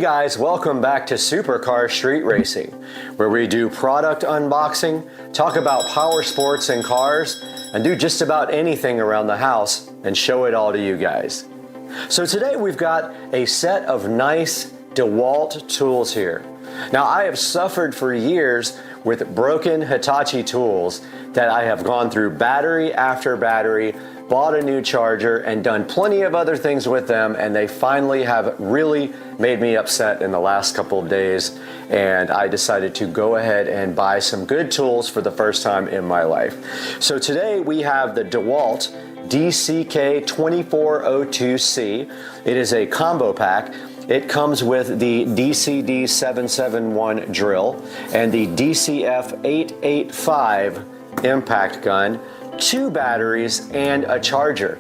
Hey guys, welcome back to Supercar Street Racing, where we do product unboxing, talk about power sports and cars, and do just about anything around the house and show it all to you guys. So today we've got a set of nice DeWalt tools here. Now I have suffered for years with broken Hitachi tools that I have gone through battery after battery, bought a new charger, and done plenty of other things with them, and they finally have really made me upset in the last couple of days, and I decided to go ahead and buy some good tools for the first time in my life. So today we have the DeWalt DCK2402C. It is a combo pack. It comes with the DCD771 drill and the DCF885 impact gun, 2 batteries, and a charger.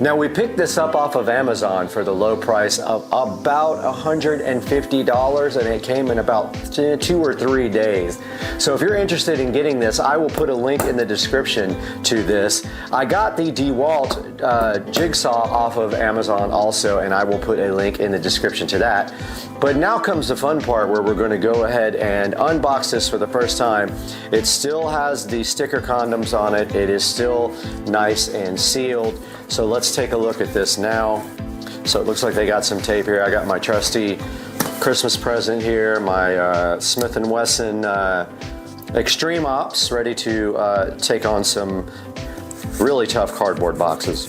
Now we picked this up off of Amazon for the low price of about $150, and it came in about 2 or 3 days. So if you're interested in getting this, I will put a link in the description to this. I got the DeWalt jigsaw off of Amazon also, and I will put a link in the description to that. But now comes the fun part where we're going to go ahead and unbox this for the first time. It still has the sticker condoms on it. It is still nice and sealed. So let's take a look at this now. So it looks like they got some tape here. I got my trusty Christmas present here, my Smith & Wesson Extreme Ops, ready to take on some really tough cardboard boxes.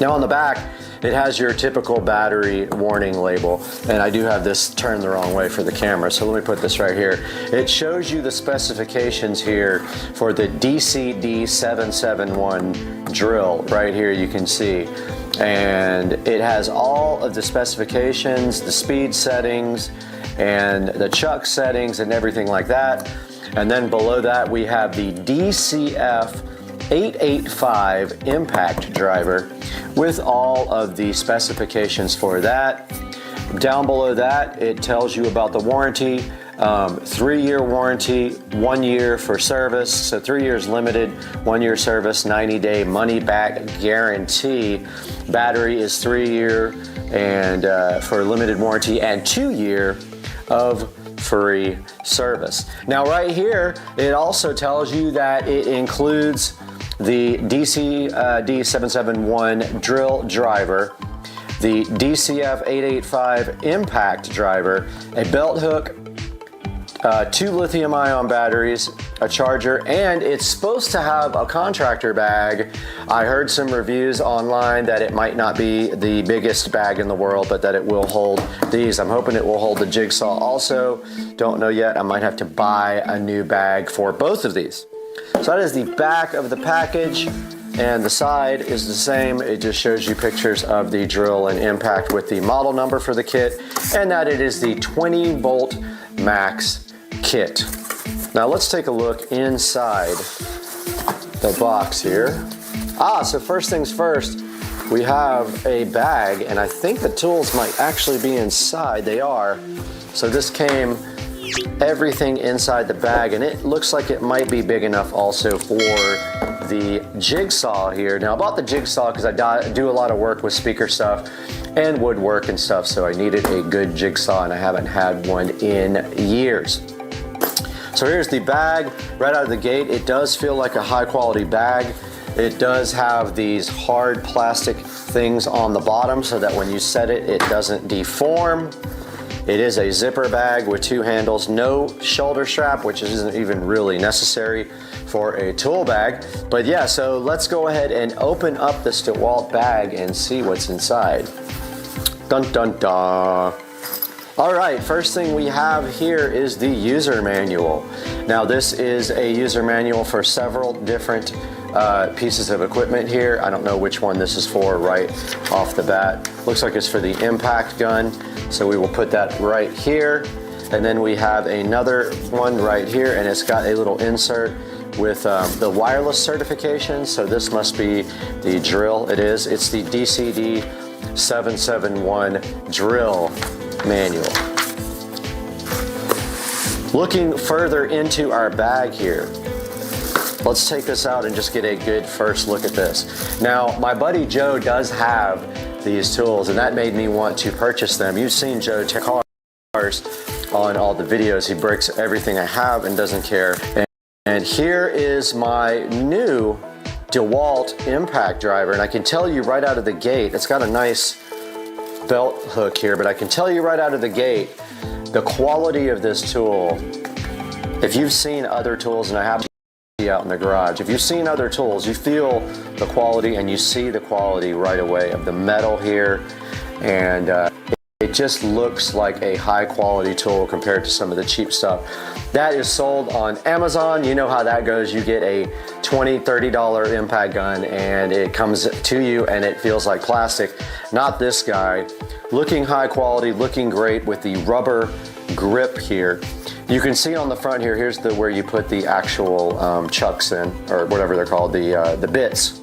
Now on the back, it has your typical battery warning label, and I do have this turned the wrong way for the camera, so let me put this right here. It shows you the specifications here for the DCD771 drill. Right here you can see, and it has all of the specifications, the speed settings, and the chuck settings, and everything like that. And then below that we have the DCF885 impact driver with all of the specifications for that. Down below that, it tells you about the warranty, 3-year warranty, 1 year for service, so 3 years limited, 1 year service, 90-day money-back guarantee. Battery is 3-year and for limited warranty, and 2-year of free service. Now right here, it also tells you that it includes the DCD771 drill driver, the DCF885 impact driver, a belt hook, 2 lithium-ion batteries, a charger, and it's supposed to have a contractor bag. I heard some reviews online that it might not be the biggest bag in the world, but that it will hold these. I'm hoping it will hold the jigsaw also. Don't know yet. I might have to buy a new bag for both of these. So that is the back of the package, and the side is the same. It just shows you pictures of the drill and impact with the model number for the kit, and that it is the 20-volt max kit. Now let's take a look inside the box here. So first things first, we have a bag, and I think the tools might actually be inside. They are. So this came everything inside the bag, and it looks like it might be big enough also for the jigsaw here. Now I bought the jigsaw because I do a lot of work with speaker stuff and woodwork and stuff, so I needed a good jigsaw, and I haven't had one in years. So here's the bag right out of the gate. It does feel like a high quality bag. It does have these hard plastic things on the bottom so that when you set it, it doesn't deform. It is a zipper bag with 2 handles, no shoulder strap, which isn't even really necessary for a tool bag. But yeah, so let's go ahead and open up this DeWalt bag and see what's inside. Dun dun dun. All right, first thing we have here is the user manual. Now this is a user manual for several different pieces of equipment here. I don't know which one this is for right off the bat. Looks like it's for the impact gun, so we will put that right here. And then we have another one right here, and it's got a little insert with the wireless certification, so this must be the drill. It is. It's the DCD771 drill manual. Looking further into our bag here, let's take this out and just get a good first look at this. Now, my buddy Joe does have these tools, and that made me want to purchase them. You've seen Joe take cars cares on all the videos. He breaks everything I have and doesn't care. And here is my new DeWalt impact driver, and I can tell you right out of the gate, it's got a nice belt hook here, but I can tell you right out of the gate, the quality of this tool, if you've seen other tools, and I have out in the garage, if you've seen other tools, you feel the quality and you see the quality right away of the metal here, and it just looks like a high quality tool compared to some of the cheap stuff that is sold on Amazon. You know how that goes. You get a $20, $30 impact gun and it comes to you and it feels like plastic. Not this guy. Looking high quality, looking great with the rubber grip here. You can see on the front here, here's where you put the actual chucks in, or whatever they're called, the bits.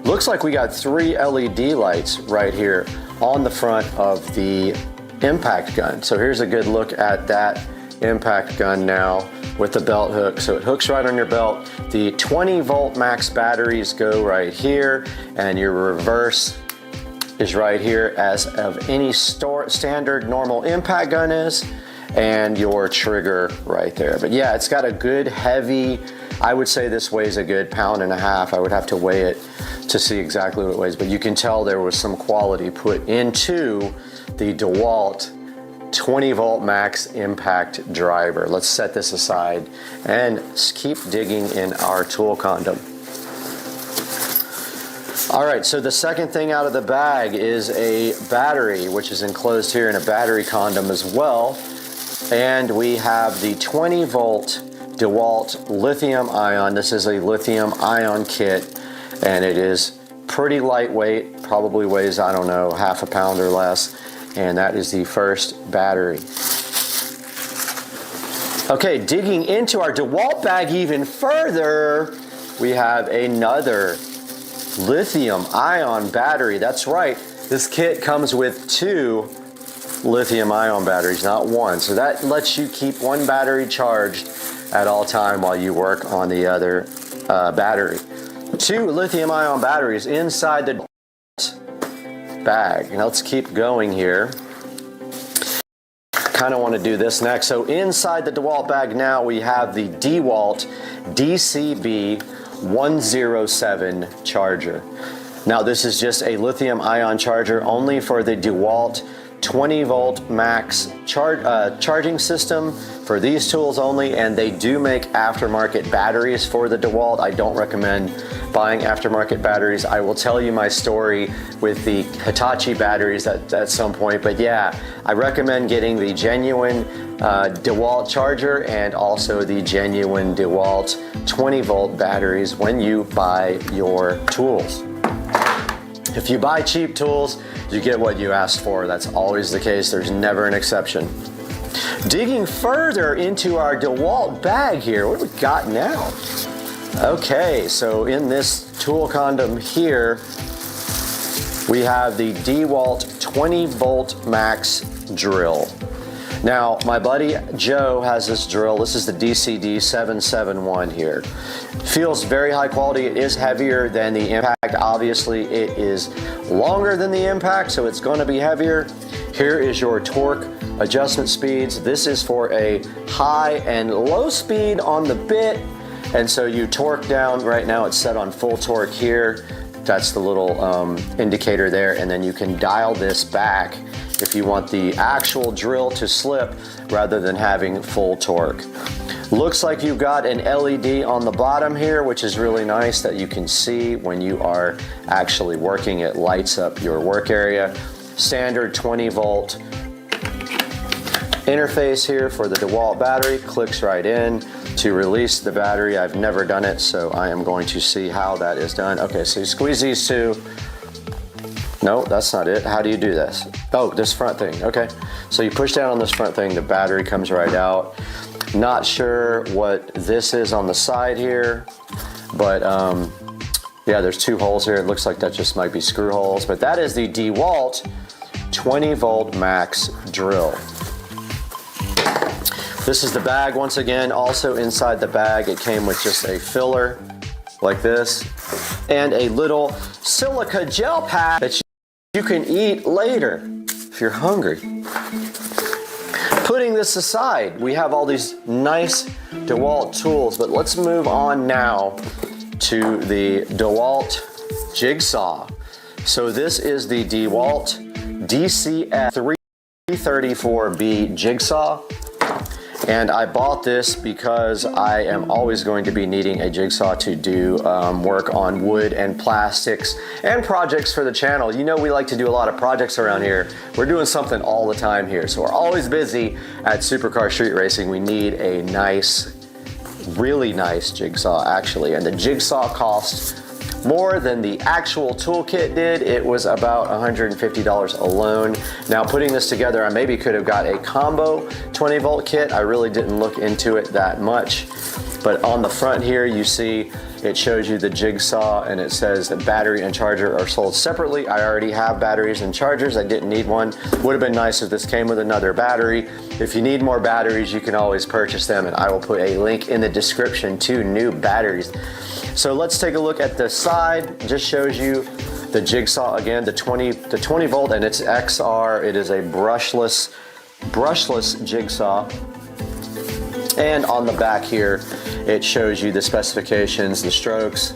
Looks like we got 3 LED lights right here on the front of the impact gun. So here's a good look at that impact gun now with the belt hook. So it hooks right on your belt. The 20 volt max batteries go right here, and your reverse is right here as of any standard normal impact gun is, and your trigger right there. But yeah, it's got a good heavy, I would say this weighs a good 1.5 pounds. I would have to weigh it to see exactly what it weighs, but you can tell there was some quality put into the DeWalt 20 volt max impact driver. Let's set this aside and keep digging in our tool condom. All right, so the second thing out of the bag is a battery, which is enclosed here in a battery condom as well. And we have the 20 volt DeWalt lithium ion. This is a lithium ion kit, and it is pretty lightweight, probably weighs, I don't know, 1/2 pound or less. And that is the first battery. Okay, digging into our DeWalt bag even further, we have another lithium ion battery. That's right, this kit comes with 2 lithium ion batteries, not 1. So that lets you keep 1 battery charged at all time while you work on the other battery. 2 lithium ion batteries inside the bag. Now let's keep going here. Kind of want to do this next. So inside the DeWalt bag now we have the DeWalt DCB107 charger. Now this is just a lithium ion charger only for the DeWalt 20 volt max charging system for these tools only, and they do make aftermarket batteries for the DeWalt. I don't recommend buying aftermarket batteries. I will tell you my story with the Hitachi batteries at some point, but yeah, I recommend getting the genuine DeWalt charger and also the genuine DeWalt 20 volt batteries when you buy your tools. If you buy cheap tools, you get what you asked for. That's always the case. There's never an exception. Digging further into our DeWalt bag here, what do we got now? Okay, so in this tool condom here, we have the DeWalt 20 volt max drill. Now, my buddy Joe has this drill. This is the DCD771 here. Feels very high quality. It is heavier than the Impact. Obviously, it is longer than the Impact, so it's going to be heavier. Here is your torque adjustment speeds. This is for a high and low speed on the bit, and so you torque down. Right now, it's set on full torque here. That's the little indicator there, and then you can dial this back if you want the actual drill to slip rather than having full torque. Looks like you've got an LED on the bottom here, which is really nice that you can see when you are actually working. It lights up your work area. Standard 20 volt interface here for the DeWalt battery. Clicks right in to release the battery. I've never done it, so I am going to see how that is done. Okay, so you squeeze these two. No, that's not it. How do you do this? Oh, this front thing. Okay, so you push down on this front thing, the battery comes right out. Not sure what this is on the side here, but yeah, there's 2 holes here. It looks like that just might be screw holes, but that is the DeWalt 20 volt max drill. This is the bag once again. Also inside the bag, it came with just a filler like this and a little silica gel pack that you can eat later if you're hungry. putting this aside, we have all these nice DeWalt tools, but let's move on now to the DeWalt jigsaw. So this is the DeWalt DCF 334B jigsaw. And I bought this because I am always going to be needing a jigsaw to do work on wood and plastics and projects for the channel. You know, we like to do a lot of projects around here. We're doing something all the time here. So we're always busy at Supercar Street Racing. We need a nice, really nice jigsaw actually. And the jigsaw costs more than the actual toolkit did. It was about $150 alone. Now putting this together, I maybe could have got a combo 20 volt kit. I really didn't look into it that much. But on the front here, you see it shows you the jigsaw and it says that battery and charger are sold separately. I already have batteries and chargers. I didn't need one. Would have been nice if this came with another battery. If you need more batteries, you can always purchase them, and I will put a link in the description to new batteries. So let's take a look at the side. It just shows you the jigsaw again, the 20 volt, and it's XR. It is a brushless jigsaw. And on the back here, it shows you the specifications, the strokes,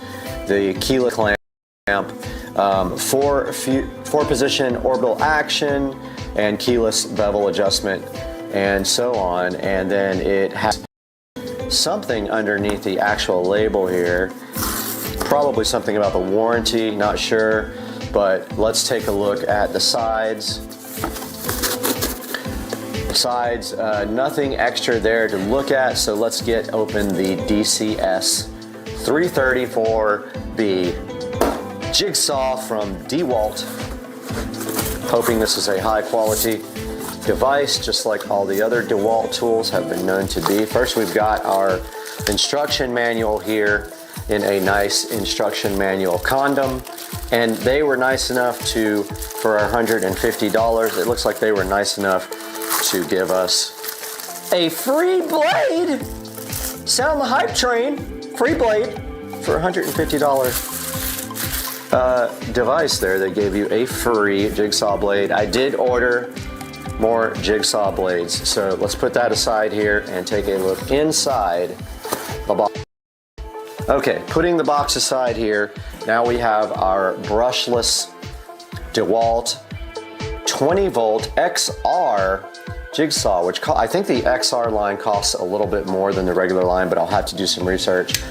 the keyless clamp, four position orbital action, and keyless bevel adjustment, and so on. And then it has something underneath the actual label here, probably something about the warranty, not sure, but let's take a look at the sides. Nothing extra there to look at, so let's get open the DCS 334B jigsaw from DeWalt. Hoping this is a high quality device, just like all the other DeWalt tools have been known to be. First, we've got our instruction manual here in a nice instruction manual condom, and they were nice enough to, for our $150, it looks like they were nice enough to give us a free blade. Sound the hype train. Free blade for $150 device there. They gave you a free jigsaw blade. I did order more jigsaw blades, so let's put that aside here and take a look inside the box. Okay, putting the box aside here, now we have our brushless DeWalt 20 volt XR jigsaw, which I think the XR line costs a little bit more than the regular line, but I'll have to do some research.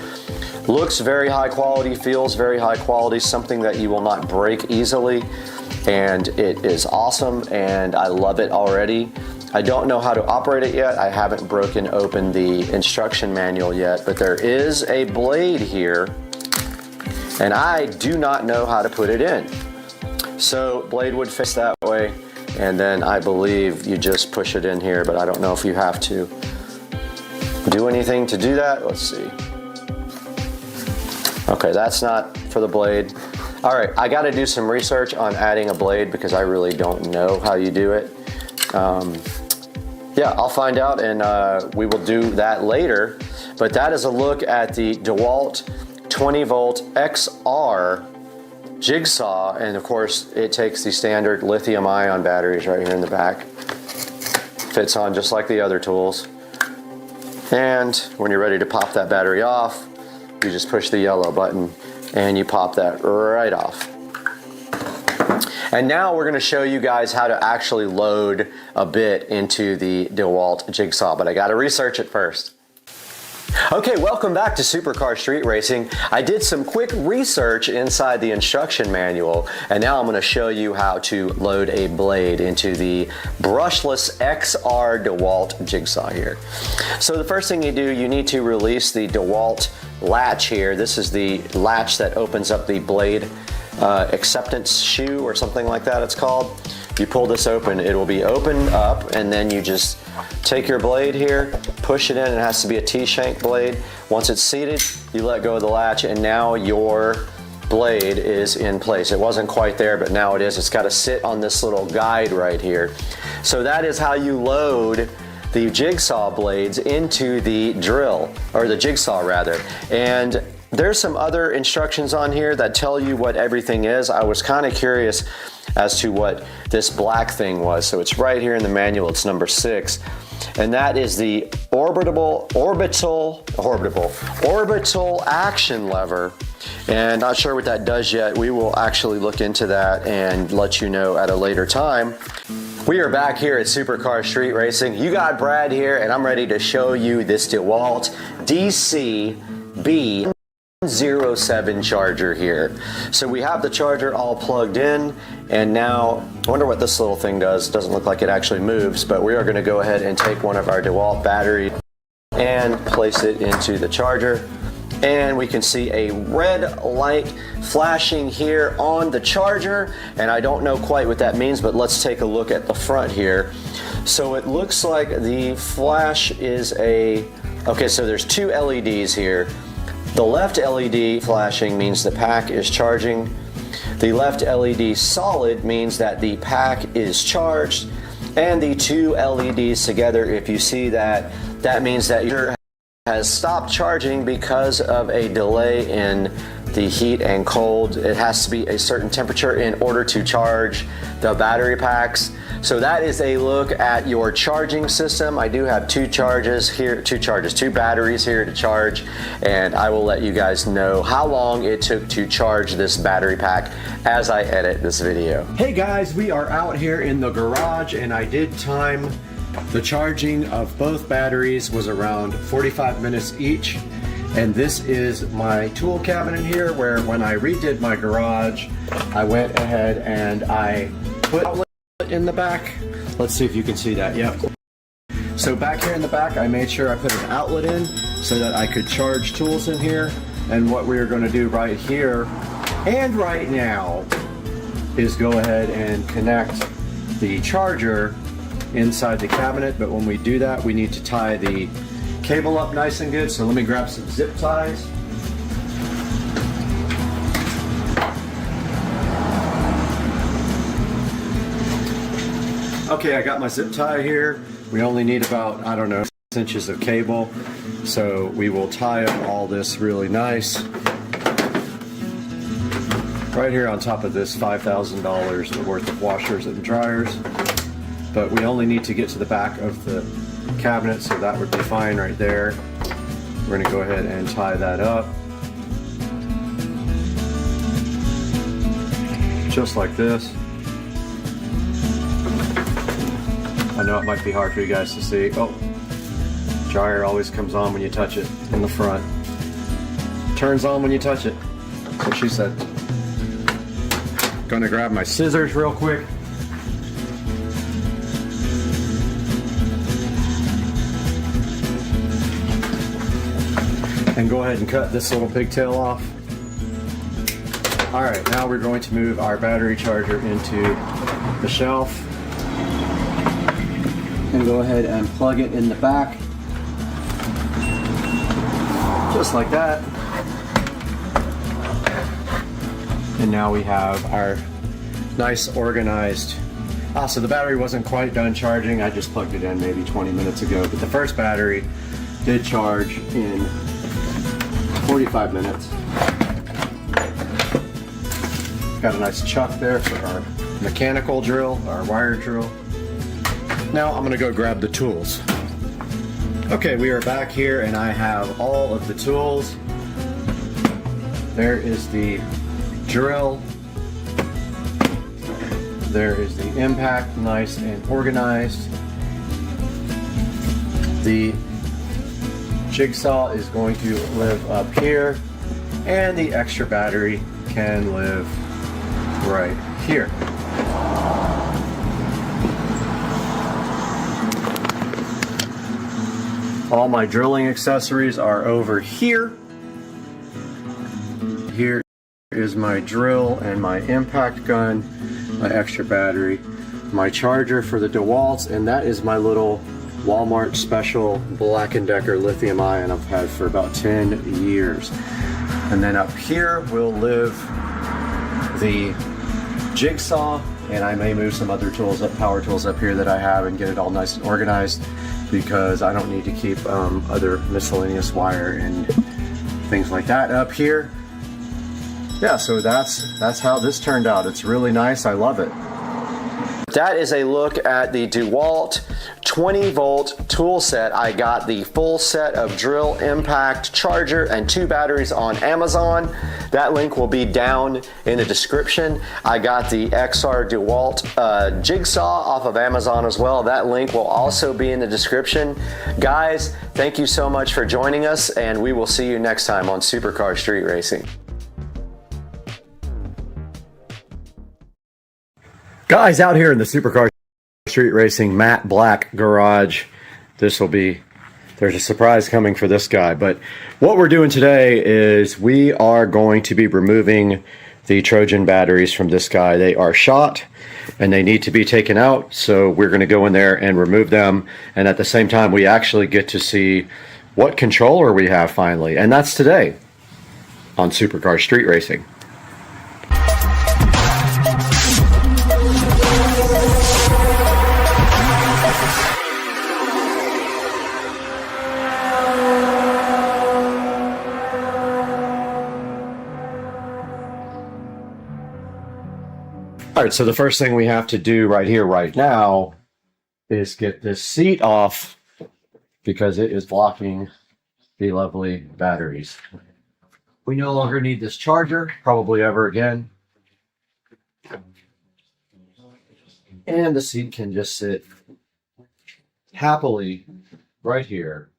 Looks very high quality, feels very high quality, something that you will not break easily, and it is awesome, and I love it already. I don't know how to operate it yet. I haven't broken open the instruction manual yet, but there is a blade here, and I do not know how to put it in. So blade would fit that way, and then I believe you just push it in here, but I don't know if you have to do anything to do that. Let's see. Okay, that's not for the blade. All right, I gotta do some research on adding a blade because I really don't know how you do it. Yeah, I'll find out, and we will do that later. But that is a look at the DeWalt 20 volt XR jigsaw, and of course it takes the standard lithium ion batteries right here in the back. Fits on just like the other tools. And when you're ready to pop that battery off, you just push the yellow button and you pop that right off. And now we're going to show you guys how to actually load a bit into the DeWalt jigsaw, but I got to research it first. Okay, welcome back to Supercar Street Racing. I did some quick research inside the instruction manual, and now I'm going to show you how to load a blade into the brushless XR DeWalt jigsaw here. So the first thing you do, you need to release the DeWalt latch here. This is the latch that opens up the blade acceptance shoe or something like that it's called. If you pull this open, it will be opened up, and then you just take your blade here, push it in. It has to be a T-shank blade. Once it's seated, you let go of the latch, and now your blade is in place. It wasn't quite there, but now it is. It's got to sit on this little guide right here. So that is how you load the jigsaw blades into the drill, or the jigsaw rather. And there's some other instructions on here that tell you what everything is. I was kind of curious as to what this black thing was. So it's right here in the manual, it's number 6. and that is the orbital action lever. And not sure what that does yet. We will actually look into that and let you know at a later time. We are back here at Supercar Street Racing. You got Brad here, and I'm ready to show you this DeWalt DC-B07 charger here. So we have the charger all plugged in, and now I wonder what this little thing does. Doesn't look like it actually moves, but we are going to go ahead and take one of our DeWalt batteries and place it into the charger. And we can see a red light flashing here on the charger, and I don't know quite what that means, but let's take a look at the front here. So it looks like the flash is okay, so there's two LEDs here. The left LED flashing means the pack is charging. The left LED solid means that the pack is charged, and the two LEDs together, if you see that, that means that your has stopped charging because of a delay in the heat and cold. It has to be a certain temperature in order to charge the battery packs. So that is a look at your charging system. I do have two batteries here to charge, and I will let you guys know how long it took to charge this battery pack as I edit this video. Hey guys, we are out here in the garage, and I did time the charging of both batteries was around 45 minutes each. And this is my tool cabinet here, where when I redid my garage, I went ahead and I put outlet in the back. Let's see if you can see that. Yep. So back here in the back, I made sure I put an outlet in so that I could charge tools in here. And what we're going to do right here and right now is go ahead and connect the charger inside the cabinet. But when we do that, we need to tie the cable up nice and good. So let me grab some zip ties. Okay, I got my zip tie here. We only need about, I don't know, 6 inches of cable. So we will tie up all this really nice right here on top of this $5,000 worth of washers and dryers. But we only need to get to the back of the cabinet, so that would be fine right there. We're going to go ahead and tie that up. Just like this. I know it might be hard for you guys to see. Oh, dryer always comes on when you touch it in the front. Turns on when you touch it. That's what she said. Gonna grab my scissors real quick. And go ahead and cut this little pigtail off. Alright, now we're going to move our battery charger into the shelf. And go ahead and plug it in the back. Just like that. And now we have our nice organized. So the battery wasn't quite done charging. I just plugged it in maybe 20 minutes ago. But the first battery did charge in 45 minutes. Got a nice chuck there for our mechanical drill, our wire drill. Now I'm gonna go grab the tools. Okay, we are back here and I have all of the tools. There is the drill. There is the impact, nice and organized. The jigsaw is going to live up here, and the extra battery can live right here. All my drilling accessories are over here. Here is my drill and my impact gun, my extra battery, my charger for the DeWalt's, and that is my little Walmart special Black & Decker lithium ion I've had for about 10 years. And then up here will live the jigsaw, and I may move some other tools up, power tools up here that I have, and get it all nice and organized, because I don't need to keep other miscellaneous wire and things like that up here. Yeah, so that's how this turned out. It's really nice. I love it. That is a look at the DeWalt 20-volt tool set. I got the full set of drill, impact, charger, and 2 batteries on Amazon. That link will be down in the description. I got the XR DeWalt jigsaw off of Amazon as well. That link will also be in the description. Guys, thank you so much for joining us, and we will see you next time on Supercar Street Racing. Guys, out here in the Supercar Street Racing matte black garage, there's a surprise coming for this guy. But what we're doing today is we are going to be removing the Trojan batteries from this guy. They are shot and they need to be taken out, so we're going to go in there and remove them, and at the same time we actually get to see what controller we have finally, and that's today on Supercar Street Racing. All right, so the first thing we have to do right here, right now, is get this seat off because it is blocking the lovely batteries. We no longer need this charger, probably ever again. And the seat can just sit happily right here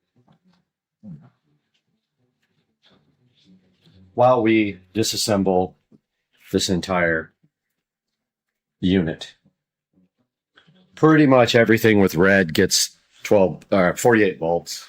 while we disassemble this entire unit. Pretty much everything with red gets 48 volts.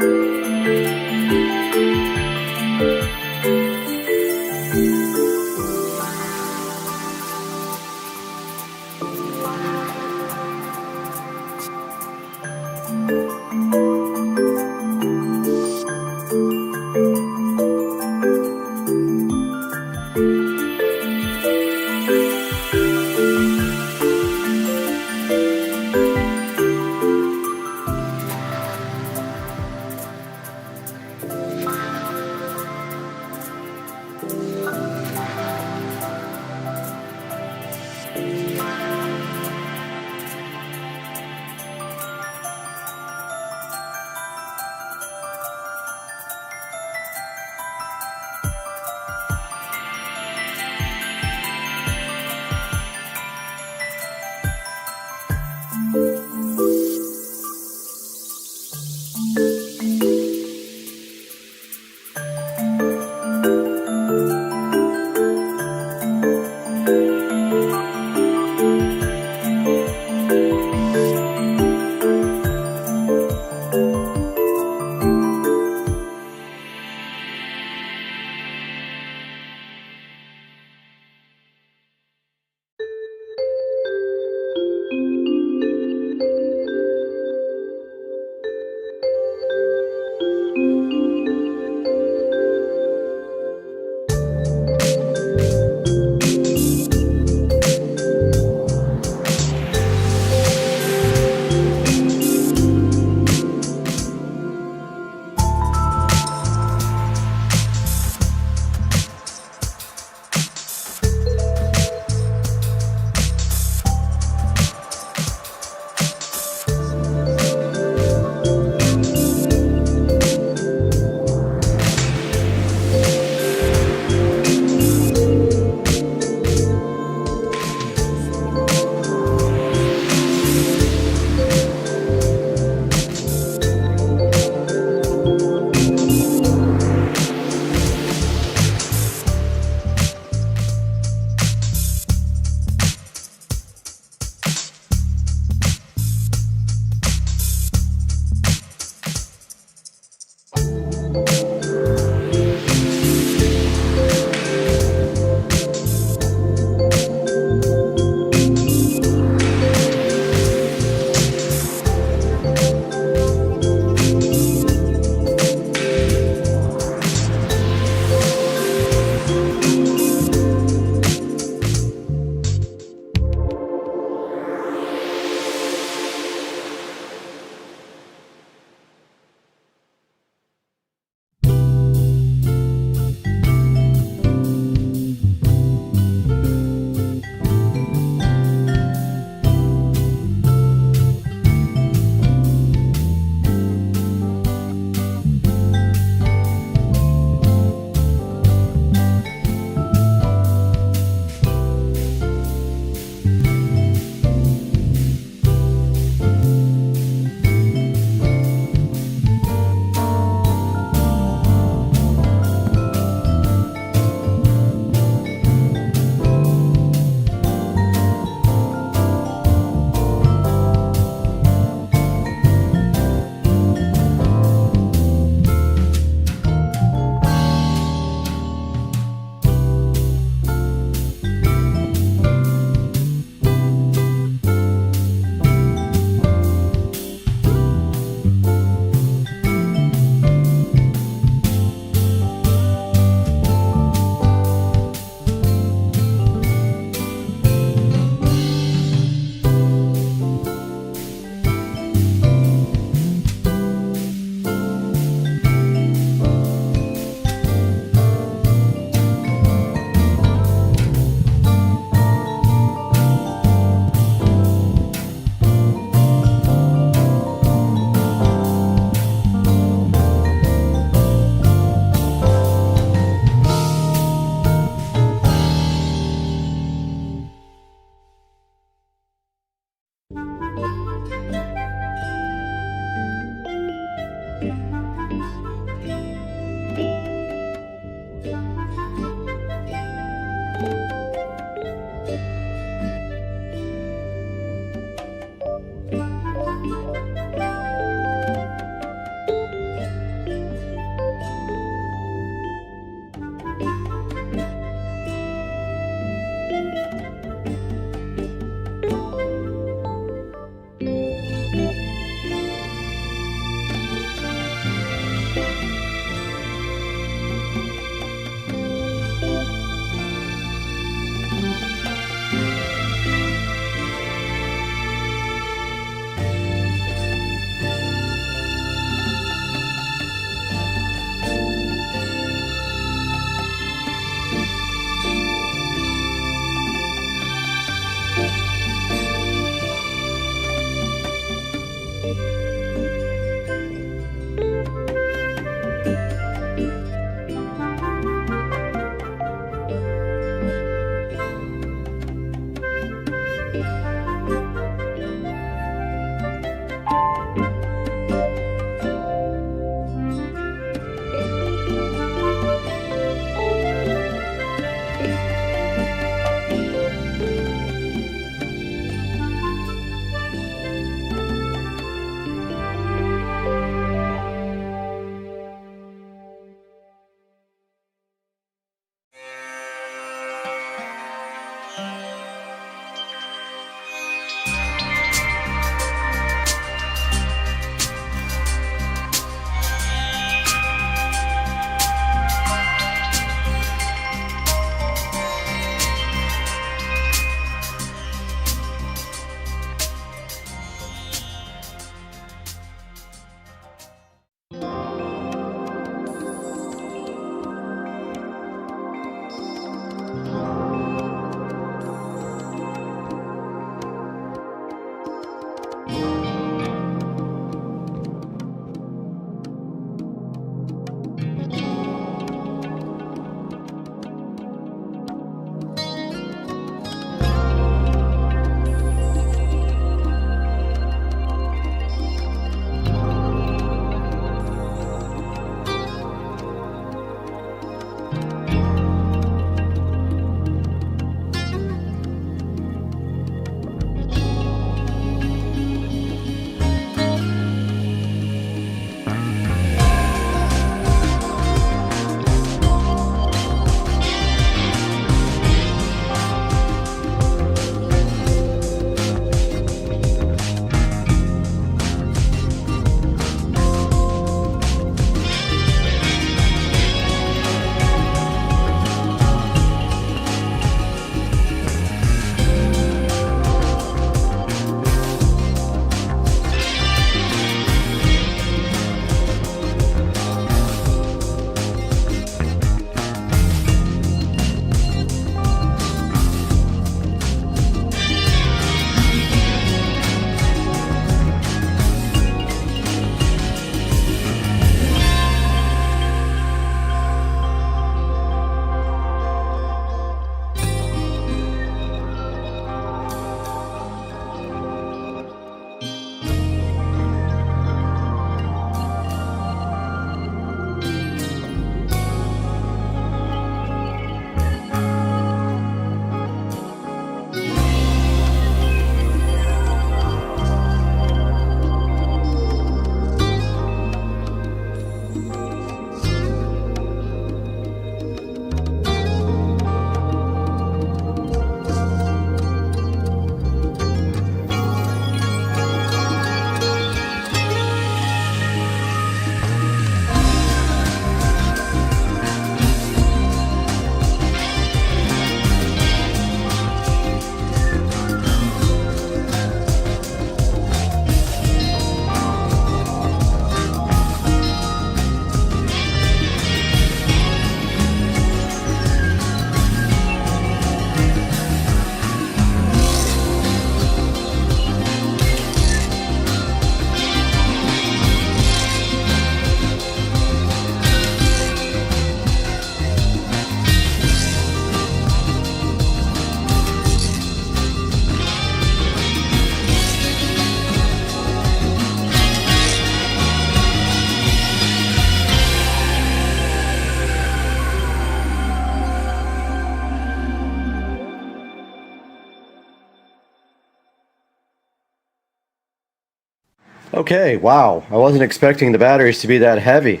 Okay, wow, I wasn't expecting the batteries to be that heavy.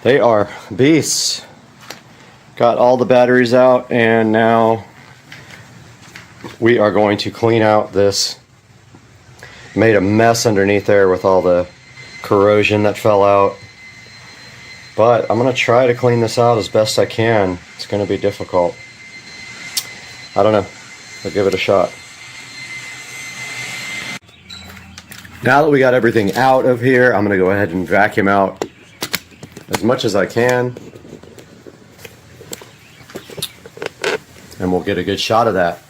They are beasts. Got all the batteries out, and now we are going to clean out this. Made a mess underneath there with all the corrosion that fell out. But I'm going to try to clean this out as best I can. It's going to be difficult. I don't know. I'll give it a shot. Now that we got everything out of here, I'm going to go ahead and vacuum out as much as I can. And we'll get a good shot of that.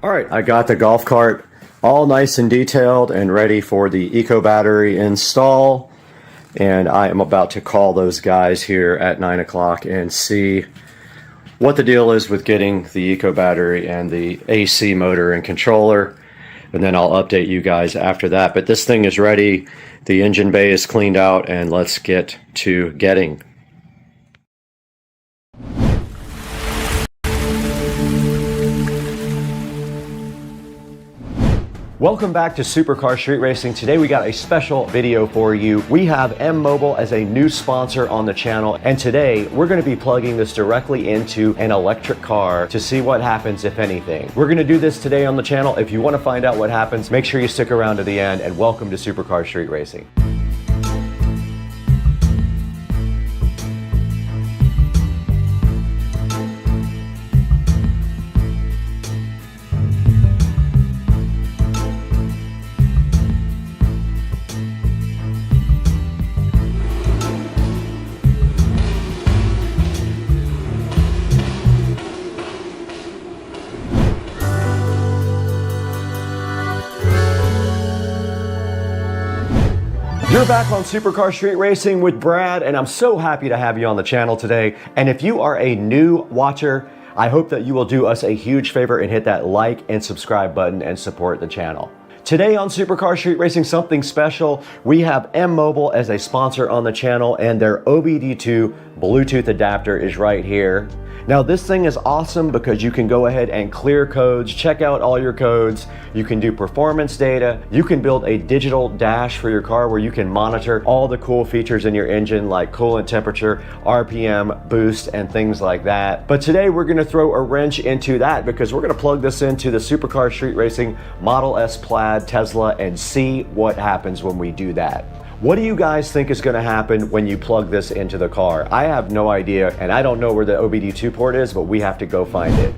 All right, I got the golf cart all nice and detailed and ready for the eco battery install. And I am about to call those guys here at 9 o'clock and see what the deal is with getting the eco battery and the AC motor and controller. And then I'll update you guys after that. But this thing is ready. The engine bay is cleaned out, and let's get to getting. Welcome back to Supercar Street Racing. Today we got a special video for you. We have M Mobile as a new sponsor on the channel, and today we're going to be plugging this directly into an electric car to see what happens, if anything. We're going to do this today on the channel. If you want to find out what happens, make sure you stick around to the end, and welcome to Supercar Street Racing. You're back on Supercar Street Racing with Brad, and I'm so happy to have you on the channel today. And if you are a new watcher, I hope that you will do us a huge favor and hit that like and subscribe button and support the channel. Today on Supercar Street Racing, something special. We have M Mobile as a sponsor on the channel, and their OBD2 Bluetooth adapter is right here. Now this thing is awesome because you can go ahead and clear codes, check out all your codes, you can do performance data, you can build a digital dash for your car where you can monitor all the cool features in your engine like coolant temperature, RPM, boost, and things like that. But today we're gonna throw a wrench into that because we're gonna plug this into the Supercar Street Racing Model S Plaid Tesla and see what happens when we do that. What do you guys think is going to happen when you plug this into the car? I have no idea, and I don't know where the OBD2 port is, but we have to go find it.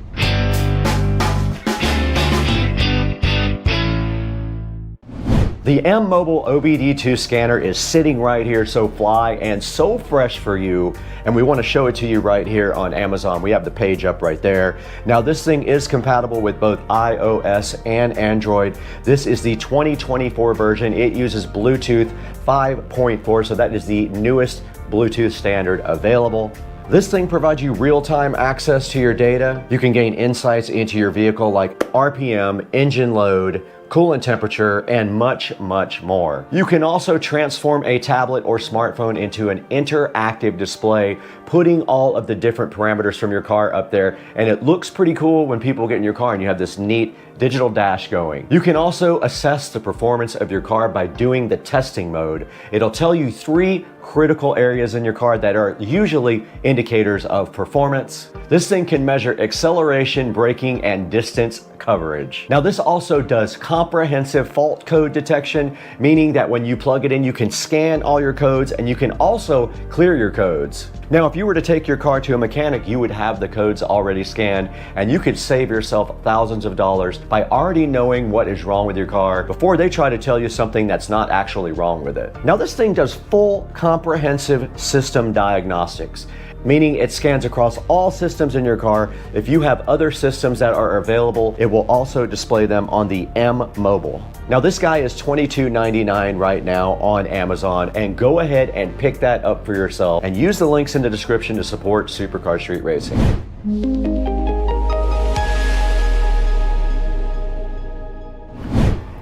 The M Mobile OBD2 scanner is sitting right here, so fly and so fresh for you, and we want to show it to you right here on Amazon. We have the page up right there. Now this thing is compatible with both iOS and Android. This is the 2024 version. It uses Bluetooth 5.4, so that is the newest Bluetooth standard available. This thing provides you real-time access to your data. You can gain insights into your vehicle like RPM, engine load, coolant temperature, and much, much more. You can also transform a tablet or smartphone into an interactive display, putting all of the different parameters from your car up there, and it looks pretty cool when people get in your car and you have this neat digital dash going. You can also assess the performance of your car by doing the testing mode. It'll tell you 3 critical areas in your car that are usually indicators of performance. This thing can measure acceleration, braking, and distance coverage. Now this also does comprehensive fault code detection, meaning that when you plug it in, you can scan all your codes and you can also clear your codes. Now, if you were to take your car to a mechanic, you would have the codes already scanned, and you could save yourself thousands of dollars by already knowing what is wrong with your car before they try to tell you something that's not actually wrong with it. Now, this thing does full comprehensive system diagnostics, meaning it scans across all systems in your car. If you have other systems that are available, it will also display them on the M Mobile. Now this guy is $22.99 right now on Amazon, and go ahead and pick that up for yourself and use the links in the description to support Supercar Street Racing.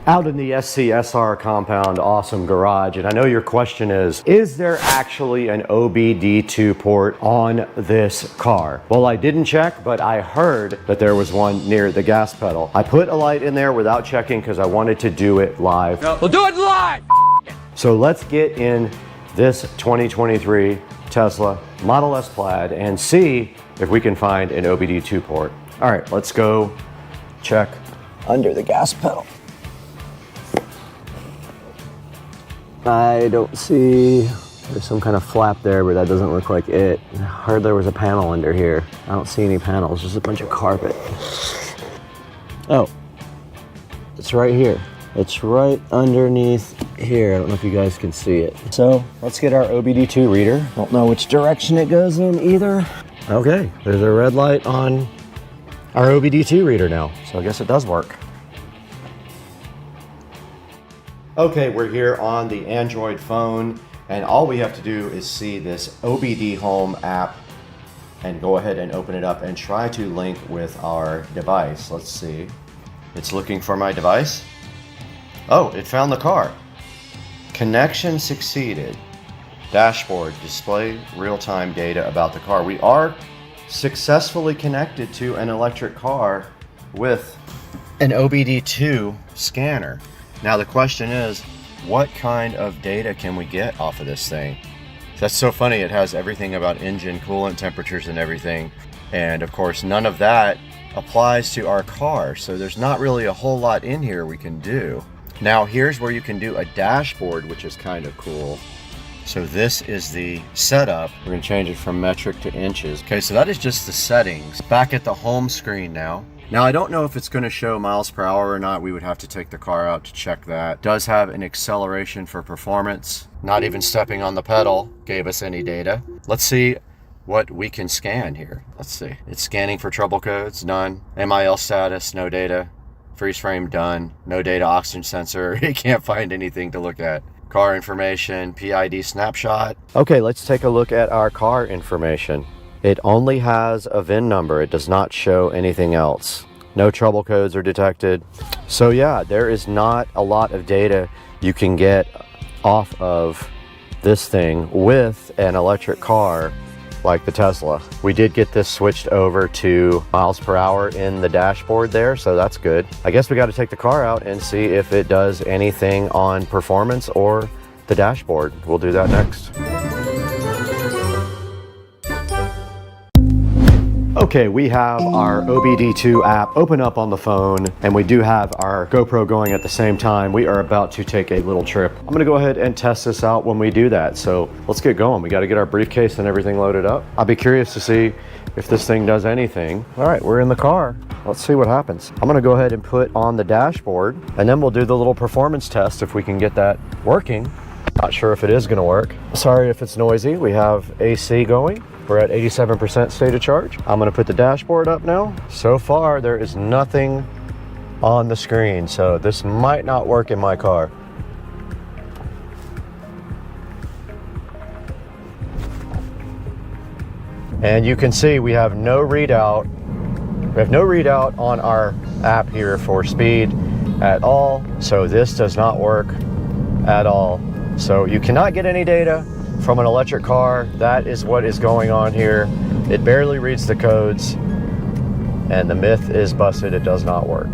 Out in the SCSR compound, awesome garage, and I know your question is there actually an OBD2 port on this car? Well, I didn't check, but I heard that there was one near the gas pedal. I put a light in there without checking because I wanted to do it live. No, we'll do it live! So let's get in this 2023 Tesla Model S Plaid and see if we can find an OBD2 port. All right, let's go check under the gas pedal. I don't see, there's some kind of flap there, but that doesn't look like it. I heard there was a panel under here. I don't see any panels, just a bunch of carpet. Oh, it's right here. It's right underneath here. I don't know if you guys can see it. So let's get our OBD2 reader. Don't know which direction it goes in either. Okay, there's a red light on our OBD2 reader now. So I guess it does work. Okay, we're here on the Android phone, and all we have to do is see this OBD Home app and go ahead and open it up and try to link with our device. Let's see. It's looking for my device. Oh, it found the car. Connection succeeded. Dashboard, display real-time data about the car. We are successfully connected to an electric car with an OBD2 scanner. Now the question is, what kind of data can we get off of this thing? That's so funny, it has everything about engine coolant temperatures and everything. And of course, none of that applies to our car. So there's not really a whole lot in here we can do. Now here's where you can do a dashboard, which is kind of cool. So this is the setup. We're gonna change it from metric to inches. Okay, so that is just the settings. Back at the home screen now. Now I don't know if it's gonna show miles per hour or not. We would have to take the car out to check that. It does have an acceleration for performance. Not even stepping on the pedal gave us any data. Let's see what we can scan here. Let's see. It's scanning for trouble codes, none. MIL status, no data. Freeze frame, done. No data, oxygen sensor. It can't find anything to look at. Car information, PID snapshot. Okay, let's take a look at our car information. It only has a VIN number. It does not show anything else. No trouble codes are detected. So yeah, there is not a lot of data you can get off of this thing with an electric car like the Tesla. We did get this switched over to miles per hour in the dashboard there, so that's good. I guess we got to take the car out and see if it does anything on performance or the dashboard. We'll do that next. Okay, we have our OBD2 app open up on the phone, and we do have our GoPro going at the same time. We are about to take a little trip. I'm gonna go ahead and test this out when we do that. So let's get going. We gotta get our briefcase and everything loaded up. I'll be curious to see if this thing does anything. All right, we're in the car. Let's see what happens. I'm gonna go ahead and put on the dashboard, and then we'll do the little performance test if we can get that working. Not sure if it is gonna work. Sorry if it's noisy. We have AC going. We're at 87% state of charge. I'm gonna put the dashboard up now. So far, there is nothing on the screen, so this might not work in my car. And you can see we have no readout. We have no readout on our app here for speed at all, so this does not work at all. So you cannot get any data from an electric car. That is what is going on here. It barely reads the codes, and the myth is busted. It does not work.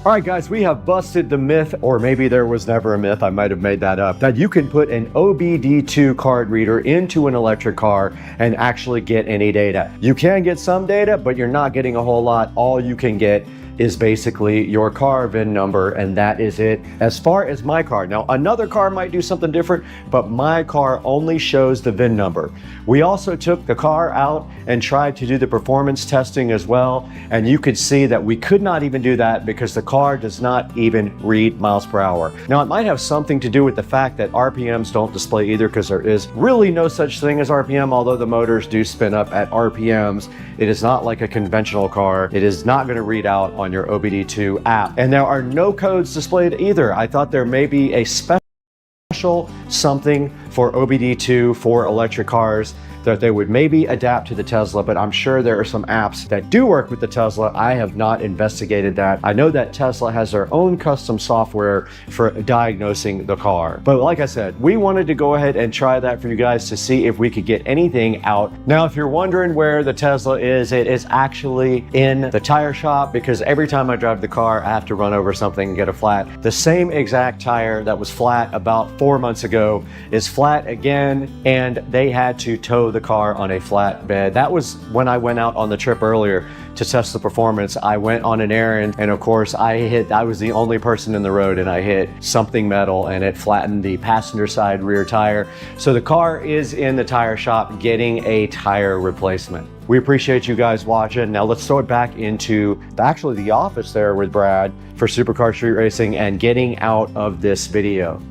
All right, guys, we have busted the myth, or maybe there was never a myth, I might have made that up, that you can put an OBD2 card reader into an electric car and actually get any data. You can get some data, but you're not getting a whole lot. All you can get is basically your car VIN number, and that is it as far as my car. Now, another car might do something different, but my car only shows the VIN number. We also took the car out and tried to do the performance testing as well, and you could see that we could not even do that because the car does not even read miles per hour. Now, it might have something to do with the fact that RPMs don't display either, because there is really no such thing as RPM, although the motors do spin up at RPMs. It is not like a conventional car. It is not going to read out on your OBD2 app. And there are no codes displayed either. I thought there may be a special something for OBD2 for electric cars that they would maybe adapt to the Tesla, but I'm sure there are some apps that do work with the Tesla. I have not investigated that. I know that Tesla has their own custom software for diagnosing the car. But like I said, we wanted to go ahead and try that for you guys to see if we could get anything out. Now, if you're wondering where the Tesla is, it is actually in the tire shop, because every time I drive the car, I have to run over something and get a flat. The same exact tire that was flat about 4 months ago is flat again, and they had to tow the car on a flat bed. That was when I went out on the trip earlier to test the performance. I went on an errand, and of course I was the only person in the road, and I hit something metal and it flattened the passenger side rear tire. So the car is in the tire shop getting a tire replacement. We appreciate you guys watching. Now let's throw it back into actually the office there with Brad for Supercar Street Racing and getting out of this video.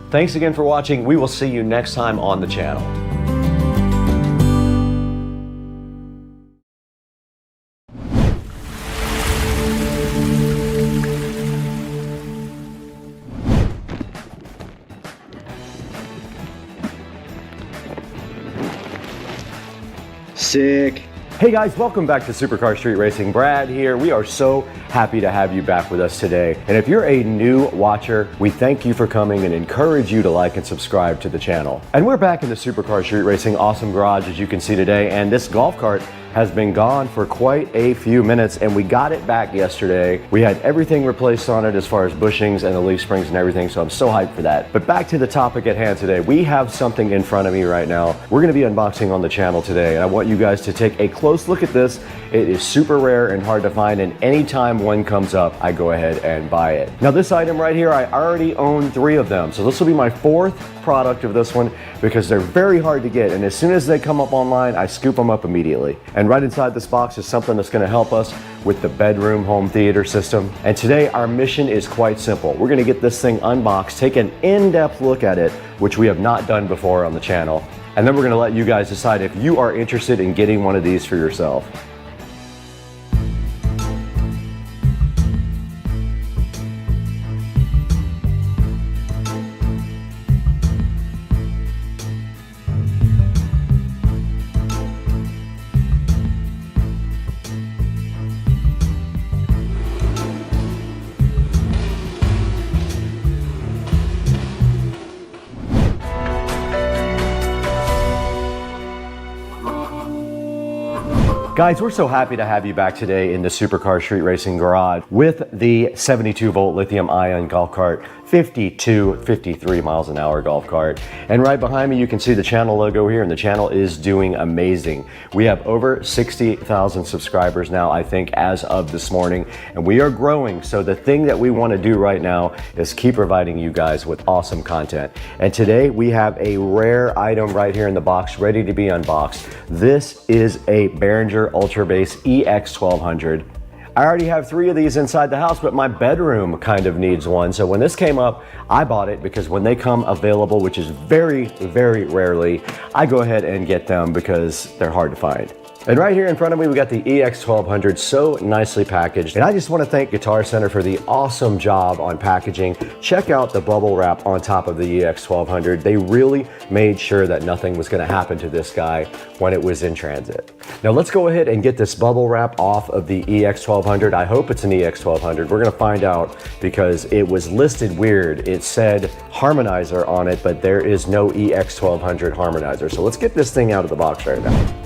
Thanks again for watching. We will see you next time on the channel. Sick. Hey guys, welcome back to Supercar Street Racing. Brad here. We are so happy to have you back with us today. And if you're a new watcher, we thank you for coming and encourage you to like and subscribe to the channel. And we're back in the Supercar Street Racing awesome garage, as you can see today. And this golf cart has been gone for quite a few minutes, and we got it back yesterday. We had everything replaced on it as far as bushings and the leaf springs and everything, so I'm so hyped for that. But back to the topic at hand today. We have something in front of me right now. We're gonna be unboxing on the channel today, and I want you guys to take a close look at this. It is super rare and hard to find, and anytime one comes up, I go ahead and buy it. Now this item right here, I already own 3 of them, so this will be my 4th product of this one because they're very hard to get, and as soon as they come up online, I scoop them up immediately. And right inside this box is something that's going to help us with the bedroom home theater system. And today our mission is quite simple. We're going to get this thing unboxed, take an in-depth look at it, which we have not done before on the channel, and then we're going to let you guys decide if you are interested in getting one of these for yourself. Guys, we're so happy to have you back today in the Supercar Street Racing garage with the 72 volt lithium ion golf cart, 53 miles an hour golf cart. And right behind me, you can see the channel logo here, and the channel is doing amazing. We have over 60,000 subscribers now, I think, as of this morning, and we are growing. So the thing that we want to do right now is keep providing you guys with awesome content. And today we have a rare item right here in the box, ready to be unboxed. This is a Behringer Ultra Base EX1200. I already have 3 of these inside the house, but my bedroom kind of needs one. So when this came up, I bought it because when they come available, which is very, very rarely, I go ahead and get them because they're hard to find. And right here in front of me, we got the EX1200, so nicely packaged. And I just want to thank Guitar Center for the awesome job on packaging. Check out the bubble wrap on top of the EX1200. They really made sure that nothing was going to happen to this guy when it was in transit. Now let's go ahead and get this bubble wrap off of the EX1200. I hope it's an EX1200. We're going to find out because it was listed weird. It said harmonizer on it, but there is no EX1200 harmonizer. So let's get this thing out of the box right now.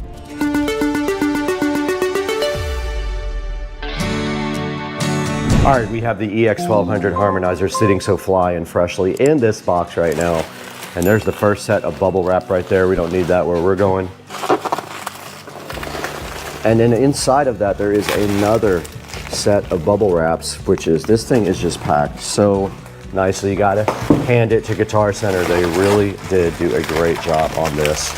All right, we have the EX1200 harmonizer sitting so fly and freshly in this box right now. And there's the first set of bubble wrap right there. We don't need that where we're going. And then inside of that, there is another set of bubble wraps, which is, this thing is just packed so nicely. You gotta hand it to Guitar Center. They really did do a great job on this.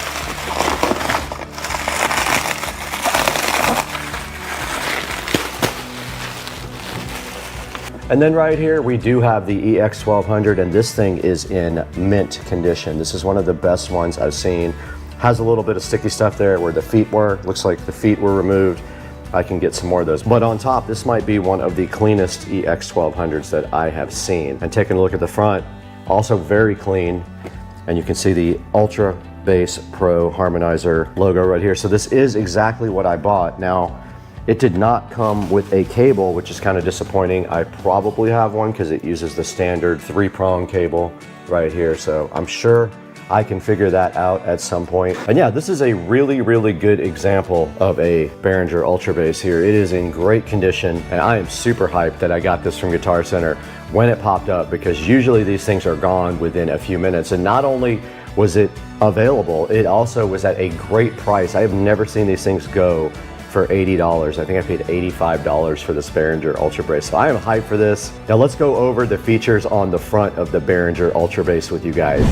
And then right here, we do have the EX1200, and this thing is in mint condition. This is one of the best ones I've seen. Has a little bit of sticky stuff there where the feet were. Looks like the feet were removed. I can get some more of those. But on top, this might be one of the cleanest EX1200s that I have seen. And taking a look at the front, also very clean. And you can see the Ultra Base Pro Harmonizer logo right here. So this is exactly what I bought. Now, it did not come with a cable, which is kind of disappointing. I probably have one because it uses the standard 3-prong cable right here. So I'm sure I can figure that out at some point. And yeah, this is a really, really good example of a Behringer Ultra Base here. It is in great condition, and I am super hyped that I got this from Guitar Center when it popped up, because usually these things are gone within a few minutes. And not only was it available, it also was at a great price. I have never seen these things go for $80. I think I paid $85 for this Behringer Ultra Base. So I am hyped for this. Now let's go over the features on the front of the Behringer Ultra Base with you guys.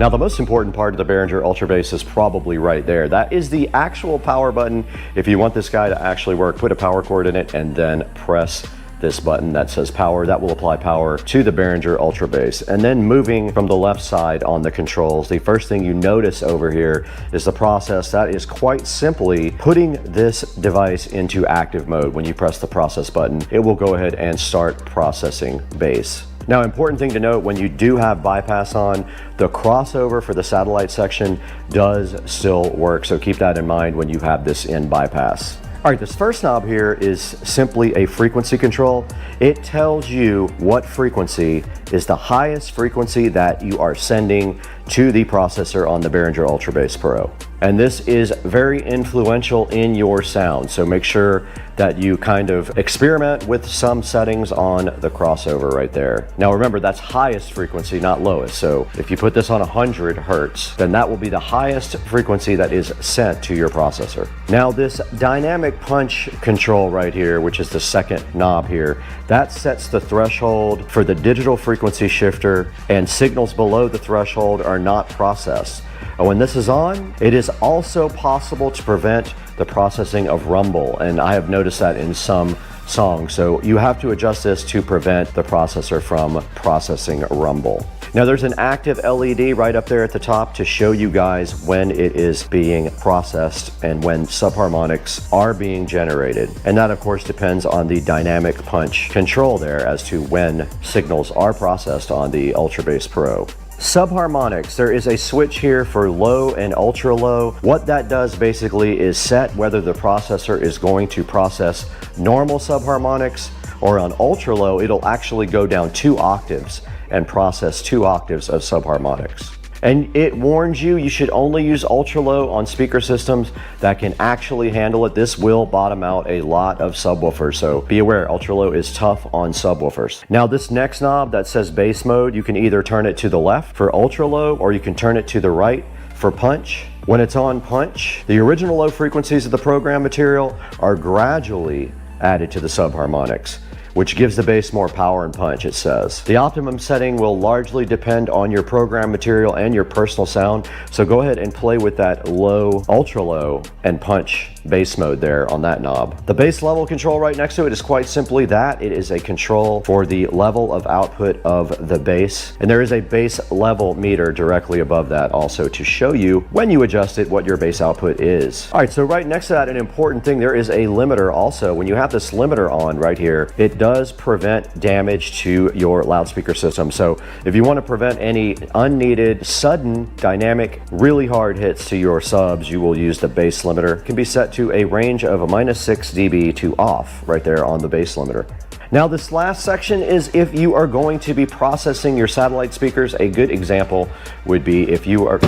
Now the most important part of the Behringer Ultra Bass is probably right there. That is the actual power button. If you want this guy to actually work, put a power cord in it and then press this button that says power. That will apply power to the Behringer Ultra Bass. And then moving from the left side on the controls, the first thing you notice over here is the process. That is quite simply putting this device into active mode. When you press the process button, it will go ahead and start processing bass. Now, important thing to note, when you do have bypass on, the crossover for the satellite section does still work. So keep that in mind when you have this in bypass. All right, this first knob here is simply a frequency control. It tells you what frequency is the highest frequency that you are sending to the processor on the Behringer Ultra Bass Pro. And this is very influential in your sound. So make sure that you kind of experiment with some settings on the crossover right there. Now remember, that's highest frequency, not lowest. So if you put this on 100 Hertz, then that will be the highest frequency that is sent to your processor. Now this dynamic punch control right here, which is the second knob here, that sets the threshold for the digital frequency shifter, and signals below the threshold are not processed. And when this is on, it is also possible to prevent the processing of rumble, and I have noticed that in some songs. So you have to adjust this to prevent the processor from processing rumble. Now there's an active LED right up there at the top to show you guys when it is being processed and when subharmonics are being generated. And that of course depends on the dynamic punch control there as to when signals are processed on the Ultra Bass Pro. Subharmonics, there is a switch here for low and ultra low. What that does basically is set whether the processor is going to process normal subharmonics, or on ultra low, it'll actually go down 2 octaves and process 2 octaves of subharmonics. And it warns you, you should only use ultra low on speaker systems that can actually handle it. This will bottom out a lot of subwoofers, so be aware, ultra low is tough on subwoofers. Now this next knob that says bass mode, you can either turn it to the left for ultra low, or you can turn it to the right for punch. When it's on punch, the original low frequencies of the program material are gradually added to the subharmonics, which gives the bass more power and punch, it says. The optimum setting will largely depend on your program material and your personal sound, so go ahead and play with that low, ultra low, and punch bass mode there on that knob. The bass level control right next to it is quite simply that. It is a control for the level of output of the bass, and there is a bass level meter directly above that also to show you when you adjust it what your bass output is. All right, so right next to that, an important thing, there is a limiter also. When you have this limiter on right here, it does prevent damage to your loudspeaker system. So if you want to prevent any unneeded, sudden, dynamic, really hard hits to your subs, you will use the bass limiter. It can be set to a range of a -6 dB to off right there on the bass limiter. Now this last section is if you are going to be processing your satellite speakers. A good example would be if you are...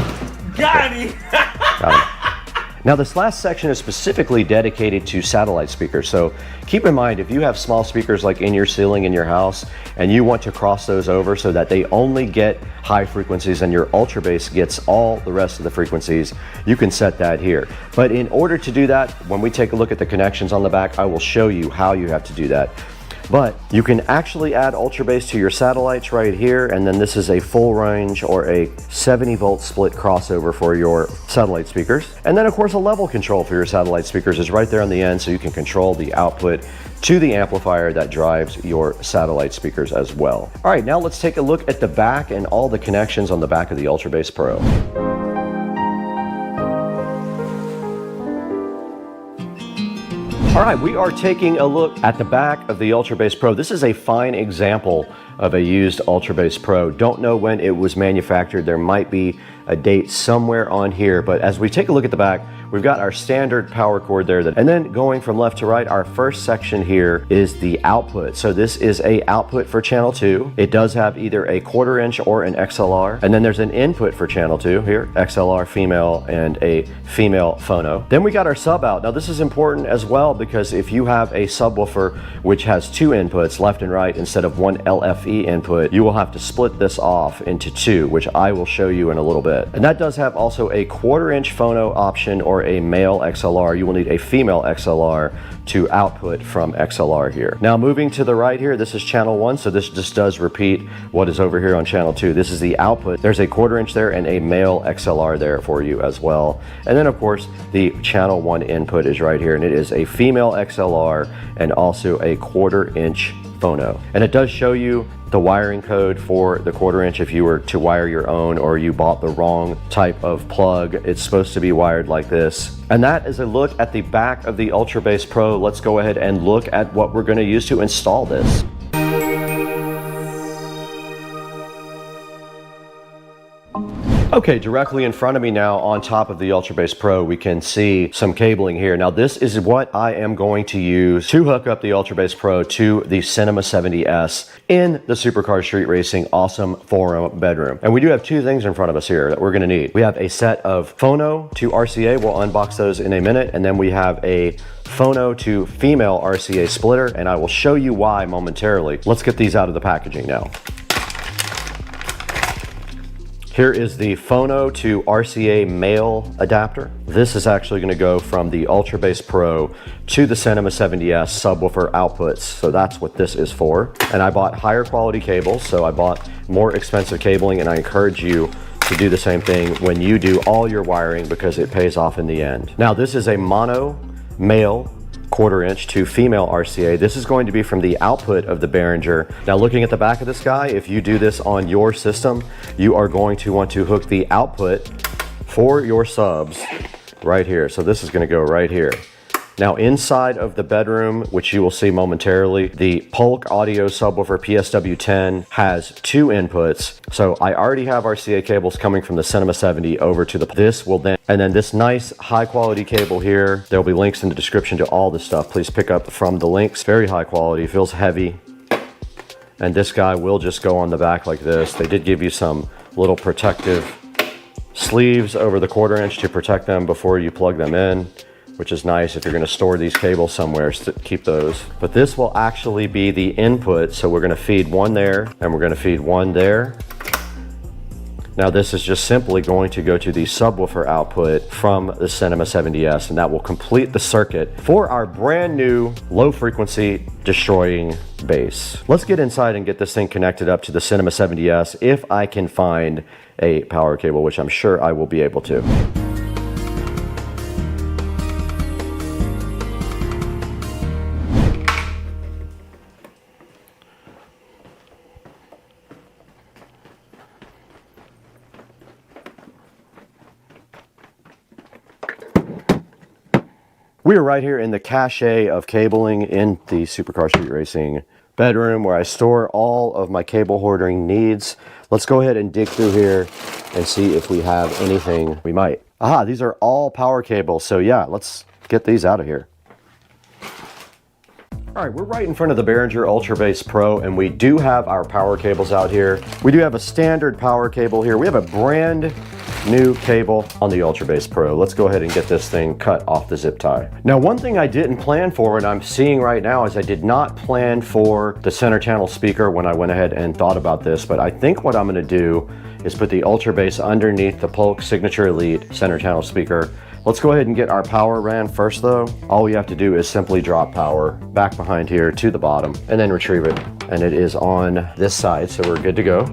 Got him! Now this last section is specifically dedicated to satellite speakers, so keep in mind if you have small speakers like in your ceiling in your house and you want to cross those over so that they only get high frequencies and your ultra bass gets all the rest of the frequencies, you can set that here. But in order to do that, when we take a look at the connections on the back, I will show you how you have to do that. But you can actually add ultra bass to your satellites right here, and then this is a full range or a 70 volt split crossover for your satellite speakers. And then of course a level control for your satellite speakers is right there on the end, so you can control the output to the amplifier that drives your satellite speakers as well. All right, now let's take a look at the back and all the connections on the back of the Ultra Bass Pro. All right, we are taking a look at the back of the Ultra Bass Pro. This is a fine example of a used Ultra Bass Pro. Don't know when it was manufactured. There might be a date somewhere on here, but as we take a look at the back, we've got our standard power cord there. And then going from left to right, our first section here is the output. So this is a output for channel 2. It does have either a 1/4 inch or an XLR. And then there's an input for channel 2 here, XLR female and a female phono. Then we got our sub out. Now this is important as well because if you have a subwoofer which has 2 inputs, left and right, instead of one LFE FE input, you will have to split this off into two, which I will show you in a little bit. And that does have also a 1/4 inch phono option or a male XLR. You will need a female XLR to output from XLR here. Now moving to the right here, this is channel 1, so this just does repeat what is over here on channel 2. This is the output. There's a 1/4 inch there and a male XLR there for you as well. And then of course the channel 1 input is right here, and it is a female XLR and also a 1/4 inch phono. And it does show you the wiring code for the 1/4 inch if you were to wire your own or you bought the wrong type of plug. It's supposed to be wired like this. And that is a look at the back of the Ultra Bass Pro. Let's go ahead and look at what we're going to use to install this. Okay, directly in front of me now on top of the Ultra Bass Pro, we can see some cabling here. Now this is what I am going to use to hook up the Ultra Bass Pro to the Cinema 70S in the Supercar Street Racing Awesome Forum bedroom. And we do have two things in front of us here that we're gonna need. We have a set of phono to RCA, we'll unbox those in a minute, and then we have a phono to female RCA splitter, and I will show you why momentarily. Let's get these out of the packaging now. Here is the phono to RCA male adapter. This is actually going to go from the Ultra Bass Pro to the Cinema 70S subwoofer outputs. So that's what this is for. And I bought higher quality cables, so I bought more expensive cabling, and I encourage you to do the same thing when you do all your wiring because it pays off in the end. Now this is a mono male 1/4 inch to female RCA. This is going to be from the output of the Behringer. Now looking at the back of this guy, if you do this on your system, you are going to want to hook the output for your subs right here. So this is going to go right here. Now inside of the bedroom, which you will see momentarily, the Polk Audio Subwoofer PSW10 has two inputs. So I already have RCA cables coming from the Cinema 70 over to this will then, and then this nice high quality cable here, there'll be links in the description to all this stuff. Please pick up from the links. Very high quality, feels heavy. And this guy will just go on the back like this. They did give you some little protective sleeves over the 1/4 inch to protect them before you plug them in, which is nice if you're going to store these cables somewhere, to keep those. But this will actually be the input, so we're going to feed one there, and we're going to feed one there. Now this is just simply going to go to the subwoofer output from the Cinema 70S, and that will complete the circuit for our brand new low frequency destroying bass. Let's get inside and get this thing connected up to the Cinema 70S if I can find a power cable, which I'm sure I will be able to. We are right here in the cache of cabling in the Supercar Street Racing bedroom where I store all of my cable hoarding needs. Let's go ahead and dig through here and see if we have anything we might. Aha, these are all power cables. So yeah, let's get these out of here. All right, we're right in front of the Behringer Ultra Bass Pro, and we do have our power cables out here. We do have a standard power cable here. We have a brand new cable on the Ultra Bass Pro. Let's go ahead and get this thing cut off the zip tie. Now, one thing I didn't plan for, and I'm seeing right now, is I did not plan for the center channel speaker when I went ahead and thought about this, but I think what I'm gonna do is put the Ultra Bass underneath the Polk Signature Elite center channel speaker. Let's go ahead and get our power ran first though. All we have to do is simply drop power back behind here to the bottom and then retrieve it. And it is on this side, so we're good to go.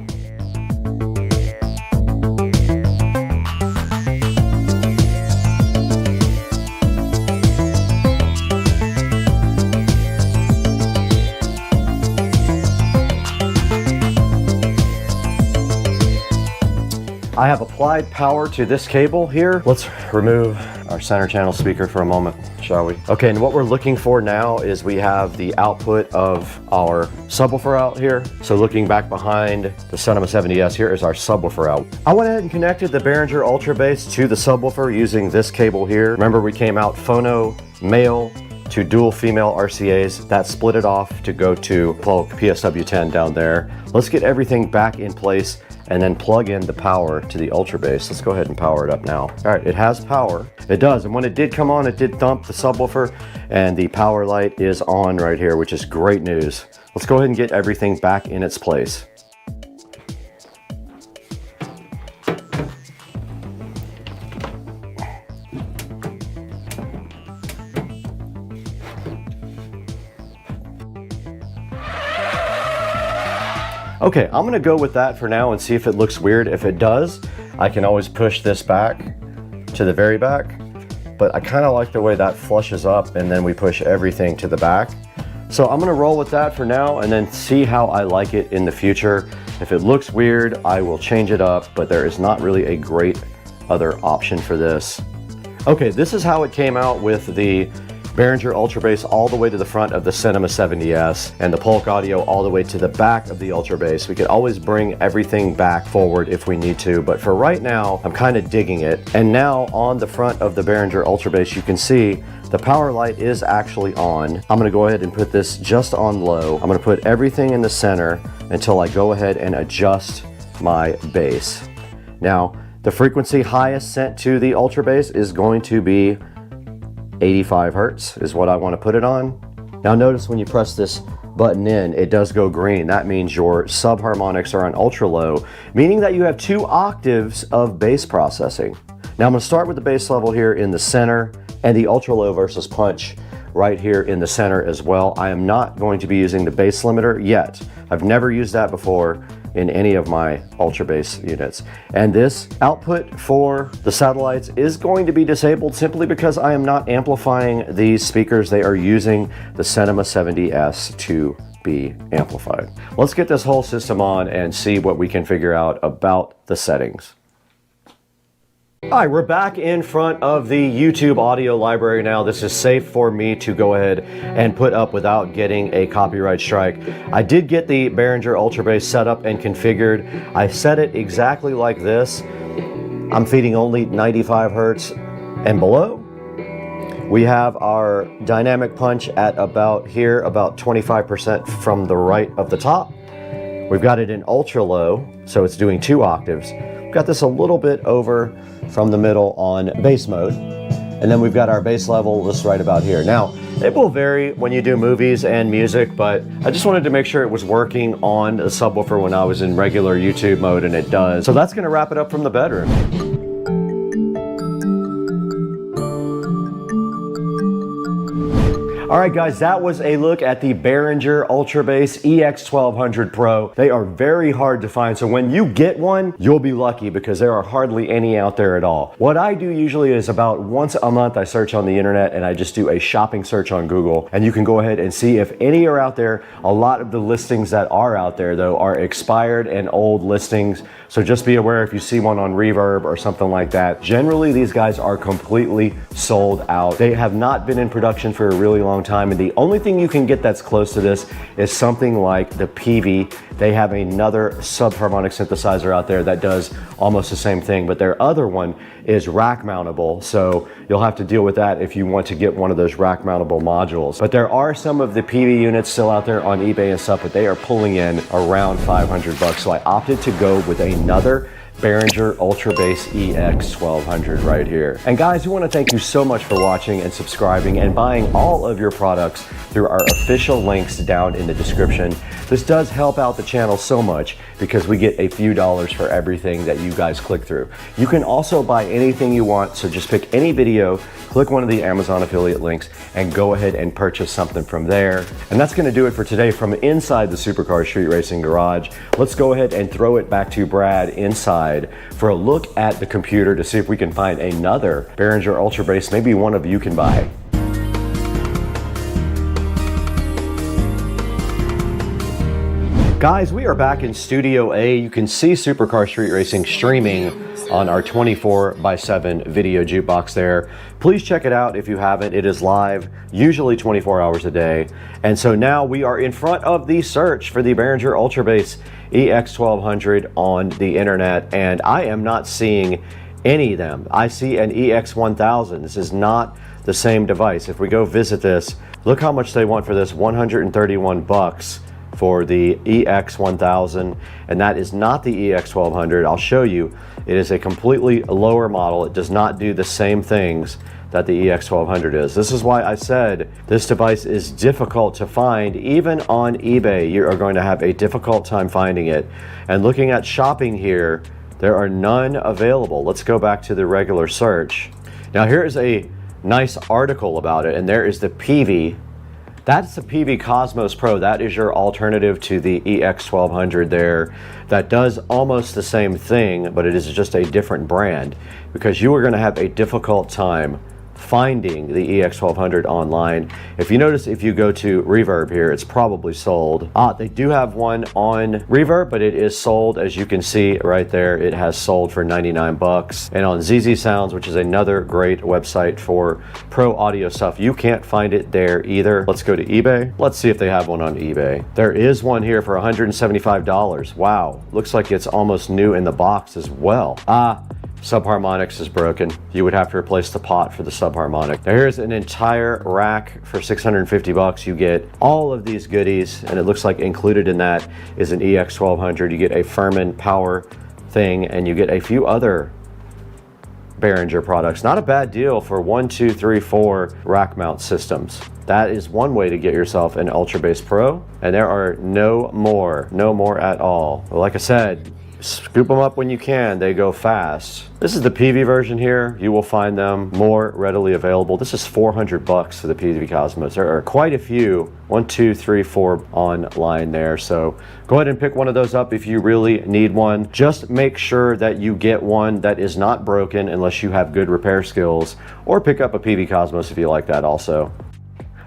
I have applied power to this cable here. Let's remove our center channel speaker for a moment, shall we? Okay, and what we're looking for now is we have the output of our subwoofer out here. So looking back behind the Cinema 70S, here is our subwoofer out. I went ahead and connected the Behringer Ultra Bass to the subwoofer using this cable here. Remember, we came out phono male to dual female RCAs. That split it off to go to Polk PSW10 down there. Let's get everything back in place and then plug in the power to the Ultra Bass. Let's go ahead and power it up now. All right, it has power. It does, and when it did come on, it did thump the subwoofer, and the power light is on right here, which is great news. Let's go ahead and get everything back in its place. Okay, I'm gonna go with that for now and see if it looks weird. If it does, I can always push this back to the very back, but I kind of like the way that flushes up and then we push everything to the back. So I'm gonna roll with that for now and then see how I like it in the future. If it looks weird, I will change it up, but there is not really a great other option for this. Okay, this is how it came out with the Behringer Ultra Bass all the way to the front of the Cinema 70S and the Polk Audio all the way to the back of the Ultra Bass. We could always bring everything back forward if we need to, but for right now, I'm kind of digging it. And now on the front of the Behringer Ultra Bass, you can see the power light is actually on. I'm gonna go ahead and put this just on low. I'm gonna put everything in the center until I go ahead and adjust my bass. Now, the frequency highest sent to the Ultra Bass is going to be 85 Hertz is what I want to put it on. Now notice when you press this button in, it does go green. That means your subharmonics are on ultra low, meaning that you have 2 octaves of bass processing. Now I'm going to start with the bass level here in the center and the ultra low versus punch right here in the center as well. I am not going to be using the bass limiter yet. I've never used that before in any of my Ultra Bass units. And this output for the satellites is going to be disabled simply because I am not amplifying these speakers. They are using the Cinema 70S to be amplified. Let's get this whole system on and see what we can figure out about the settings. All right, we're back in front of the YouTube audio library now. This is safe for me to go ahead and put up without getting a copyright strike. I did get the Behringer Ultra Bass set up and configured. I set it exactly like this. I'm feeding only 95 Hertz and below. We have our dynamic punch at about here, about 25% from the right of the top. We've got it in ultra low, so it's doing 2 octaves. We've got this a little bit over from the middle on bass mode. And then we've got our bass level just right about here. Now, it will vary when you do movies and music, but I just wanted to make sure it was working on a subwoofer when I was in regular YouTube mode, and it does. So that's gonna wrap it up from the bedroom. All right, guys, that was a look at the Behringer Ultra Bass EX1200 Pro. They are very hard to find, so when you get one, you'll be lucky because there are hardly any out there at all. What I do usually is about once a month I search on the internet and I just do a shopping search on Google, and you can go ahead and see if any are out there. A lot of the listings that are out there, though, are expired and old listings, so just be aware if you see one on Reverb or something like that. Generally, these guys are completely sold out. They have not been in production for a really long time, and the only thing you can get that's close to this is something like the Peavey. They have another subharmonic synthesizer out there that does almost the same thing, but their other one is rack mountable, so you'll have to deal with that if you want to get one of those rack mountable modules. But there are some of the Peavey units still out there on eBay and stuff, but they are pulling in around 500 bucks, so I opted to go with another Behringer Ultra Bass EX1200 right here. And guys, we want to thank you so much for watching and subscribing and buying all of your products through our official links down in the description. This does help out the channel so much because we get a few dollars for everything that you guys click through. You can also buy anything you want, so just pick any video, click one of the Amazon affiliate links, and go ahead and purchase something from there. And that's going to do it for today from inside the Supercar Street Racing Garage. Let's go ahead and throw it back to Brad inside for a look at the computer to see if we can find another Behringer Ultra Bass maybe one of you can buy. Guys, we are back in Studio A. You can see Supercar Street Racing streaming on our 24/7 video jukebox there. Please check it out if you haven't. It is live, usually 24 hours a day. And so now we are in front of the search for the Behringer Ultra Bass EX1200 on the internet, and I am not seeing any of them. I see an EX1000. This is not the same device. If we go visit this, look how much they want for this, 131 bucks. For the EX1000, and that is not the EX1200. I'll show you. It is a completely lower model. It does not do the same things that the EX1200 is. This is why I said this device is difficult to find. Even on eBay, you are going to have a difficult time finding it. And looking at shopping here, there are none available. Let's go back to the regular search. Now here is a nice article about it, and there is the PV. That's the PV Cosmos Pro. That is your alternative to the EX1200 there. That does almost the same thing, but it is just a different brand, because you are going to have a difficult time finding the EX1200 online. If you notice, if you go to Reverb here, it's probably sold. They do have one on Reverb, but it is sold. As you can see right there, it has sold for 99 bucks. And on ZZ Sounds, which is another great website for pro audio stuff, you can't find it there either. Let's go to eBay. Let's see if they have one on eBay. There is one here for $175. Wow, looks like it's almost new in the box as well. Subharmonics is broken. You would have to replace the pot for the subharmonic. Now here's an entire rack for 650 bucks. You get all of these goodies, and it looks like included in that is an EX1200. You get a Furman power thing, and you get a few other Behringer products. Not a bad deal for 1, 2, 3, 4 rack mount systems. That is one way to get yourself an Ultra Bass Pro, and there are no more at all. Well, like I said, scoop them up when you can. They go fast. This is the PV version here. You will find them more readily available. This is 400 bucks for the PV Cosmos. There are quite a few, 1, 2, 3, 4 online there. So go ahead and pick one of those up if you really need one. Just make sure that you get one that is not broken unless you have good repair skills, or pick up a PV Cosmos if you like that also.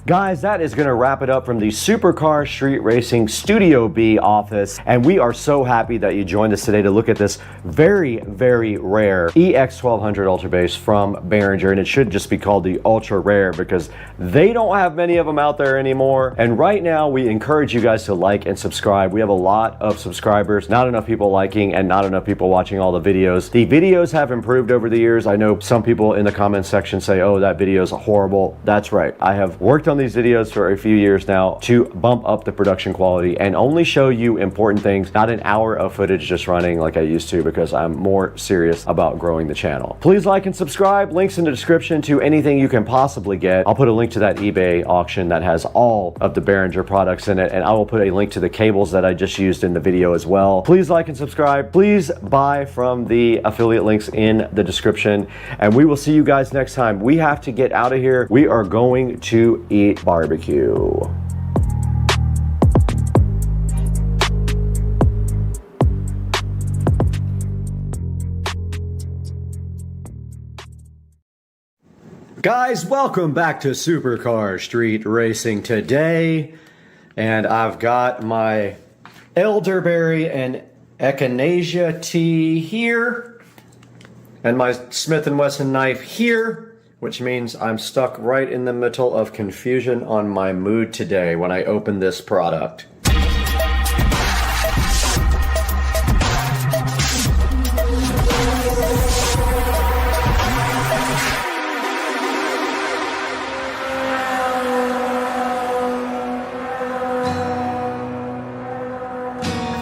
Guys, that is going to wrap it up from the Supercar Street Racing Studio B office, and we are so happy that you joined us today to look at this very, very rare EX1200 Ultra Bass from Behringer, and it should just be called the Ultra Rare because they don't have many of them out there anymore. And right now, we encourage you guys to like and subscribe. We have a lot of subscribers, not enough people liking, and not enough people watching all the videos. The videos have improved over the years. I know some people in the comments section say, oh, that video is horrible. That's right. I have worked on these videos for a few years now to bump up the production quality and only show you important things, not an hour of footage just running like I used to, because I'm more serious about growing the channel. Please like and subscribe. Links in the description to anything you can possibly get. I'll put a link to that eBay auction that has all of the Behringer products in it, and I will put a link to the cables that I just used in the video as well. Please like and subscribe. Please buy from the affiliate links in the description, and we will see you guys next time. We have to get out of here. We are going to eat barbecue. Guys, welcome back to Supercar Street Racing today, and I've got my elderberry and echinacea tea here and my Smith & Wesson knife here, which means I'm stuck right in the middle of confusion on my mood today when I open this product.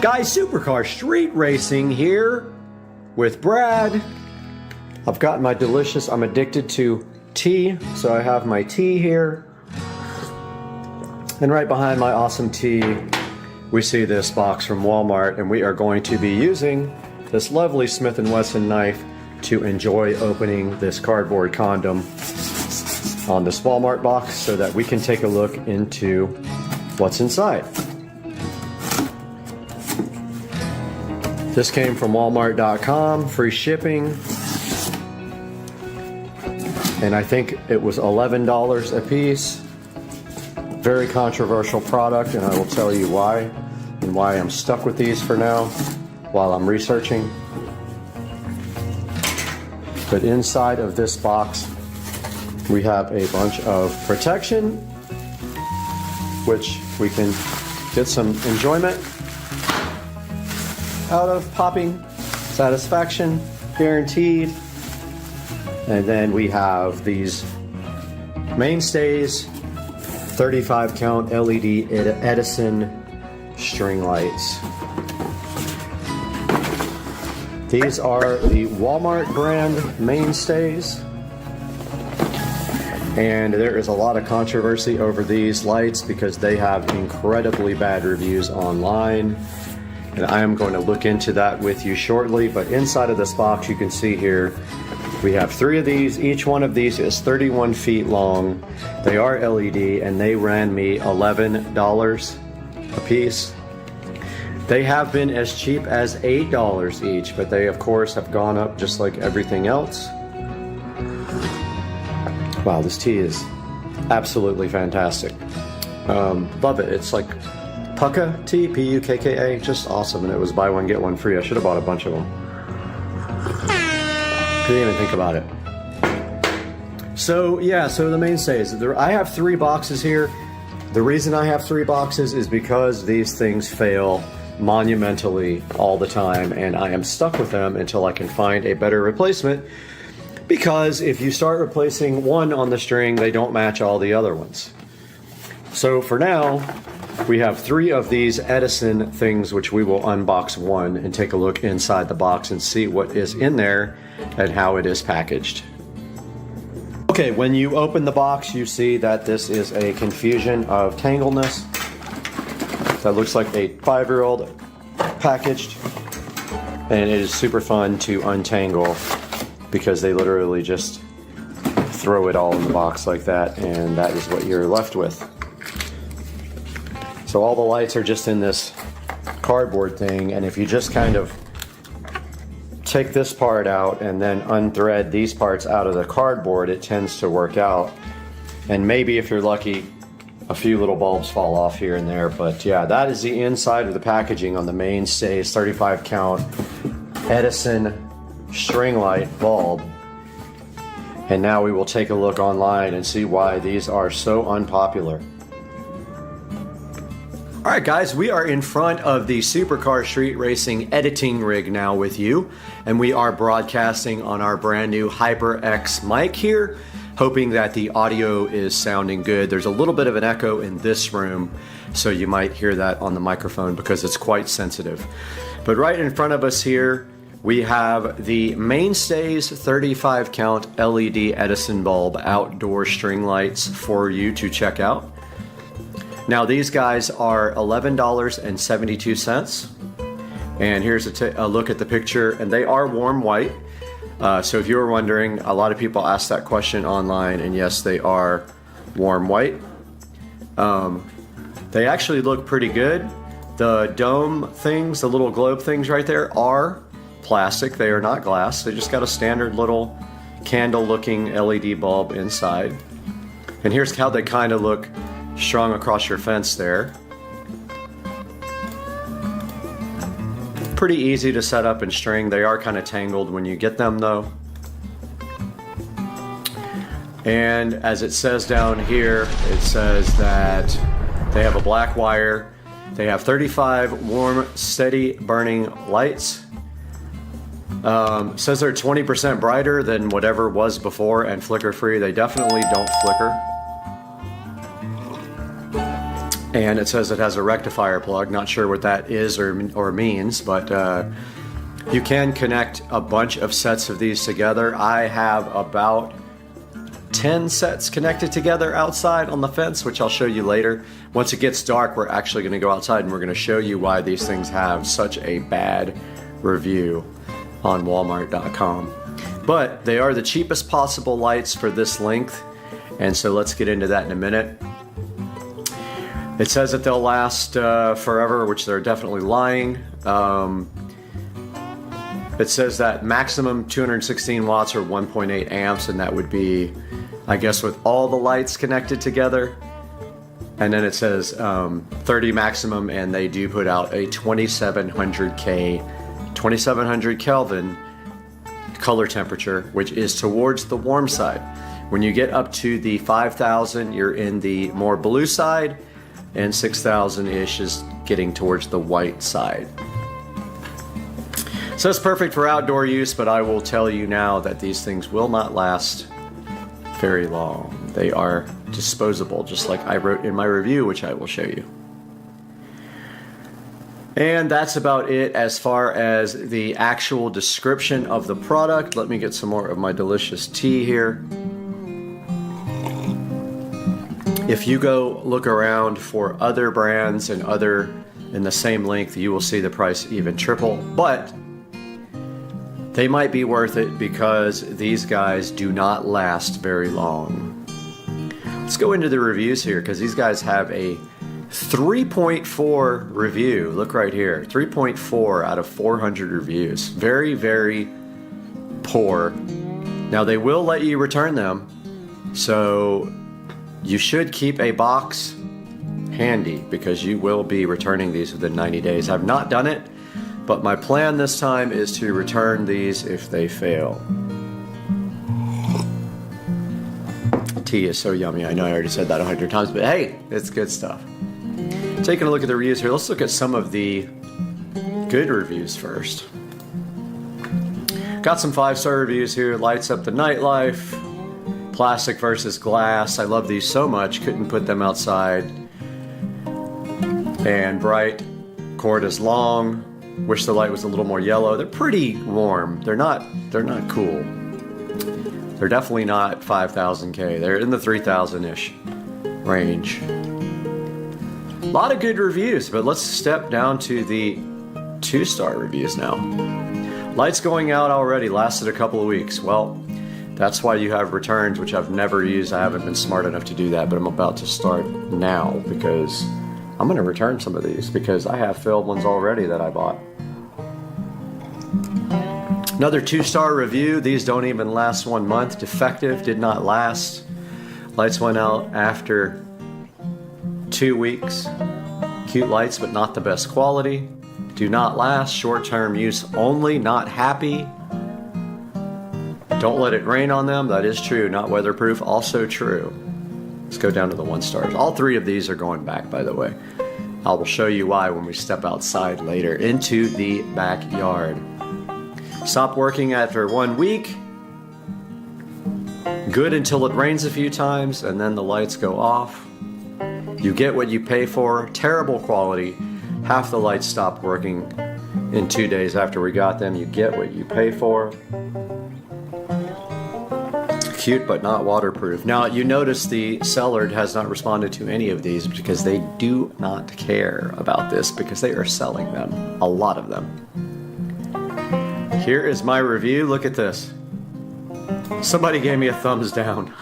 Guys, Supercar Street Racing here with Brad. I've got my delicious, I'm addicted to tea, so I have my tea here. And right behind my awesome tea, we see this box from Walmart, and we are going to be using this lovely Smith & Wesson knife to enjoy opening this cardboard condom on this Walmart box so that we can take a look into what's inside. This came from Walmart.com, free shipping. And I think it was $11 a piece. Very controversial product, and I will tell you why, and why I'm stuck with these for now while I'm researching. But inside of this box, we have a bunch of protection, which we can get some enjoyment out of, popping satisfaction, guaranteed. And then we have these mainstays, 35 count LED Edison string lights. These are the Walmart brand mainstays. And there is a lot of controversy over these lights because they have incredibly bad reviews online. And I am going to look into that with you shortly. But inside of this box, you can see here, we have 3 of these. Each one of these is 31 feet long. They are LED and they ran me $11 a piece. They have been as cheap as $8 each, but they of course have gone up just like everything else. Wow, this tea is absolutely fantastic. Love it. It's like Pukka tea, P-U-K-K-A, just awesome. And it was buy one, get one free. I should have bought a bunch of them. Couldn't even think about it. So yeah, so the mainstays. I have 3 boxes here. The reason I have 3 boxes is because these things fail monumentally all the time, and I am stuck with them until I can find a better replacement. Because if you start replacing one on the string, they don't match all the other ones. So for now, we have 3 of these Edison things, which we will unbox one and take a look inside the box and see what is in there and how it is packaged. Okay, when you open the box, you see that this is a confusion of tangleness. That looks like a 5-year-old packaged, and it is super fun to untangle because they literally just throw it all in the box like that, and that is what you're left with. So all the lights are just in this cardboard thing, and if you just kind of take this part out and then unthread these parts out of the cardboard, it tends to work out. And maybe if you're lucky, a few little bulbs fall off here and there. But yeah, that is the inside of the packaging on the mainstays 35 count Edison string light bulb. And now we will take a look online and see why these are so unpopular. Alright guys, we are in front of the Supercar Street Racing editing rig now with you, and we are broadcasting on our brand new HyperX mic here, hoping that the audio is sounding good. There's a little bit of an echo in this room, so you might hear that on the microphone because it's quite sensitive. But right in front of us here, we have the mainstays 35 count LED Edison bulb outdoor string lights for you to check out. Now these guys are $11.72, and here's a look at the picture, and they are warm white. So if you were wondering, a lot of people ask that question online, and yes, they are warm white. They actually look pretty good. The dome things, the little globe things right there, are plastic. They are not glass. They just got a standard little candle looking LED bulb inside. And here's how they kind of look strung across your fence there. Pretty easy to set up and string. They are kind of tangled when you get them though. And as it says down here, it says that they have a black wire. They have 35 warm, steady burning lights. Says they're 20% brighter than whatever was before and flicker free. They definitely don't flicker. And it says it has a rectifier plug. Not sure what that is or means, but you can connect a bunch of sets of these together. I have about 10 sets connected together outside on the fence, which I'll show you later. Once it gets dark, we're actually going to go outside and we're going to show you why these things have such a bad review on Walmart.com. But they are the cheapest possible lights for this length, and so let's get into that in a minute. It says that they'll last forever, which they're definitely lying. It says that maximum 216 watts or 1.8 amps, and that would be, I guess, with all the lights connected together. And then it says 30 maximum, and they do put out a 2700 Kelvin color temperature, which is towards the warm side. When you get up to the 5000, you're in the more blue side, and 6000-ish is getting towards the white side. So it's perfect for outdoor use, but I will tell you now that these things will not last very long. They are disposable, just like I wrote in my review, which I will show you. And that's about it as far as the actual description of the product. Let me get some more of my delicious tea here. If you go look around for other brands and other in the same length, you will see the price even triple, but they might be worth it because these guys do not last very long. Let's go into the reviews here because these guys have a 3.4 review. Look right here, 3.4 out of 400 reviews. Very, very poor. Now they will let you return them, so you should keep a box handy because you will be returning these within 90 days. I've not done it, but my plan this time is to return these if they fail. Tea is so yummy. I know I already said that 100 times, but hey, it's good stuff. Taking a look at the reviews here, let's look at some of the good reviews first. Got some 5-star reviews here. Lights up the nightlife. Plastic versus glass. I love these so much. Couldn't put them outside. And bright. Cord is long. Wish the light was a little more yellow. They're pretty warm. They're not cool. They're definitely not 5,000K. They're in the 3,000-ish range. A lot of good reviews, but let's step down to the 2-star reviews now. Lights going out already, lasted a couple of weeks. Well, that's why you have returns, which I've never used. I haven't been smart enough to do that, but I'm about to start now because I'm going to return some of these because I have failed ones already that I bought. Another 2-star review. These don't even last 1 month. Defective, did not last. Lights went out after 2 weeks. Cute lights, but not the best quality. Do not last. Short-term use only. Not happy. Don't let it rain on them. That is true. Not weatherproof. Also true. Let's go down to the 1 stars. All 3 of these are going back, by the way. I will show you why when we step outside later into the backyard. Stop working after 1 week. Good until it rains a few times and then the lights go off. You get what you pay for. Terrible quality. Half the lights stopped working in 2 days after we got them. You get what you pay for. Cute but not waterproof. Now you notice the seller has not responded to any of these because they do not care about this because they are selling them. A lot of them. Here is my review. Look at this. Somebody gave me a thumbs down.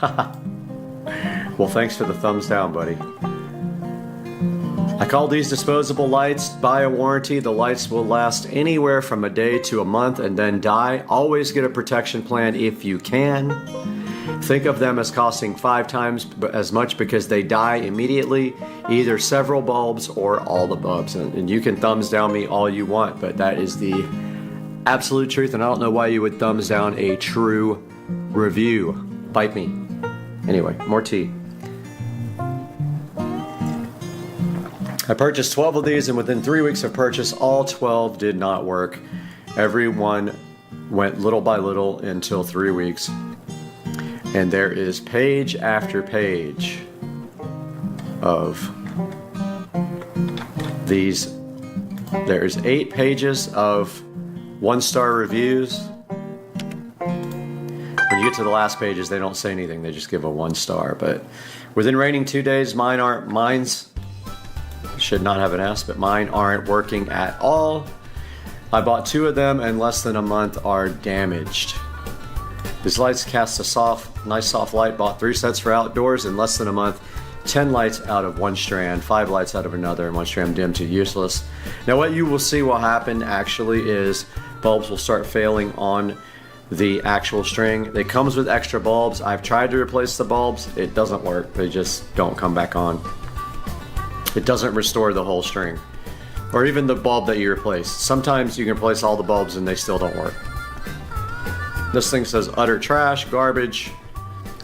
Well, thanks for the thumbs down, buddy. I call these disposable lights. Buy a warranty. The lights will last anywhere from a day to a month and then die. Always get a protection plan if you can. Think of them as costing 5 times as much because they die immediately, either several bulbs or all the bulbs. And you can thumbs down me all you want, but that is the absolute truth, and I don't know why you would thumbs down a true review. Bite me. Anyway, more tea. I purchased 12 of these, and within 3 weeks of purchase, all 12 did not work. Every one went little by little until 3 weeks. And there is page after page of these. There's 8 pages of 1-star reviews. When you get to the last pages, they don't say anything. They just give a 1 star. But within raining 2 days, mine's should not have an S, but mine aren't working at all. I bought 2 of them, and less than a month are damaged. These lights cast a nice soft light. Bought 3 sets for outdoors in less than a month. 10 lights out of 1 strand, 5 lights out of another, and 1 strand dim to useless. Now what you will see will happen actually is bulbs will start failing on the actual string. It comes with extra bulbs. I've tried to replace the bulbs. It doesn't work. They just don't come back on. It doesn't restore the whole string. Or even the bulb that you replace. Sometimes you can replace all the bulbs and they still don't work. This thing says utter trash, garbage.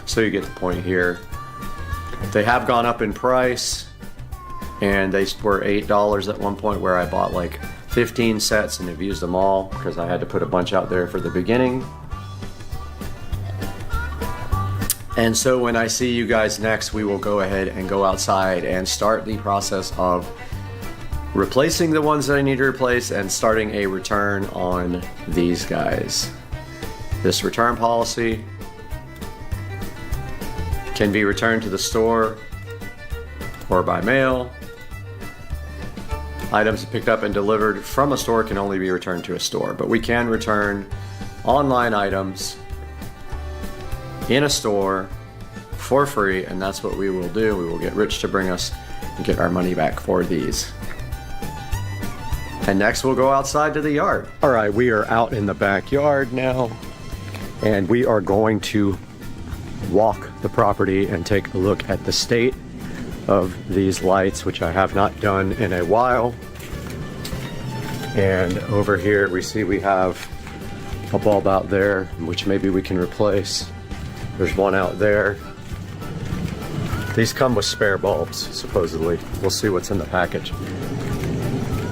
So you get the point here. They have gone up in price, and they were $8 at one point, where I bought like 15 sets and have used them all because I had to put a bunch out there for the beginning. And so when I see you guys next, we will go ahead and go outside and start the process of replacing the ones that I need to replace and starting a return on these guys. This return policy can be returned to the store or by mail. Items picked up and delivered from a store can only be returned to a store, but we can return online items in a store for free, and that's what we will do. We will get Rich to bring us and get our money back for these. And next we'll go outside to the yard. All right, we are out in the backyard now, and we are going to walk the property and take a look at the state of these lights, which I have not done in a while. And over here we see we have a bulb out there, which maybe we can replace. There's one out there. These come with spare bulbs, supposedly. We'll see what's in the package.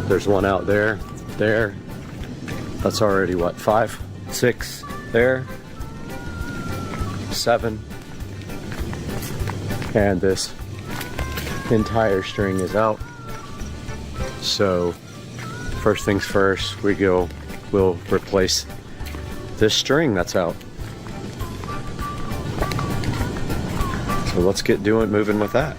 There's one out there, there. That's already what, 5, 6, there, 7. And this entire string is out. So first things first, we'll replace this string that's out. So let's get moving with that.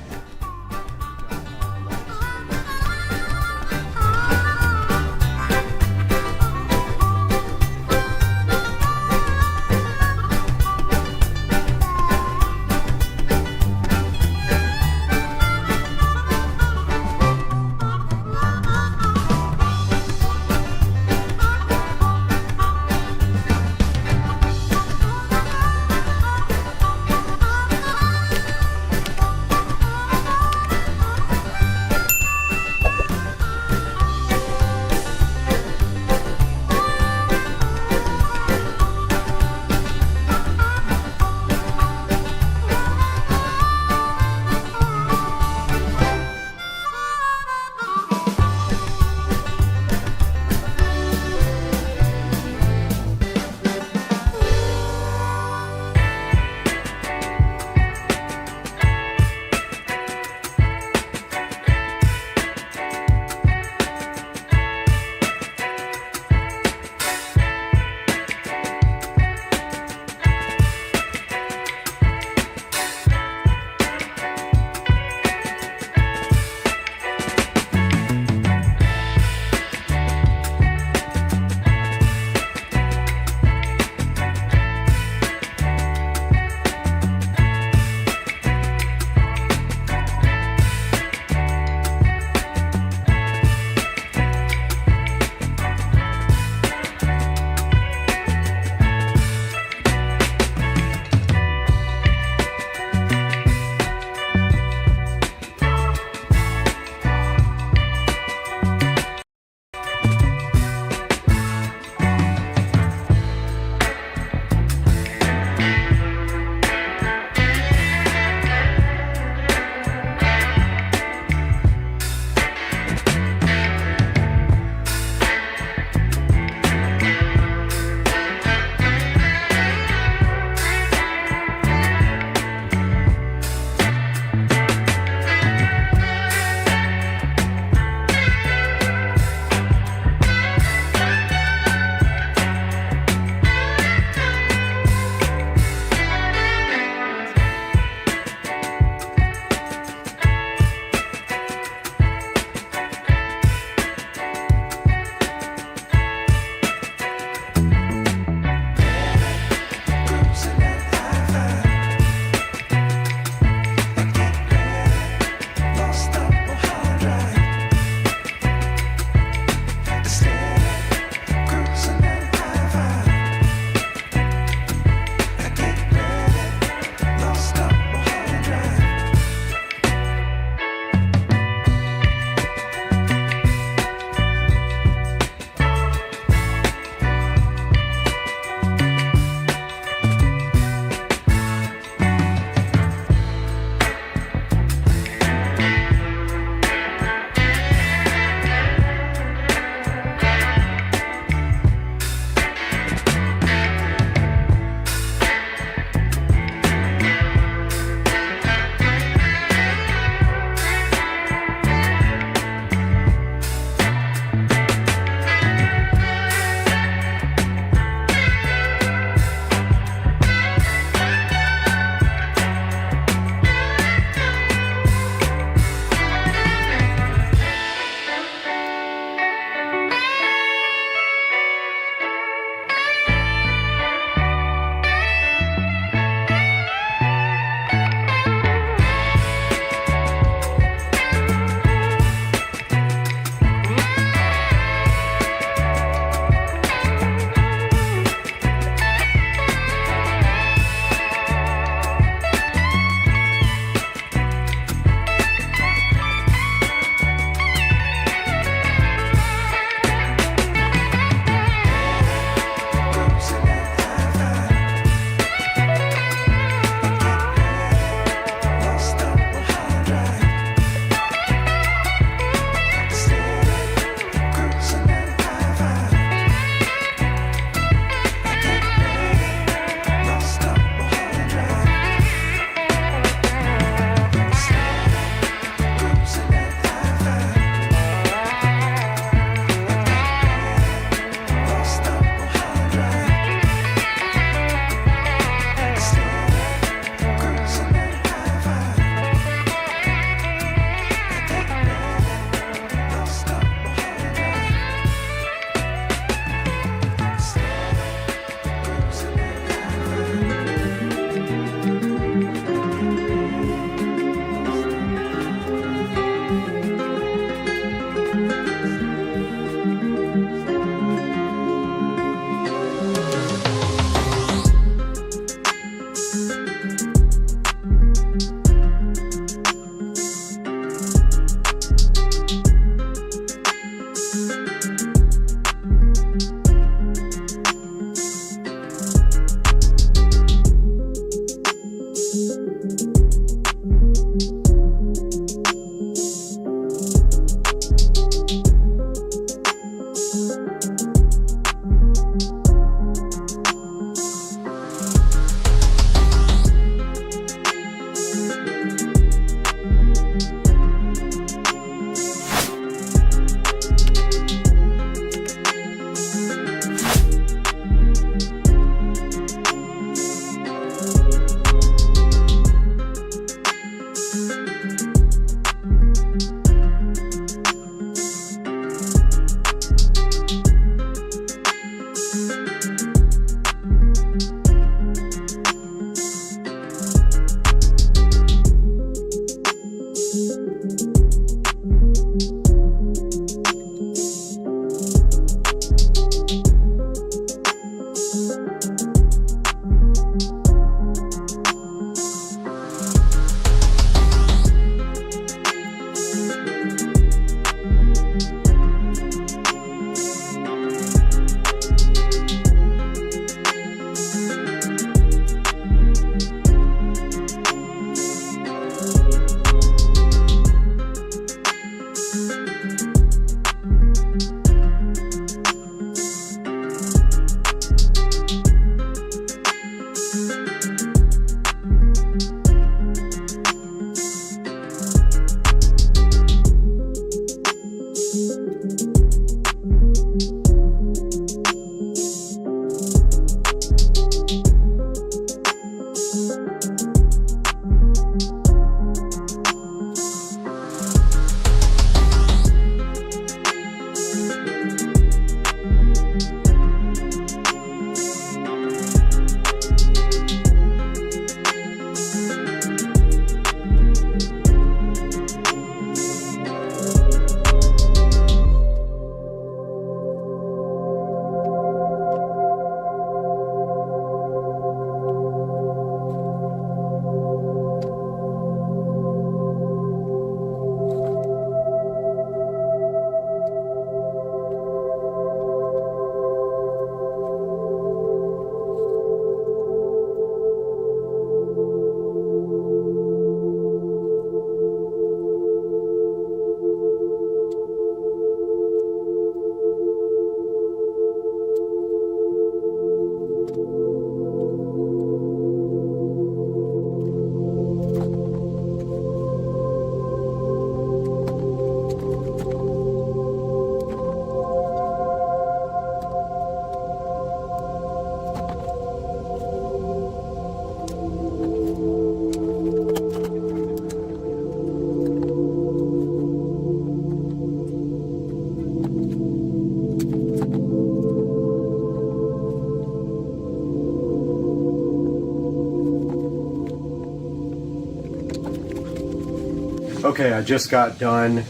Okay, I just got done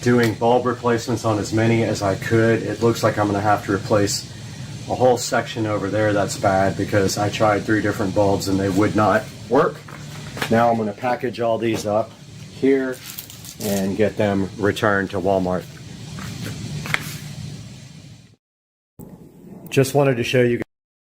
doing bulb replacements on as many as I could. It looks like I'm going to have to replace a whole section over there. That's bad because I tried 3 different bulbs and they would not work. Now I'm going to package all these up here and get them returned to Walmart. Just wanted to show you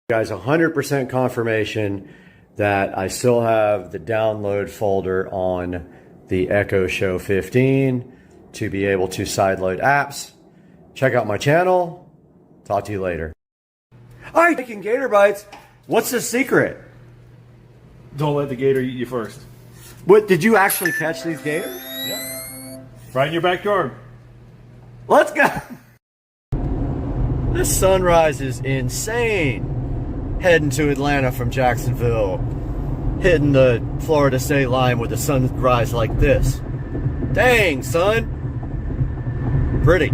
guys 100% confirmation that I still have the download folder on the Echo Show 15 to be able to sideload apps. Check out my channel. Talk to you later. All right, taking gator bites. What's the secret? Don't let the gator eat you first. What, did you actually catch these gators? Yeah. Right in your backyard. Let's go. This sunrise is insane. Heading to Atlanta from Jacksonville. Hitting the Florida state line with a sunrise like this. Dang, son. Pretty.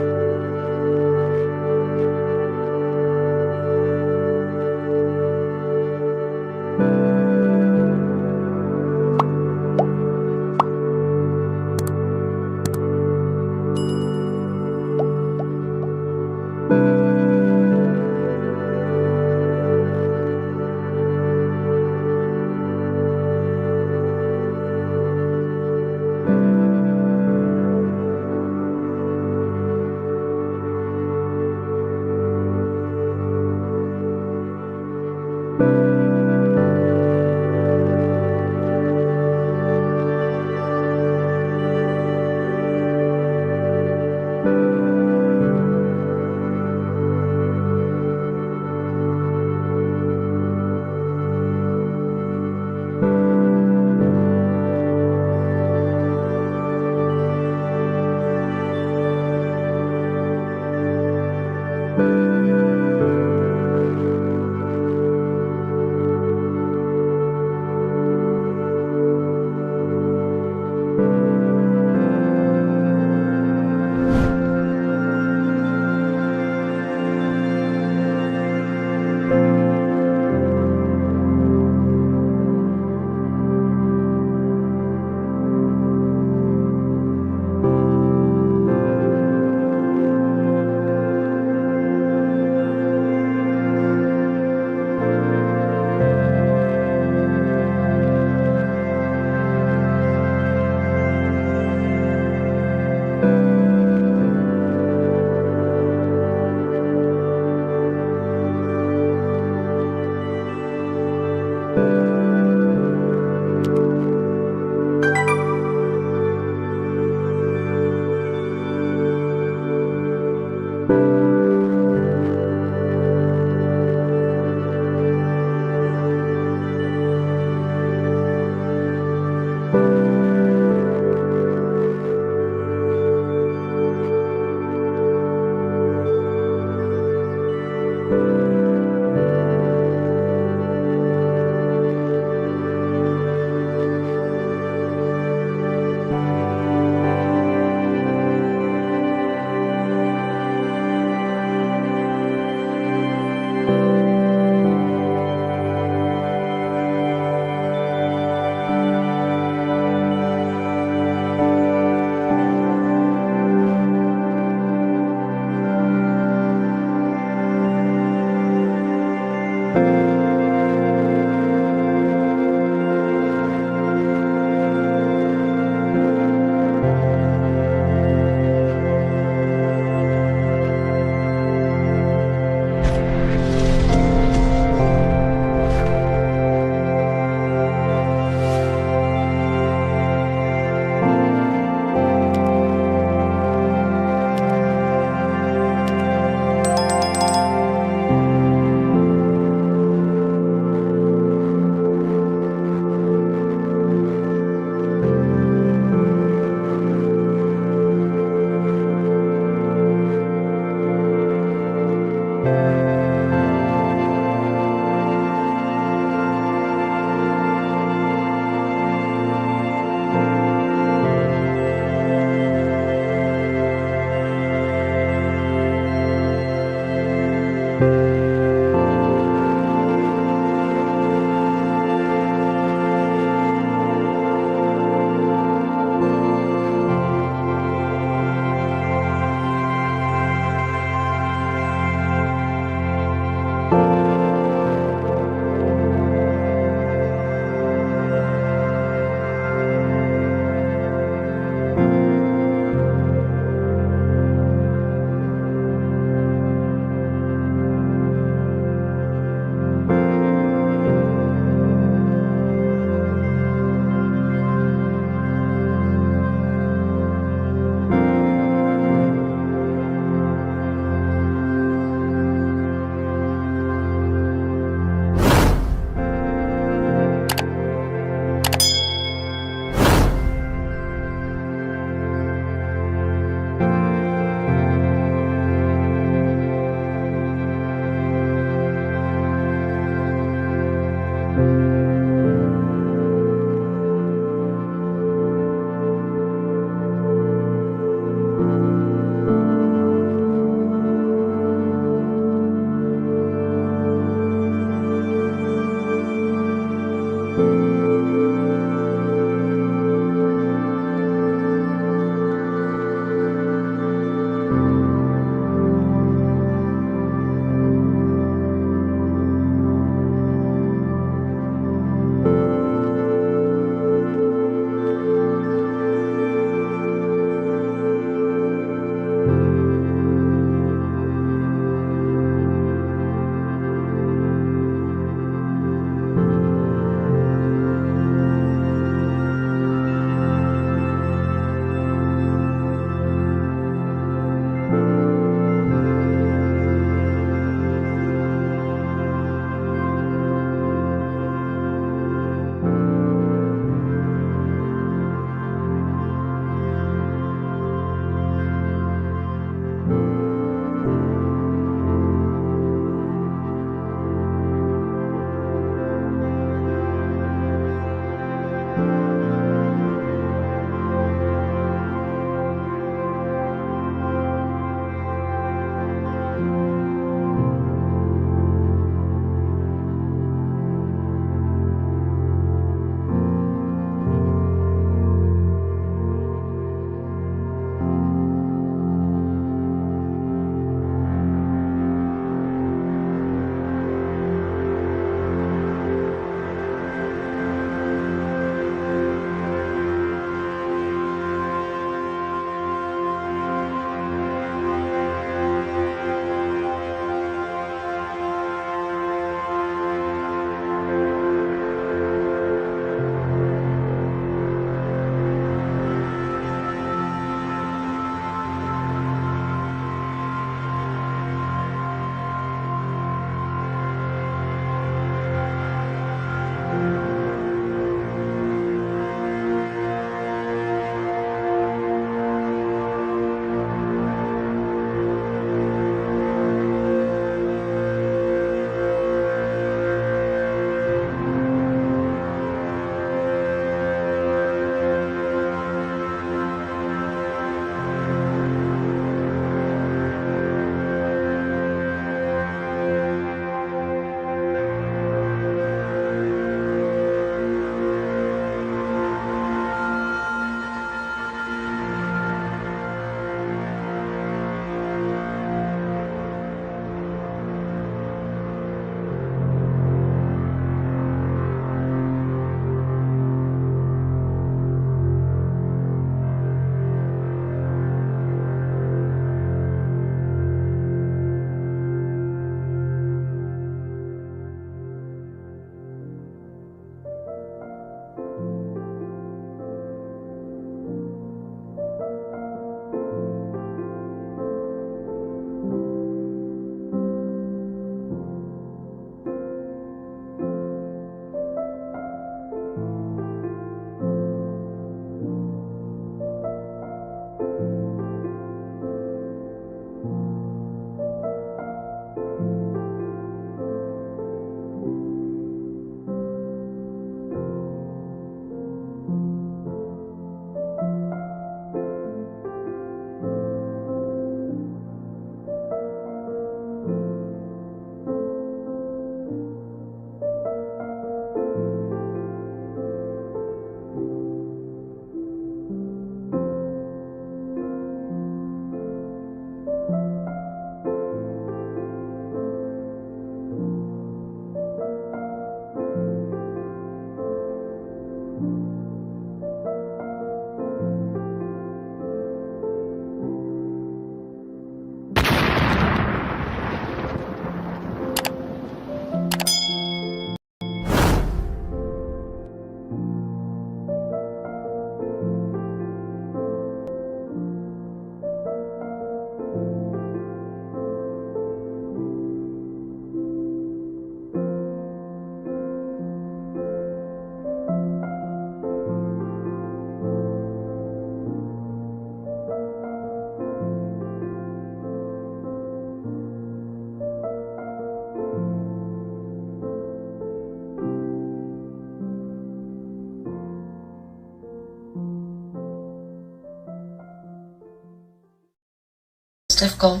difficult,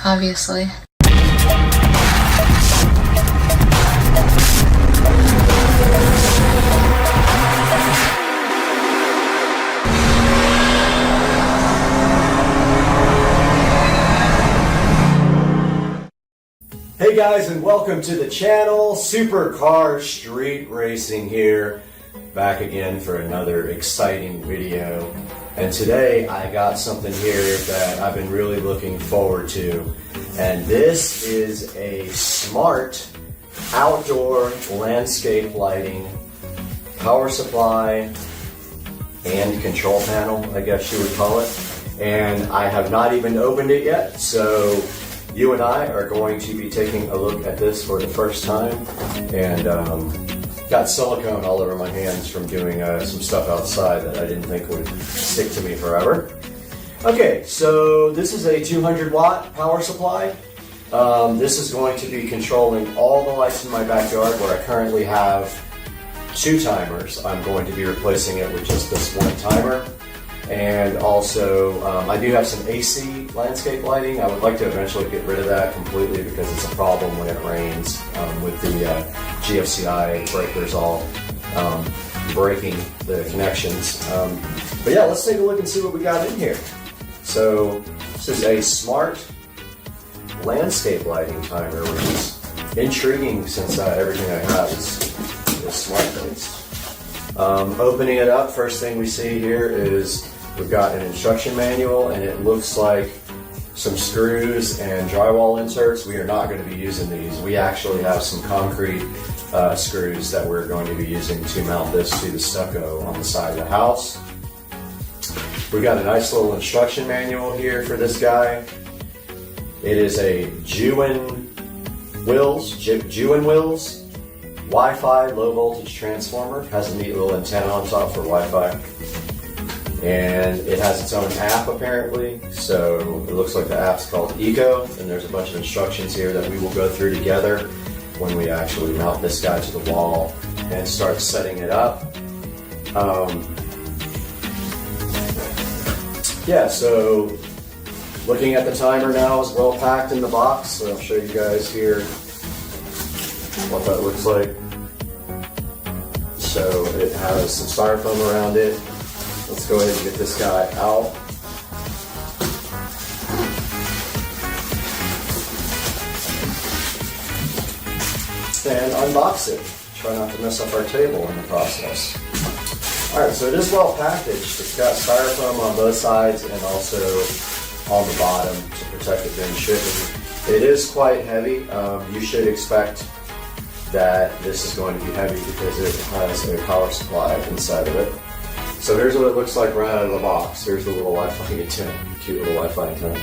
obviously. Hey guys, and welcome to the channel. Supercar Street Racing here, back again for another exciting video. And today I got something here that I've been really looking forward to, and this is a smart outdoor landscape lighting power supply and control panel, I guess you would call it. And I have not even opened it yet, so you and I are going to be taking a look at this for the first time, and got silicone all over my hands from doing some stuff outside that I didn't think would stick to me forever. Okay, so this is a 200 watt power supply. This is going to be controlling all the lights in my backyard where I currently have 2 timers. I'm going to be replacing it with just this one timer. And also, I do have some AC landscape lighting. I would like to eventually get rid of that completely because it's a problem when it rains with the GFCI breakers all breaking the connections. But yeah, let's take a look and see what we got in here. So this is a smart landscape lighting timer, which is intriguing since everything I have is smart based. Opening it up, first thing we see here is we've got an instruction manual, and it looks like some screws and drywall inserts. We are not going to be using these. We actually have some concrete screws that we're going to be using to mount this to the stucco on the side of the house. We've got a nice little instruction manual here for this guy. It is a Jewin Wills Wi-Fi low voltage transformer. Has a neat little antenna on top for Wi-Fi. And it has its own app apparently, so it looks like the app's called Eco, and there's a bunch of instructions here that we will go through together when we actually mount this guy to the wall and start setting it up. Yeah, so looking at the timer now is well packed in the box, so I'll show you guys here what that looks like. So it has some styrofoam around it. Let's go ahead and get this guy out. And unbox it. Try not to mess up our table in the process. Alright, so it is well packaged. It's got styrofoam on both sides and also on the bottom to protect it during shipping. It is quite heavy. You should expect that this is going to be heavy because it has a power supply inside of it. So here's what it looks like right out of the box. Here's the little Wi-Fi antenna, cute little Wi-Fi antenna.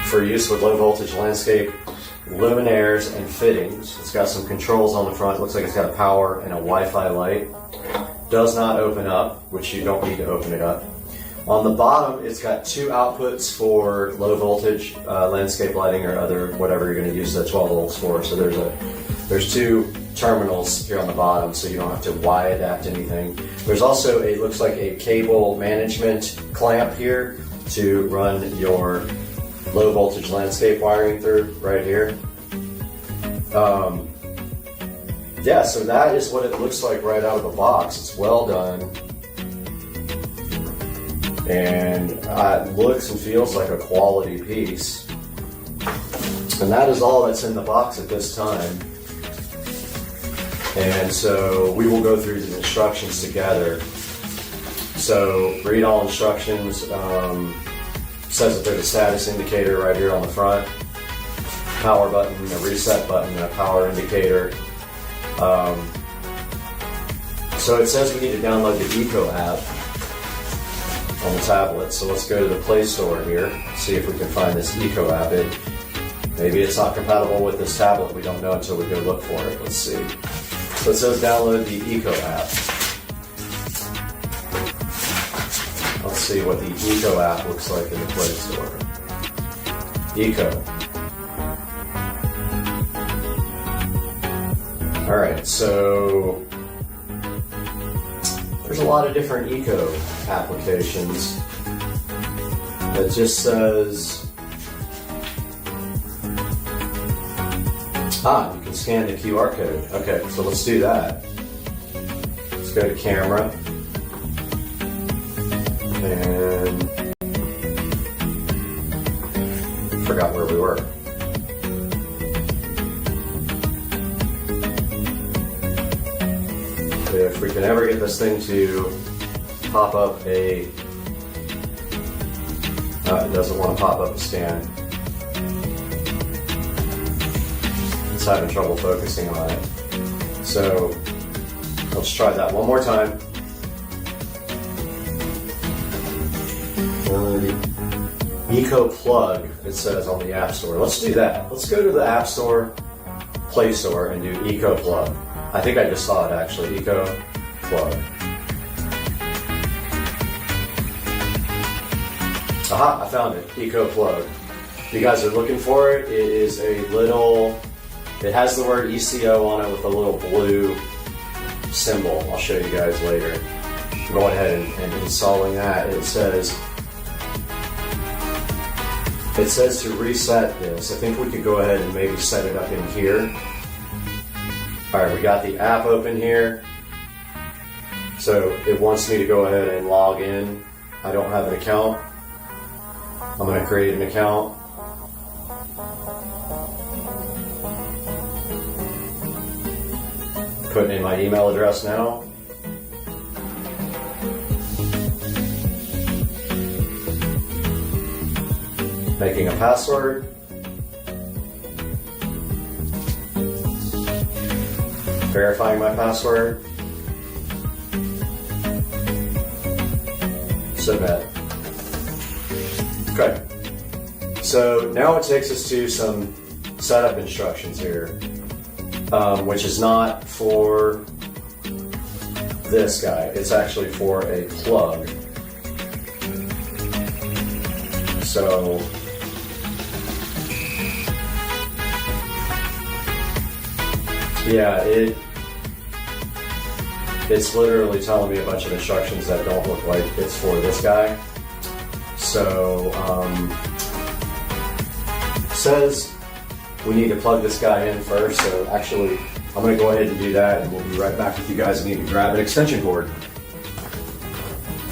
For use with low voltage landscape luminaires and fittings. It's got some controls on the front. Looks like it's got a power and a Wi-Fi light. Does not open up, which you don't need to open it up. On the bottom, it's got 2 outputs for low voltage landscape lighting or other whatever you're going to use the 12 volts for. So there's 2 terminals here on the bottom, so you don't have to Y adapt anything. There's also it looks like a cable management clamp here to run your low voltage landscape wiring through right here. Yeah, so that is what it looks like right out of the box. It's well done, and it looks and feels like a quality piece. And that is all that's in the box at this time. And so we will go through the instructions together. So read all instructions. Says that there's a status indicator right here on the front, power button, a reset button, and a power indicator. So it says we need to download the Eco app on the tablet. So let's go to the Play Store here, see if we can find this Eco app. Maybe it's not compatible with this tablet. We don't know until we go look for it. Let's see. So it says download the Eco app. Let's see what the Eco app looks like in the Play Store. Eco. Alright, so there's a lot of different Eco applications. It just says, you can scan the QR code. Okay, so let's do that. Let's go to camera. And forgot where we were. If we can ever get this thing to pop up a, it doesn't want to pop up a scan. It's having trouble focusing on it. So let's try that one more time. Eco Plug, it says on the App Store. Let's do that. Let's go to the App Store, Play Store, and do Eco Plug. I think I just saw it actually, Eco Plug. Aha, I found it, Eco Plug. If you guys are looking for it, it is a little, it has the word ECO on it with a little blue symbol. I'll show you guys later. Go ahead and installing that. It says to reset this. I think we could go ahead and maybe set it up in here. Alright, we got the app open here. So it wants me to go ahead and log in. I don't have an account. I'm going to create an account. Putting in my email address now. Making a password. Verifying my password. Submit. Okay. So now it takes us to some setup instructions here, which is not for this guy. It's actually for a plug. So yeah, it's literally telling me a bunch of instructions that don't look like it's for this guy. So says we need to plug this guy in first. So actually, I'm going to go ahead and do that, and we'll be right back with you guys. I need to grab an extension cord.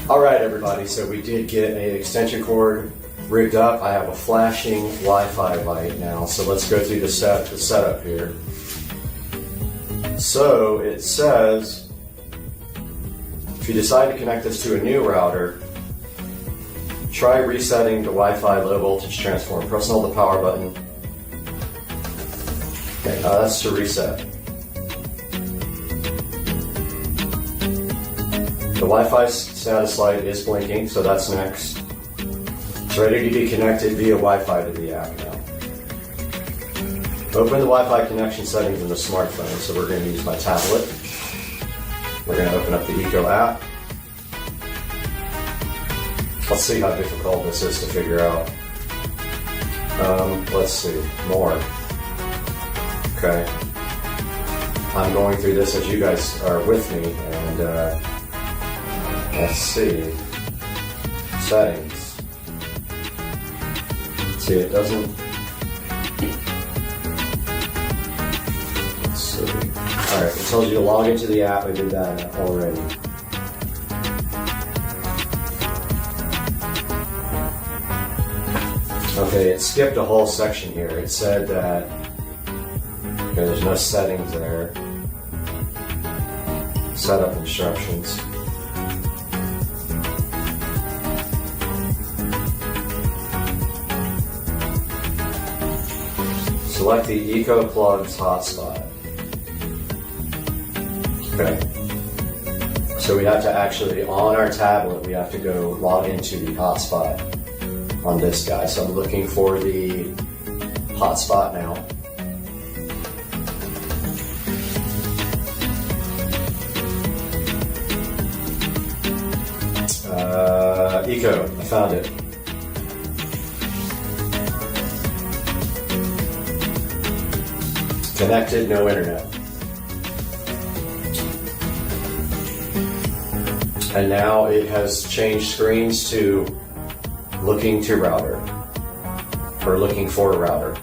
All right, everybody. So we did get an extension cord rigged up. I have a flashing Wi-Fi light now. So let's go through the setup here. So it says, if you decide to connect this to a new router, try resetting the Wi-Fi low voltage transform. Press and hold the power button. Okay, that's to reset. The Wi-Fi status light is blinking, so that's next. It's ready to be connected via Wi-Fi to the app now. Open the Wi-Fi connection settings in the smartphone, so we're going to use my tablet. We're going to open up the Eco app. Let's see how difficult this is to figure out. Let's see, more. Okay. I'm going through this as you guys are with me, and let's see. Settings. See, it doesn't. Let's see. Alright, it tells you to log into the app. I did that already. Okay, it skipped a whole section here. It said that there's no settings there. Setup instructions. Select the Eco Plugs hotspot. Okay. So we have to actually, on our tablet, we have to go log into the hotspot on this guy. So I'm looking for the hotspot now. Eco, I found it. Connected, no internet. And now it has changed screens to looking to router, or looking for a router.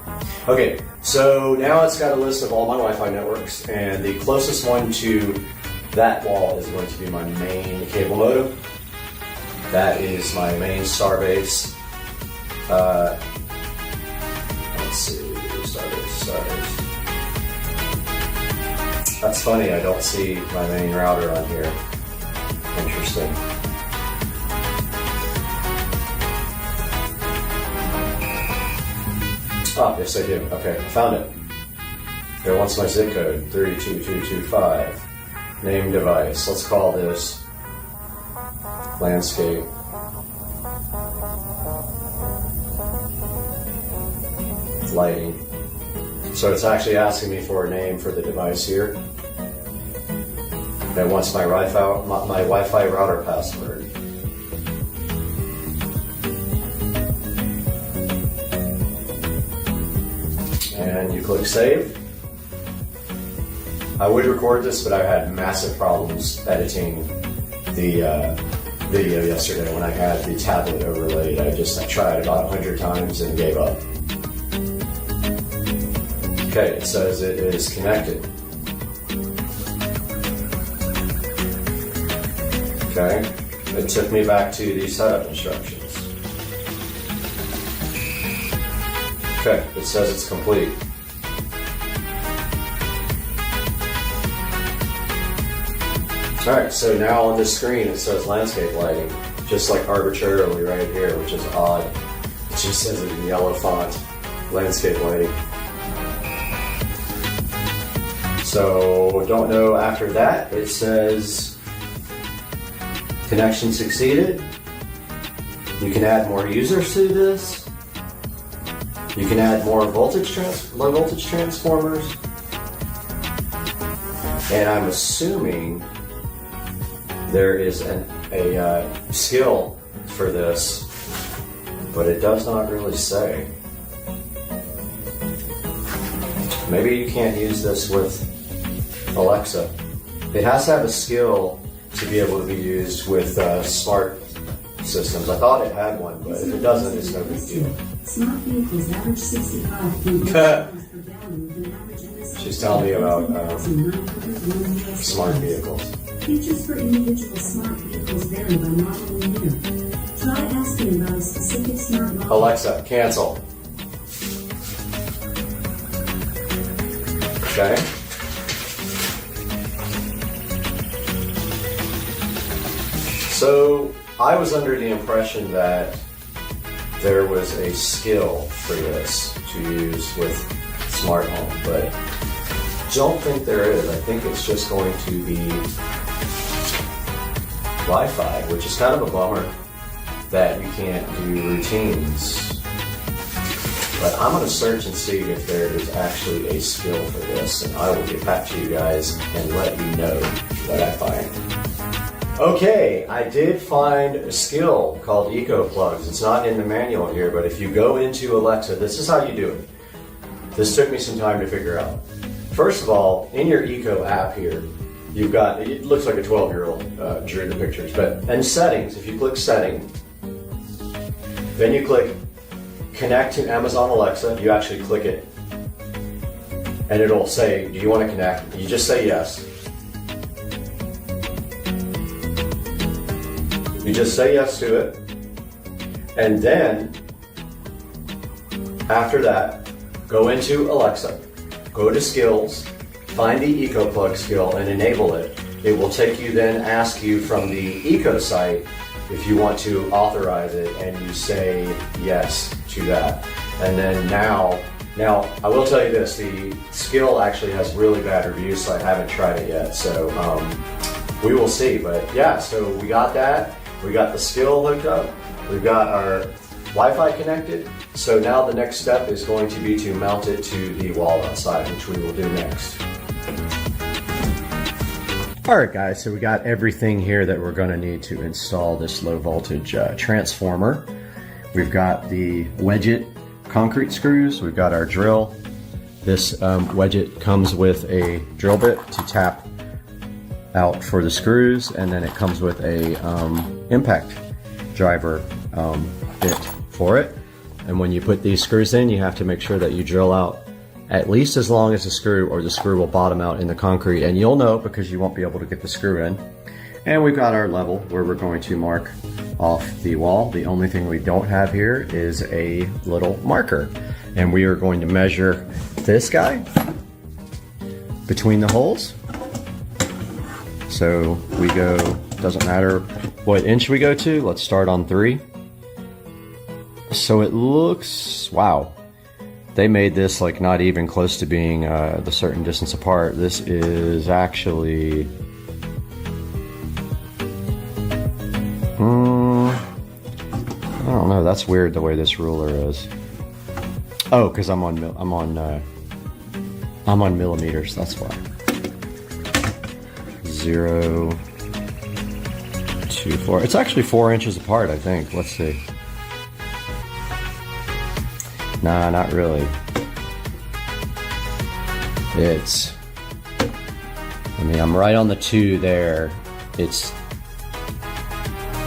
Okay, so now it's got a list of all my Wi-Fi networks, and the closest one to that wall is going to be my main cable modem. That is my main Starbase. Let's see, Starbase. That's funny, I don't see my main router on here. Interesting. Oh, yes I do. Okay, I found it. It wants my zip code, 32225. Name device. Let's call this landscape. Lighting. So it's actually asking me for a name for the device here. It wants my Wi-Fi router password. And you click save. I would record this, but I had massive problems editing the video yesterday when I had the tablet overlaid. I tried about 100 times and gave up. Okay, it says it is connected. Okay, it took me back to the setup instructions. Okay, it says it's complete. Alright, so now on this screen it says landscape lighting, just like arbitrarily right here, which is odd. It just says it in yellow font, landscape lighting. So, don't know after that, it says connection succeeded. You can add more users to this. You can add more low voltage transformers. And I'm assuming there is a skill for this, but it does not really say. Maybe you can't use this with Alexa. It has to have a skill to be able to be used with smart systems. I thought it had one, but if it doesn't, it's no big deal. Smart vehicles average 65 She's telling me about smart vehicles. Features for individual smart vehicles vary by model and year. Try asking about a specific smart model. Alexa, cancel. Okay. So I was under the impression that there was a skill for this to use with smart home, but don't think there is. I think it's just going to be Wi-Fi, which is kind of a bummer that you can't do routines. But I'm going to search and see if there is actually a skill for this, and I will get back to you guys and let you know what I find. Okay, I did find a skill called Eco Plugs. It's not in the manual here, but if you go into Alexa, this is how you do it. This took me some time to figure out. First of all, in your Eco app here, you've got, it looks like a 12-year-old drew the pictures, but in settings, if you click setting, then you click connect to Amazon Alexa, you actually click it, and it'll say, do you want to connect? You just say yes. You just say yes to it, and then after that, go into Alexa, go to skills, find the EcoPlug skill and enable it. It will take you then, ask you from the Eco site if you want to authorize it, and you say yes to that. And then now I will tell you this, the skill actually has really bad reviews, so I haven't tried it yet. So we will see, but yeah, so we got that. We got the skill hooked up. We've got our Wi-Fi connected. So now the next step is going to be to mount it to the wall outside, which we will do next. Alright guys, so we got everything here that we're going to need to install this low voltage transformer. We've got the wedget concrete screws. We've got our drill. This wedget comes with a drill bit to tap out for the screws, and then it comes with a impact driver bit for it. And when you put these screws in, you have to make sure that you drill out at least as long as the screw, or the screw will bottom out in the concrete, and you'll know because you won't be able to get the screw in. And we've got our level where we're going to mark off the wall. The only thing we don't have here is a little marker, and we are going to measure this guy between the holes. So we go, doesn't matter what inch we go to, let's start on 3. So it looks, wow, they made this like not even close to being the certain distance apart. This is actually, I don't know, that's weird the way this ruler is. Oh, because I'm on millimeters, that's why. 0, 2, 4. It's actually 4 inches apart, I think. Let's see. Nah, not really. It's, I mean, I'm right on the 2 there. It's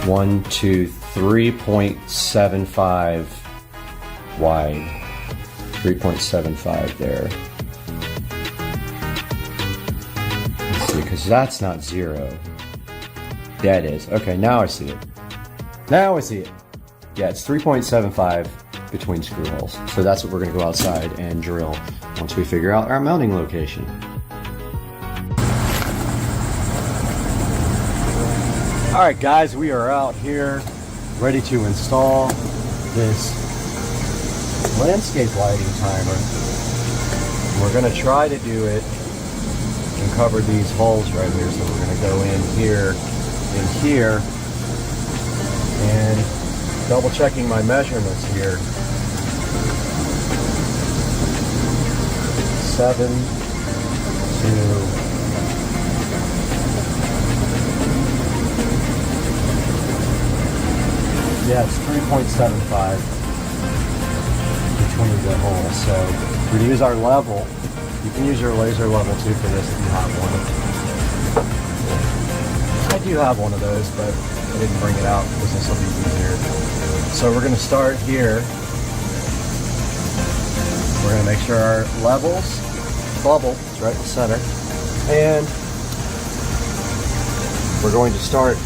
1, 2, 3.75 wide. 3.75 there. Let's see, because that's not 0. Yeah, it is. Okay, now I see it. Now I see it. Yeah, it's 3.75 between screw holes. So that's what we're going to go outside and drill once we figure out our mounting location. Alright guys, we are out here ready to install this landscape lighting timer. We're going to try to do it and cover these holes right here. So we're going to go in here and here, and double checking my measurements here. 7 to, yeah, it's 3.75 between the holes. So we use our level. You can use your laser level too for this if you have one. I do have one of those, but I didn't bring it out because this will be easier. So we're going to start here. We're going to make sure our levels, bubble is right in the center, and we're going to start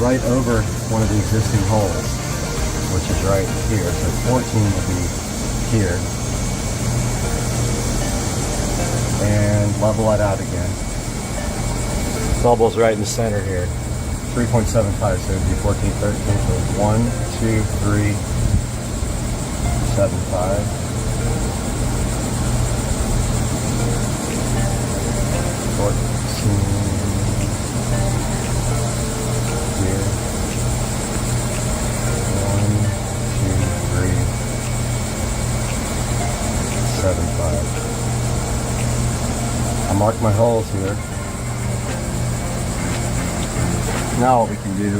right over one of the existing holes, which is right here. So 14 will be here, and level it out again. Bubble's right in the center here. 3.75, so it'd be 14, 13, so 1, 2, 3, 7, 5. 14 here. 1, 2, 3, 7, 5. I marked my holes here. Now what we can do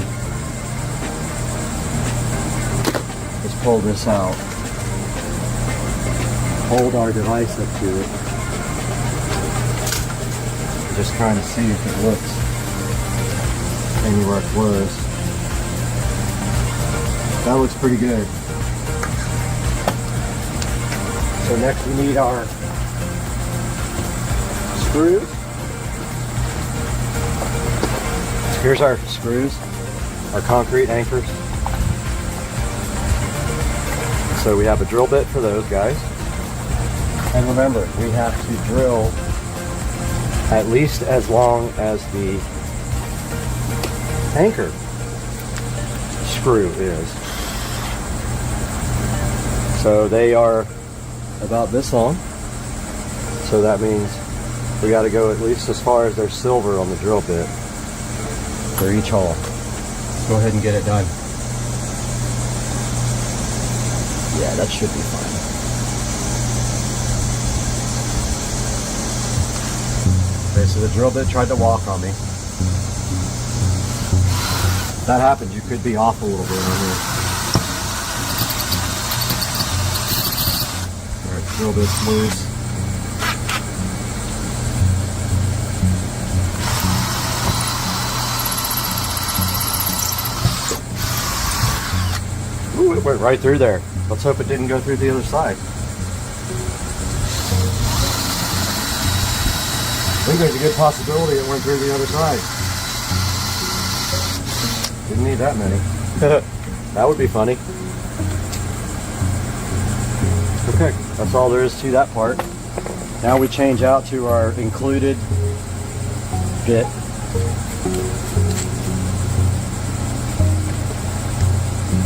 is pull this out, hold our device up to it, just trying to see if it looks anywhere close. That looks pretty good. So next we need our screws. Here's our screws, our concrete anchors. So we have a drill bit for those guys. And remember, we have to drill at least as long as the anchor screw is. So they are about this long. So that means we got to go at least as far as there's silver on the drill bit for each hole. Let's go ahead and get it done. Yeah, that should be fine. Okay, so the drill bit tried to walk on me. If that happens, you could be off a little bit on here. Alright, drill bit's loose. Ooh, it went right through there. Let's hope it didn't go through the other side. I think there's a good possibility it went through the other side. Didn't need that many. That would be funny. Okay, that's all there is to that part. Now we change out to our included bit.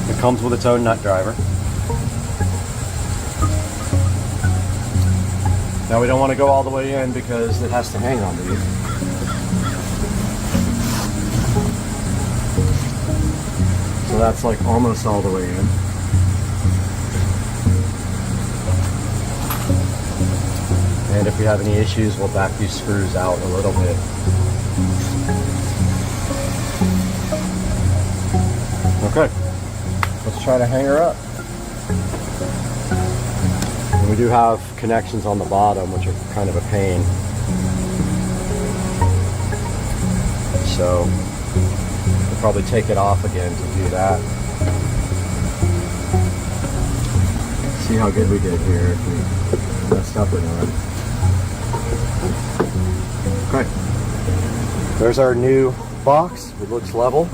It comes with its own nut driver. Now we don't want to go all the way in because it has to hang on these. So that's like almost all the way in. And if we have any issues, we'll back these screws out a little bit. Okay, let's try to hang her up. And we do have connections on the bottom, which are kind of a pain. So we'll probably take it off again to do that. See how good we did here, if we messed up or not. Okay, there's our new box. It looks level.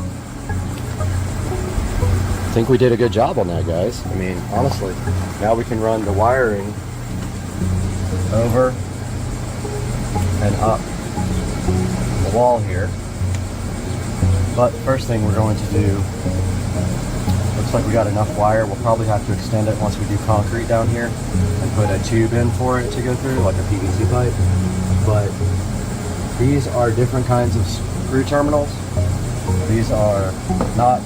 I think we did a good job on that, guys. I mean, honestly, now we can run the wiring over and up the wall here. But first thing we're going to do, looks like we got enough wire. We'll probably have to extend it once we do concrete down here and put a tube in for it to go through, like a PVC pipe. But these are different kinds of screw terminals. These are not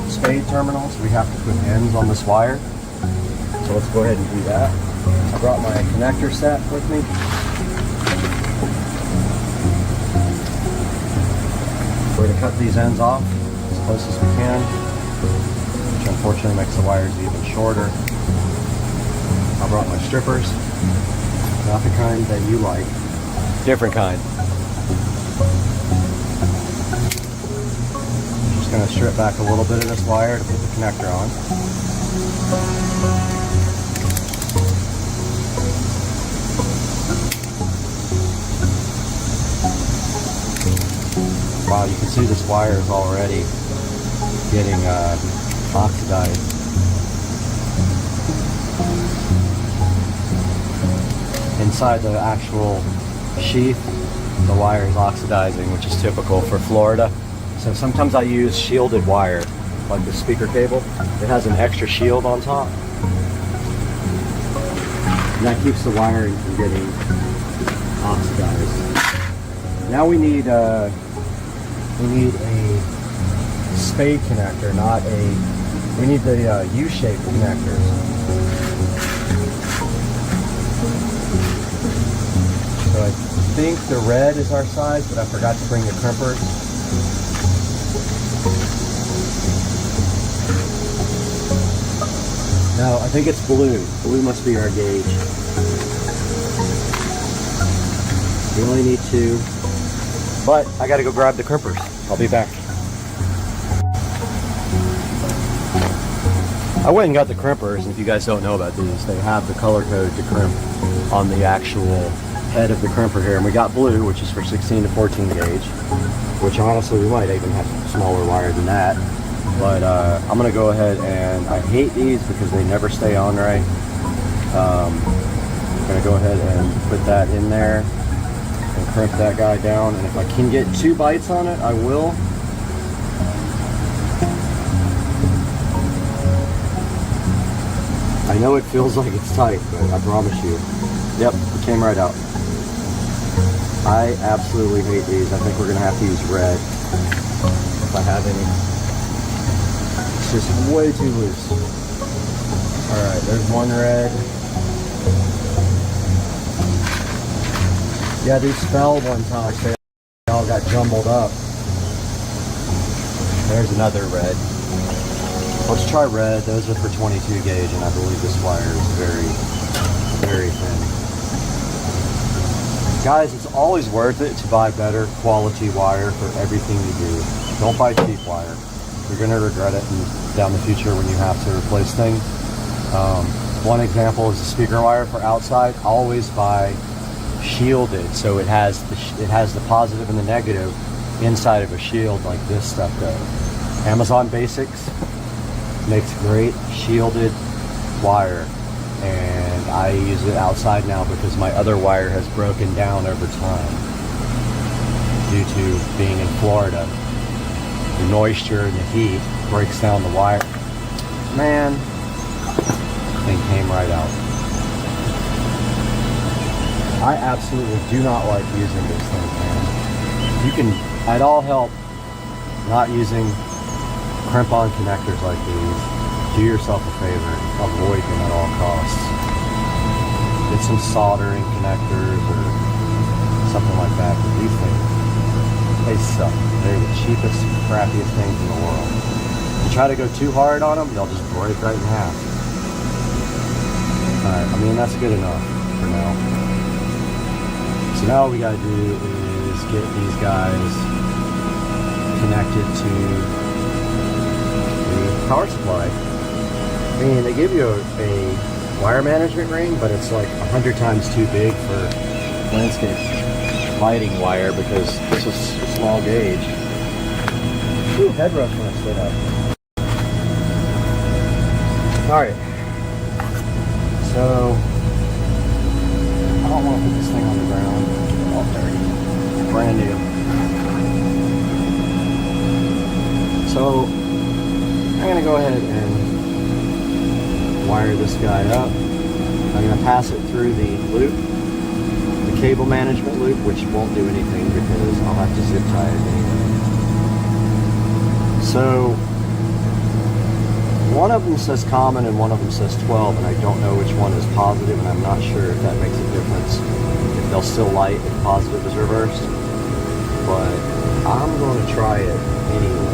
spade terminals. We have to put ends on this wire. So let's go ahead and do that. I brought my connector set with me. We're going to cut these ends off as close as we can, which unfortunately makes the wires even shorter. I brought my strippers, not the kind that you like, different kind. Just going to strip back a little bit of this wire to put the connector on. Wow, you can see this wire is already getting oxidized. Inside the actual sheath, the wire is oxidizing, which is typical for Florida. So sometimes I use shielded wire, like the speaker cable. It has an extra shield on top. And that keeps the wiring from getting oxidized. Now we need a spade connector, we need the U-shaped connectors. So I think the red is our size, but I forgot to bring the crimpers. No, I think it's blue. Blue must be our gauge. We only need 2. But I gotta go grab the crimpers. I'll be back. I went and got the crimpers, and if you guys don't know about these, they have the color code to crimp on the actual head of the crimper here. And we got blue, which is for 16 to 14 gauge, which honestly we might even have smaller wire than that. But I'm gonna go ahead and, I hate these because they never stay on right. I'm gonna go ahead and put that in there and crimp that guy down, and if I can get 2 bites on it, I will. I know it feels like it's tight, but I promise you. Yep, it came right out. I absolutely hate these. I think we're gonna have to use red if I have any. It's just way too loose. Alright, there's one red. Yeah, these fell one time. They all got jumbled up. There's another red. Let's try red. Those are for 22 gauge, and I believe this wire is very, very thin. Guys, it's always worth it to buy better quality wire for everything you do. Don't buy cheap wire. You're going to regret it down the future when you have to replace things. One example is the speaker wire for outside. Always buy shielded, so it has the positive and the negative inside of a shield like this stuff does. Amazon Basics makes great shielded wire, and I use it outside now because my other wire has broken down over time due to being in Florida. The moisture and the heat breaks down the wire. Man, thing came right out. I absolutely do not like using this thing, man. You can, I'd all help not using crimp-on connectors like these. Do yourself a favor, avoid them at all costs. Get some soldering connectors or something like that, but these things, they suck. They're the cheapest, crappiest things in the world. You try to go too hard on them, they'll just break right in half. Alright, I mean, that's good enough for now. So now all we gotta do is get these guys connected to the power supply. I mean, they give you a wire management ring, but it's like 100 times too big for landscape lighting wire because this is a small gauge. Ooh, head rush when I stood up. Alright. So, I don't want to put this thing on the ground. It's all dirty. Brand new. So, I'm going to go ahead and wire this guy up. I'm going to pass it through the loop, the cable management loop, which won't do anything because I'll have to zip tie it anyway. So, one of them says common and one of them says 12, and I don't know which one is positive, and I'm not sure if that makes a difference, if they'll still light if positive is reversed, but I'm going to try it anyway.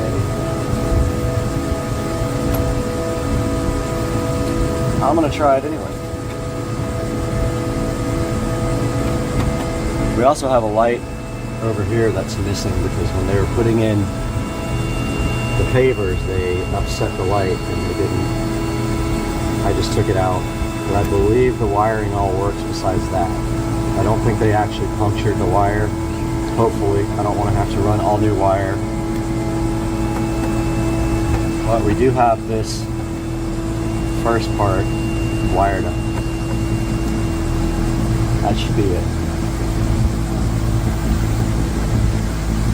I'm going to try it anyway. We also have a light over here that's missing because when they were putting in the pavers, they upset the light and they didn't. I just took it out, but I believe the wiring all works besides that. I don't think they actually punctured the wire. Hopefully, I don't want to have to run all new wire. But we do have this first part wired up. That should be it.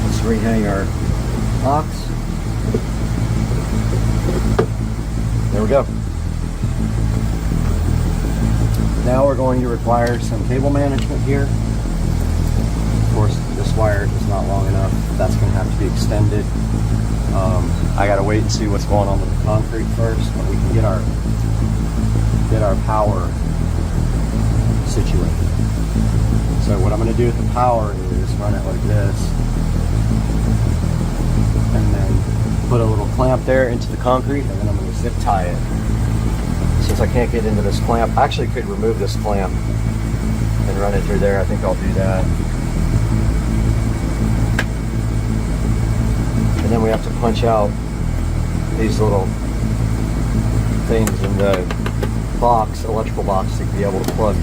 Let's rehang our box. There we go. Now we're going to require some cable management here. Of course, this wire is not long enough. That's going to have to be extended. I got to wait and see what's going on with the concrete first, but we can get our power situated. So what I'm going to do with the power is run it like this, and then put a little clamp there into the concrete, and then I'm going to zip tie it. Since I can't get into this clamp, I actually could remove this clamp and run it through there. I think I'll do that. And then we have to punch out these little things in the box, electrical box, to be able to plug,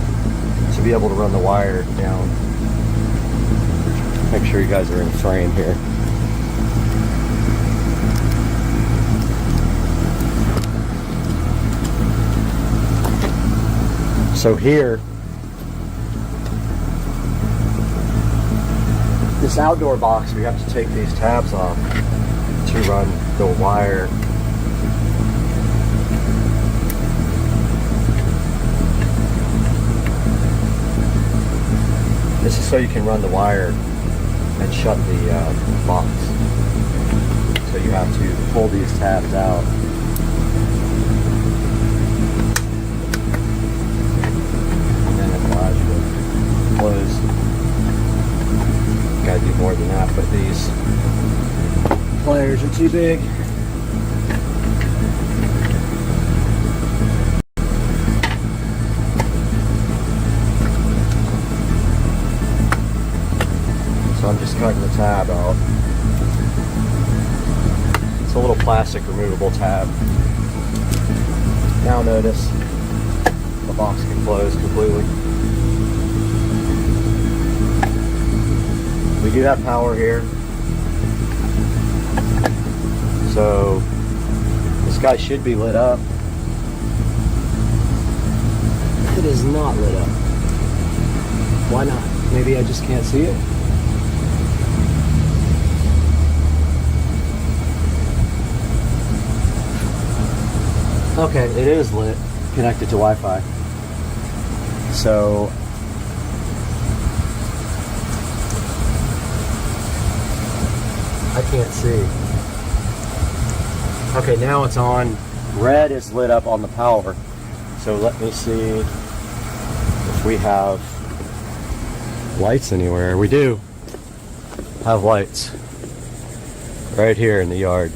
to be able to run the wire down. Make sure you guys are in frame here. So here, this outdoor box, we have to take these tabs off to run the wire. This is so you can run the wire and shut the box. So you have to pull these tabs out. Close. Gotta do more than that, but these pliers are too big. So I'm just cutting the tab out. It's a little plastic removable tab. Now notice the box can close completely. We do have power here. So this guy should be lit up. It is not lit up. Why not? Maybe I just can't see it. Okay, it is lit, connected to Wi-Fi. So I can't see. Okay, now it's on. Red is lit up on the power. So let me see if we have lights anywhere. We do have lights right here in the yard.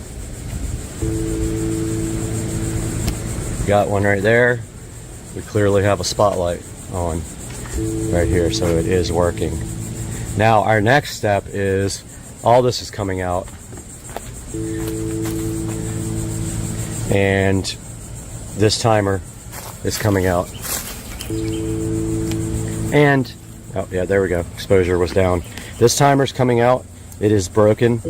We got one right there. We clearly have a spotlight on right here, so it is working. Now our next step is all this is coming out, and this timer is coming out, and oh yeah, there we go, exposure was down. This timer's coming out, it is broken,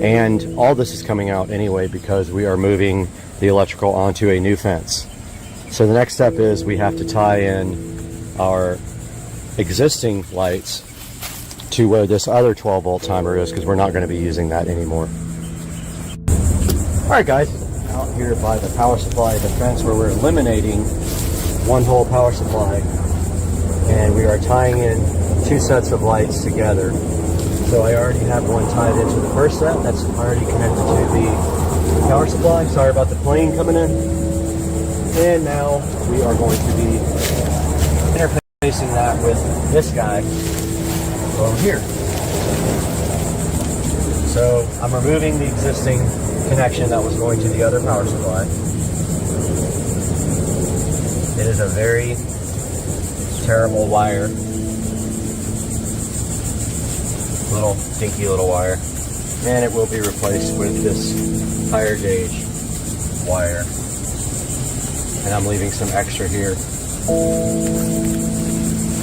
and all this is coming out anyway because we are moving the electrical onto a new fence. So the next step is we have to tie in our existing lights to where this other 12 volt timer is, because we're not going to be using that anymore. Alright guys, out here by the power supply of the fence where we're eliminating one whole power supply, and we are tying in two sets of lights together. So I already have one tied into the first set that's already connected to the power supply. Sorry about the plane coming in. And now we are going to be interfacing that with this guy over here. So I'm removing the existing connection that was going to the other power supply. It is a very terrible wire. Little dinky little wire. And it will be replaced with this higher gauge wire. And I'm leaving some extra here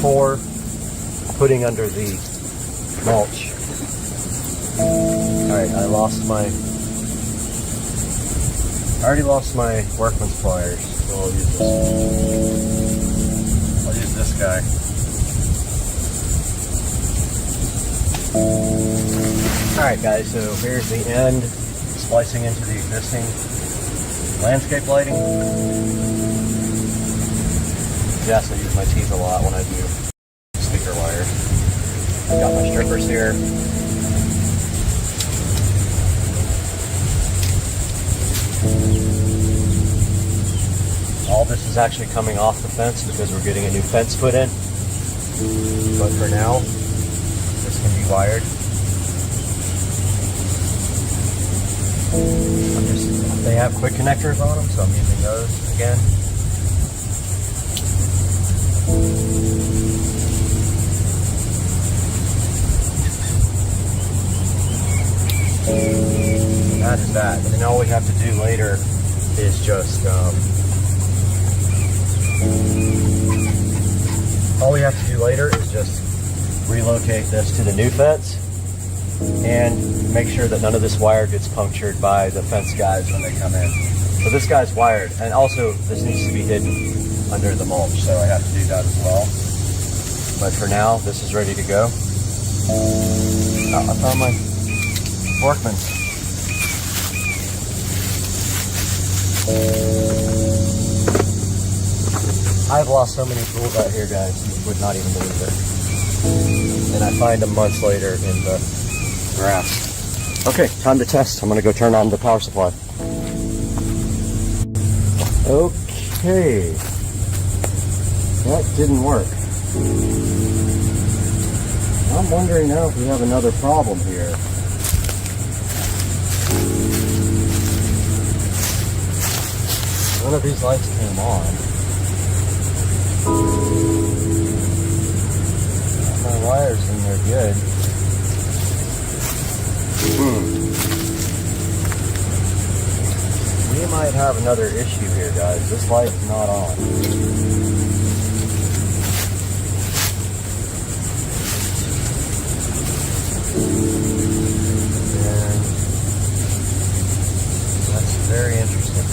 for putting under the mulch. Alright, I already lost my workman's pliers, so I'll use this. I'll use this guy. Alright guys, so here's the end, splicing into the existing landscape lighting. Yes, I use my teeth a lot when I do speaker wire. I've got my strippers here. All this is actually coming off the fence because we're getting a new fence put in. But for now, this can be wired. They have quick connectors on them, so I'm using those again. That is that. And then all we have to do later is just relocate this to the new fence and make sure that none of this wire gets punctured by the fence guys when they come in. So this guy's wired, and also this needs to be hidden under the mulch, so I have to do that as well. But for now, this is ready to go. Oh, I found my workman. I've lost so many tools out here, guys, you would not even believe it. And I find them months later in the grass. Okay, time to test. I'm going to go turn on the power supply. Okay. That didn't work. I'm wondering now if we have another problem here. One of these lights came on. My wires in there good. We might have another issue here, guys. This light is not on. And that's very interesting.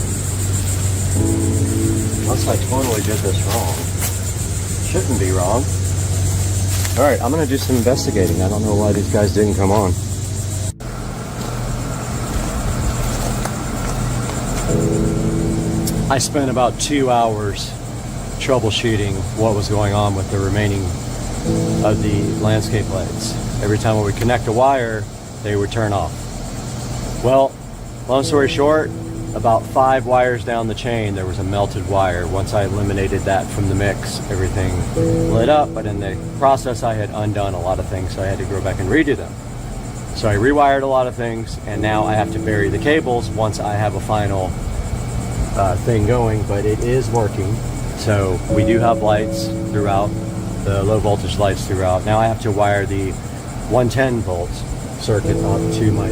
Unless I totally did this wrong. Shouldn't be wrong. Alright, I'm gonna do some investigating. I don't know why these guys didn't come on. I spent about 2 hours troubleshooting what was going on with the remaining of the landscape lights. Every time we would connect a wire, they would turn off. Well, long story short, about 5 wires down the chain, there was a melted wire. Once I eliminated that from the mix, everything lit up, but in the process I had undone a lot of things, so I had to go back and redo them. So I rewired a lot of things, and now I have to bury the cables once I have a final thing going, but it is working. So we do have lights throughout, the low voltage lights throughout. Now I have to wire the 110 volt circuit up to my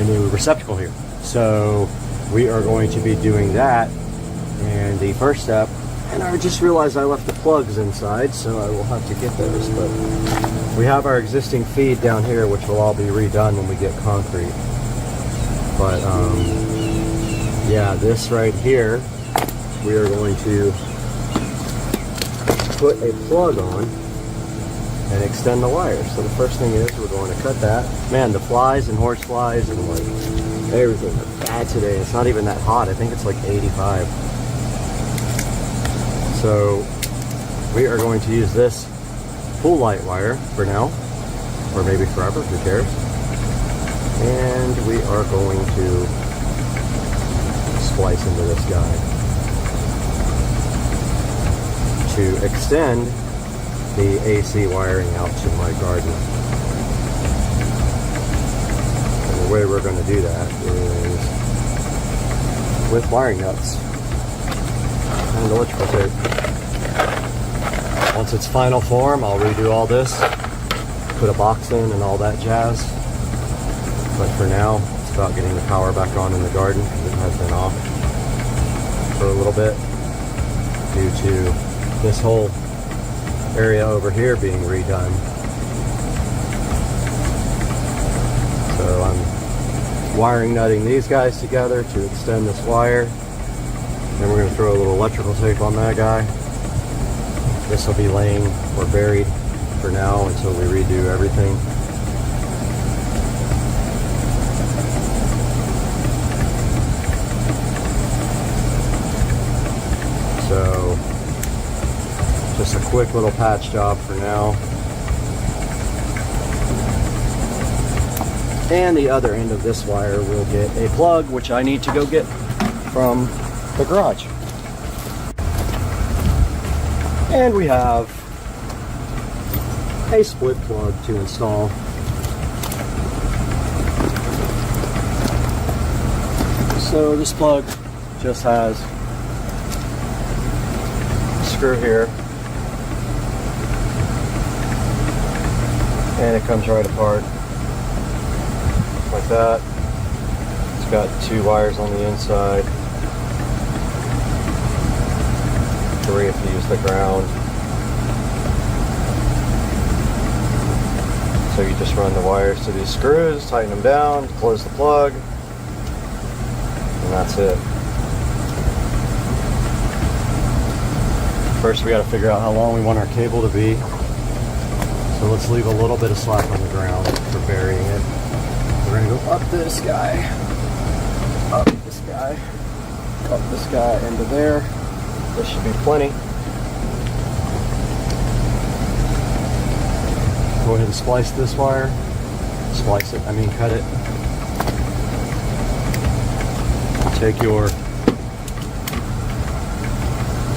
new receptacle here. So we are going to be doing that. And the first step, and I just realized I left the plugs inside, so I will have to get those. But we have our existing feed down here, which will all be redone when we get concrete. But yeah, this right here, we are going to put a plug on and extend the wire. So the first thing is we're going to cut that. Man, the flies and horse flies and like everything are bad today. It's not even that hot. I think it's like 85. So we are going to use this pool light wire for now, or maybe forever, who cares? And we are going to splice into this guy to extend the AC wiring out to my garden. And the way we're going to do that is with wiring nuts and electrical tape. Once it's final form, I'll redo all this, put a box in and all that jazz. But for now, it's about getting the power back on in the garden, because it has been off for a little bit due to this whole area over here being redone. So I'm wiring nutting these guys together to extend this wire. Then we're going to throw a little electrical tape on that guy. This will be laying or buried for now until we redo everything. So, just a quick little patch job for now. And the other end of this wire will get a plug, which I need to go get from the garage. And we have a split plug to install. So this plug just has screw here, and it comes right apart like that. It's got 2 wires on the inside, 3 if you use the ground. So you just run the wires to these screws, tighten them down, close the plug, and that's it. First we got to figure out how long we want our cable to be. So let's leave a little bit of slack on the ground for burying it. We're going to go up this guy, into there. This should be plenty. Go ahead and splice this wire. Cut it.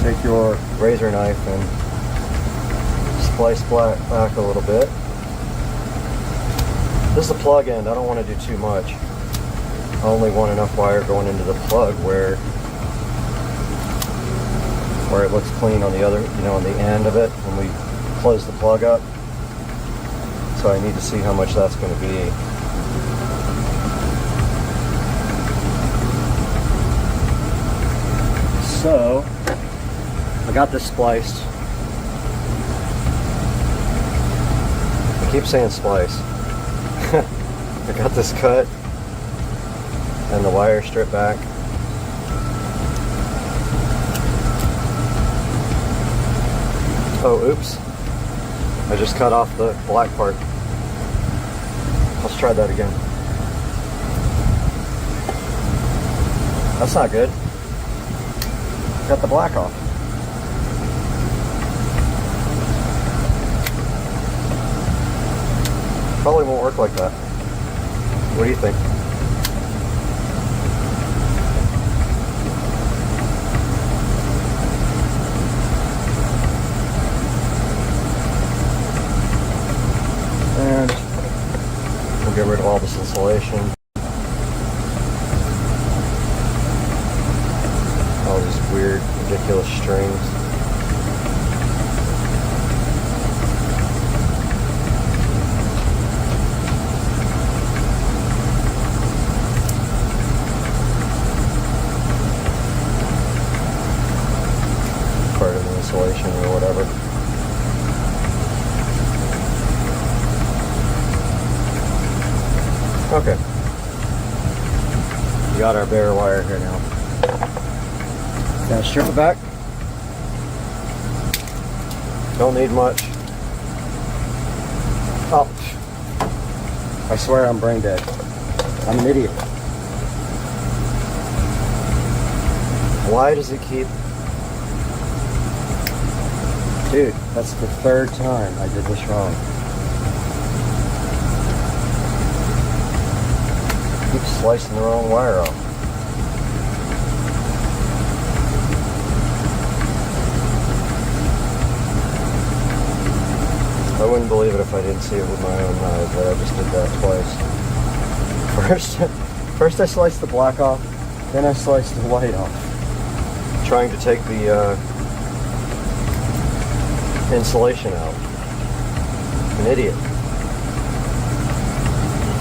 Take your razor knife and splice back a little bit. This is a plug end. I don't want to do too much. I only want enough wire going into the plug where it looks clean on the other, on the end of it when we close the plug up. So I need to see how much that's going to be. So, I got this spliced. I keep saying splice. I got this cut and the wire stripped back. Oh, oops. I just cut off the black part. Let's try that again. That's not good. Got the black off. Probably won't work like that. What do you think? And we'll get rid of all this insulation. All these weird, ridiculous strings. Part of the insulation or whatever. Okay. We got our bare wire here now. Now strip it back. Don't need much. Oh. I swear I'm brain dead. I'm an idiot. Why does it keep... Dude, that's the third time I did this wrong. Keep slicing the wrong wire off. I wouldn't believe it if I didn't see it with my own eyes, but I just did that twice. First I sliced the black off, then I sliced the white off. Trying to take the insulation out. An idiot.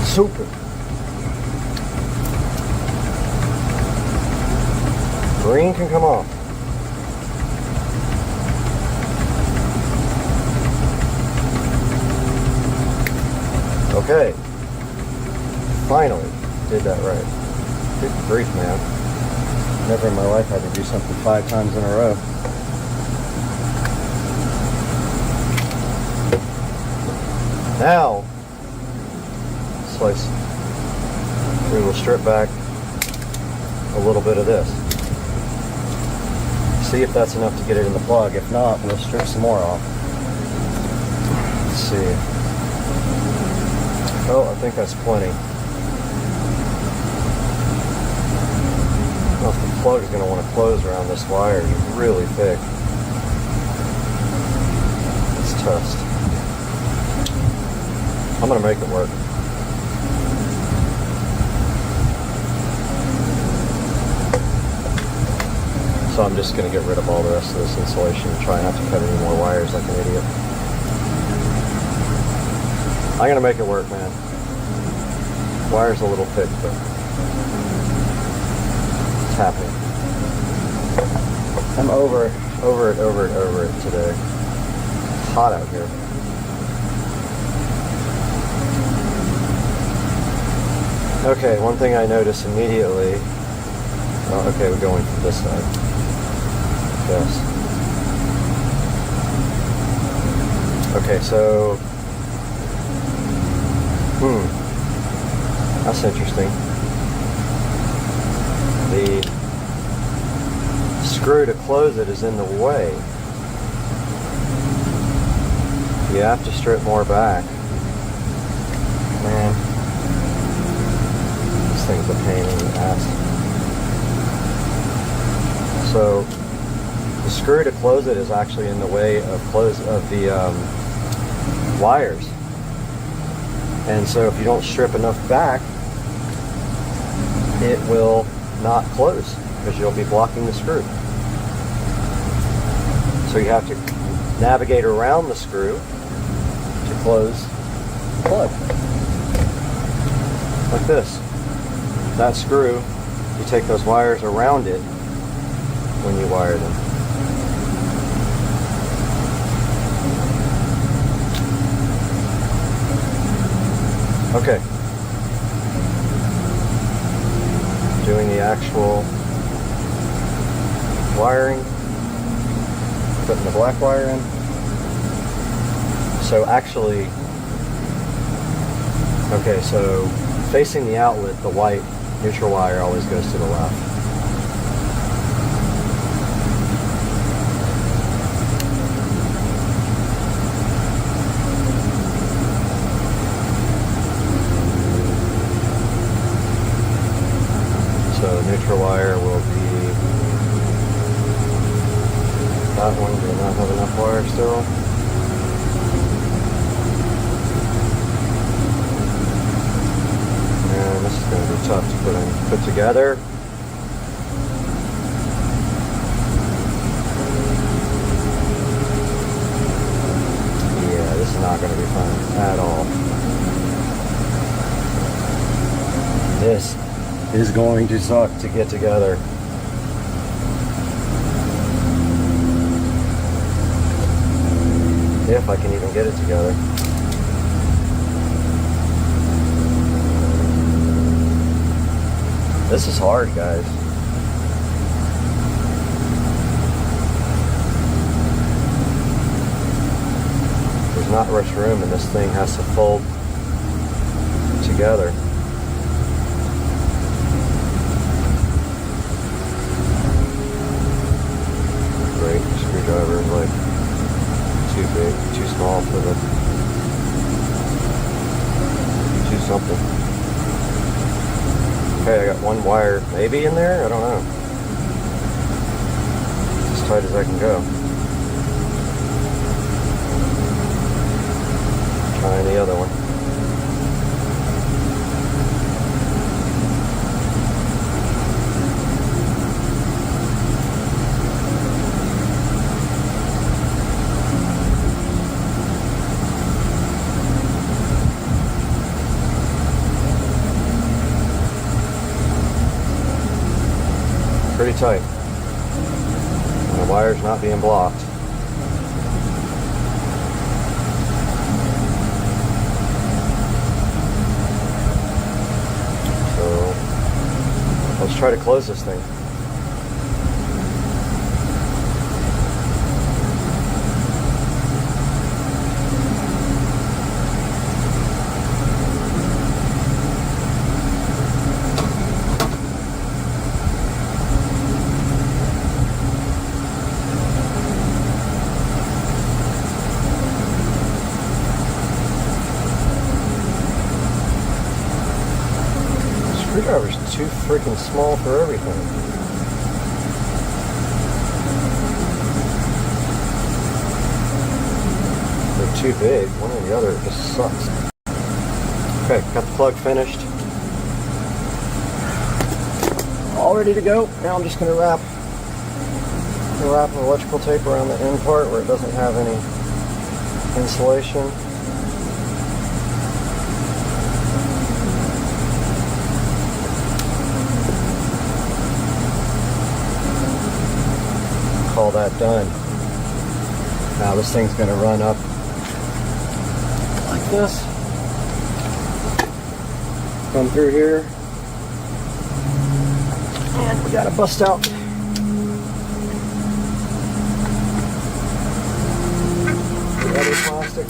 Super. Green can come off. Okay. Finally did that right. Good grief, man. Never in my life had to do something 5 times in a row. Now, slice. We will strip back a little bit of this. See if that's enough to get it in the plug. If not, we'll strip some more off. Let's see. Oh, I think that's plenty. Well, if the plug is going to want to close around this wire, it's really thick. Let's test. I'm going to make it work. So I'm just going to get rid of all the rest of this insulation and try not to cut any more wires like an idiot. I'm going to make it work, man. Wire's a little thick, but it's happening. I'm over it today. It's hot out here. Okay, one thing I noticed immediately. Oh, okay, we're going from this side. Yes. Okay, so that's interesting. The screw to close it is in the way. You have to strip more back. Man, this thing's a pain in the ass. So the screw to close it is actually in the way of the wires. And so if you don't strip enough back, it will not close because you'll be blocking the screw. So you have to navigate around the screw to close the plug. Like this. That screw, you take those wires around it when you wire them. Okay. Doing the actual wiring, putting the black wire in. So actually, okay, so facing the outlet, the white neutral wire always goes to the left. So neutral wire will be that one. Do not have enough wire still. And this is going to be tough to put together. Yeah, this is not going to be fun at all. This is going to suck to get together. If I can even get it together. This is hard, guys. There's not much room and this thing has to fold together. Great, screwdriver is like too big, too small for the too something. Okay, I got one wire maybe in there, I don't know. As tight as I can go. Trying the other one. Pretty tight. And the wire's not being blocked. So let's try to close this thing. Screwdriver's too freaking small for everything. They're too big. One or the other, it just sucks. Okay, got the plug finished. All ready to go. Now I'm just going to wrap an electrical tape around the end part where it doesn't have any insulation. Call that done. Now this thing's going to run up like this, come through here, and we got to bust out the other plastic.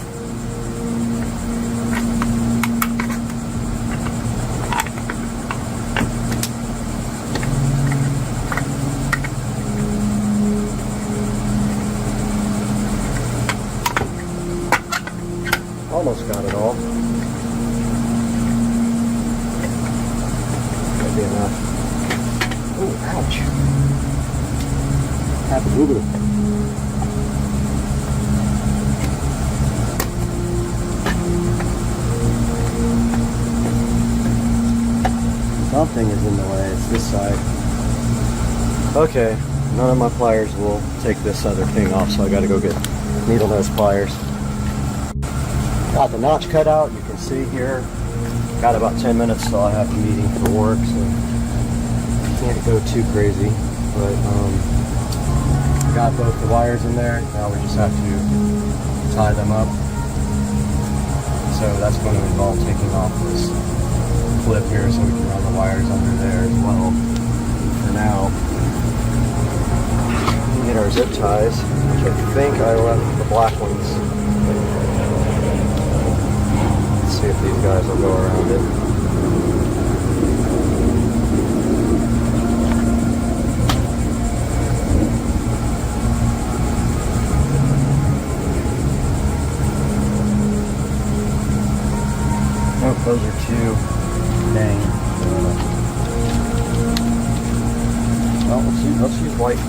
Almost got it all. That'd be enough. Ooh, ouch. Have a boo-boo. Something is in the way. It's this side. Okay, none of my pliers will take this other thing off, so I gotta go get needle nose pliers. Got the notch cut out, you can see here. Got about 10 minutes till I have a meeting for work, so can't go too crazy. But got both the wires in there. Now we just have to tie them up. So that's going to involve taking off this clip here so we can run the wires under there as well. For now, we get our zip ties, which I think I left the black ones. Let's see if these guys will go around it. Oh, those are two. Dang. Well, let's use white.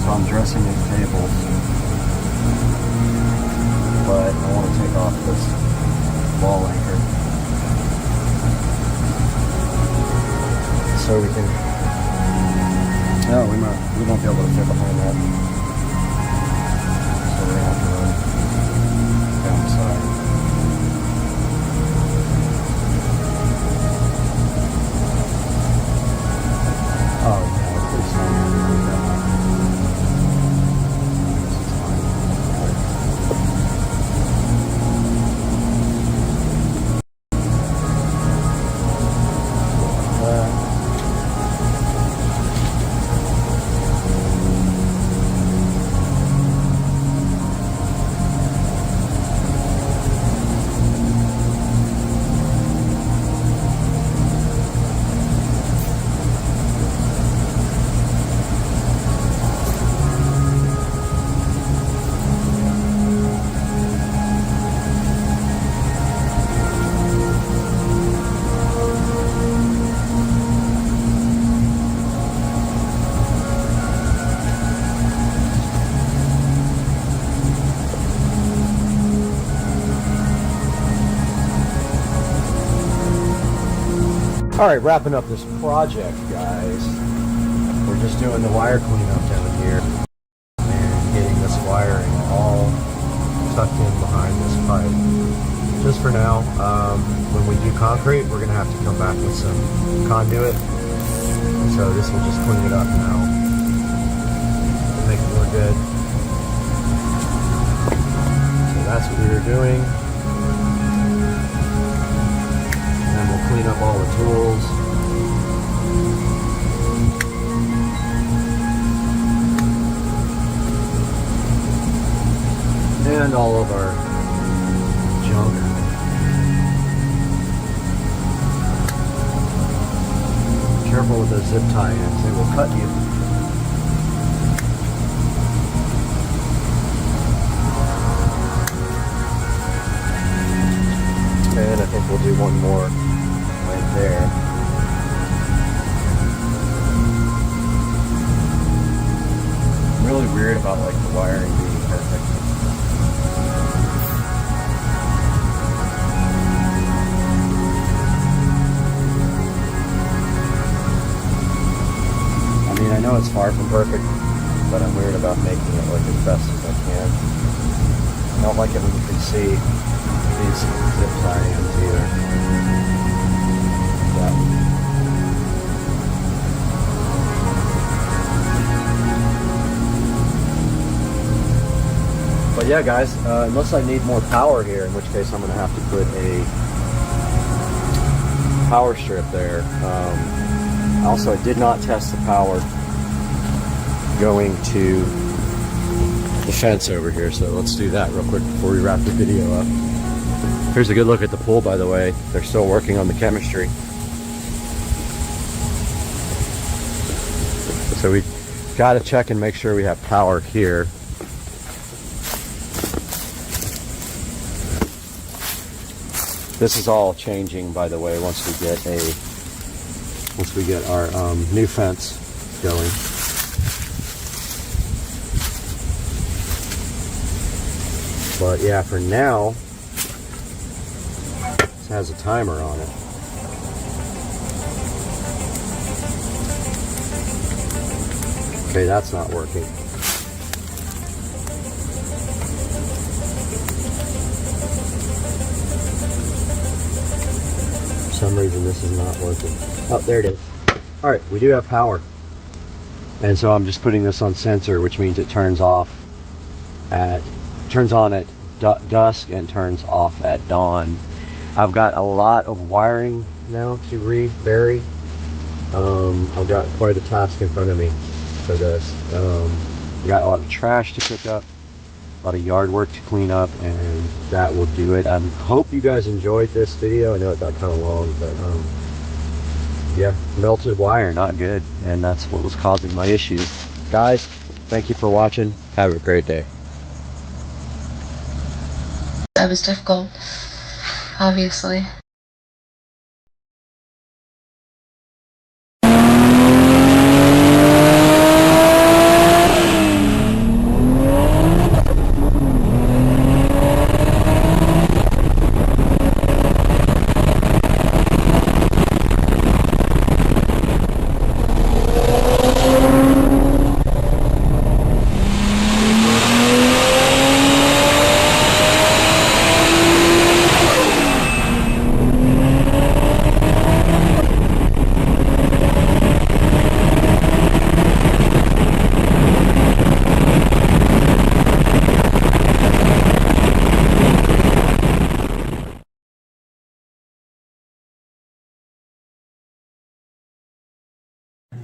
I'm dressing these cables, but I want to take off this wall anchor so we can. No, we won't be able to fit behind that, so we're gonna have to run down the side. Oh yeah, it's pretty standard. All right, wrapping up this project, guys. We're just doing the wire cleanup down here and getting this wiring all tucked in behind this pipe. Just for now, when we do concrete, we're gonna have to come back with some conduit. So this will just clean it up now, make it look good. So that's what we were doing. And we'll clean up all the tools. And all of our junk. Careful with those zip tie-ins, they will cut you. And I think we'll do one more right there. I'm really weird about like the wiring being perfect. I mean, I know it's far from perfect, but I'm weird about making it like as best as I can. I don't like it when you can see these zip tie-ins either. But yeah, guys, unless I need more power here, in which case I'm going to have to put a power strip there. Also, I did not test the power going to the fence over here, so let's do that real quick before we wrap the video up. Here's a good look at the pool, by the way. They're still working on the chemistry. So we got to check and make sure we have power here. This is all changing, by the way, once we get our new fence going. But yeah, for now, This has a timer on it. Okay, that's not working. For some reason this is not working. Oh, there it is. Alright, we do have power. And so I'm just putting this on sensor, which means it turns on at dusk and turns off at dawn. I've got a lot of wiring now to re-vary. I've got quite a task in front of me for this. I've got a lot of trash to pick up, a lot of yard work to clean up, and that will do it. I hope you guys enjoyed this video. I know it got kind of long, but yeah, melted wire, not good, and that's what was causing my issues. Guys, thank you for watching. Have a great day. That was difficult, obviously.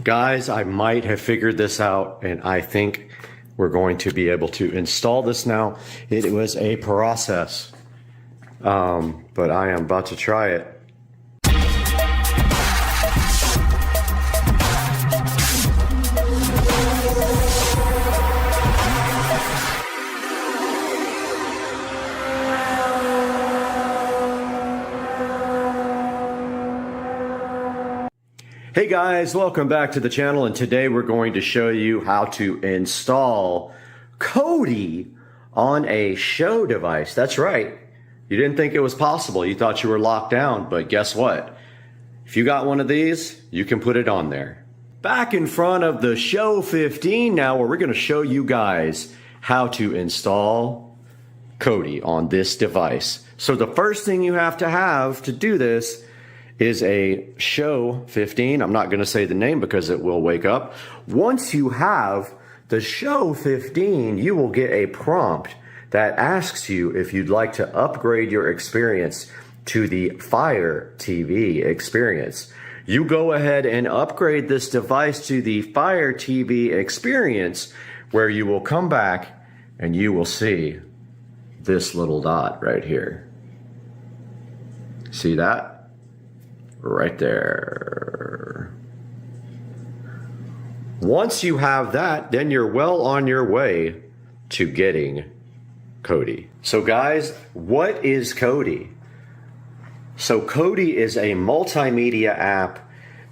Guys, I might have figured this out, and I think we're going to be able to install this now. It was a process, but I am about to try it. Hey guys, welcome back to the channel, and today we're going to show you how to install Kodi on a show device. That's right. You didn't think it was possible. You thought you were locked down, but guess what? If you got one of these, you can put it on there. Back in front of the Show 15 now, where we're going to show you guys how to install Kodi on this device. So the first thing you have to do this is a Show 15. I'm not going to say the name because it will wake up. Once you have the Show 15, you will get a prompt that asks you if you'd like to upgrade your experience to the Fire TV experience. You go ahead and upgrade this device to the Fire TV experience, where you will come back and you will see this little dot right here. See that? Right there. Once you have that, then you're well on your way to getting Kodi. So guys, what is Kodi? So Kodi is a multimedia app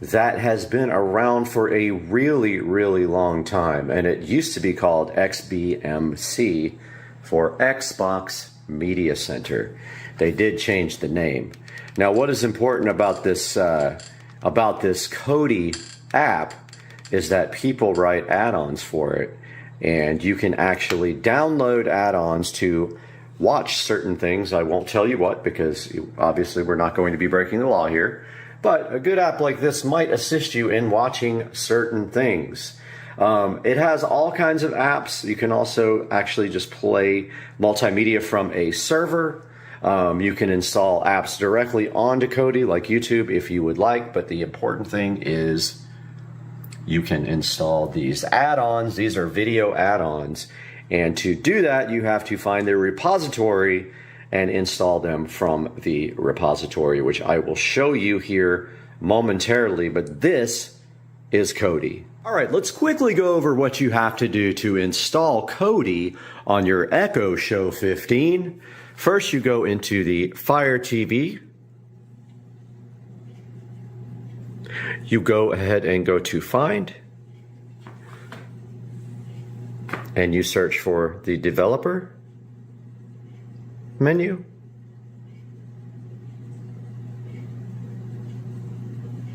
that has been around for a really, really long time, and it used to be called XBMC for Xbox Media Center. They did change the name. Now, what is important about this Kodi app is that people write add-ons for it, and you can actually download add-ons to watch certain things. I won't tell you what, because obviously we're not going to be breaking the law here, but a good app like this might assist you in watching certain things. It has all kinds of apps. You can also actually just play multimedia from a server. You can install apps directly onto Kodi, like YouTube, if you would like, but the important thing is you can install these add-ons. These are video add-ons, and to do that, you have to find their repository and install them from the repository, which I will show you here momentarily, but this is Kodi. All right, let's quickly go over what you have to do to install Kodi on your Echo Show 15. First, you go into the Fire TV. You go ahead and go to Find, and you search for the Developer menu.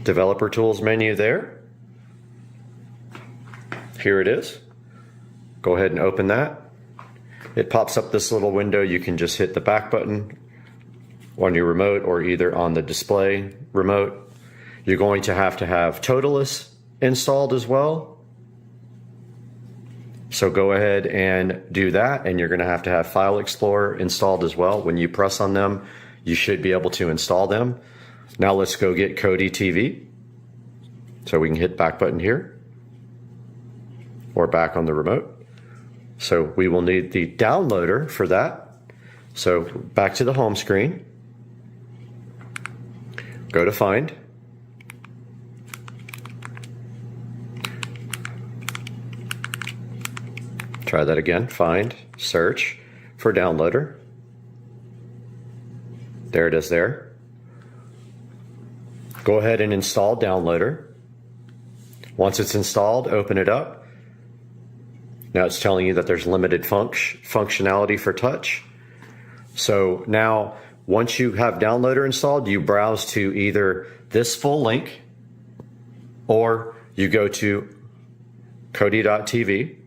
developer tools menu there. Here it is. Go ahead and open that. It pops up this little window. You can just hit the back button on your remote or either on the display remote. You're going to have Toolless installed as well. So go ahead and do that, and you're going to have File Explorer installed as well. When you press on them, you should be able to install them. Now let's go get Kodi TV. So we can hit back button here or back on the remote. So we will need the downloader for that. So back to the home screen. Go to Find. Try that again. Find, search for downloader. There it is there. Go ahead and install downloader. Once it's installed, open it up. Now it's telling you that there's limited functionality for touch. So now, once you have downloader installed, you browse to either this full link or you go to Kodi.tv.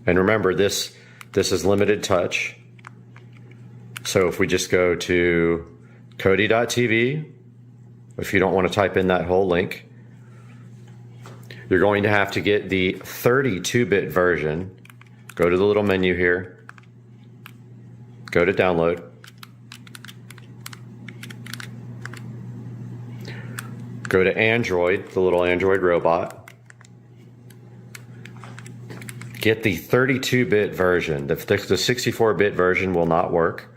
And remember, this is limited touch. So if we just go to Kodi.tv, if you don't want to type in that whole link, you're going to have to get the 32-bit version. Go to the little menu here. Go to download. Go to Android, the little Android robot. Get the 32-bit version. The 64-bit version will not work.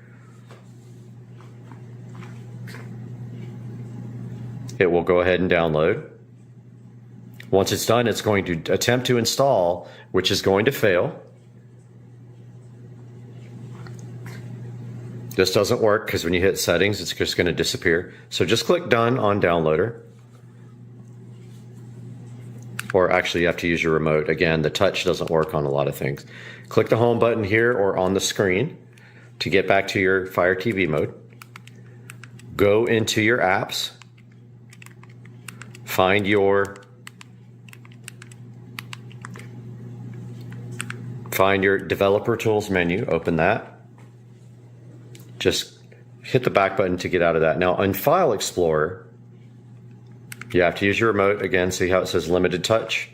It will go ahead and download. Once it's done, it's going to attempt to install, which is going to fail. This doesn't work because when you hit settings, it's just going to disappear. So just click done on downloader. Or actually you have to use your remote. Again, the touch doesn't work on a lot of things. Click the home button here or on the screen to get back to your Fire TV mode. Go into your apps. Find your developer tools menu, open that. Just hit the back button to get out of that. Now on File Explorer, you have to use your remote. Again, see how it says limited touch?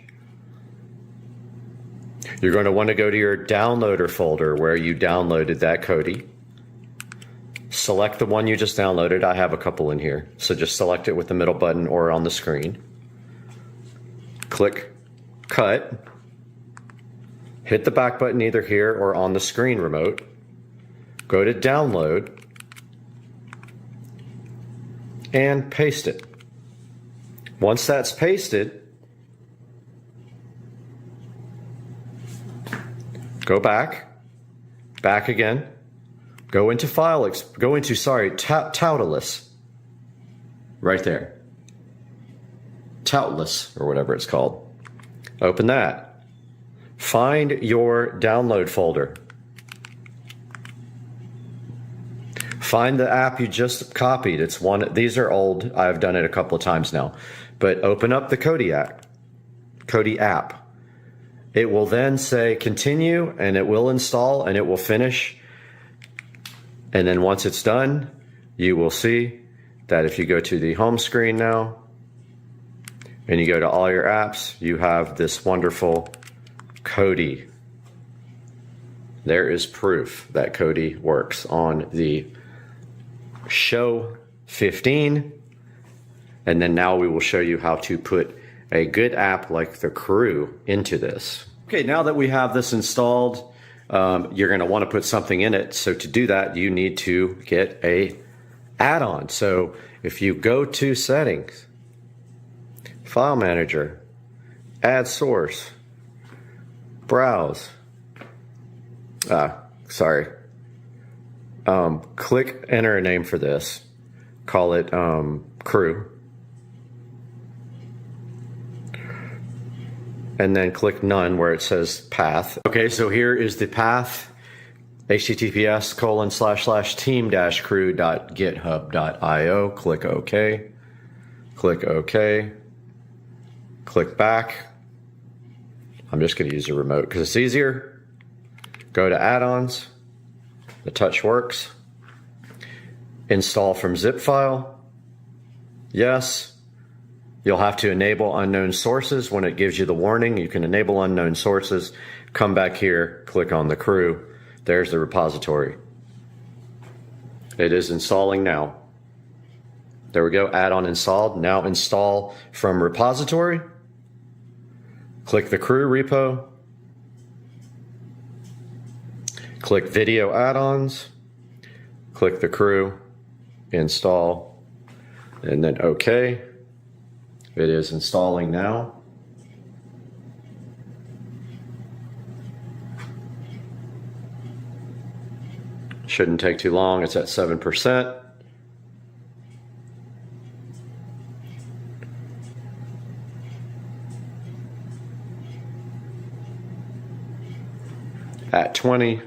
You're going to want to go to your downloader folder where you downloaded that Kodi. Select the one you just downloaded. I have a couple in here. So just select it with the middle button or on the screen. Click Cut. Hit the back button either here or on the screen remote. Go to Download and paste it. Once that's pasted, go back again, go into Toolless, right there, Toolless or whatever it's called. Open that. Find your download folder. Find the app you just copied. It's one. These are old. I've done it a couple of times now. But open up the Kodi app. It will then say continue, and it will install, and it will finish. And then once it's done, you will see that if you go to the home screen now, and you go to all your apps, you have this wonderful Kodi. There is proof that Kodi works on the Show 15. And then now we will show you how to put a good app like the Crew into this. Okay, now that we have this installed, you're going to want to put something in it. So to do that, you need to get a add-on. So if you go to Settings, File Manager, Add Source, Browse, click enter a name for this, call it Crew, and then click none where it says path. Okay, so here is the path, https://team-crew.github.io. Click OK. click OK, click back. I'm just going to use the remote because it's easier. Go to add-ons, the touch works. Install from zip file, yes. You'll have to enable unknown sources when it gives you the warning. You can enable unknown sources, come back here, click on the crew. There's the repository. It is installing now. There we go, add-on installed. Now install from repository. Click the crew repo. Click video add-ons. Click the crew, install, and then OK. It is installing now. Shouldn't take too long, it's at 7%. At 20.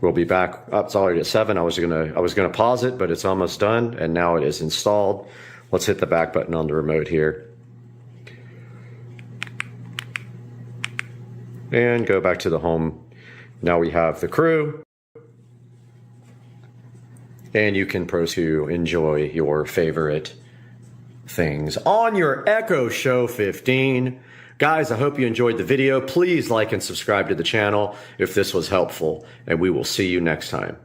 We'll be back up. It's already at 7. I was gonna pause it, but it's almost done, and now it is installed. Let's hit the back button on the remote here. And go back to the home. Now we have the crew. And you can proceed to enjoy your favorite things on your Echo Show 15. Guys, I hope you enjoyed the video. Please like and subscribe to the channel if this was helpful, and we will see you next time.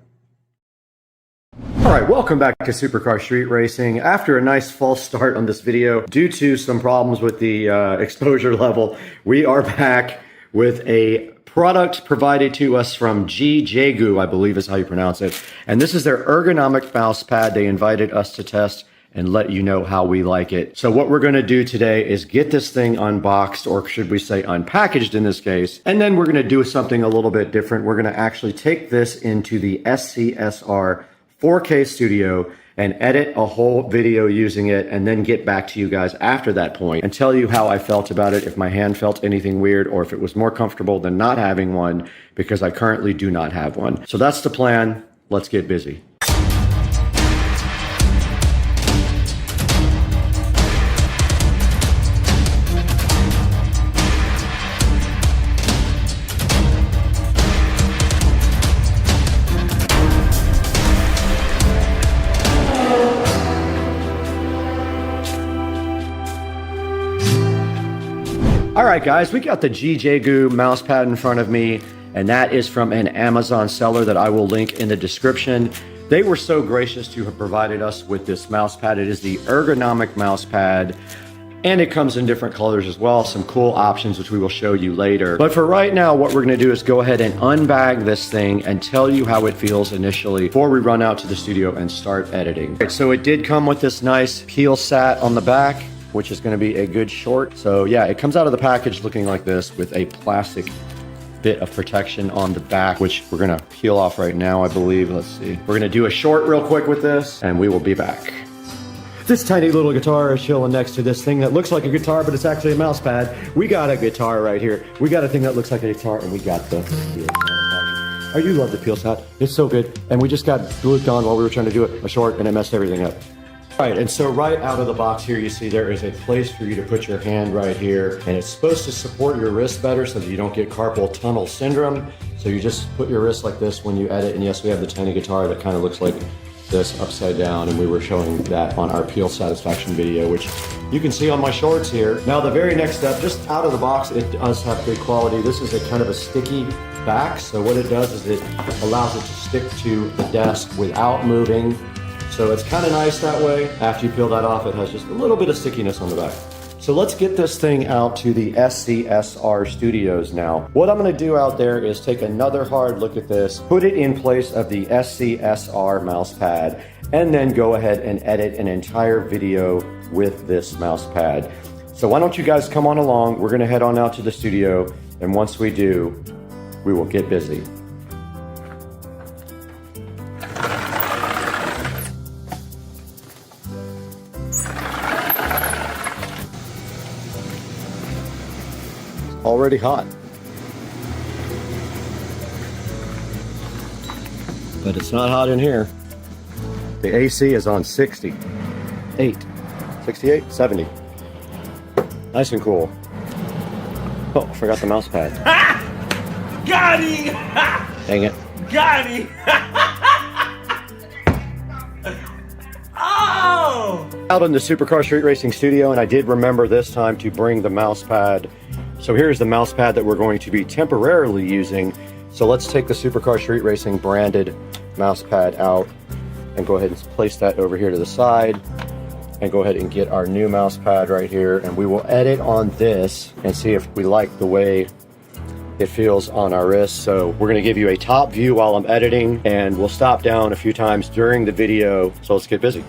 All right, welcome back to Supercar Street Racing. After a nice false start on this video, due to some problems with the exposure level, we are back with a product provided to us from Jaguars, I believe is how you pronounce it. And this is their ergonomic mouse pad. They invited us to test and let you know how we like it. So what we're gonna do today is get this thing unboxed, or should we say unpackaged in this case, and then we're gonna do something a little bit different. We're gonna actually take this into the SCSR 4K studio and edit a whole video using it, and then get back to you guys after that point and tell you how I felt about it, if my hand felt anything weird, or if it was more comfortable than not having one, because I currently do not have one. So that's the plan. Let's get busy. All right, guys, we got the Jaguars mouse pad in front of me, and that is from an Amazon seller that I will link in the description. They were so gracious to have provided us with this mouse pad. It is the ergonomic mouse pad, and it comes in different colors as well, some cool options, which we will show you later. But for right now, what we're gonna do is go ahead and unbag this thing and tell you how it feels initially before we run out to the studio and start editing. All right, so it did come with this nice peel sat on the back, which is going to be a good short. So yeah, it comes out of the package looking like this with a plastic bit of protection on the back, which we're going to peel off right now, I believe. Let's see. We're going to do a short real quick with this, and we will be back. This tiny little guitar is chilling next to this thing that looks like a guitar, but it's actually a mouse pad. We got a guitar right here. We got a thing that looks like a guitar, and we got the peel sat. Oh, you love the peel sat. It's so good. And we just got glued on while we were trying to do it, a short, and it messed everything up. All right, and so right out of the box here, you see there is a place for you to put your hand right here, and it's supposed to support your wrist better so that you don't get carpal tunnel syndrome. So you just put your wrist like this when you edit, and yes, we have the tiny guitar that kind of looks like this upside down, and we were showing that on our peel satisfaction video, which you can see on my shorts here. Now, the very next step, just out of the box, it does have good quality. This is a kind of a sticky back, so what it does is it allows it to stick to the desk without moving. So it's kind of nice that way. After you peel that off, it has just a little bit of stickiness on the back. So let's get this thing out to the SCSR studios now. What I'm gonna do out there is take another hard look at this, put it in place of the SCSR mouse pad, and then go ahead and edit an entire video with this mouse pad. So why don't you guys come on along? We're gonna head on out to the studio, and once we do, we will get busy. Already hot. But it's not hot in here. The AC is on 60. 8, 68, 70. Nice and cool. Oh, I forgot the mouse pad. Got him! Dang it. Got him! Oh! Out in the Supercar Street Racing studio, and I did remember this time to bring the mouse pad. So here's the mouse pad that we're going to be temporarily using. So let's take the Supercar Street Racing branded mouse pad out and go ahead and place that over here to the side, and go ahead and get our new mouse pad right here, and we will edit on this and see if we like the way it feels on our wrist. So we're going to give you a top view while I'm editing, and we'll stop down a few times during the video. So let's get busy.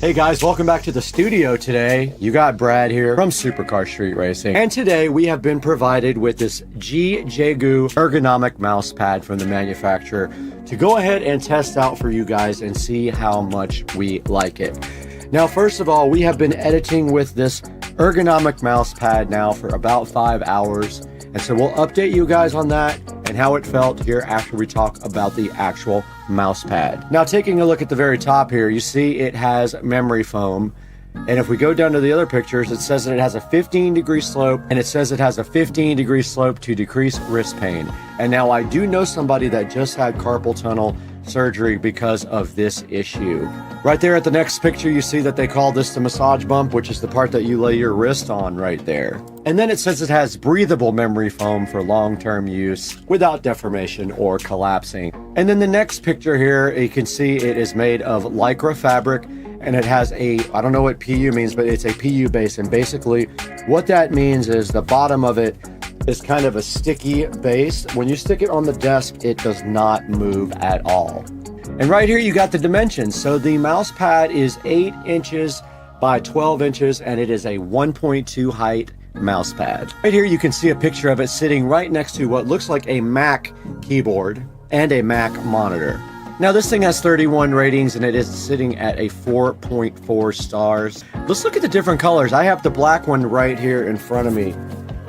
Hey guys, welcome back to the studio today. You got Brad here from Supercar Street Racing. And today we have been provided with this Jaguar ergonomic mouse pad from the manufacturer to go ahead and test out for you guys and see how much we like it. Now, first of all, we have been editing with this ergonomic mouse pad now for about 5 hours. And so we'll update you guys on that and how it felt here after we talk about the actual mouse pad. Now, taking a look at the very top here, you see it has memory foam. And if we go down to the other pictures, it says that it has a 15-degree slope, and it says it has a 15-degree slope to decrease wrist pain. And now I do know somebody that just had carpal tunnel surgery because of this issue. Right there at the next picture, you see that they call this the massage bump, which is the part that you lay your wrist on right there. And then it says it has breathable memory foam for long-term use without deformation or collapsing. And then the next picture here, you can see it is made of Lycra fabric, and it has a, I don't know what PU means, but it's a PU base. And basically what that means is the bottom of it is kind of a sticky base. When you stick it on the desk, it does not move at all. And right here you got the dimensions. So the mouse pad is 8 inches by 12 inches, and it is a 1.2 height mouse pad. Right here you can see a picture of it sitting right next to what looks like a Mac keyboard and a Mac monitor. Now this thing has 31 ratings, and it is sitting at a 4.4 stars. Let's look at the different colors. I have the black one right here in front of me,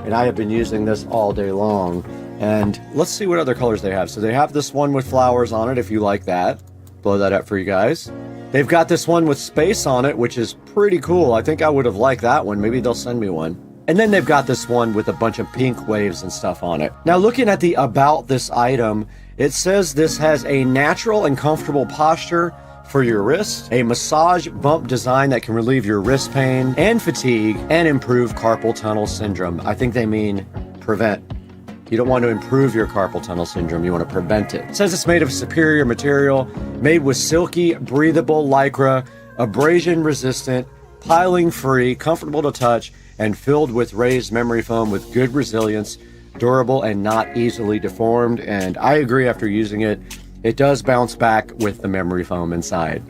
and I have been using this all day long. And let's see what other colors they have. So they have this one with flowers on it, if you like that. Blow that up for you guys. They've got this one with space on it, which is pretty cool. I think I would have liked that one. Maybe they'll send me one. And then they've got this one with a bunch of pink waves and stuff on it. Now looking at the about this item, it says this has a natural and comfortable posture for your wrist, a massage bump design that can relieve your wrist pain and fatigue and improve carpal tunnel syndrome. I think they mean prevent. You don't want to improve your carpal tunnel syndrome, you want to prevent it. It says it's made of superior material, made with silky, breathable Lycra, abrasion resistant, piling free, comfortable to touch, and filled with raised memory foam with good resilience durable and not easily deformed, and I agree after using it, it does bounce back with the memory foam inside.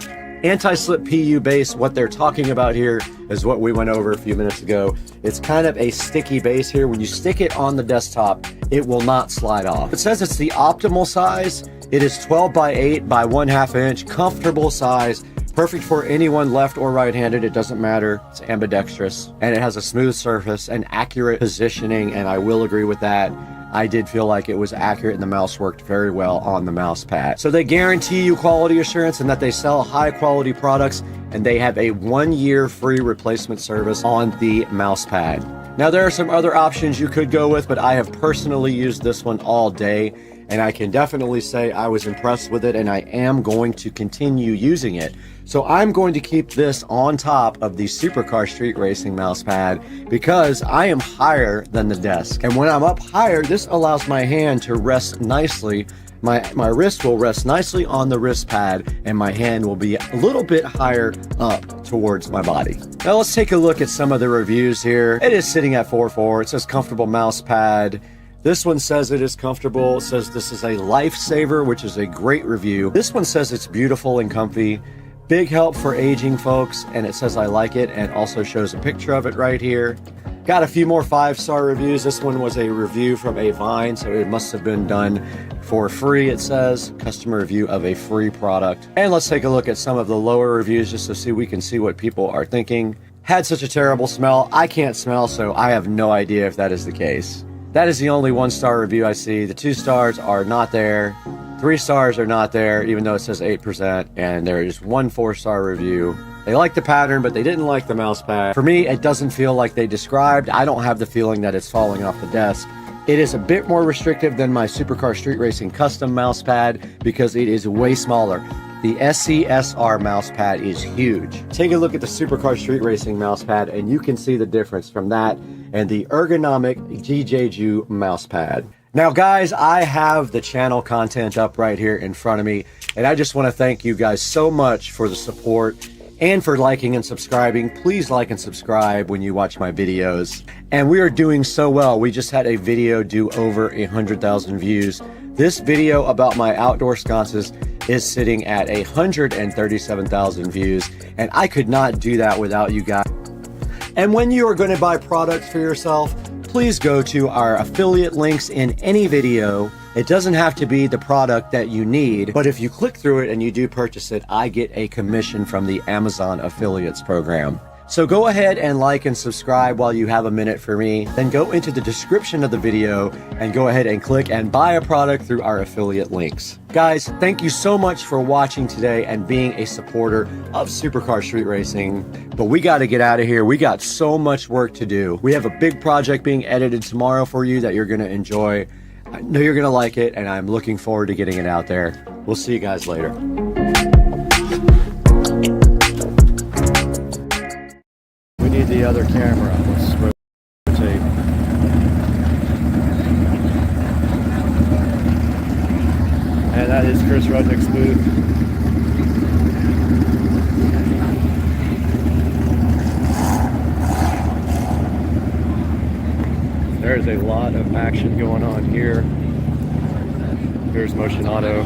Anti-slip PU base, what they're talking about here is what we went over a few minutes ago. It's kind of a sticky base here. When you stick it on the desktop, it will not slide off. It says it's the optimal size. It is 12 by 8 by 1/2 inch, comfortable size, perfect for anyone left or right-handed, it doesn't matter. It's ambidextrous, and it has a smooth surface and accurate positioning, and I will agree with that. I did feel like it was accurate and the mouse worked very well on the mouse pad. So they guarantee you quality assurance and that they sell high quality products, and they have a 1-year free replacement service on the mouse pad. Now there are some other options you could go with, but I have personally used this one all day, and I can definitely say I was impressed with it, and I am going to continue using it. So I'm going to keep this on top of the Supercar Street Racing mouse pad because I am higher than the desk. And when I'm up higher, this allows my hand to rest nicely. My wrist will rest nicely on the wrist pad, and my hand will be a little bit higher up towards my body. Now let's take a look at some of the reviews here. It is sitting at 4.4. It says comfortable mouse pad. This one says it is comfortable. It says this is a lifesaver, which is a great review. This one says it's beautiful and comfy. Big help for aging folks, and it says I like it, and also shows a picture of it right here. Got a few more 5-star reviews. This one was a review from a Vine, so it must have been done for free, it says. Customer review of a free product. And let's take a look at some of the lower reviews just so we can see what people are thinking. Had such a terrible smell. I can't smell, so I have no idea if that is the case. That is the only 1-star review I see. The 2 stars are not there. 3 stars are not there, even though it says 8%, and there is 1 4-star review. They like the pattern, but they didn't like the mouse pad. For me, it doesn't feel like they described. I don't have the feeling that it's falling off the desk. It is a bit more restrictive than my Supercar Street Racing custom mouse pad because it is way smaller. The SCSR mouse pad is huge. Take a look at the Supercar Street Racing mouse pad, and you can see the difference from that and the ergonomic GJju mouse pad. Now guys, I have the channel content up right here in front of me, and I just want to thank you guys so much for the support and for liking and subscribing. Please like and subscribe when you watch my videos. And we are doing so well. We just had a video do over 100,000 views. This video about my outdoor sconces is sitting at 137,000 views, and I could not do that without you guys. And when you are going to buy products for yourself, please go to our affiliate links in any video. It doesn't have to be the product that you need, but if you click through it and you do purchase it, I get a commission from the Amazon affiliates program. So go ahead and like and subscribe while you have a minute for me. Then go into the description of the video and go ahead and click and buy a product through our affiliate links. Guys, thank you so much for watching today and being a supporter of Supercar Street Racing. But we got to get out of here. We got so much work to do. We have a big project being edited tomorrow for you that you're going to enjoy. I know you're going to like it, and I'm looking forward to getting it out there. We'll see you guys later. We need the other camera. Let's rotate. And that is Chris Rudnick's booth. There's a lot of action going on here. There's Motion Auto.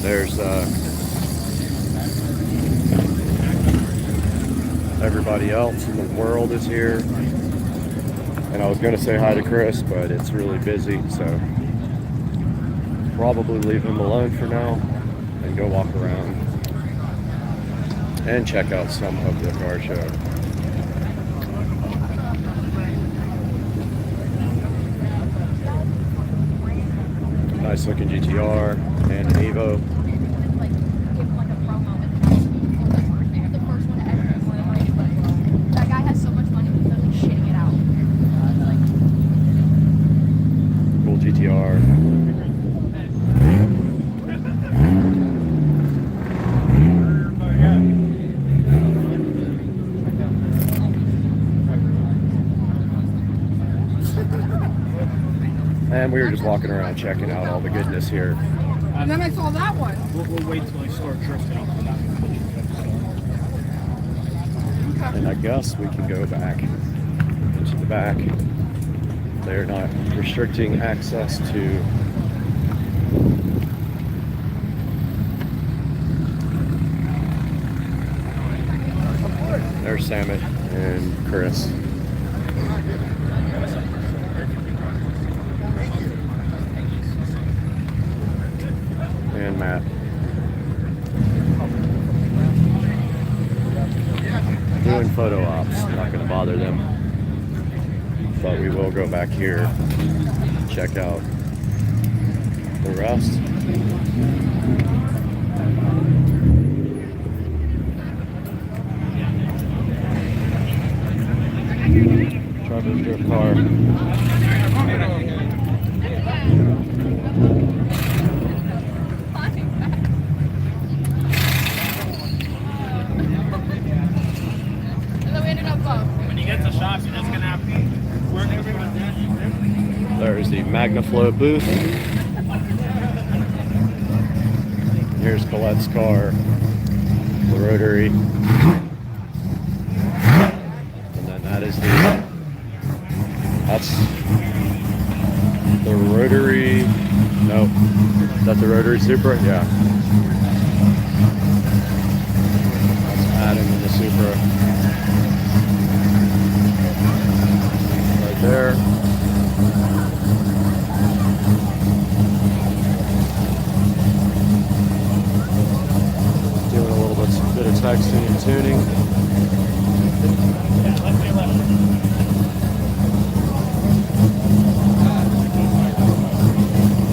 There's everybody else in the world is here. And I was going to say hi to Chris, but it's really busy, so probably leave him alone for now and go walk around and check out some of the car show. Nice looking GTR and an Evo. That guy has so much money, he's literally shitting it out. Cool GTR. And we were just walking around checking out all the goodness here. And then I saw that one. We'll wait till I start drifting off of that. And I guess we can go back into the back. They're not restricting access to there's Samit and Chris. And Matt. Doing photo ops, I'm not going to bother them. But we will go back here and check out the rest. Trevor's drift car. When you get to shops, you're just gonna have to work everyone down. There's the MagnaFlow booth. Here's Colette's car, the rotary. And then that is that's the rotary, no, is that the rotary Supra? Yeah. That's Adam in the Supra. Right there. Doing a little bit of texting and tuning.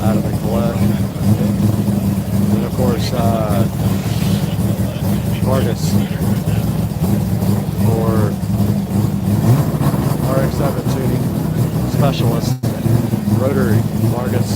Adam and Colette. And of course, Marcus for RX-7 tuning specialist, rotary Marcus.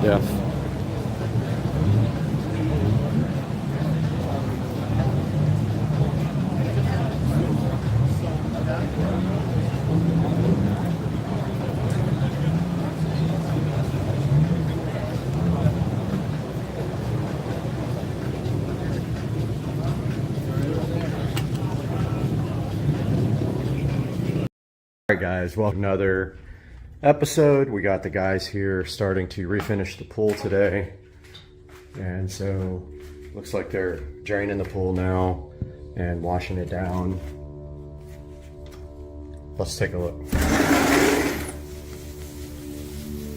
Yeah. All right, guys, welcome to another episode. We got the guys here starting to refinish the pool today, and so looks like they're draining the pool now and washing it down. Let's take a look.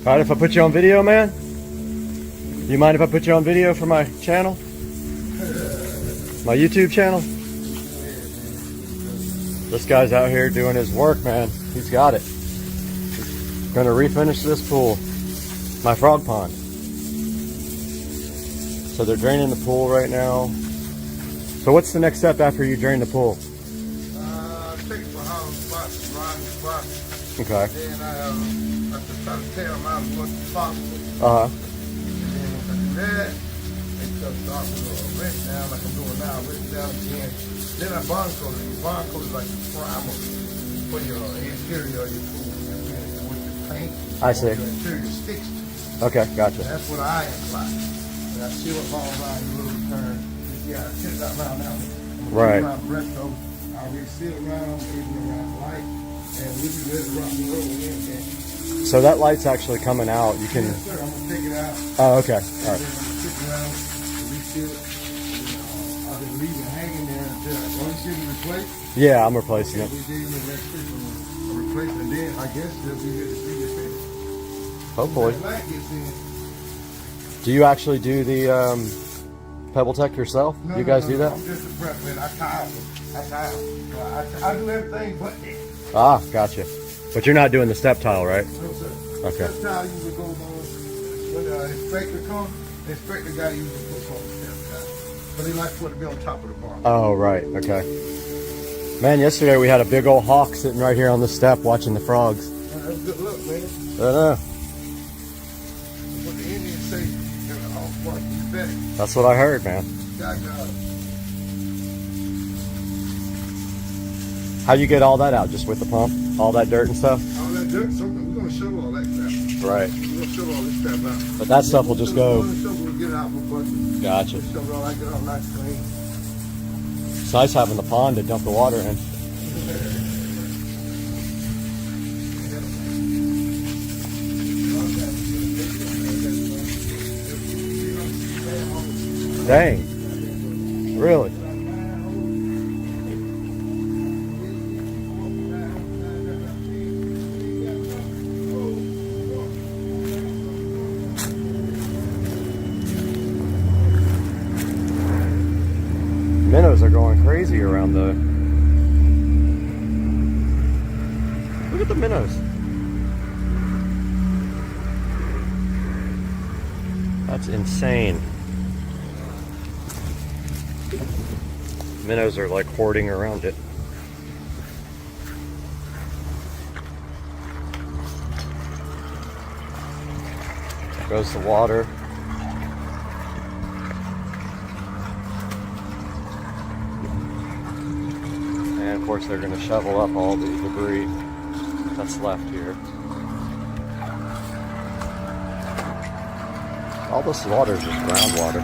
All right, if I put you on video, man? You mind if I put you on video for my channel? My YouTube channel? This guy's out here doing his work, man. He's got it. Gonna refinish this pool. My frog pond. So they're draining the pool right now. So what's the next step after you drain the pool? Take it for hollow spots, rotten spots. Okay. Then I just try to tear them out as much as possible. Uh-huh. And then I do that, and just start with a rinse down like I'm doing now, rinse down again. Then I bond coat it. Bond coat is like a primer for your interior of your pool. With the paint, I see. the interior sticks to. Okay, gotcha. That's what I apply. And I seal it all around the little turn. Yeah, I tip that around now. Right. Around the rest of them. I reseal around, even around the light, and we be ready to rock and roll when anything. So that light's actually coming out. You can. Yes, sir. I'm gonna take it out. Oh, okay. And All right. then I'm gonna stick around, reseal it. I've been leaving it hanging there until once you get it replaced. Yeah, I'm replacing We it. gave you the next week a replacement. Then I guess they'll be here to see the finish. Hopefully. When that light gets in. Do you actually do the Pebble Tech yourself? No, You guys no, do no, that? I'm just a prep man. I tile them. I do everything but that. Ah, gotcha. But you're not doing the step tile, right? No, sir. Okay. That's how usually goes on when the inspector comes. The inspector guy usually puts on the step tile. But he likes for it to be on top of the bar. Oh, right. Okay. Man, yesterday we had a big old hawk sitting right here on the step watching the frogs. That's a good look, man. I don't know. What the Indians say, all part is better. That's what I heard, man. God, God. How you get all that out? Just with the pump? All that dirt and stuff? All that dirt, something, we're going to shovel all that crap. Right. We're going to shovel all this crap out. But that stuff will just go. We're going to shovel, we'll get it out with buckets. Gotcha. Shovel all that, get it all nice and clean. It's nice having the pond to dump the water in. Dang. Really? Minnows are going crazy around the... Look at the minnows. That's insane. Minnows are like hoarding around it. There goes the water. And of course they're going to shovel up all the debris that's left here. All this water is just groundwater.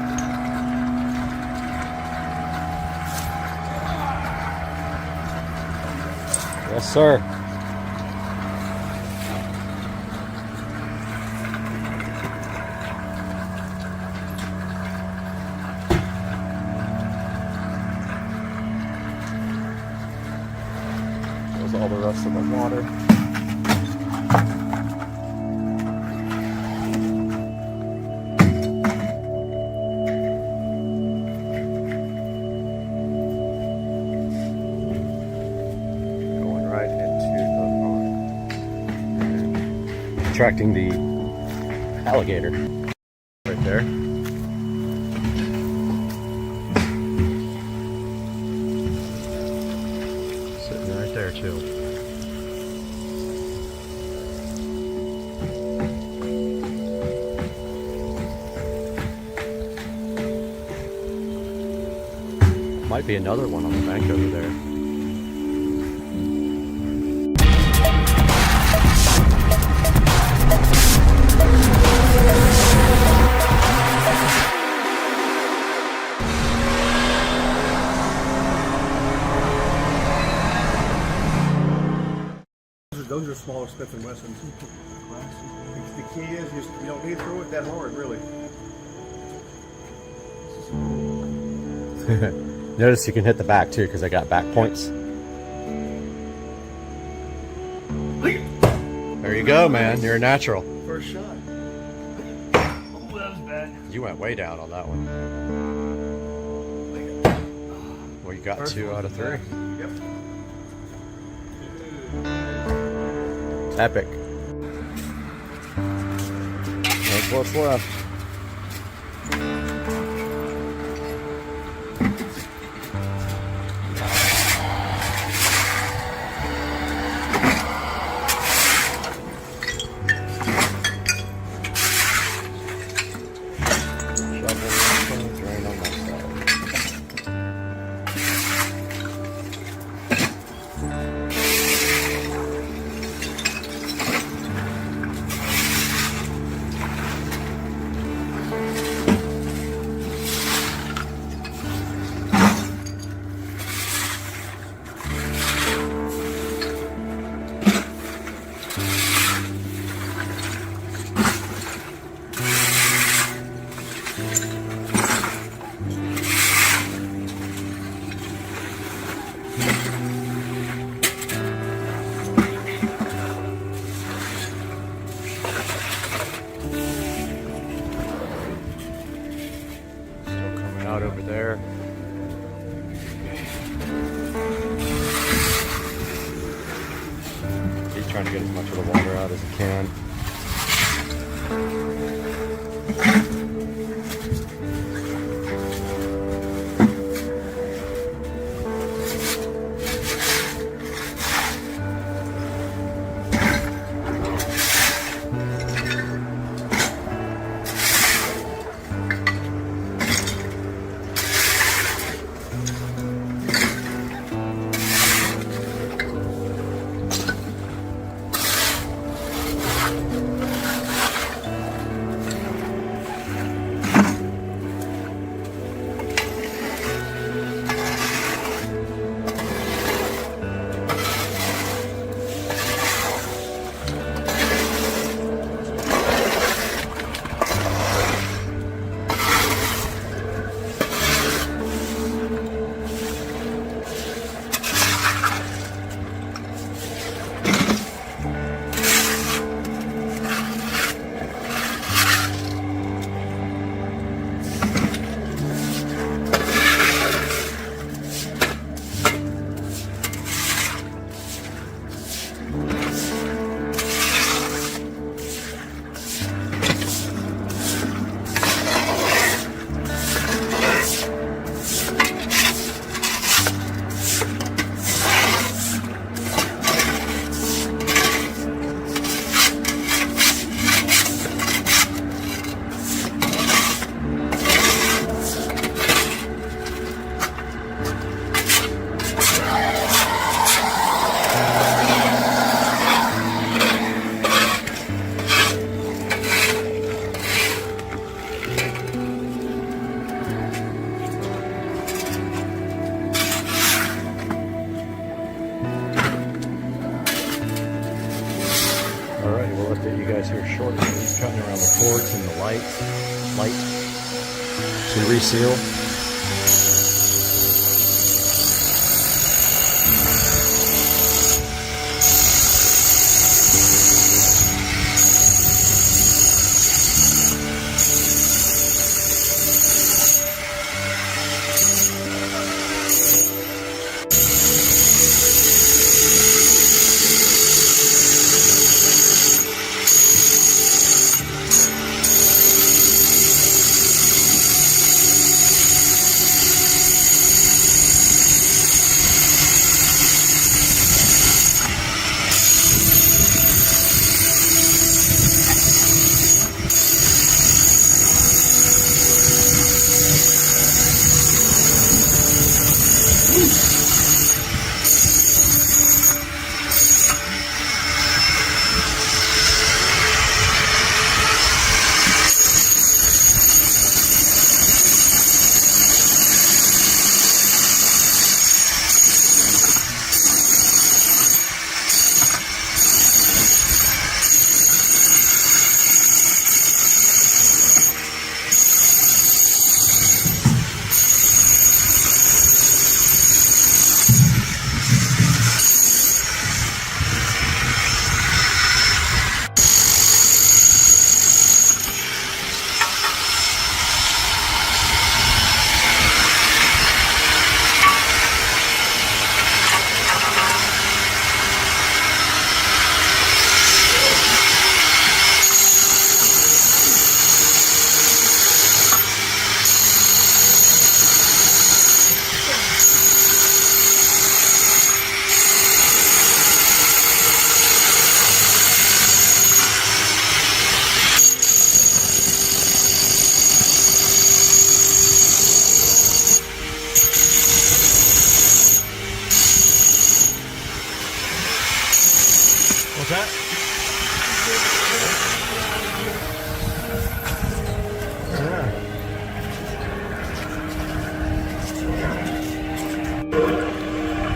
Yes, sir. There's all the rest of the water. Attracting the alligator right there. Sitting right there too. Might be another one on the bank over there. Those are smaller Smith & Wessons. The key is you don't need to throw it that hard, really. Notice you can hit the back too because I got back points. There you go, man. You're a natural. First shot. Oh, that was bad. You went way down on that one. Well, you got 2 out of 3. Yep. Epic. That's what's left. Out over there. He's trying to get as much of the water out as he can. Update you guys here shortly. He's cutting around the cords and the light to reseal.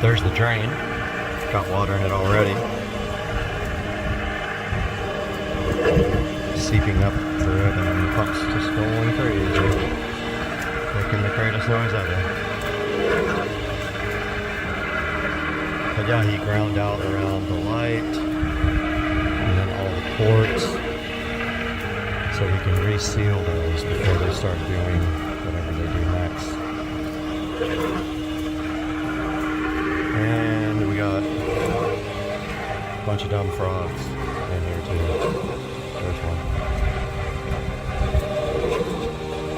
There's the drain. Got water in it already. Seeping up through it, and the pump's just going crazy. Making the greatest noise ever. But yeah, he ground out around the light and then all the ports so we can reseal those before they start doing whatever they do next. And we got a bunch of dumb frogs in here too. There's one.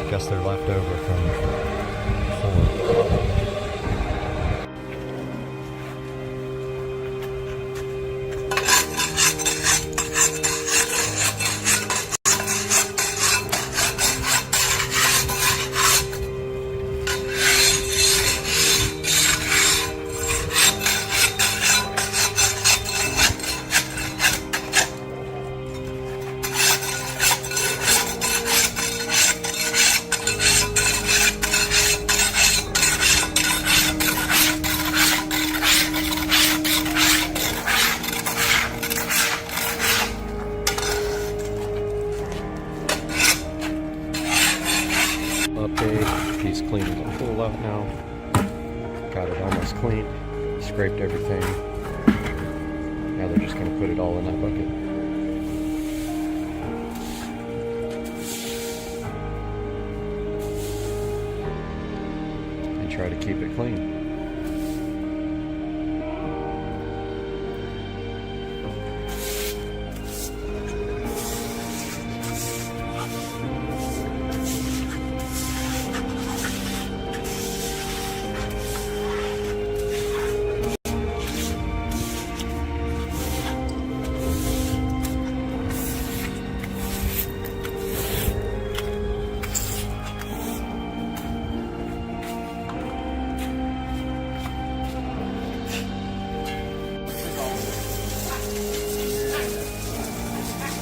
Guess they're left over from before. He's cleaning the pool out now. Got it almost clean. Scraped everything. Now they're just going to put it all in that bucket. And try to keep it clean.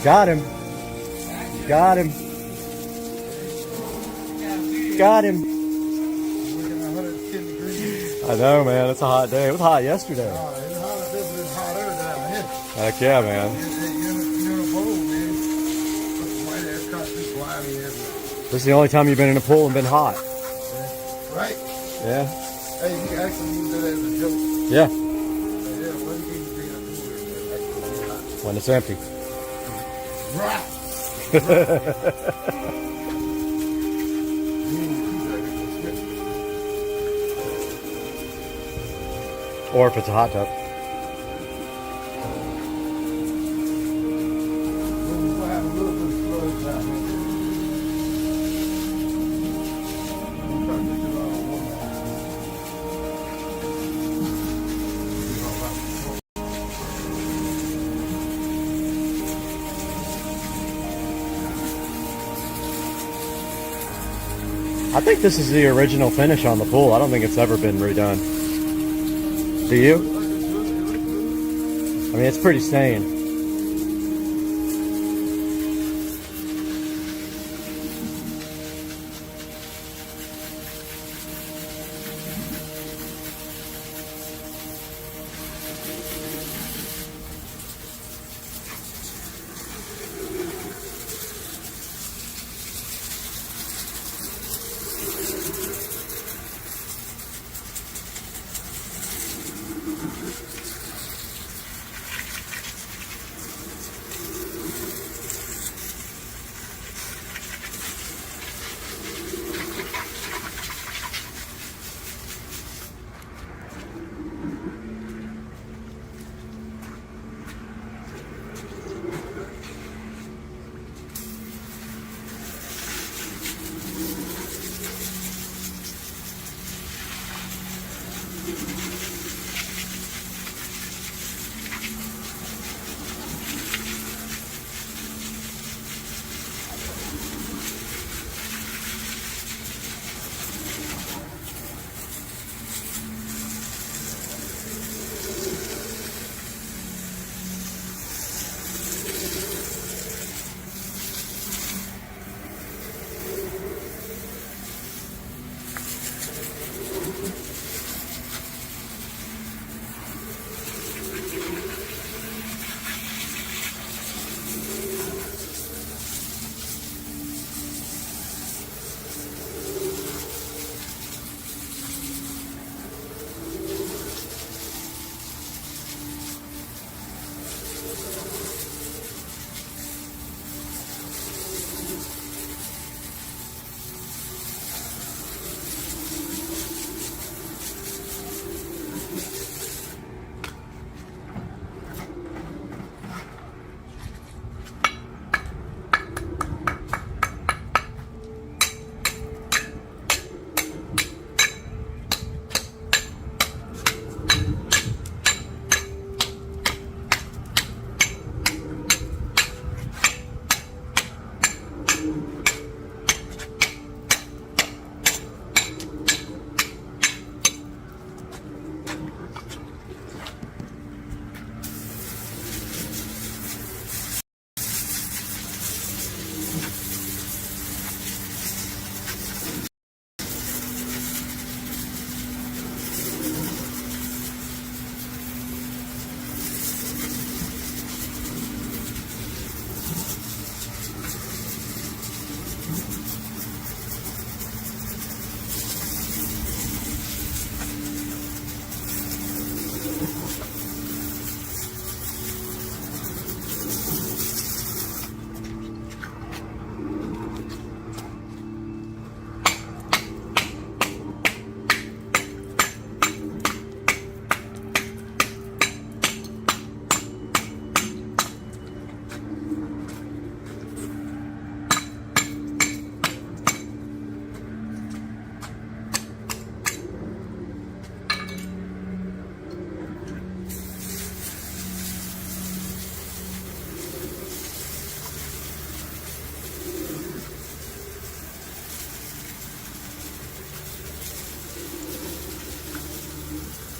Got him. Got him. Got him. I know, man. It's a hot day. It was hot yesterday. Heck yeah, man. This is the only time you've been in a pool and been hot. Right? Yeah. Hey, you can actually use that as a joke. Yeah. Yeah, when you bring a pool, When it's empty. right. Or if it's a hot tub. We'll have a little bit of flood down here. We'll try to get it all in one night. I think this is the original finish on the pool. I don't think it's ever been redone. Do you? I mean, it's pretty sane.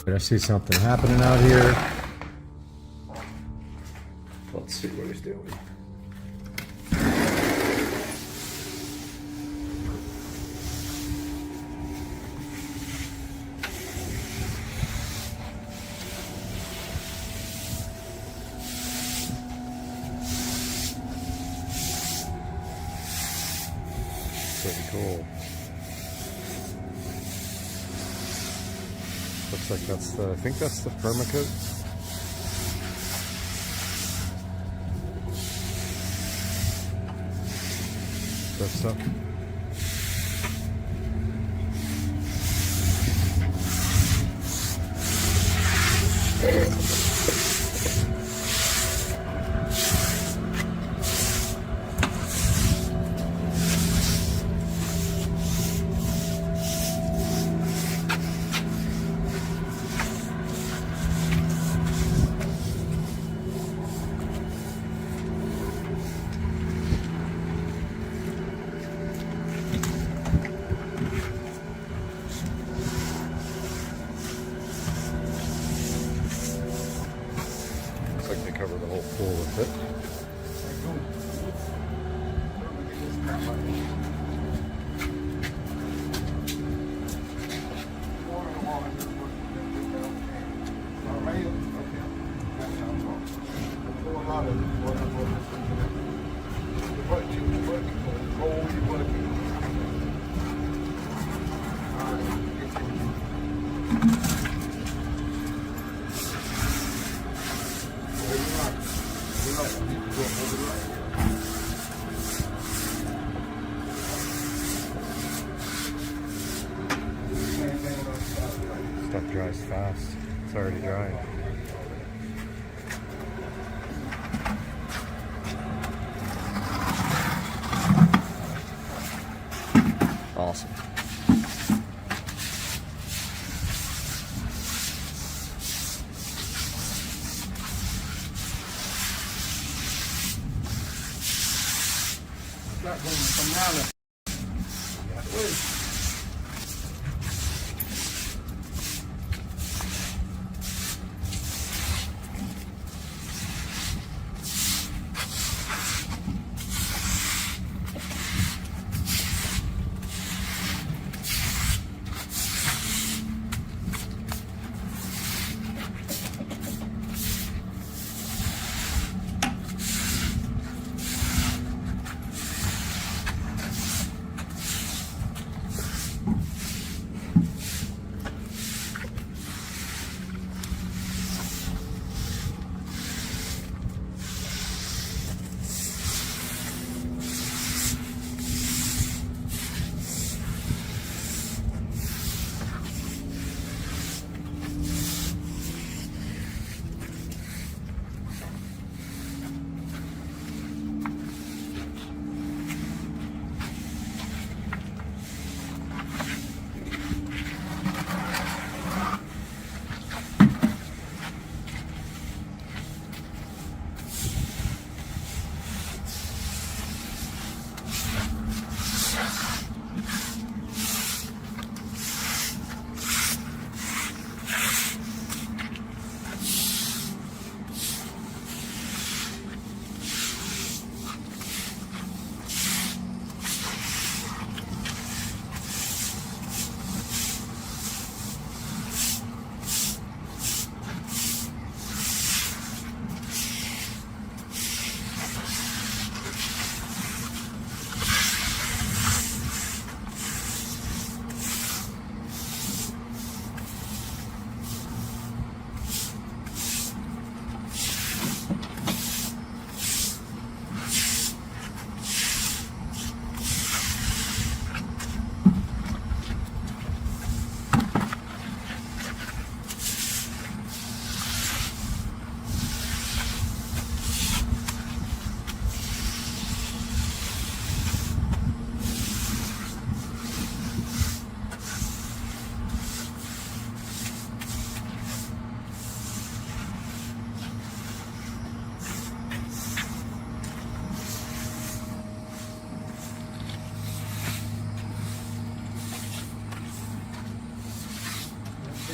But I see something happening out here. Let's see what he's doing. Pretty cool. Looks like that's the, I think that's the permacoat. That stuff. Cover the whole pool with it. Stuff dries fast. It's already drying. Awesome. Got going from Nylon.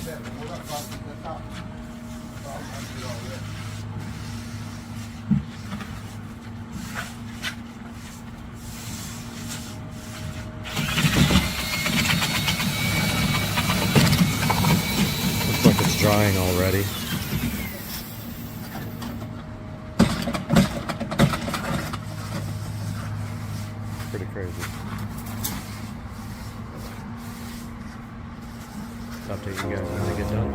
Looks like it's drying already. Pretty crazy. Update you guys when they get done.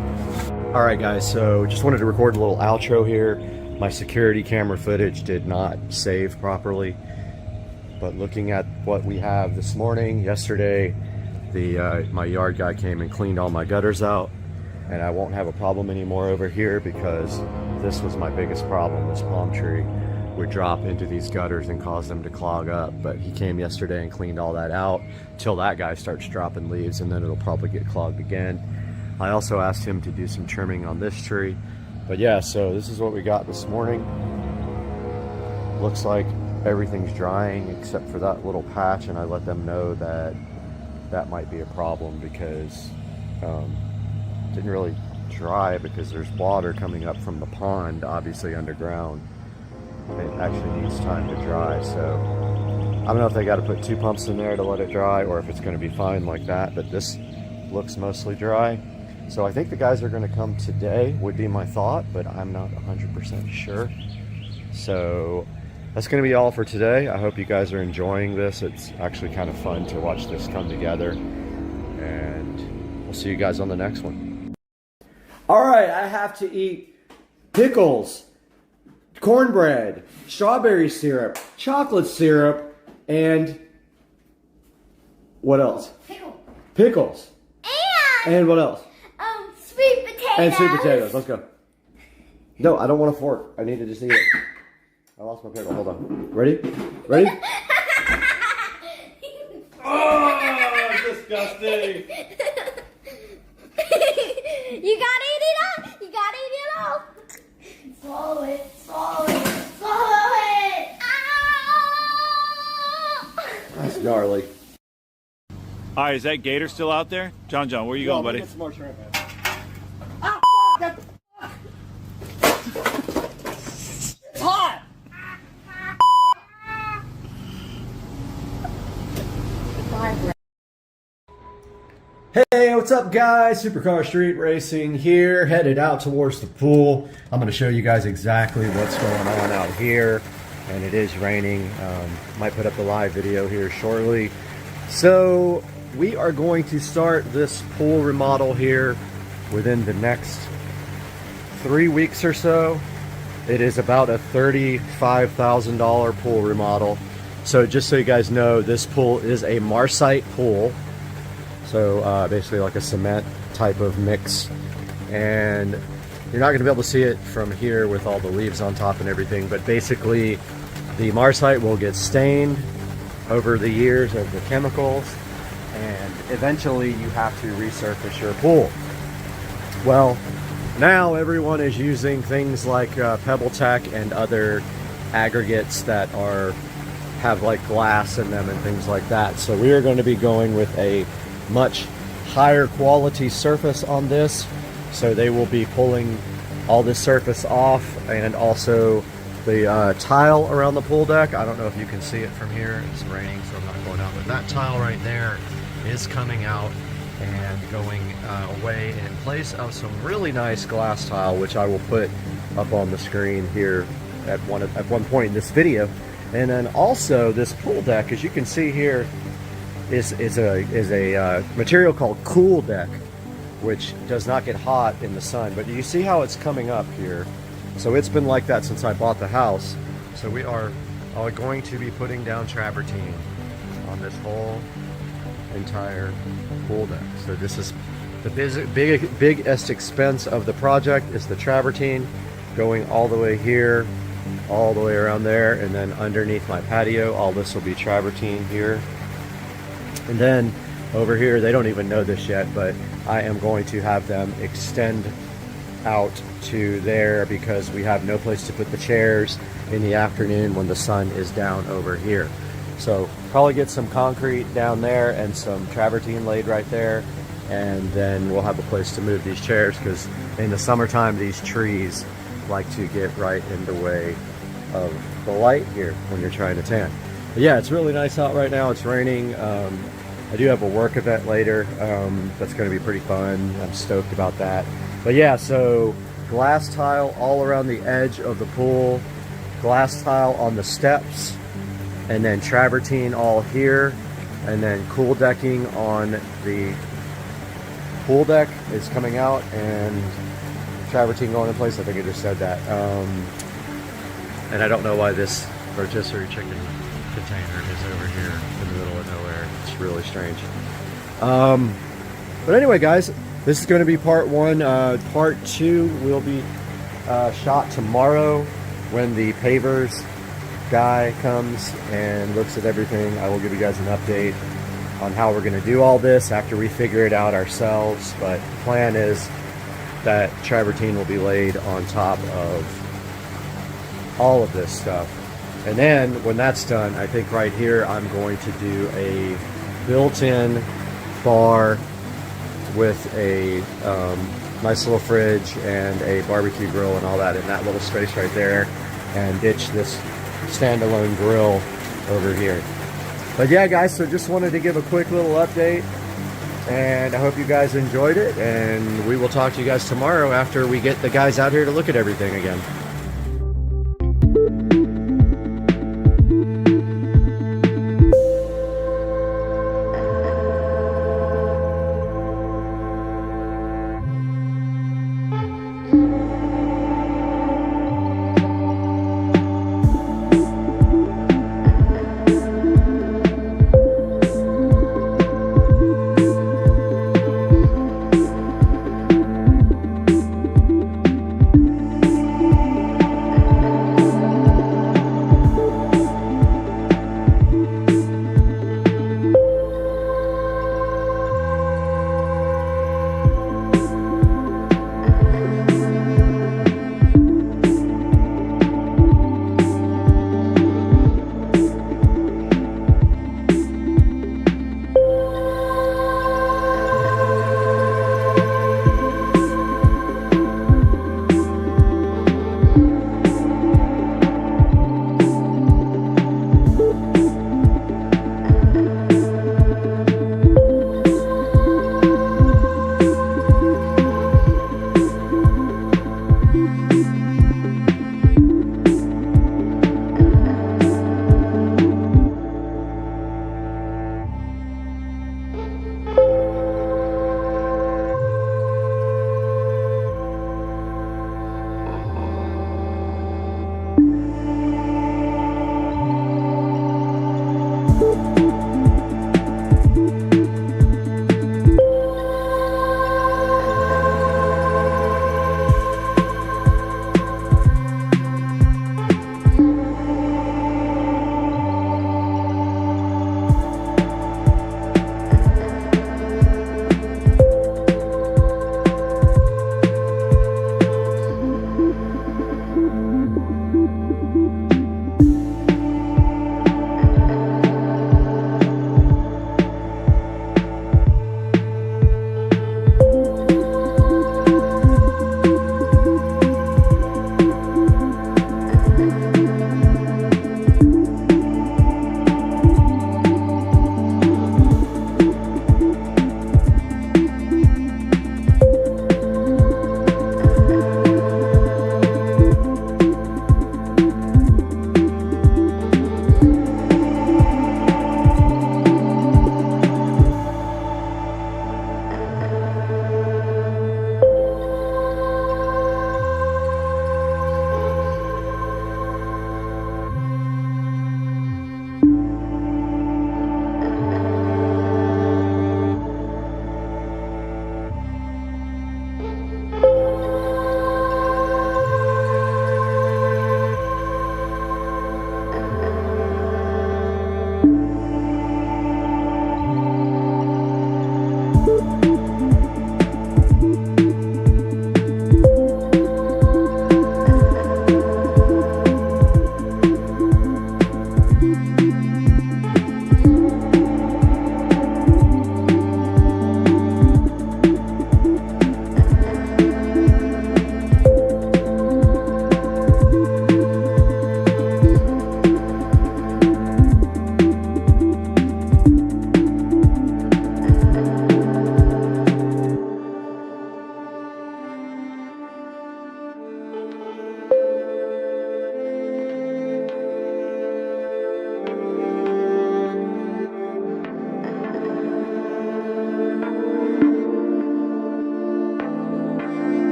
Alright guys, so just wanted to record a little outro here. My security camera footage did not save properly. But looking at what we have this morning, yesterday, my yard guy came and cleaned all my gutters out. And I won't have a problem anymore over here because this was my biggest problem. This palm tree would drop into these gutters and cause them to clog up. But he came yesterday and cleaned all that out till that guy starts dropping leaves, and then it'll probably get clogged again. I also asked him to do some trimming on this tree. But yeah, so this is what we got this morning. Looks like everything's drying except for that little patch, and I let them know that that might be a problem because it didn't really dry because there's water coming up from the pond, obviously underground. It actually needs time to dry, so I don't know if they got to put 2 pumps in there to let it dry or if it's going to be fine like that, but this looks mostly dry. So I think the guys are going to come today, would be my thought, but I'm not 100% sure. So that's going to be all for today. I hope you guys are enjoying this. It's actually kind of fun to watch this come together, and we'll see you guys on the next one. All right, I have to eat pickles, cornbread, strawberry syrup, chocolate syrup, and what else? Pickles. And what else? Sweet potatoes. And sweet potatoes. Let's go. No, I don't want a fork. I need to just eat it. I lost my pickle. Hold on. Ready? Ready? Oh, disgusting. You gotta eat it all. You gotta eat it all. Swallow it. Swallow it. Swallow it. Ah! That's gnarly. All right, is that gator still out there? John, where are you going, buddy? Get some more shrimp, man. Hey, what's up guys? Supercar Street Racing here, headed out towards the pool. I'm going to show you guys exactly what's going on out here, and it is raining. Might put up a live video here shortly. So we are going to start this pool remodel here within the next 3 weeks or so. It is about a $35,000 pool remodel. So just so you guys know, this pool is a Marcite pool. So basically like a cement type of mix, and you're not going to be able to see it from here with all the leaves on top and everything, but basically the Marcite will get stained over the years of the chemicals, and eventually you have to resurface your pool. Well, now everyone is using things like PebbleTech and other aggregates that have like glass in them and things like that. So we are going to be going with a much higher quality surface on this, so they will be pulling all this surface off, and also the tile around the pool deck. I don't know if you can see it from here, it's raining so I'm not going out, but that tile right there is coming out and going away in place of some really nice glass tile, which I will put up on the screen here at one point in this video. And then also this pool deck, as you can see here, is a material called Cool Deck, which does not get hot in the sun. But you see how it's coming up here? So it's been like that since I bought the house. So we are going to be putting down travertine on this whole entire pool deck. So this is the biggest expense of the project, is the travertine going all the way here, all the way around there, and then underneath my patio, all this will be travertine here. And then over here, they don't even know this yet, but I am going to have them extend out to there because we have no place to put the chairs in the afternoon when the sun is down over here. So probably get some concrete down there and some travertine laid right there, and then we'll have a place to move these chairs, because in the summertime these trees like to get right in the way of the light here when you're trying to tan. But yeah, it's really nice out right now. It's raining. I do have a work event later that's going to be pretty fun. I'm stoked about that. But yeah, so glass tile all around the edge of the pool, glass tile on the steps, and then travertine all here, and then cool decking on the pool deck is coming out, and travertine going in place. I think I just said that. And I don't know why this rotisserie chicken container is over here in the middle of nowhere. It's really strange. But anyway, guys, this is going to be part one. Part two will be shot tomorrow when the pavers guy comes and looks at everything. I will give you guys an update on how we're going to do all this after we figure it out ourselves. But the plan is that travertine will be laid on top of all of this stuff. And then when that's done, I think right here I'm going to do a built-in bar with a nice little fridge and a barbecue grill and all that in that little space right there, and ditch this standalone grill over here. But yeah, guys, so just wanted to give a quick little update, and I hope you guys enjoyed it, and we will talk to you guys tomorrow after we get the guys out here to look at everything again.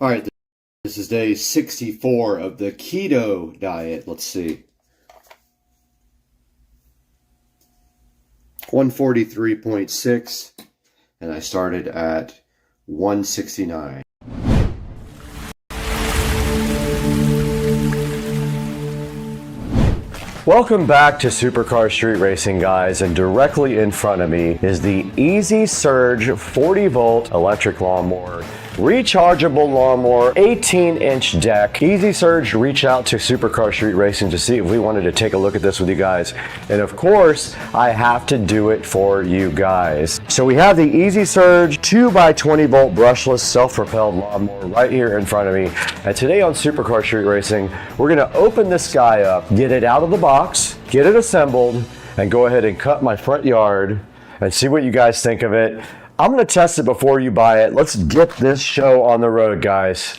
All right, this is day 64 of the keto diet. Let's see. 143.6, and I started at 169. Welcome back to Supercar Street Racing, guys, and directly in front of me is the Easy Surge 40 volt electric lawnmower. Rechargeable lawnmower, 18-inch deck. Easy Surge reached out to Supercar Street Racing to see if we wanted to take a look at this with you guys. And of course, I have to do it for you guys. So we have the Easy Surge 2x20 volt brushless self-propelled lawnmower right here in front of me. And today on Supercar Street Racing, we're gonna open this guy up, get it out of the box, get it assembled, and go ahead and cut my front yard and see what you guys think of it. I'm going to test it before you buy it. Let's get this show on the road, guys.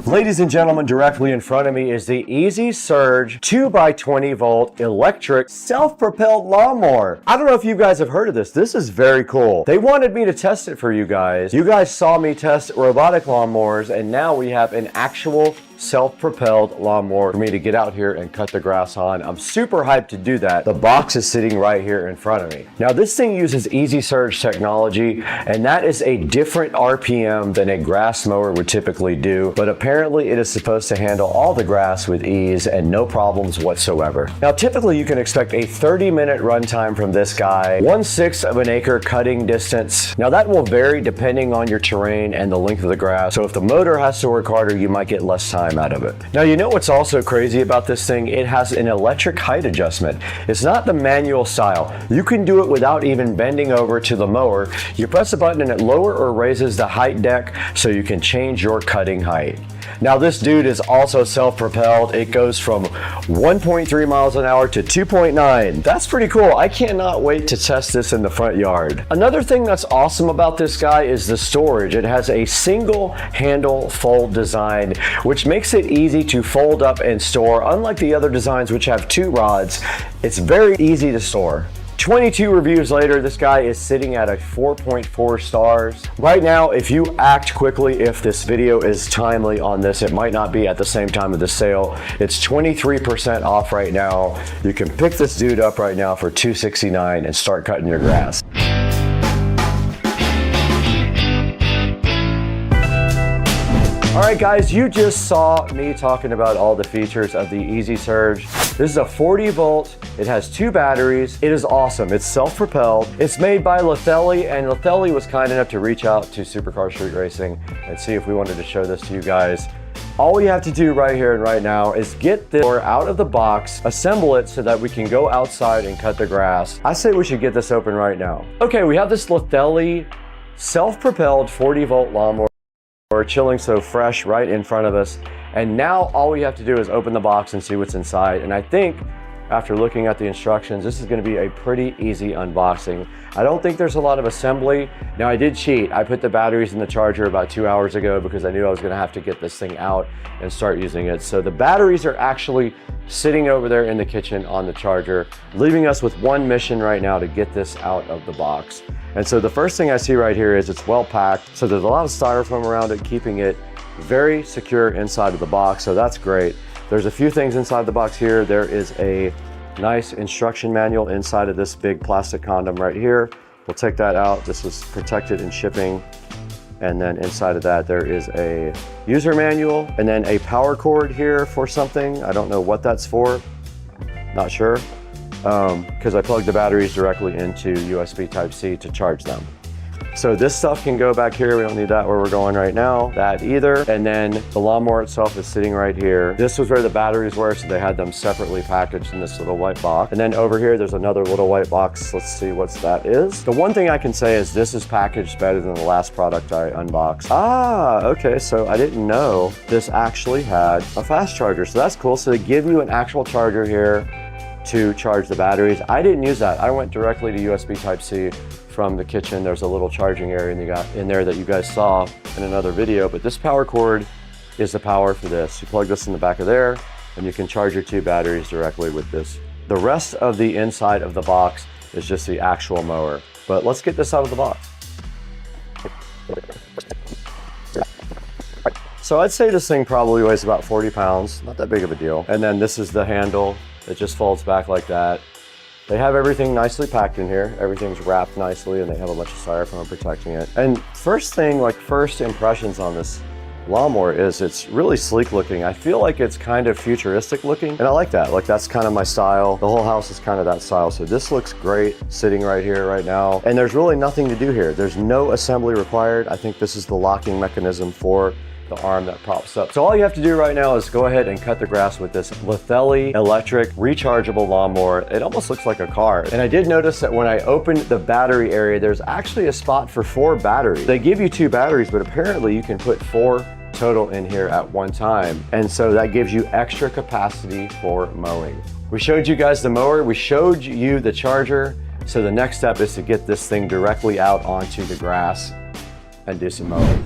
Ladies and gentlemen, directly in front of me is the Easy Surge 2x20 volt electric self-propelled lawnmower. I don't know if you guys have heard of this. This is very cool. They wanted me to test it for you guys. You guys saw me test robotic lawnmowers, and now we have an actual self-propelled lawnmower for me to get out here and cut the grass on. I'm super hyped to do that. The box is sitting right here in front of me. Now this thing uses Easy Surge technology, and that is a different RPM than a grass mower would typically do, but apparently it is supposed to handle all the grass with ease and no problems whatsoever. Now typically you can expect a 30-minute runtime from this guy, 1/6 of an acre cutting distance. Now that will vary depending on your terrain and the length of the grass, so if the motor has to work harder, you might get less time out of it. Now you know what's also crazy about this thing? It has an electric height adjustment. It's not the manual style. You can do it without even bending over to the mower. You press a button and it lower or raises the height deck so you can change your cutting height. Now this dude is also self-propelled. It goes from 1.3 miles an hour to 2.9. That's pretty cool. I cannot wait to test this in the front yard. Another thing that's awesome about this guy is the storage. It has a single handle fold design, which makes it easy to fold up and store. Unlike the other designs which have two rods, it's very easy to store. 22 reviews later, this guy is sitting at a 4.4 stars. Right now, if you act quickly, if this video is timely on this, it might not be at the same time of the sale. It's 23% off right now. You can pick this dude up right now for $269 and start cutting your grass. All right, guys, you just saw me talking about all the features of the Easy Surge. This is a 40 volt. It has 2 batteries. It is awesome. It's self-propelled. It's made by Lethelli, and Lethelli was kind enough to reach out to Supercar Street Racing and see if we wanted to show this to you guys. All we have to do right here and right now is get this out of the box, assemble it so that we can go outside and cut the grass. I say we should get this open right now. Okay, we have this Lethelli self-propelled 40 volt lawnmower. We're chilling so fresh right in front of us, and now all we have to do is open the box and see what's inside. And I think after looking at the instructions, this is going to be a pretty easy unboxing. I don't think there's a lot of assembly. Now I did cheat. I put the batteries in the charger about 2 hours ago because I knew I was going to have to get this thing out and start using it. So the batteries are actually sitting over there in the kitchen on the charger, leaving us with one mission right now to get this out of the box. And so the first thing I see right here is it's well packed. So there's a lot of styrofoam around it, keeping it very secure inside of the box. So that's great. There's a few things inside the box here. There is a nice instruction manual inside of this big plastic condom right here. We'll take that out. This was protected in shipping. And then inside of that, there is a user manual and then a power cord here for something. I don't know what that's for, not sure. Because I plugged the batteries directly into USB Type-C to charge them. So this stuff can go back here. We don't need that where we're going right now, that either. And then the lawnmower itself is sitting right here. This was where the batteries were, so they had them separately packaged in this little white box. And then over here, there's another little white box. Let's see what that is. The one thing I can say is this is packaged better than the last product I unboxed. Ah, okay, so I didn't know this actually had a fast charger. So that's cool. So they give you an actual charger here to charge the batteries. I didn't use that. I went directly to USB Type-C from the kitchen. There's a little charging area in there that you guys saw in another video, but this power cord is the power for this. You plug this in the back of there and you can charge your 2 batteries directly with this. The rest of the inside of the box is just the actual mower. But let's get this out of the box. So I'd say this thing probably weighs about 40 pounds, not that big of a deal. And then this is the handle. It just folds back like that. They have everything nicely packed in here. Everything's wrapped nicely and they have a bunch of styrofoam protecting it. And first impressions on this lawnmower is it's really sleek looking. I feel like it's kind of futuristic looking and I like that. Like that's kind of my style. The whole house is kind of that style. So this looks great sitting right here right now. And there's really nothing to do here. There's no assembly required. I think this is the locking mechanism for the arm that pops up. So all you have to do right now is go ahead and cut the grass with this Lithelli electric rechargeable lawnmower. It almost looks like a car. And I did notice that when I opened the battery area, there's actually a spot for 4 batteries. They give you 2 batteries, but apparently you can put 4 total in here at one time. And so that gives you extra capacity for mowing. We showed you guys the mower, we showed you the charger. So the next step is to get this thing directly out onto the grass and do some mowing.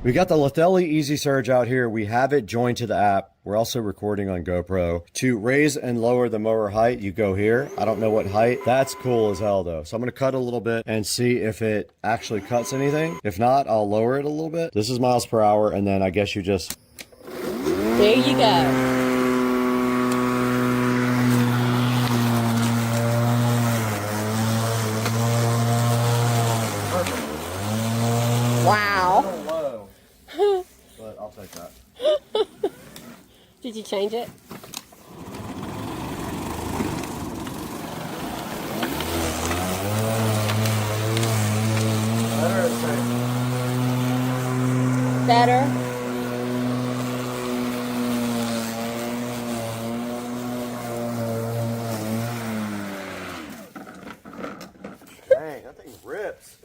We got the Lithelli Easy Surge out here. We have it joined to the app. We're also recording on GoPro. To raise and lower the mower height, you go here. I don't know what height. That's cool as hell though. So I'm gonna cut a little bit and see if it actually cuts anything. If not, I'll lower it a little bit. This is miles per hour, and then I guess you just... There you go. Wow. But I'll take that. Did you change it? Better. Dang, that thing rips.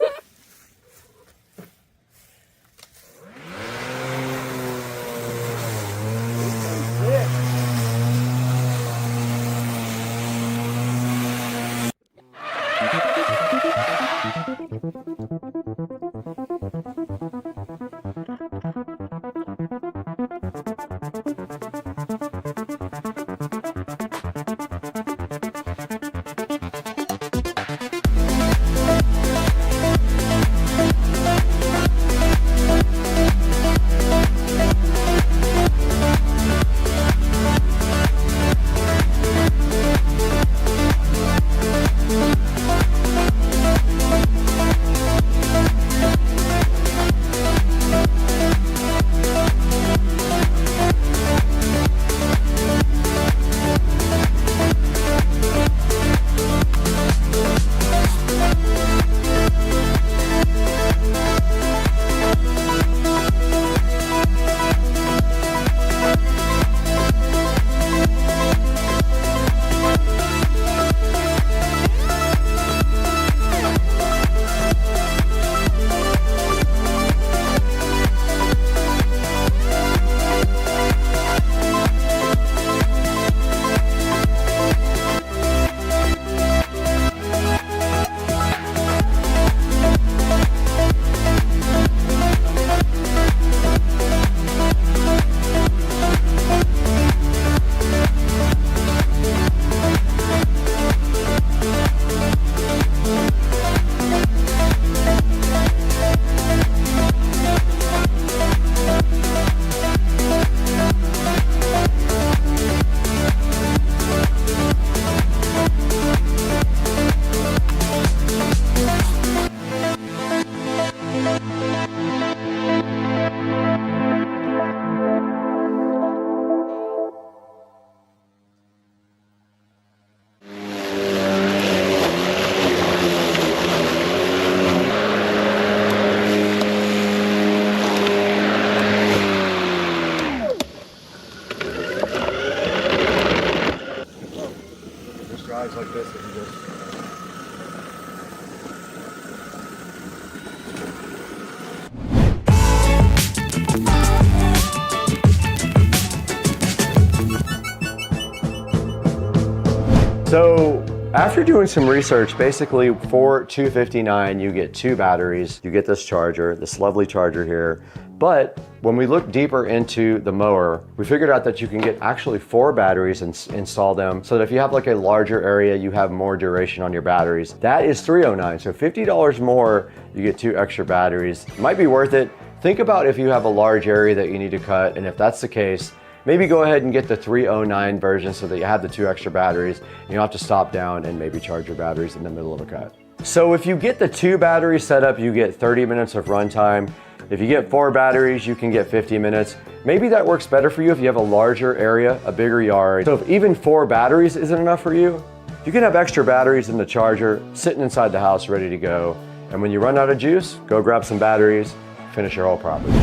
After doing some research, basically for $259, you get 2 batteries, you get this charger, this lovely charger here. But when we look deeper into the mower, we figured out that you can get actually 4 batteries and install them so that if you have like a larger area, you have more duration on your batteries. That is $309, so $50 more, you get 2 extra batteries. Might be worth it. Think about if you have a large area that you need to cut, and if that's the case, maybe go ahead and get the $309 version so that you have the 2 extra batteries. You don't have to stop down and maybe charge your batteries in the middle of a cut. So if you get the 2 battery setup, you get 30 minutes of runtime. If you get 4 batteries, you can get 50 minutes. Maybe that works better for you if you have a larger area, a bigger yard. So if even 4 batteries isn't enough for you, you can have extra batteries in the charger sitting inside the house ready to go. And when you run out of juice, go grab some batteries, finish your whole property.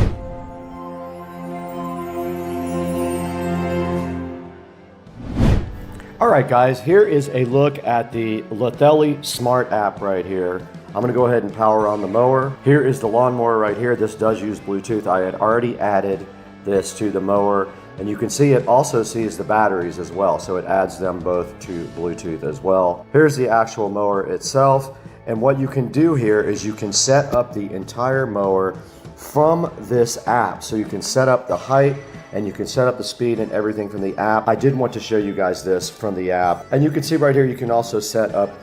All right, guys, here is a look at the Lithelli Smart app right here. I'm gonna go ahead and power on the mower. Here is the lawnmower right here. This does use Bluetooth. I had already added this to the mower, and you can see it also sees the batteries as well, so it adds them both to Bluetooth as well. Here's the actual mower itself, and what you can do here is you can set up the entire mower from this app. So you can set up the height, and you can set up the speed and everything from the app. I did want to show you guys this from the app. And you can see right here, you can also set up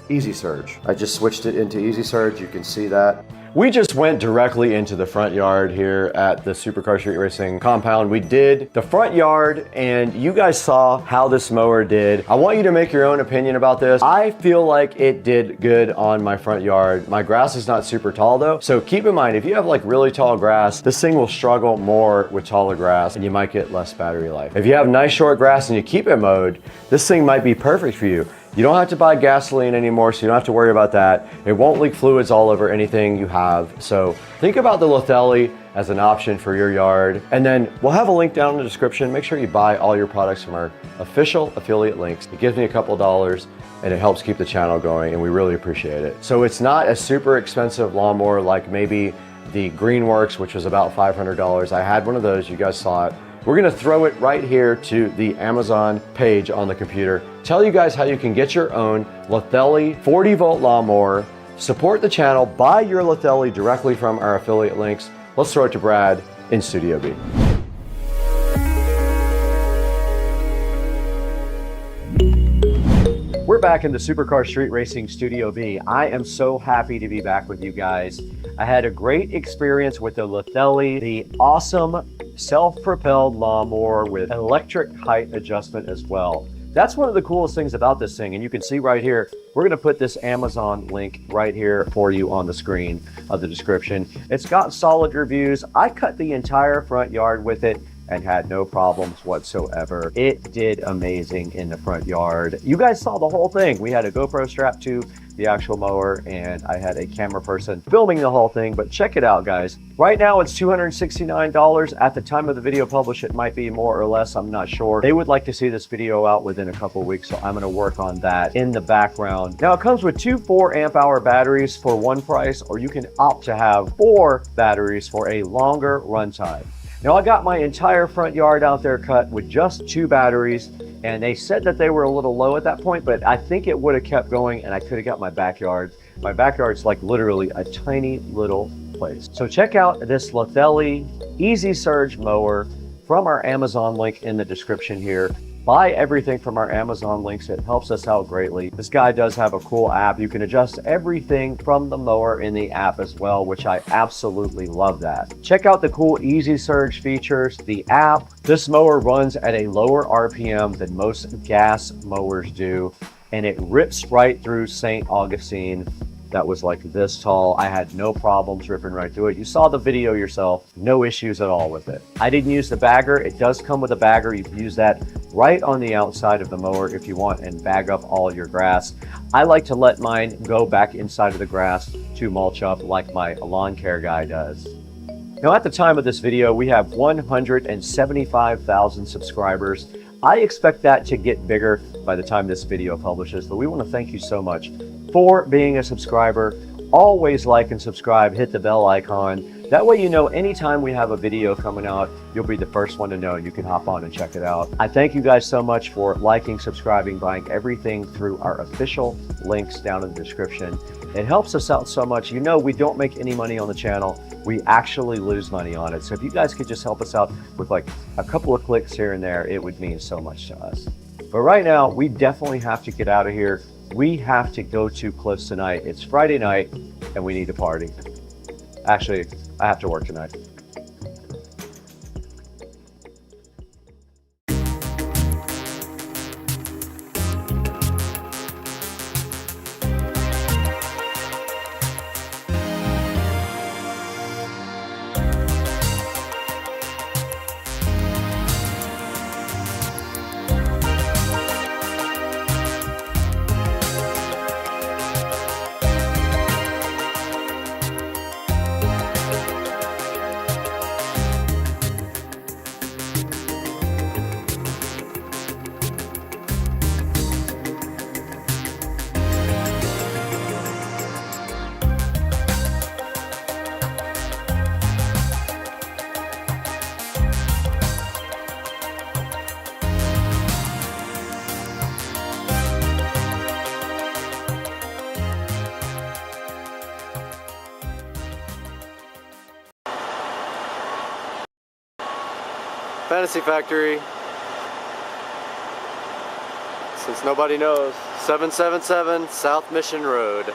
Easy Surge. I just switched it into Easy Surge, you can see that. We just went directly into the front yard here at the Supercar Street Racing compound. We did the front yard, and you guys saw how this mower did. I want you to make your own opinion about this. I feel like it did good on my front yard. My grass is not super tall though, so keep in mind, if you have like really tall grass, this thing will struggle more with taller grass and you might get less battery life. If you have nice short grass and you keep it mowed, this thing might be perfect for you. You don't have to buy gasoline anymore, so you don't have to worry about that. It won't leak fluids all over anything you have. So think about the Lithelli as an option for your yard. And then we'll have a link down in the description. Make sure you buy all your products from our official affiliate links. It gives me a couple dollars and it helps keep the channel going, and we really appreciate it. So it's not a super expensive lawnmower like maybe the Greenworks, which was about $500. I had one of those, you guys saw it. We're gonna throw it right here to the Amazon page on the computer. Tell you guys how you can get your own Lithelli 40-volt lawnmower, support the channel, buy your Lithelli directly from our affiliate links. Let's throw it to Brad in Studio B. We're back in the Supercar Street Racing Studio B. I am so happy to be back with you guys. I had a great experience with the Lithelli, the awesome self-propelled lawnmower with electric height adjustment as well. That's one of the coolest things about this thing, and you can see right here, we're gonna put this Amazon link right here for you on the screen of the description. It's got solid reviews. I cut the entire front yard with it and had no problems whatsoever. It did amazing in the front yard. You guys saw the whole thing. We had a GoPro strapped to the actual mower, and I had a camera person filming the whole thing, but check it out, guys. Right now it's $269. At the time of the video publish, it might be more or less, I'm not sure. They would like to see this video out within a couple weeks, so I'm gonna work on that in the background. Now it comes with 2 4-amp-hour batteries for one price, or you can opt to have 4 batteries for a longer runtime. Now I got my entire front yard out there cut with just 2 batteries, and they said that they were a little low at that point, but I think it would have kept going and I could have got my backyard. My backyard's like literally a tiny little place. So check out this Lithelli Easy Surge mower from our Amazon link in the description here. Buy everything from our Amazon links. It helps us out greatly. This guy does have a cool app. You can adjust everything from the mower in the app as well, which I absolutely love that. Check out the cool Easy Surge features, the app. This mower runs at a lower RPM than most gas mowers do, and it rips right through St. Augustine. That was like this tall. I had no problems ripping right through it. You saw the video yourself, no issues at all with it. I didn't use the bagger. It does come with a bagger. You can use that right on the outside of the mower if you want and bag up all your grass. I like to let mine go back inside of the grass to mulch up like my lawn care guy does. Now at the time of this video, we have 175,000 subscribers. I expect that to get bigger by the time this video publishes, but we want to thank you so much for being a subscriber. Always like and subscribe, hit the bell icon That way you know anytime we have a video coming out, you'll be the first one to know and you can hop on and check it out. I thank you guys so much for liking, subscribing, buying everything through our official links down in the description. It helps us out so much. You know, we don't make any money on the channel. We actually lose money on it. So if you guys could just help us out with like a couple of clicks here and there, it would mean so much to us. But right now, we definitely have to get out of here. We have to go to Cliffs tonight. It's Friday night and we need to party. Actually, I have to work tonight. Fantasy Factory. Since nobody knows, 777 South Mission Road.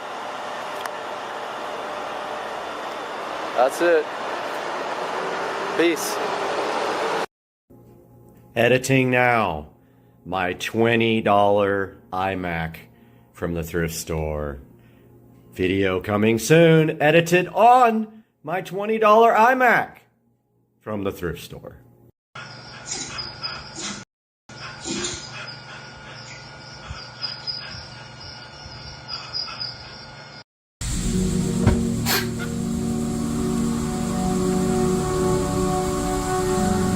That's it. Peace. Editing now. My $20 iMac from the thrift store. Video coming soon. Edited on my $20 iMac from the thrift store.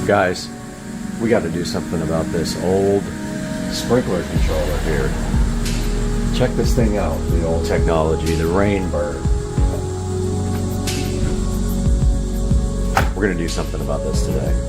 Guys, we got to do something about this old sprinkler controller here. Check this thing out, the old technology, the Rainbird. We're going to do something about this today.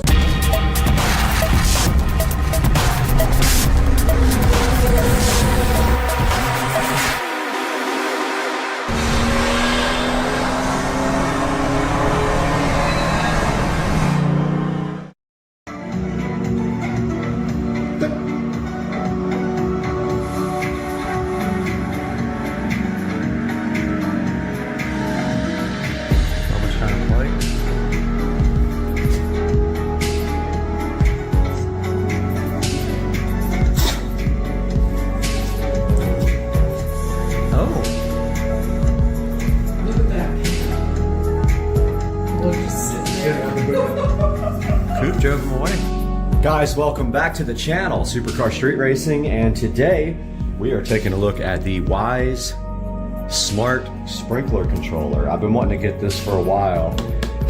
Guys, welcome back to the channel, Supercar Street Racing, and today we are taking a look at the Wyze Smart Sprinkler Controller. I've been wanting to get this for a while,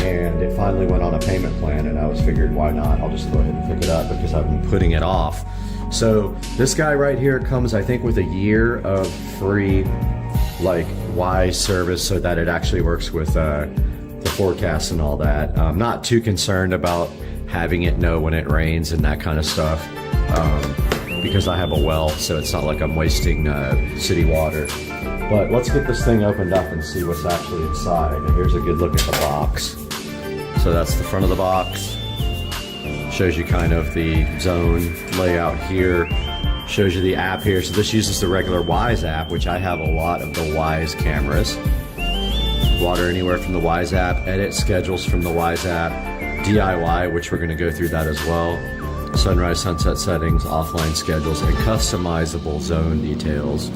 and it finally went on a payment plan, and I was figured, why not? I'll just go ahead and pick it up because I've been putting it off. So this guy right here comes, I think, with a year of free, like, Wyze service so that it actually works with the forecast and all that. I'm not too concerned about having it know when it rains and that kind of stuff because I have a well, so it's not like I'm wasting city water. But let's get this thing opened up and see what's actually inside. And here's a good look at the box. So that's the front of the box. Shows you kind of the zone layout here. Shows you the app here. So this uses the regular Wyze app, which I have a lot of the Wyze cameras. Water anywhere from the Wyze app. Edit schedules from the Wyze app. DIY, which we're going to go through that as well. Sunrise, sunset settings, offline schedules, and customizable zone details.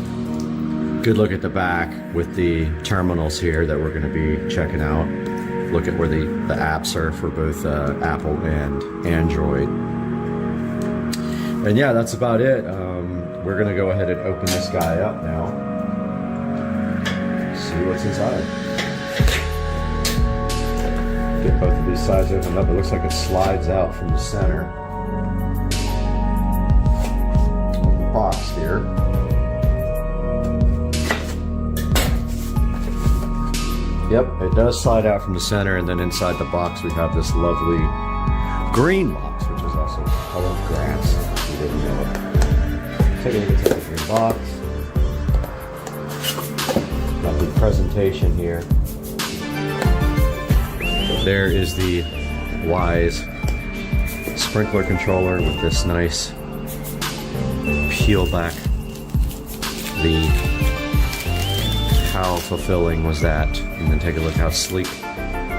Good look at the back with the terminals here that we're going to be checking out. Look at where the apps are for both Apple and Android. And yeah, that's about it. We're going to go ahead and open this guy up now. See what's inside. Get both of these sides opened up. It looks like it slides out from the center of the box here. Yep, it does slide out from the center, and then inside the box we have this lovely green box, which is also the color of grass. If you didn't know it. Take a look at the green box. Got the presentation here. There is the Wise sprinkler controller with this nice peel back. How fulfilling was that? And then take a look how sleek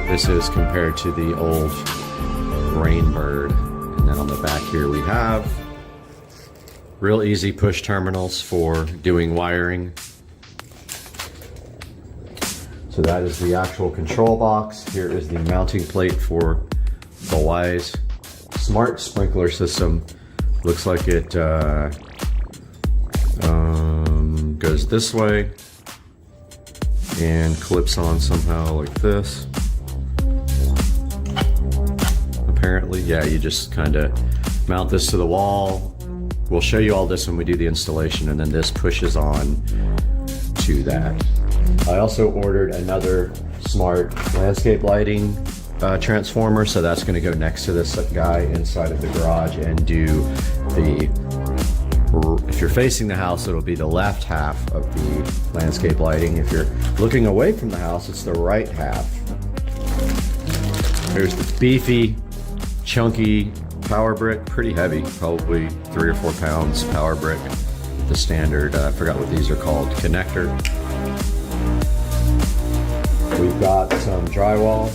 this is compared to the old Rainbird. And then on the back here we have real easy push terminals for doing wiring. So that is the actual control box. Here is the mounting plate for the Wise Smart Sprinkler System. Looks like it goes this way and clips on somehow like this. Apparently, yeah, you just kind of mount this to the wall. We'll show you all this when we do the installation, and then this pushes on to that. I also ordered another smart landscape lighting transformer, so that's going to go next to this guy inside of the garage and do the, if you're facing the house, it'll be the left half of the landscape lighting. If you're looking away from the house, it's the right half. There's the beefy, chunky power brick, pretty heavy, probably 3 or 4 pounds power brick. The standard, I forgot what these are called, connector. We've got some drywall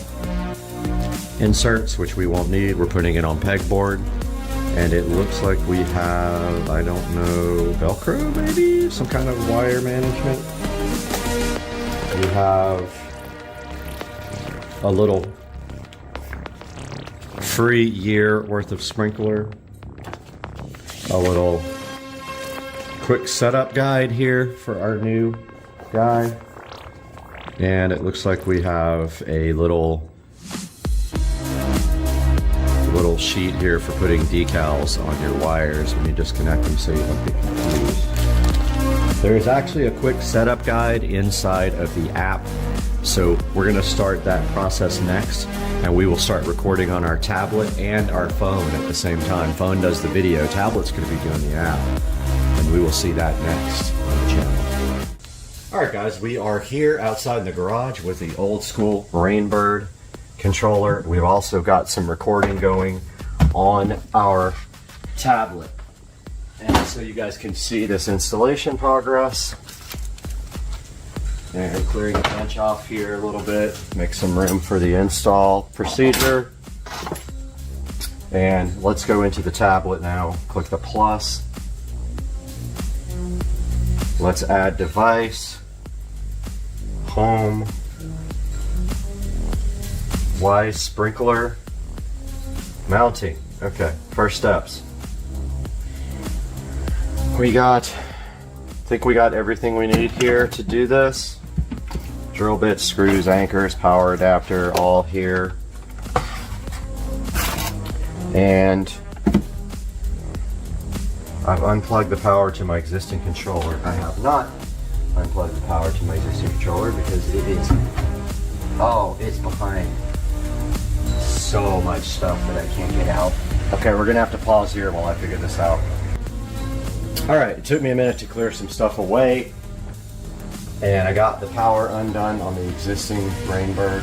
inserts, which we won't need. We're putting it on pegboard. And it looks like we have, I don't know, Velcro maybe? Some kind of wire management. We have a little free year worth of sprinkler. A little quick setup guide here for our new guy. And it looks like we have a little sheet here for putting decals on your wires when you disconnect them, so you don't get confused. There is actually a quick setup guide inside of the app, so we're going to start that process next, and we will start recording on our tablet and our phone at the same time. Phone does the video, tablet's going to be doing the app, and we will see that next on the channel. Alright guys, we are here outside in the garage with the old school Rainbird controller. We've also got some recording going on our tablet, and so you guys can see this installation progress. And clearing the bench off here a little bit, make some room for the install procedure. And let's go into the tablet now. Click the plus. Let's add device, home, Wise sprinkler, mounting. Okay, first steps. I think we got everything we need here to do this. Drill bits, screws, anchors, power adapter, all here. And I've unplugged the power to my existing controller. I have not unplugged the power to my existing controller because it is, it's behind so much stuff that I can't get out. Okay, we're gonna have to pause here while I figure this out. Alright, it took me a minute to clear some stuff away, and I got the power undone on the existing Rainbird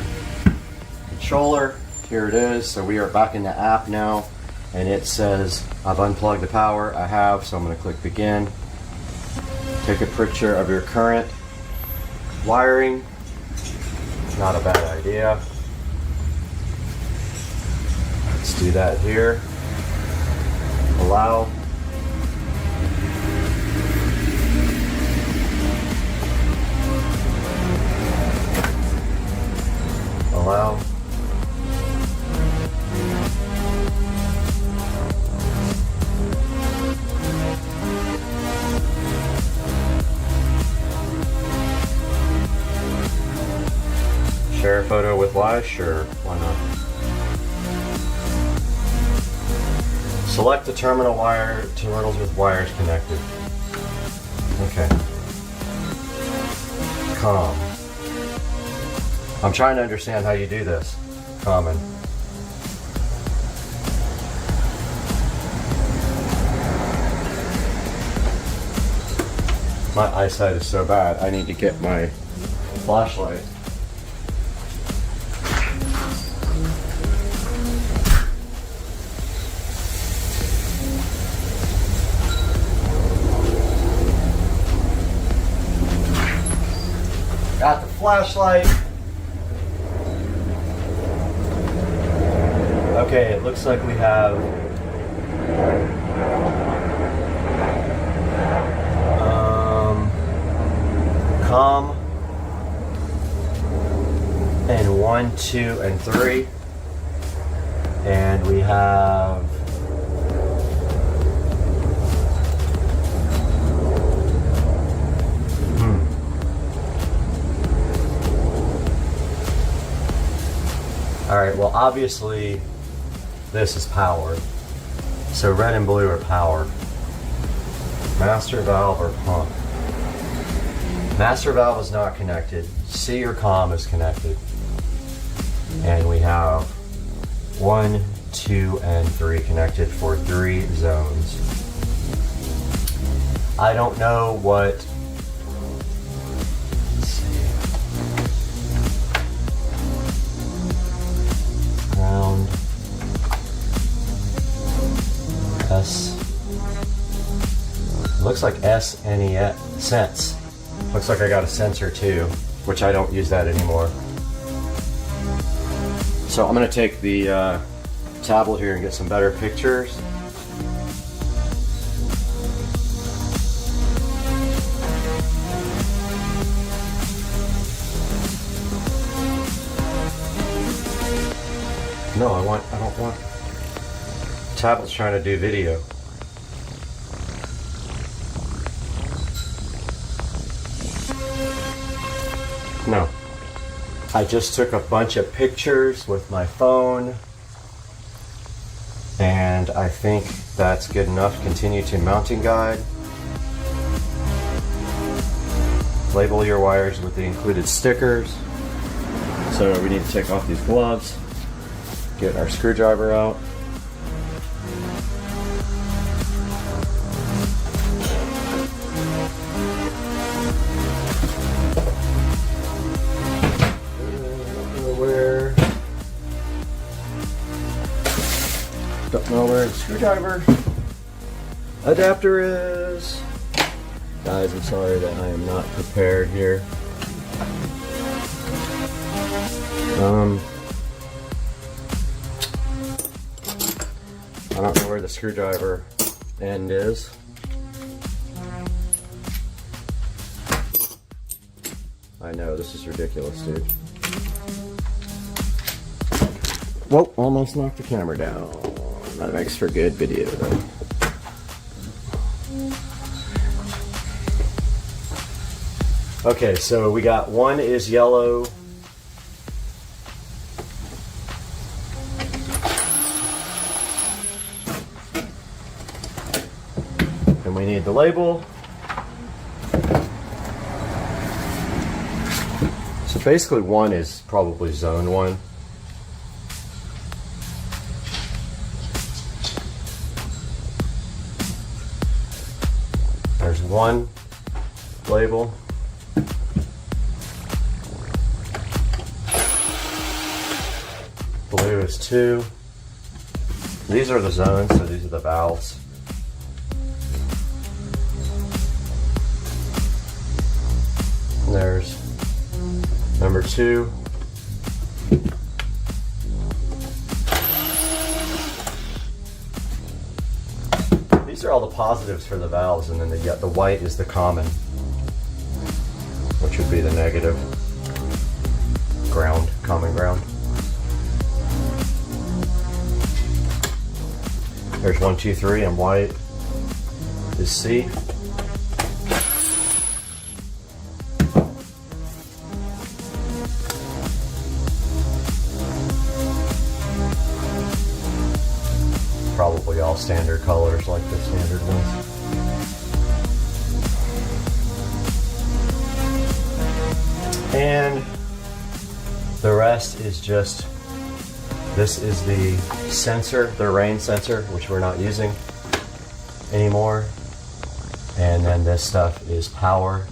controller. Here it is. So we are back in the app now, and it says I've unplugged the power. I have, so I'm going to click begin. Take a picture of your current wiring. Not a bad idea. Let's do that here. Allow. Allow. Share a photo with Wise? Sure, why not? Select the terminals with wires connected. Okay. COM. I'm trying to understand how you do this. Common. My eyesight is so bad, I need to get my flashlight. Got the flashlight. Okay, it looks like we have COM and 1, 2, and 3, and we have all right, well, obviously this is power, so red and blue are power. Master valve or pump. Master valve is not connected. C or COM is connected. And we have 1, 2, and 3 connected for 3 zones. I don't know what. Let's see. Ground. S. It looks like SNES. Sense. Looks like I got a sensor too, which I don't use that anymore. So I'm going to take the tablet here and get some better pictures. No, I don't want. Tablet's trying to do video. No. I just took a bunch of pictures with my phone, and I think that's good enough. Continue to mounting guide. Label your wires with the included stickers. So we need to take off these gloves, get our screwdriver out. Don't know where the screwdriver adapter is. Guys, I'm sorry that I am not prepared here. I don't know where the screwdriver end is. I know, this is ridiculous, dude. Whoa, almost knocked the camera down. That makes for good video though. Okay, so we got one is yellow. And we need the label. So basically one is probably zone 1. There's one label. Blue is 2. These are the zones, so these are the valves. And there's number 2. These are all the positives for the valves, and then the white is the common, which would be the negative. Ground, common ground. There's 1, 2, 3, and white is C. Probably all standard colors like the standard ones. And The rest is just, this is the sensor, the rain sensor, which we're not using anymore. And then this stuff is power.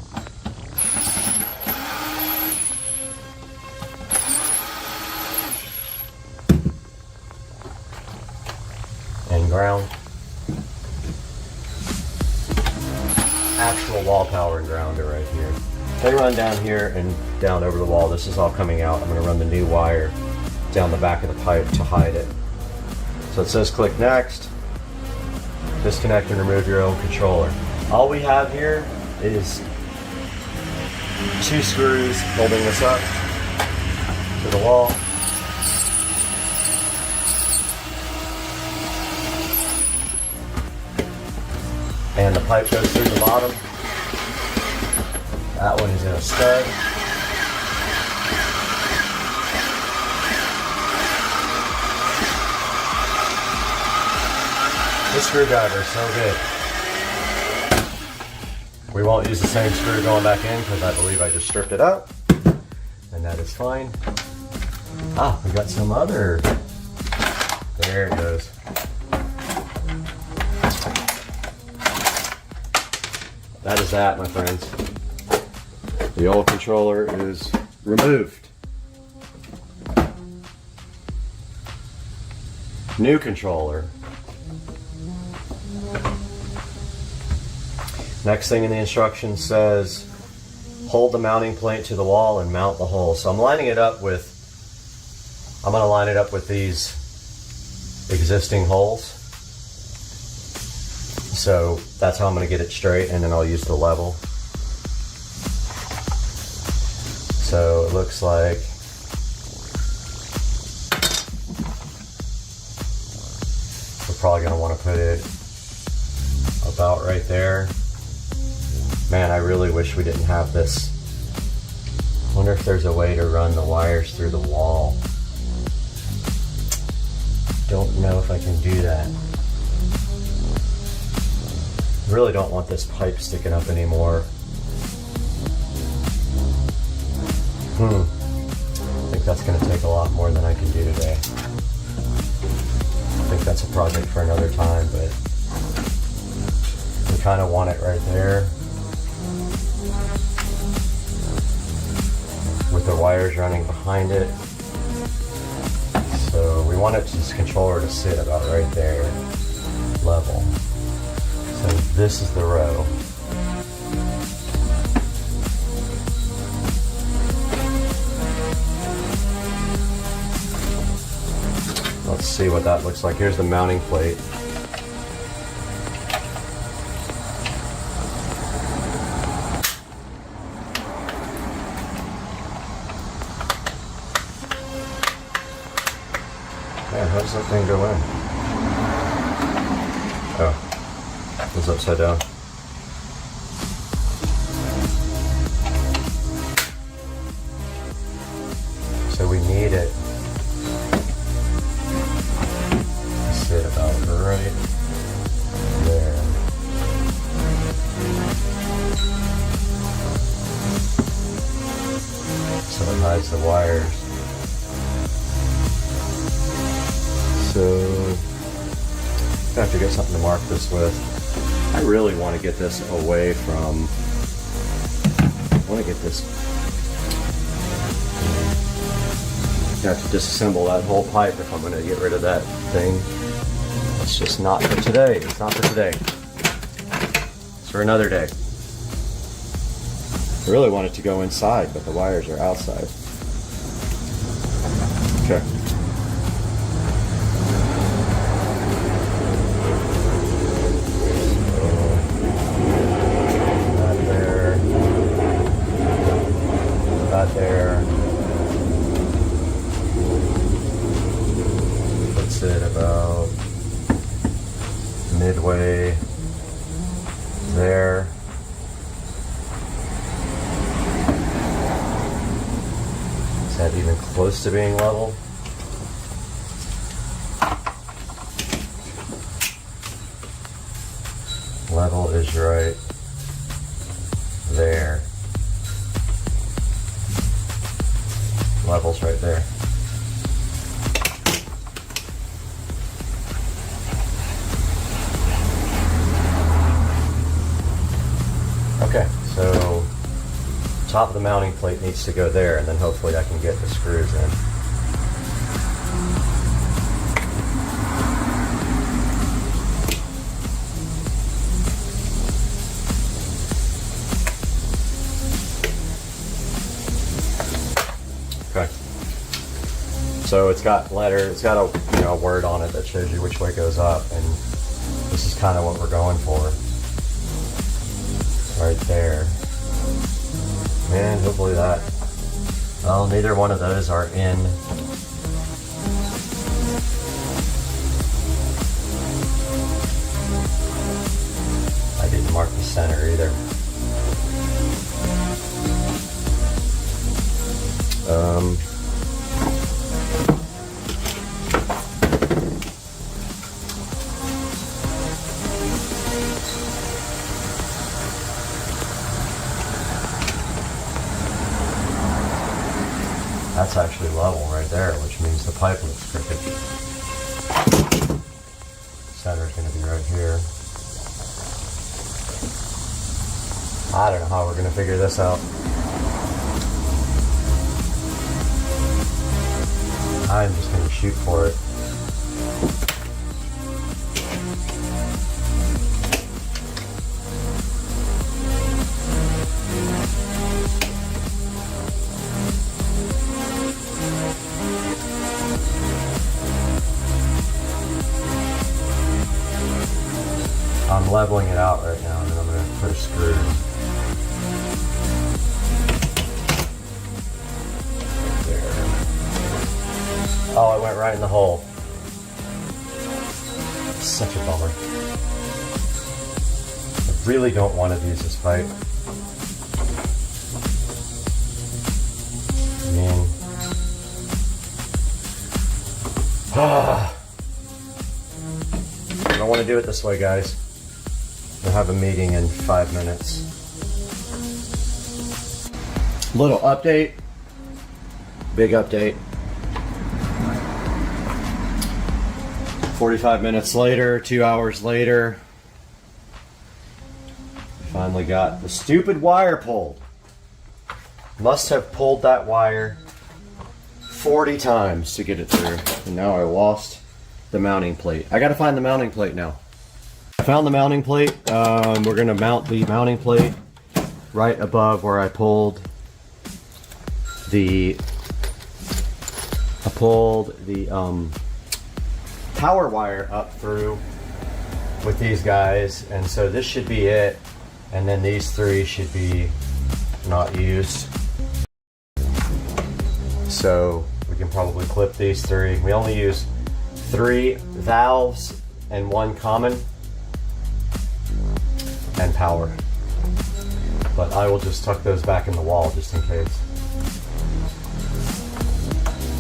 And ground. Actual wall power and ground are right here. They run down here and down over the wall. This is all coming out. I'm going to run the new wire down the back of the pipe to hide it. So it says click next. Disconnect and remove your own controller. All we have here is 2 screws holding this up to the wall. And the pipe goes through the bottom. That one is in a stud. This screwdriver is so good. We won't use the same screw going back in because I believe I just stripped it out. And that is fine. Ah, we got some other. There it goes. That is that, my friends. The old controller is removed. New controller. Next thing in the instructions says, hold the mounting plate to the wall and mount the hole. So I'm going to line it up with these existing holes. So that's how I'm going to get it straight, and then I'll use the level. So it looks like we're probably going to want to put it about right there. Man, I really wish we didn't have this. I wonder if there's a way to run the wires through the wall. Don't know if I can do that. Really don't want this pipe sticking up anymore. I think that's going to take a lot more than I can do today. I think that's a project for another time, but we kind of want it right there. With the wires running behind it. So we want this controller to sit about right there, level. So this is the row. Let's see what that looks like. Here's the mounting plate. Man, how does that thing go in? Oh. It's upside down. So we need it to sit about right there. So it hides the wires. So I have to get something to mark this with. I really want to get this away from, I want to get this, I have to disassemble that whole pipe if I'm going to get rid of that thing. It's just not for today. It's not for today. It's for another day. I really want it to go inside, but the wires are outside. Okay. There. Puts it about midway there. Is that even close to being level? Level is right there. levels right there. Okay, so top of the mounting plate needs to go there, and then hopefully I can get the screws in. Okay. So it's got a word on it that shows you which way it goes up, and this is kind of what we're going for. Right there. And hopefully that, well, neither one of those are in. I didn't mark the center either. That's actually level right there, which means the pipe looks crooked. Center's going to be right here. I don't know how we're going to figure this out. I'm just going to shoot for it. I'm leveling it out right now, and then I'm going to put a screw. Right there. Oh, it went right in the hole. Such a bummer. I really don't want to use this pipe. I mean, I don't want to do it this way, guys. We'll have a meeting in 5 minutes. Little update. Big update. 45 minutes later, 2 hours later, finally got the stupid wire pulled. Must have pulled that wire 40 times to get it through. And now I lost the mounting plate. I gotta find the mounting plate now. I found the mounting plate. We're gonna mount the mounting plate right above where I pulled the power wire up through with these guys, and so this should be it, and then these three should be not used. So we can probably clip these three. We only use 3 valves and 1 common and power, but I will just tuck those back in the wall just in case.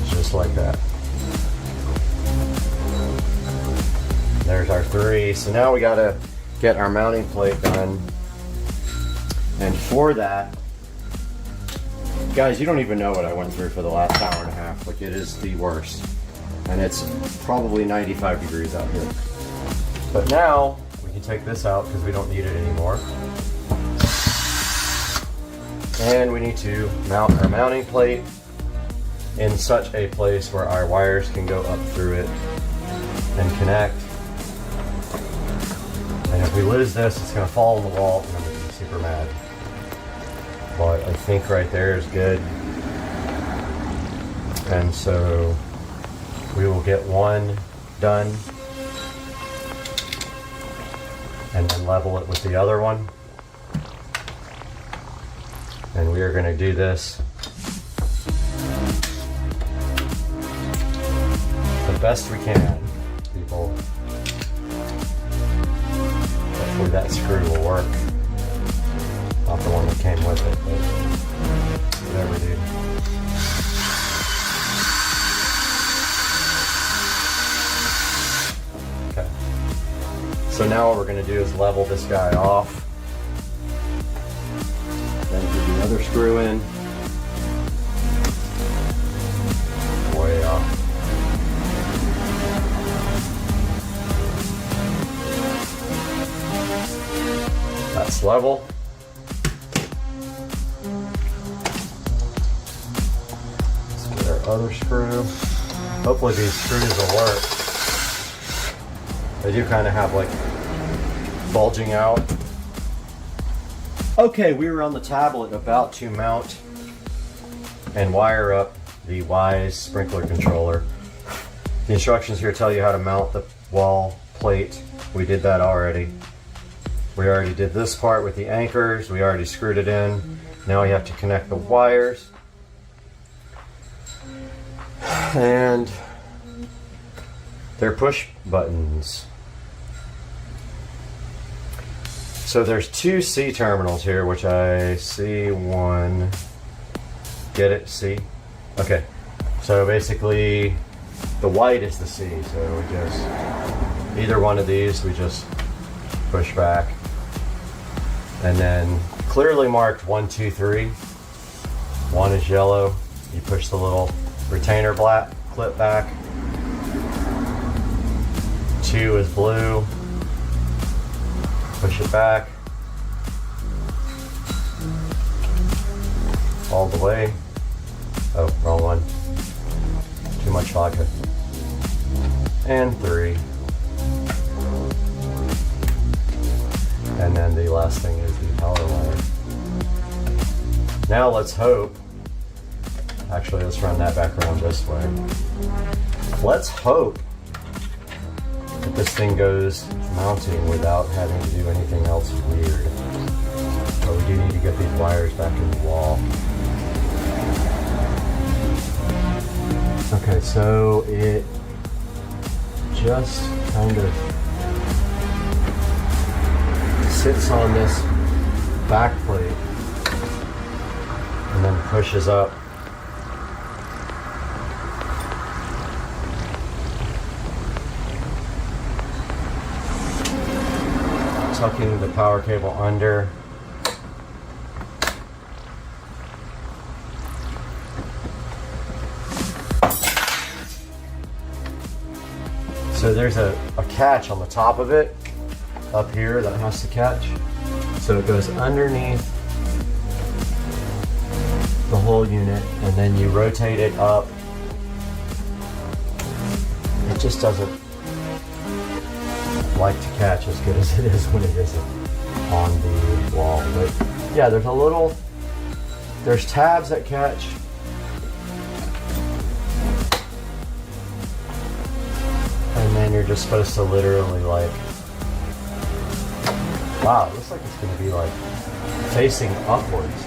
Just like that. There's our 3. So now we gotta get our mounting plate done. And for that, guys, you don't even know what I went through for the last hour and a half. Like, it is the worst. And it's probably 95 degrees out here. But now we can take this out because we don't need it anymore. And we need to mount our mounting plate in such a place where our wires can go up through it and connect. And if we lose this, it's going to fall on the wall and I'm going to be super mad. But I think right there is good. And so we will get one done and then level it with the other one. And we are going to do this the best we can, people. Hopefully that screw will work. Not the one that came with it, but whatever, dude. Okay. So now what we're going to do is level this guy off. Then put the other screw in. level. Let's get our other screw. Hopefully these screws will work. They do kind of have like bulging out. Okay, we were on the tablet about to mount and wire up the Wise sprinkler controller. The instructions here tell you how to mount the wall plate. We did that already. We already did this part with the anchors. We already screwed it in. Now we have to connect the wires. And they're push buttons. So there's two C terminals here, which I see one. Get it? C? Okay. So basically the white is the C. So we just, either one of these, we just push back. And then clearly marked 1, 2, 3. 1 is yellow. You push the little retainer clip back. 2 is blue. Push it back. All the way. Oh, wrong one. Too much vodka. And 3. And then the last thing is the power wire. Now let's hope. Actually, let's run that back around this way. Let's hope that this thing goes mounting without having to do anything else weird. But we do need to get these wires back in the wall. Okay, so it just kind of sits on this back plate and then pushes up. Tucking the power cable under. So there's a catch on the top of it, up here, that has to catch. So it goes underneath the whole unit, and then you rotate it up. It just doesn't like to catch as good as it is when it isn't on the wall. But yeah, there's tabs that catch. And then you're just supposed to literally like, wow, it looks like it's going to be like facing upwards.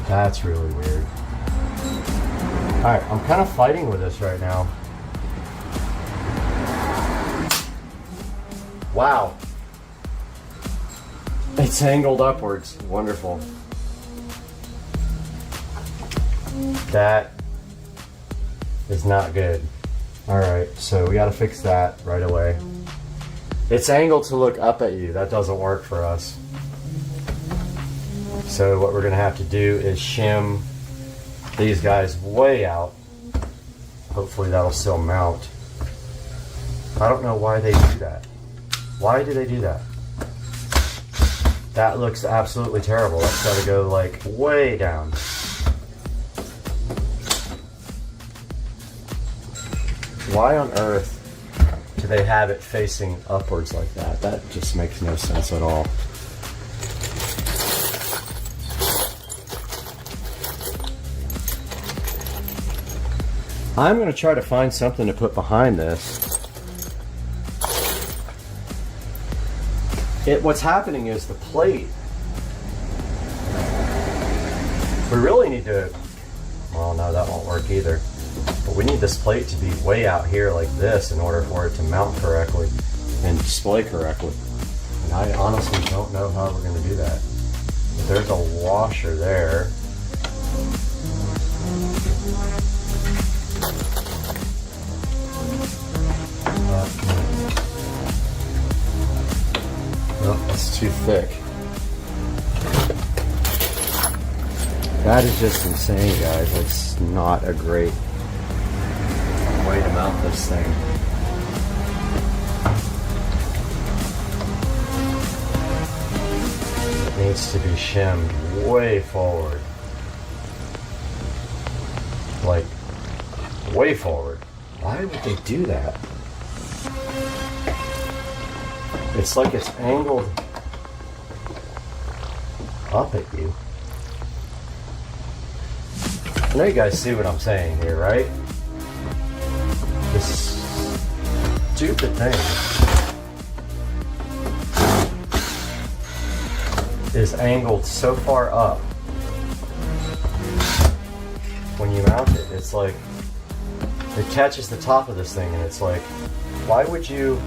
That's really weird. Alright, I'm kind of fighting with this right now. Wow. It's angled upwards. Wonderful. That is not good. Alright, so we gotta fix that right away. It's angled to look up at you. That doesn't work for us. So what we're gonna have to do is shim these guys way out. Hopefully that'll still mount. I don't know why they do that. Why do they do that? That looks absolutely terrible. That's gotta go like way down. Why on earth do they have it facing upwards like that? That just makes no sense at all. I'm going to try to find something to put behind this. What's happening is the plate. We really need to, well, no, that won't work either. But we need this plate to be way out here like this in order for it to mount correctly and display correctly. And I honestly don't know how we're going to do that. But there's a washer there. Oh, that's too thick. That is just insane, guys. That's not a great way to mount this thing. needs to be shimmed way forward. Like, way forward. Why would they do that? It's like it's angled up at you. I know you guys see what I'm saying here, right? This stupid thing is angled so far up. When you mount it, it's like it catches the top of this thing, and it's like, why would you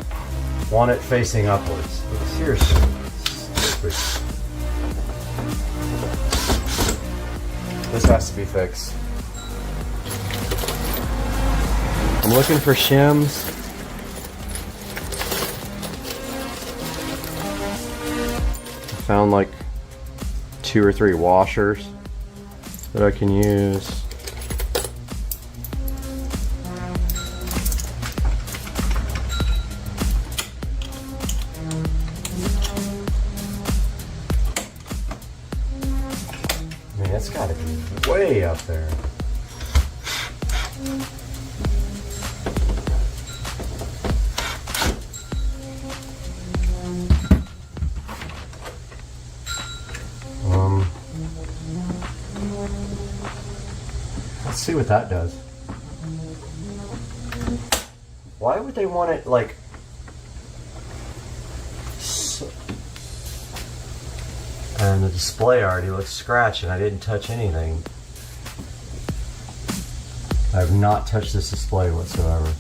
want it facing upwards? Like, seriously, stupid. This has to be fixed. I'm looking for shims. I found like 2 or 3 washers that I can use. I mean, it's got to be way up there. Let's see what that does. Why would they want it like so? And the display already looks scratched, and I didn't touch anything. I have not touched this display whatsoever.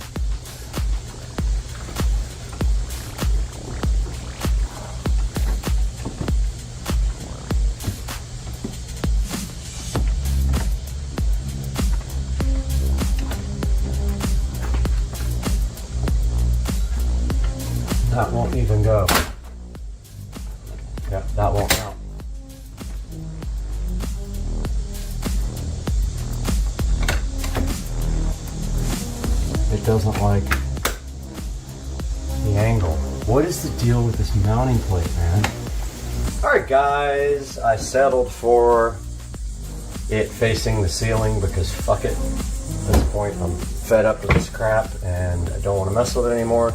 That won't even go. Yeah, that won't count. It doesn't like the angle. What is the deal with this mounting plate, man? Alright guys, I settled for it facing the ceiling because fuck it. At this point I'm fed up with this crap and I don't want to mess with it anymore.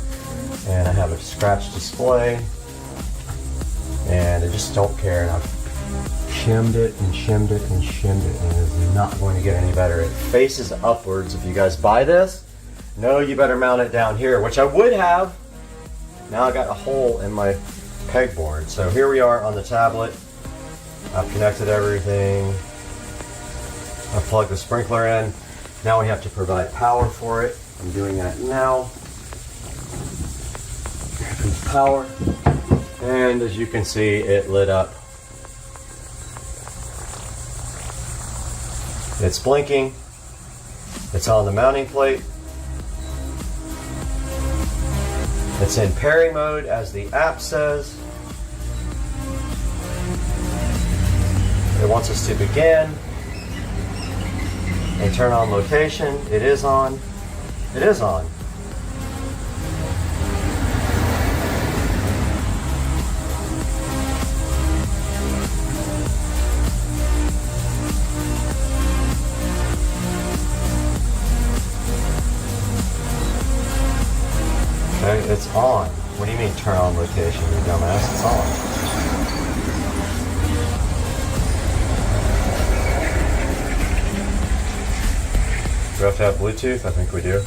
And I have a scratched display and I just don't care, and I've shimmed it and shimmed it and shimmed it, and it is not going to get any better. It faces upwards. If you guys buy this, no, you better mount it down here, which I would have. Now I got a hole in my pegboard. So here we are on the tablet. I've connected everything. I plugged the sprinkler in. Now we have to provide power for it. I'm doing that now. Power, and as you can see, it lit up. It's blinking. It's on the mounting plate. It's in Perry mode, as the app says. It wants us to begin and turn on location. It is on. It is on. It's on. What do you mean turn on location, you dumbass? It's on. Do we have to have Bluetooth? I think we do.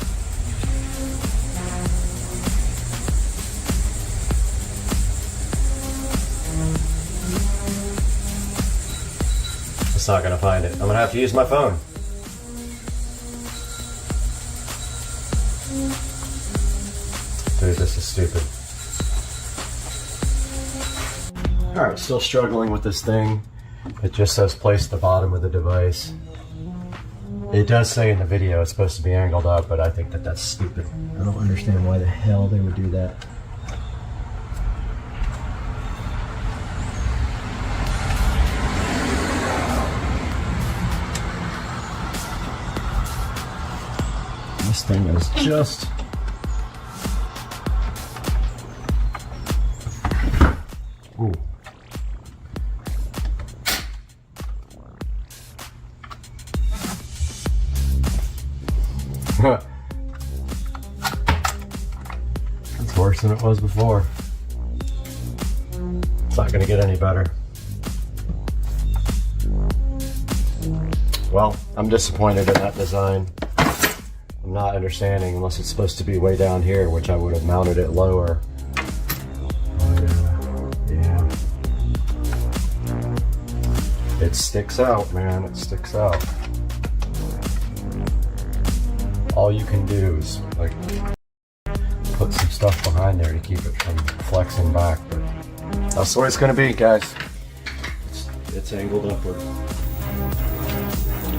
It's not going to find it. I'm going to have to use my phone. Dude, this is stupid. Alright, still struggling with this thing. It just says place the bottom of the device. It does say in the video it's supposed to be angled up, but I think that that's stupid. I don't understand why the hell they would do that. This thing is just... Ooh. than it was before. It's not gonna get any better. Well, I'm disappointed in that design. I'm not understanding, unless it's supposed to be way down here, which I would have mounted it lower. Yeah. It sticks out, man, it sticks out. All you can do is like put some stuff behind there to keep it from flexing back, but that's the way it's gonna be, guys. It's angled upward.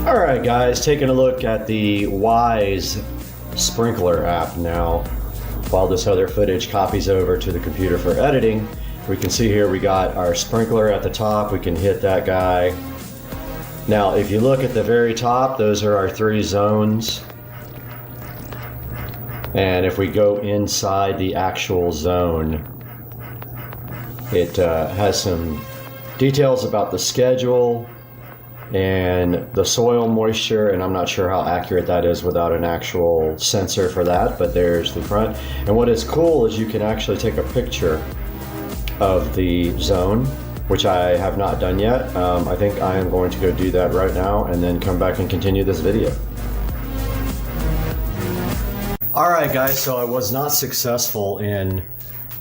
All right, guys, taking a look at the Wise sprinkler app now. While this other footage copies over to the computer for editing, we can see here we got our sprinkler at the top. We can hit that guy. Now, if you look at the very top, those are our 3 zones. And if we go inside the actual zone, it has some details about the schedule and the soil moisture, and I'm not sure how accurate that is without an actual sensor for that, but there's the front. And what is cool is you can actually take a picture of the zone, which I have not done yet. I think I am going to go do that right now and then come back and continue this video. All right, guys, so I was not successful in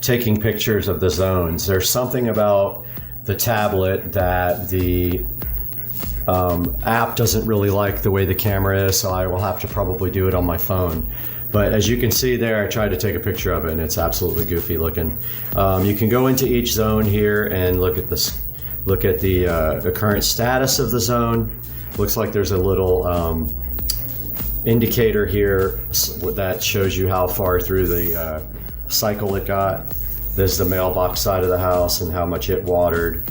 taking pictures of the zones. There's something about the tablet that the app doesn't really like the way the camera is, so I will have to probably do it on my phone. But as you can see there, I tried to take a picture of it and it's absolutely goofy looking. You can go into each zone here and look at this, look at the current status of the zone. Looks like there's a little indicator here that shows you how far through the cycle it got. This is the mailbox side of the house and how much it watered.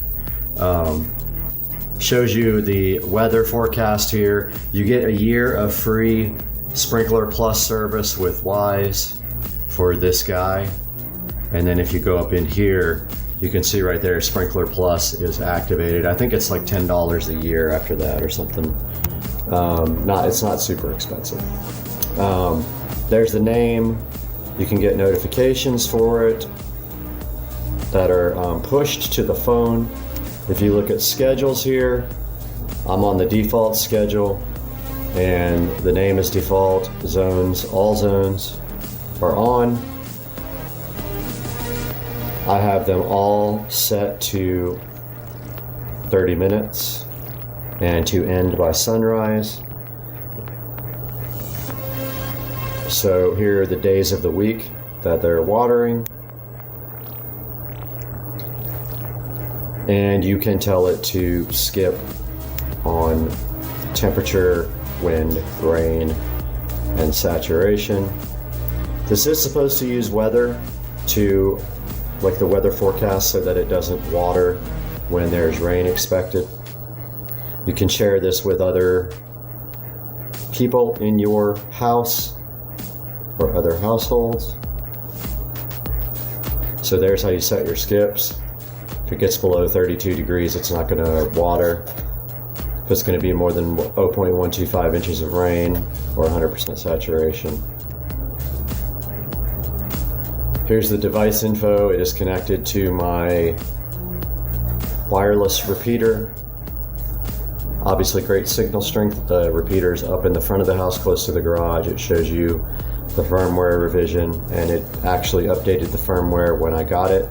Shows you the weather forecast here. You get a year of free Sprinkler Plus service with Wise for this guy. And then if you go up in here, you can see right there, Sprinkler Plus is activated. I think it's like $10 a year after that or something. It's not super expensive. There's the name. You can get notifications for it that are pushed to the phone. If you look at schedules here, I'm on the default schedule and the name is default. Zones, all zones are on. I have them all set to 30 minutes and to end by sunrise. So here are the days of the week that they're watering. And you can tell it to skip on temperature, wind, rain, and saturation. This is supposed to use weather to, like the weather forecast, so that it doesn't water when there's rain expected. You can share this with other people in your house or other households. So there's how you set your skips. If it gets below 32 degrees, it's not going to water. If it's going to be more than 0.125 inches of rain or 100% saturation. Here's the device info. It is connected to my wireless repeater. Obviously great signal strength. The repeater's up in the front of the house close to the garage. It shows you the firmware revision, and it actually updated the firmware when I got it.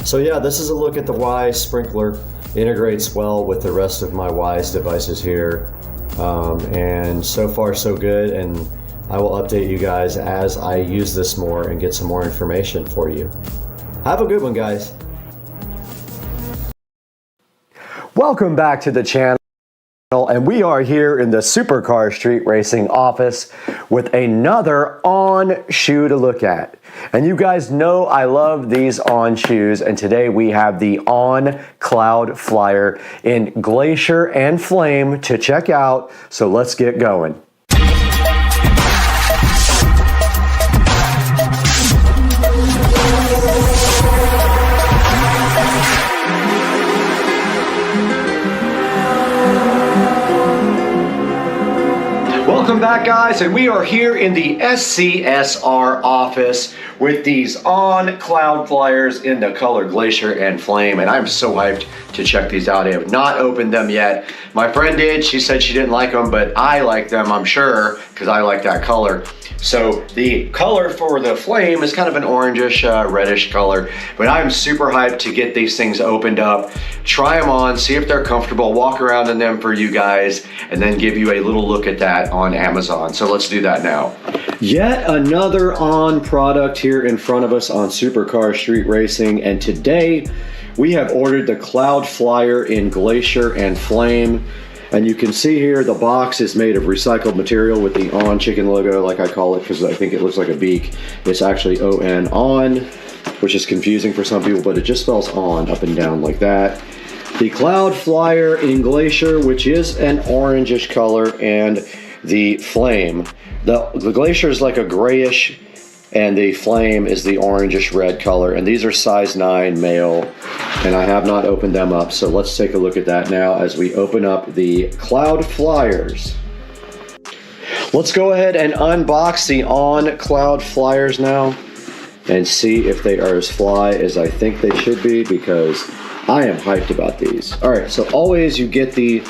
So yeah, this is a look at the Wise sprinkler. Integrates well with the rest of my Wise devices here. And so far so good, and I will update you guys as I use this more and get some more information for you. Have a good one, guys. Welcome back to the channel, and we are here in the Supercar Street Racing office with another On shoe to look at. And you guys know I love these On shoes, and today we have the On Cloud Flyer in Glacier and Flame to check out, so let's get going. Welcome back, guys, and we are here in the SCSR office with these on Cloud Flyers in the color Glacier and Flame, and I'm so hyped to check these out. I have not opened them yet. My friend did. She said she didn't like them, but I like them, I'm sure, because I like that color. So the color for the Flame is kind of an orangish, reddish color, but I'm super hyped to get these things opened up, try them on, see if they're comfortable, walk around in them for you guys, and then give you a little look at that on Amazon. So let's do that now. Yet another on product here in front of us on Supercar Street Racing, and today we have ordered the Cloud Flyer in Glacier and Flame. And you can see here the box is made of recycled material with the On Chicken logo, like I call it, because I think it looks like a beak. It's actually O-N, On, which is confusing for some people, but it just spells On up and down like that. The Cloud Flyer in Glacier, which is an orangish color, and the Flame. The Glacier is like a grayish, and the Flame is the orangish red color, and these are size 9 male, and I have not opened them up, so let's take a look at that now as we open up the Cloud Flyers. Let's go ahead and unbox the On Cloud Flyers now and see if they are as fly as I think they should be, because I am hyped about these. All right, so always you get the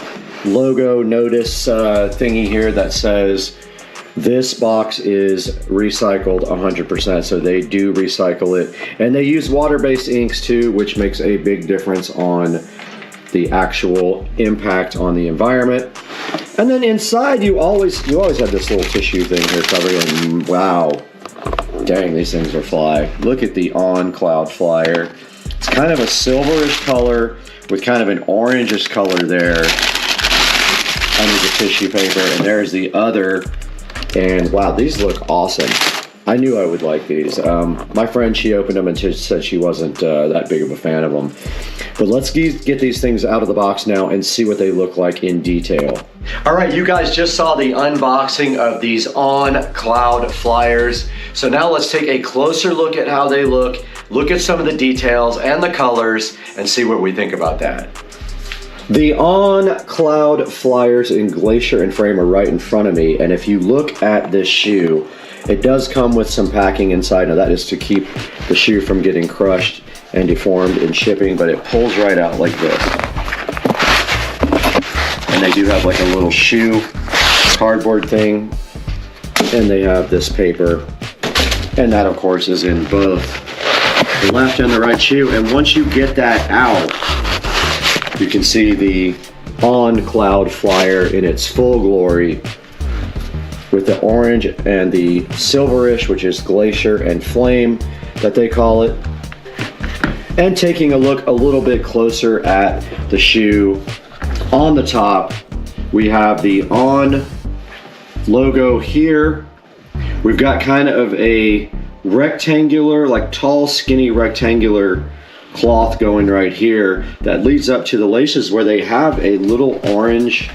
logo notice thingy here that says this box is recycled 100%, so they do recycle it. And they use water-based inks too, which makes a big difference on the actual impact on the environment. And then inside you always have this little tissue thing here covering it. And wow, dang, these things are fly. Look at the On Cloud Flyer. It's kind of a silverish color with kind of an orangish color there under the tissue paper, and there's the other. And wow, these look awesome. I knew I would like these. My friend, she opened them and said she wasn't that big of a fan of them. But let's get these things out of the box now and see what they look like in detail. All right, you guys just saw the unboxing of these On Cloud Flyers. So now let's take a closer look at how they look at some of the details and the colors, and see what we think about that. The On Cloud Flyers in Glacier and Flame are right in front of me, and if you look at this shoe, it does come with some packing inside. Now that is to keep the shoe from getting crushed and deformed in shipping, but it pulls right out like this. And they do have like a little shoe cardboard thing, and they have this paper, and that of course is in both the left and the right shoe. And once you get that out, you can see the On Cloud Flyer in its full glory with the orange and the silverish, which is Glacier and Flame that they call it. And taking a look a little bit closer at the shoe, on the top we have the On logo here. We've got kind of a rectangular, like tall, skinny rectangular cloth going right here that leads up to the laces, where they have a little orange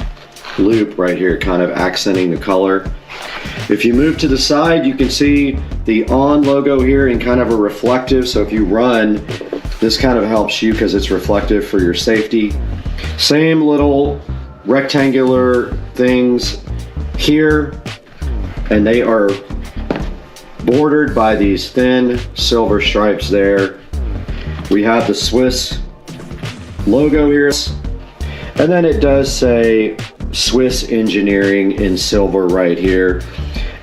loop right here kind of accenting the color. If you move to the side, you can see the On logo here in kind of a reflective, so if you run, this kind of helps you because it's reflective for your safety. Same little rectangular things here, and they are bordered by these thin silver stripes there. We have the Swiss logo here, and then it does say Swiss Engineering in silver right here.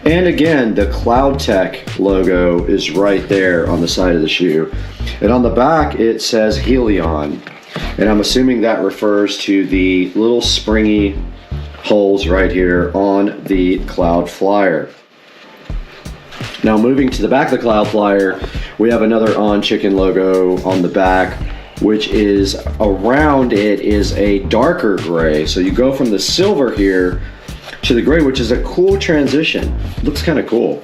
And again, the CloudTech logo is right there on the side of the shoe. And on the back, it says Helion. And I'm assuming that refers to the little springy holes right here on the Cloud Flyer. Now moving to the back of the Cloud Flyer, we have another On Chicken logo on the back, which is around it is a darker gray. So you go from the silver here to the gray, which is a cool transition. Looks kind of cool.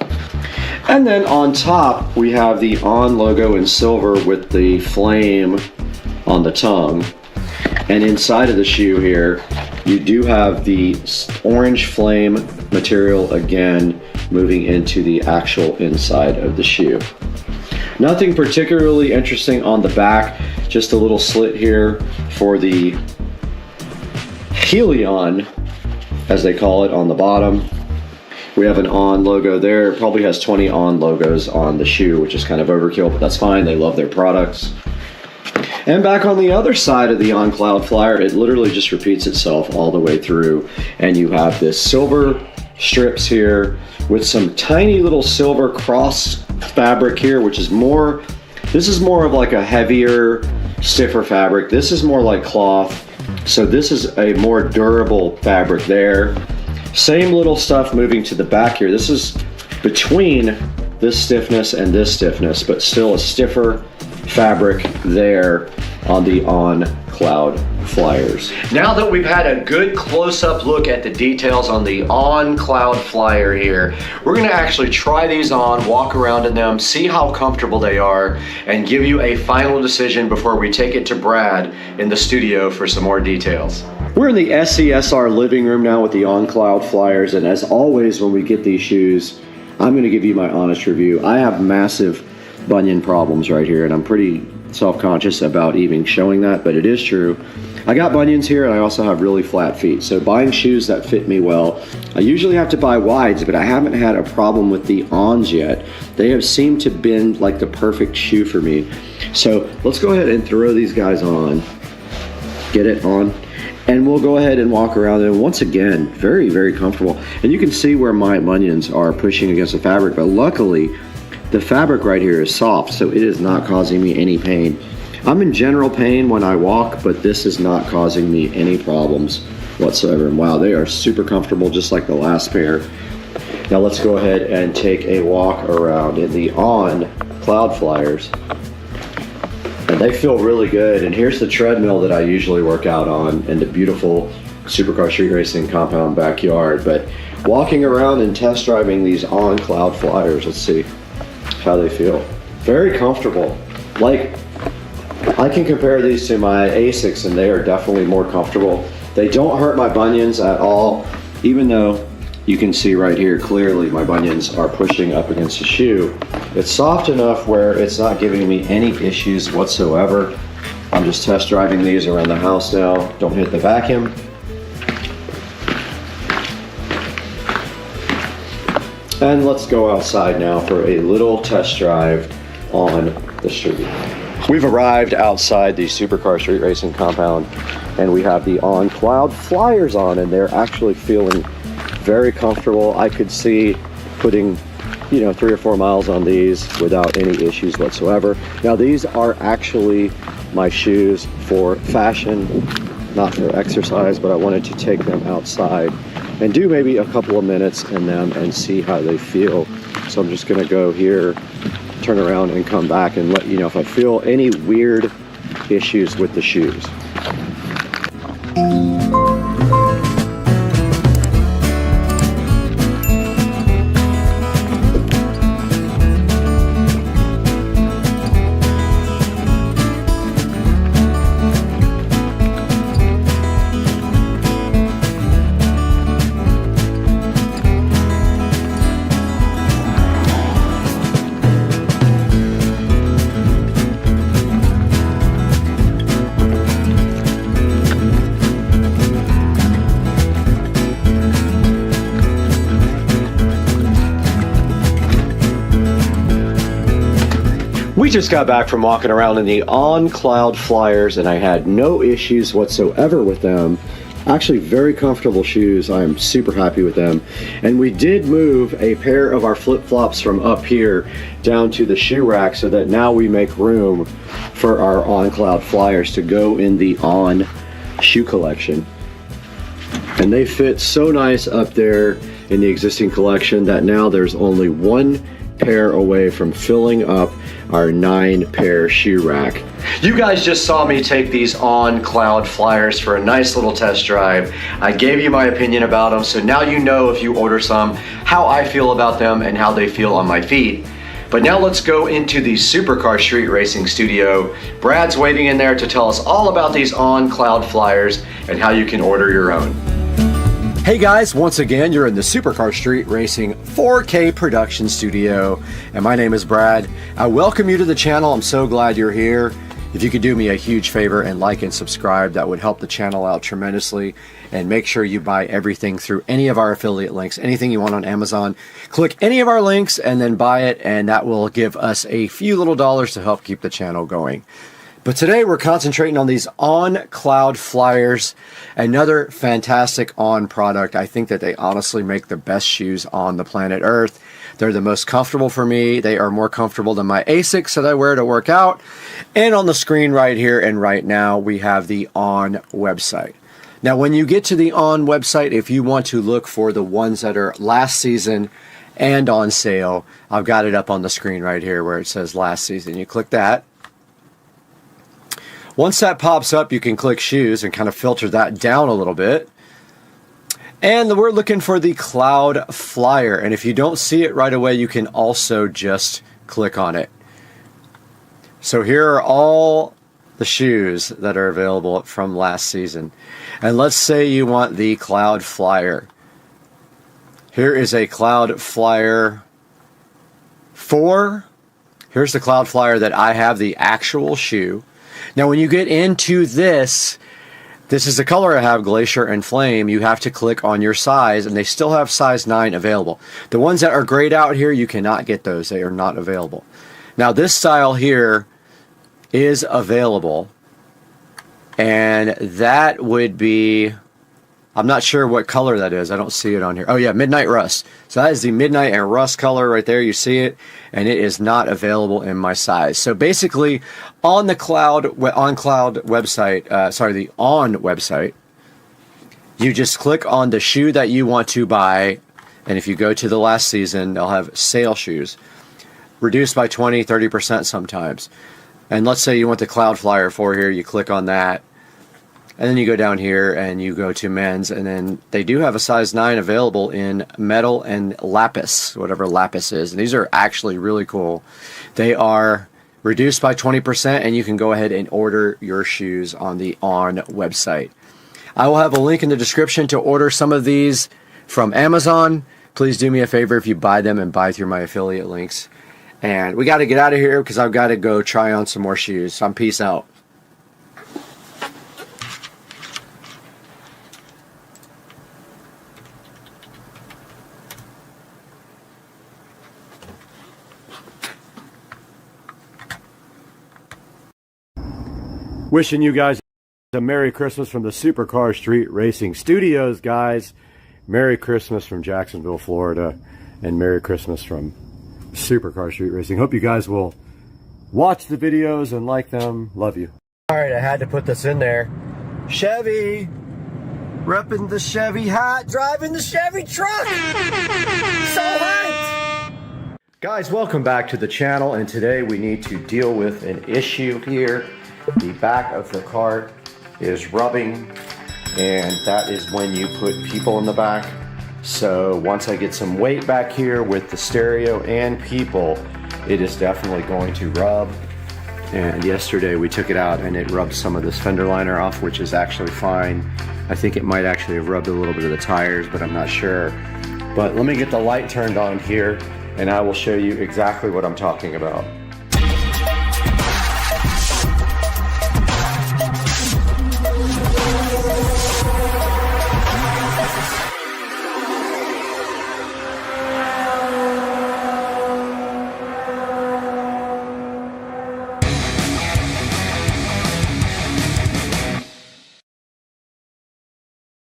And then on top, we have the On logo in silver with the flame on the tongue. And inside of the shoe here, you do have the orange flame material again, moving into the actual inside of the shoe. Nothing particularly interesting on the back, just a little slit here for the Helion, as they call it, on the bottom. We have an On logo there. It probably has 20 On logos on the shoe, which is kind of overkill, but that's fine. They love their products. And back on the other side of the On Cloud Flyer, it literally just repeats itself all the way through. And you have this silver strips here with some tiny little silver cross fabric here, which is more, this is more of like a heavier, stiffer fabric. This is more like cloth. So this is a more durable fabric there. Same little stuff moving to the back here. This is between this stiffness and this stiffness, but still a stiffer fabric there on the On Cloud Flyers. Now that we've had a good close-up look at the details on the On Cloud Flyer here, we're gonna actually try these on, walk around in them, see how comfortable they are, and give you a final decision before we take it to Brad in the studio for some more details. We're in the SCSR living room now with the On Cloud Flyers, and as always when we get these shoes, I'm gonna give you my honest review. I have massive bunion problems right here, and I'm pretty self-conscious about even showing that, but it is true. I got bunions here, and I also have really flat feet, so buying shoes that fit me well, I usually have to buy wides, but I haven't had a problem with the Ons yet. They have seemed to been like the perfect shoe for me. So let's go ahead and throw these guys on, get it on, and we'll go ahead and walk around. And once again, very, very comfortable. And you can see where my bunions are pushing against the fabric, but luckily the fabric right here is soft, so it is not causing me any pain. I'm in general pain when I walk, but this is not causing me any problems whatsoever. And wow, they are super comfortable, just like the last pair. Now let's go ahead and take a walk around in the On Cloud Flyers. And they feel really good. And here's the treadmill that I usually work out on in the beautiful Supercar Street Racing compound backyard. But walking around and test driving these On Cloud Flyers, let's see how they feel. Very comfortable. Like, I can compare these to my ASICs, and they are definitely more comfortable. They don't hurt my bunions at all, even though you can see right here clearly my bunions are pushing up against the shoe. It's soft enough where it's not giving me any issues whatsoever. I'm just test driving these around the house now. Don't hit the vacuum. And let's go outside now for a little test drive on the street. We've arrived outside the Supercar Street Racing compound, and we have the On Cloud Flyers on, and they're actually feeling very comfortable. I could see putting, 3 or 4 miles on these without any issues whatsoever. Now these are actually my shoes for fashion, not for exercise, but I wanted to take them outside and do maybe a couple of minutes in them and see how they feel. So I'm just gonna go here, turn around and come back and let you know if I feel any weird issues with the shoes. We just got back from walking around in the On Cloud Flyers, and I had no issues whatsoever with them. Actually, very comfortable shoes. I'm super happy with them. And we did move a pair of our flip-flops from up here down to the shoe rack so that now we make room for our On Cloud Flyers to go in the On shoe collection. And they fit so nice up there in the existing collection that now there's only one pair away from filling up our 9-pair shoe rack. You guys just saw me take these On Cloud Flyers for a nice little test drive. I gave you my opinion about them, so now you know if you order some, how I feel about them and how they feel on my feet. But now let's go into the Supercar Street Racing studio. Brad's waiting in there to tell us all about these On Cloud Flyers and how you can order your own. Hey guys, once again, you're in the Supercar Street Racing 4K production studio, and my name is Brad. I welcome you to the channel. I'm so glad you're here. If you could do me a huge favor and like and subscribe, that would help the channel out tremendously. And make sure you buy everything through any of our affiliate links. Anything you want on Amazon, click any of our links and then buy it, and that will give us a few little dollars to help keep the channel going. But today we're concentrating on these On Cloud flyers, another fantastic On product. I think that they honestly make the best shoes on the planet Earth. They're the most comfortable for me. They are more comfortable than my ASICs that I wear to work out. And on the screen right here and right now, we have the On website. Now, when you get to the On website, if you want to look for the ones that are last season and on sale, I've got it up on the screen right here where it says last season. You click that. Once that pops up, you can click shoes and kind of filter that down a little bit. And we're looking for the Cloud Flyer. And if you don't see it right away, you can also just click on it. So here are all the shoes that are available from last season. And let's say you want the Cloud Flyer. Here is a Cloud Flyer 4. Here's the Cloud Flyer that I have, the actual shoe. Now when you get into this is the color I have, Glacier and Flame. You have to click on your size, and they still have size 9 available. The ones that are grayed out here, you cannot get those. They are not available. Now this style here is available, and that would be, I'm not sure what color that is. I don't see it on here. Oh yeah, Midnight Rust. So that is the Midnight and Rust color right there. You see it, and it is not available in my size. So basically, on the Cloud website, the On website, you just click on the shoe that you want to buy, and if you go to the last season, they'll have sale shoes, reduced by 20, 30% sometimes. And let's say you want the Cloud Flyer 4 here, you click on that. And then you go down here and you go to men's, and then they do have a size 9 available in metal and lapis, whatever lapis is. And these are actually really cool. They are reduced by 20%, and you can go ahead and order your shoes on the On website. I will have a link in the description to order some of these from Amazon. Please do me a favor if you buy them and buy through my affiliate links. And we got to get out of here because I've got to go try on some more shoes. So peace out. Wishing you guys a Merry Christmas from the Supercar Street Racing Studios, guys. Merry Christmas from Jacksonville, Florida, and Merry Christmas from Supercar Street Racing. Hope you guys will watch the videos and like them. Love you. All right, I had to put this in there. Chevy, repping the Chevy hat, driving the Chevy truck. So hot. Guys, welcome back to the channel, and today we need to deal with an issue here. The back of the cart is rubbing, and that is when you put people in the back. So once I get some weight back here with the stereo and people, it is definitely going to rub. And yesterday we took it out and it rubbed some of this fender liner off, which is actually fine. I think it might actually have rubbed a little bit of the tires, but I'm not sure. But let me get the light turned on here and I will show you exactly what I'm talking about.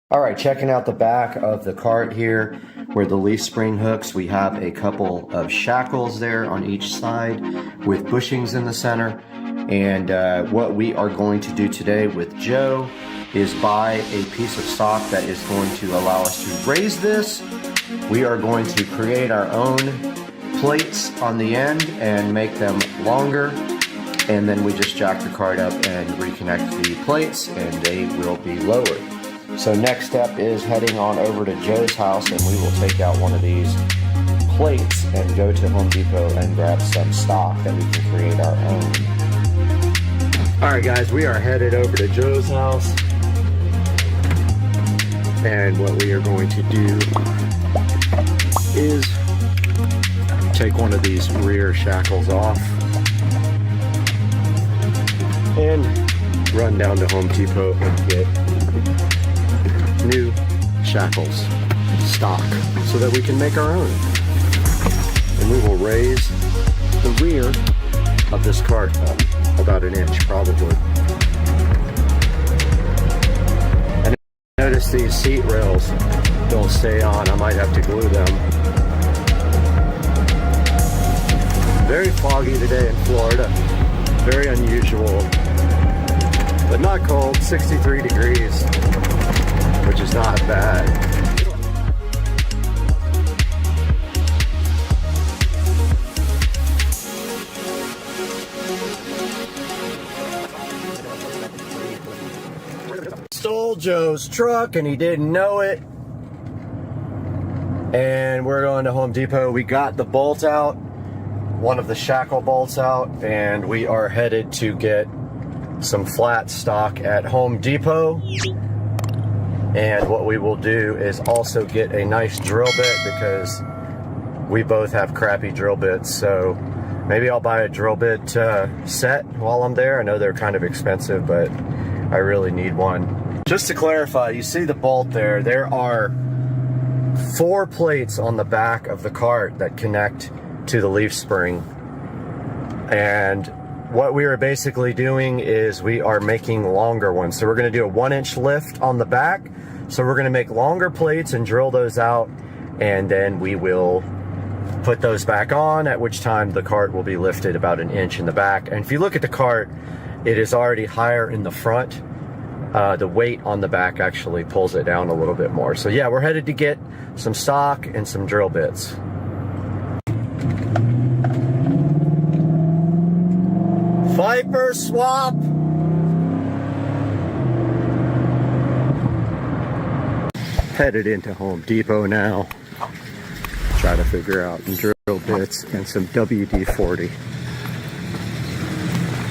All right, checking out the back of the cart here where the leaf spring hooks, we have a couple of shackles there on each side with bushings in the center. And what we are going to do today with Joe is buy a piece of stock that is going to allow us to raise this. We are going to create our own plates on the end and make them longer. And then we just jack the cart up and reconnect the plates and they will be lowered. So next step is heading on over to Joe's house and we will take out one of these plates and go to Home Depot and grab some stock that we can create our own. Alright guys, we are headed over to Joe's house. And what we are going to do is take one of these rear shackles off. and run down to Home Depot and get new shackles stock so that we can make our own. And we will raise the rear of this cart up about an inch probably. And notice these seat rails don't stay on. I might have to glue them. Very foggy today in Florida. Very unusual, but not cold. 63 degrees, which is not bad. Stole Joe's truck and he didn't know it. And we're going to Home Depot. We got the bolt out, one of the shackle bolts out, and we are headed to get some flat stock at Home Depot. And what we will do is also get a nice drill bit because we both have crappy drill bits. So maybe I'll buy a drill bit set while I'm there. I know they're kind of expensive, but I really need one. Just to clarify, you see the bolt there. There are 4 plates on the back of the cart that connect to the leaf spring. And what we are basically doing is we are making longer ones. So we're going to do a 1-inch lift on the back. So we're going to make longer plates and drill those out, and then we will put those back on, at which time the cart will be lifted about an inch in the back. And if you look at the cart, it is already higher in the front. The weight on the back actually pulls it down a little bit more. So yeah, we're headed to get some stock and some drill bits. Viper swap. Headed into Home Depot now. Try to figure out drill bits and some WD-40.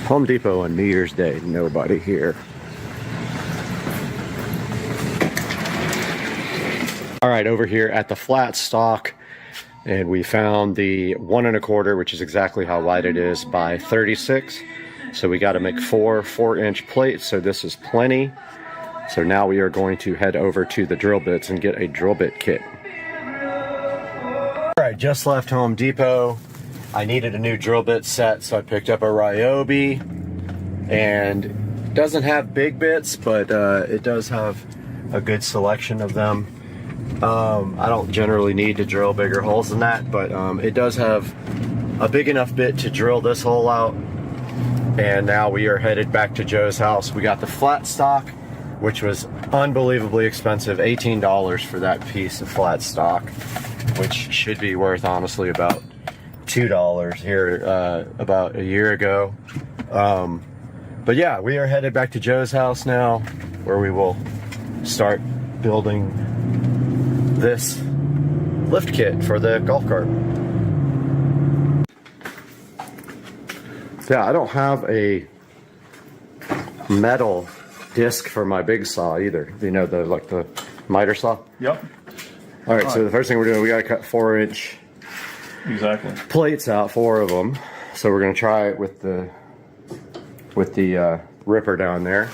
Home Depot on New Year's Day, nobody here. All right, over here at the flat stock, and we found the 1 1/4, which is exactly how wide it is, by 36. So we got to make 4 4-inch plates, so this is plenty. So now we are going to head over to the drill bits and get a drill bit kit. All right, just left Home Depot. I needed a new drill bit set, so I picked up a Ryobi, and it doesn't have big bits, but it does have a good selection of them. I don't generally need to drill bigger holes than that, but it does have a big enough bit to drill this hole out. And now we are headed back to Joe's house. We got the flat stock, which was unbelievably expensive, $18 for that piece of flat stock, which should be worth honestly about $2 here about a year ago. But yeah, we are headed back to Joe's house now, where we will start building this lift kit for the golf cart. Yeah, I don't have a metal disc for my big saw either. You know, the miter saw? Yep. All right, so the first thing we're doing, we got to cut 4-inch plates out, 4 of them. So we're going to try it with the ripper down there.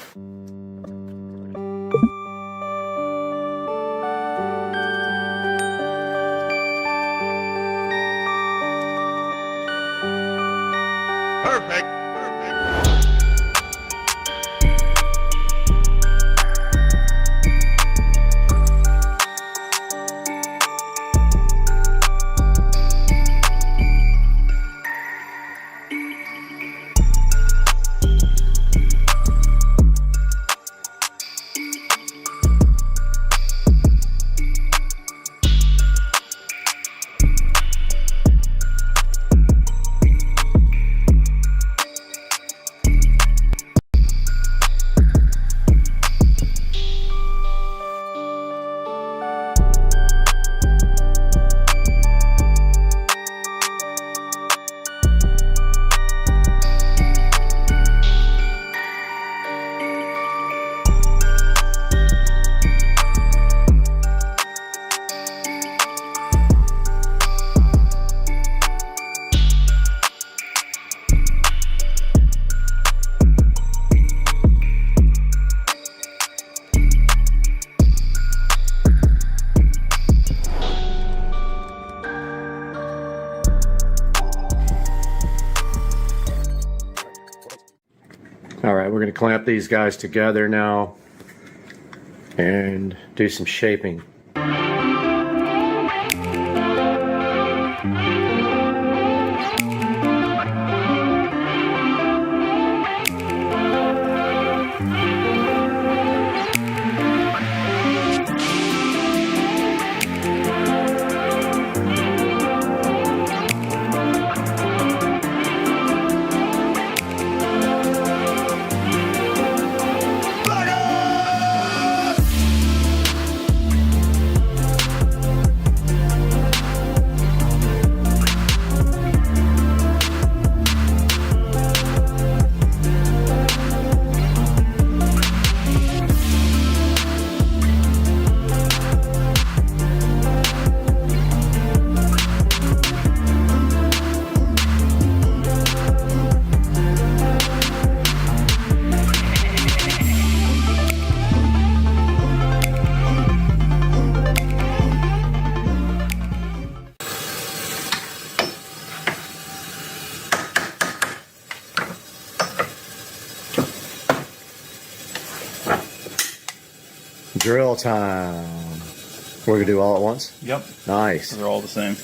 going to clamp these guys together now and do some shaping. Drill time. We're gonna do all at once? Yep. Nice. They're all the same.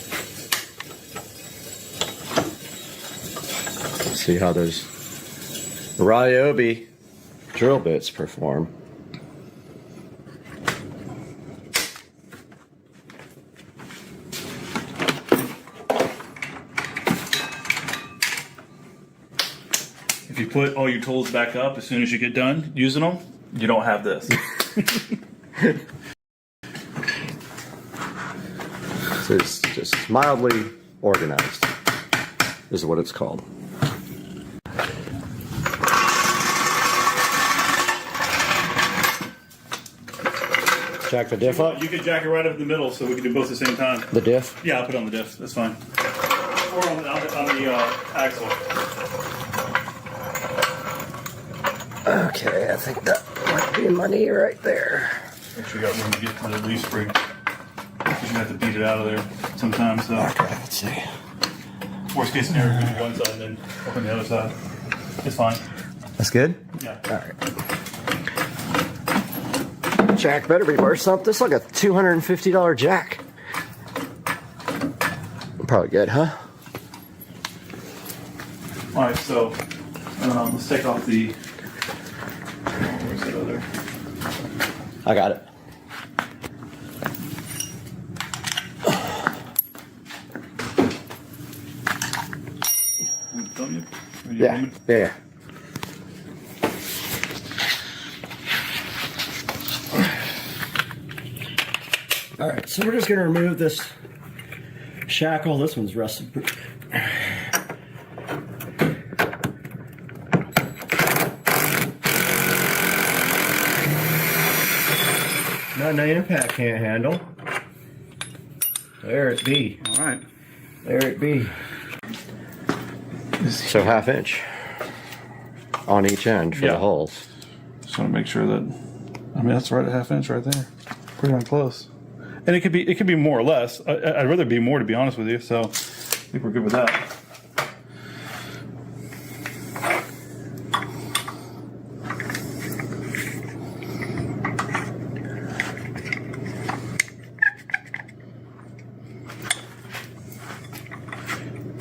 Let's see how those Ryobi drill bits perform. If you put all your tools back up as soon as you get done using them, you don't have this. So it's just mildly organized, is what it's called. Jack the diff up? You could jack it right up in the middle so we can do both at the same time. The diff? Yeah, I'll put it on the diff. That's fine. Or on the axle. Okay, I think that might be in my knee right there. Make sure you got room to get to the leaf spring. Because you have to beat it out of there sometimes. So. Okay, let's see. Worst case scenario, do one side and then open the other side. It's fine. That's good? Yeah. All right. Jack better be worth something. This is like a $250 jack. Probably good, huh? All right, so let's take off the. Where's that other? I got it. Yeah. Yeah. All right, so we're just going to remove this shackle. This one's rusted. Nothing the impact can't handle. There it be. All right. There it be. So 1/2 inch on each end for the holes. Just want to make sure that. I mean, that's right at 1/2 inch right there. Pretty darn close. And it could be more or less. I'd rather be more, to be honest with you. So I think we're good with that.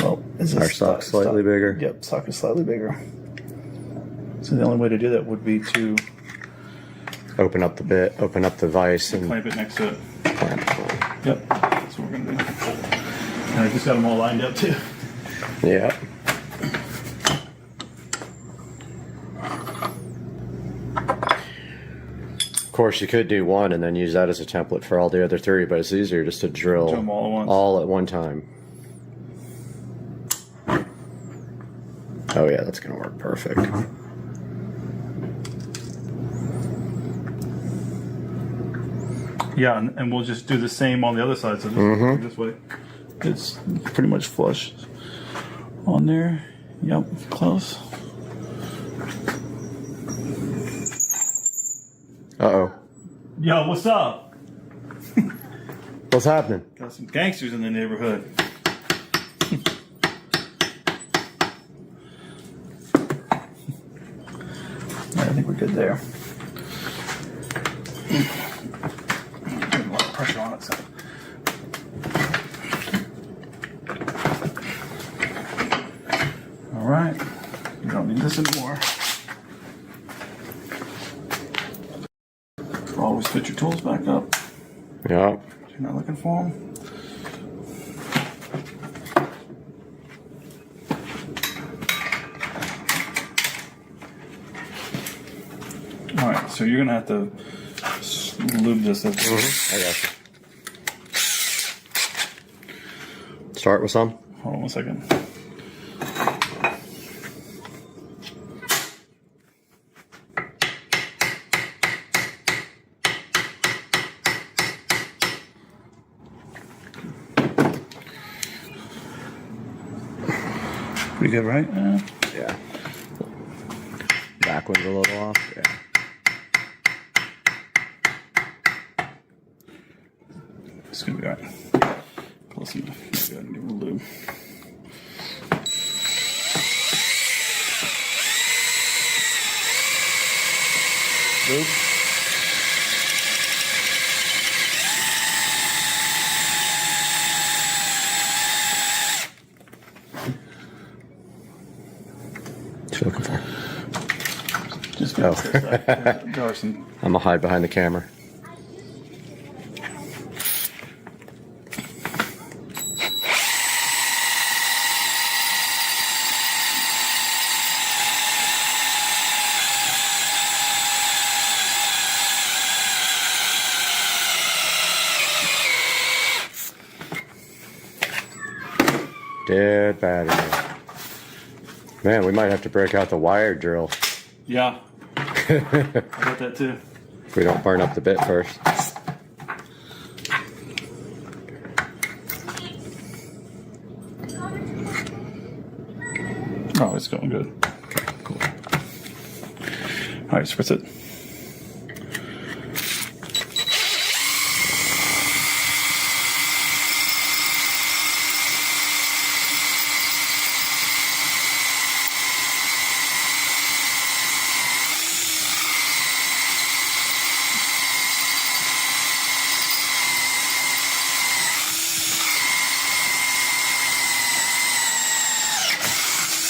Well, our sock's slightly bigger. Yep, sock is slightly bigger. So the only way to do that would be to open up the bit, open up the vise, and clamp it next to it. clamp it. Yep, that's what we're gonna do. And I just got them all lined up too. Yeah. Of course, you could do one and then use that as a template for all the other 3, but it's easier just to drill them all at one time. Oh yeah, that's gonna work perfect. Yeah, and we'll just do the same on the other side. So this way, it's pretty much flush on there. Yep, close. Uh-oh. Yo, what's up? What's happening? Got some gangsters in the neighborhood. good there. Getting a lot of pressure on it. So. All right, you don't need this anymore. Always fit your tools back up. Yeah. You're not looking for them. All right, so you're gonna have to lube this up. I got you. Start with some. Hold on 1 second. Pretty good, right? Yeah. Back one's a little off. Yeah. It's gonna be all right. Close enough. Go ahead and give it a lube. Lube. What you looking for? Just Oh. there are some. I'm gonna hide behind the camera. Dead battery. Man, we might have to break out the wire drill Yeah. I got that too. if we don't burn up the bit first. Oh, it's going good. Okay, cool. All right, spritz it.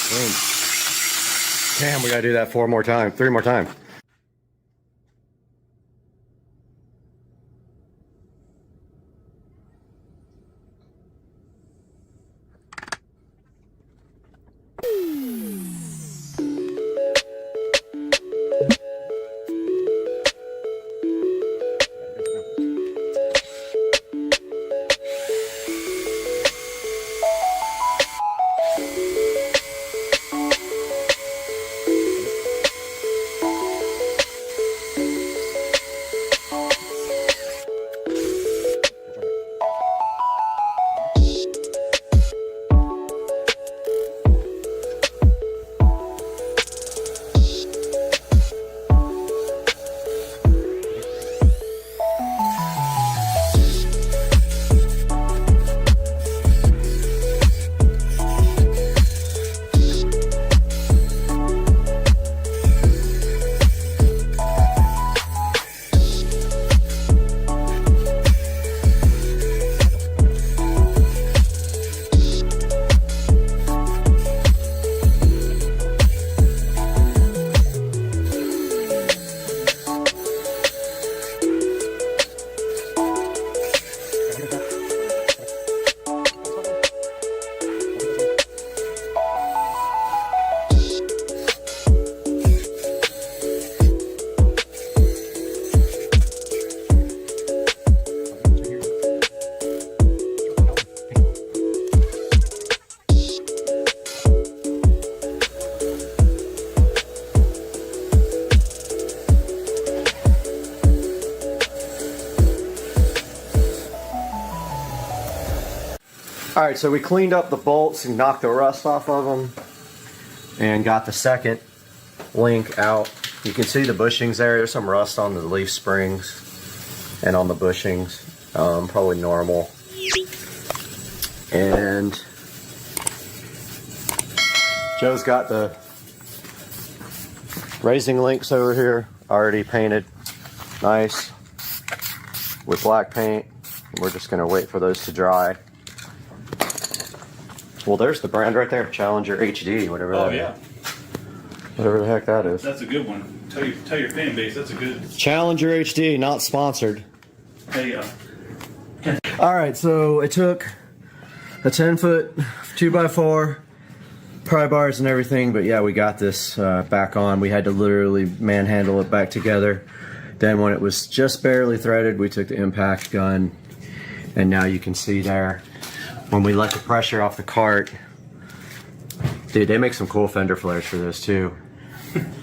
Boom. Damn, we gotta do that 3 more times. All right, so we cleaned up the bolts and knocked the rust off of them and got the second link out. You can see the bushings there. There's some rust on the leaf springs and on the bushings, probably normal. And Joe's got the Raising links over here, already painted nice with black paint. We're just gonna wait for those to dry. Well, there's the brand right there, Challenger HD, whatever that is. Whatever the heck that is. That's a good one. Tell your fan base, that's a good. Challenger HD, not sponsored. There you go. Alright, so it took a 10-foot 2x4, pry bars and everything, but yeah, we got this back on. We had to literally manhandle it back together. Then when it was just barely threaded, we took the impact gun, and now you can see there, when we let the pressure off the cart, dude, they make some cool fender flares for this too.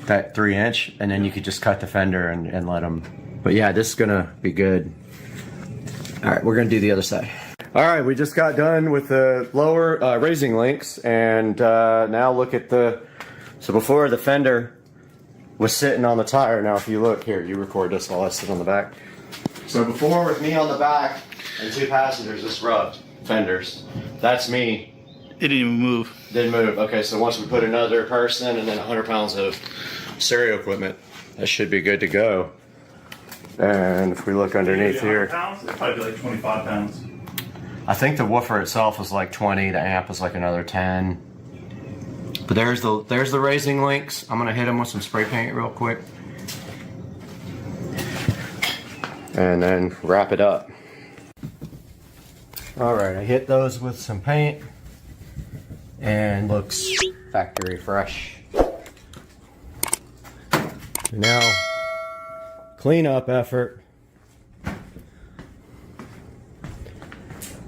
That 3-inch, and then you could just cut the fender and let them. But yeah, this is gonna be good. All right, we're gonna do the other side. All right, we just got done with the lower raising links, and now look at the, so before the fender was sitting on the tire. Now if you look here, you record this while I sit on the back. So before, with me on the back and 2 passengers, this rubbed fenders. That's me. It didn't even move. Didn't move. Okay, so once we put another person and then 100 pounds of stereo equipment, that should be good to go. And if we look underneath here, Pounds? It'd probably be like 25 pounds. I think the woofer itself was like 20, the amp was like another 10. But there's the raising links. I'm gonna hit them with some spray paint real quick. And then wrap it up. All right, I hit those with some paint and looks factory fresh. Now, cleanup effort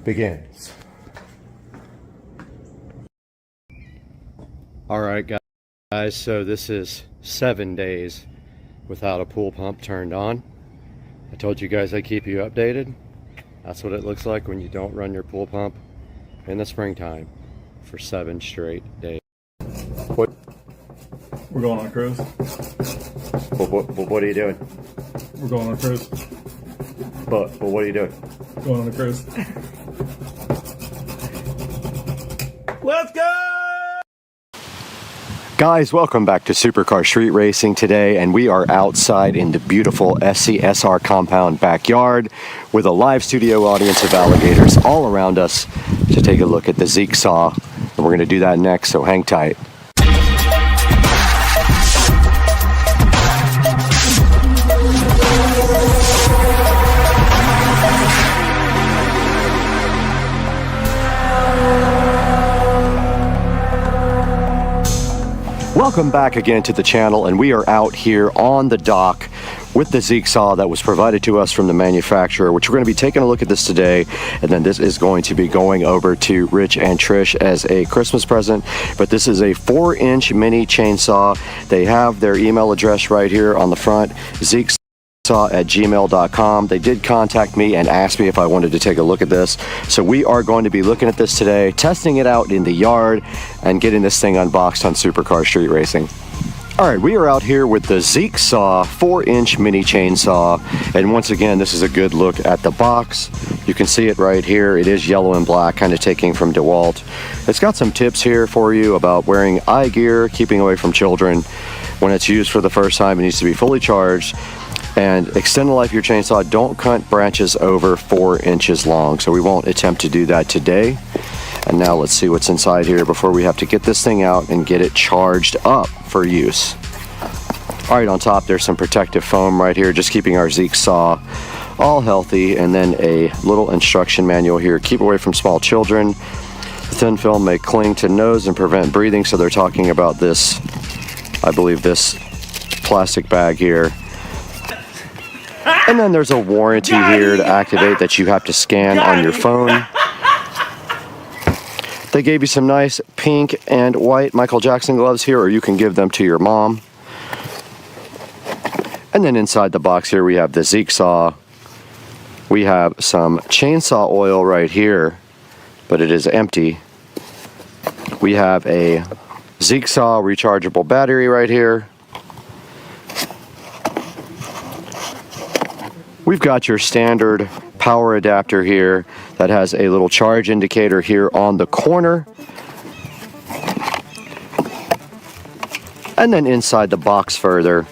begins. All right, guys, so this is 7 days without a pool pump turned on. I told you guys I'd keep you updated. That's what it looks like when you don't run your pool pump in the springtime for 7 straight days. What? We're going on a cruise. What are you doing? We're going on a cruise. But what are you doing? Going on a cruise. Let's go! Guys, welcome back to Supercar Street Racing today, and we are outside in the beautiful SCSR compound backyard with a live studio audience of alligators all around us to take a look at the Zeek saw, and we're going to do that next, so hang tight. Welcome back again to the channel, and we are out here on the dock with the Zeek saw that was provided to us from the manufacturer, which we're going to be taking a look at this today, and then this is going to be going over to Rich and Trish as a Christmas present. But this is a 4-inch mini chainsaw. They have their email address right here on the front, zeeksaw@gmail.com. They did contact me and ask me if I wanted to take a look at this. So we are going to be looking at this today, testing it out in the yard, and getting this thing unboxed on Supercar Street Racing. All right, we are out here with the Zeek saw 4-inch mini chainsaw, and once again, this is a good look at the box. You can see it right here. It is yellow and black, kind of taking from DeWalt. It's got some tips here for you about wearing eye gear, keeping away from children. When it's used for the first time, it needs to be fully charged. And extend the life of your chainsaw. Don't cut branches over 4 inches long. So we won't attempt to do that today. And now let's see what's inside here before we have to get this thing out and get it charged up for use. All right, on top there's some protective foam right here, just keeping our Zeek saw all healthy. And then a little instruction manual here. Keep away from small children. The thin film may cling to nose and prevent breathing. So they're talking about this, I believe this plastic bag here. And then there's a warranty here to activate that you have to scan on your phone. They gave you some nice pink and white Michael Jackson gloves here, or you can give them to your mom. And then inside the box here we have the Zeek saw. We have some chainsaw oil right here, but it is empty. We have a Zeek saw rechargeable battery right here. We've got your standard power adapter here that has a little charge indicator here on the corner. And then inside the box further,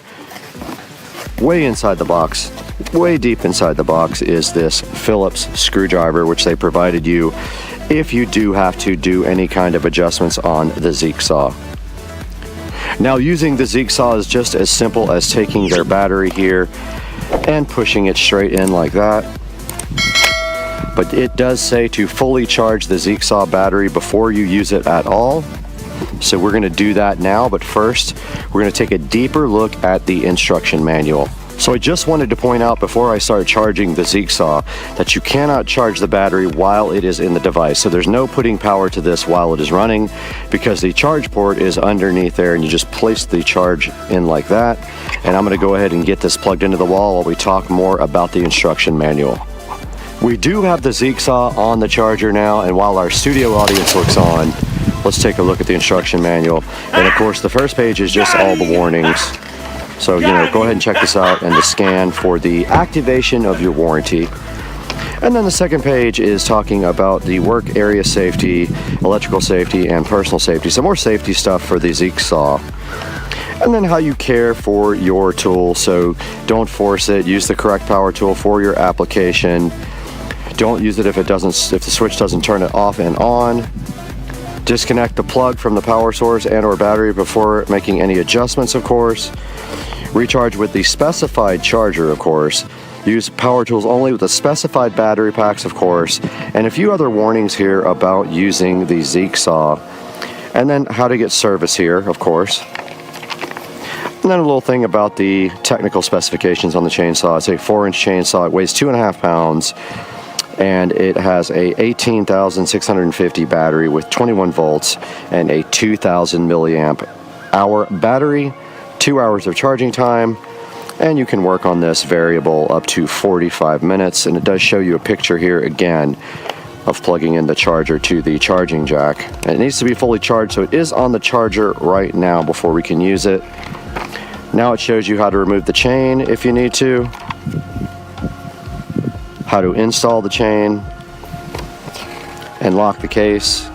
way inside the box, way deep inside the box, is this Phillips screwdriver, which they provided you if you do have to do any kind of adjustments on the Zeek saw. Now, using the Zeek saw is just as simple as taking their battery here and pushing it straight in like that. But it does say to fully charge the Zeek saw battery before you use it at all. So we're going to do that now, but first we're going to take a deeper look at the instruction manual. So I just wanted to point out before I start charging the Zeek saw that you cannot charge the battery while it is in the device. So there's no putting power to this while it is running, because the charge port is underneath there, and you just place the charge in like that. And I'm going to go ahead and get this plugged into the wall while we talk more about the instruction manual. We do have the Zeek saw on the charger now, and while our studio audience looks on, let's take a look at the instruction manual. And of course, the first page is just all the warnings. So, go ahead and check this out, and the scan for the activation of your warranty. And then the second page is talking about the work area safety, electrical safety, and personal safety. Some more safety stuff for the Zeek saw. And then how you care for your tool. So don't force it. Use the correct power tool for your application. Don't use it if the switch doesn't turn it off and on. Disconnect the plug from the power source and or battery before making any adjustments, of course. Recharge with the specified charger, of course. Use power tools only with the specified battery packs, of course. And a few other warnings here about using the Zeek saw. And then how to get service here, of course. And then a little thing about the technical specifications on the chainsaw. It's a 4-inch chainsaw. It weighs 2.5 pounds. And it has a 18,650 battery with 21 volts and a 2,000 milliamp hour battery, 2 hours of charging time, and you can work on this variable up to 45 minutes. And it does show you a picture here again of plugging in the charger to the charging jack. And it needs to be fully charged, so it is on the charger right now before we can use it. Now it shows you how to remove the chain if you need to, how to install the chain and lock the case.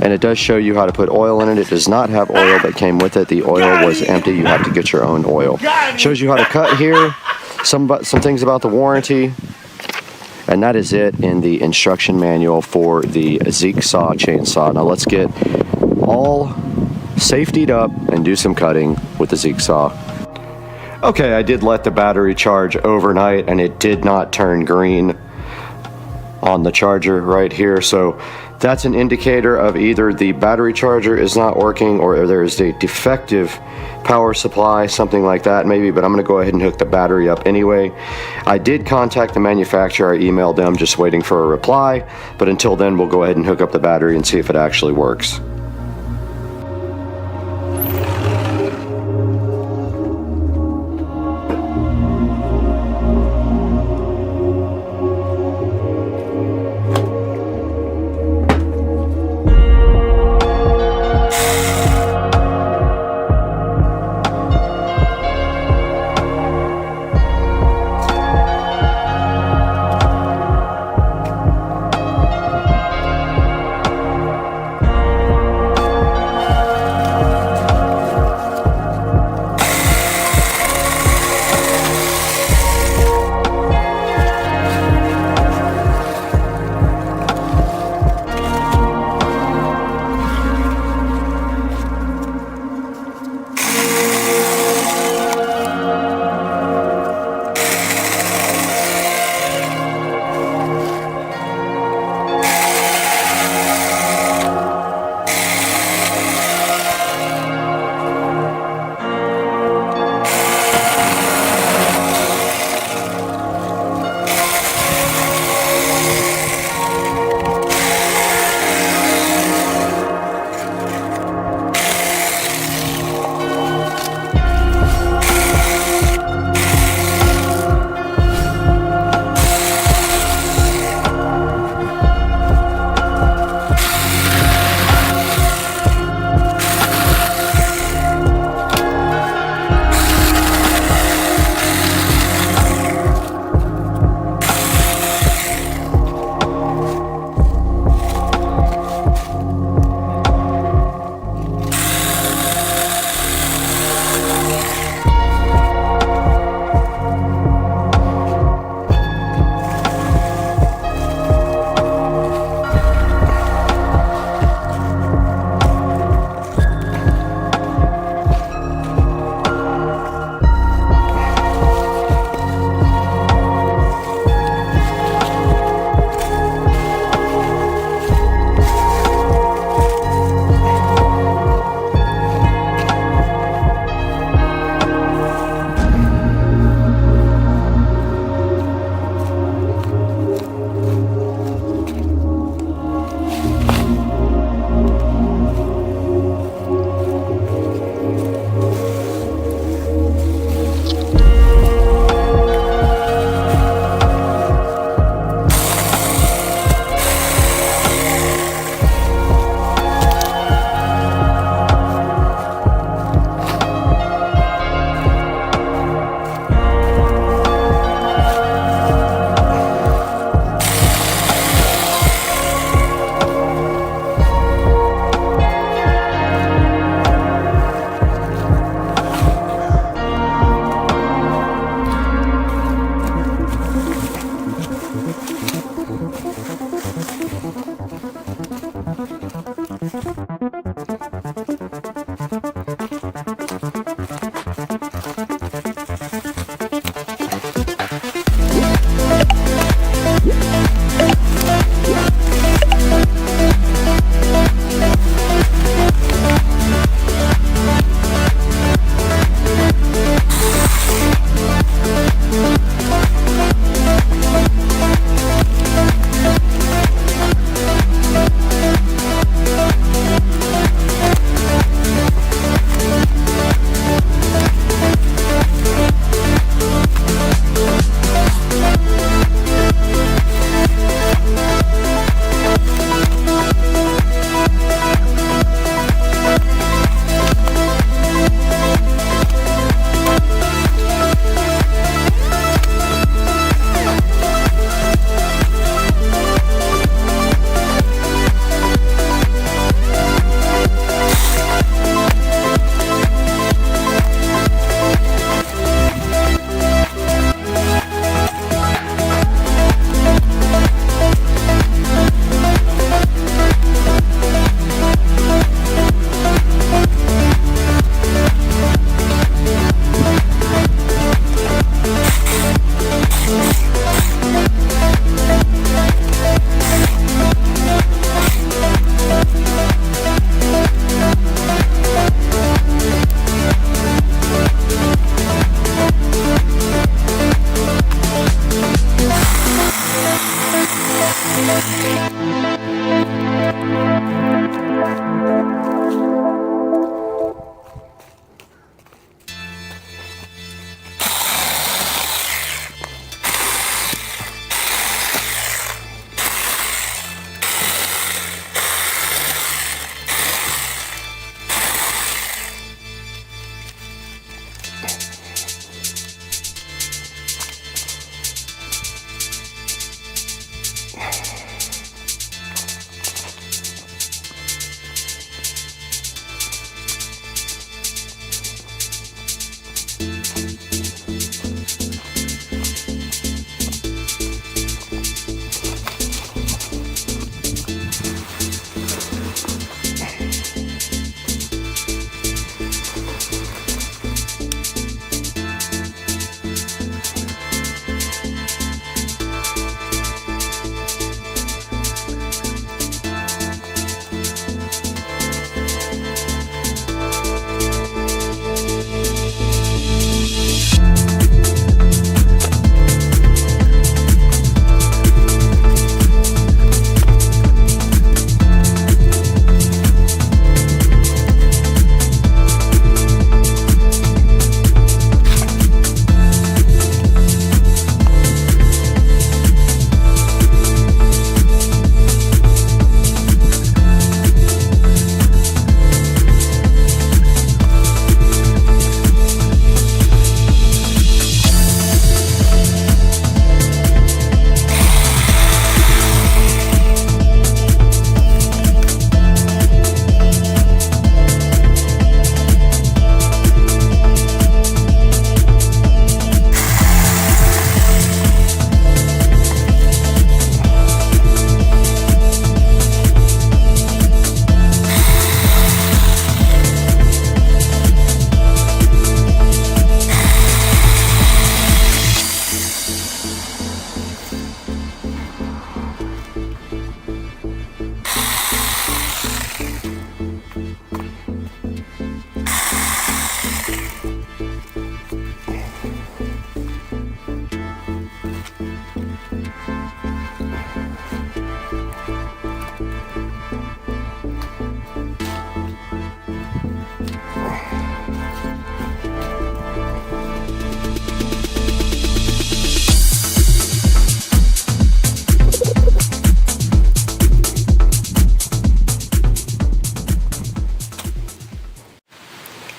And it does show you how to put oil in it. It does not have oil that came with it. The oil was empty. You have to get your own oil. It shows you how to cut here, some things about the warranty. And that is it in the instruction manual for the Zeek saw chainsaw. Now let's get all safetied up and do some cutting with the Zeek saw. Okay, I did let the battery charge overnight, and it did not turn green on the charger right here. So that's an indicator of either the battery charger is not working or there is a defective power supply, something like that maybe, but I'm going to go ahead and hook the battery up anyway. I did contact the manufacturer. I emailed them, just waiting for a reply, but until then we'll go ahead and hook up the battery and see if it actually works.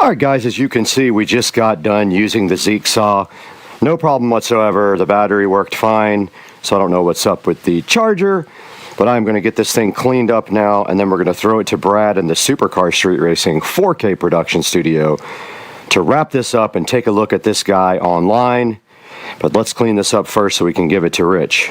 All right, guys, as you can see, we just got done using the Zeek saw. No problem whatsoever. The battery worked fine, so I don't know what's up with the charger, but I'm going to get this thing cleaned up now, and then we're going to throw it to Brad in the Supercar Street Racing 4K production studio to wrap this up and take a look at this guy online. But let's clean this up first so we can give it to Rich.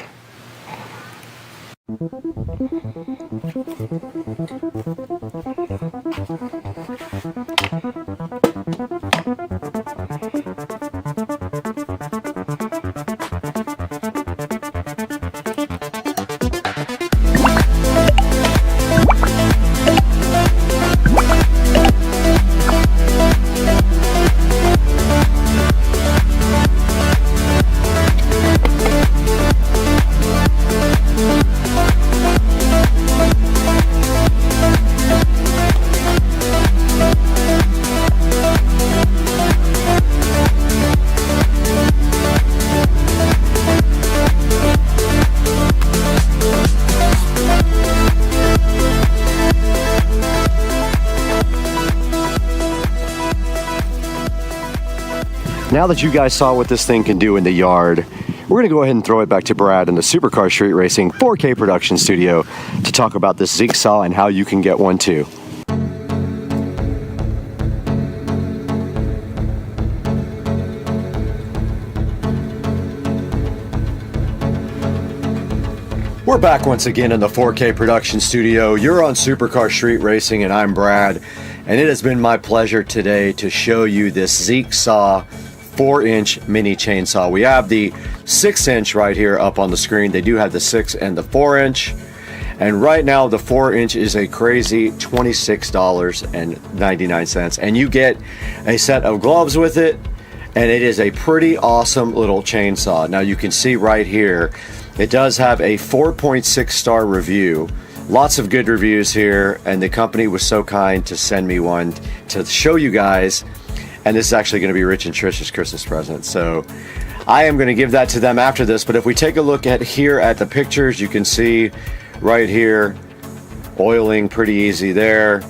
Now that you guys saw what this thing can do in the yard, we're going to go ahead and throw it back to Brad in the Supercar Street Racing 4K production studio to talk about this Zeek saw and how you can get one too. We're back once again in the 4K production studio. You're on Supercar Street Racing and I'm Brad, and it has been my pleasure today to show you this Zeek saw 4-inch mini chainsaw. We have the 6-inch right here up on the screen. They do have the 6 and the 4-inch, and right now the 4-inch is a crazy $26.99, and you get a set of gloves with it, and it is a pretty awesome little chainsaw. Now you can see right here it does have a 4.6 star review. Lots of good reviews here, and the company was so kind to send me one to show you guys. And this is actually going to be Rich and Trish's Christmas present. So I am going to give that to them after this. But if we take a look at here at the pictures, you can see right here, oiling pretty easy there.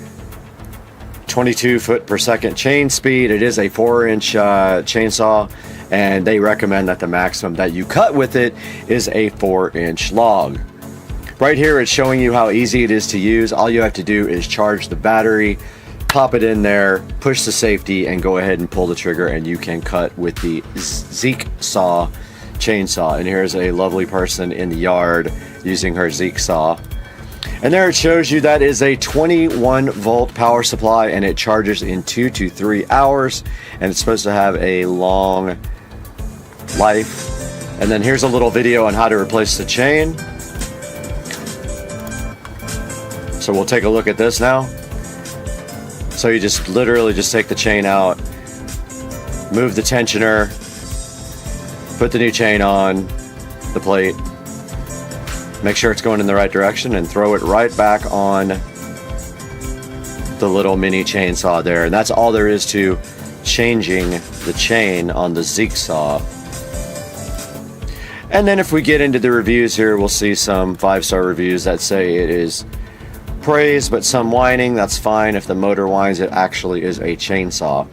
22 foot per second chain speed. It is a 4-inch chainsaw, and they recommend that the maximum that you cut with it is a 4-inch log. Right here, it's showing you how easy it is to use. All you have to do is charge the battery, pop it in there, push the safety, and go ahead and pull the trigger, and you can cut with the Zeek saw chainsaw. And here's a lovely person in the yard using her Zeek saw. And there it shows you that is a 21 volt power supply, and it charges in 2 to 3 hours, and it's supposed to have a long life. And then here's a little video on how to replace the chain. So we'll take a look at this now. So you just literally just take the chain out, move the tensioner, put the new chain on the plate, make sure it's going in the right direction, and throw it right back on the little mini chainsaw there. And that's all there is to changing the chain on the Zeek saw. And then if we get into the reviews here, we'll see some 5-star reviews that say it is praise, but some whining. That's fine. If the motor whines, it actually is a chainsaw.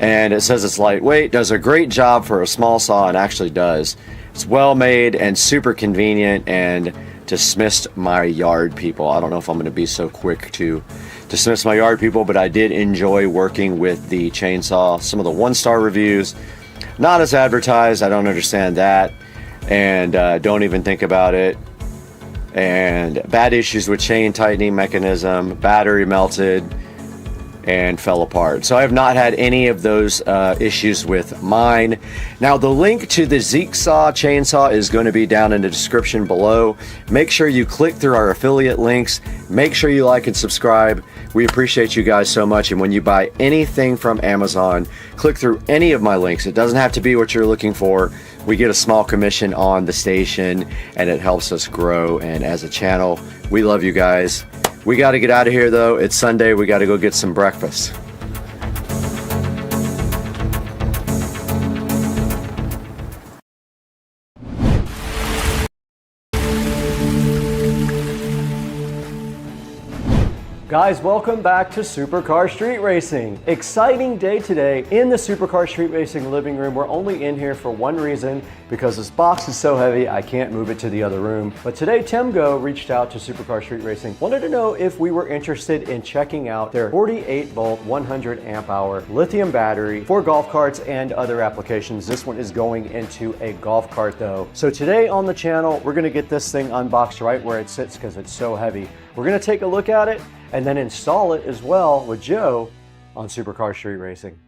And it says it's lightweight, does a great job for a small saw, and actually does. It's well made and super convenient, and dismissed my yard people. I don't know if I'm going to be so quick to dismiss my yard people, but I did enjoy working with the chainsaw. Some of the 1-star reviews, not as advertised. I don't understand that, and don't even think about it. And bad issues with chain tightening mechanism, battery melted and fell apart. So I have not had any of those issues with mine. Now the link to the Zeek saw chainsaw is going to be down in the description below. Make sure you click through our affiliate links. Make sure you like and subscribe. We appreciate you guys so much. And when you buy anything from Amazon, click through any of my links. It doesn't have to be what you're looking for. We get a small commission on the station, and it helps us grow. And as a channel, we love you guys. We got to get out of here, though. It's Sunday. We got to go get some breakfast. Guys, welcome back to Supercar Street Racing. Exciting day today in the Supercar Street Racing living room. We're only in here for one reason, because this box is so heavy I can't move it to the other room. But today Timgo reached out to Supercar Street Racing, wanted to know if we were interested in checking out their 48 volt 100 amp hour lithium battery for golf carts and other applications. This one is going into a golf cart though. So today on the channel, we're gonna get this thing unboxed right where it sits because it's so heavy. We're gonna take a look at it and then install it as well with Joe on Supercar Street Racing.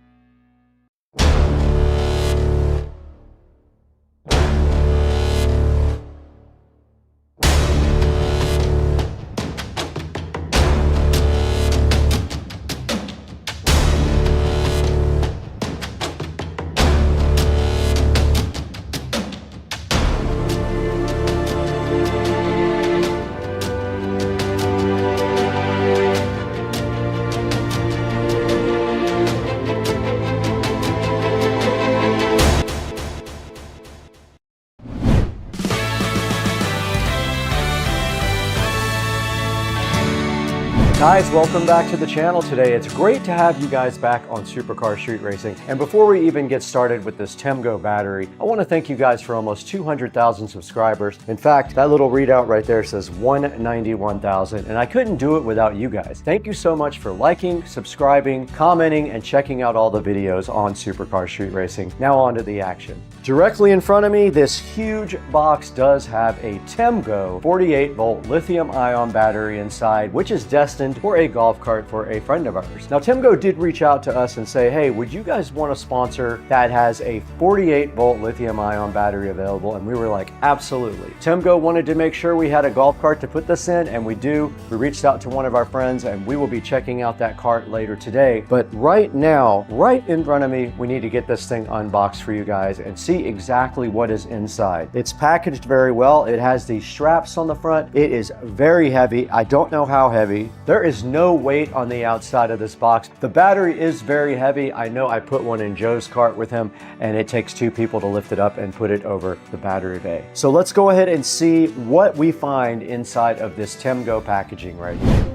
Guys, welcome back to the channel today. It's great to have you guys back on Supercar Street Racing. And before we even get started with this Timgo battery, I want to thank you guys for almost 200,000 subscribers. In fact, that little readout right there says 191,000, and I couldn't do it without you guys. Thank you so much for liking, subscribing, commenting, and checking out all the videos on Supercar Street Racing. Now on to the action. Directly in front of me, this huge box does have a Timgo 48 volt lithium ion battery inside, which is destined for a golf cart for a friend of ours. Now, Timgo did reach out to us and say, hey, would you guys want a sponsor that has a 48 volt lithium ion battery available? And we were like, absolutely. Timgo wanted to make sure we had a golf cart to put this in, and we do. We reached out to one of our friends and we will be checking out that cart later today. But right now, right in front of me, we need to get this thing unboxed for you guys and see exactly what is inside. It's packaged very well. It has these straps on the front. It is very heavy. I don't know how heavy. There is no weight on the outside of this box. The battery is very heavy. I know I put one in Joe's cart with him, and it takes two people to lift it up and put it over the battery bay. So let's go ahead and see what we find inside of this Timgo packaging right here.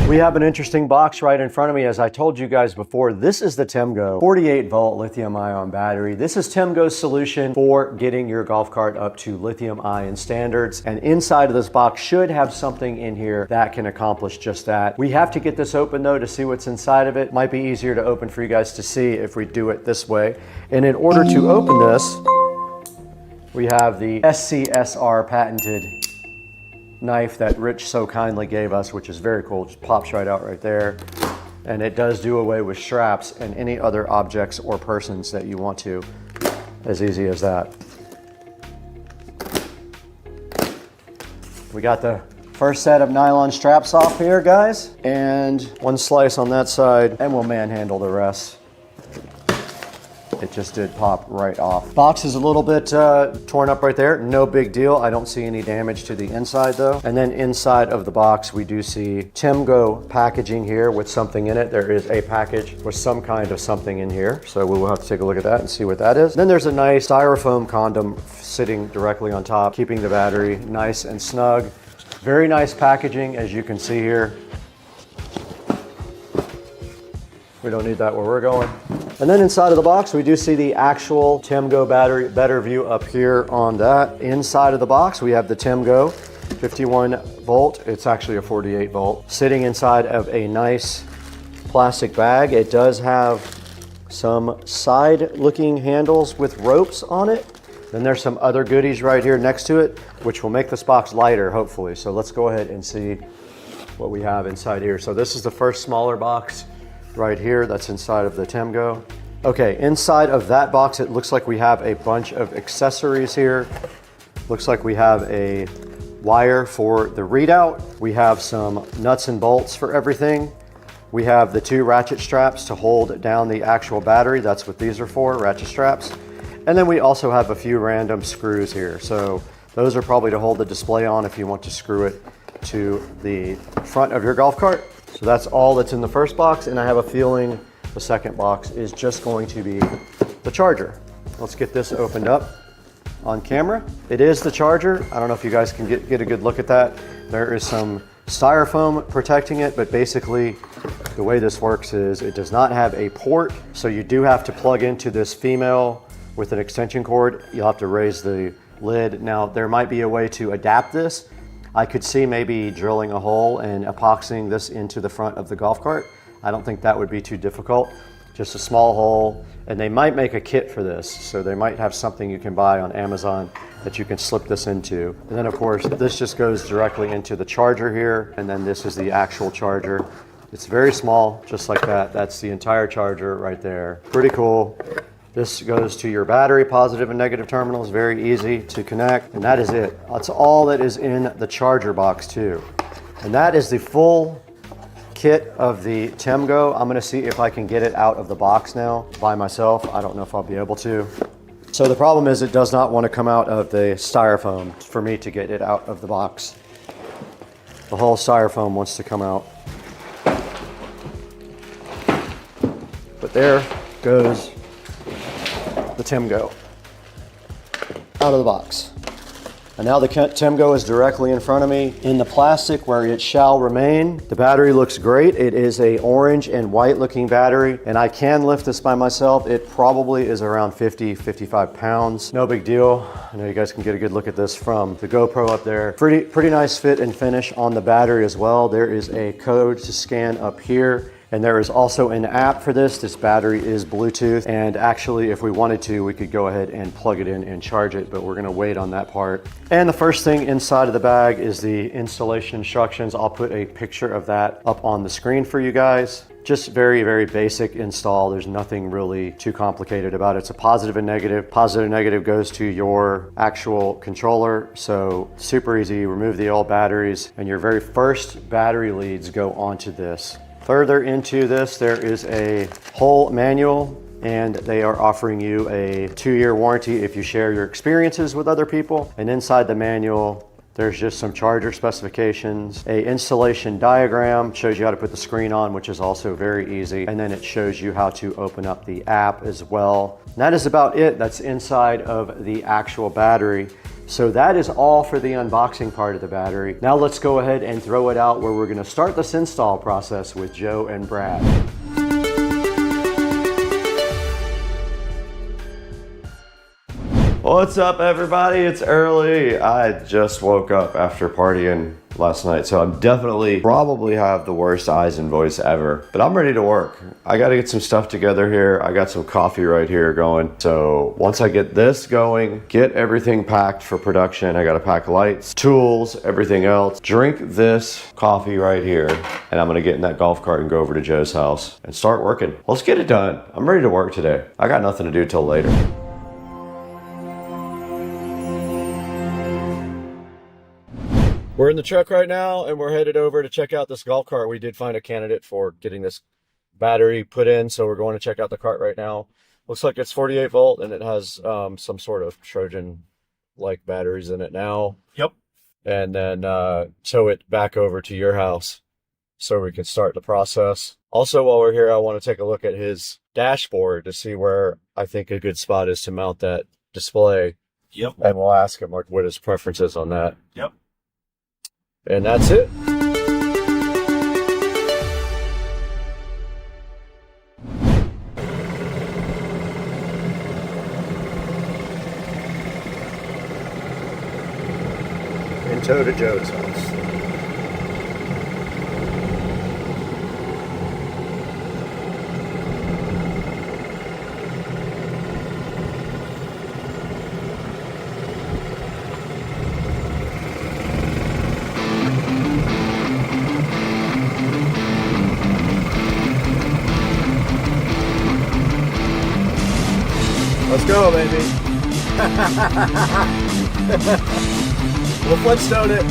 We have an interesting box right in front of me. As I told you guys before, this is the Timgo 48 volt lithium ion battery. This is Timgo's solution for getting your golf cart up to lithium ion standards. And inside of this box should have something in here that can accomplish just that. We have to get this open though to see what's inside of it. Might be easier to open for you guys to see if we do it this way. And in order to open this, we have the SCSR patented knife that Rich so kindly gave us, which is very cool. Just pops right out right there. And it does do away with straps and any other objects or persons that you want to. As easy as that. We got the first set of nylon straps off here, guys. And one slice on that side, and we'll manhandle the rest. It just did pop right off. Box is a little bit torn up right there. No big deal. I don't see any damage to the inside though. And then inside of the box, we do see Timgo packaging here with something in it. There is a package with some kind of something in here. So we will have to take a look at that and see what that is. Then there's a nice styrofoam condom sitting directly on top, keeping the battery nice and snug. Very nice packaging, as you can see here. We don't need that where we're going. And then inside of the box, we do see the actual Timgo battery. Better view up here on that. Inside of the box, we have the Timgo 51 volt. It's actually a 48 volt. Sitting inside of a nice plastic bag. It does have some side-looking handles with ropes on it. Then there's some other goodies right here next to it, which will make this box lighter, hopefully. So let's go ahead and see what we have inside here. So this is the first smaller box right here that's inside of the Timgo. Okay, inside of that box, it looks like we have a bunch of accessories here. Looks like we have a wire for the readout. We have some nuts and bolts for everything. We have the two ratchet straps to hold down the actual battery. That's what these are for, ratchet straps. And then we also have a few random screws here. So those are probably to hold the display on if you want to screw it to the front of your golf cart. So that's all that's in the first box, and I have a feeling the second box is just going to be the charger. Let's get this opened up. on camera. It is the charger. I don't know if you guys can get a good look at that. There is some styrofoam protecting it, but basically the way this works is it does not have a port, so you do have to plug into this female with an extension cord. You'll have to raise the lid. Now, there might be a way to adapt this. I could see maybe drilling a hole and epoxying this into the front of the golf cart. I don't think that would be too difficult. Just a small hole, and they might make a kit for this. So they might have something you can buy on Amazon that you can slip this into. And then of course, this just goes directly into the charger here. And then this is the actual charger. It's very small, just like that. That's the entire charger right there. Pretty cool. This goes to your battery, positive and negative terminals, very easy to connect. And that is it. That's all that is in the charger box too. And that is the full kit of the TEMGO. I'm gonna see if I can get it out of the box now by myself. I don't know if I'll be able to. So the problem is it does not want to come out of the styrofoam for me to get it out of the box. The whole styrofoam wants to come out. But there goes the TEMGO out of the box. And now the TEMGO is directly in front of me in the plastic where it shall remain. The battery looks great. It is a orange and white looking battery, and I can lift this by myself. It probably is around 50, 55 pounds. No big deal. I know you guys can get a good look at this from the GoPro up there. Pretty nice fit and finish on the battery as well. There is a code to scan up here. And there is also an app for this. This battery is Bluetooth, and actually if we wanted to, we could go ahead and plug it in and charge it, but we're gonna wait on that part. And the first thing inside of the bag is the installation instructions. I'll put a picture of that up on the screen for you guys. Just very, very basic install. There's nothing really too complicated about it. It's a positive and negative. Positive and negative goes to your actual controller. So super easy, remove the old batteries, and your very first battery leads go onto this. Further into this, there is a whole manual, and they are offering you a 2-year warranty if you share your experiences with other people. And inside the manual, there's just some charger specifications, a installation diagram, shows you how to put the screen on, which is also very easy. And then it shows you how to open up the app as well. And that is about it. That's inside of the actual battery. So that is all for the unboxing part of the battery. Now let's go ahead and throw it out where we're gonna start this install process with Joe and Brad. What's up everybody? It's early. I just woke up after partying last night, so I'm probably have the worst eyes and voice ever, but I'm ready to work. I got to get some stuff together here. I got some coffee right here going. So once I get this going, get everything packed for production. I got to pack lights, tools, everything else, drink this coffee right here, and I'm going to get in that golf cart and go over to Joe's house and start working. Let's get it done. I'm ready to work today. I got nothing to do till later. We're in the truck right now, and we're headed over to check out this golf cart. We did find a candidate for getting this battery put in, so we're going to check out the cart right now. Looks like it's 48 volt, and it has some sort of Trojan-like batteries in it now. Yep. And then tow it back over to your house so we can start the process. Also, while we're here, I want to take a look at his dashboard to see where I think a good spot is to mount that display. Yep. And we'll ask him what his preference is on that. Yep. And that's it. And tow to Joe's house. Let's go, baby. We'll Flintstone it.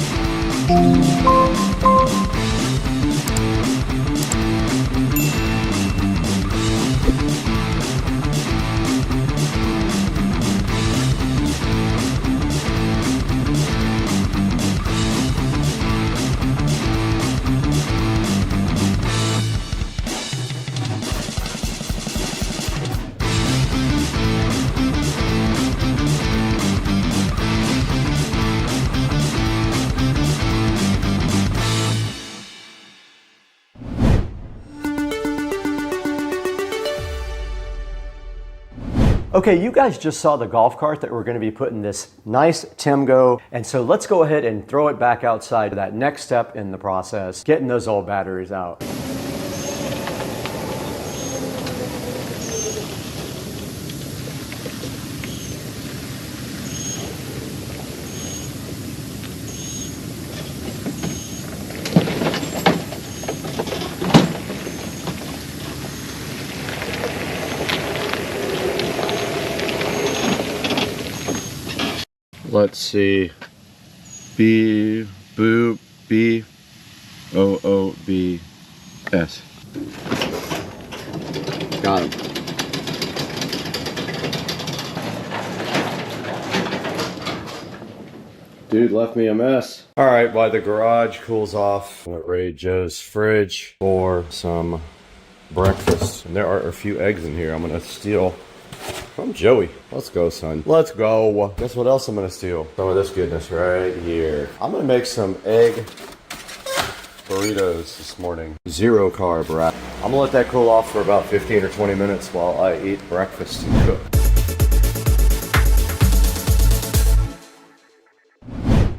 Okay, you guys just saw the golf cart that we're going to be putting this nice Timgo, and so let's go ahead and throw it back outside to that next step in the process, getting those old batteries out. Let's see. B-O-O-B-S. Got him. Dude left me a mess. All right, while the garage cools off, I'm gonna raid Joe's fridge for some breakfast. And there are a few eggs in here I'm gonna steal from Joey. Let's go, son. Let's go. Guess what else I'm gonna steal? Some of this goodness right here. I'm gonna make some egg burritos this morning. 0 carb wrap. I'm gonna let that cool off for about 15 or 20 minutes while I eat breakfast and cook.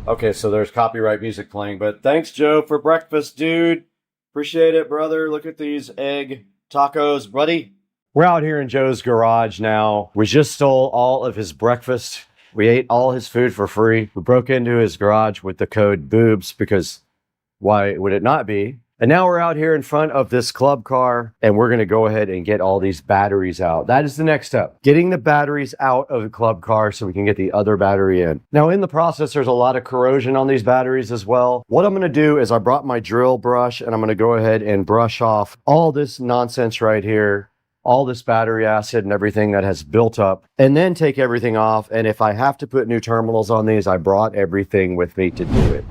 Okay, so there's copyright music playing, but thanks, Joe, for breakfast, dude. Appreciate it, brother. Look at these egg tacos, buddy. We're out here in Joe's garage now. We just stole all of his breakfast. We ate all his food for free. We broke into his garage with the code BOOBS because why would it not be? And now we're out here in front of this club car and we're gonna go ahead and get all these batteries out. That is the next step. Getting the batteries out of the club car so we can get the other battery in. Now in the process, there's a lot of corrosion on these batteries as well. What I'm gonna do is I brought my drill brush and I'm gonna go ahead and brush off all this nonsense right here, all this battery acid and everything that has built up, and then take everything off. And if I have to put new terminals on these, I brought everything with me to do it.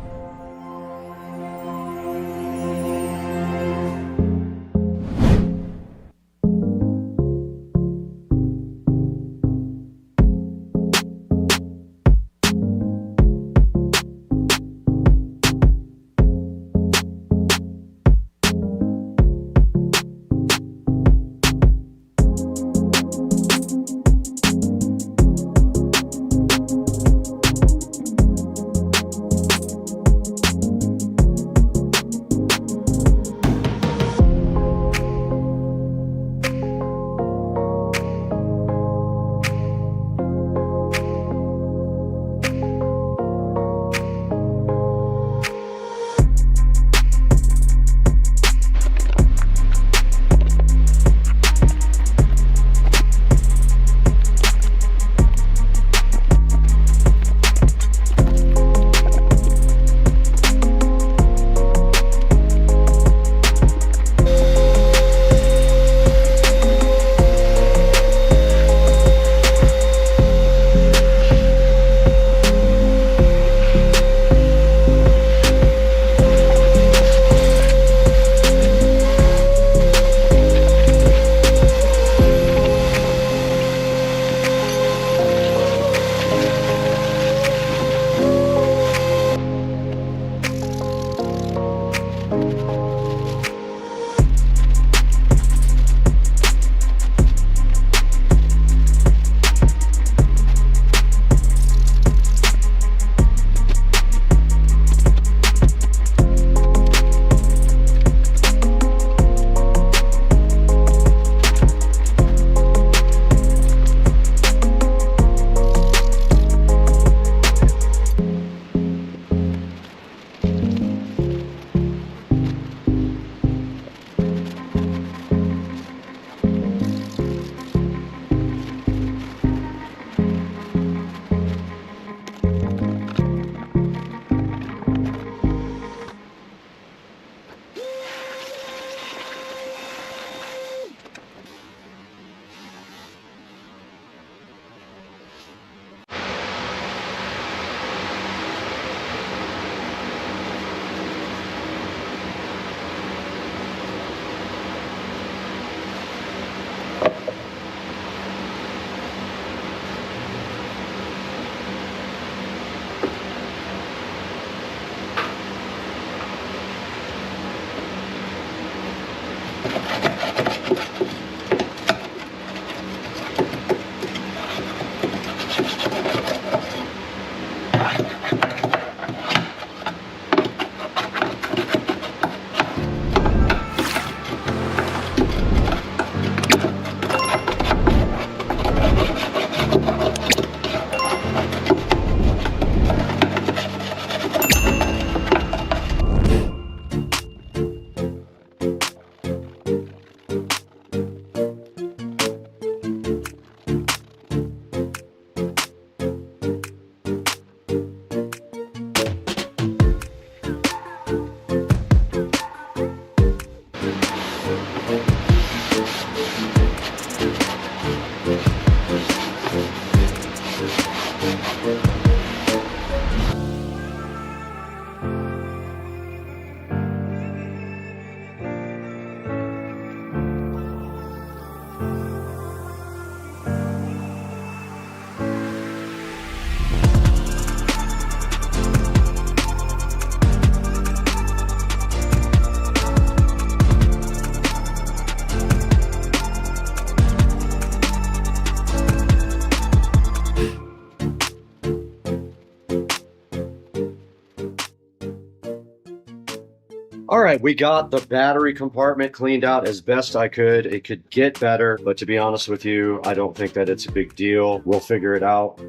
right, we got the battery compartment cleaned out as best I could. It could get better, but to be honest with you, I don't think that it's a big deal. We'll figure it out.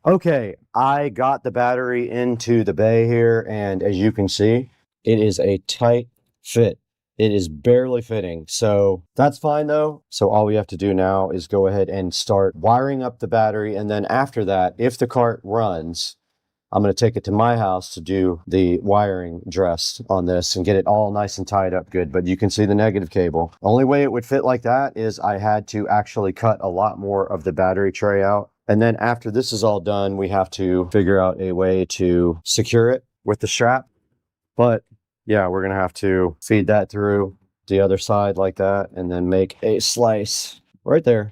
Okay, I got the battery into the bay here, and as you can see, it is a tight fit. It is barely fitting, so that's fine though. So all we have to do now is go ahead and start wiring up the battery, and then after that, if the cart runs, I'm going to take it to my house to do the wiring dress on this and get it all nice and tied up good. But you can see the negative cable. Only way it would fit like that is I had to actually cut a lot more of the battery tray out. And then after this is all done, we have to figure out a way to secure it with the strap. But yeah, we're going to have to feed that through the other side like that and then make a slice right there.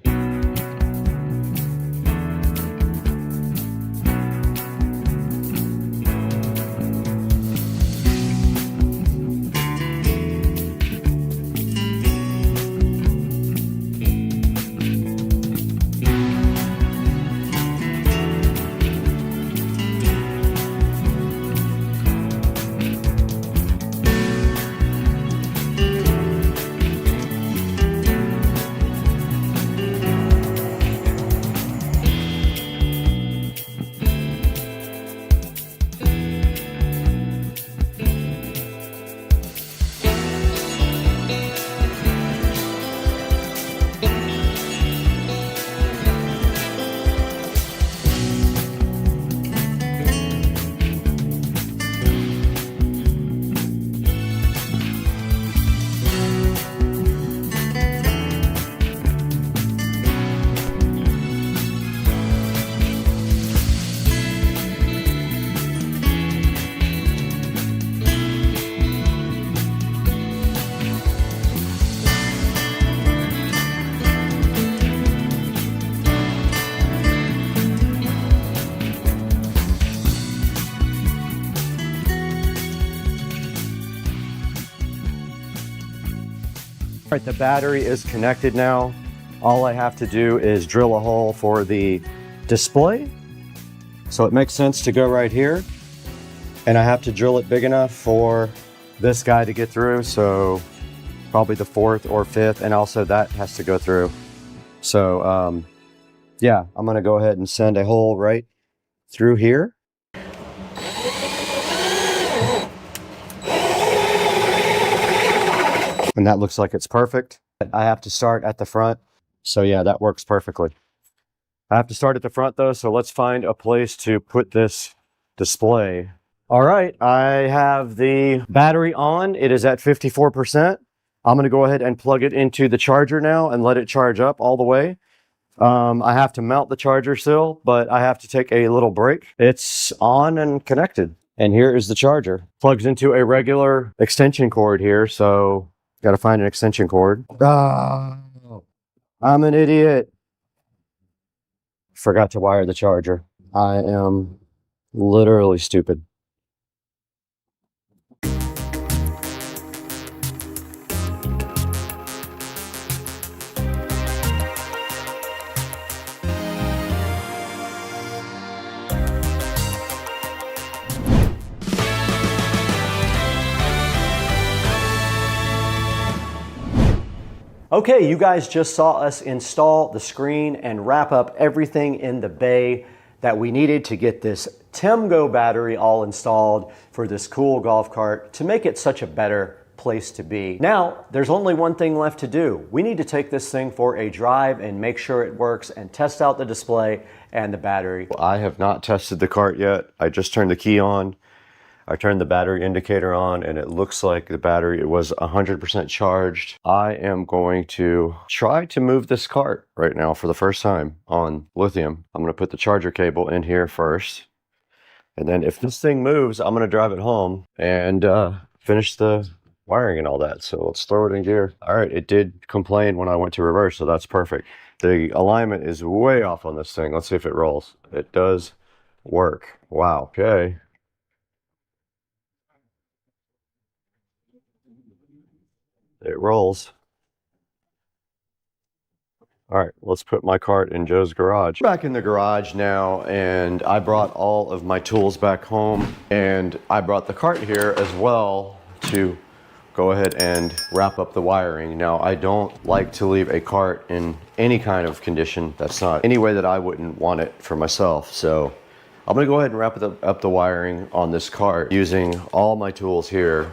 All right, the battery is connected now. All I have to do is drill a hole for the display. So it makes sense to go right here. And I have to drill it big enough for this guy to get through. So probably the 4th or 5th. And also that has to go through. So yeah, I'm gonna go ahead and send a hole right through here. And that looks like it's perfect. I have to start at the front. So yeah, that works perfectly. I have to start at the front though, so let's find a place to put this display. All right, I have the battery on. It is at 54%. I'm gonna go ahead and plug it into the charger now and let it charge up all the way. I have to mount the charger still, but I have to take a little break. It's on and connected. And here is the charger. Plugs into a regular extension cord here, so got to find an extension cord. Oh, I'm an idiot. Forgot to wire the charger. I am literally stupid. Okay, you guys just saw us install the screen and wrap up everything in the bay. that we needed to get this TEMGO battery all installed for this cool golf cart to make it such a better place to be. Now, there's only one thing left to do. We need to take this thing for a drive and make sure it works and test out the display and the battery. I have not tested the cart yet. I just turned the key on. I turned the battery indicator on and it looks like the battery was 100% charged. I am going to try to move this cart right now for the first time on lithium. I'm going to put the charger cable in here first. And then if this thing moves, I'm going to drive it home and finish the wiring and all that. So let's throw it in gear. All right, it did complain when I went to reverse, so that's perfect. The alignment is way off on this thing. Let's see if it rolls. It does work. Wow, okay. It rolls. All right, let's put my cart in Joe's garage. Back in the garage now, and I brought all of my tools back home, and I brought the cart here as well to go ahead and wrap up the wiring. Now, I don't like to leave a cart in any kind of condition that's not any way that I wouldn't want it for myself. So I'm gonna go ahead and wrap up the wiring on this cart using all my tools here.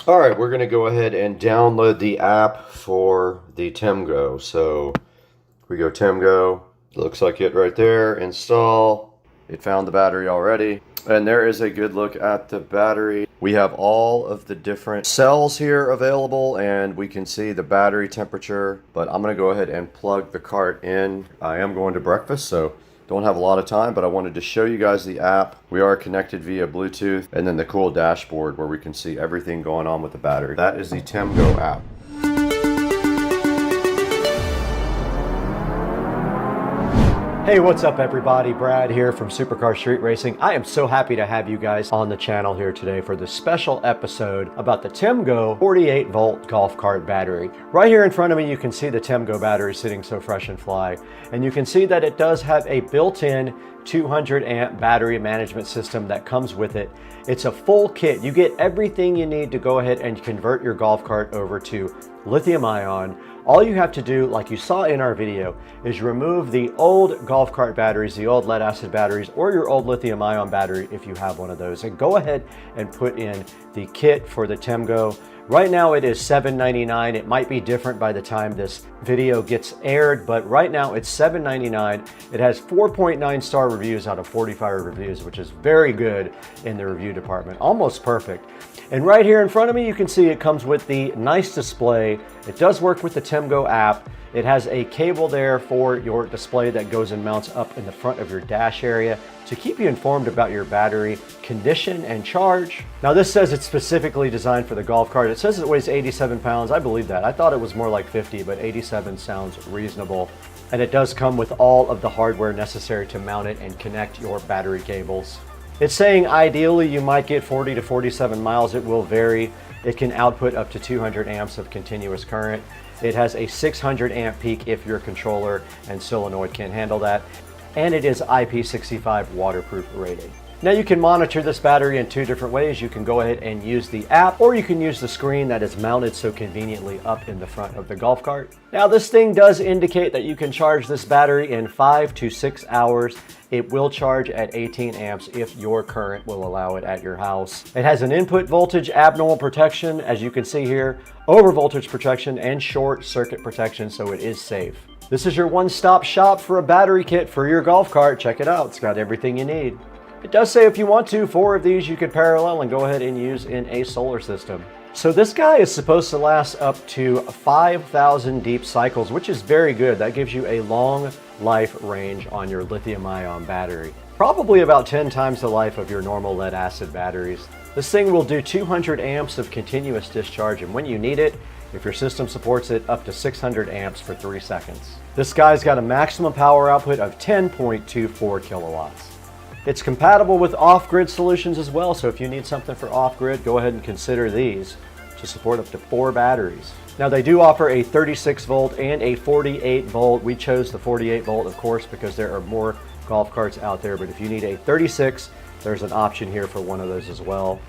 All right, we're gonna go ahead and download the app for the TEMGO. So we go TEMGO, looks like it right there, install. It found the battery already. And there is a good look at the battery. We have all of the different cells here available and we can see the battery temperature, but I'm gonna go ahead and plug the cart in. I am going to breakfast, so don't have a lot of time, but I wanted to show you guys the app. We are connected via Bluetooth, and then the cool dashboard where we can see everything going on with the battery. That is the TEMGO app. Hey, what's up everybody? Brad here from Supercar Street Racing. I am so happy to have you guys on the channel here today for this special episode about the TEMGO 48 volt golf cart battery. Right here in front of me you can see the TEMGO battery sitting so fresh and fly, and you can see that it does have a built-in 200 amp battery management system that comes with it. It's a full kit. You get everything you need to go ahead and convert your golf cart over to lithium ion. All you have to do, like you saw in our video, is remove the old golf cart batteries, the old lead acid batteries, or your old lithium ion battery if you have one of those, and go ahead and put in the kit for the TEMGO. Right now it is $7.99. It might be different by the time this video gets aired, but right now it's $7.99. It has 4.9 star reviews out of 45 reviews, which is very good in the review department, almost perfect. And right here in front of me, you can see it comes with the nice display. It does work with the TEMGO app. It has a cable there for your display that goes and mounts up in the front of your dash area to keep you informed about your battery condition and charge. Now this says it's specifically designed for the golf cart. It says it weighs 87 pounds. I believe that. I thought it was more like 50, but 87 sounds reasonable. and it does come with all of the hardware necessary to mount it and connect your battery cables. It's saying ideally you might get 40 to 47 miles. It will vary. It can output up to 200 amps of continuous current. It has a 600 amp peak if your controller and solenoid can handle that. And it is IP65 waterproof rated. Now you can monitor this battery in two different ways. You can go ahead and use the app, or you can use the screen that is mounted so conveniently up in the front of the golf cart. Now this thing does indicate that you can charge this battery in 5 to 6 hours. It will charge at 18 amps if your current will allow it at your house. It has an input voltage abnormal protection, as you can see here, over voltage protection, and short circuit protection, so it is safe. This is your one-stop shop for a battery kit for your golf cart. Check it out, it's got everything you need. It does say if you want to, 4 of these you could parallel and go ahead and use in a solar system. So this guy is supposed to last up to 5,000 deep cycles, which is very good. That gives you a long life range on your lithium-ion battery. Probably about 10 times the life of your normal lead-acid batteries. This thing will do 200 amps of continuous discharge, and when you need it, if your system supports it, up to 600 amps for 3 seconds. This guy's got a maximum power output of 10.24 kilowatts. It's compatible with off-grid solutions as well, so if you need something for off-grid, go ahead and consider these to support up to 4 batteries. Now they do offer a 36 volt and a 48 volt. We chose the 48 volt, of course, because there are more golf carts out there, but if you need a 36, there's an option here for one of those as well.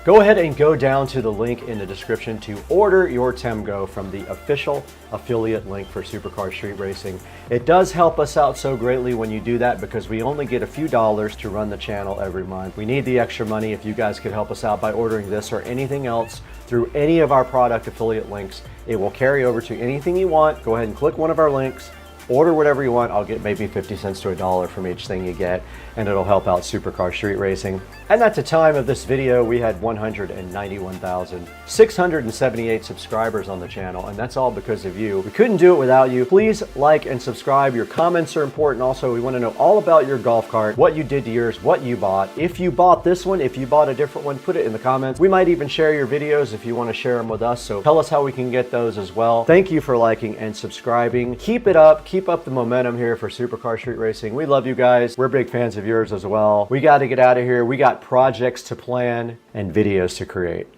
Go ahead and go down to the link in the description to order your Temgo from the official affiliate link for Supercar Street Racing. It does help us out so greatly when you do that, because we only get a few dollars to run the channel every month. We need the extra money. If you guys could help us out by ordering this or anything else through any of our product affiliate links, it will carry over to anything you want. Go ahead and click one of our links. Order whatever you want. I'll get maybe 50 cents to $1 from each thing you get, and it'll help out Supercar Street Racing. And at the time of this video, we had 191,678 subscribers on the channel, and that's all because of you. We couldn't do it without you. Please like and subscribe. Your comments are important. Also, we want to know all about your golf cart, what you did to yours, what you bought. If you bought this one, if you bought a different one, put it in the comments. We might even share your videos if you want to share them with us, so tell us how we can get those as well. Thank you for liking and subscribing. Keep it up. Keep up the momentum here for Supercar Street Racing. We love you guys. We're big fans of yours as well. We got to get out of here. We got projects to plan and videos to create.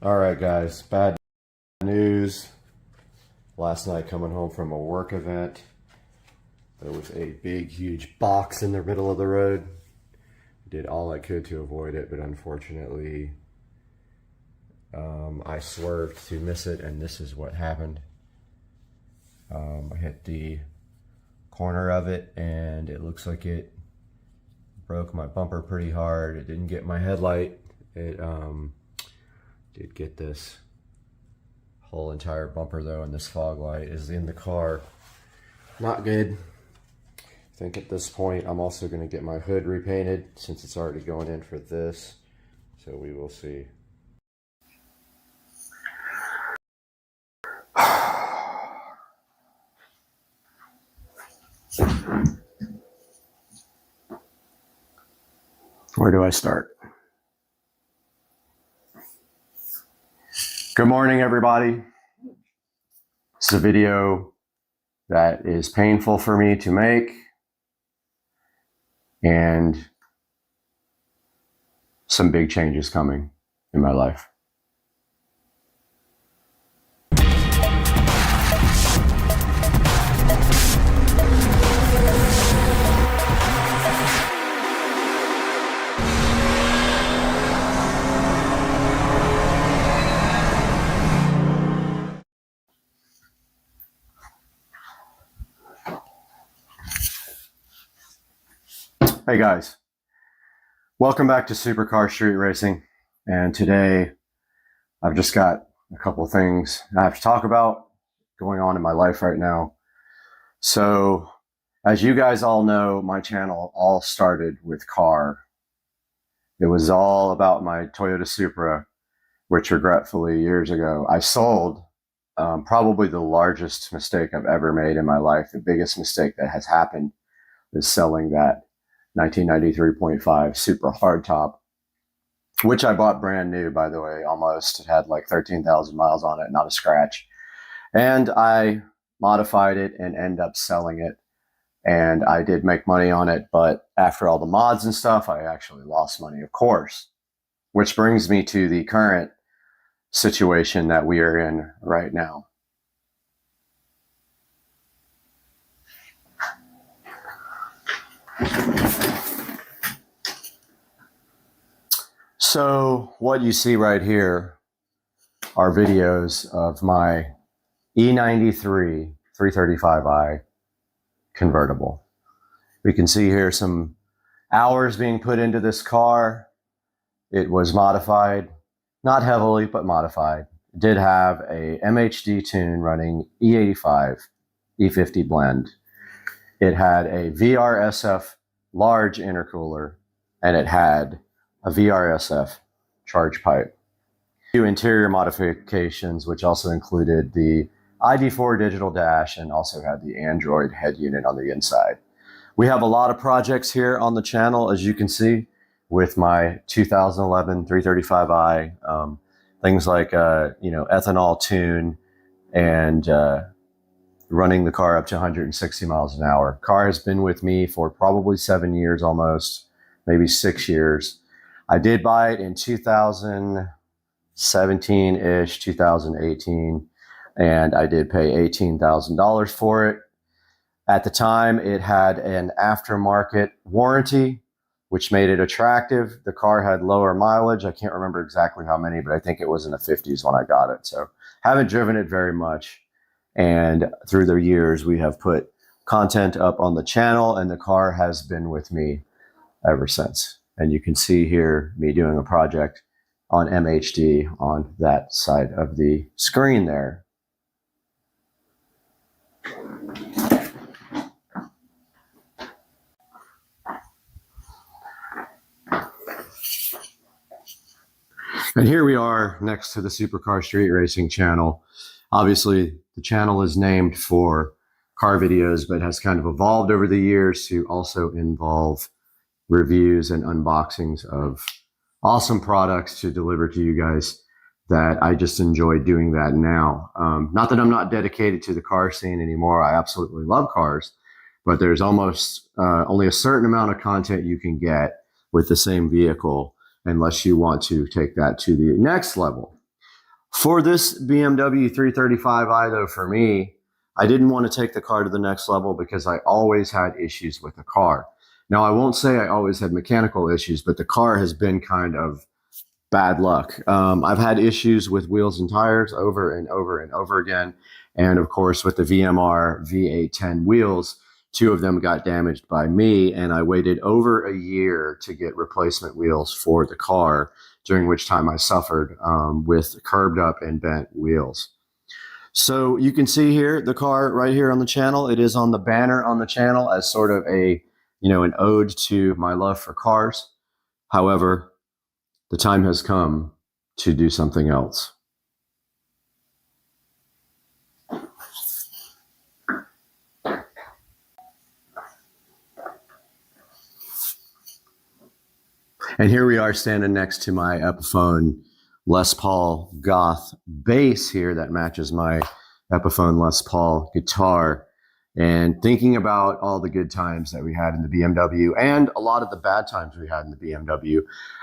All right, guys, bad news. Last night coming home from a work event, there was a big, huge box in the middle of the road. Did all I could to avoid it, but unfortunately I swerved to miss it, and this is what happened. I hit the corner of it, and it looks like it broke my bumper pretty hard. It didn't get my headlight. It did get this whole entire bumper though, and this fog light is in the car. Not good. I think at this point I'm also going to get my hood repainted, since it's already going in for this, so we will see. Where do I start? Good morning, everybody. This is a video that is painful for me to make, and some big changes coming in my life. Hey guys, welcome back to Supercar Street Racing, and today I've just got a couple things I have to talk about going on in my life right now. So, as you guys all know, my channel all started with car. It was all about my Toyota Supra, which regretfully years ago I sold. Probably the largest mistake I've ever made in my life. The biggest mistake that has happened is selling that 1993.5 Supra hardtop. which I bought brand new, by the way, almost. It had like 13,000 miles on it, not a scratch. And I modified it and ended up selling it. And I did make money on it, but after all the mods and stuff, I actually lost money, of course. Which brings me to the current situation that we are in right now. So what you see right here are videos of my E93 335i convertible. We can see here some hours being put into this car. It was modified, not heavily, but modified. It did have a MHD tune running E85, E50 blend. It had a VRSF large intercooler, and it had a VRSF charge pipe. A few interior modifications, which also included the ID4 digital dash and also had the Android head unit on the inside. We have a lot of projects here on the channel, as you can see, with my 2011 335i, things like ethanol tune and running the car up to 160 miles an hour. Car has been with me for probably 7 years almost, maybe 6 years. I did buy it in 2017-ish, 2018, and I did pay $18,000 for it. At the time, it had an aftermarket warranty, which made it attractive. The car had lower mileage. I can't remember exactly how many, but I think it was in the 50s when I got it. So haven't driven it very much. And through the years, we have put content up on the channel, and the car has been with me ever since. And you can see here me doing a project on MHD on that side of the screen there. And here we are next to the Supercar Street Racing channel. Obviously, the channel is named for car videos, but has kind of evolved over the years to also involve reviews and unboxings of awesome products to deliver to you guys that I just enjoy doing that now. Not that I'm not dedicated to the car scene anymore. I absolutely love cars, but there's almost only a certain amount of content you can get with the same vehicle unless you want to take that to the next level. For this BMW 335i, though, for me, I didn't want to take the car to the next level because I always had issues with the car. Now, I won't say I always had mechanical issues, but the car has been kind of bad luck. I've had issues with wheels and tires over and over and over again. And of course, with the VMR V810 wheels, 2 of them got damaged by me, and I waited over a year to get replacement wheels for the car, during which time I suffered with curbed up and bent wheels. So you can see here, the car right here on the channel. It is on the banner on the channel as sort of a, an ode to my love for cars. However, the time has come to do something else. And here we are standing next to my Epiphone Les Paul Goth bass here that matches my Epiphone Les Paul guitar, and thinking about all the good times that we had in the BMW and a lot of the bad times we had in the BMW.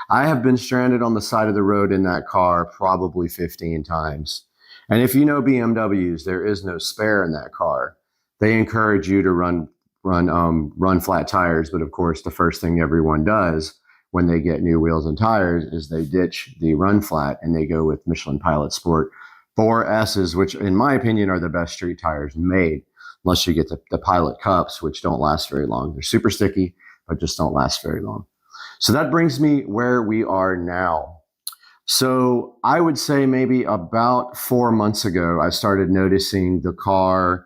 I have been stranded on the side of the road in that car probably 15 times. And if you know BMWs, there is no spare in that car. They encourage you to run flat tires, but of course the first thing everyone does when they get new wheels and tires is they ditch the run flat and they go with Michelin Pilot Sport 4S's, which in my opinion are the best street tires made, unless you get the Pilot Cups, which don't last very long. They're super sticky, but just don't last very long. So that brings me where we are now. So I would say maybe about 4 months ago, I started noticing the car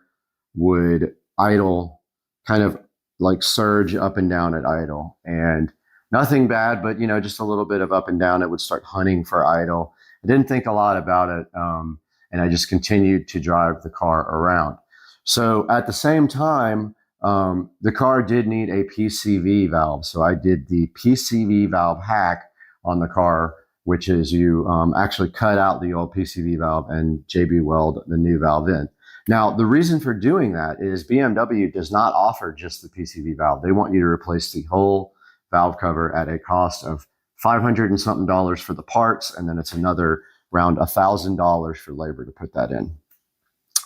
would idle, kind of like surge up and down at idle. And nothing bad, but just a little bit of up and down. It would start hunting for idle. I didn't think a lot about it, and I just continued to drive the car around. So at the same time, the car did need a PCV valve. So I did the PCV valve hack on the car which is you actually cut out the old PCV valve and JB weld the new valve in. Now, the reason for doing that is BMW does not offer just the PCV valve. They want you to replace the whole valve cover at a cost of $500 and something for the parts, and then it's another around $1,000 for labor to put that in.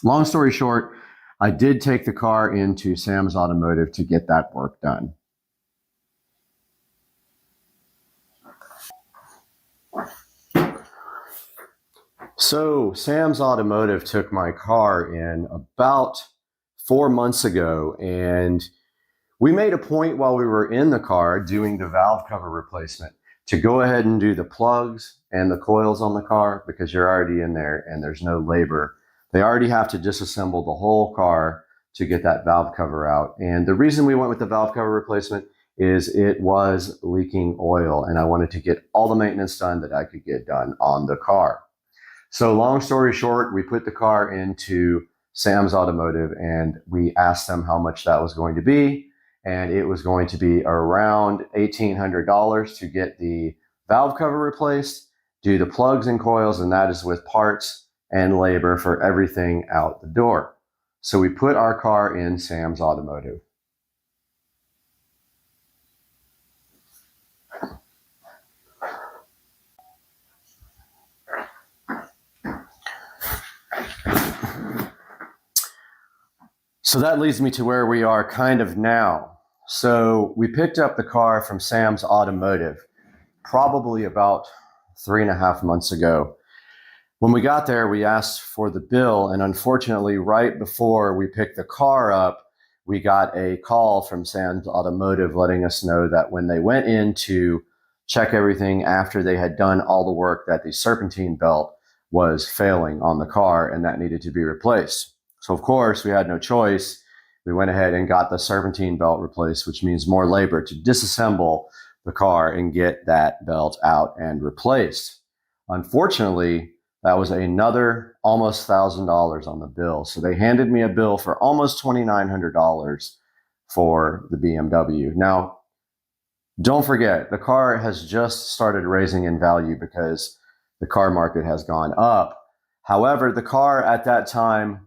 Long story short, I did take the car into Sam's Automotive to get that work done. So Sam's Automotive took my car in about 4 months ago, and we made a point while we were in the car doing the valve cover replacement to go ahead and do the plugs and the coils on the car because you're already in there and there's no labor. They already have to disassemble the whole car to get that valve cover out. And the reason we went with the valve cover replacement is it was leaking oil, and I wanted to get all the maintenance done that I could get done on the car. So long story short, we put the car into Sam's Automotive and we asked them how much that was going to be. And it was going to be around $1,800 to get the valve cover replaced, do the plugs and coils, and that is with parts and labor for everything out the door. So we put our car in Sam's Automotive. So that leads me to where we are kind of now. So we picked up the car from Sam's Automotive probably about 3.5 months ago. When we got there, we asked for the bill, and unfortunately, right before we picked the car up, we got a call from Sam's Automotive letting us know that when they went in to check everything after they had done all the work, that the serpentine belt was failing on the car and that needed to be replaced. So of course, we had no choice. We went ahead and got the serpentine belt replaced, which means more labor to disassemble the car and get that belt out and replaced. Unfortunately, that was another almost $1,000 on the bill. So they handed me a bill for almost $2,900 for the BMW. Now, don't forget, the car has just started raising in value because the car market has gone up. However, the car at that time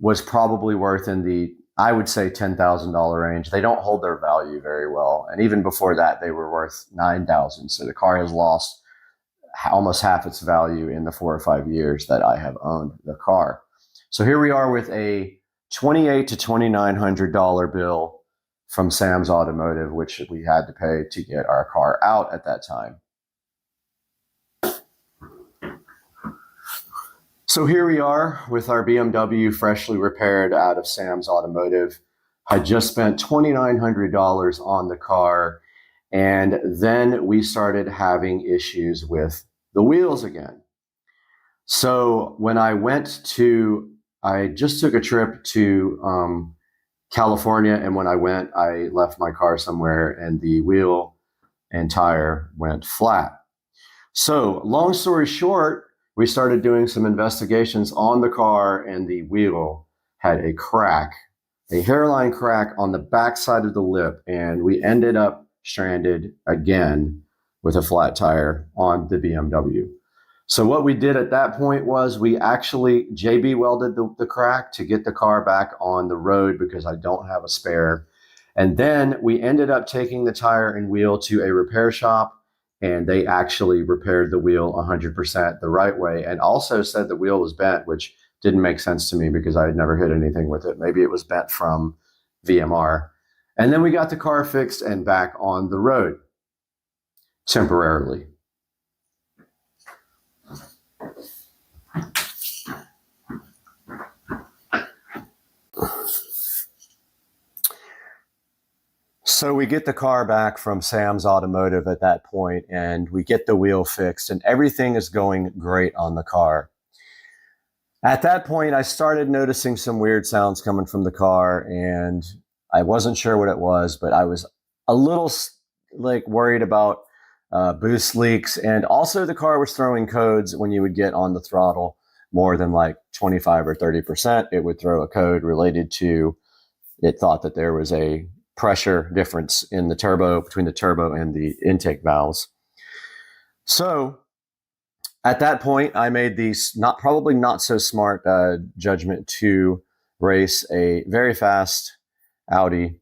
was probably worth in the, I would say, $10,000 range. They don't hold their value very well. And even before that, they were worth $9,000. So the car has lost almost half its value in the 4 or 5 years that I have owned the car. So here we are with a $2,800 to $2,900 bill from Sam's Automotive, which we had to pay to get our car out at that time. So here we are with our BMW freshly repaired out of Sam's Automotive. I just spent $2,900 on the car, and then we started having issues with the wheels again. So when I just took a trip to California, and when I went, I left my car somewhere and the wheel and tire went flat. So long story short, we started doing some investigations on the car, and the wheel had a crack, a hairline crack on the back side of the lip, and we ended up stranded again with a flat tire on the BMW. So what we did at that point was we actually JB welded the crack to get the car back on the road because I don't have a spare. And then we ended up taking the tire and wheel to a repair shop, and they actually repaired the wheel 100% the right way, and also said the wheel was bent, which didn't make sense to me because I had never hit anything with it. Maybe it was bent from VMR. And then we got the car fixed and back on the road temporarily. So we get the car back from Sam's Automotive at that point, and we get the wheel fixed, and everything is going great on the car. At that point, I started noticing some weird sounds coming from the car, and I wasn't sure what it was, but I was a little worried about boost leaks, and also the car was throwing codes when you would get on the throttle more than 25 or 30%. It would throw a code related to, it thought that there was a pressure difference in the turbo, between the turbo and the intake valves. So At that point, I made the probably not so smart judgment to race a very fast Audi.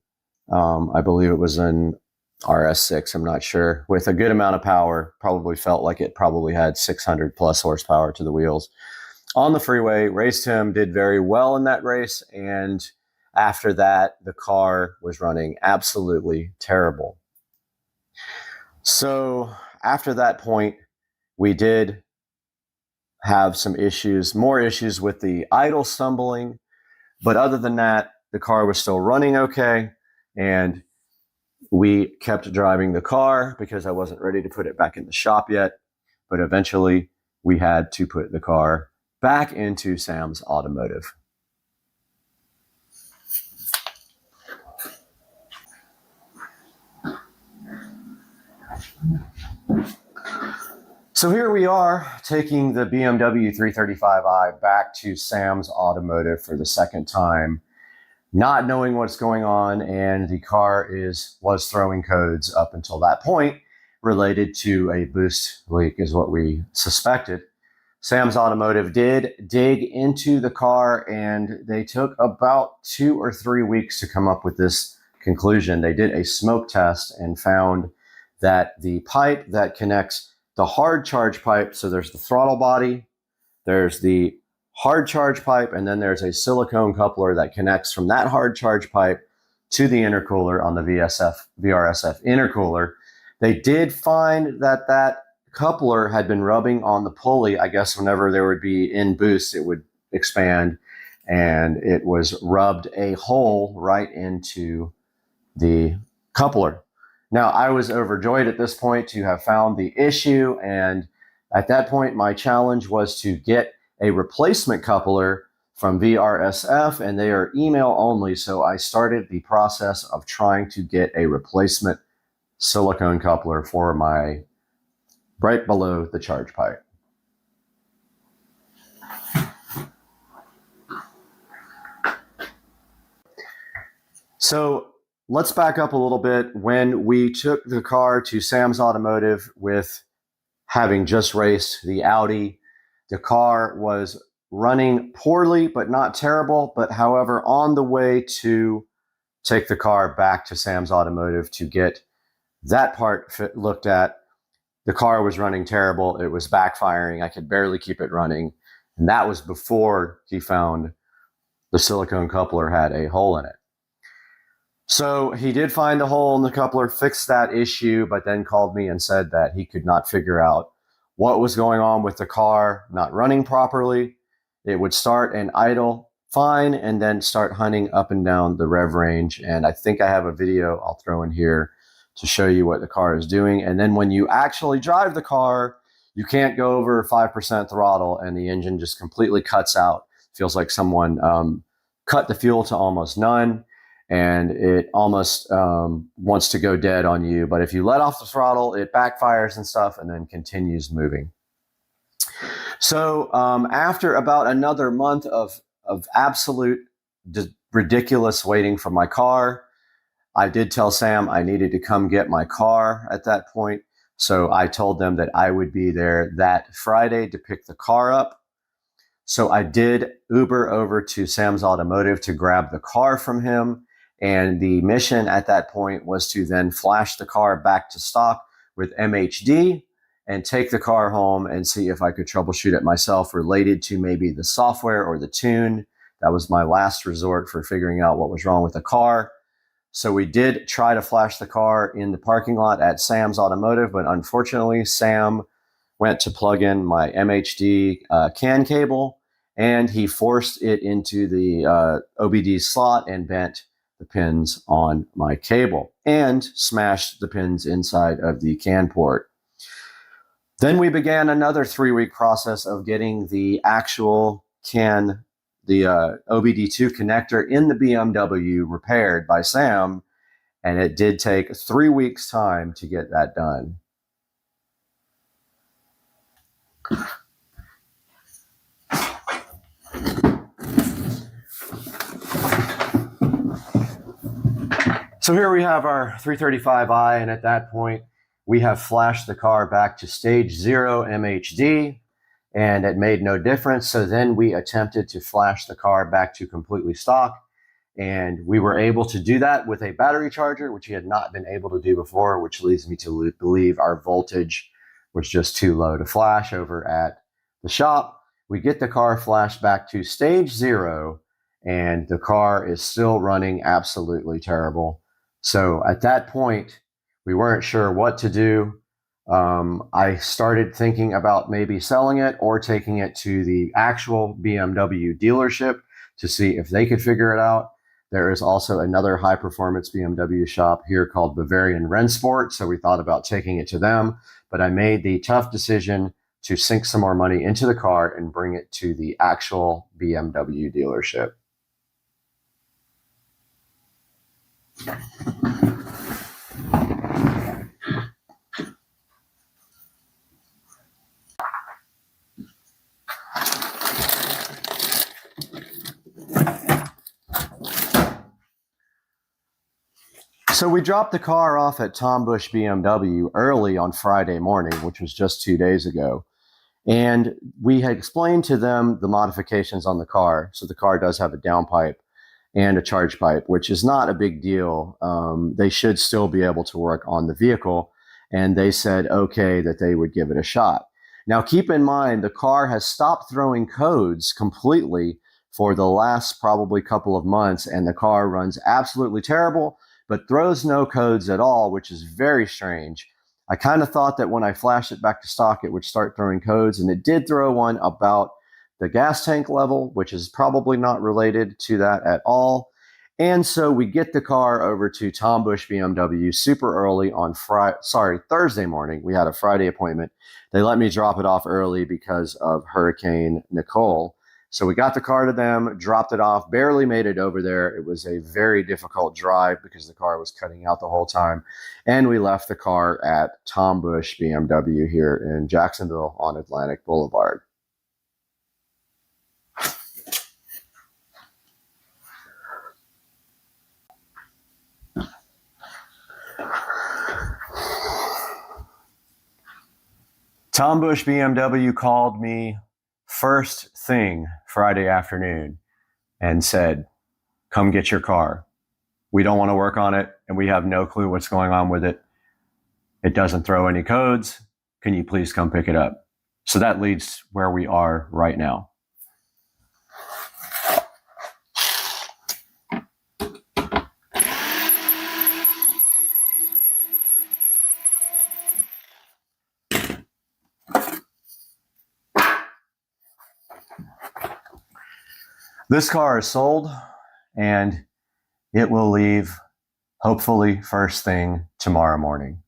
I believe it was an RS6, I'm not sure, with a good amount of power. Probably felt like it probably had 600 plus horsepower to the wheels. On the freeway, raced him, did very well in that race, and after that, the car was running absolutely terrible. So after that point, we did have some issues, more issues with the idle stumbling. But other than that, the car was still running okay. And we kept driving the car because I wasn't ready to put it back in the shop yet. But eventually, we had to put the car back into Sam's Automotive. So here we are taking the BMW 335i back to Sam's Automotive for the second time, not knowing what's going on, and the car was throwing codes up until that point related to a boost leak is what we suspected. Sam's Automotive did dig into the car, and they took about 2 or 3 weeks to come up with this conclusion. They did a smoke test and found that the pipe that connects the hard charge pipe, so there's the throttle body, there's the hard charge pipe, and then there's a silicone coupler that connects from that hard charge pipe to the intercooler on the VRSF intercooler. They did find that that coupler had been rubbing on the pulley. I guess whenever there would be in boost, it would expand, and it was rubbed a hole right into the coupler. Now, I was overjoyed at this point to have found the issue, and at that point, my challenge was to get a replacement coupler from VRSF, and they are email only, so I started the process of trying to get a replacement silicone coupler for my right below the charge pipe. So let's back up a little bit. When we took the car to Sam's Automotive with having just raced the Audi, the car was running poorly, but not terrible. But however, on the way to take the car back to Sam's Automotive to get that part looked at, the car was running terrible. It was backfiring. I could barely keep it running. And that was before he found the silicone coupler had a hole in it. So he did find the hole in the coupler, fixed that issue, but then called me and said that he could not figure out what was going on with the car not running properly. It would start and idle fine and then start hunting up and down the rev range. And I think I have a video I'll throw in here to show you what the car is doing. And then when you actually drive the car, you can't go over 5% throttle and the engine just completely cuts out. Feels like someone cut the fuel to almost none, and it almost wants to go dead on you. But if you let off the throttle, it backfires and stuff and then continues moving. So after about another month of absolute ridiculous waiting for my car, I did tell Sam I needed to come get my car at that point. So I told them that I would be there that Friday to pick the car up. So I did Uber over to Sam's Automotive to grab the car from him. And the mission at that point was to then flash the car back to stock with MHD and take the car home and see if I could troubleshoot it myself related to maybe the software or the tune. That was my last resort for figuring out what was wrong with the car. So we did try to flash the car in the parking lot at Sam's Automotive, but unfortunately, Sam went to plug in my MHD CAN cable, and he forced it into the OBD slot and bent the pins on my cable and smashed the pins inside of the CAN port. Then we began another 3-week process of getting the actual CAN, the OBD2 connector in the BMW repaired by Sam, and it did take 3 weeks' time to get that done. So here we have our 335i, and at that point, we have flashed the car back to stage 0 MHD. and it made no difference. So then we attempted to flash the car back to completely stock, and we were able to do that with a battery charger, which we had not been able to do before, which leads me to believe our voltage was just too low to flash over at the shop. We get the car flashed back to stage 0, and the car is still running absolutely terrible. So at that point, we weren't sure what to do. I started thinking about maybe selling it or taking it to the actual BMW dealership to see if they could figure it out. There is also another high-performance BMW shop here called Bavarian Rennsport, so we thought about taking it to them, but I made the tough decision to sink some more money into the car and bring it to the actual BMW dealership. So we dropped the car off at Tom Bush BMW early on Friday morning, which was just 2 days ago. And we had explained to them the modifications on the car. So the car does have a downpipe and a charge pipe, which is not a big deal. They should still be able to work on the vehicle. And they said, okay, that they would give it a shot. Now, keep in mind, the car has stopped throwing codes completely for the last probably couple of months, and the car runs absolutely terrible, but throws no codes at all, which is very strange. I kind of thought that when I flashed it back to stock, it would start throwing codes, and it did throw one about the gas tank level, which is probably not related to that at all. And so we get the car over to Tom Bush BMW super early on Thursday morning. We had a Friday appointment. They let me drop it off early because of Hurricane Nicole. So we got the car to them, dropped it off, barely made it over there. It was a very difficult drive because the car was cutting out the whole time. And we left the car at Tom Bush BMW here in Jacksonville on Atlantic Boulevard. Tom Bush BMW called me first thing Friday afternoon and said, come get your car. We don't want to work on it, and we have no clue what's going on with it. It doesn't throw any codes. Can you please come pick it up? So that leads where we are right now. This car is sold, and it will leave hopefully first thing tomorrow morning.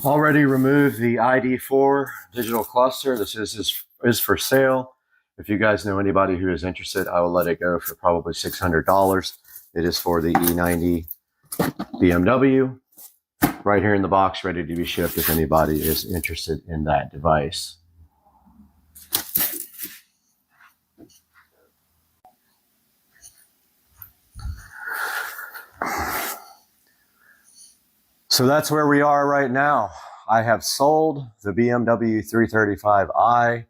Already removed the ID4 digital cluster. This is for sale. If you guys know anybody who is interested, I will let it go for probably $600. It is for the E90 BMW. Right here in the box, ready to be shipped if anybody is interested in that device. So that's where we are right now. I have sold the BMW 335i,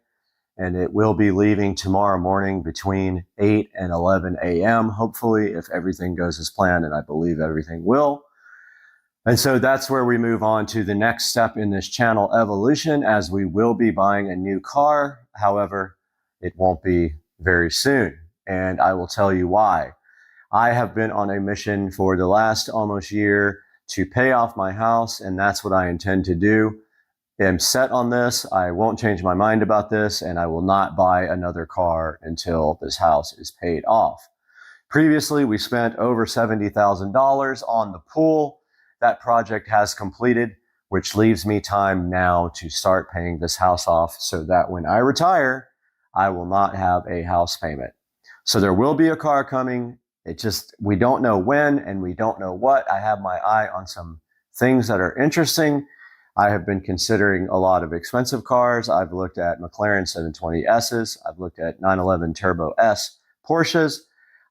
and it will be leaving tomorrow morning between 8 and 11 a.m. Hopefully, if everything goes as planned, and I believe everything will. And so that's where we move on to the next step in this channel evolution, as we will be buying a new car. However, it won't be very soon, and I will tell you why. I have been on a mission for the last almost year to pay off my house, and that's what I intend to do. I'm set on this. I won't change my mind about this, and I will not buy another car until this house is paid off. Previously, we spent over $70,000 on the pool. That project has completed, which leaves me time now to start paying this house off so that when I retire, I will not have a house payment. So there will be a car coming. We don't know when and we don't know what. I have my eye on some things that are interesting. I have been considering a lot of expensive cars. I've looked at McLaren 720Ss. I've looked at 911 Turbo S Porsches.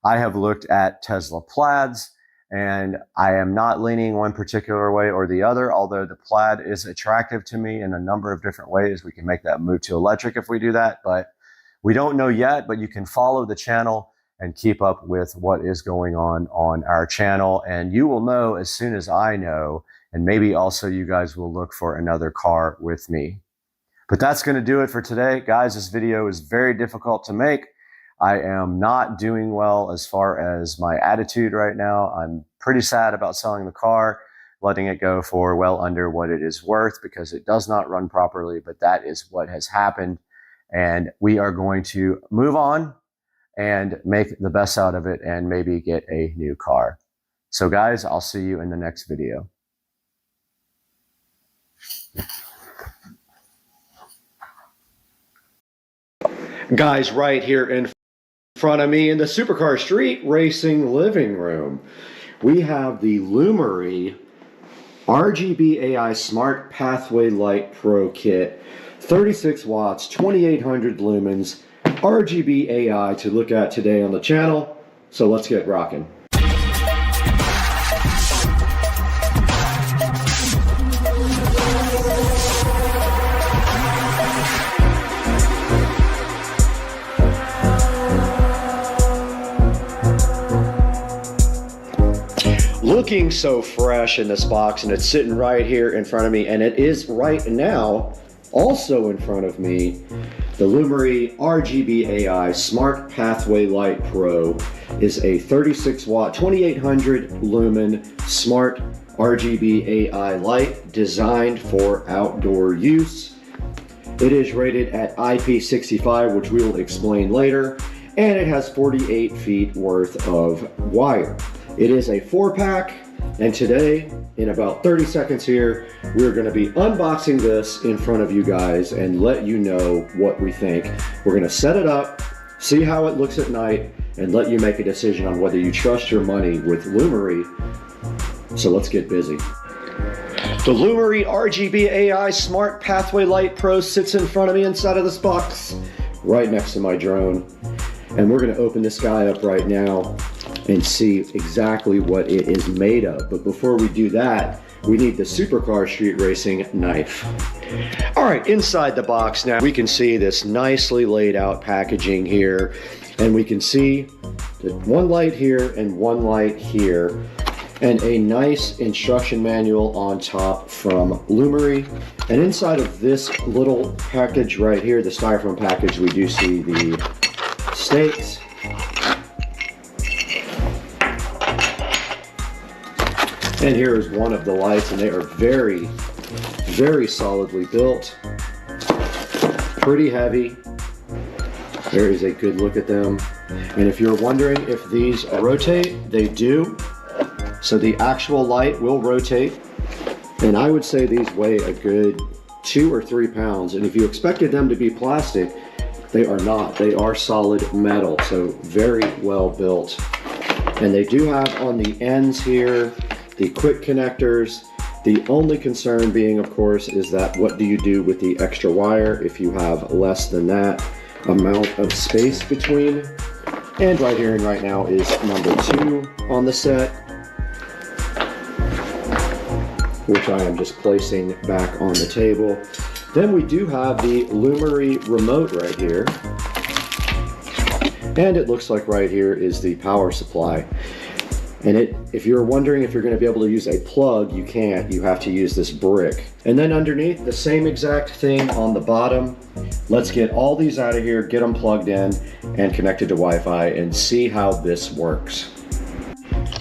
I have looked at Tesla Plaids, and I am not leaning one particular way or the other, although the Plaid is attractive to me in a number of different ways. We can make that move to electric if we do that, but we don't know yet. But you can follow the channel and keep up with what is going on our channel, and you will know as soon as I know, and maybe also you guys will look for another car with me. But that's going to do it for today. Guys, this video is very difficult to make. I am not doing well as far as my attitude right now. I'm pretty sad about selling the car, letting it go for well under what it is worth because it does not run properly, but that is what has happened. And we are going to move on and make the best out of it and maybe get a new car. So guys, I'll see you in the next video. Guys, right here in front of me in the Supercar Street Racing living room, we have the Lumery RGB AI Smart Pathway Light Pro Kit, 36 watts, 2800 lumens, RGB AI to look at today on the channel. So let's get rocking. Looking so fresh in this box, and it's sitting right here in front of me, and it is right now also in front of me, the Lumery RGB AI Smart Pathway Light Pro is a 36 watt 2800 lumen smart RGB AI light designed for outdoor use. It is rated at IP65, which we will explain later, and it has 48 feet worth of wire. It is a 4-pack, and today, in about 30 seconds here, we're going to be unboxing this in front of you guys and let you know what we think. We're going to set it up, see how it looks at night, and let you make a decision on whether you trust your money with Lumery. So let's get busy. The Lumery RGB AI Smart Pathway Light Pro sits in front of me inside of this box, right next to my drone. And we're going to open this guy up right now and see exactly what it is made of. But before we do that, we need the Supercar Street Racing knife. All right, inside the box now, we can see this nicely laid out packaging here, and we can see the one light here and one light here, and a nice instruction manual on top from Lumery. And inside of this little package right here, the styrofoam package, we do see the stakes. And here is one of the lights, and they are very, very solidly built. Pretty heavy. There is a good look at them. And if you're wondering if these rotate, they do. So the actual light will rotate. And I would say these weigh a good 2 or 3 pounds. And if you expected them to be plastic, they are not. They are solid metal, so very well built. And they do have on the ends here the quick connectors. The only concern being, of course, is that what do you do with the extra wire if you have less than that amount of space between? And right here and right now is number 2 on the set. which I am just placing back on the table. Then we do have the Lumery remote right here. And it looks like right here is the power supply. And if you're wondering if you're going to be able to use a plug, you can't. You have to use this brick. And then underneath, the same exact thing on the bottom. Let's get all these out of here, get them plugged in and connected to Wi-Fi and see how this works.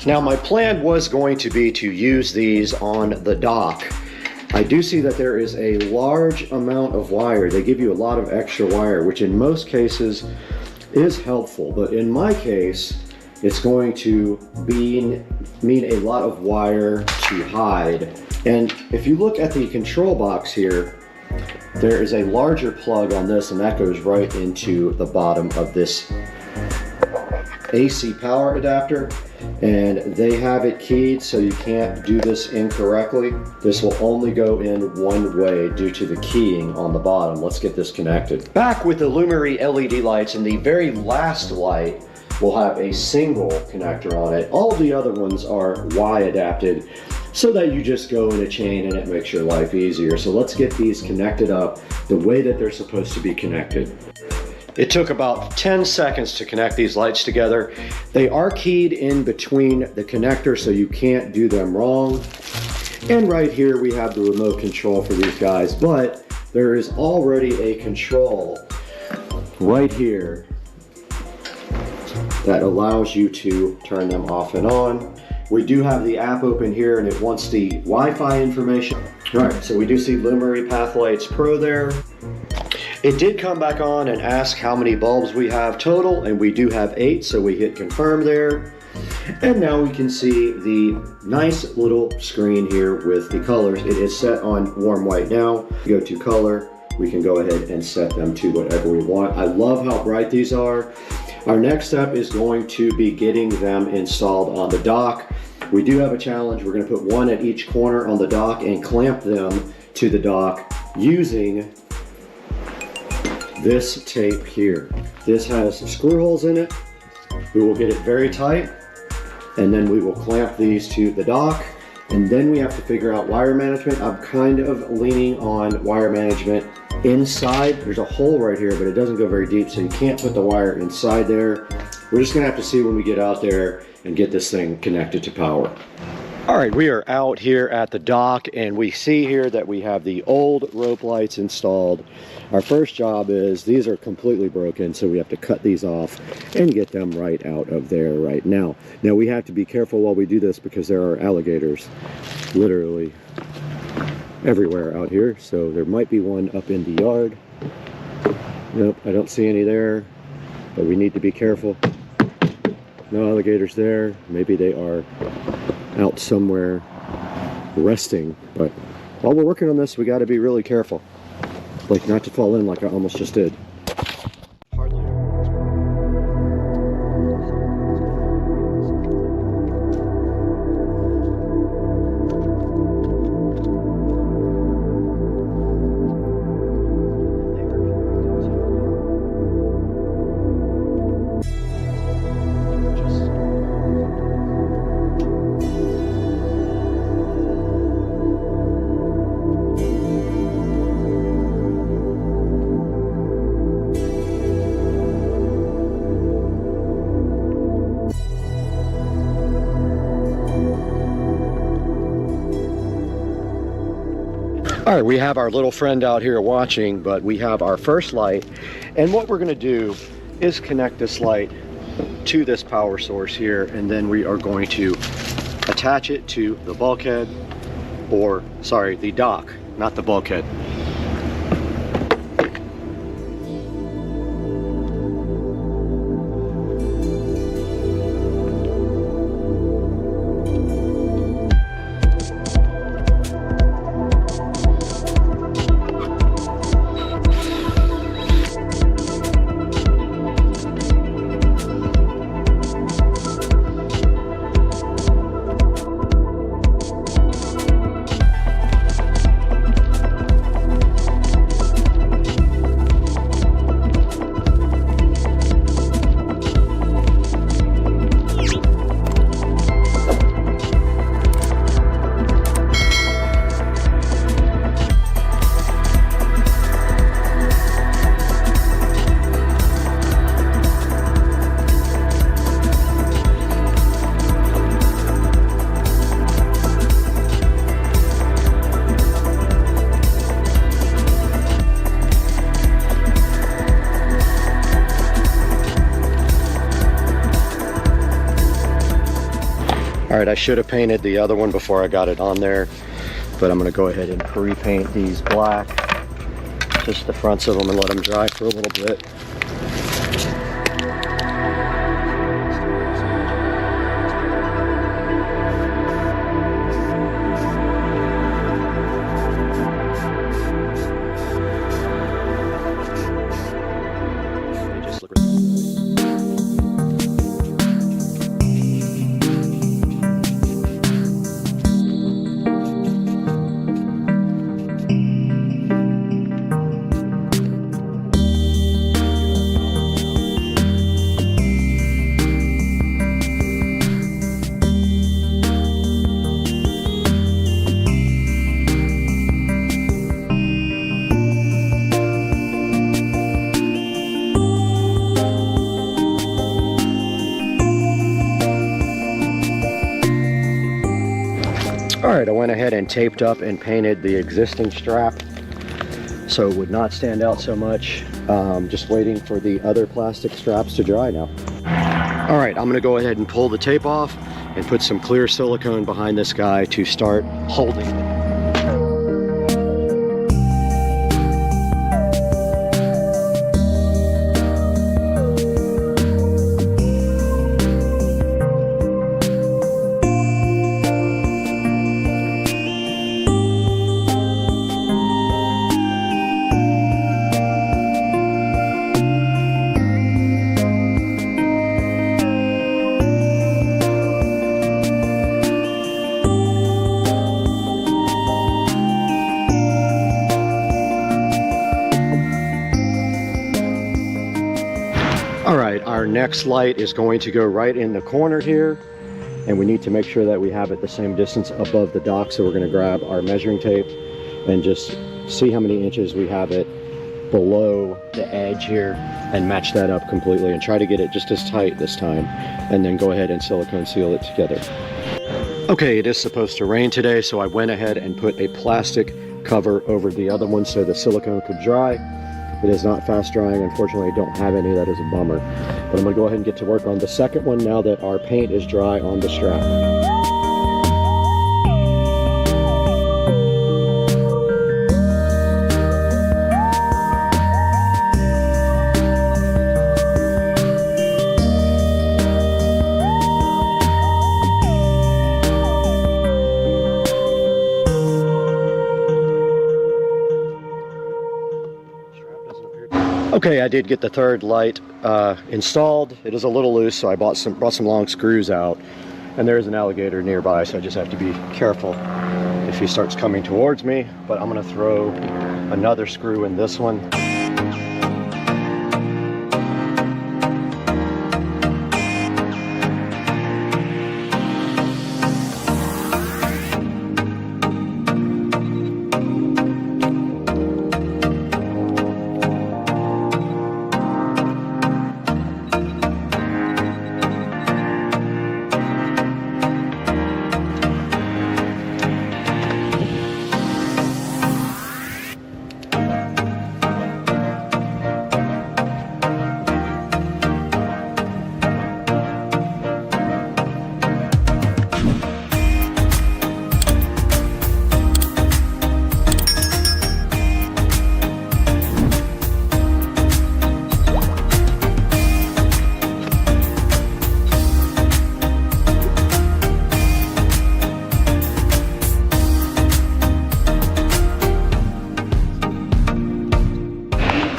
Now my plan was going to be to use these on the dock. I do see that there is a large amount of wire. They give you a lot of extra wire, which in most cases is helpful. But in my case, it's going to mean a lot of wire to hide. And if you look at the control box here, there is a larger plug on this, and that goes right into the bottom of this AC power adapter. And they have it keyed so you can't do this incorrectly. This will only go in one way due to the keying on the bottom. Let's get this connected. Back with the Lumery LED lights, and the very last light will have a single connector on it. All the other ones are Y adapted so that you just go in a chain and it makes your life easier. So let's get these connected up the way that they're supposed to be connected. It took about 10 seconds to connect these lights together. They are keyed in between the connectors so you can't do them wrong. And right here we have the remote control for these guys, but there is already a control right here that allows you to turn them off and on. We do have the app open here and it wants the Wi-Fi information. All right, so we do see Lumery Pathlights Pro there. It did come back on and ask how many bulbs we have total, and we do have 8, so we hit confirm there. And now we can see the nice little screen here with the colors. It is set on warm white now. Go to color, we can go ahead and set them to whatever we want. I love how bright these are. Our next step is going to be getting them installed on the dock. We do have a challenge. We're going to put one at each corner on the dock and clamp them to the dock using this tape here. This has screw holes in it. We will get it very tight and then we will clamp these to the dock, and then we have to figure out wire management. I'm kind of leaning on wire management inside. There's a hole right here, but it doesn't go very deep, so you can't put the wire inside there. We're just gonna have to see when we get out there and get this thing connected to power. All right, we are out here at the dock and we see here that we have the old rope lights installed. Our first job is, these are completely broken, so we have to cut these off and get them right out of there right now. Now we have to be careful while we do this because there are alligators literally everywhere out here. So there might be one up in the yard. Nope, I don't see any there, but we need to be careful. No alligators there. Maybe they are out somewhere resting, but while we're working on this we got to be really careful, like not to fall in like I almost just did. All right, we have our little friend out here watching, but we have our first light. And what we're gonna do is connect this light to this power source here, and then we are going to attach it to the bulkhead, or sorry, the dock, not the bulkhead. All right, I should have painted the other one before I got it on there, but I'm gonna go ahead and pre-paint these black, just the fronts of them, and let them dry for a little bit. Alright, I went ahead and taped up and painted the existing strap so it would not stand out so much. Just waiting for the other plastic straps to dry now. Alright, I'm going to go ahead and pull the tape off and put some clear silicone behind this guy to start holding it. Alright, our next light is going to go right in the corner here, and we need to make sure that we have it the same distance above the dock, so we're going to grab our measuring tape and just see how many inches we have it below the edge here and match that up completely and try to get it just as tight this time, and then go ahead and silicone seal it together. Okay, it is supposed to rain today, so I went ahead and put a plastic cover over the other one so the silicone could dry. It is not fast drying. Unfortunately, I don't have any. That is a bummer. But I'm going to go ahead and get to work on the second one now that our paint is dry on the strap. Okay, I did get the third light installed. It is a little loose, so I brought some long screws out. And there is an alligator nearby, so I just have to be careful if he starts coming towards me. But I'm going to throw another screw in this one.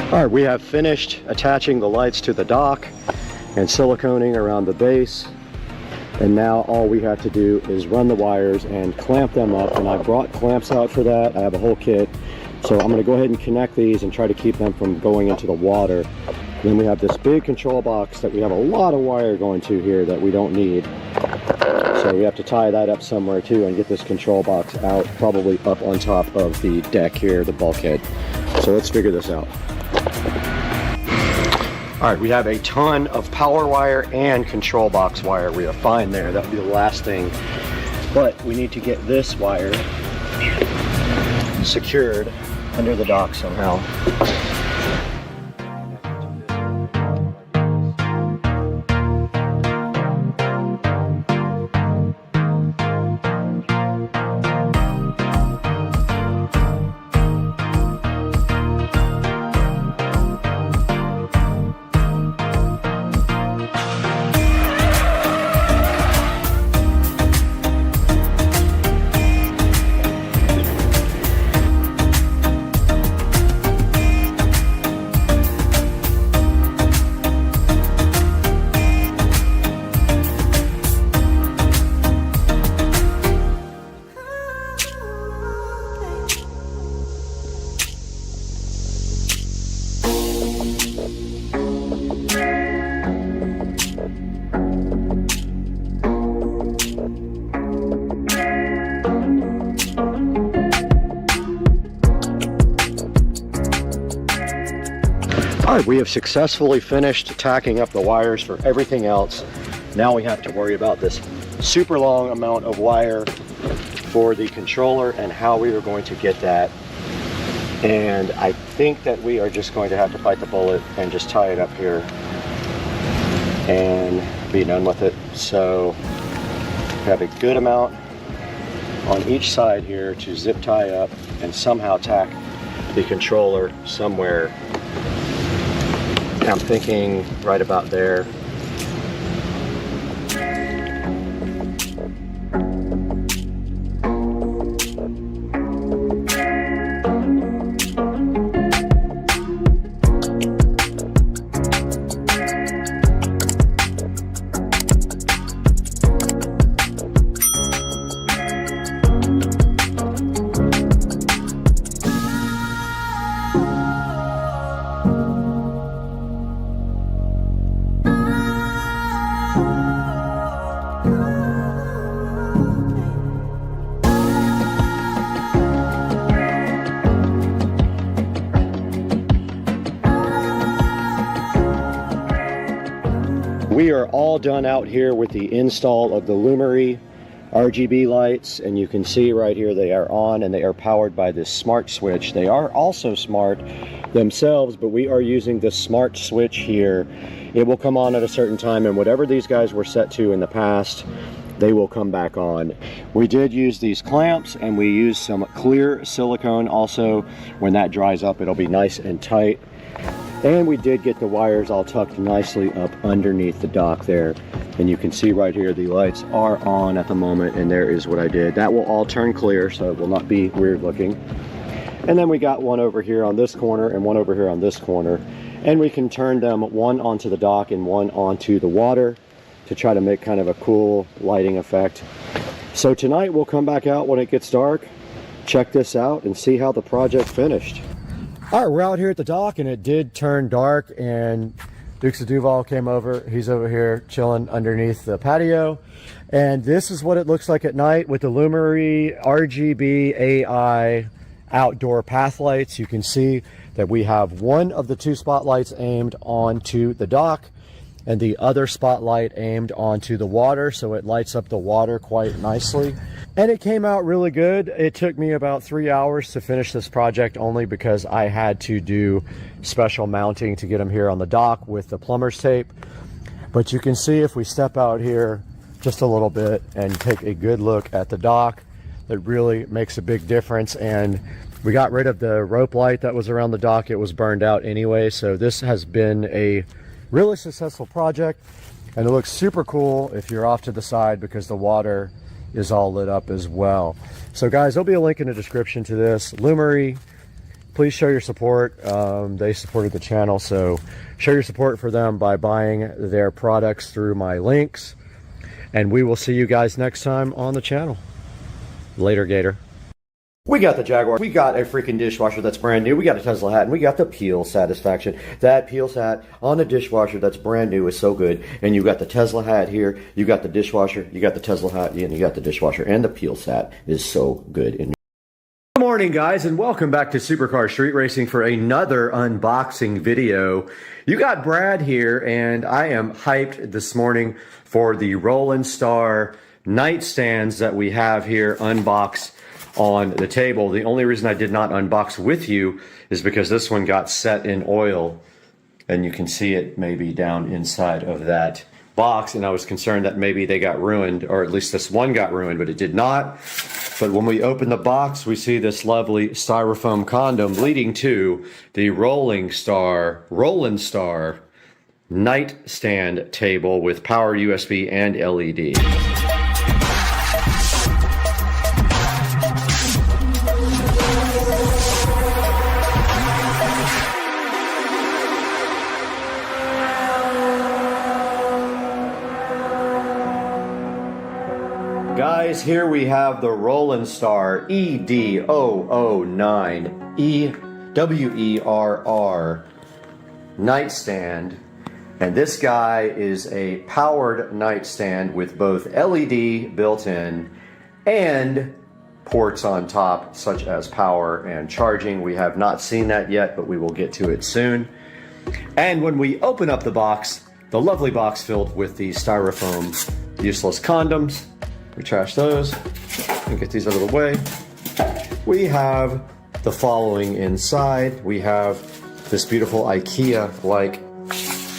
Alright, we have finished attaching the lights to the dock and siliconing around the base, and now all we have to do is run the wires and clamp them up, and I brought clamps out for that. I have a whole kit, so I'm going to go ahead and connect these and try to keep them from going into the water. And then we have this big control box that we have a lot of wire going to here that we don't need, so we have to tie that up somewhere too and get this control box out, probably up on top of the deck here, the bulkhead. So let's figure this out. Alright, we have a ton of power wire and control box wire. We are fine there. That would be the last thing. But we need to get this wire secured under the dock somehow. All right, we have successfully finished tacking up the wires for everything else. Now we have to worry about this super long amount of wire for the controller and how we are going to get that. And I think that we are just going to have to bite the bullet and just tie it up here and be done with it. So we have a good amount on each side here to zip tie up and somehow tack the controller somewhere. I'm thinking right about there. We are all done out here with the install of the Lumery RGB lights, and you can see right here they are on and they are powered by this smart switch. They are also smart themselves, but we are using the smart switch here. It will come on at a certain time, and whatever these guys were set to in the past, they will come back on. We did use these clamps, and we used some clear silicone also. When that dries up, it'll be nice and tight. And we did get the wires all tucked nicely up underneath the dock there. And you can see right here the lights are on at the moment, and there is what I did. That will all turn clear, so it will not be weird looking. And then we got one over here on this corner and one over here on this corner. And we can turn them one onto the dock and one onto the water to try to make kind of a cool lighting effect. So tonight we'll come back out when it gets dark, check this out, and see how the project finished. All right, we're out here at the dock, and it did turn dark, and Dukes of Duval came over. He's over here chilling underneath the patio, and this is what it looks like at night with the Lumery RGB AI outdoor path lights. You can see that we have one of the two spotlights aimed onto the dock and the other spotlight aimed onto the water, so it lights up the water quite nicely. And it came out really good. It took me about 3 hours to finish this project, only because I had to do special mounting to get them here on the dock with the plumber's tape. But you can see if we step out here just a little bit and take a good look at the dock, it really makes a big difference. And we got rid of the rope light that was around the dock. It was burned out anyway, so this has been a really successful project, and it looks super cool if you're off to the side because the water is all lit up as well. So guys, there'll be a link in the description to this. Lumery, please show your support. They supported the channel, so show your support for them by buying their products through my links, and we will see you guys next time on the channel. Later, Gator. We got the Jaguar, we got a freaking dishwasher that's brand new, we got a Tesla hat, and we got the peel satisfaction. That peel hat on a dishwasher that's brand new is so good. And you got the Tesla hat here, you got the dishwasher, you got the Tesla hat, and you got the dishwasher, and the peel hat is so good. Good morning, guys, and welcome back to Supercar Street Racing for another unboxing video. You got Brad here, and I am hyped this morning for the Roland Star nightstands that we have here unboxed on the table. The only reason I did not unbox with you is because this one got set in oil, and you can see it maybe down inside of that box, and I was concerned that maybe they got ruined, or at least this one got ruined, but it did not. But when we open the box, we see this lovely styrofoam condom leading to the Roland Star nightstand table with power USB and LED. Guys, here we have the Roland Star ED009 EWERR nightstand, and this guy is a powered nightstand with both LED built in and ports on top such as power and charging. We have not seen that yet, but we will get to it soon. And when we open up the box, the lovely box filled with the styrofoam useless condoms, we trash those and get these out of the way. We have the following inside. We have this beautiful IKEA-like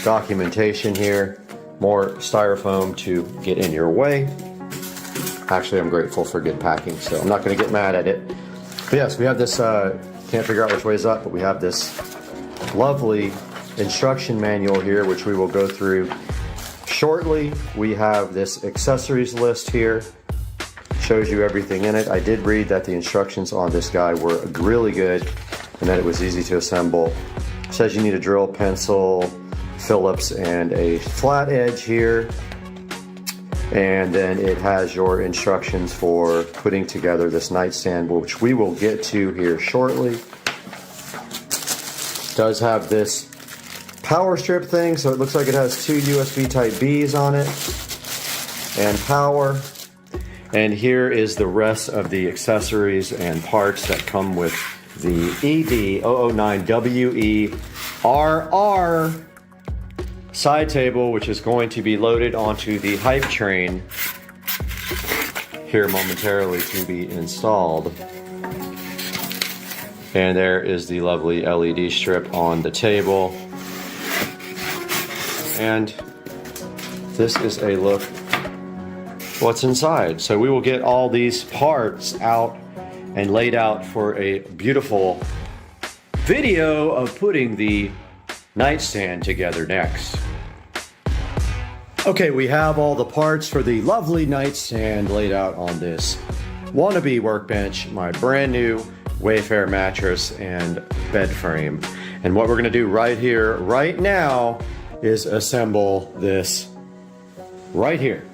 documentation here. More styrofoam to get in your way. Actually, I'm grateful for good packing, so I'm not going to get mad at it. But yes, we have this, can't figure out which way is up, but we have this lovely instruction manual here, which we will go through shortly. We have this accessories list here. Shows you everything in it. I did read that the instructions on this guy were really good and that it was easy to assemble. It says you need a drill, pencil, Phillips, and a flat edge here. And then it has your instructions for putting together this nightstand, which we will get to here shortly. It does have this power strip thing, so it looks like it has two USB type Bs on it and power. And here is the rest of the accessories and parts that come with the ED009WERR side table, which is going to be loaded onto the hype train here momentarily to be installed. And there is the lovely LED strip on the table. And this is a look what's inside. So we will get all these parts out and laid out for a beautiful video of putting the nightstand together next. Okay, we have all the parts for the lovely nightstand laid out on this wannabe workbench, my brand new Wayfair mattress and bed frame. And what we're gonna do right here, right now, is assemble this right here.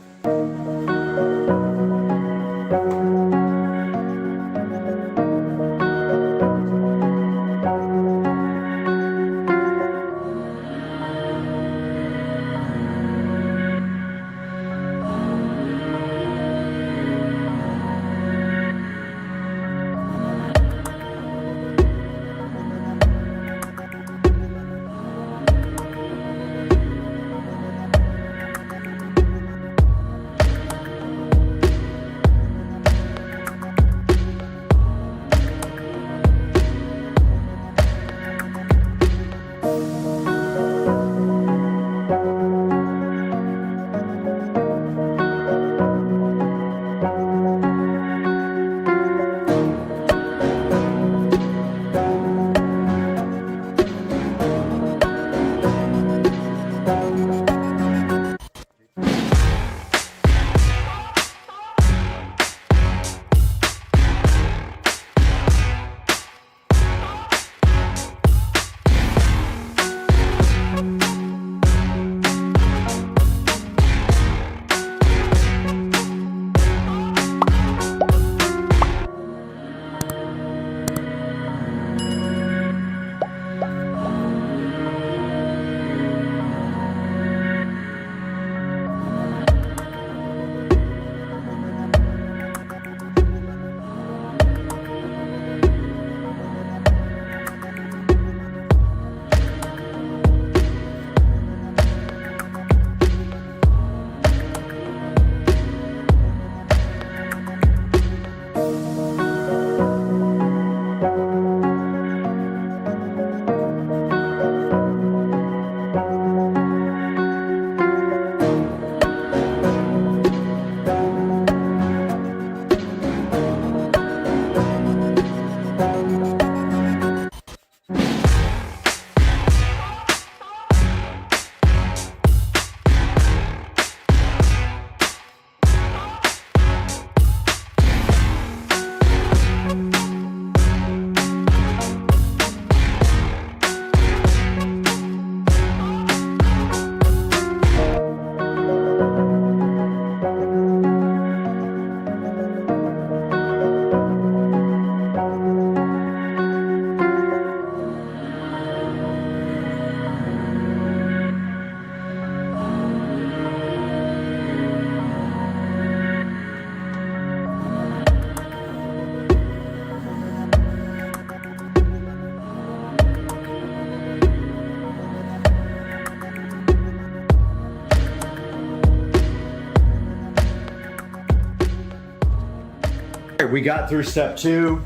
We got through step 2.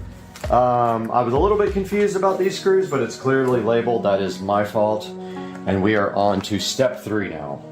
I was a little bit confused about these screws, but it's clearly labeled. That is my fault. And we are on to step 3 now.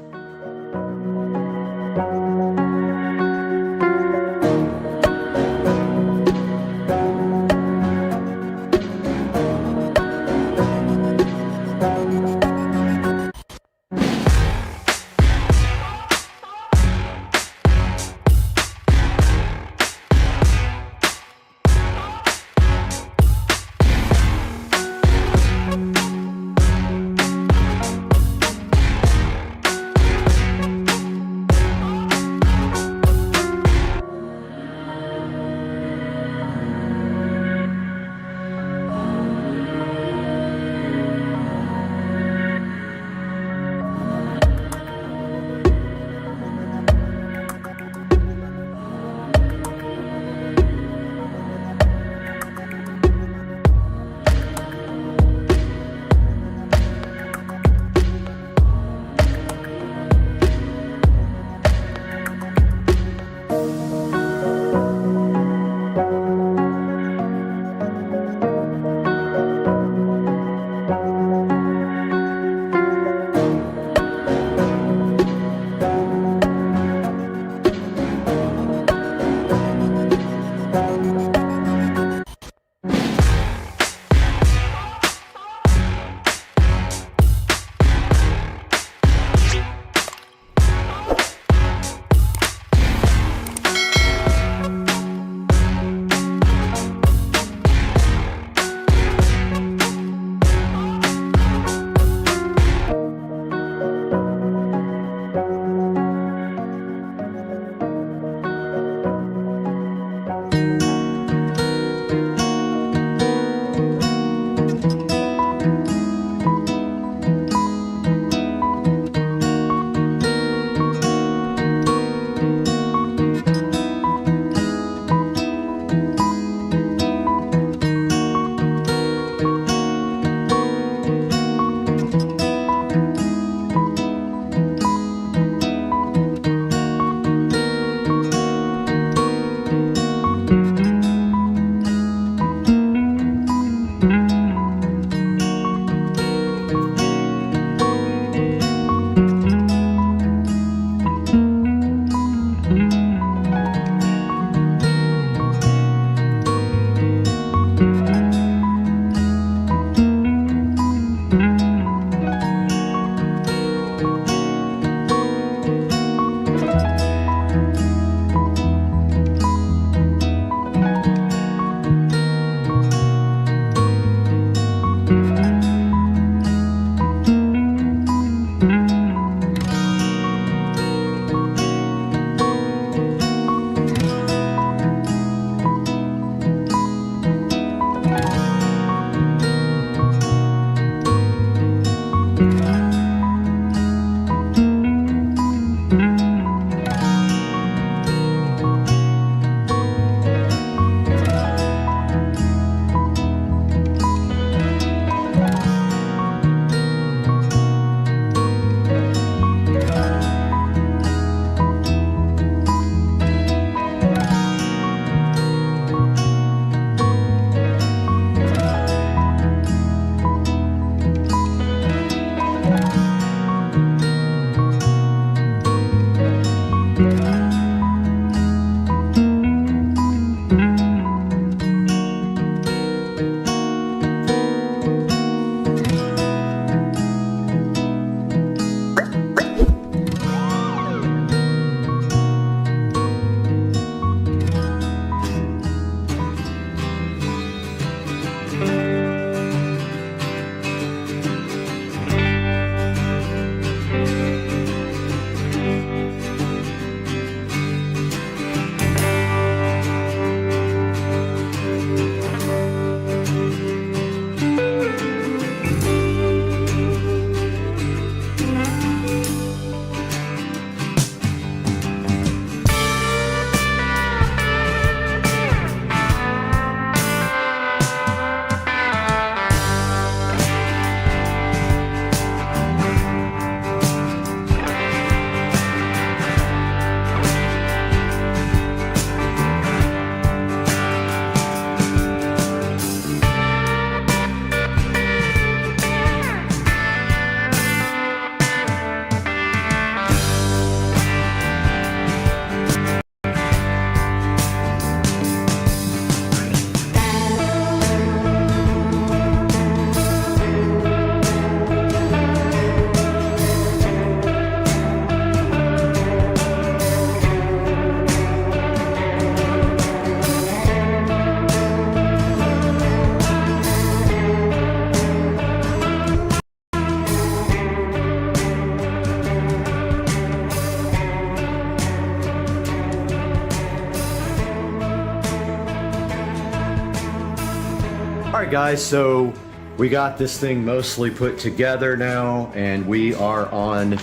right, guys, so we got this thing mostly put together now, and we are on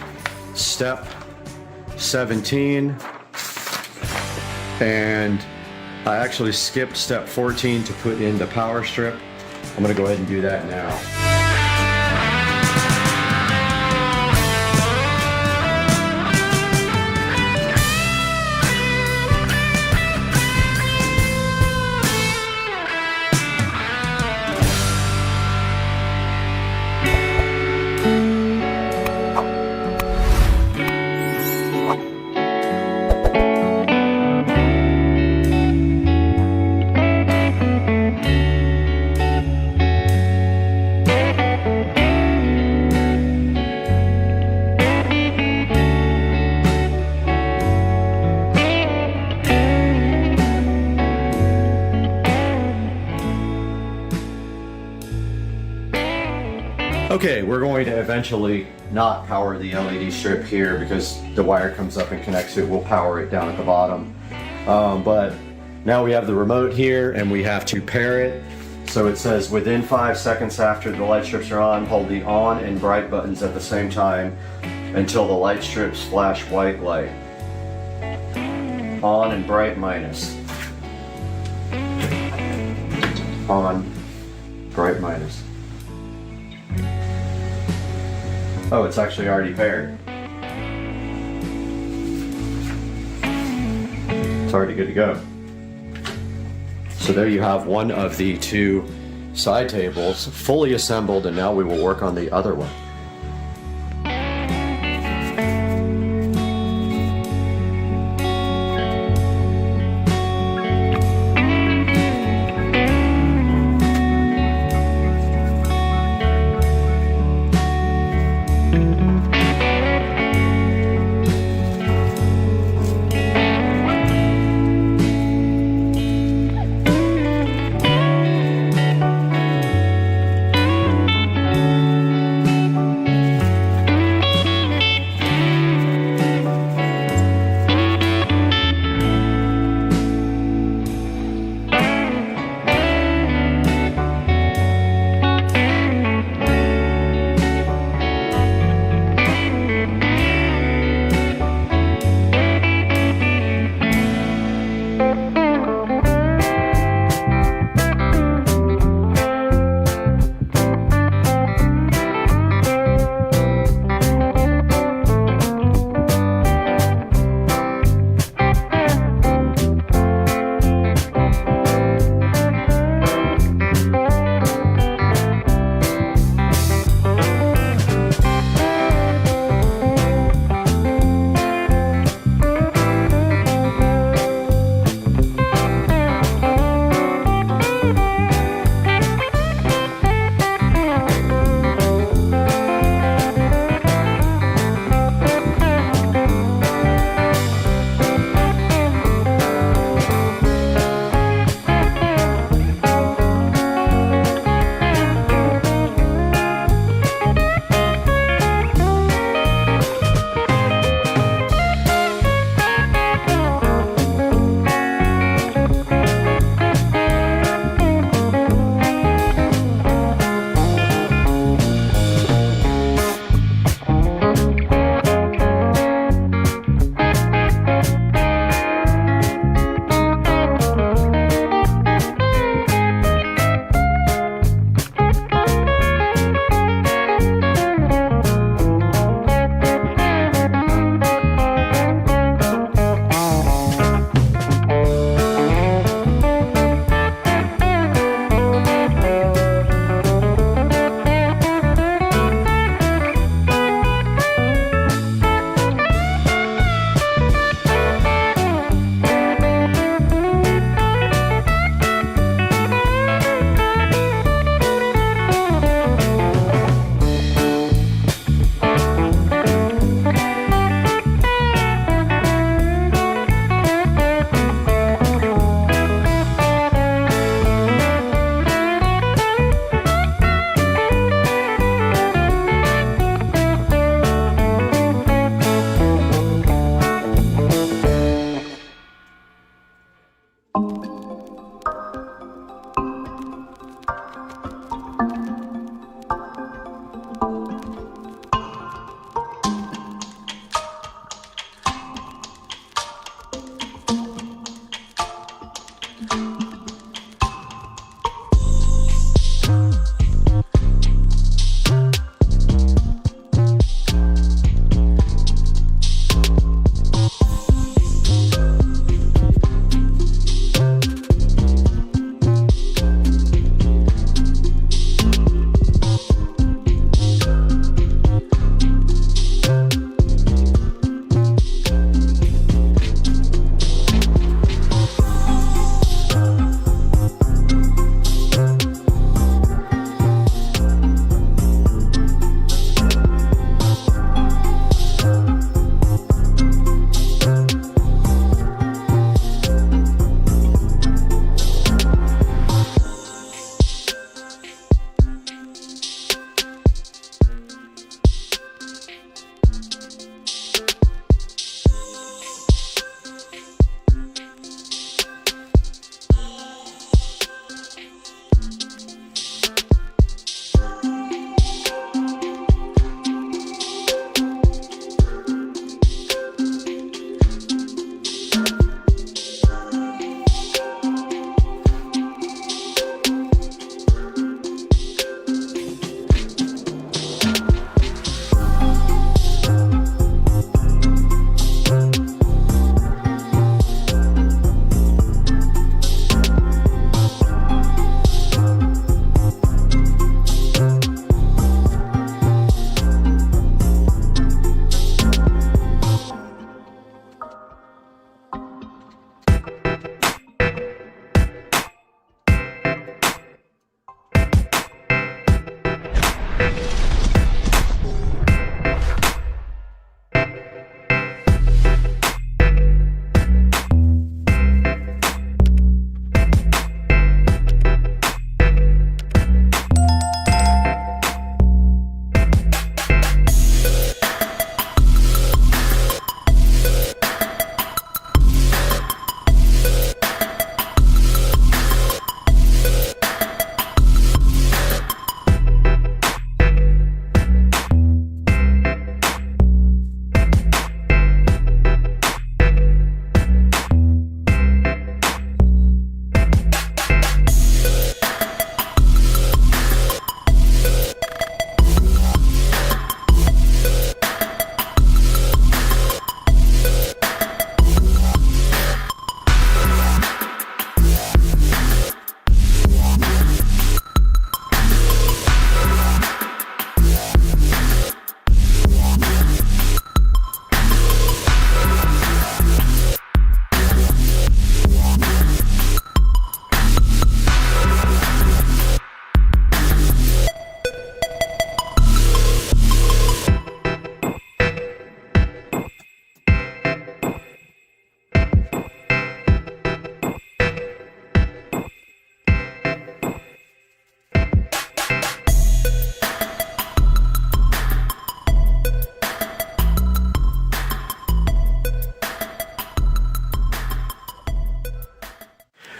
step 17. And I actually skipped step 14 to put in the power strip. I'm gonna go ahead and do that now. Okay, we're going to eventually not power the LED strip here because the wire comes up and connects it. We'll power it down at the bottom. But now we have the remote here and we have to pair it. So it says within 5 seconds after the light strips are on, hold the on and bright buttons at the same time until the light strips flash white light. On and bright minus. On, bright minus. Oh, it's actually already paired. It's already good to go. So there you have one of the two side tables fully assembled, and now we will work on the other one.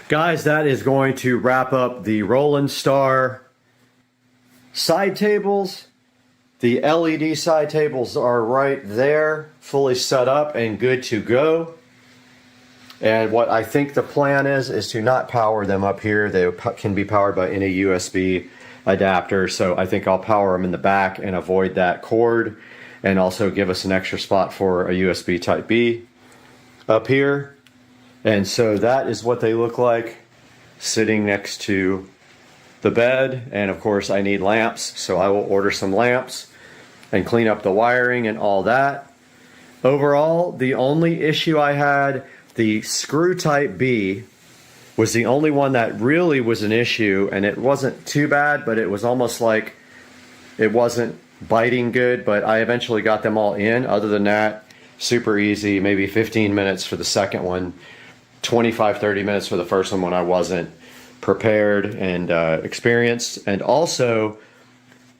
Guys, that is going to wrap up the Roland Star side tables. The LED side tables are right there, fully set up and good to go. And what I think the plan is to not power them up here. They can be powered by any USB adapter. So I think I'll power them in the back and avoid that cord, and also give us an extra spot for a USB Type B up here. And so that is what they look like sitting next to the bed. And of course I need lamps, so I will order some lamps and clean up the wiring and all that. Overall, the only issue I had, the screw Type B was the only one that really was an issue, and it wasn't too bad, but it was almost like it wasn't biting good, but I eventually got them all in. Other than that, super easy, maybe 15 minutes for the second one, 25-30 minutes for the first one when I wasn't prepared and experienced. And also,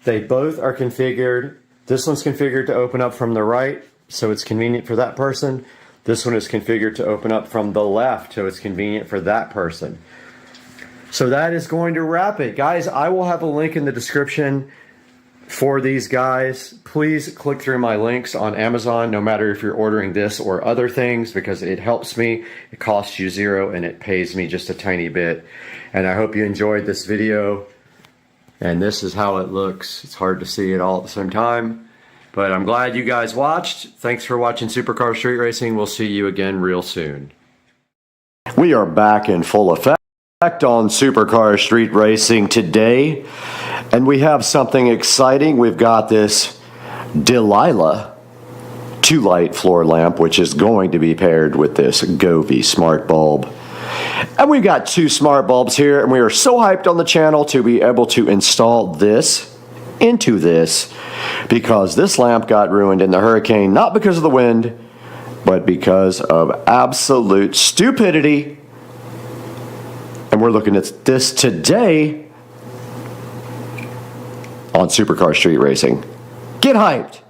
they both are configured. This one's configured to open up from the right, so it's convenient for that person. This one is configured to open up from the left, so it's convenient for that person. So that is going to wrap it. Guys, I will have a link in the description for these guys. Please click through my links on Amazon, no matter if you're ordering this or other things, because it helps me. It costs you zero and it pays me just a tiny bit. And I hope you enjoyed this video. And this is how it looks. It's hard to see it all at the same time, but I'm glad you guys watched. Thanks for watching Supercar Street Racing. We'll see you again real soon. We are back in full effect on Supercar Street Racing today, and we have something exciting. We've got this Delilah 2-light floor lamp, which is going to be paired with this Govee smart bulb. And we've got 2 smart bulbs here, and we are so hyped on the channel to be able to install this into this, because this lamp got ruined in the hurricane, not because of the wind, but because of absolute stupidity. And we're looking at this today on Supercar Street Racing. Get hyped!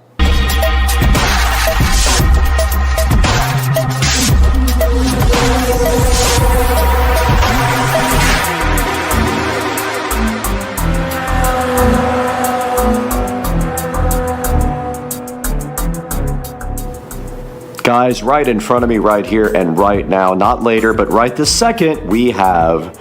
Guys, right in front of me right here and right now, not later, but right this second, we have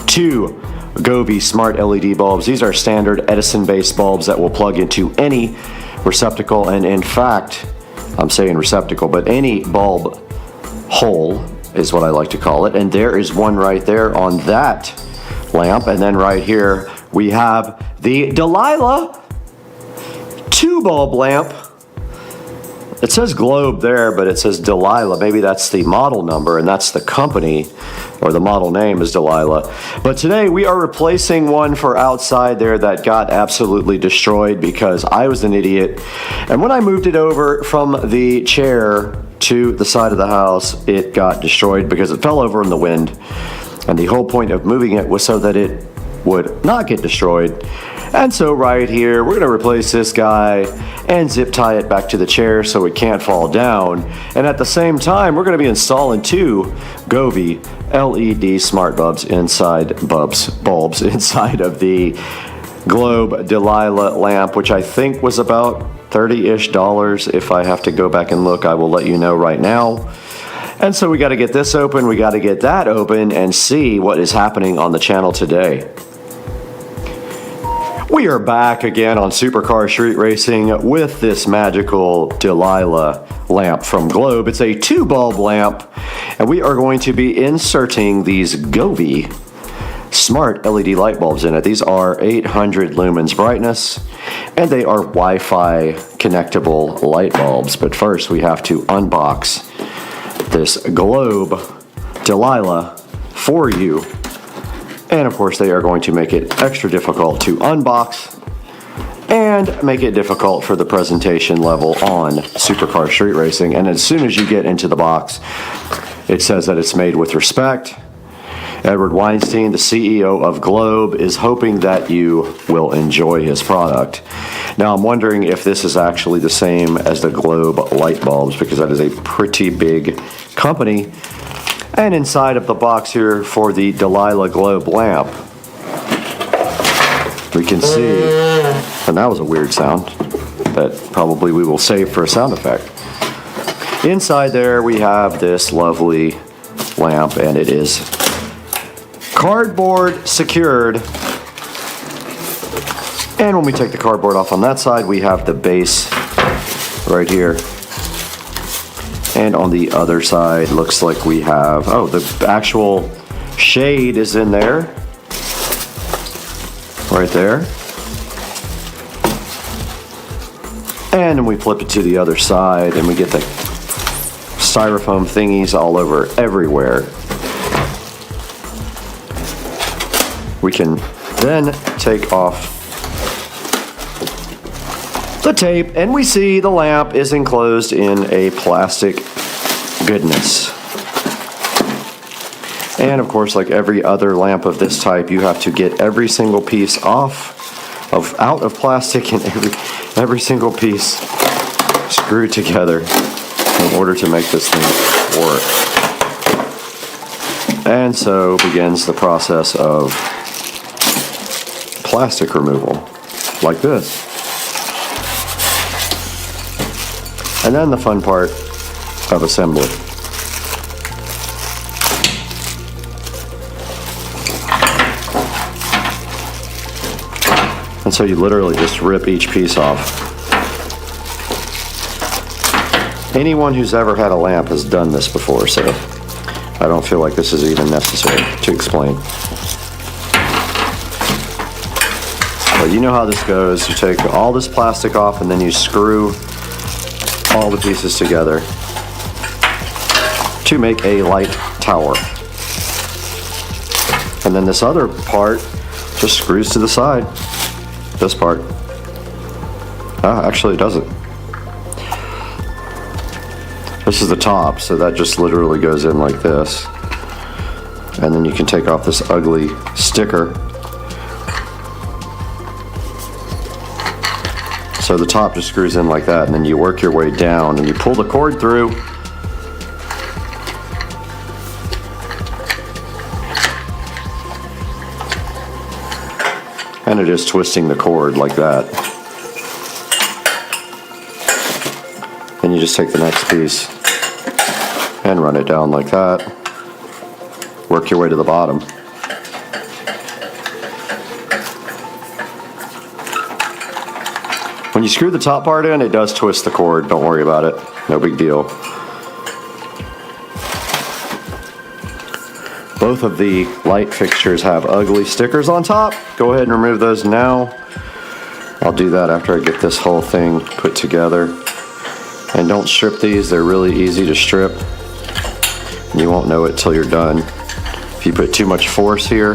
2 Govee smart LED bulbs. These are standard Edison-based bulbs that will plug into any receptacle, and in fact, I'm saying receptacle, but any bulb hole is what I like to call it. And there is one right there on that lamp. And then right here, we have the Delilah 2-bulb lamp. It says Globe there, but it says Delilah. Maybe that's the model number, and that's the company, or the model name is Delilah. But today we are replacing one for outside there that got absolutely destroyed because I was an idiot. And when I moved it over from the chair to the side of the house, it got destroyed because it fell over in the wind. And the whole point of moving it was so that it would not get destroyed. And so right here, we're going to replace this guy and zip tie it back to the chair so it can't fall down. And at the same time, we're going to be installing 2 Govee LED smart bulbs inside inside of the Globe Delilah lamp, which I think was about $30-ish. If I have to go back and look, I will let you know right now. And so we got to get this open, we got to get that open, and see what is happening on the channel today. We are back again on Supercar Street Racing with this magical Delilah lamp from Globe. It's a 2-bulb lamp, and we are going to be inserting these Govee smart LED light bulbs in it. These are 800 lumens brightness, and they are Wi-Fi connectable light bulbs. But first, we have to unbox this Globe Delilah for you. And of course, they are going to make it extra difficult to unbox and make it difficult for the presentation level on Supercar Street Racing. And as soon as you get into the box, it says that it's made with respect. Edward Weinstein, the CEO of Globe, is hoping that you will enjoy his product. Now, I'm wondering if this is actually the same as the Globe light bulbs, because that is a pretty big company. And inside of the box here for the Delilah Globe lamp, we can see, and that was a weird sound that probably we will save for a sound effect. Inside there we have this lovely lamp, and it is cardboard secured. And when we take the cardboard off on that side, we have the base right here. And on the other side, looks like we have, oh, the actual shade is in there. Right there. And then we flip it to the other side and we get the styrofoam thingies all over everywhere. We can then take off the tape and we see the lamp is enclosed in a plastic goodness. And of course, like every other lamp of this type, you have to get every single piece out of plastic and every single piece screwed together in order to make this thing work. And so begins the process of plastic removal, like this. And then the fun part of assembly. And so you literally just rip each piece off. Anyone who's ever had a lamp has done this before, so I don't feel like this is even necessary to explain. But you know how this goes. You take all this plastic off and then you screw all the pieces together to make a light tower. And then this other part just screws to the side. This part. Actually it doesn't. This is the top, so that just literally goes in like this. And then you can take off this ugly sticker. So the top just screws in like that, and then you work your way down and you pull the cord through. And it is twisting the cord like that. Then you just take the next piece and run it down like that. Work your way to the bottom. When you screw the top part in, it does twist the cord. Don't worry about it. No big deal. Both of the light fixtures have ugly stickers on top. Go ahead and remove those now. I'll do that after I get this whole thing put together. And don't strip these. They're really easy to strip. You won't know it till you're done. If you put too much force here,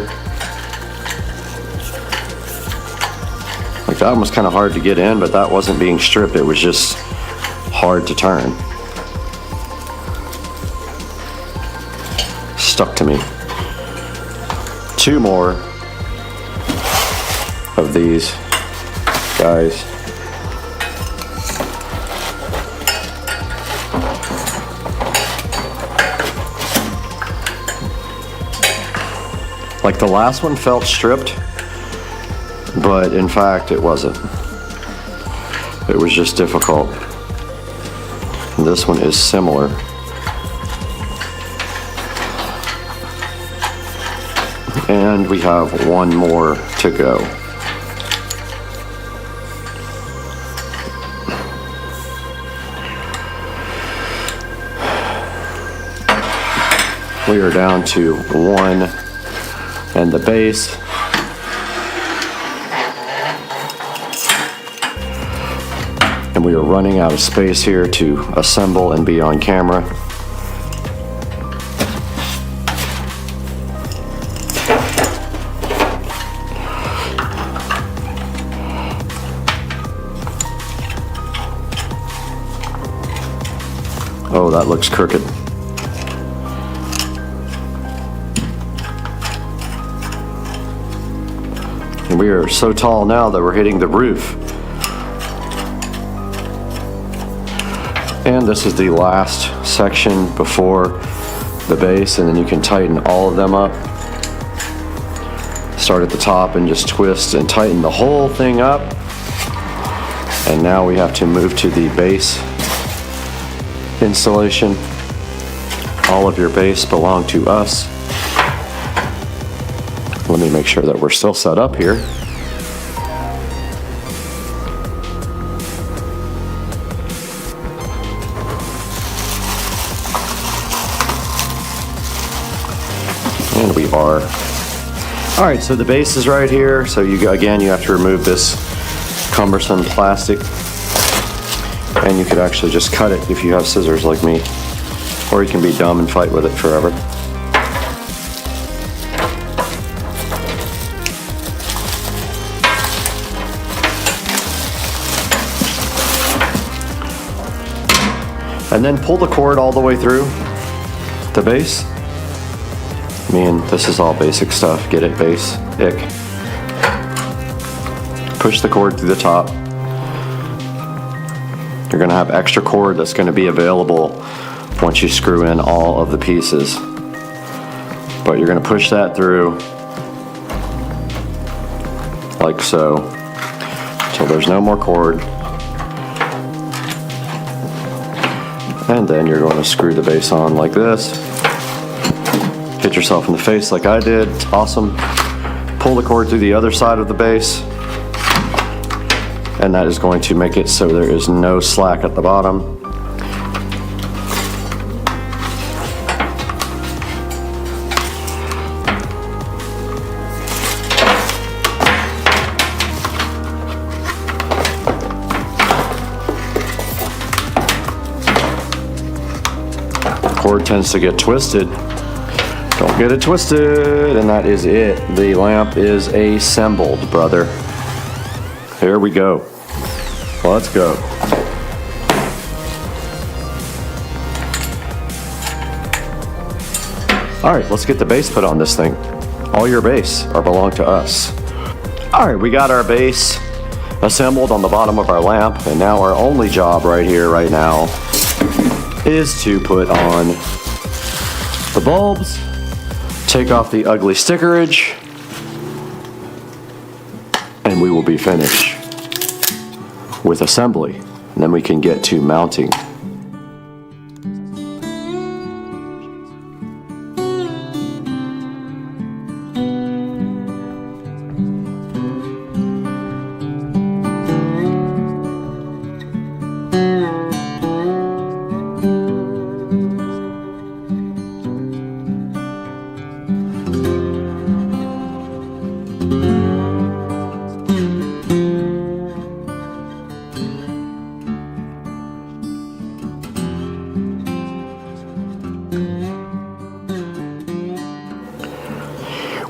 like that one was kind of hard to get in, but that wasn't being stripped. It was just hard to turn. Stuck to me. Two more of these guys. Like the last one felt stripped, but in fact it wasn't. It was just difficult. And this one is similar. And we have one more to go. We are down to one and the base. And we are running out of space here to assemble and be on camera. Oh, that looks crooked. And we are so tall now that we're hitting the roof. And this is the last section before the base, and then you can tighten all of them up. Start at the top and just twist and tighten the whole thing up. And now we have to move to the base installation. All of your base belong to us. Let me make sure that we're still set up here. And we are. All right, so the base is right here. So you have to remove this cumbersome plastic, and you could actually just cut it if you have scissors like me, or you can be dumb and fight with it forever. And then pull the cord all the way through the base. I mean, this is all basic stuff. Get it, base? Ick. Push the cord through the top. You're gonna have extra cord that's gonna be available once you screw in all of the pieces. But you're gonna push that through like so, until there's no more cord. And then you're going to screw the base on like this. Hit yourself in the face like I did. It's awesome. Pull the cord through the other side of the base. And that is going to make it so there is no slack at the bottom. Cord tends to get twisted. Don't get it twisted, and that is it. The lamp is assembled, brother. Here we go. Let's go. All right, let's get the base put on this thing. All your base belong to us. All right, we got our base assembled on the bottom of our lamp, and now our only job right here, right now, is to put on the bulbs, take off the ugly stickerage, and we will be finished with assembly. And then we can get to mounting.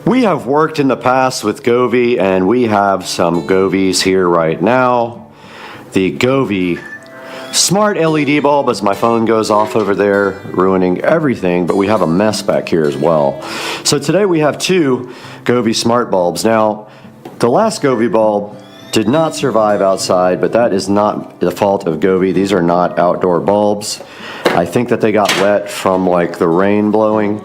We have worked in the past with Govee, and we have some Govees here right now. The Govee smart LED bulb, as my phone goes off over there, ruining everything, but we have a mess back here as well. So today we have two Govee smart bulbs. Now, the last Govee bulb did not survive outside, but that is not the fault of Govee. These are not outdoor bulbs. I think that they got wet from like the rain blowing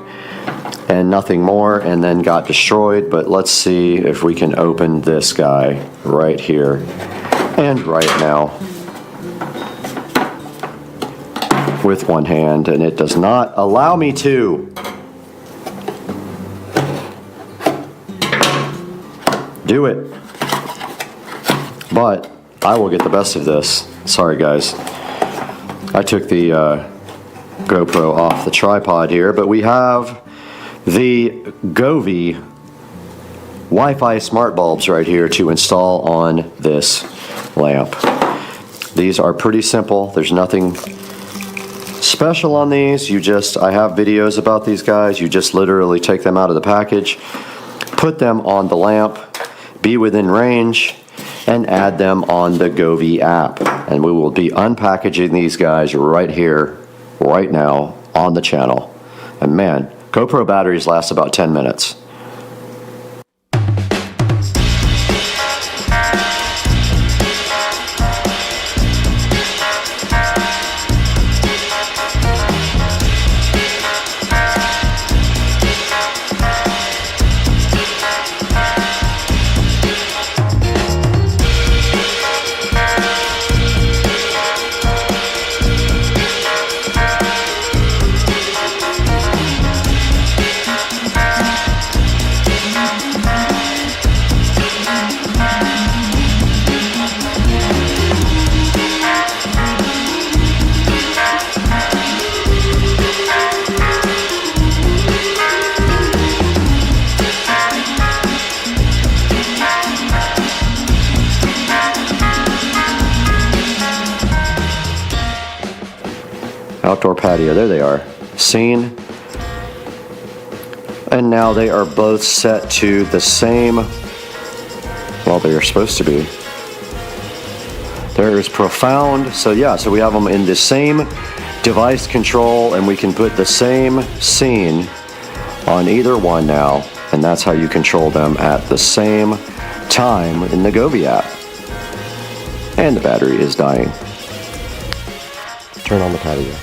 and nothing more, and then got destroyed. But let's see if we can open this guy right here and right now with one hand, and it does not allow me to. Do it. But I will get the best of this. Sorry guys. I took the GoPro off the tripod here, but we have the Govee Wi-Fi smart bulbs right here to install on this lamp. These are pretty simple. There's nothing special on these. I have videos about these guys. You just literally take them out of the package, put them on the lamp, be within range, and add them on the Govee app. And we will be unpackaging these guys right here, right now, on the channel. And man, GoPro batteries last about 10 minutes. outdoor patio. There they are. Seen. And now they are both set to the same, well, they are supposed to be. There is profound, so yeah, so we have them in the same device control, and we can put the same scene on either one now, and that's how you control them at the same time in the Govee app. And the battery is dying. Turn on the patio.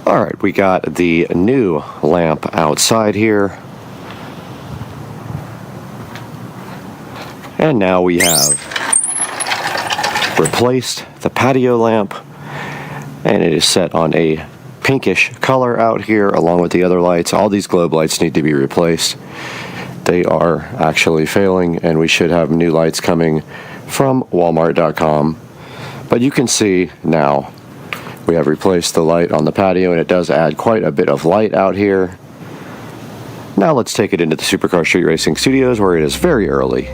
All right, we got the new lamp outside here. And now we have replaced the patio lamp, and it is set on a pinkish color out here along with the other lights. All these globe lights need to be replaced. They are actually failing, and we should have new lights coming from Walmart.com. But you can see now we have replaced the light on the patio, and it does add quite a bit of light out here. Now let's take it into the Supercar Street Racing Studios, where it is very early.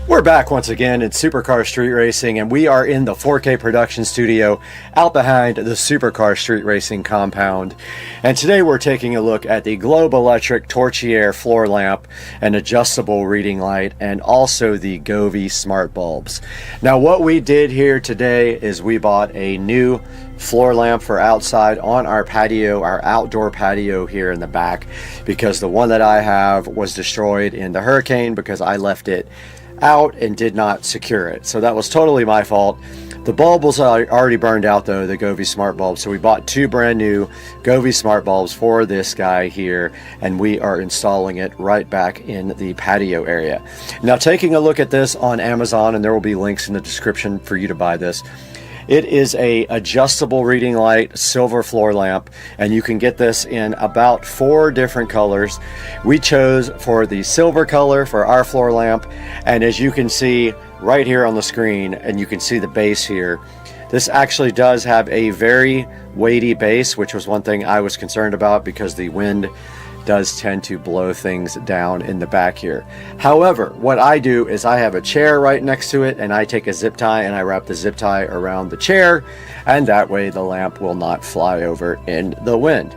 We're back once again in Supercar Street Racing, and we are in the 4K production studio out behind the Supercar Street Racing compound. And today we're taking a look at the Globe Electric Torchiere floor lamp, an adjustable reading light, and also the Govee smart bulbs. Now what we did here today is we bought a new floor lamp for outside on our patio, our outdoor patio here in the back, because the one that I have was destroyed in the hurricane because I left it out and did not secure it. So that was totally my fault. The bulb was already burned out though, the Govee smart bulb. So we bought two brand new Govee smart bulbs for this guy here, and we are installing it right back in the patio area. Now taking a look at this on Amazon, and there will be links in the description for you to buy this. It is a adjustable reading light silver floor lamp, and you can get this in about 4 different colors. We chose for the silver color for our floor lamp, and as you can see right here on the screen, and you can see the base here, this actually does have a very weighty base, which was one thing I was concerned about because the wind does tend to blow things down in the back here. However, what I do is I have a chair right next to it, and I take a zip tie and I wrap the zip tie around the chair, and that way the lamp will not fly over in the wind.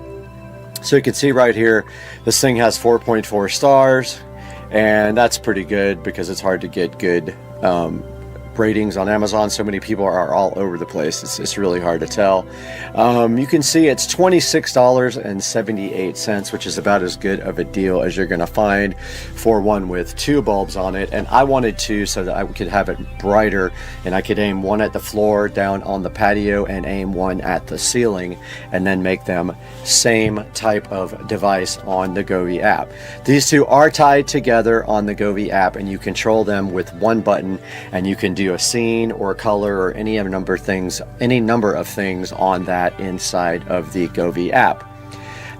So you can see right here, this thing has 4.4 stars, and that's pretty good because it's hard to get good ratings on Amazon. So many people are all over the place. It's really hard to tell. You can see it's $26.78, which is about as good of a deal as you're going to find for one with 2 bulbs on it. And I wanted to, so that I could have it brighter, and I could aim one at the floor down on the patio and aim one at the ceiling, and then make them same type of device on the Govee app. These two are tied together on the Govee app, and you control them with one button, and you can do a scene or a color or any number of things on that inside of the Govee app.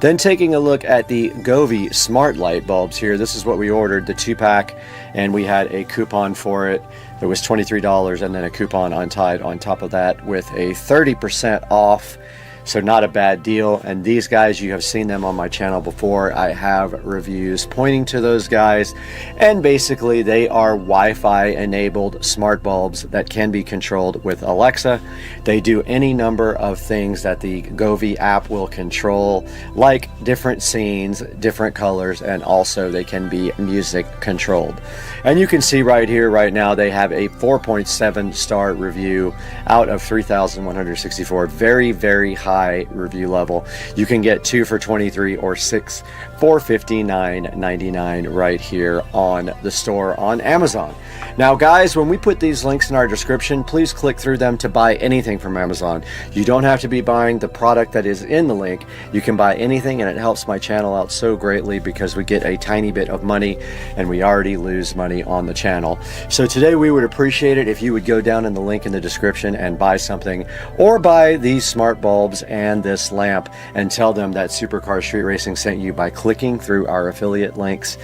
Then taking a look at the Govee smart light bulbs here, this is what we ordered, the 2-pack, and we had a coupon for it. It was $23, and then a coupon untied on top of that with a 30% off. So not a bad deal. And these guys, you have seen them on my channel before. I have reviews pointing to those guys, and basically they are Wi-Fi enabled smart bulbs that can be controlled with Alexa. They do any number of things that the Govee app will control, like different scenes, different colors, and also they can be music controlled. And you can see right here, right now, they have a 4.7 star review out of 3,164. Very, very high review level. You can get 2 for $23 or 6 for $59.99 right here on the store on Amazon. Now guys, when we put these links in our description, please click through them to buy anything from Amazon. You don't have to be buying the product that is in the link. You can buy anything, and it helps my channel out so greatly because we get a tiny bit of money, and we already lose money on the channel. So today we would appreciate it if you would go down in the link in the description and buy something, or buy these smart bulbs and this lamp, and tell them that Supercar Street Racing sent you by clicking through our affiliate links.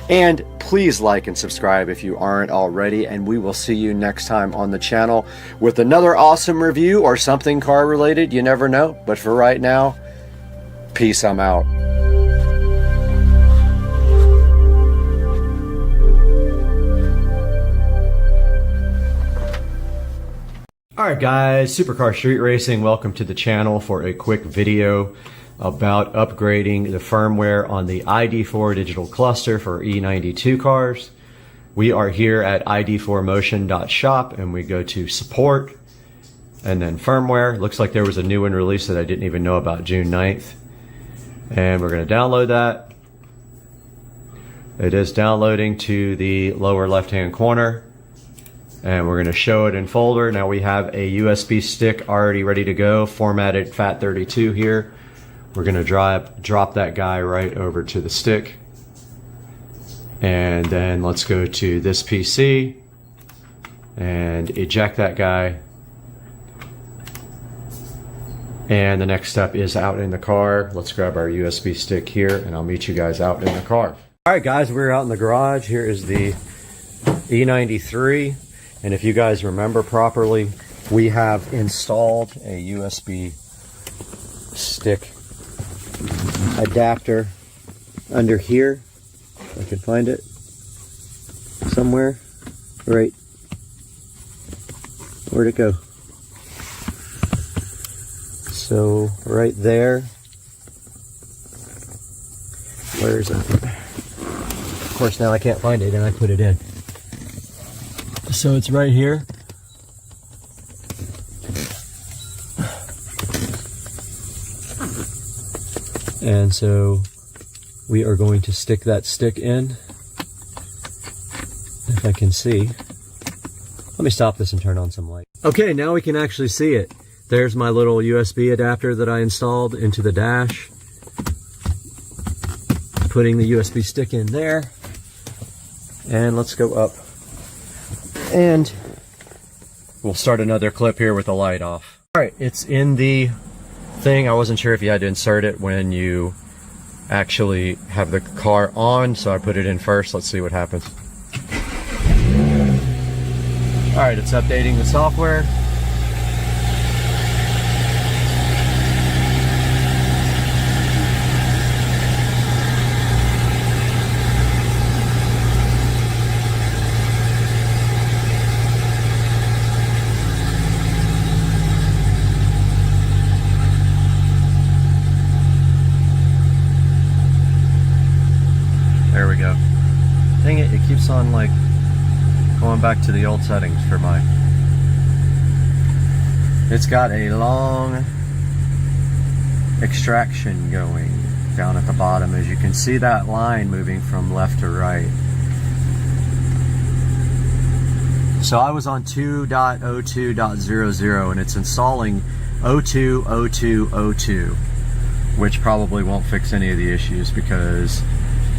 And please like and subscribe if you aren't already, and we will see you next time on the channel with another awesome review or something car related. You never know. But for right now, peace, I'm out. Alright guys, Supercar Street Racing, welcome to the channel for a quick video about upgrading the firmware on the ID4 digital cluster for E92 cars. We are here at id4motion.shop and we go to support and then firmware. Looks like there was a new one released that I didn't even know about, June 9th. And we're going to download that. It is downloading to the lower left hand corner. And we're going to show it in folder. Now we have a USB stick already ready to go, formatted FAT32 here. We're going to drop that guy right over to the stick. And then let's go to this PC and eject that guy. And the next step is out in the car. Let's grab our USB stick here and I'll meet you guys out in the car. Alright guys, we're out in the garage. Here is the E93. And if you guys remember properly, we have installed a USB stick adapter under here. If I can find it somewhere. Right. Where'd it go? So right there. Where is it? Of course now I can't find it and I put it in. So it's right here. And so we are going to stick that stick in. If I can see. Let me stop this and turn on some light. Okay, now we can actually see it. There's my little USB adapter that I installed into the dash. Putting the USB stick in there. And let's go up. And we'll start another clip here with the light off. Alright, it's in the thing. I wasn't sure if you had to insert it when you actually have the car on, so I put it in first. Let's see what happens. Alright, it's updating the software. There we go. Dang it, it keeps on like going back to the old settings for mine. It's got a long extraction going down at the bottom. As you can see that line moving from left to right. So I was on 2.02.00 and it's installing 02.02.02, which probably won't fix any of the issues because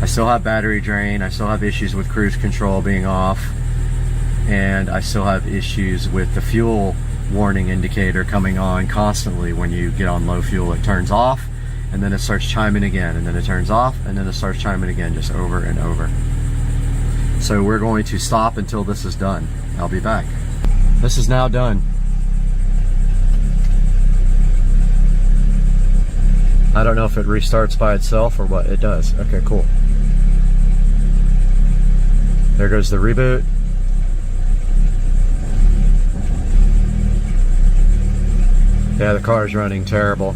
I still have battery drain, I still have issues with cruise control being off, and I still have issues with the fuel warning indicator coming on constantly. When you get on low fuel, it turns off, and then it starts chiming again, and then it turns off, and then it starts chiming again, just over and over. So we're going to stop until this is done. I'll be back. This is now done. I don't know if it restarts by itself or what. It does. Okay, cool. There goes the reboot. Yeah, the car is running terrible.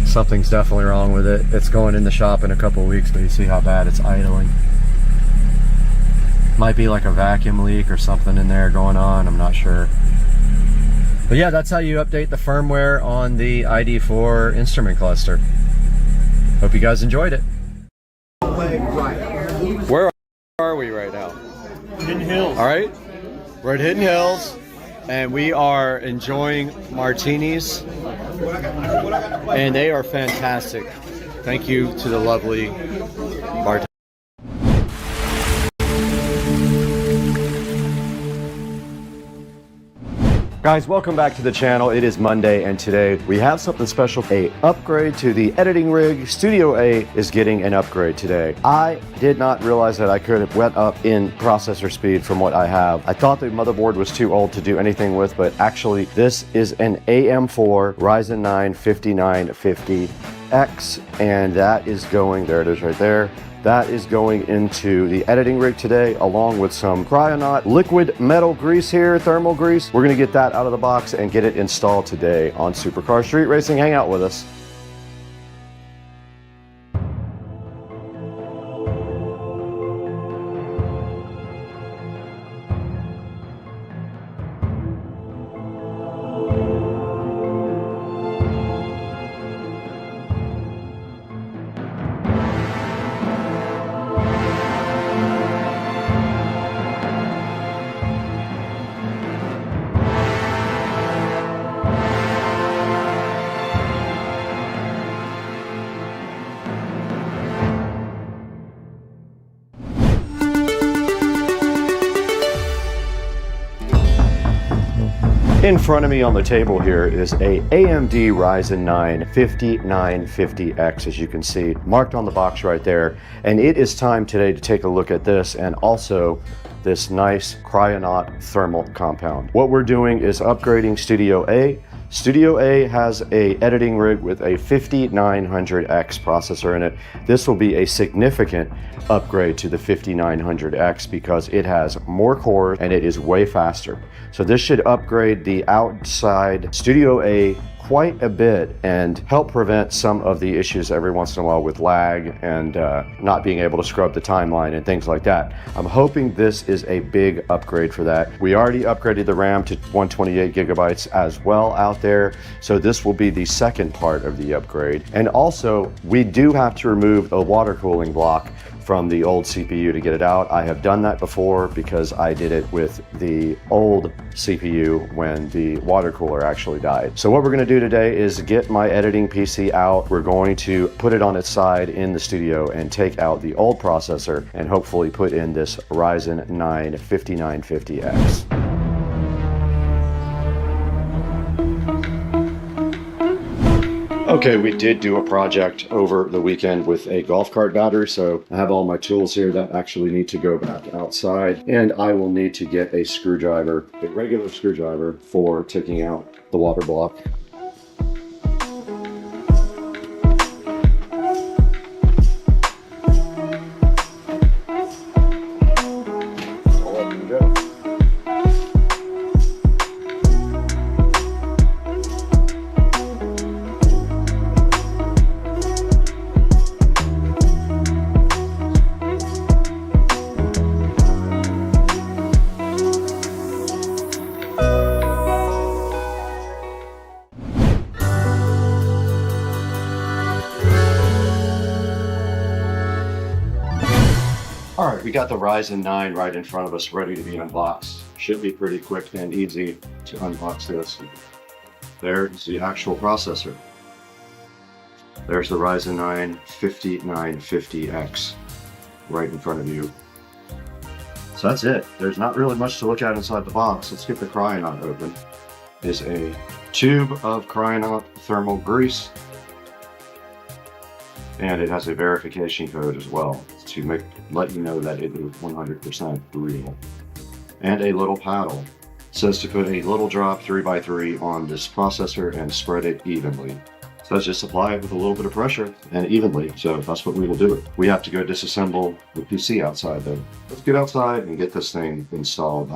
Something's definitely wrong with it. It's going in the shop in a couple of weeks, but you see how bad it's idling. Might be like a vacuum leak or something in there going on. I'm not sure. But yeah, that's how you update the firmware on the ID4 instrument cluster. Hope you guys enjoyed it. Where are we right now? Hidden Hills. All right, we're at Hidden Hills, and we are enjoying martinis, and they are fantastic. Thank you to the lovely bartender. Guys, welcome back to the channel. It is Monday, and today we have something special. A upgrade to the editing rig. Studio A is getting an upgrade today. I did not realize that I could have went up in processor speed from what I have. I thought the motherboard was too old to do anything with, but actually this is an AM4 Ryzen 9 5950X, and that is going, there it is right there. That is going into the editing rig today, along with some Cryonaut liquid metal grease here, thermal grease. We're gonna get that out of the box and get it installed today on Supercar Street Racing. Hang out with us. In front of me on the table here is a AMD Ryzen 9 5950X, as you can see, marked on the box right there. And it is time today to take a look at this and also this nice Cryonaut thermal compound. What we're doing is upgrading Studio A. Studio A has a editing rig with a 5900X processor in it. This will be a significant upgrade to the 5900X because it has more cores and it is way faster. So this should upgrade the outside Studio A quite a bit and help prevent some of the issues every once in a while with lag and not being able to scrub the timeline and things like that. I'm hoping this is a big upgrade for that. We already upgraded the RAM to 128 gigabytes as well out there, so this will be the second part of the upgrade. And also, we do have to remove a water cooling block from the old CPU to get it out. I have done that before because I did it with the old CPU when the water cooler actually died. So what we're gonna do today is get my editing PC out. We're going to put it on its side in the studio and take out the old processor and hopefully put in this Ryzen 9 5950X. Okay, we did do a project over the weekend with a golf cart battery, so I have all my tools here that actually need to go back outside, and I will need to get a screwdriver, a regular screwdriver, for taking out the water block. I'll let you go. All right, we got the Ryzen 9 right in front of us, ready to be unboxed. Should be pretty quick and easy to unbox this. There's the actual processor. There's the Ryzen 9 5950X right in front of you. So that's it. There's not really much to look at inside the box. Let's get the Cryonaut open. There's a tube of Cryonaut thermal grease, and it has a verification code as well to let you know that it is 100% real. And a little paddle. It says to put a little drop 3x3 on this processor and spread it evenly. So let's just apply it with a little bit of pressure and evenly. So that's what we will do. We have to go disassemble the PC outside though. Let's get outside and get this thing installed.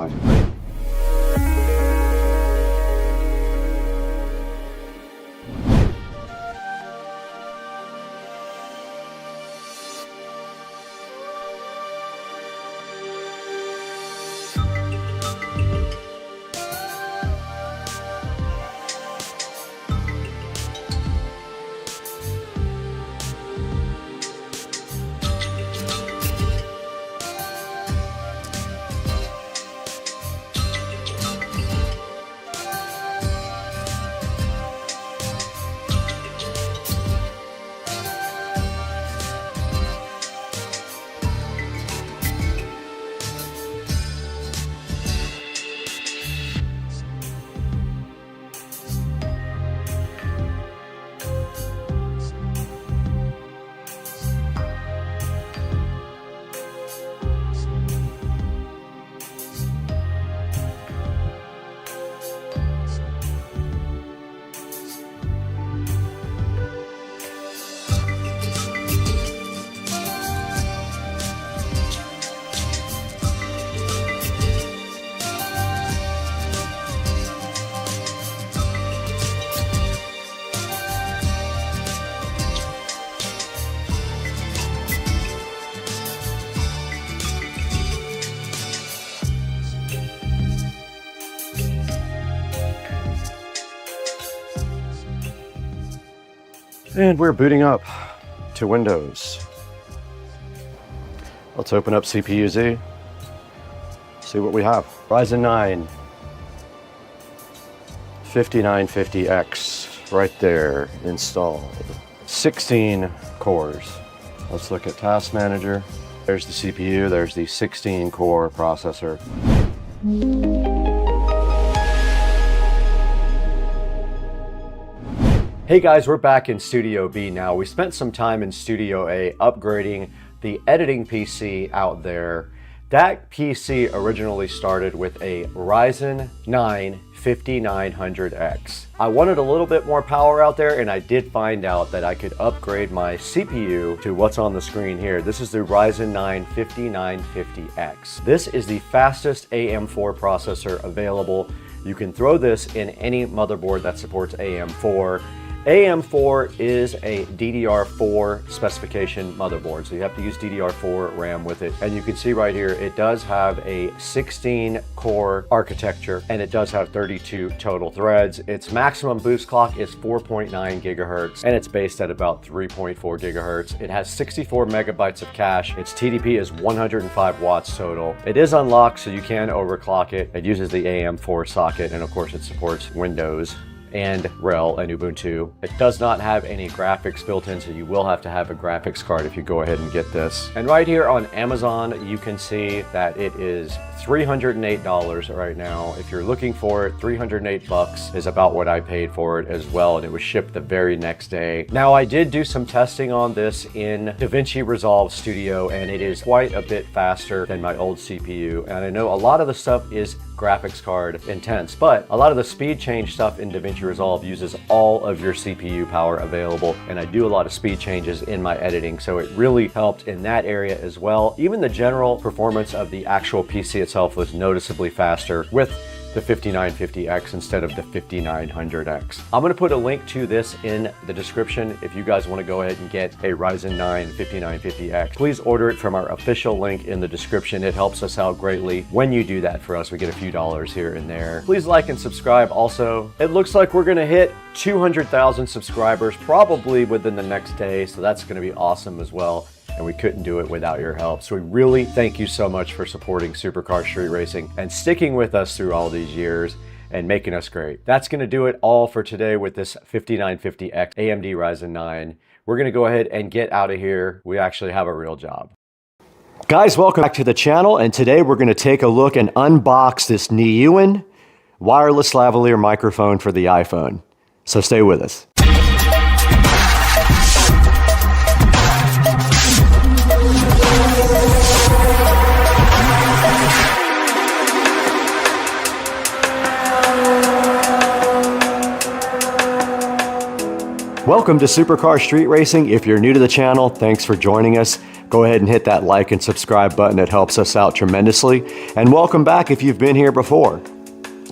And we're booting up to Windows. Let's open up CPU-Z. See what we have. Ryzen 9 5950X right there installed. 16 cores. Let's look at Task Manager. There's the CPU, there's the 16 core processor. Hey guys, we're back in Studio B now. We spent some time in Studio A upgrading the editing PC out there. That PC originally started with a Ryzen 9 5900X. I wanted a little bit more power out there, and I did find out that I could upgrade my CPU to what's on the screen here. This is the Ryzen 9 5950X. This is the fastest AM4 processor available. You can throw this in any motherboard that supports AM4. AM4 is a DDR4 specification motherboard, so you have to use DDR4 RAM with it. And you can see right here, it does have a 16 core architecture, and it does have 32 total threads. Its maximum boost clock is 4.9 gigahertz, and it's based at about 3.4 gigahertz. It has 64 megabytes of cache. Its TDP is 105 watts total. It is unlocked, so you can overclock it. It uses the AM4 socket, and of course it supports Windows and RHEL and Ubuntu. It does not have any graphics built in, so you will have to have a graphics card if you go ahead and get this. And right here on Amazon, you can see that it is $308 right now. If you're looking for it, 308 bucks is about what I paid for it as well, and it was shipped the very next day. Now, I did do some testing on this in DaVinci Resolve Studio, and it is quite a bit faster than my old CPU. And I know a lot of the stuff is graphics card intense, but a lot of the speed change stuff in DaVinci Resolve uses all of your CPU power available, and I do a lot of speed changes in my editing, so it really helped in that area as well. Even the general performance of the actual PC itself was noticeably faster with the 5950X instead of the 5900X. I'm gonna put a link to this in the description if you guys wanna go ahead and get a Ryzen 9 5950X. Please order it from our official link in the description. It helps us out greatly when you do that for us. We get a few dollars here and there. Please like and subscribe also. It looks like we're gonna hit 200,000 subscribers probably within the next day, so that's gonna be awesome as well. And we couldn't do it without your help. So we really thank you so much for supporting Supercar Street Racing and sticking with us through all these years and making us great. That's gonna do it all for today with this 5950X AMD Ryzen 9. We're gonna go ahead and get out of here. We actually have a real job. Guys, welcome back to the channel. And today we're gonna take a look and unbox this Nylon wireless lavalier microphone for the iPhone. So stay with us. Welcome to Supercar Street Racing. If you're new to the channel, thanks for joining us. Go ahead and hit that like and subscribe button. It helps us out tremendously. And welcome back if you've been here before.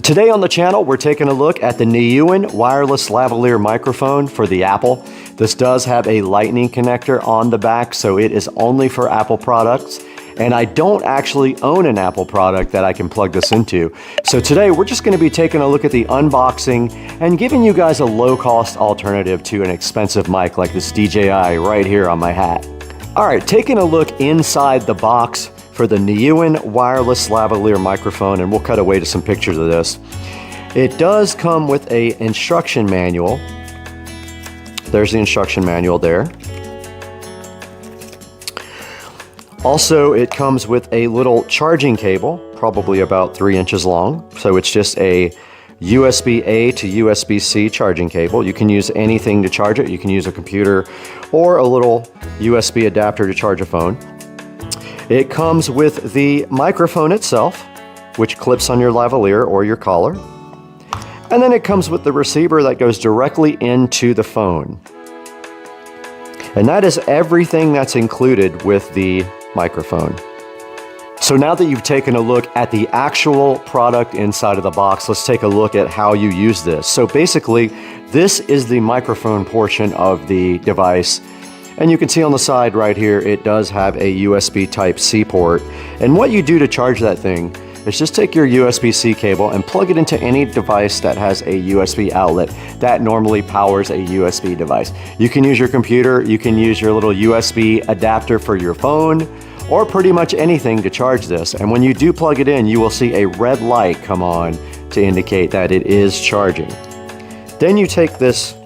Today on the channel, we're taking a look at the Nylon wireless lavalier microphone for the Apple. This does have a lightning connector on the back, so it is only for Apple products. And I don't actually own an Apple product that I can plug this into. So today we're just going to be taking a look at the unboxing and giving you guys a low-cost alternative to an expensive mic like this DJI right here on my hat. All right, taking a look inside the box for the Nylon wireless lavalier microphone, and we'll cut away to some pictures of this. It does come with an instruction manual. There's the instruction manual there. Also, it comes with a little charging cable, probably about 3 inches long. So it's just a USB-A to USB-C charging cable. You can use anything to charge it. You can use a computer or a little USB adapter to charge a phone. It comes with the microphone itself, which clips on your lavalier or your collar. And then it comes with the receiver that goes directly into the phone. And that is everything that's included with the microphone. So now that you've taken a look at the actual product inside of the box, let's take a look at how you use this. So basically, this is the microphone portion of the device. And you can see on the side right here, it does have a USB Type-C port. And what you do to charge that thing, is just take your USB-C cable and plug it into any device that has a USB outlet that normally powers a USB device. You can use your computer, you can use your little USB adapter for your phone, or pretty much anything to charge this. And when you do plug it in, you will see a red light come on to indicate that it is charging. Then you take this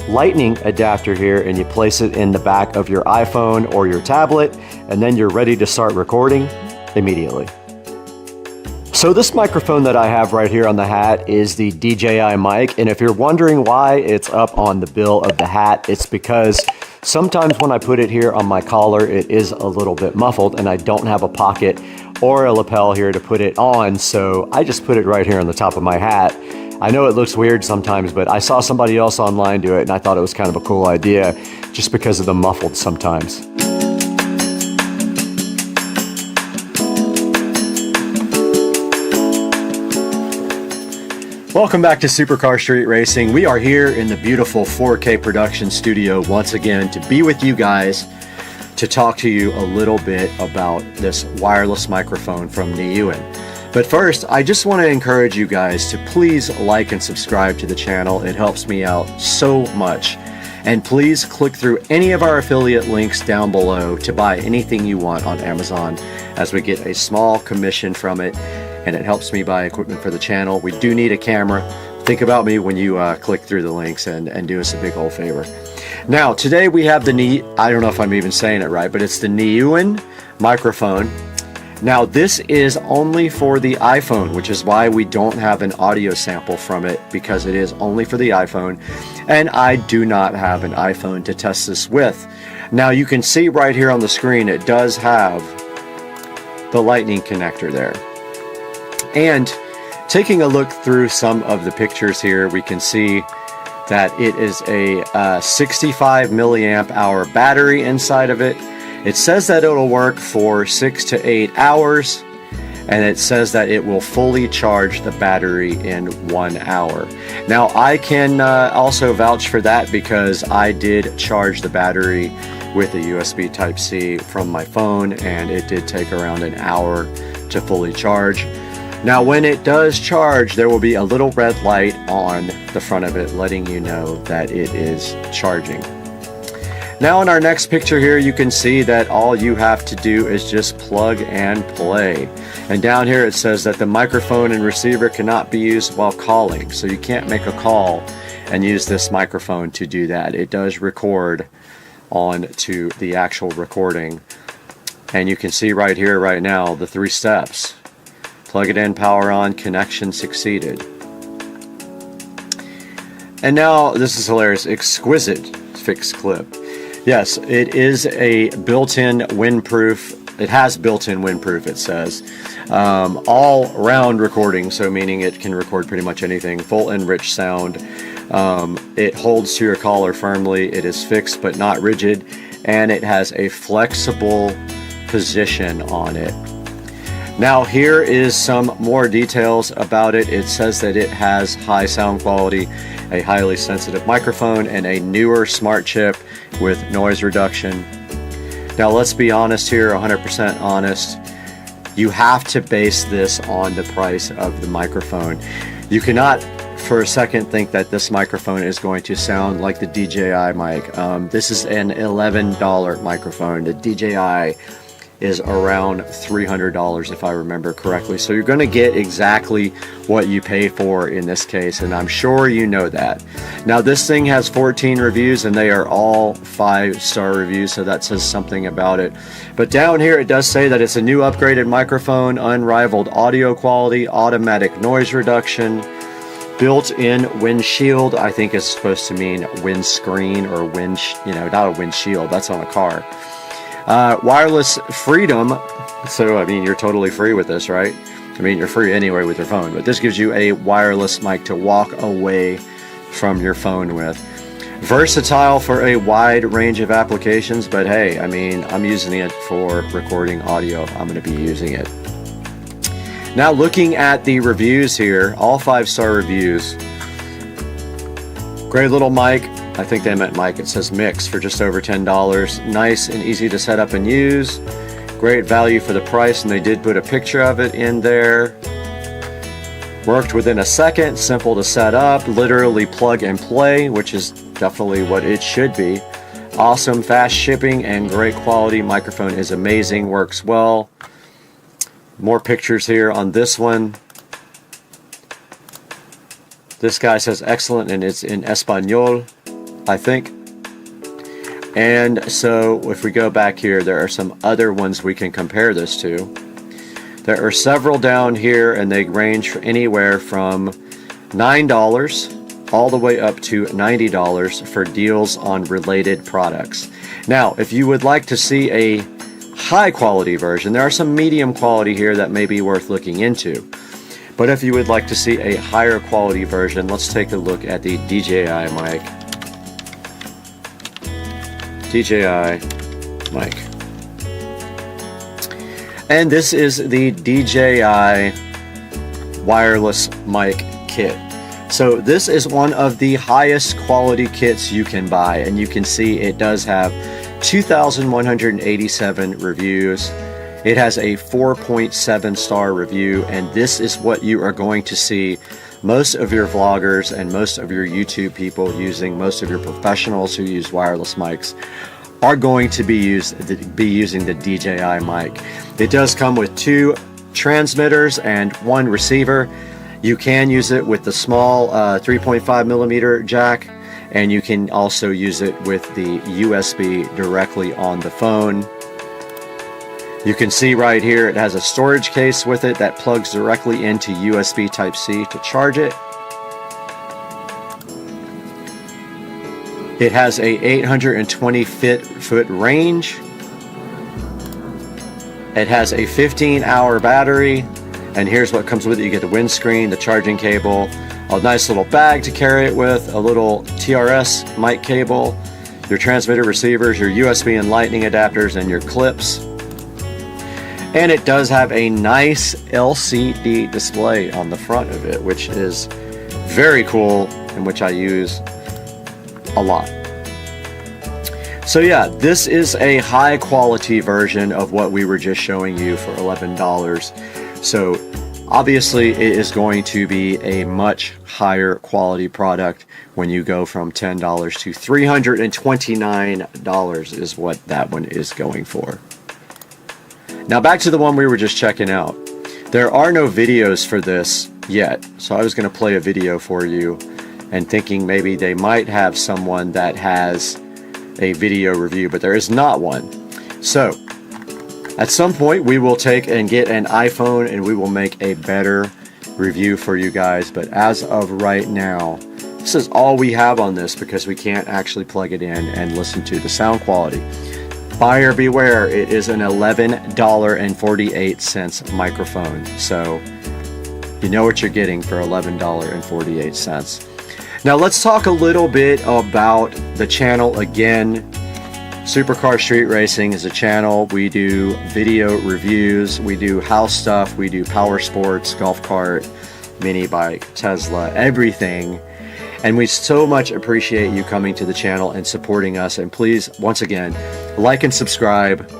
lightning adapter here and you place it in the back of your iPhone or your tablet, and then you're ready to start recording immediately. So this microphone that I have right here on the hat is the DJI mic, and if you're wondering why it's up on the bill of the hat, it's because sometimes when I put it here on my collar, it is a little bit muffled and I don't have a pocket or a lapel here to put it on, so I just put it right here on the top of my hat. I know it looks weird sometimes, but I saw somebody else online do it and I thought it was kind of a cool idea just because of the muffled sometimes. Welcome back to Supercar Street Racing. We are here in the beautiful 4K production studio once again to be with you guys to talk to you a little bit about this wireless microphone from Nylon. But first, I just want to encourage you guys to please like and subscribe to the channel. It helps me out so much. And please click through any of our affiliate links down below to buy anything you want on Amazon, as we get a small commission from it, and it helps me buy equipment for the channel. We do need a camera. Think about me when you click through the links and do us a big old favor. Now, today we have I don't know if I'm even saying it right, but it's the Nylon microphone. Now, this is only for the iPhone, which is why we don't have an audio sample from it, because it is only for the iPhone, and I do not have an iPhone to test this with. Now, you can see right here on the screen, it does have the lightning connector there. And taking a look through some of the pictures here, we can see that it is a 65 milliamp hour battery inside of it. It says that it'll work for 6 to 8 hours, and it says that it will fully charge the battery in 1 hour. Now, I can also vouch for that because I did charge the battery with a USB Type-C from my phone, and it did take around an hour to fully charge. Now, when it does charge, there will be a little red light on the front of it letting you know that it is charging. Now, in our next picture here, you can see that all you have to do is just plug and play. And down here it says that the microphone and receiver cannot be used while calling. So you can't make a call and use this microphone to do that. It does record on to the actual recording. And you can see right here, right now, the 3 steps. Plug it in, power on, connection succeeded. And now, this is hilarious, exquisite fixed clip. Yes, it is a built-in windproof. It has built-in windproof, it says. All-round recording, so meaning it can record pretty much anything. Full and rich sound. It holds to your collar firmly. It is fixed but not rigid. And it has a flexible position on it. Now, here is some more details about it. It says that it has high sound quality, a highly sensitive microphone, and a newer smart chip with noise reduction. Now, let's be honest here, 100% honest. You have to base this on the price of the microphone. You cannot for a second think that this microphone is going to sound like the DJI mic. This is an $11 microphone. The DJI is around $300 if I remember correctly. So you're going to get exactly what you pay for in this case, and I'm sure you know that. Now, this thing has 14 reviews and they are all 5-star reviews, so that says something about it. But down here it does say that it's a new upgraded microphone, unrivaled audio quality, automatic noise reduction, built-in windshield. I think it's supposed to mean windscreen or not a windshield, that's on a car. Wireless freedom, so I mean you're totally free with this, right? I mean you're free anyway with your phone, but this gives you a wireless mic to walk away from your phone with. Versatile for a wide range of applications, but hey, I mean I'm using it for recording audio. I'm going to be using it. Now, looking at the reviews here, all 5-star reviews. Great little mic. I think they meant mic. It says mix for just over $10. Nice and easy to set up and use. Great value for the price, and they did put a picture of it in there. Worked within a second, simple to set up, literally plug and play, which is definitely what it should be. Awesome, fast shipping, and great quality. Microphone is amazing, works well. More pictures here on this one. This guy says excellent, and it's in Espanol, I think. And so if we go back here, there are some other ones we can compare this to. There are several down here, and they range for anywhere from $9 all the way up to $90 for deals on related products. Now, if you would like to see a high quality version, there are some medium quality here that may be worth looking into. But if you would like to see a higher quality version, let's take a look at the DJI mic. DJI mic. And this is the DJI wireless mic kit. So this is one of the highest quality kits you can buy, and you can see it does have 2,187 reviews. It has a 4.7 star review, and this is what you are going to see most of your vloggers and most of your YouTube people using, most of your professionals who use wireless mics are going to be using the DJI mic. It does come with 2 transmitters and 1 receiver. You can use it with the small 3.5 millimeter jack, and you can also use it with the USB directly on the phone. You can see right here it has a storage case with it that plugs directly into USB Type-C to charge it. It has a 820 foot range. It has a 15-hour battery, and here's what comes with it. You get the windscreen, the charging cable, a nice little bag to carry it with, a little TRS mic cable, your transmitter receivers, your USB and lightning adapters, and your clips. And it does have a nice LCD display on the front of it, which is very cool and which I use a lot. So yeah, this is a high quality version of what we were just showing you for $11. So obviously it is going to be a much higher quality product when you go from $10 to $329 is what that one is going for. Now back to the one we were just checking out. There are no videos for this yet, so I was going to play a video for you and thinking maybe they might have someone that has a video review, but there is not one. So at some point we will take and get an iPhone and we will make a better review for you guys, but as of right now, this is all we have on this because we can't actually plug it in and listen to the sound quality. Buyer beware, it is an $11.48 microphone, so you know what you're getting for $11.48. Now let's talk a little bit about the channel again. Supercar Street Racing is a channel. We do video reviews, we do house stuff, we do power sports, golf cart, mini bike, Tesla, everything. And we so much appreciate you coming to the channel and supporting us. And please, once again, like and subscribe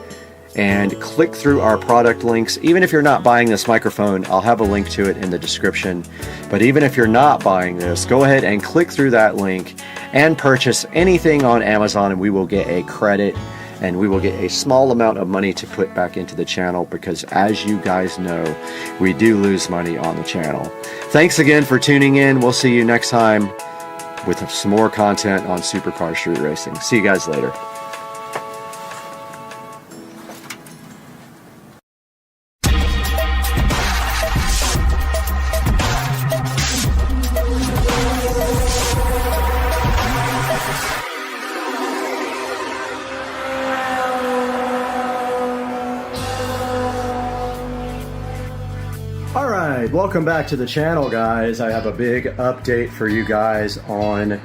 and click through our product links. Even if you're not buying this microphone, I'll have a link to it in the description. But even if you're not buying this, go ahead and click through that link and purchase anything on Amazon, and we will get a credit and we will get a small amount of money to put back into the channel because, as you guys know, we do lose money on the channel. Thanks again for tuning in. We'll see you next time with some more content on Supercar Street Racing. See you guys later. Alright, welcome back to the channel, guys. I have a big update for you guys on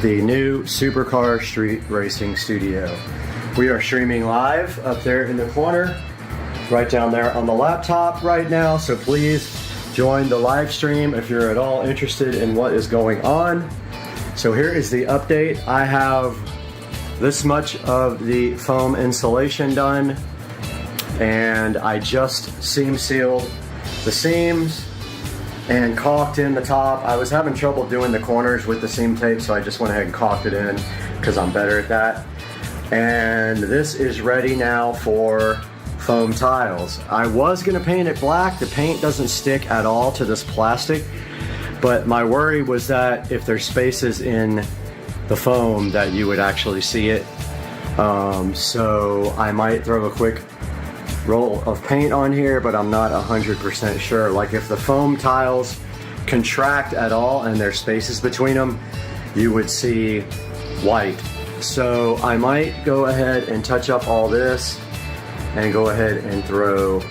the new Supercar Street Racing Studio. We are streaming live up there in the corner, right down there on the laptop right now, so please join the live stream if you're at all interested in what is going on. So here is the update. I have this much of the foam insulation done, and I just seam sealed the seams. and caulked in the top. I was having trouble doing the corners with the seam tape, so I just went ahead and caulked it in because I'm better at that. And this is ready now for foam tiles. I was gonna paint it black. The paint doesn't stick at all to this plastic, but my worry was that if there's spaces in the foam that you would actually see it. So I might throw a quick roll of paint on here, but I'm not 100% sure. Like if the foam tiles contract at all and there's spaces between them, you would see white. So I might go ahead and touch up all this and go ahead and throw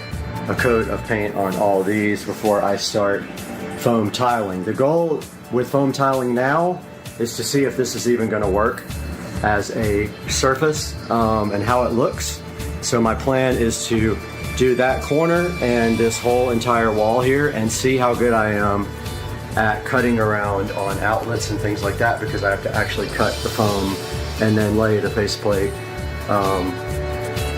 a coat of paint on all these before I start foam tiling. The goal with foam tiling now is to see if this is even going to work as a surface and how it looks. So my plan is to do that corner and this whole entire wall here and see how good I am at cutting around on outlets and things like that, because I have to actually cut the foam and then lay the faceplate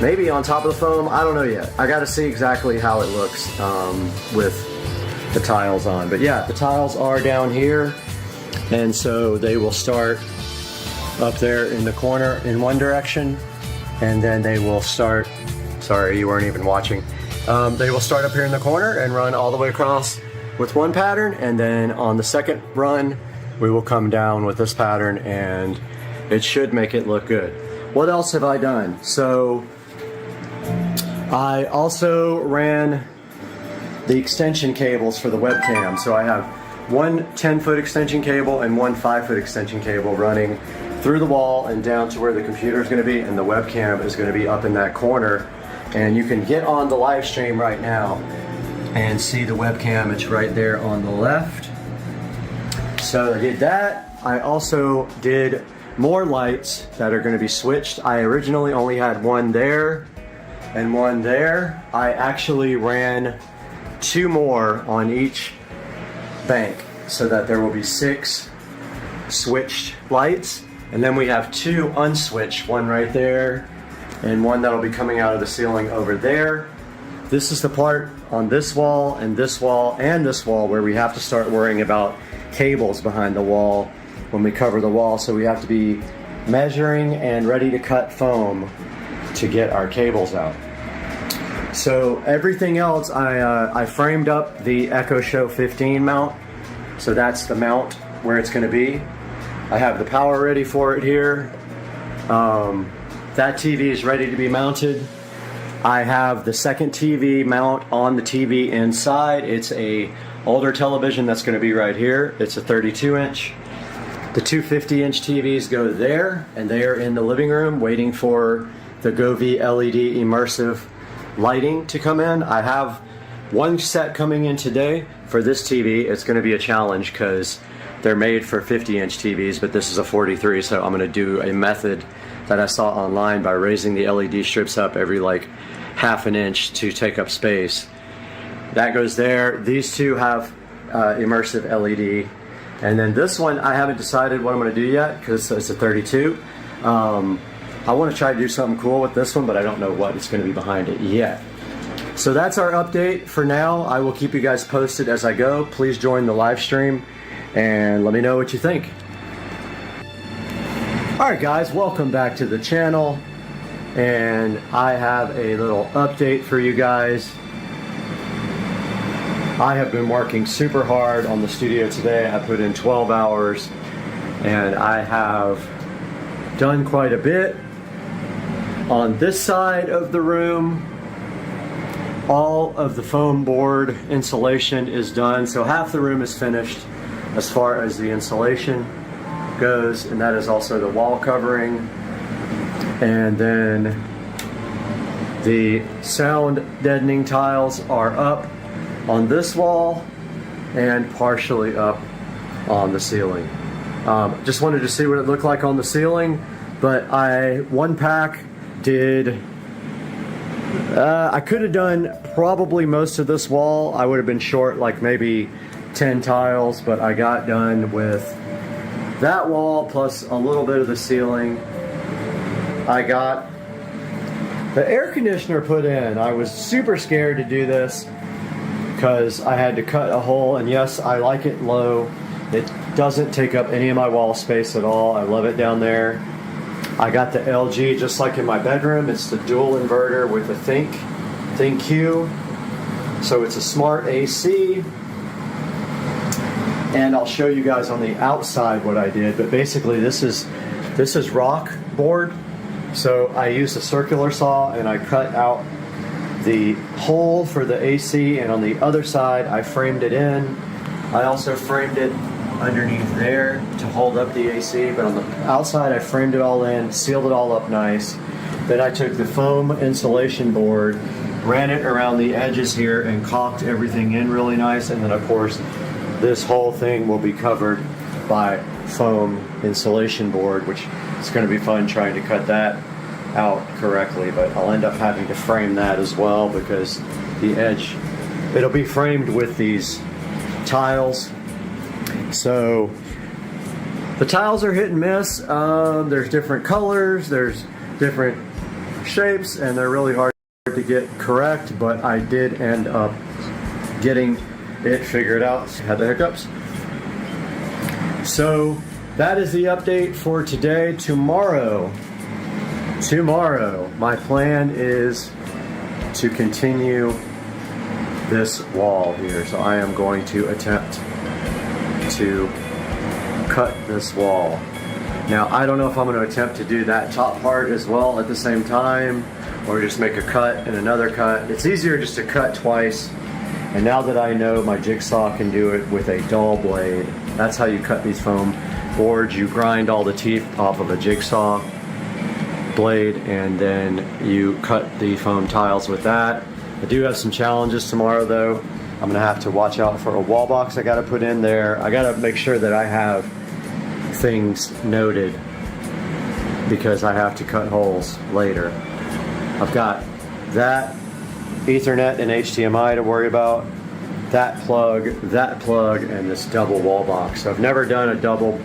maybe on top of the foam. I don't know yet. I got to see exactly how it looks with the tiles on. But yeah, the tiles are down here, and so they will start up there in the corner in one direction, and then they will start, sorry you weren't even watching, they will start up here in the corner and run all the way across with one pattern, and then on the second run we will come down with this pattern and it should make it look good. What else have I done? So I also ran the extension cables for the webcam. So I have one 10-foot extension cable and one 5-foot extension cable running through the wall and down to where the computer is going to be, and the webcam is going to be up in that corner. And you can get on the live stream right now and see the webcam. It's right there on the left. So I did that. I also did more lights that are going to be switched. I originally only had one there and one there. I actually ran 2 more on each bank so that there will be 6 switched lights, and then we have 2 unswitched, one right there and one that'll be coming out of the ceiling over there. This is the part on this wall and this wall and this wall where we have to start worrying about cables behind the wall when we cover the wall, so we have to be measuring and ready to cut foam to get our cables out. So everything else, I framed up the Echo Show 15 mount, so that's the mount where it's going to be. I have the power ready for it here. That TV is ready to be mounted. I have the second TV mount on the TV inside. It's a older television that's going to be right here. It's a 32-inch. The 250-inch TVs go there, and they are in the living room waiting for the Govee LED immersive lighting to come in. I have one set coming in today for this TV. It's going to be a challenge because they're made for 50-inch TVs, but this is a 43, so I'm going to do a method that I saw online by raising the LED strips up every like half an inch to take up space. That goes there. These two have immersive LED. And then this one, I haven't decided what I'm going to do yet because it's a 32. I want to try to do something cool with this one, but I don't know what it's going to be behind it yet. So that's our update for now. I will keep you guys posted as I go. Please join the live stream and let me know what you think. Alright guys, welcome back to the channel. And I have a little update for you guys. I have been working super hard on the studio today. I put in 12 hours and I have done quite a bit. On this side of the room, all of the foam board insulation is done. So half the room is finished as far as the insulation goes, and that is also the wall covering. And then the sound deadening tiles are up on this wall and partially up on the ceiling. Just wanted to see what it looked like on the ceiling, but one pack did, I could have done probably most of this wall. I would have been short like maybe 10 tiles, but I got done with that wall plus a little bit of the ceiling. I got the air conditioner put in. I was super scared to do this. because I had to cut a hole, and yes, I like it low. It doesn't take up any of my wall space at all. I love it down there. I got the LG just like in my bedroom. It's the dual inverter with a ThinQ. So it's a smart AC. And I'll show you guys on the outside what I did. But basically this is rock board. So I used a circular saw and I cut out the hole for the AC, and on the other side I framed it in. I also framed it underneath there to hold up the AC, but on the outside I framed it all in, sealed it all up nice. Then I took the foam insulation board, ran it around the edges here and caulked everything in really nice, and then of course this whole thing will be covered by foam insulation board, which is going to be fun trying to cut that out correctly, but I'll end up having to frame that as well because the edge, it'll be framed with these tiles. So the tiles are hit and miss. There's different colors, there's different shapes, and they're really hard to get correct, but I did end up getting it figured out. Had the hiccups. So that is the update for today. Tomorrow, my plan is to continue this wall here. So I am going to attempt to cut this wall. Now I don't know if I'm going to attempt to do that top part as well at the same time, or just make a cut and another cut. It's easier just to cut twice, and now that I know my jigsaw can do it with a dull blade, that's how you cut these foam boards. You grind all the teeth off of a jigsaw blade and then you cut the foam tiles with that. I do have some challenges tomorrow though. I'm gonna have to watch out for a wall box I gotta put in there. I gotta make sure that I have things noted because I have to cut holes later. I've got that Ethernet and HDMI to worry about, that plug, and this double wall box. So I've never done a double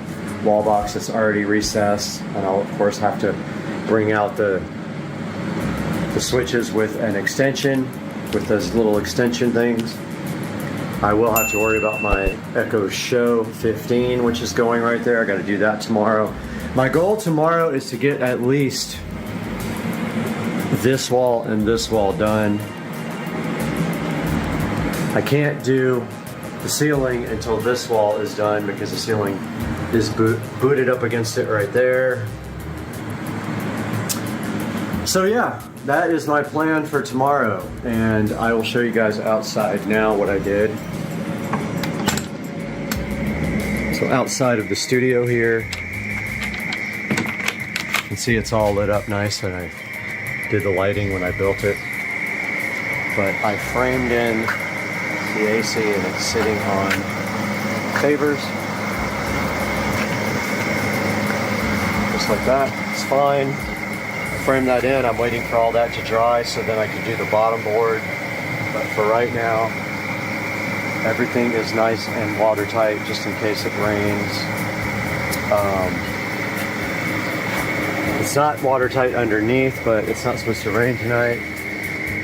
wall box that's already recessed, and I'll of course have to bring out the switches with an extension, with those little extension things. I will have to worry about my Echo Show 15, which is going right there. I got to do that tomorrow. My goal tomorrow is to get at least this wall and this wall done. I can't do the ceiling until this wall is done because the ceiling is booted up against it right there. So yeah, that is my plan for tomorrow, and I will show you guys outside now what I did. So outside of the studio here, you can see it's all lit up nice, and I did the lighting when I built it. But I framed in the AC and it's sitting on favors. Just like that, it's fine. Frame that in. I'm waiting for all that to dry so then I can do the bottom board. But for right now, everything is nice and watertight just in case it rains. It's not watertight underneath, but it's not supposed to rain tonight.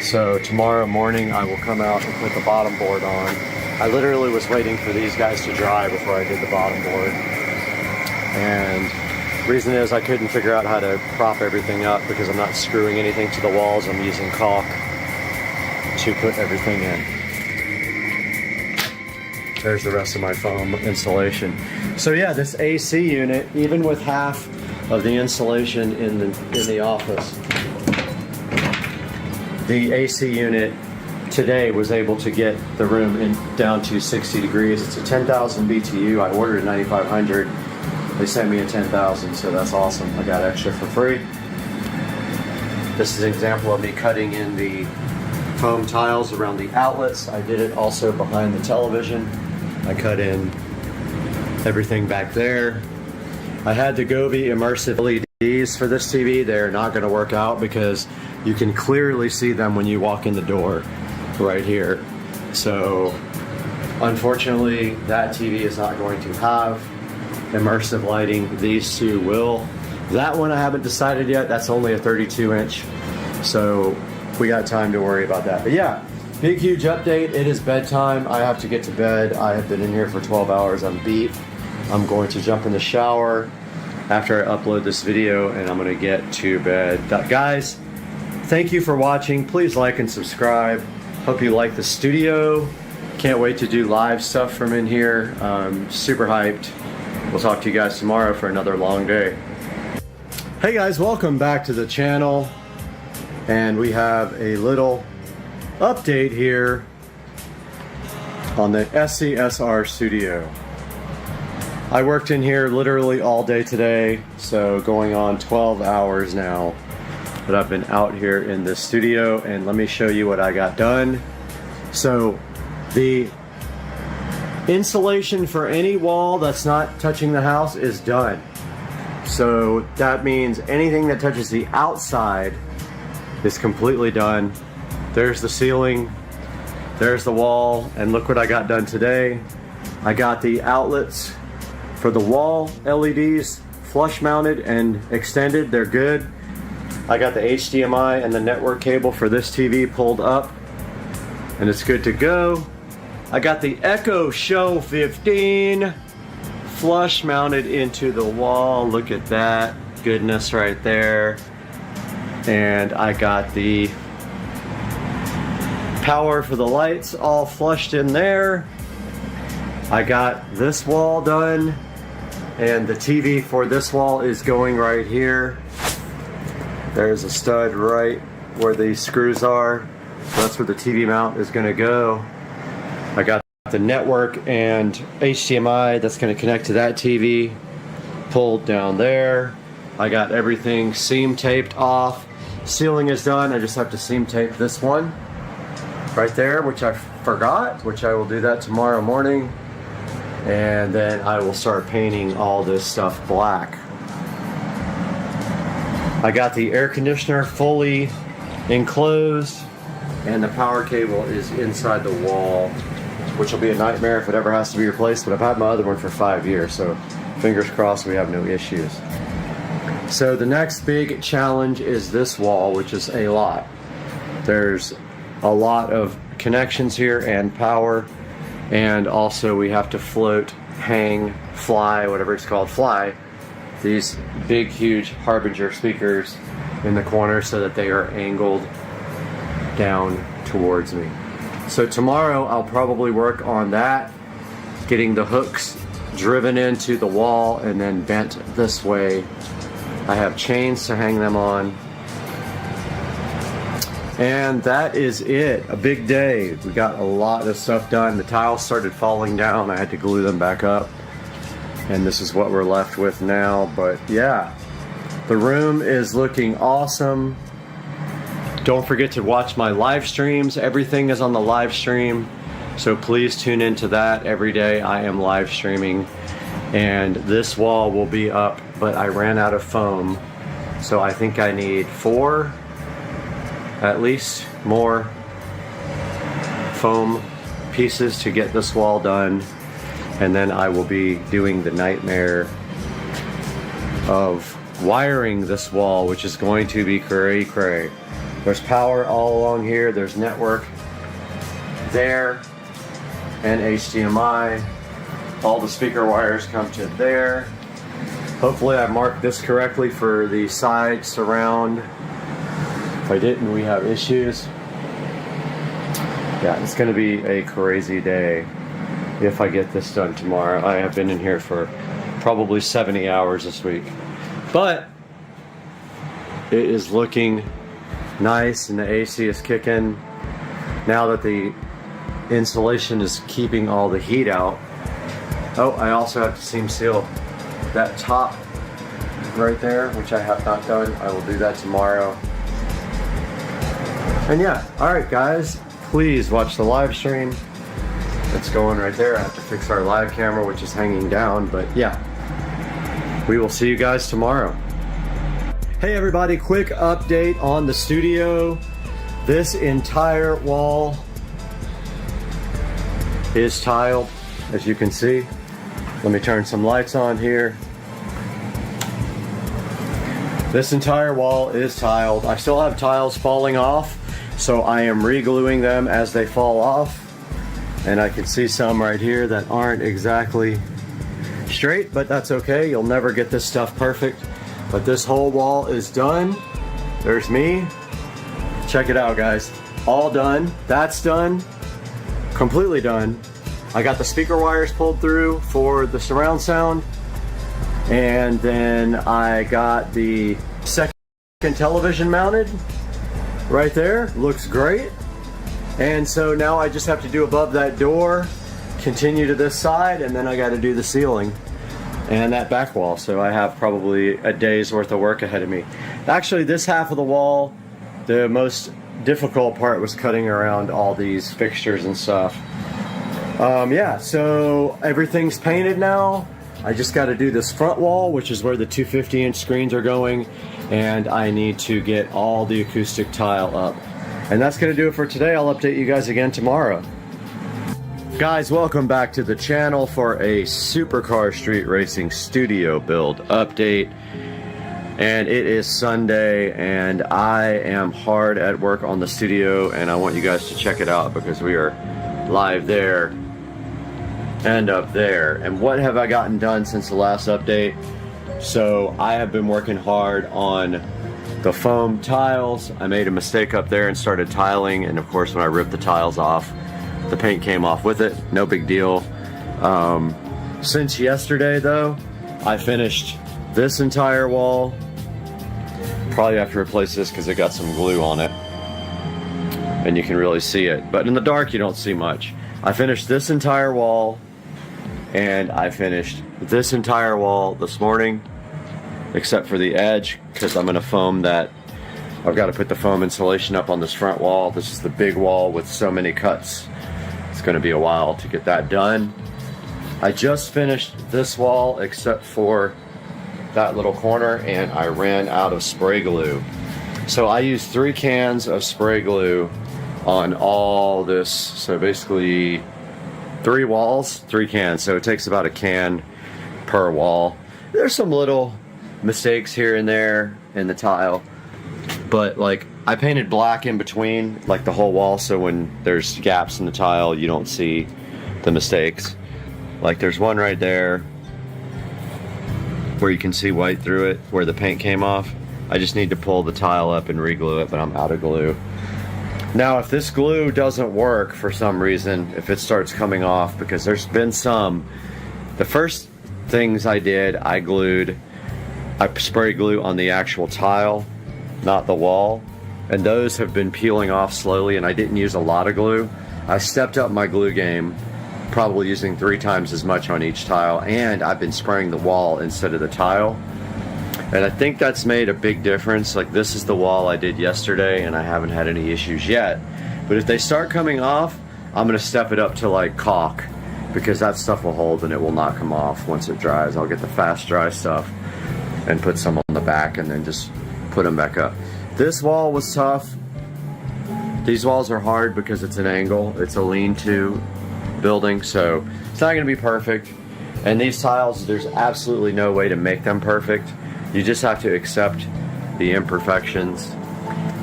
So tomorrow morning I will come out and put the bottom board on. I literally was waiting for these guys to dry before I did the bottom board. And reason is I couldn't figure out how to prop everything up because I'm not screwing anything to the walls. I'm using caulk to put everything in. There's the rest of my foam insulation. So yeah, this AC unit, even with half of the insulation in the office, the AC unit today was able to get the room down to 60 degrees. It's a 10,000 BTU. I ordered a 9,500. They sent me a 10,000, so that's awesome. I got extra for free. This is an example of me cutting in the foam tiles around the outlets. I did it also behind the television. I cut in everything back there. I had the Gobi immersive LEDs for this TV. They're not going to work out because you can clearly see them when you walk in the door right here. So unfortunately, that TV is not going to have immersive lighting. These two will. That one I haven't decided yet. That's only a 32 inch. So we got time to worry about that. But yeah, Big, huge update. It is bedtime. I have to get to bed. I have been in here for 12 hours. I'm beat. I'm going to jump in the shower after I upload this video, and I'm going to get to bed. Guys, thank you for watching. Please like and subscribe. Hope you like the studio. Can't wait to do live stuff from in here. Super hyped. We'll talk to you guys tomorrow for another long day. Hey guys, welcome back to the channel. And we have a little update here on the SCSR studio. I worked in here literally all day today, so going on 12 hours now that I've been out here in this studio, and let me show you what I got done. So the insulation for any wall that's not touching the house is done. So that means anything that touches the outside is completely done. There's the ceiling, there's the wall, and look what I got done today. I got the outlets for the wall LEDs flush mounted and extended. They're good. I got the HDMI and the network cable for this TV pulled up, and it's good to go. I got the Echo Show 15 flush mounted into the wall. Look at that goodness right there. And I got the power for the lights all flushed in there. I got this wall done, and the TV for this wall is going right here. There's a stud right where the screws are. So that's where the TV mount is going to go. I got the network and HDMI that's going to connect to that TV pulled down there. I got everything seam taped off. Ceiling is done. I just have to seam tape this one right there, which I forgot, which I will do that tomorrow morning. And then I will start painting all this stuff black. I got the air conditioner fully enclosed, and the power cable is inside the wall, which will be a nightmare if it ever has to be replaced, but I've had my other one for 5 years, so fingers crossed we have no issues. So the next big challenge is this wall, which is a lot. There's a lot of connections here and power, and also we have to float, hang, fly, whatever it's called, fly these big huge Harbinger speakers in the corner so that they are angled down towards me. So tomorrow I'll probably work on that, getting the hooks driven into the wall and then bent this way. I have chains to hang them on. And that is it. A big day. We got a lot of stuff done. The tiles started falling down. I had to glue them back up. And this is what we're left with now. But yeah, the room is looking awesome. Don't forget to watch my live streams. Everything is on the live stream. So please tune into that every day. I am live streaming. And this wall will be up, but I ran out of foam. So I think I need 4 at least more foam pieces to get this wall done, and then I will be doing the nightmare of wiring this wall, which is going to be cray. There's power all along here, there's network there, and HDMI. All the speaker wires come to there. Hopefully I marked this correctly for the side surround. If I didn't, we have issues. Yeah, it's gonna be a crazy day if I get this done tomorrow. I have been in here for probably 70 hours this week. But it is looking nice and the AC is kicking. Now that the insulation is keeping all the heat out. Oh, I also have to seam seal that top right there, which I have not done. I will do that tomorrow. And yeah, alright guys, please watch the live stream. It's going right there. I have to fix our live camera, which is hanging down, but yeah. We will see you guys tomorrow. Hey everybody, quick update on the studio. This entire wall is tiled, as you can see. Let me turn some lights on here. This entire wall is tiled. I still have tiles falling off, so I am re-gluing them as they fall off. And I can see some right here that aren't exactly straight, but that's okay. You'll never get this stuff perfect. But this whole wall is done. There's me. Check it out, guys. All done. That's done. Completely done. I got the speaker wires pulled through for the surround sound. And then I got the second television mounted right there. Looks great. And so now I just have to do above that door, continue to this side, and then I got to do the ceiling and that back wall. So I have probably a day's worth of work ahead of me. Actually, this half of the wall, the most difficult part was cutting around all these fixtures and stuff. Yeah, so everything's painted now. I just got to do this front wall, which is where the 250-inch screens are going, and I need to get all the acoustic tile up. And that's going to do it for today. I'll update you guys again tomorrow. Guys, welcome back to the channel for a Supercar Street Racing studio build update. And it is Sunday, and I am hard at work on the studio, and I want you guys to check it out because we are live there and up there. And what have I gotten done since the last update? So I have been working hard on the foam tiles. I made a mistake up there and started tiling, and of course when I ripped the tiles off, the paint came off with it. No big deal. Since yesterday though, I finished this entire wall. Probably have to replace this because it got some glue on it and you can really see it, but in the dark you don't see much. I finished this entire wall, and I finished this entire wall this morning, except for the edge, because I'm going to foam that. I've got to put the foam insulation up on this front wall. This is the big wall with so many cuts. It's going to be a while to get that done. I just finished this wall except for that little corner, and I ran out of spray glue. So I used 3 cans of spray glue on all this. So basically 3 walls, 3 cans. So it takes about a can per wall. There's some little mistakes here and there in the tile, but like I painted black in between like the whole wall, so when there's gaps in the tile you don't see the mistakes. Like there's one right there where you can see white through it where the paint came off. I just need to pull the tile up and re-glue it, but I'm out of glue. Now if this glue doesn't work for some reason, if it starts coming off, because there's been some, the first things I did, I spray glue on the actual tile, not the wall, and those have been peeling off slowly, and I didn't use a lot of glue. I stepped up my glue game, probably using 3 times as much on each tile, and I've been spraying the wall instead of the tile. And I think that's made a big difference. Like this is the wall I did yesterday and I haven't had any issues yet. But if they start coming off, I'm gonna step it up to like caulk, because that stuff will hold and it will not come off once it dries. I'll get the fast dry stuff and put some on the back and then just put them back up. This wall was tough. These walls are hard because it's an angle. It's a lean-to building, so it's not gonna be perfect. And these tiles, there's absolutely no way to make them perfect. You just have to accept the imperfections.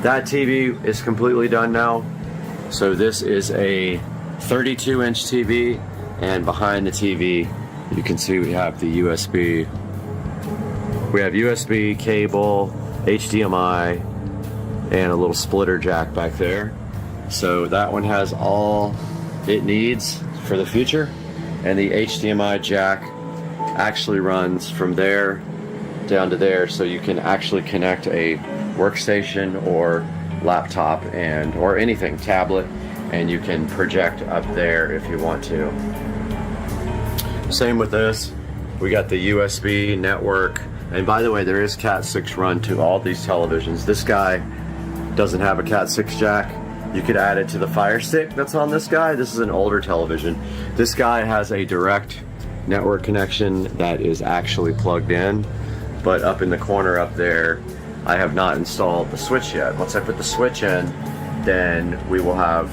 That TV is completely done now. So this is a 32-inch TV, and behind the TV, you can see we have the USB. We have USB cable, HDMI, and a little splitter jack back there. So that one has all it needs for the future. And the HDMI jack actually runs from there down to there, so you can actually connect a workstation or laptop or anything, tablet, and you can project up there if you want to. Same with this. We got the USB network, and by the way, there is Cat 6 run to all these televisions. This guy doesn't have a Cat 6 jack. You could add it to the Fire Stick that's on this guy. This is an older television. This guy has a direct network connection that is actually plugged in. But up in the corner up there, I have not installed the switch yet. Once I put the switch in, then we will have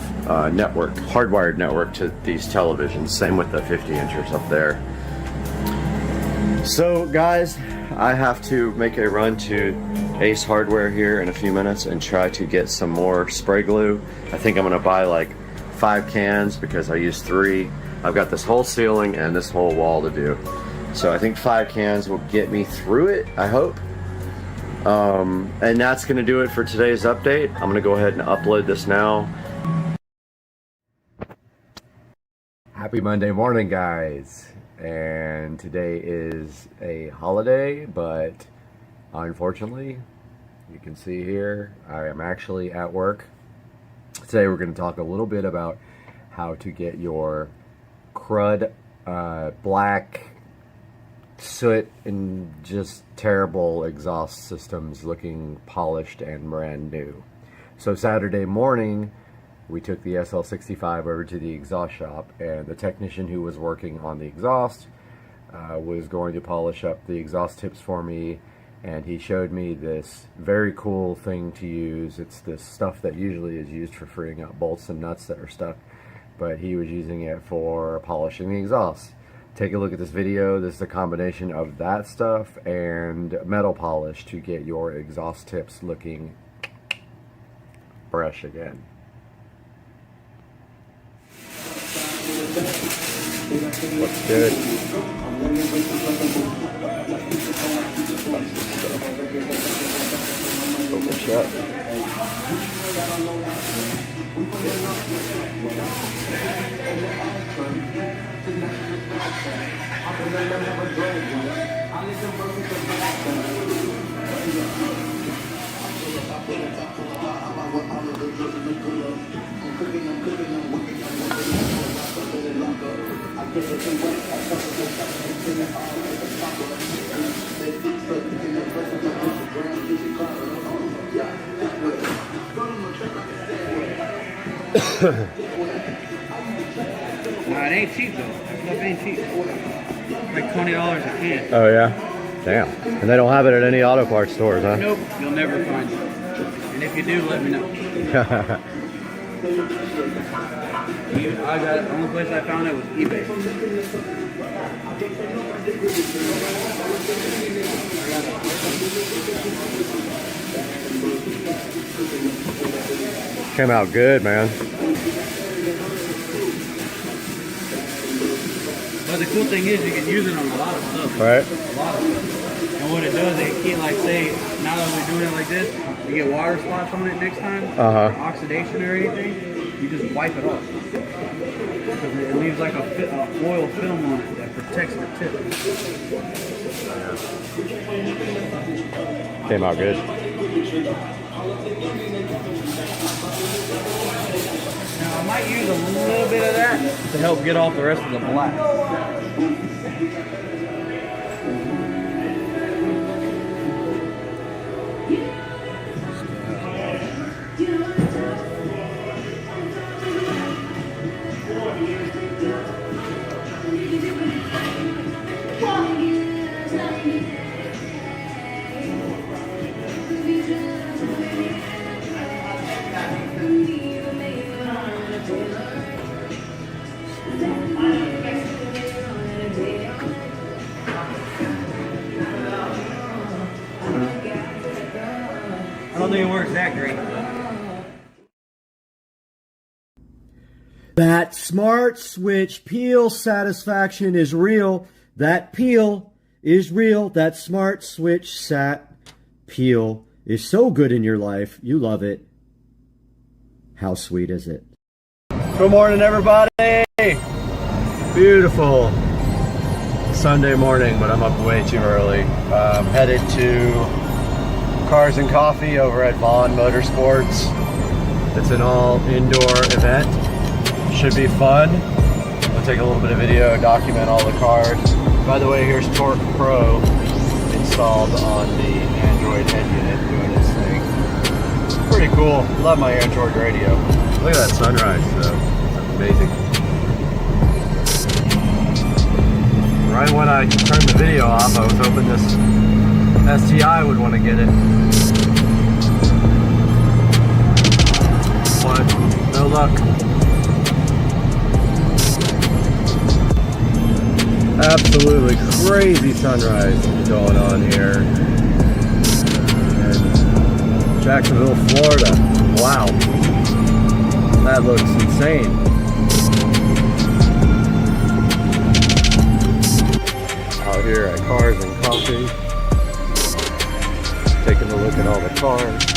network, hardwired network to these televisions. Same with the 50-inchers up there. So guys, I have to make a run to Ace Hardware here in a few minutes and try to get some more spray glue. I think I'm gonna buy like 5 cans because I used 3. I've got this whole ceiling and this whole wall to do. So I think 5 cans will get me through it, I hope. And that's gonna do it for today's update. I'm gonna go ahead and upload this now. Happy Monday morning, guys. And today is a holiday, but unfortunately, you can see here, I am actually at work. Today we're going to talk a little bit about how to get your crud, black, soot, and just terrible exhaust systems looking polished and brand new. So Saturday morning, we took the SL65 over to the exhaust shop, and the technician who was working on the exhaust was going to polish up the exhaust tips for me, and he showed me this very cool thing to use. It's this stuff that usually is used for freeing up bolts and nuts that are stuck, but he was using it for polishing the exhaust. Take a look at this video. This is a combination of that stuff and metal polish to get your exhaust tips looking fresh again. Looks good. Open shut. Nah, it ain't cheap though. That stuff ain't cheap. Like $20 a can. Oh yeah? Damn. And they don't have it at any auto parts stores, huh? Nope, you'll never find it. And if you do, let me know. The only place I found it was eBay. Came out good, man. But the cool thing is you can use it on a lot of stuff. Right. A lot of stuff. And what it does, it can't, like, say, now that we're doing it like this, you get water spots on it next time, oxidation or anything, you just wipe it off. Because it leaves like a oil film on it that protects the tip. Came out good. Now I might use a little bit of that to help get off the rest of the black. I don't think it works that great. That smart switch peel satisfaction is real. That peel is real. That smart switch sat peel is so good in your life. You love it. How sweet is it? Good morning, everybody. Beautiful Sunday morning, but I'm up way too early. I'm headed to Cars and Coffee over at Vaughn Motorsports. It's an all indoor event. Should be fun. I'll take a little bit of video, document all the cars. By the way, here's Torque Pro installed on the Android head unit doing its thing. It's pretty cool. Love my Android radio. Look at that sunrise though. That's amazing. Right when I turned the video off, I was hoping this STI would want to get it. But no luck. Absolutely crazy sunrise going on here. And Jacksonville, Florida. Wow. That looks insane. Out here at Cars and Coffee. Taking a look at all the cars.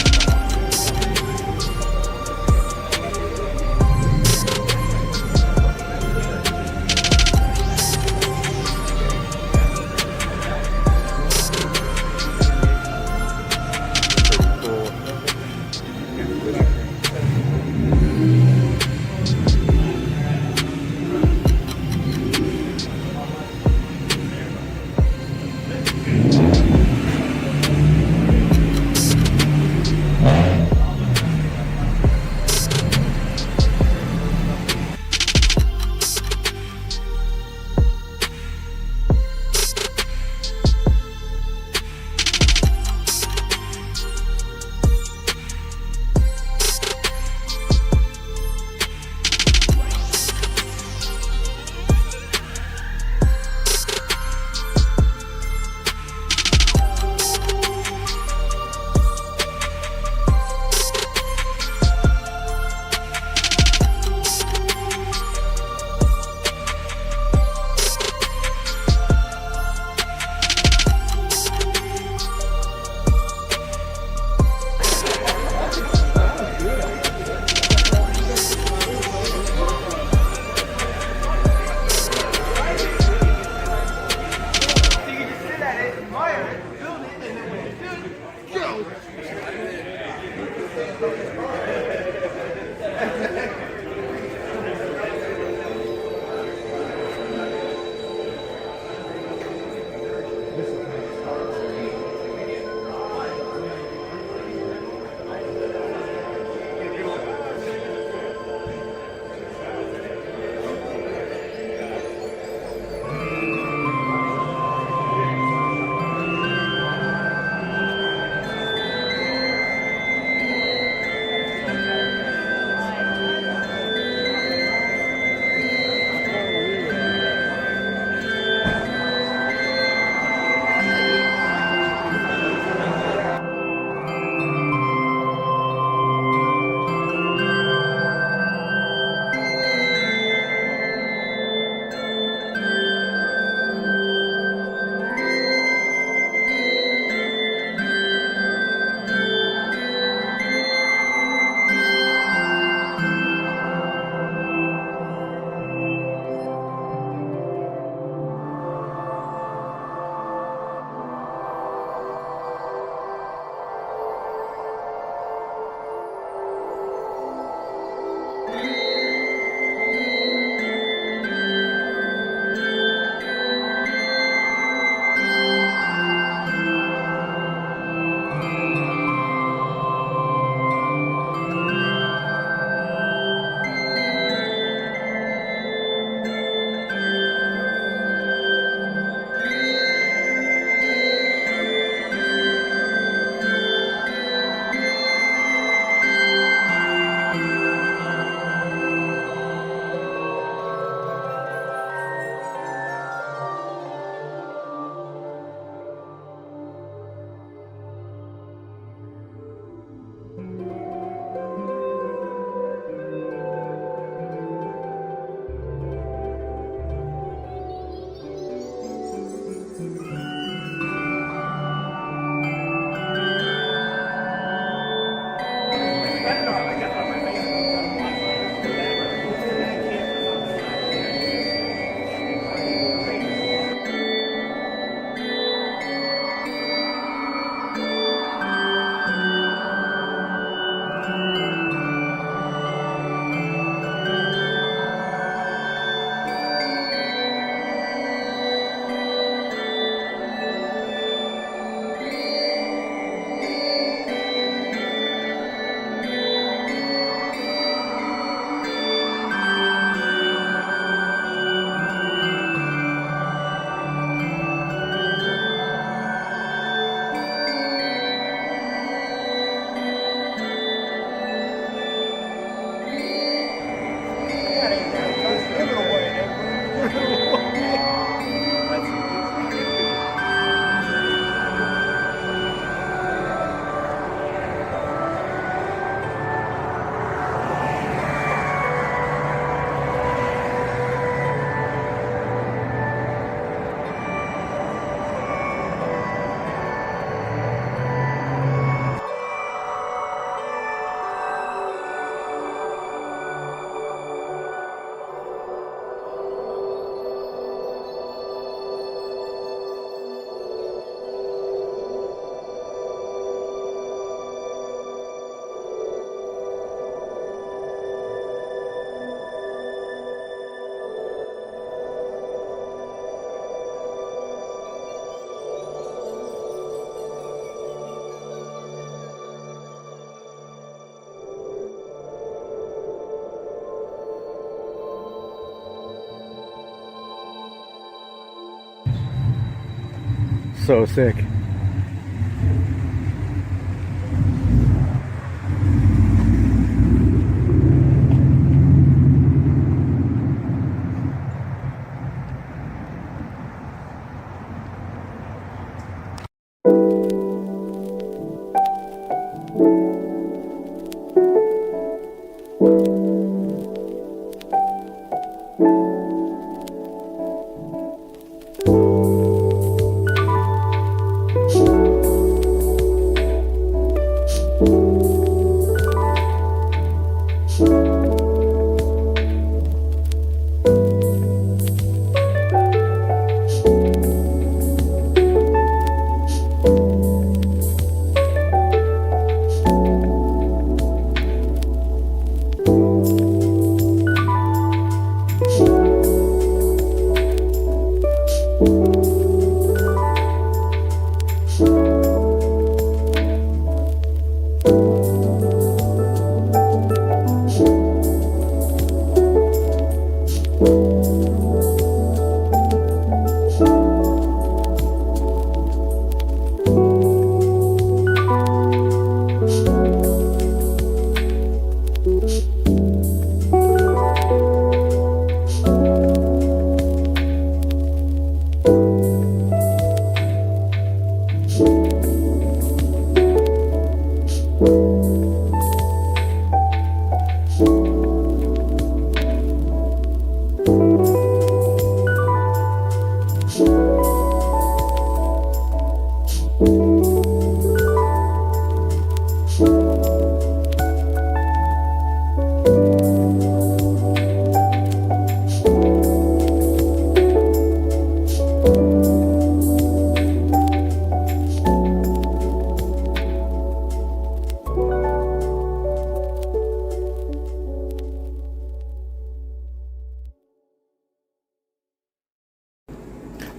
so sick.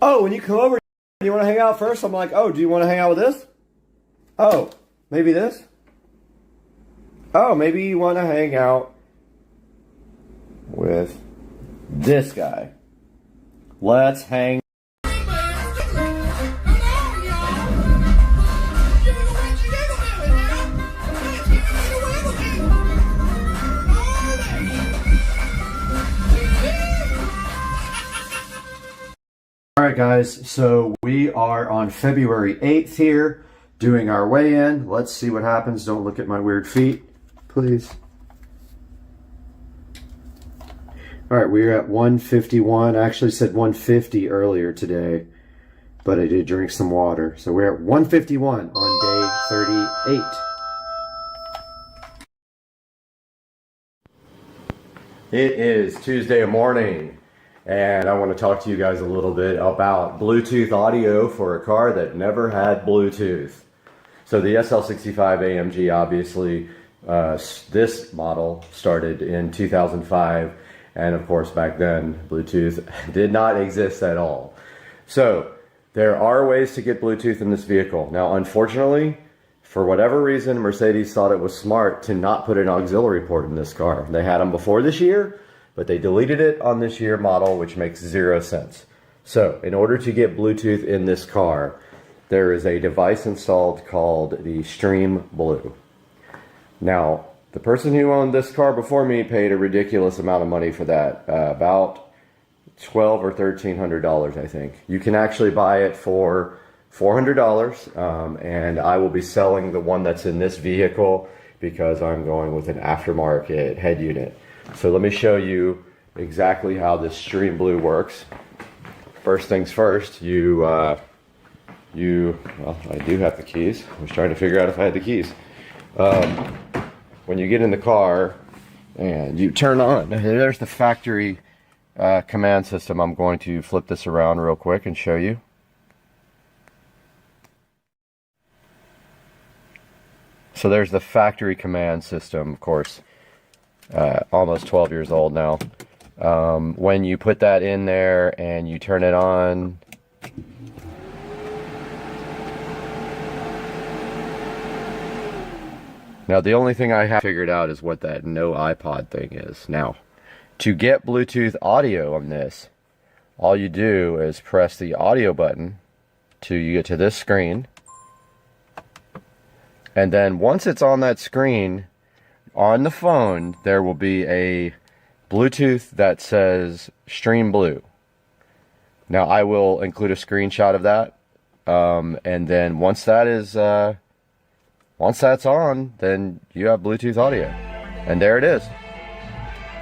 Oh, when you come over, you want to hang out first? I'm like, oh, do you want to hang out with this? Oh, maybe this? Oh, maybe you want to hang out with this guy. Let's hang. Alright guys, so we are on February 8th here, doing our weigh-in. Let's see what happens. Don't look at my weird feet, please. Alright, we're at 151. I actually said 150 earlier today, but I did drink some water. So we're at 151 on day 38. It is Tuesday morning. And I want to talk to you guys a little bit about Bluetooth audio for a car that never had Bluetooth. So the SL65 AMG, obviously, this model started in 2005. And of course, back then, Bluetooth did not exist at all. So there are ways to get Bluetooth in this vehicle. Now, unfortunately, for whatever reason, Mercedes thought it was smart to not put an auxiliary port in this car. They had them before this year, but they deleted it on this year model, which makes 0 sense. So in order to get Bluetooth in this car, there is a device installed called the Stream Blue. Now, the person who owned this car before me paid a ridiculous amount of money for that, about $1,200 or $1,300, I think. You can actually buy it for $400, and I will be selling the one that's in this vehicle because I'm going with an aftermarket head unit. So let me show you exactly how this Stream Blue works. First things first, well, I do have the keys. I was trying to figure out if I had the keys. When you get in the car and you turn on, there's the factory command system. I'm going to flip this around real quick and show you. So there's the factory command system, of course. Almost 12 years old now. When you put that in there and you turn it on, now the only thing I have figured out is what that no iPod thing is. Now, to get Bluetooth audio on this, all you do is press the audio button to, you get to this screen. And then once it's on that screen, on the phone, there will be a Bluetooth that says Stream Blue. Now I will include a screenshot of that. And then once that's on, then you have Bluetooth audio. And there it is.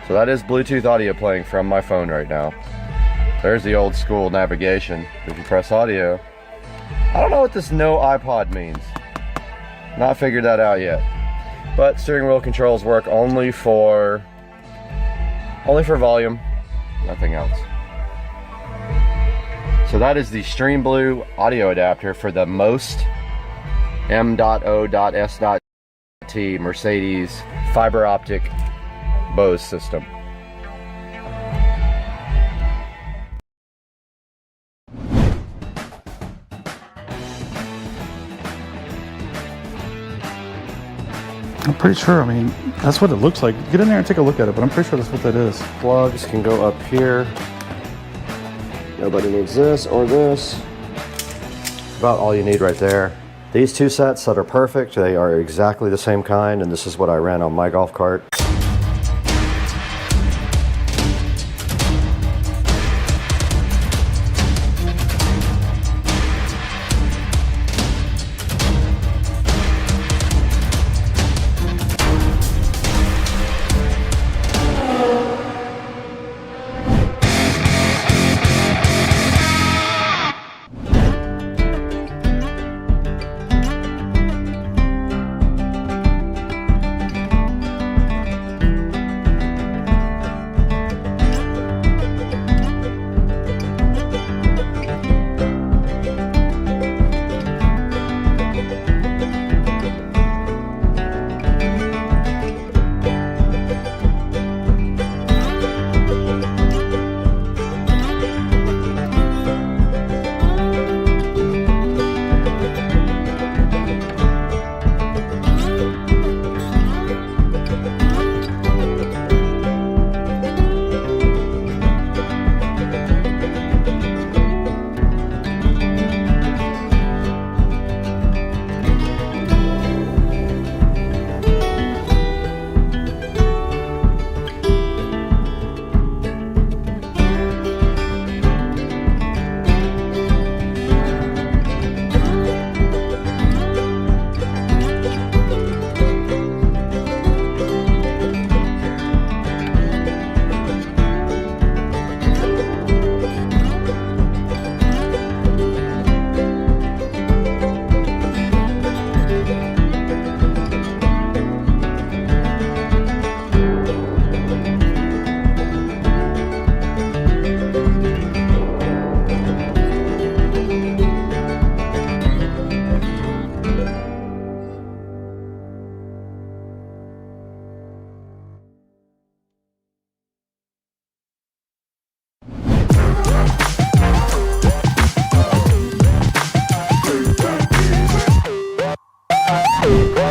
So that is Bluetooth audio playing from my phone right now. There's the old school navigation. If you press audio. I don't know what this no iPod means. Not figured that out yet. But steering wheel controls work only for volume, nothing else. So that is the Stream Blue audio adapter for the most M.O.S.T Mercedes fiber optic Bose system. I'm pretty sure, I mean, that's what it looks like. Get in there and take a look at it, but I'm pretty sure that's what that is. Plugs can go up here. Nobody needs this or this. About all you need right there. These two sets that are perfect, they are exactly the same kind, and this is what I ran on my golf cart.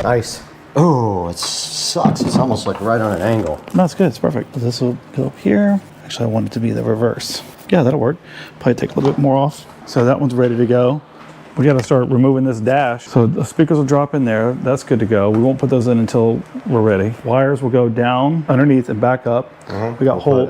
Nice. Oh, it sucks. It's almost like right on an angle. No, it's good. It's perfect. This will go up here. Actually, I want it to be the reverse. Yeah, that'll work. Probably take a little bit more off. So that one's ready to go. We got to start removing this dash. So the speakers will drop in there. That's good to go. We won't put those in until we're ready. Wires will go down underneath and back up. We got holes.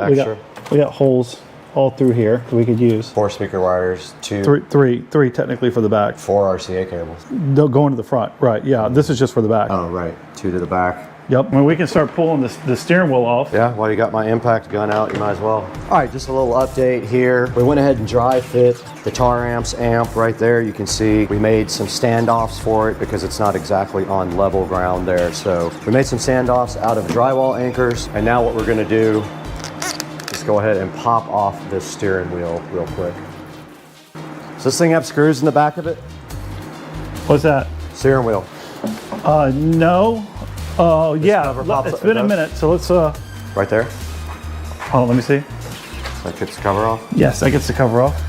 We got holes all through here that we could use. 4 speaker wires, three technically for the back. 4 RCA cables. They'll go into the front, right? Yeah, this is just for the back. Oh, right. 2 to the back. Yep. I mean, we can start pulling the steering wheel off. Yeah, while you got my impact gun out, you might as well. All right, just a little update here. We went ahead and dry fit the tar amps amp right there. You can see we made some standoffs for it because it's not exactly on level ground there. So we made some standoffs out of drywall anchors. And now what we're gonna do is go ahead and pop off this steering wheel real quick. Does this thing have screws in the back of it? What's that? Steering wheel. No. Oh, yeah. It's been a minute, so let's... Right there? Hold on, let me see. That gets the cover off? Yes, that gets the cover off.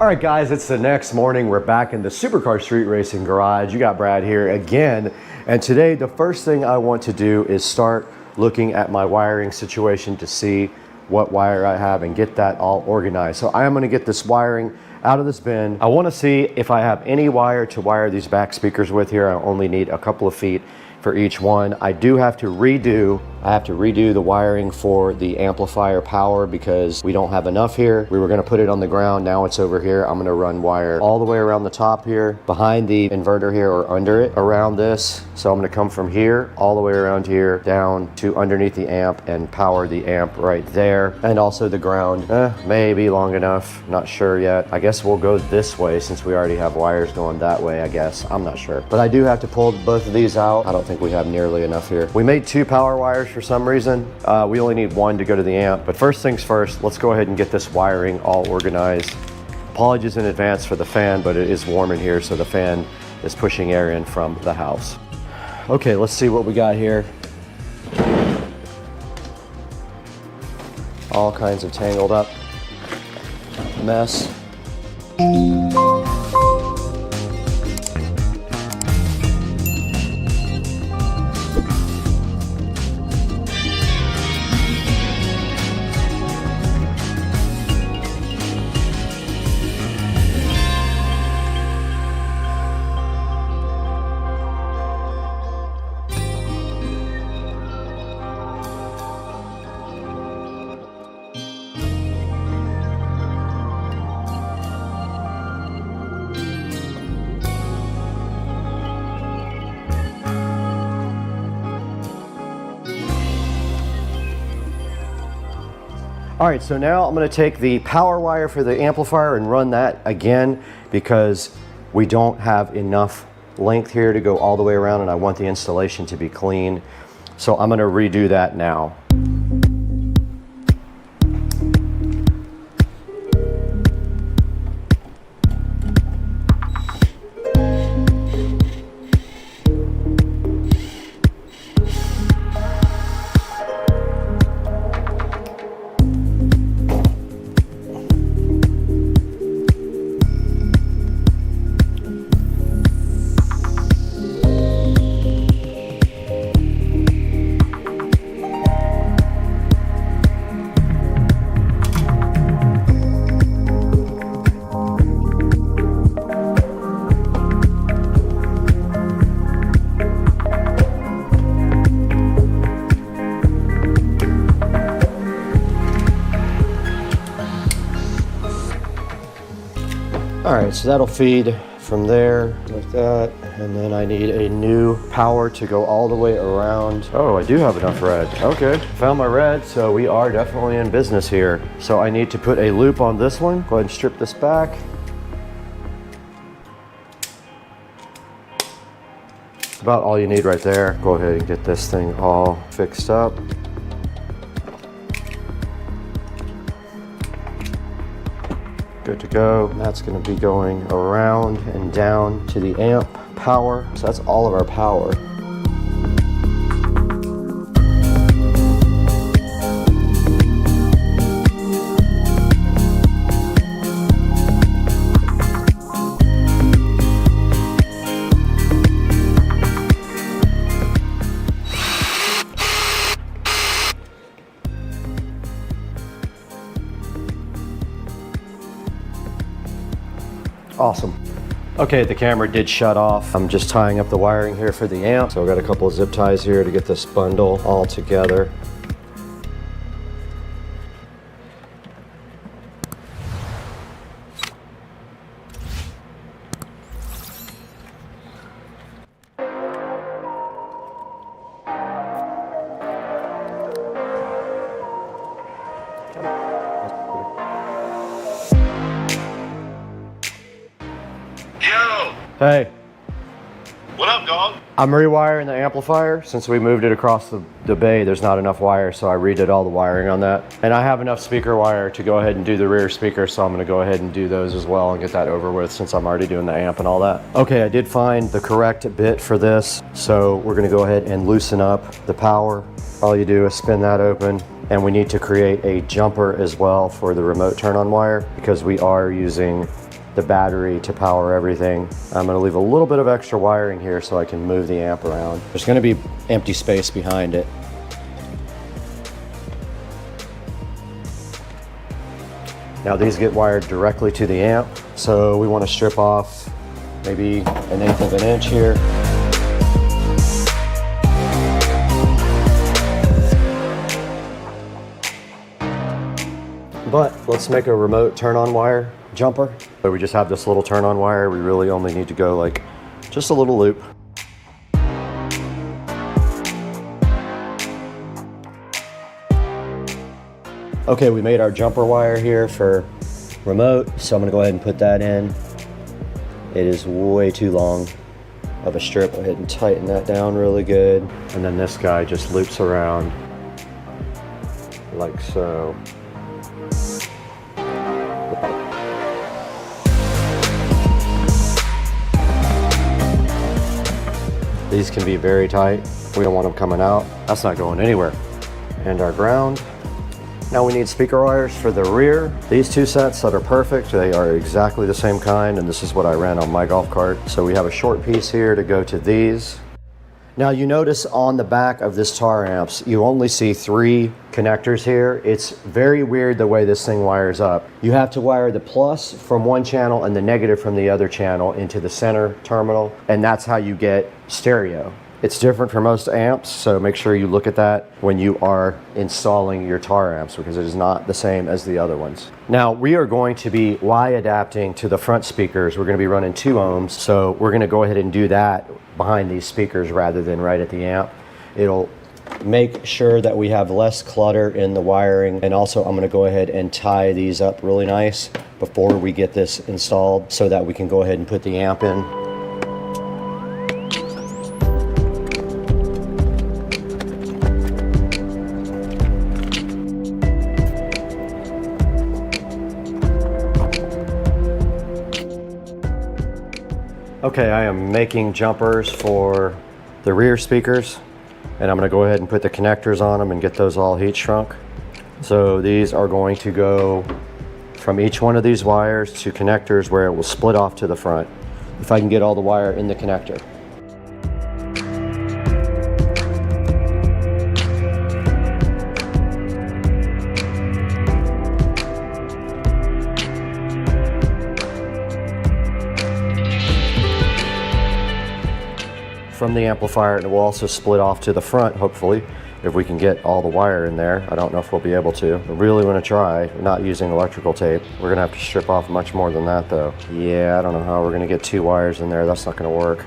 All right, guys, it's the next morning. We're back in the Supercar Street Racing Garage. You got Brad here again. And today, the first thing I want to do is start looking at my wiring situation to see what wire I have and get that all organized. So I am gonna get this wiring out of this bin. I wanna see if I have any wire to wire these back speakers with here. I only need a couple of feet for each one. I do have to redo the wiring for the amplifier power because we don't have enough here. We were gonna put it on the ground, now it's over here. I'm gonna run wire all the way around the top here, behind the inverter here or under it, around this. So I'm gonna come from here, all the way around here, down to underneath the amp and power the amp right there. And also the ground, maybe long enough, not sure yet. I guess we'll go this way since we already have wires going that way, I guess. I'm not sure. But I do have to pull both of these out. I don't think we have nearly enough here. We made 2 power wires for some reason. We only need 1 to go to the amp. But first things first, let's go ahead and get this wiring all organized. Apologies in advance for the fan, but it is warm in here, so the fan is pushing air in from the house. Okay, let's see what we got here. All kinds of tangled up mess. All right, so now I'm gonna take the power wire for the amplifier and run that again because we don't have enough length here to go all the way around and I want the installation to be clean. So I'm gonna redo that now. All right, so that'll feed from there like that. And then I need a new power to go all the way around. Oh, I do have enough red. Okay, found my red, so we are definitely in business here. So I need to put a loop on this one. Go ahead and strip this back. About all you need right there. Go ahead and get this thing all fixed up. Good to go. And that's going to be going around and down to the amp power. So that's all of our power. Awesome. Okay, the camera did shut off. I'm just tying up the wiring here for the amp. So I've got a couple of zip ties here to get this bundle all together. Hey. What up, dog? I'm rewiring the amplifier. Since we moved it across the bay, there's not enough wire, so I redid all the wiring on that. And I have enough speaker wire to go ahead and do the rear speaker, so I'm gonna go ahead and do those as well and get that over with since I'm already doing the amp and all that. Okay, I did find the correct bit for this, so we're gonna go ahead and loosen up the power. All you do is spin that open, and we need to create a jumper as well for the remote turn-on wire because we are using the battery to power everything. I'm gonna leave a little bit of extra wiring here so I can move the amp around. There's gonna be empty space behind it. Now these get wired directly to the amp, so we want to strip off maybe 1/8 of an inch here. But let's make a remote turn-on wire jumper. So we just have this little turn-on wire. We really only need to go like just a little loop. Okay, we made our jumper wire here for remote, so I'm gonna go ahead and put that in. It is way too long of a strip. Go ahead and tighten that down really good. And then this guy just loops around like so. These can be very tight. We don't want them coming out. That's not going anywhere. And our ground. Now we need speaker wires for the rear. These two sets that are perfect, they are exactly the same kind, and this is what I ran on my golf cart. So we have a short piece here to go to these. Now you notice on the back of this tar amps, you only see 3 connectors here. It's very weird the way this thing wires up. You have to wire the plus from one channel and the negative from the other channel into the center terminal, and that's how you get stereo. It's different for most amps, so make sure you look at that when you are installing your tar amps, because it is not the same as the other ones. Now, we are going to be Y adapting to the front speakers. We're going to be running 2 ohms, so we're going to go ahead and do that behind these speakers rather than right at the amp. It'll make sure that we have less clutter in the wiring, and also I'm going to go ahead and tie these up really nice before we get this installed so that we can go ahead and put the amp in. Okay, I am making jumpers for the rear speakers, and I'm going to go ahead and put the connectors on them and get those all heat shrunk. So these are going to go from each one of these wires to connectors where it will split off to the front, if I can get all the wire in the connector. From the amplifier, and it will also split off to the front, hopefully, if we can get all the wire in there. I don't know if we'll be able to. I really want to try. We're not using electrical tape. We're gonna have to strip off much more than that though. Yeah, I don't know how we're gonna get 2 wires in there. That's not gonna work.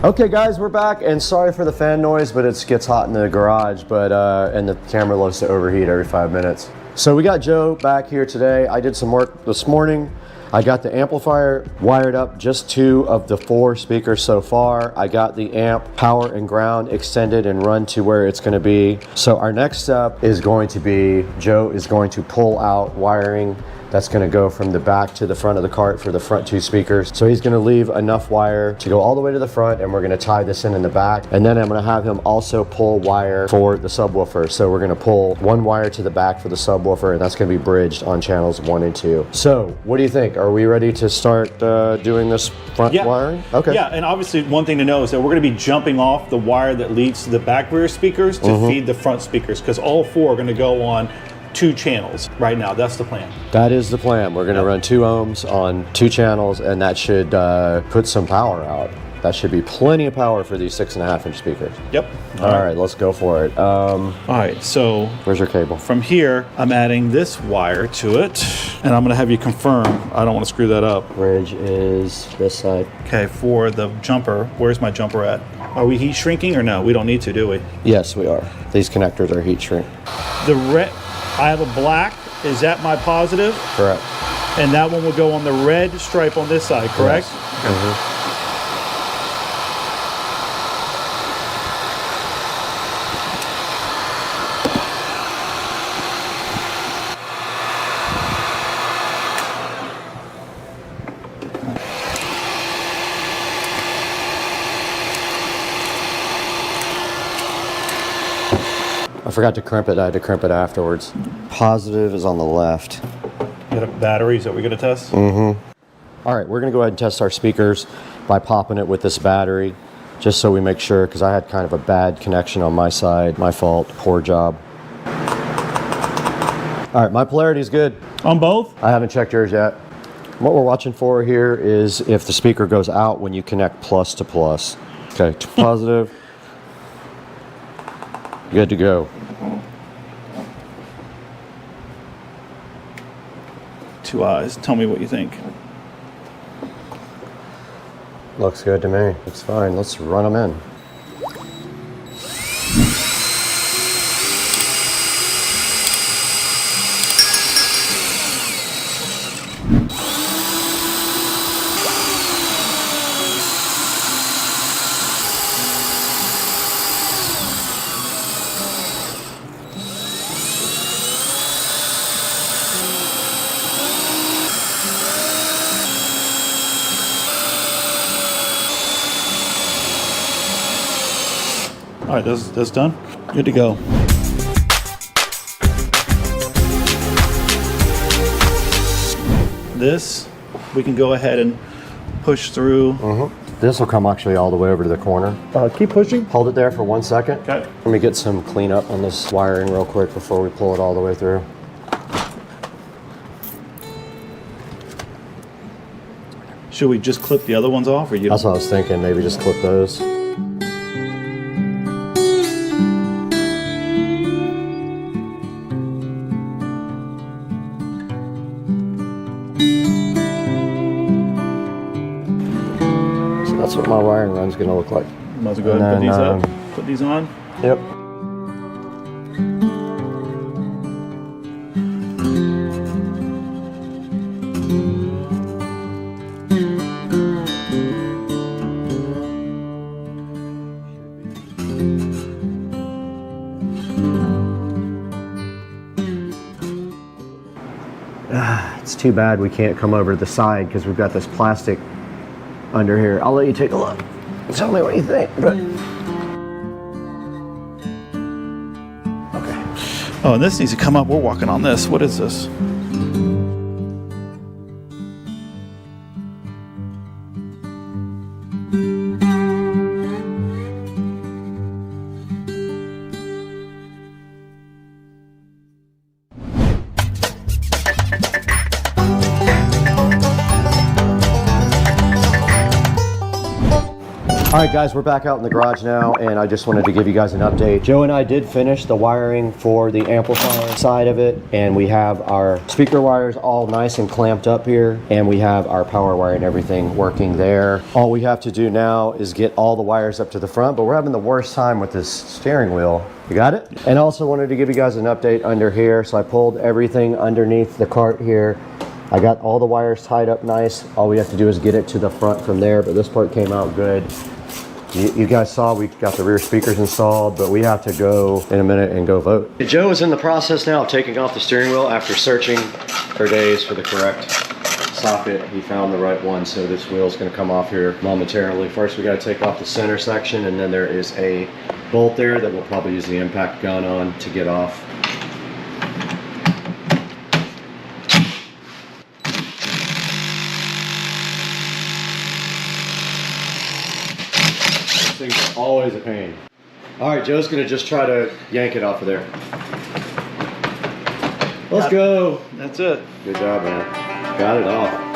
Okay guys, we're back, and sorry for the fan noise, but it gets hot in the garage, and the camera loves to overheat every 5 minutes. So we got Joe back here today. I did some work this morning. I got the amplifier wired up, just 2 of the 4 speakers so far. I got the amp power and ground extended and run to where it's gonna be. So our next step is going to be, Joe is going to pull out wiring that's gonna go from the back to the front of the cart for the front 2 speakers. So he's gonna leave enough wire to go all the way to the front, and we're gonna tie this in the back. And then I'm gonna have him also pull wire for the subwoofer. So we're gonna pull 1 wire to the back for the subwoofer, and that's gonna be bridged on channels 1 and 2. So what do you think? Are we ready to start doing this front wiring? Okay. Yeah, and obviously one thing to know is that we're gonna be jumping off the wire that leads to the back rear speakers to feed the front speakers, because all 4 are gonna go on 2 channels right now. That's the plan. That is the plan. We're going to run 2 ohms on 2 channels, and that should put some power out. That should be plenty of power for these 6.5-inch speakers. Yep. All right, let's go for it. All right, so where's your cable? From here, I'm adding this wire to it, and I'm going to have you confirm. I don't want to screw that up. Bridge is this side. Okay, for the jumper, where's my jumper at? Are we heat shrinking or no? We don't need to, do we? Yes, we are. These connectors are heat shrink. The red, I have a black. Is that my positive? Correct. And that one will go on the red stripe on this side, correct? Yes. I forgot to crimp it. I had to crimp it afterwards. Positive is on the left. You got a battery, is that what we're gonna test? Mm-hmm. All right, we're gonna go ahead and test our speakers by popping it with this battery, just so we make sure, because I had kind of a bad connection on my side. My fault, poor job. All right, my polarity is good. On both? I haven't checked yours yet. What we're watching for here is if the speaker goes out when you connect plus to plus. Okay, to positive. Good to go. Two eyes. Tell me what you think. Looks good to me. Looks fine. Let's run them in. All right, that's done. Good to go. This, we can go ahead and push through. This will come actually all the way over to the corner. Keep pushing. Hold it there for 1 second. Okay. Let me get some cleanup on this wiring real quick before we pull it all the way through. Should we just clip the other ones off, or you? That's what I was thinking. Maybe just clip those. That's what my wiring run's gonna look like. Might as well go ahead and put these up. Put these on. Yep. It's too bad we can't come over to the side because we've got this plastic under here. I'll let you take a look. Tell me what you think. But... Okay. Oh, and this needs to come up. We're walking on this. What is this? All right, guys, we're back out in the garage now, and I just wanted to give you guys an update. Joe and I did finish the wiring for the amplifier side of it, and we have our speaker wires all nice and clamped up here, and we have our power wire and everything working there. All we have to do now is get all the wires up to the front, but we're having the worst time with this steering wheel. You got it? And also wanted to give you guys an update under here. So I pulled everything underneath the cart here. I got all the wires tied up nice. All we have to do is get it to the front from there, but this part came out good. You guys saw we got the rear speakers installed, but we have to go in a minute and go vote. Joe is in the process now of taking off the steering wheel after searching for days for the correct socket. He found the right one, so this wheel is going to come off here momentarily. First, we got to take off the center section, and then there is a bolt there that we'll probably use the impact gun on to get off. Thing's always a pain. All right, Joe's gonna just try to yank it off of there. Let's go. That's it. Good job, man. Got it off.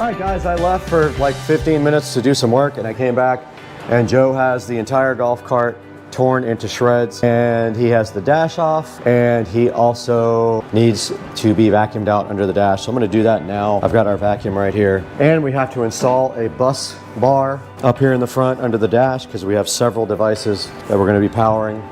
All right, guys, I left for like 15 minutes to do some work, and I came back, and Joe has the entire golf cart torn into shreds, and he has the dash off, and he also needs to be vacuumed out under the dash. So I'm gonna do that now. I've got our vacuum right here, and we have to install a bus bar up here in the front under the dash because we have several devices that we're gonna be powering.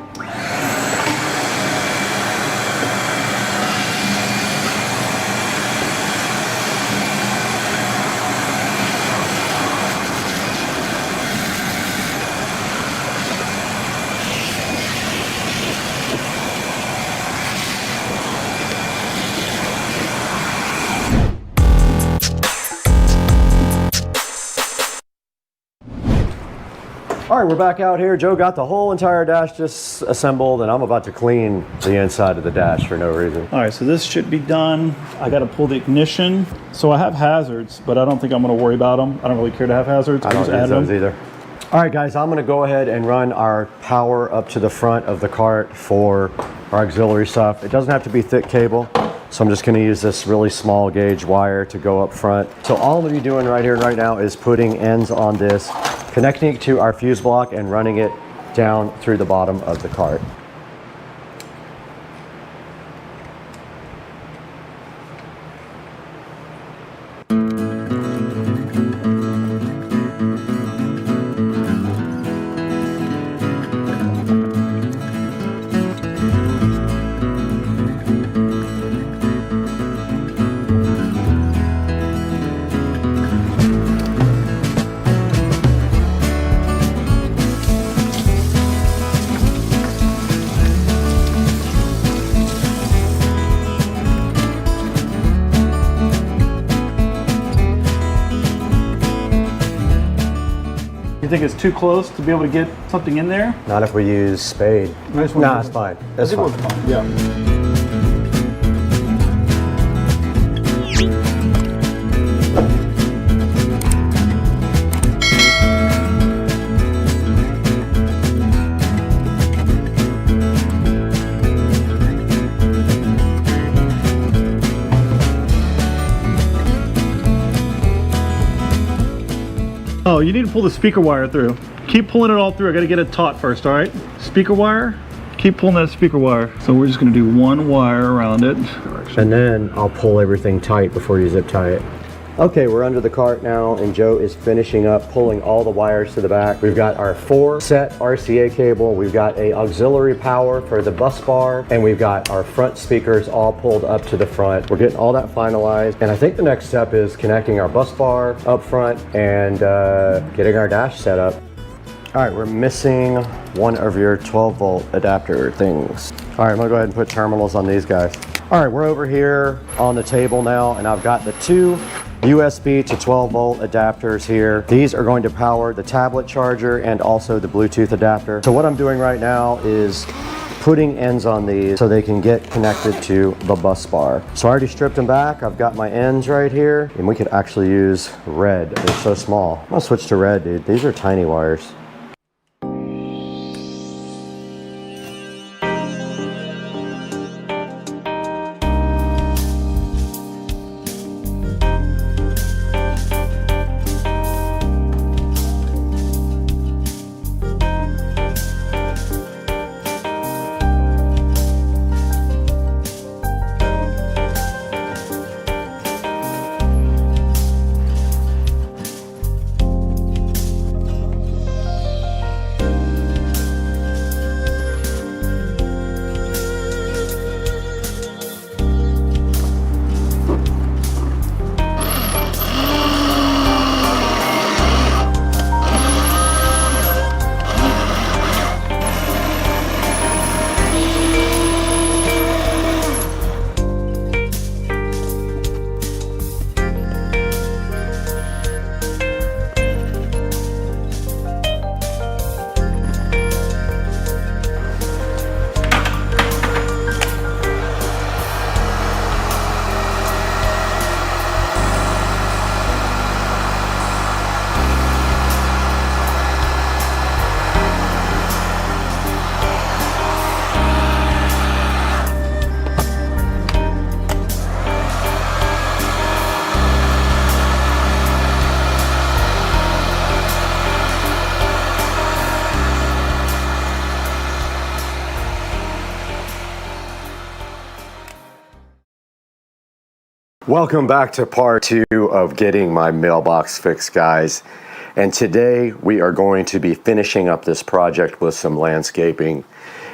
All right, we're back out here. Joe got the whole entire dash just assembled, and I'm about to clean the inside of the dash for no reason. All right, so this should be done. I got to pull the ignition. So I have hazards, but I don't think I'm going to worry about them. I don't really care to have hazards. I don't use those either. All right, guys, I'm going to go ahead and run our power up to the front of the cart for our auxiliary stuff. It doesn't have to be thick cable, so I'm just going to use this really small gauge wire to go up front. So all I'm going to be doing right here right now is putting ends on this, connecting it to our fuse block and running it down through the bottom of the cart. You think it's too close to be able to get something in there? Not if we use spade. Nah, it's fine. It's fine. Yeah. Oh, you need to pull the speaker wire through. Keep pulling it all through. I gotta get it taut first, all right? Speaker wire, keep pulling that speaker wire. So we're just gonna do one wire around it. And then I'll pull everything tight before you zip tie it. Okay, we're under the cart now, and Joe is finishing up pulling all the wires to the back. We've got our 4-set RCA cable, we've got a auxiliary power for the bus bar, and we've got our front speakers all pulled up to the front. We're getting all that finalized, and I think the next step is connecting our bus bar up front and getting our dash set up. All right, we're missing one of your 12-volt adapter things. All right, I'm gonna go ahead and put terminals on these guys. All right, we're over here on the table now, and I've got the 2 USB to 12-volt adapters here. These are going to power the tablet charger and also the Bluetooth adapter. So what I'm doing right now is putting ends on these so they can get connected to the bus bar. So I already stripped them back. I've got my ends right here, and we could actually use red. They're so small. I'm gonna switch to red, dude. These are tiny wires. Welcome back to part 2 of getting my mailbox fixed, guys. And today we are going to be finishing up this project with some landscaping.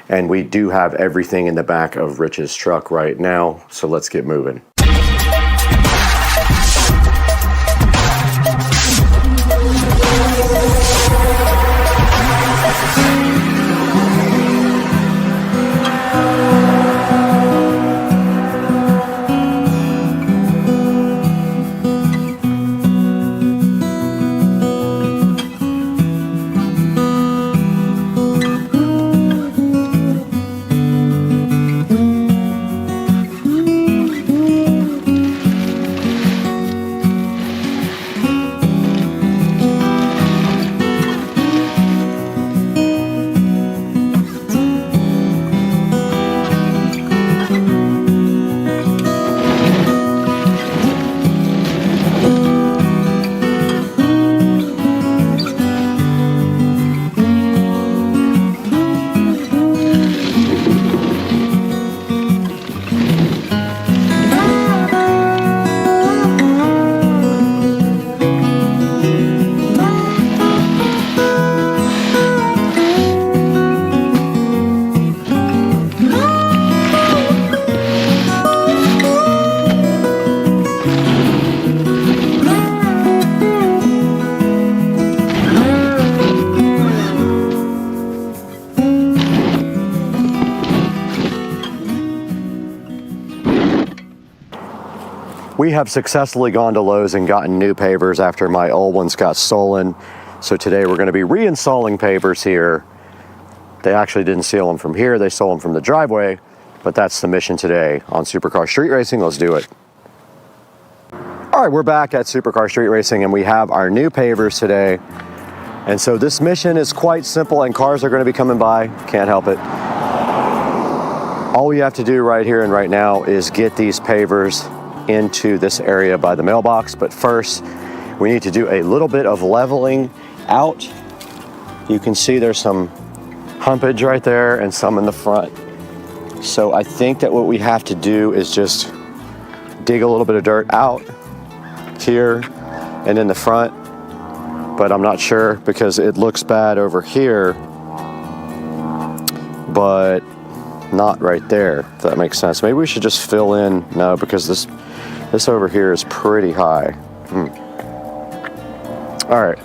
And we do have everything in the back of Rich's truck right now, so let's get moving. We have successfully gone to Lowe's and gotten new pavers after my old ones got stolen. So today we're going to be reinstalling pavers here. They actually didn't steal them from here, they stole them from the driveway, but that's the mission today on Supercar Street Racing. Let's do it. All right, we're back at Supercar Street Racing and we have our new pavers today. And so this mission is quite simple and cars are going to be coming by, can't help it. All we have to do right here and right now is get these pavers into this area by the mailbox, but first we need to do a little bit of leveling out. You can see there's some humpage right there and some in the front. So I think that what we have to do is just dig a little bit of dirt out here and in the front, but I'm not sure because it looks bad over here, but not right there, if that makes sense. Maybe we should just fill in. No, because this over here is pretty high. All right,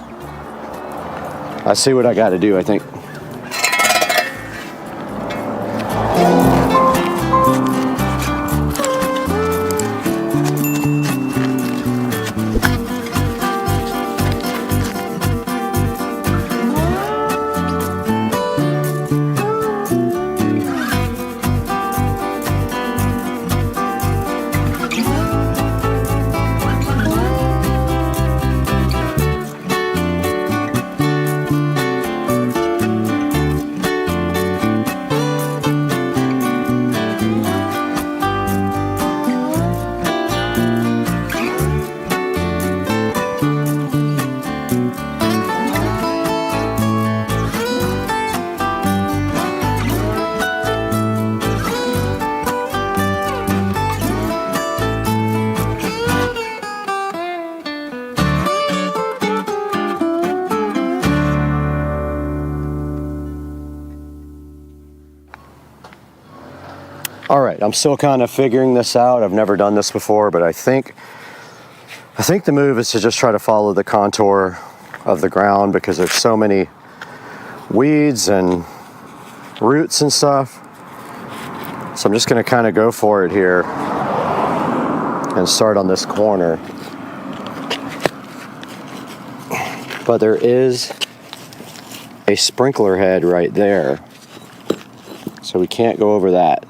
I see what I got to do, I think. All right, I'm still kind of figuring this out. I've never done this before, but I think the move is to just try to follow the contour of the ground because there's so many weeds and roots and stuff. So I'm just gonna kind of go for it here and start on this corner. But there is a sprinkler head right there, so we can't go over that.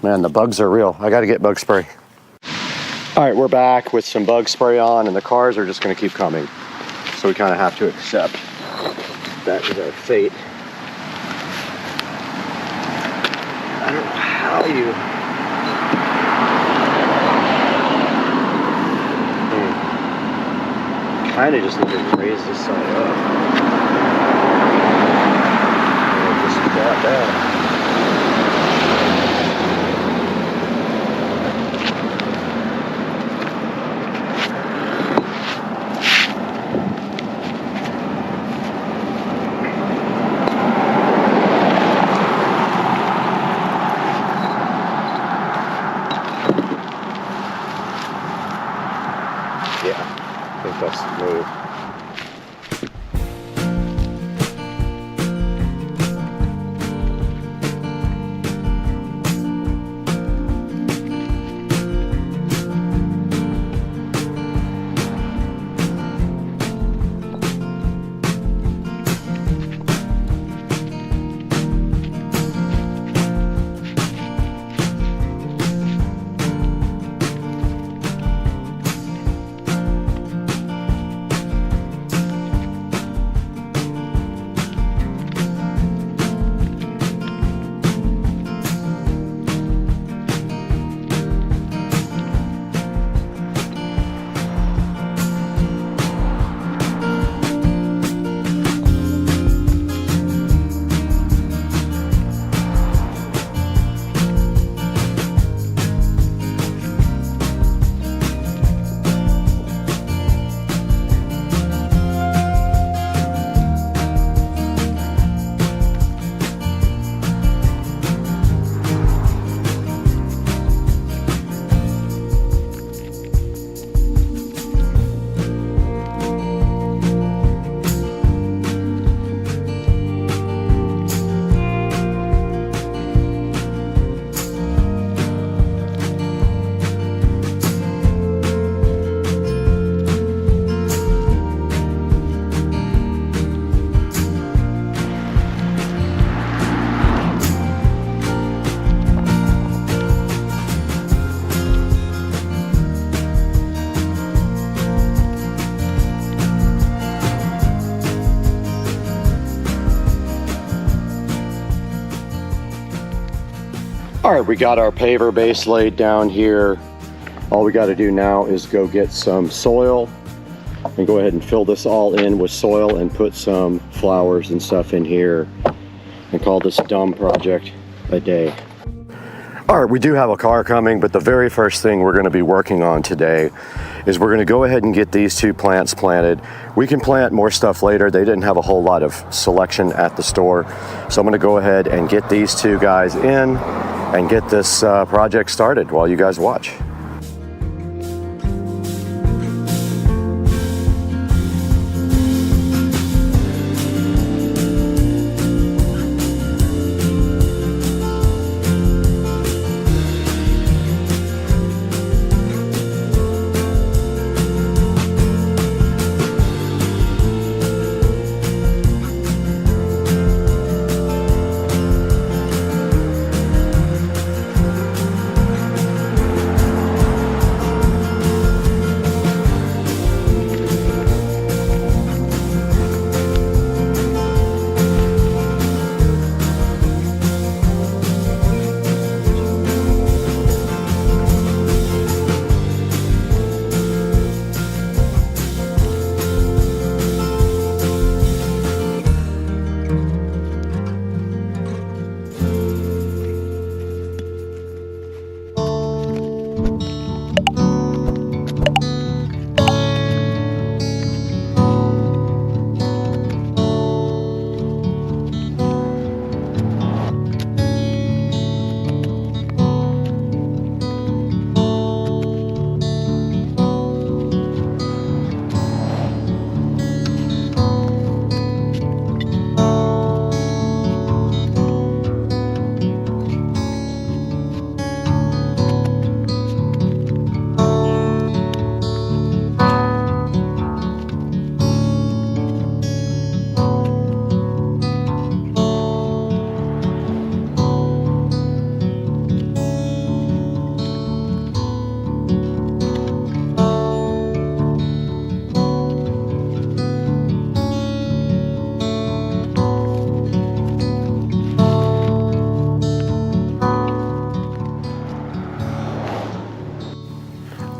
Man, the bugs are real. I gotta get bug spray. All right, we're back with some bug spray on and the cars are just gonna keep coming. So we kind of have to accept that is our fate. I don't know how you... Kind of just need to raise this side up. Just drop down. All right, we got our paver base laid down here. All we got to do now is go get some soil and go ahead and fill this all in with soil and put some flowers and stuff in here and call this dumb project a day. All right, we do have a car coming, but the very first thing we're going to be working on today is we're going to go ahead and get these 2 plants planted. We can plant more stuff later. They didn't have a whole lot of selection at the store. So I'm going to go ahead and get these 2 guys in and get this project started while you guys watch.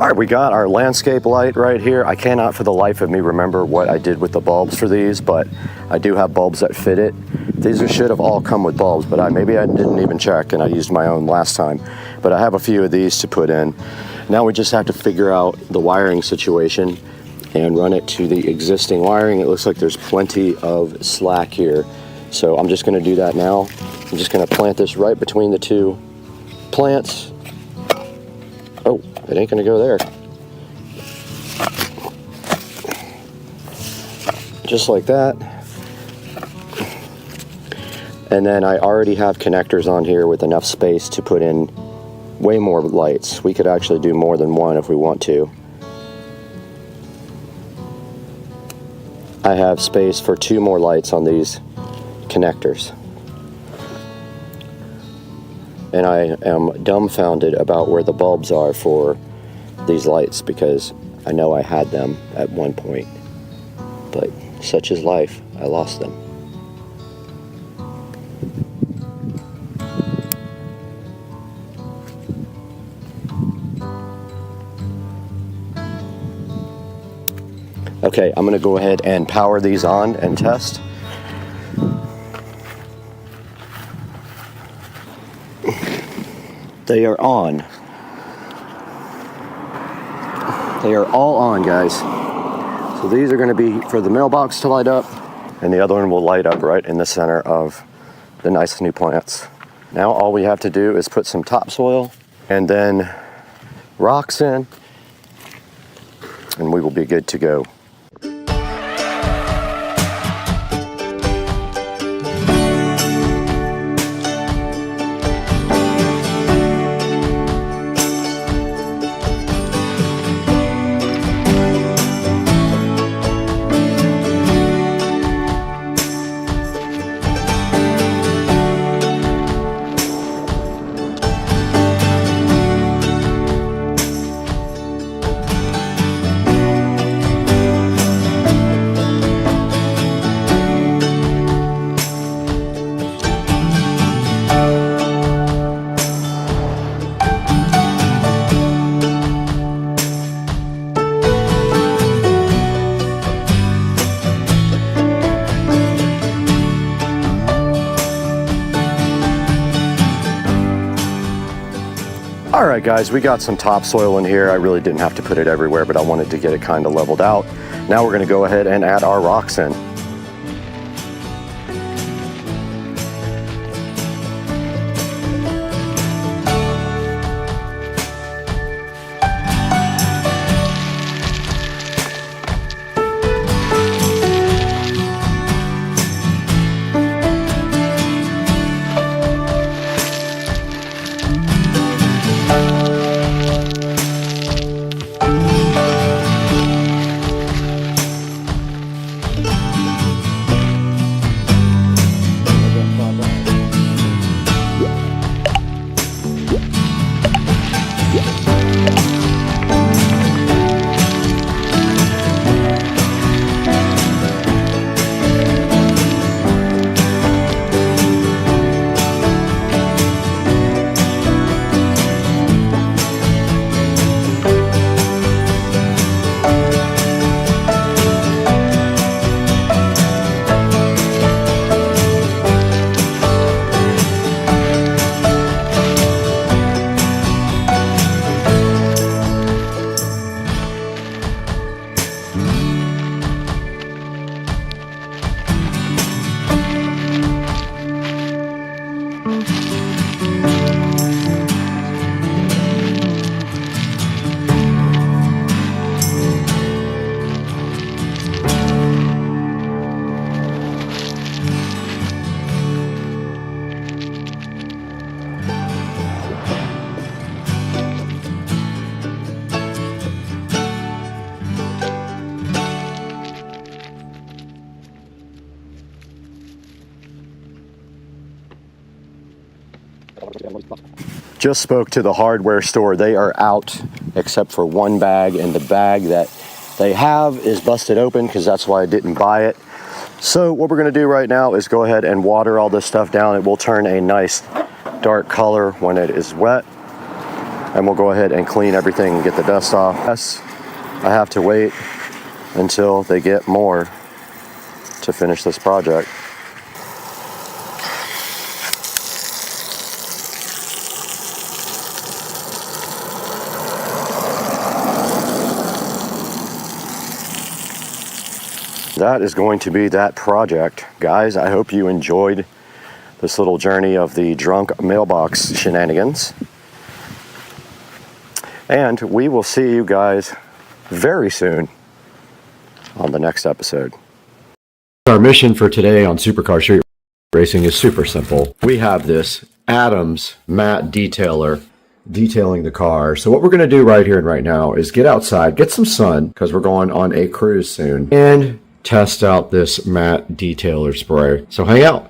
All right, we got our landscape light right here. I cannot for the life of me remember what I did with the bulbs for these, but I do have bulbs that fit it. These should have all come with bulbs, but maybe I didn't even check and I used my own last time. But I have a few of these to put in. Now we just have to figure out the wiring situation and run it to the existing wiring. It looks like there's plenty of slack here. So I'm just gonna do that now. I'm just gonna plant this right between the 2 plants. Oh, it ain't gonna go there. Just like that. And then I already have connectors on here with enough space to put in way more lights. We could actually do more than 1 if we want to. I have space for 2 more lights on these connectors. And I am dumbfounded about where the bulbs are for these lights because I know I had them at one point, but such is life, I lost them. Okay, I'm gonna go ahead and power these on and test. They are on. They are all on, guys. So these are going to be for the mailbox to light up, and the other one will light up right in the center of the nice new plants. Now all we have to do is put some topsoil and then rocks in, and we will be good to go. All right, guys, we got some topsoil in here. I really didn't have to put it everywhere, but I wanted to get it kind of leveled out. Now we're gonna go ahead and add our rocks in. Just spoke to the hardware store. They are out except for one bag, and the bag that they have is busted open because that's why I didn't buy it. So what we're gonna do right now is go ahead and water all this stuff down. It will turn a nice dark color when it is wet. And we'll go ahead and clean everything and get the dust off. Yes, I have to wait until they get more to finish this project. That is going to be that project. Guys, I hope you enjoyed this little journey of the drunk mailbox shenanigans. And we will see you guys very soon on the next episode. Our mission for today on Supercar Street Racing is super simple. We have this Adams matte detailer detailing the car. So what we're going to do right here and right now is get outside, get some sun, because we're going on a cruise soon, and test out this matte detailer spray. So hang out.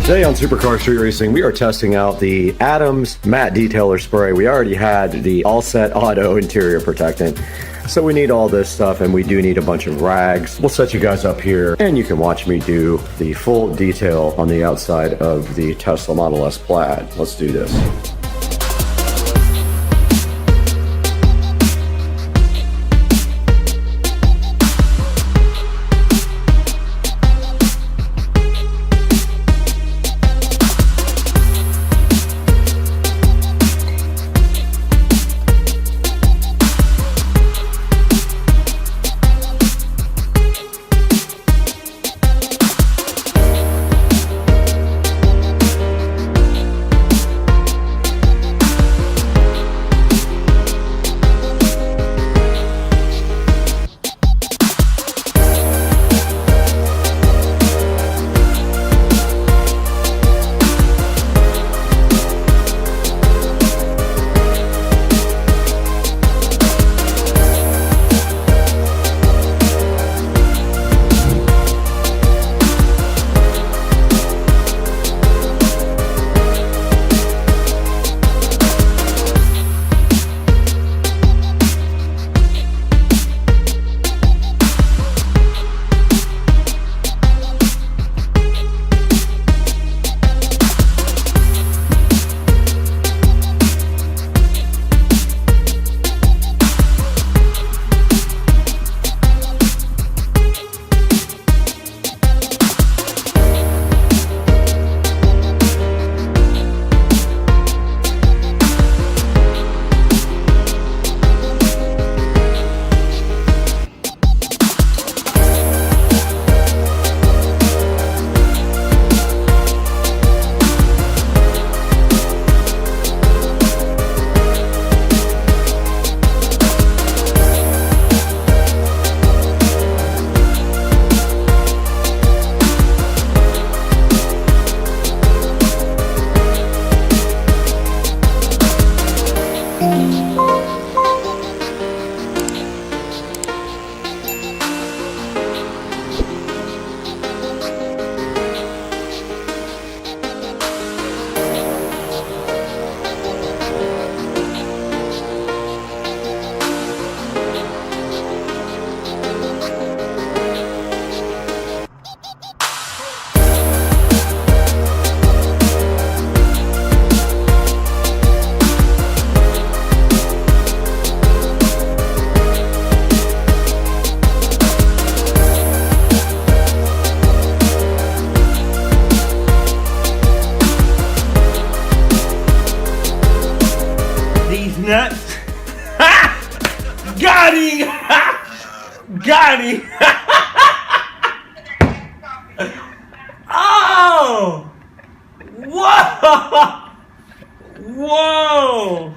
Today on Supercar Street Racing, we are testing out the Adams Matte Detailer Spray. We already had the All Set Auto Interior Protectant, so we need all this stuff, and we do need a bunch of rags. We'll set you guys up here, and you can watch me do the full detail on the outside of the Tesla Model S Plaid. Let's do this. Whoa! Whoa! Whoa!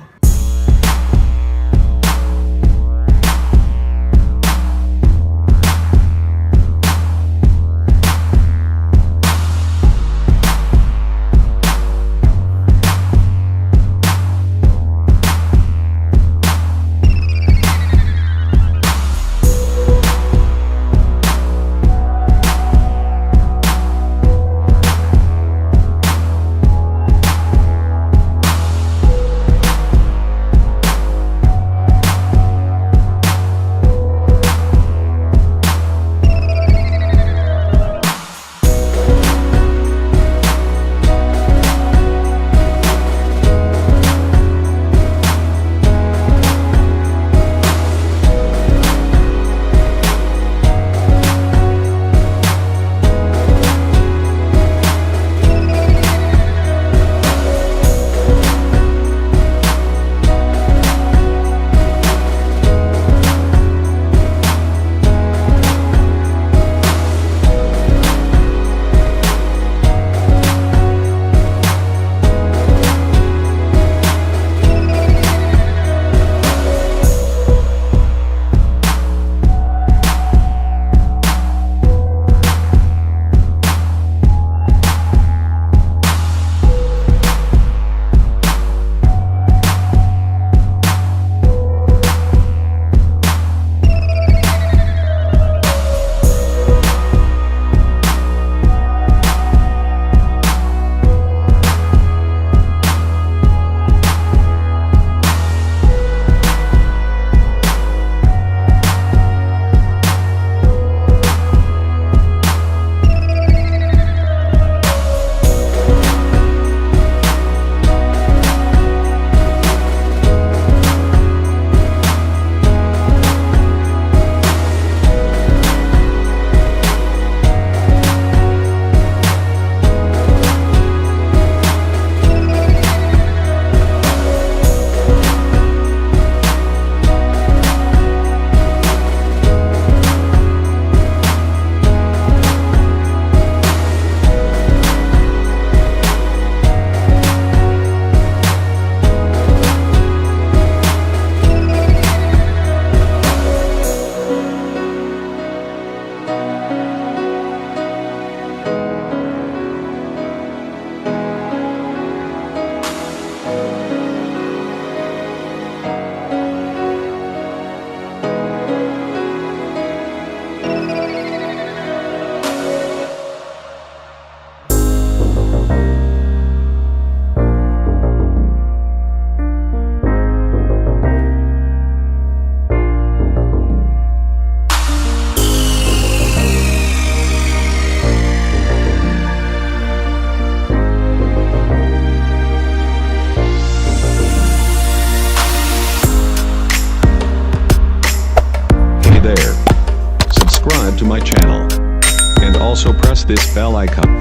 to my channel. And also press this bell icon.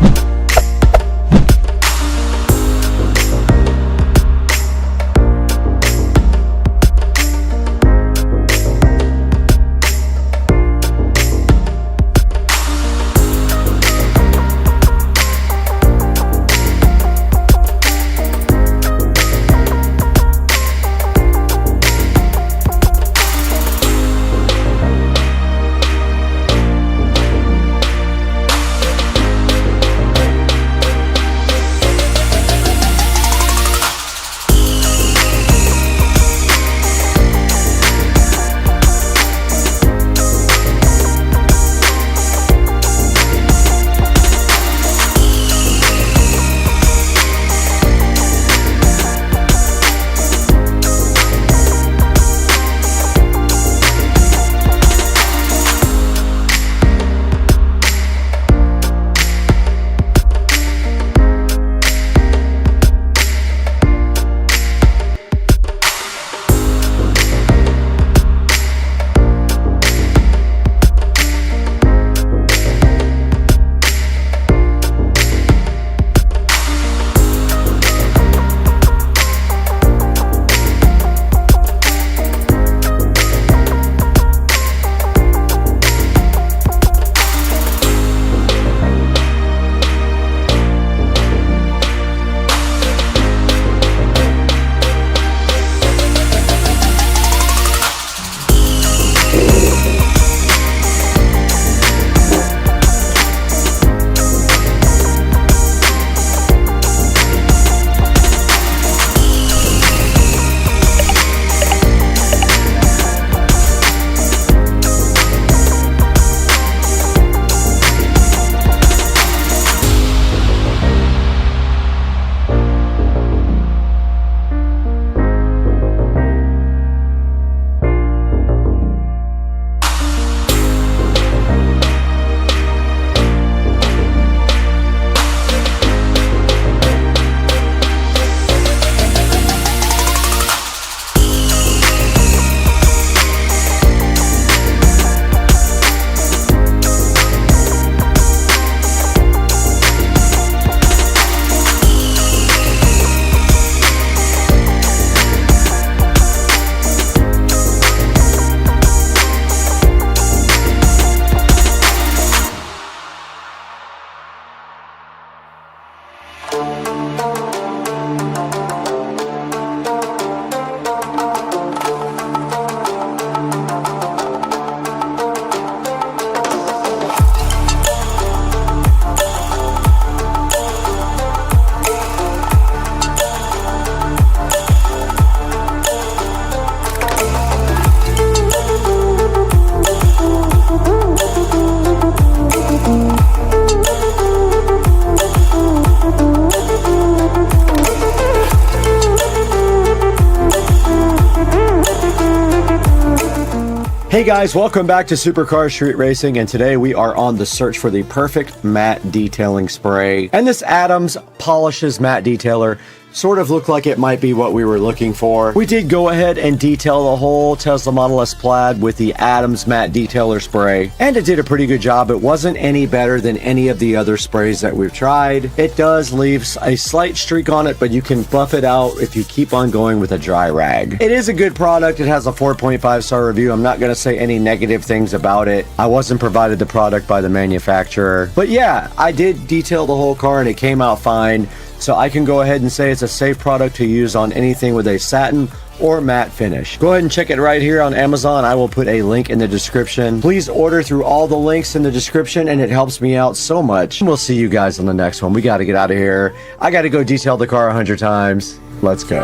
Hey guys, welcome back to Supercar Street Racing, and today we are on the search for the perfect matte detailing spray. And this Adams Polishes Matte Detailer sort of looked like it might be what we were looking for. We did go ahead and detail the whole Tesla Model S Plaid with the Adams Matte Detailer spray, and it did a pretty good job. It wasn't any better than any of the other sprays that we've tried. It does leave a slight streak on it, but you can buff it out if you keep on going with a dry rag. It is a good product. It has a 4.5 star review. I'm not going to say any negative things about it. I wasn't provided the product by the manufacturer, but yeah, I did detail the whole car and it came out fine. So I can go ahead and say it's a safe product to use on anything with a satin or matte finish. Go ahead and check it right here on Amazon. I will put a link in the description. Please order through all the links in the description, and it helps me out so much. We'll see you guys on the next one. We got to get out of here. I got to go detail the car 100 times. Let's go.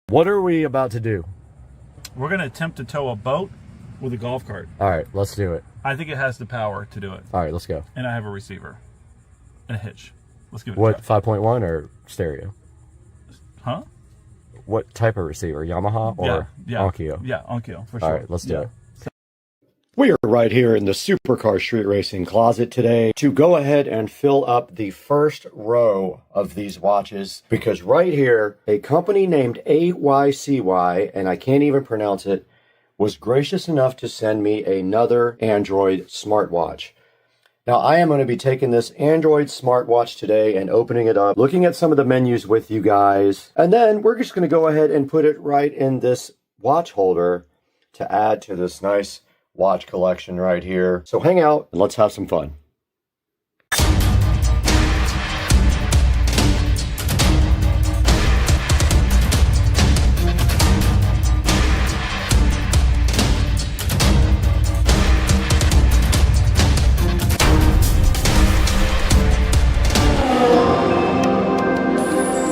What are we about to do? We're going to attempt to tow a boat with a golf cart. All right, let's do it. I think it has the power to do it. All right, let's go. And I have a receiver and a hitch. Let's give it What, a try. 5.1 or stereo? Huh? What type of receiver? Yamaha or Onkyo? Yeah, Onkyo, for sure. All right, let's do it. We are right here in the Supercar Street Racing closet today to go ahead and fill up the first row of these watches, because right here, a company named AYCY, and I can't even pronounce it, was gracious enough to send me another Android smartwatch. Now, I am going to be taking this Android smartwatch today and opening it up, looking at some of the menus with you guys, and then we're just going to go ahead and put it right in this watch holder to add to this nice watch collection right here. So hang out and let's have some fun.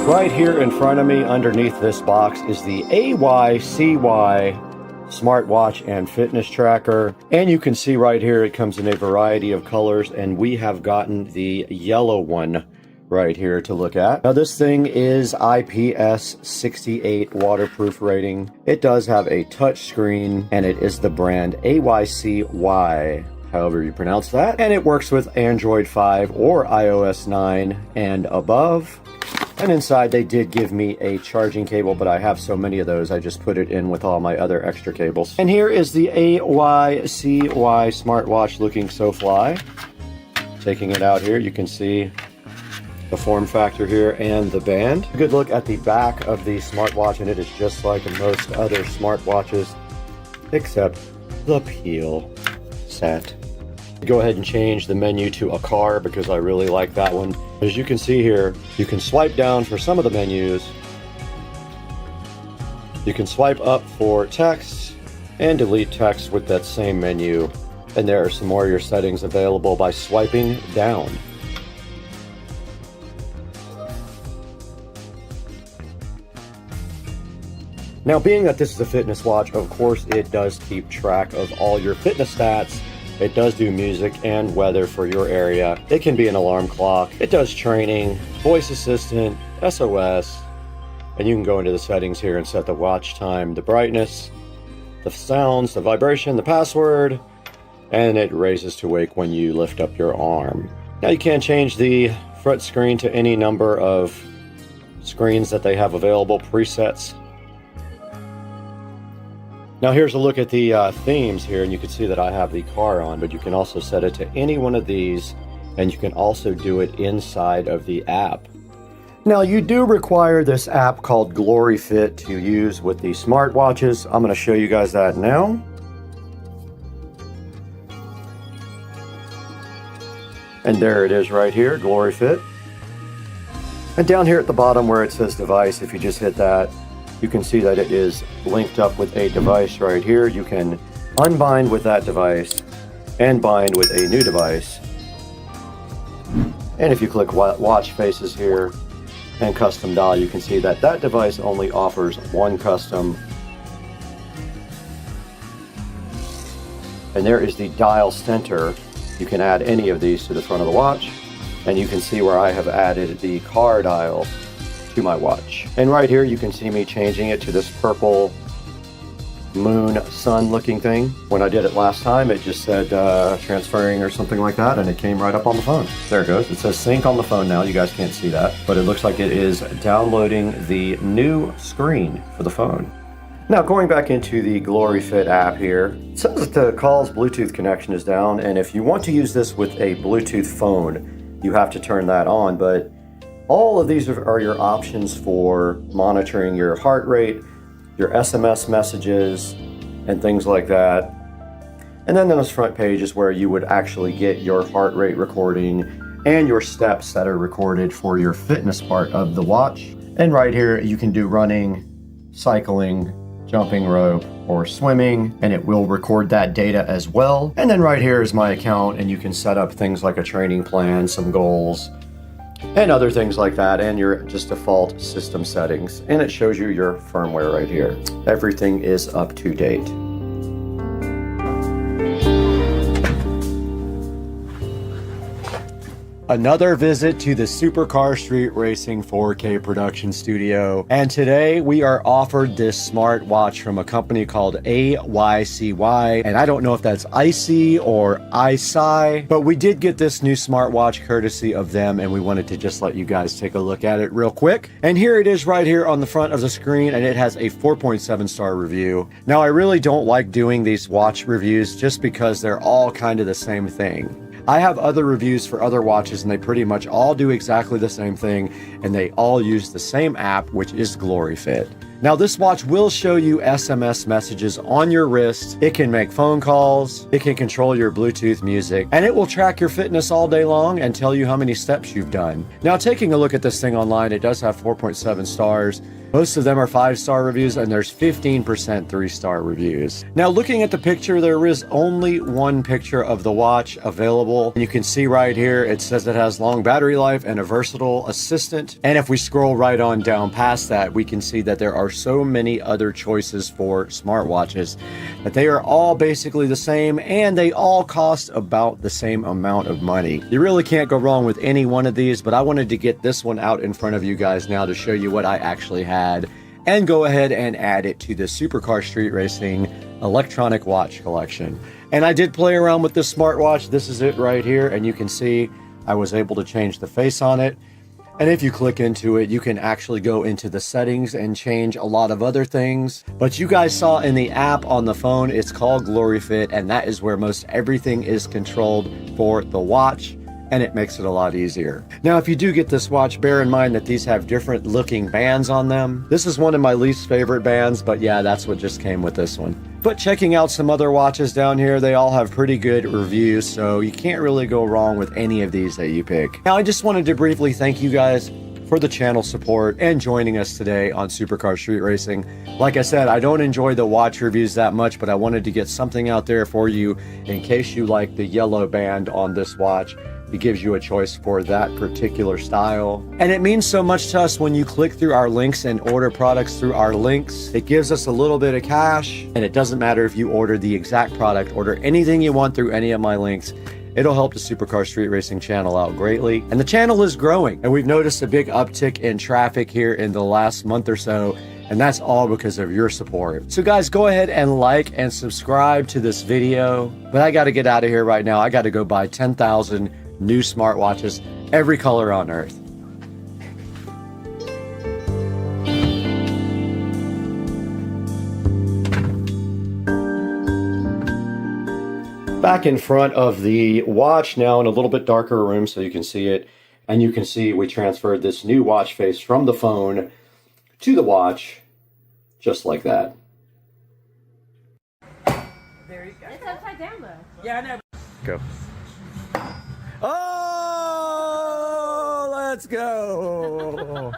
Right here in front of me, underneath this box, is the AYCY smartwatch and fitness tracker, and you can see right here it comes in a variety of colors, and we have gotten the yellow one right here to look at. Now this thing is IPS 68 waterproof rating. It does have a touch screen, and it is the brand AYCY, however you pronounce that, and it works with Android 5 or iOS 9 and above. And inside they did give me a charging cable, but I have so many of those, I just put it in with all my other extra cables. And here is the AYCY smartwatch, looking so fly. Taking it out here, you can see the form factor here and the band. A good look at the back of the smartwatch, and it is just like most other smartwatches, except the peel set. Go ahead and change the menu to a car because I really like that one. As you can see here, you can swipe down for some of the menus. You can swipe up for text and delete text with that same menu. And there are some more of your settings available by swiping down. Now, being that this is a fitness watch, of course it does keep track of all your fitness stats. It does do music and weather for your area. It can be an alarm clock. It does training, voice assistant, SOS, and you can go into the settings here and set the watch time, the brightness, the sounds, the vibration, the password, and it raises to wake when you lift up your arm. Now you can change the front screen to any number of screens that they have available, presets. Now here's a look at the themes here, and you can see that I have the car on, but you can also set it to any one of these, and you can also do it inside of the app. Now you do require this app called GloryFit to use with the smartwatches. I'm going to show you guys that now. And there it is right here, GloryFit. And down here at the bottom where it says device, if you just hit that, you can see that it is linked up with a device right here. You can unbind with that device and bind with a new device. And if you click watch faces here and custom dial, you can see that that device only offers one custom. And there is the dial center. You can add any of these to the front of the watch, and you can see where I have added the car dial to my watch. And right here you can see me changing it to this purple moon sun looking thing. When I did it last time, it just said transferring or something like that, and it came right up on the phone. There it goes. It says sync on the phone now. You guys can't see that, but it looks like it is downloading the new screen for the phone. Now going back into the GloryFit app here, it says that the call's Bluetooth connection is down, and if you want to use this with a Bluetooth phone, you have to turn that on, but all of these are your options for monitoring your heart rate, your SMS messages, and things like that. And then on this front page is where you would actually get your heart rate recording and your steps that are recorded for your fitness part of the watch. And right here you can do running, cycling, jumping rope, or swimming, and it will record that data as well. And then right here is my account, and you can set up things like a training plan, some goals, and other things like that, and your just default system settings. And it shows you your firmware right here. Everything is up to date. Another visit to the Supercar Street Racing 4K production studio, and today we are offered this smartwatch from a company called AYCY, and I don't know if that's IC or ICY, but we did get this new smartwatch courtesy of them, and we wanted to just let you guys take a look at it real quick. And here it is right here on the front of the screen, and it has a 4.7 star review. Now I really don't like doing these watch reviews just because they're all kind of the same thing. I have other reviews for other watches, and they pretty much all do exactly the same thing, and they all use the same app, which is GloryFit. Now this watch will show you SMS messages on your wrist. It can make phone calls, it can control your Bluetooth music, and it will track your fitness all day long and tell you how many steps you've done. Now taking a look at this thing online, it does have 4.7 stars. Most of them are 5-star reviews, and there's 15% 3-star reviews. Now looking at the picture, there is only one picture of the watch available. You can see right here, it says it has long battery life and a versatile assistant. And if we scroll right on down past that, we can see that there are so many other choices for smartwatches that they are all basically the same, and they all cost about the same amount of money. You really can't go wrong with any one of these, but I wanted to get this one out in front of you guys now to show you what I actually have, and go ahead and add it to the Supercar Street Racing electronic watch collection. And I did play around with this smartwatch. This is it right here, and you can see I was able to change the face on it. And if you click into it, you can actually go into the settings and change a lot of other things. But you guys saw in the app on the phone, it's called GloryFit, and that is where most everything is controlled for the watch, and it makes it a lot easier. Now, if you do get this watch, bear in mind that these have different looking bands on them. This is one of my least favorite bands, but yeah, that's what just came with this one. But checking out some other watches down here, they all have pretty good reviews, so you can't really go wrong with any of these that you pick. Now, I just wanted to briefly thank you guys for the channel support and joining us today on Supercar Street Racing. Like I said, I don't enjoy the watch reviews that much, but I wanted to get something out there for you in case you like the yellow band on this watch. It gives you a choice for that particular style. And it means so much to us when you click through our links and order products through our links. It gives us a little bit of cash, and it doesn't matter if you order the exact product, order anything you want through any of my links. It'll help the Supercar Street Racing channel out greatly. And the channel is growing, and we've noticed a big uptick in traffic here in the last month or so, and that's all because of your support. So guys, go ahead and like and subscribe to this video. But I gotta get out of here right now. I gotta go buy 10,000 new smartwatches, every color on earth. Back in front of the watch now in a little bit darker room so you can see it. And you can see we transferred this new watch face from the phone to the watch, just like that. There you go. It's upside down though. Yeah, I know. Go. Oh, let's go.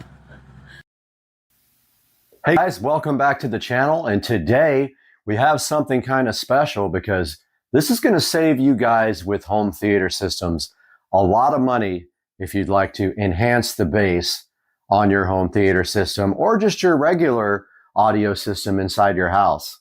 Hey guys, welcome back to the channel. And today we have something kind of special because this is going to save you guys with home theater systems a lot of money if you'd like to enhance the bass on your home theater system or just your regular audio system inside your house.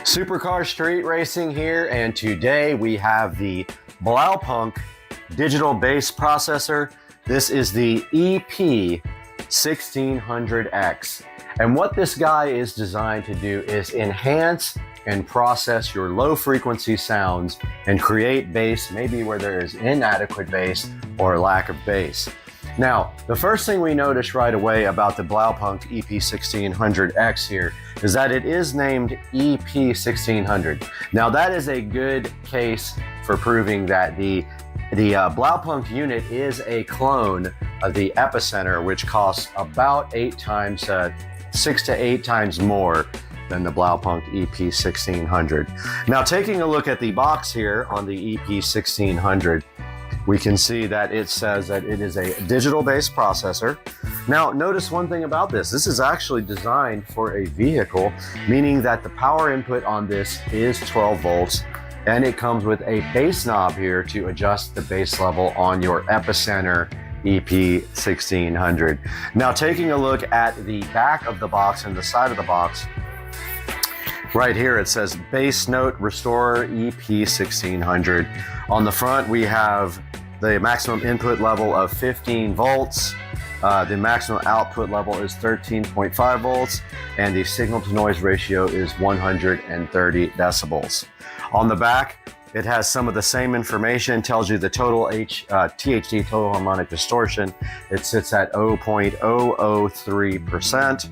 Supercar Street Racing here, and today we have the Blaupunkt digital bass processor. This is the EP1600X. And what this guy is designed to do is enhance and process your low frequency sounds and create bass maybe where there is inadequate bass or lack of bass. Now, the first thing we notice right away about the Blaupunkt EP1600X here is that it is named EP1600. Now, that is a good case for proving that the Blaupunkt unit is a clone of the Epicenter, which costs about 6 to 8 times more than the Blaupunkt EP1600. Now, taking a look at the box here on the EP1600, we can see that it says that it is a digital bass processor. Now, notice one thing about this. This is actually designed for a vehicle, meaning that the power input on this is 12 volts, and it comes with a bass knob here to adjust the bass level on your Epicenter EP1600. Now, taking a look at the back of the box and the side of the box, right here it says Bass Note Restorer EP1600. On the front we have the maximum input level of 15 volts. The maximum output level is 13.5 volts, and the signal to noise ratio is 130 decibels. On the back, it has some of the same information, tells you the total THD, total harmonic distortion. It sits at 0.003%.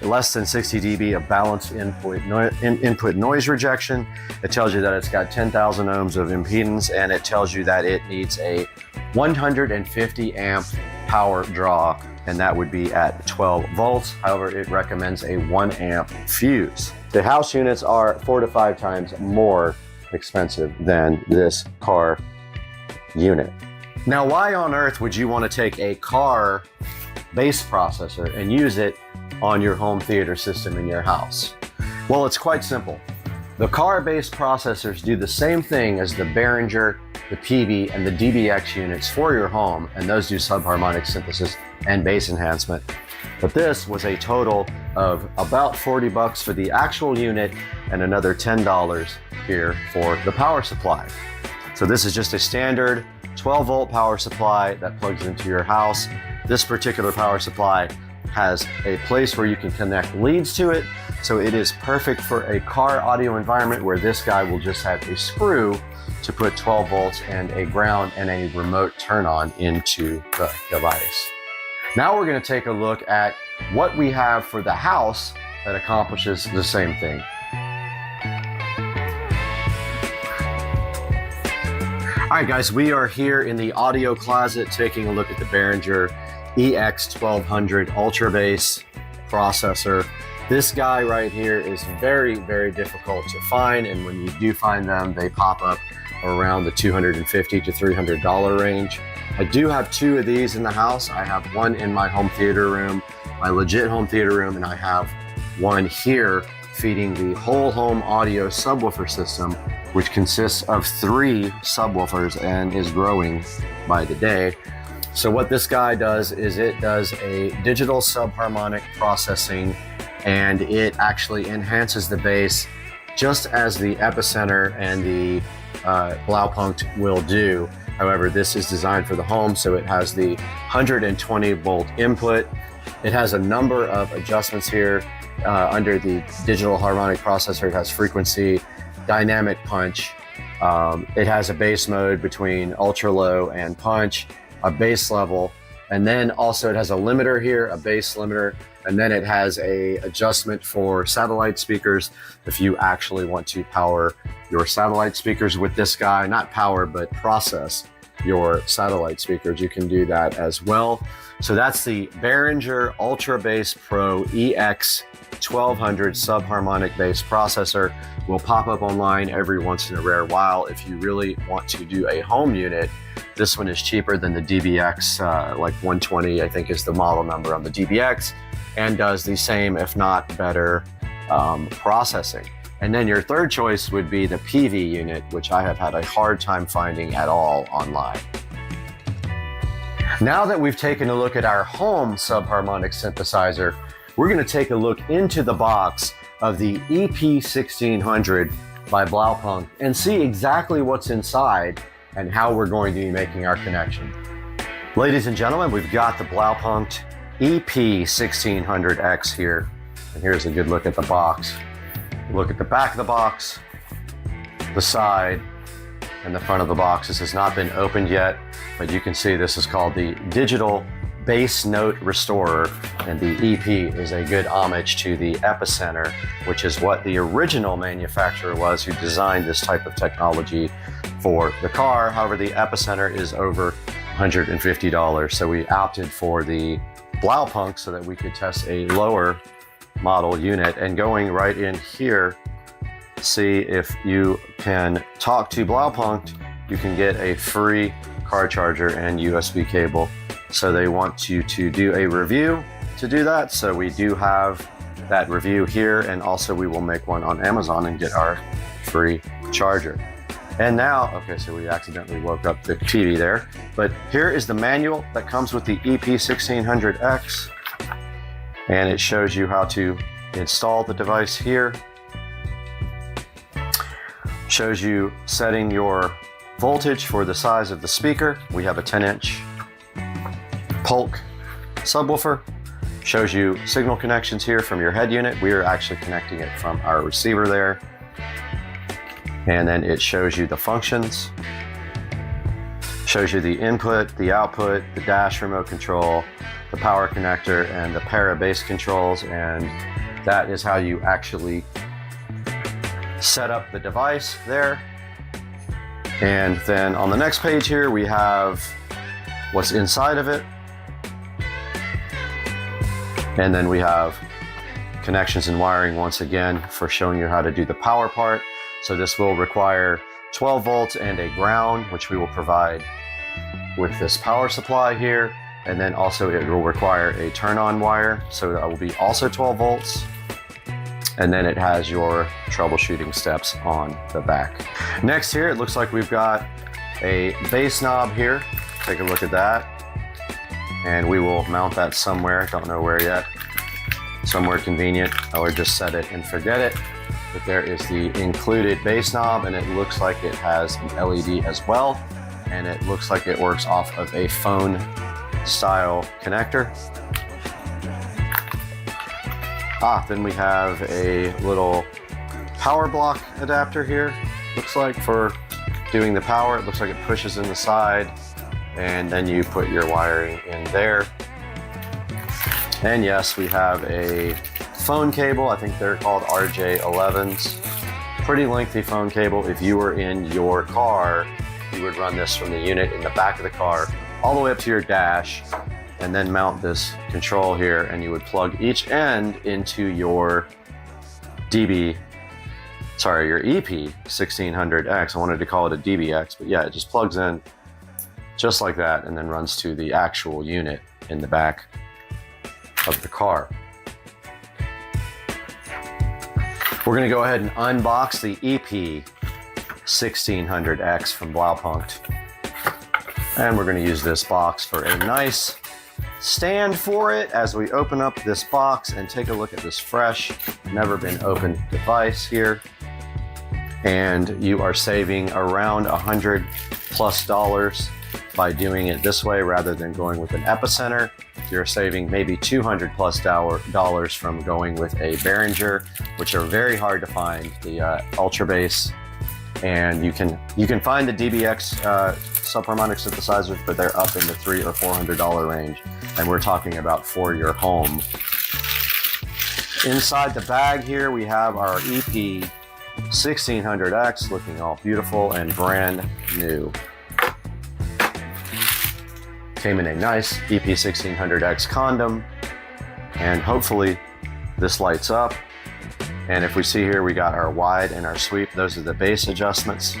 Less than 60 dB of balanced input noise rejection. It tells you that it's got 10,000 ohms of impedance, and it tells you that it needs a 150 amp power draw, and that would be at 12 volts. However, it recommends a 1 amp fuse. The house units are 4 to 5 times more expensive than this car unit. Now, why on earth would you want to take a car bass processor and use it on your home theater system in your house? Well, it's quite simple. The car-based processors do the same thing as the Behringer, the PV, and the DBX units for your home, and those do subharmonic synthesis and bass enhancement. But this was a total of about 40 bucks for the actual unit and another $10 here for the power supply. So this is just a standard 12 volt power supply that plugs into your house. This particular power supply has a place where you can connect leads to it, so it is perfect for a car audio environment where this guy will just have a screw to put 12 volts and a ground and a remote turn on into the device. Now we're going to take a look at what we have for the house that accomplishes the same thing. All right, guys, we are here in the audio closet taking a look at the Behringer EX1200 Ultra Bass processor. This guy right here is very, very difficult to find, and when you do find them, they pop up around the $250 to $300 range. I do have 2 of these in the house. I have one in my home theater room, my legit home theater room, and I have one here feeding the whole home audio subwoofer system, which consists of 3 subwoofers and is growing by the day. So what this guy does is it does a digital subharmonic processing, and it actually enhances the bass just as the Epicenter and the Blaupunkt will do. However, this is designed for the home, so it has the 120 volt input. It has a number of adjustments here under the digital harmonic processor. It has frequency, dynamic punch, It has a bass mode between ultra low and punch, a bass level, and then also it has a limiter here, a bass limiter, and then it has a adjustment for satellite speakers if you actually want to power your satellite speakers with this guy, not power, but process your satellite speakers. You can do that as well. So that's the Behringer Ultra Bass Pro EX 1200 subharmonic bass processor. Will pop up online every once in a rare while. If you really want to do a home unit, this one is cheaper than the DBX, like 120, I think is the model number on the DBX, and does the same, if not better, processing. And then your third choice would be the PV unit, which I have had a hard time finding at all online. Now that we've taken a look at our home subharmonic synthesizer, we're going to take a look into the box of the EP1600 by Blaupunkt and see exactly what's inside and how we're going to be making our connection. Ladies and gentlemen, we've got the Blaupunkt EP1600X here, and here's a good look at the box. Look at the back of the box, the side, and the front of the box. This has not been opened yet, but you can see this is called the Digital Bass Note Restorer, and the EP is a good homage to the Epicenter, which is what the original manufacturer was who designed this type of technology for the car. However, the Epicenter is over $150, so we opted for the Blaupunkt so that we could test a lower model unit. And going right in here, see if you can talk to Blaupunkt, you can get a free car charger and USB cable. So they want you to do a review to do that. So we do have that review here, and also we will make one on Amazon and get our free charger. And now, okay, so we accidentally woke up the TV there, but here is the manual that comes with the EP1600X, and it shows you how to install the device here. Shows you setting your voltage for the size of the speaker. We have a 10-inch Polk subwoofer. Shows you signal connections here from your head unit. We are actually connecting it from our receiver there. And then it shows you the functions. Shows you the input, the output, the dash remote control, the power connector, and the para bass controls. And that is how you actually set up the device there. And then on the next page here, we have what's inside of it. And then we have connections and wiring once again for showing you how to do the power part. So this will require 12 volts and a ground, which we will provide with this power supply here. And then also it will require a turn-on wire. So that will be also 12 volts. And then it has your troubleshooting steps on the back. Next here, it looks like we've got a bass knob here. Take a look at that. And we will mount that somewhere, don't know where yet. Somewhere convenient, or just set it and forget it. But there is the included bass knob, and it looks like it has an LED as well. And it looks like it works off of a phone style connector. Then we have a little power block adapter here. Looks like for doing the power, it looks like it pushes in the side, and then you put your wiring in there. And yes, we have a phone cable. I think they're called RJ11s. Pretty lengthy phone cable. If you were in your car, you would run this from the unit in the back of the car all the way up to your dash, and then mount this control here, and you would plug each end into your your EP1600X. I wanted to call it a DBX, but yeah, it just plugs in just like that and then runs to the actual unit in the back of the car. We're gonna go ahead and unbox the EP1600X from Blaupunkt. And we're gonna use this box for a nice stand for it as we open up this box and take a look at this fresh, never been opened device here. And you are saving around $100+ by doing it this way rather than going with an Epicenter. You're saving maybe $200+ from going with a Behringer, which are very hard to find. The Ultra Bass And you can find the DBX subharmonic synthesizers, but they're up in the $300 or $400 range, and we're talking about for your home. Inside the bag here, we have our EP 1600X, looking all beautiful and brand new. Came in a nice EP 1600X condom, and hopefully this lights up. And if we see here, we got our wide and our sweep. Those are the bass adjustments.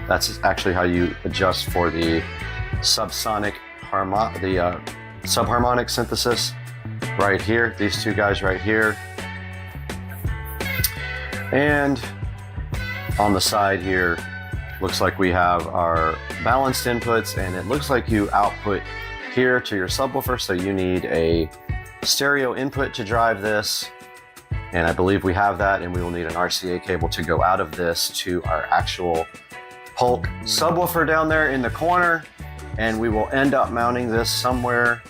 That's actually how you adjust for the subharmonic synthesis right here. These two guys right here. And on the side here, looks like we have our balanced inputs, and it looks like you output here to your subwoofer, so you need a stereo input to drive this. And I believe we have that, and we will need an RCA cable to go out of this to our actual Polk subwoofer down there in the corner. And we will end up mounting this somewhere,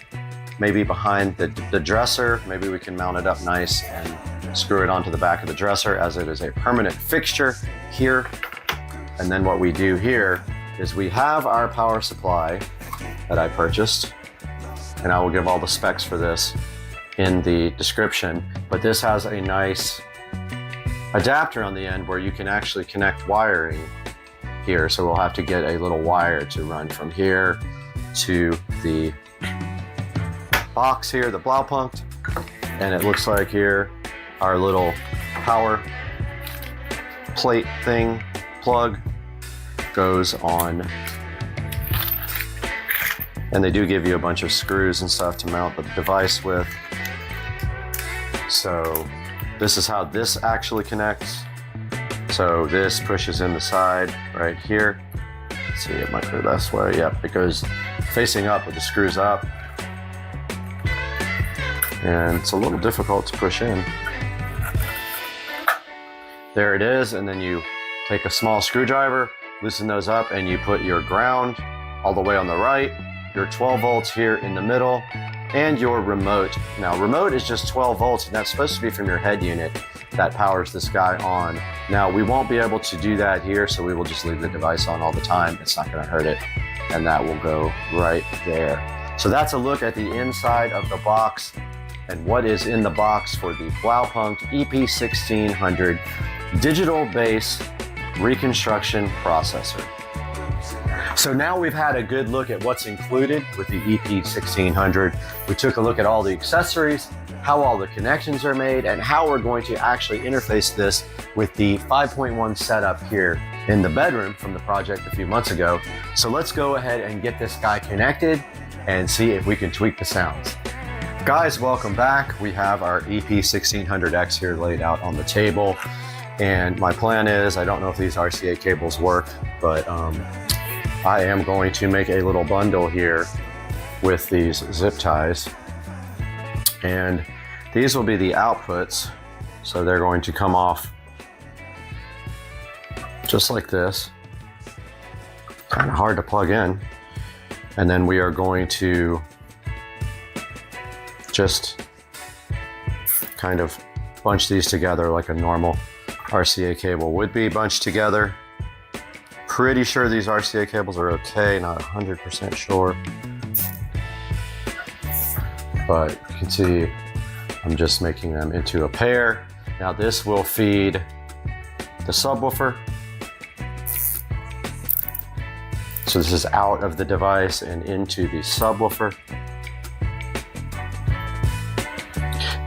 maybe behind the dresser. Maybe we can mount it up nice and screw it onto the back of the dresser, as it is a permanent fixture here. And then what we do here is we have our power supply that I purchased, and I will give all the specs for this in the description, but this has a nice adapter on the end where you can actually connect wiring here. So we'll have to get a little wire to run from here to the box here, the Blaupunkt. And it looks like here, our little power plate thing, plug, goes on. And they do give you a bunch of screws and stuff to mount the device with. So this is how this actually connects. So this pushes in the side right here. Let's see, it might go this way. Yep, it goes facing up with the screws up. And it's a little difficult to push in. There it is, and then you take a small screwdriver, loosen those up, and you put your ground all the way on the right, your 12 volts here in the middle, and your remote. Now, remote is just 12 volts, and that's supposed to be from your head unit that powers this guy on. Now, we won't be able to do that here, so we will just leave the device on all the time. It's not gonna hurt it, and that will go right there. So that's a look at the inside of the box and what is in the box for the Blaupunkt EP1600 digital bass reconstruction processor. So now we've had a good look at what's included with the EP1600. We took a look at all the accessories, how all the connections are made, and how we're going to actually interface this with the 5.1 setup here in the bedroom from the project a few months ago. So let's go ahead and get this guy connected and see if we can tweak the sounds. Guys, welcome back. We have our EP1600X here laid out on the table. And my plan is, I don't know if these RCA cables work, but I am going to make a little bundle here with these zip ties. And these will be the outputs. So they're going to come off just like this. Kind of hard to plug in. And then we are going to just kind of bunch these together like a normal RCA cable would be bunched together. Pretty sure these RCA cables are okay, not 100% sure. But you can see I'm just making them into a pair. Now this will feed the subwoofer. So this is out of the device and into the subwoofer.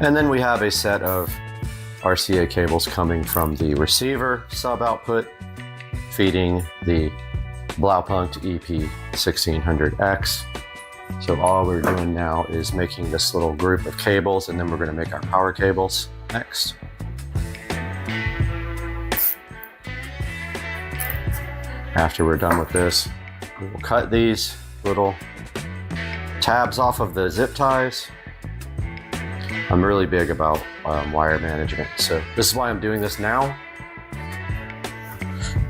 And then we have a set of RCA cables coming from the receiver sub output, feeding the Blaupunkt EP1600X. So all we're doing now is making this little group of cables, and then we're going to make our power cables next. After we're done with this, we will cut these little tabs off of the zip ties. I'm really big about wire management, so this is why I'm doing this now.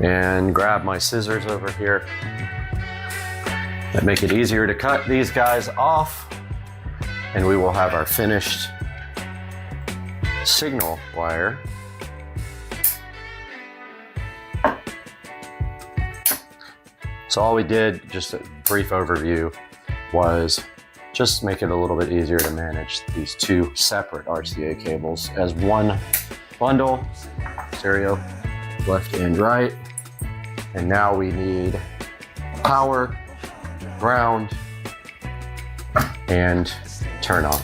And grab my scissors over here that make it easier to cut these guys off, and we will have our finished signal wire. So all we did, just a brief overview, was just make it a little bit easier to manage these two separate RCA cables as one bundle, stereo, left and right. And now we need power, ground, and turn on.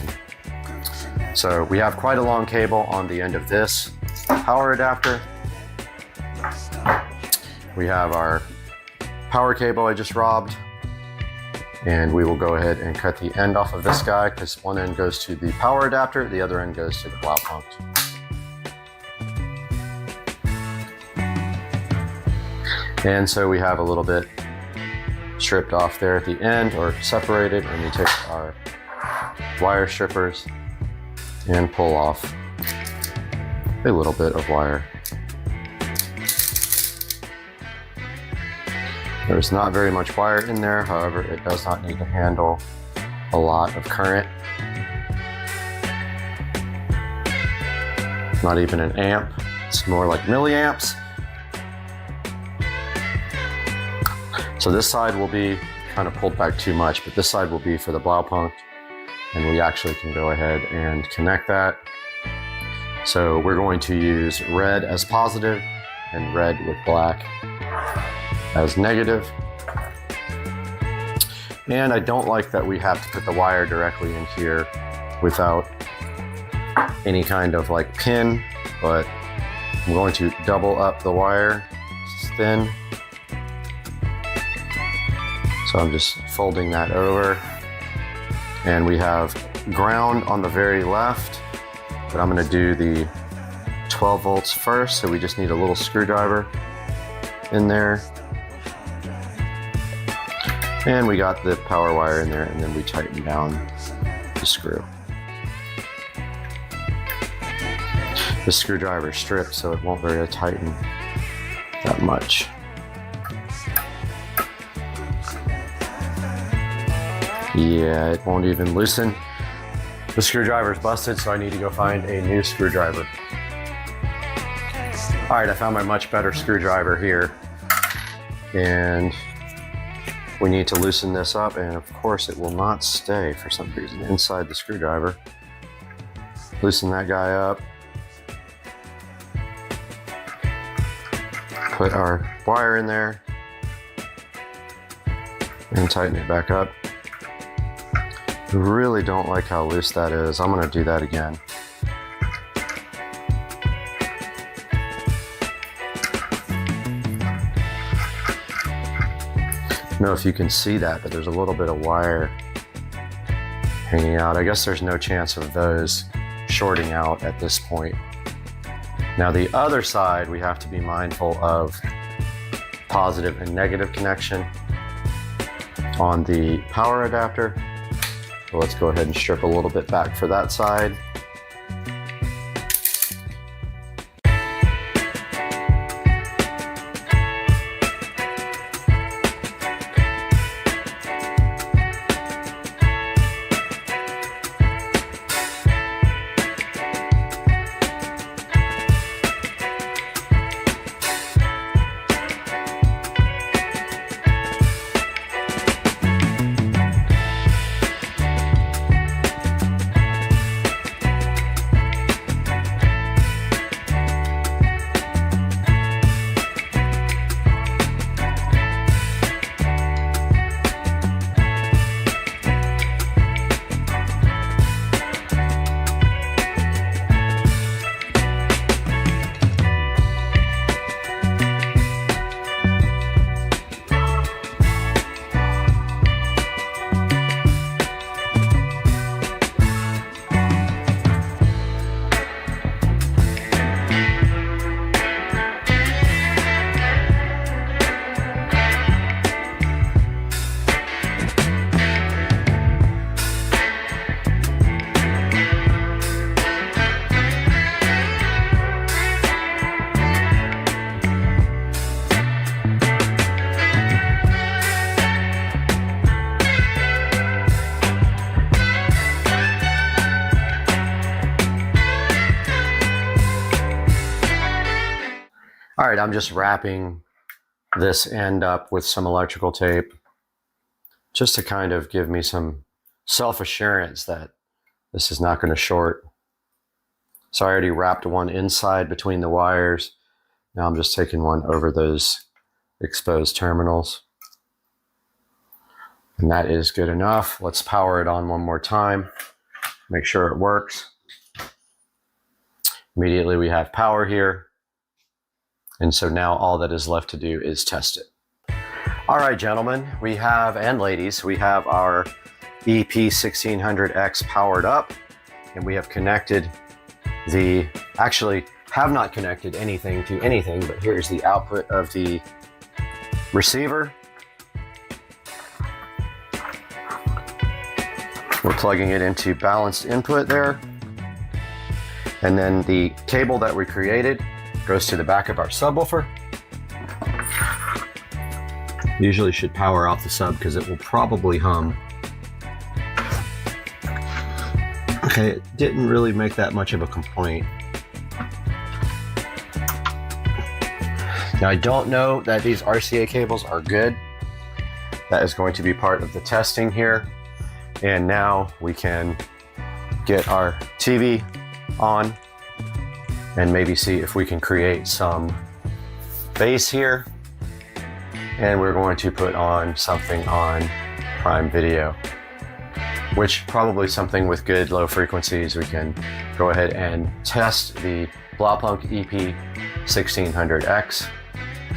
So we have quite a long cable on the end of this power adapter. We have our power cable I just robbed, and we will go ahead and cut the end off of this guy because one end goes to the power adapter, the other end goes to the Blaupunkt. And so we have a little bit stripped off there at the end, or separated, and we take our wire strippers and pull off a little bit of wire. There's not very much wire in there, however, it does not need to handle a lot of current. Not even an amp, it's more like milliamps. So this side will be kind of pulled back too much, but this side will be for the Blaupunkt, and we actually can go ahead and connect that. So we're going to use red as positive and red with black as negative. And I don't like that we have to put the wire directly in here without any kind of like pin, but I'm going to double up the wire. It's thin. So I'm just folding that over. And we have ground on the very left, but I'm gonna do the 12 volts first, so we just need a little screwdriver in there. And we got the power wire in there, and then we tighten down the screw. The screwdriver is stripped, so it won't really tighten that much. Yeah, it won't even loosen. The screwdriver's busted, so I need to go find a new screwdriver. All right, I found my much better screwdriver here. And we need to loosen this up, and of course it will not stay for some reason inside the screwdriver. Loosen that guy up. Put our wire in there and tighten it back up. I really don't like how loose that is. I'm gonna do that again. I don't know if you can see that, but there's a little bit of wire hanging out. I guess there's no chance of those shorting out at this point. Now the other side, we have to be mindful of positive and negative connection on the power adapter. So let's go ahead and strip a little bit back for that side. All right, I'm just wrapping this end up with some electrical tape just to kind of give me some self-assurance that this is not going to short. So I already wrapped one inside between the wires. Now I'm just taking one over those exposed terminals. And that is good enough. Let's power it on one more time. Make sure it works. Immediately we have power here. And so now all that is left to do is test it. All right, gentlemen, we have, and ladies, we have our EP1600X powered up, and we have connected actually have not connected anything to anything, but here's the output of the receiver. We're plugging it into balanced input there. And then the cable that we created goes to the back of our subwoofer. Usually should power off the sub because it will probably hum. Okay, it didn't really make that much of a complaint. Now I don't know that these RCA cables are good. That is going to be part of the testing here. And now we can get our TV on and maybe see if we can create some bass here. And we're going to put on something on Prime Video, which probably something with good low frequencies. We can go ahead and test the Blaupunkt EP1600X.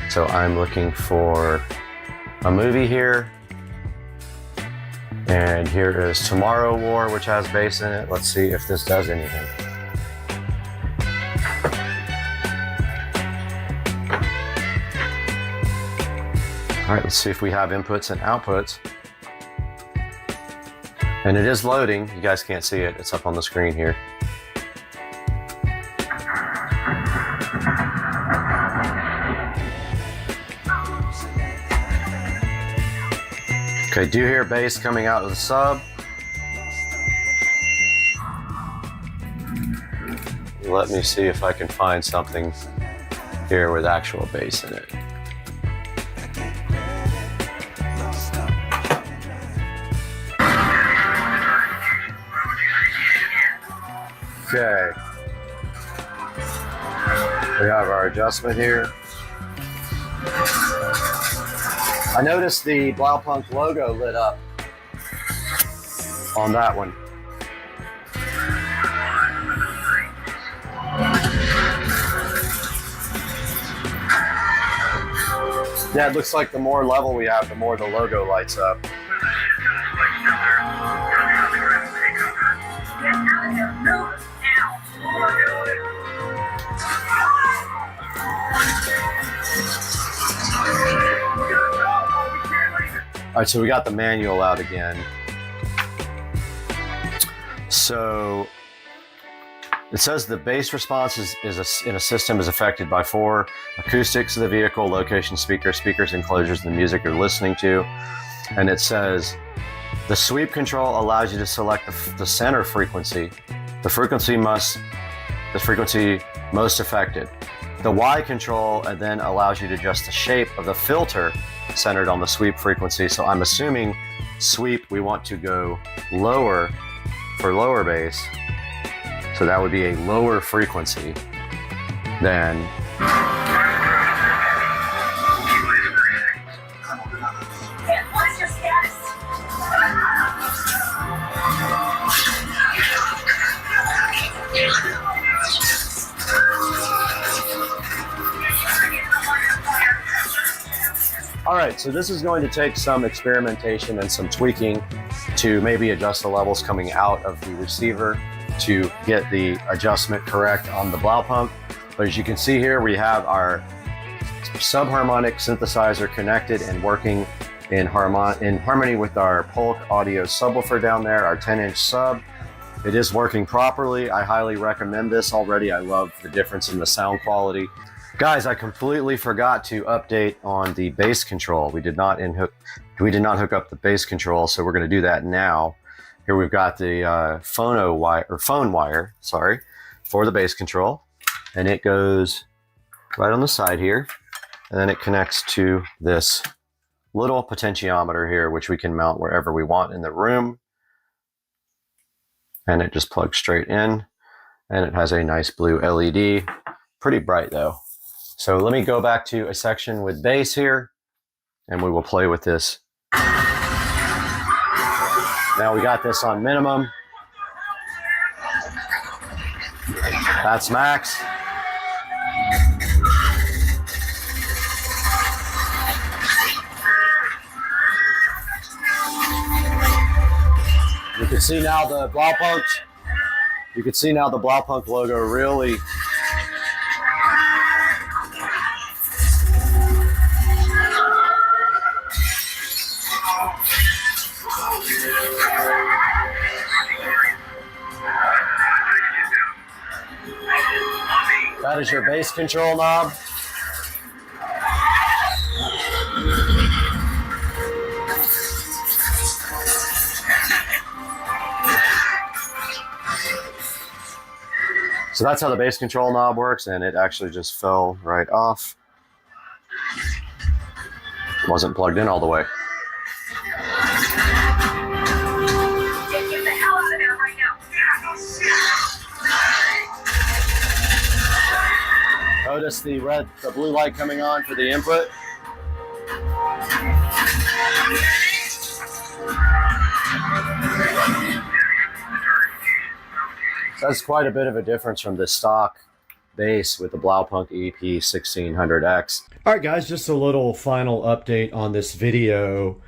So I'm looking for a movie here. And here is Tomorrow War, which has bass in it. Let's see if this does anything. All right, let's see if we have inputs and outputs. And it is loading. You guys can't see it. It's up on the screen here. Okay, do hear bass coming out of the sub. Let me see if I can find something here with actual bass in it. Okay. We have our adjustment here. I noticed the Blaupunkt logo lit up on that one. Yeah, it looks like the more level we have, the more the logo lights up. All right, so we got the manual out again. So it says the bass response in a system is affected by 4 acoustics of the vehicle, location, speakers, enclosures, the music you're listening to. And it says the sweep control allows you to select the center frequency, the frequency most affected. The Y control then allows you to adjust the shape of the filter centered on the sweep frequency. So I'm assuming sweep, we want to go lower for lower bass. So that would be a lower frequency than All right, so this is going to take some experimentation and some tweaking to maybe adjust the levels coming out of the receiver to get the adjustment correct on the Blaupunkt. But as you can see here, we have our subharmonic synthesizer connected and working in harmony with our Polk audio subwoofer down there, our 10-inch sub. It is working properly. I highly recommend this already. I love the difference in the sound quality. Guys, I completely forgot to update on the bass control. We did not hook up the bass control, so we're going to do that now. Here we've got the phone wire, for the bass control, and it goes right on the side here. And then it connects to this little potentiometer here, which we can mount wherever we want in the room. And it just plugs straight in, and it has a nice blue LED. Pretty bright though. So let me go back to a section with bass here, and we will play with this. Now we got this on minimum. That's max. You can see now the Blaupunkt. You can see now the Blaupunkt logo really. That is your bass control knob. So that's how the bass control knob works, and it actually just fell right off. Wasn't plugged in all the way. Get the hell out of there right now. Notice the blue light coming on for the input. So that's quite a bit of a difference from the stock bass with the Blaupunkt EP1600X. All right, guys, just a little final update on this video.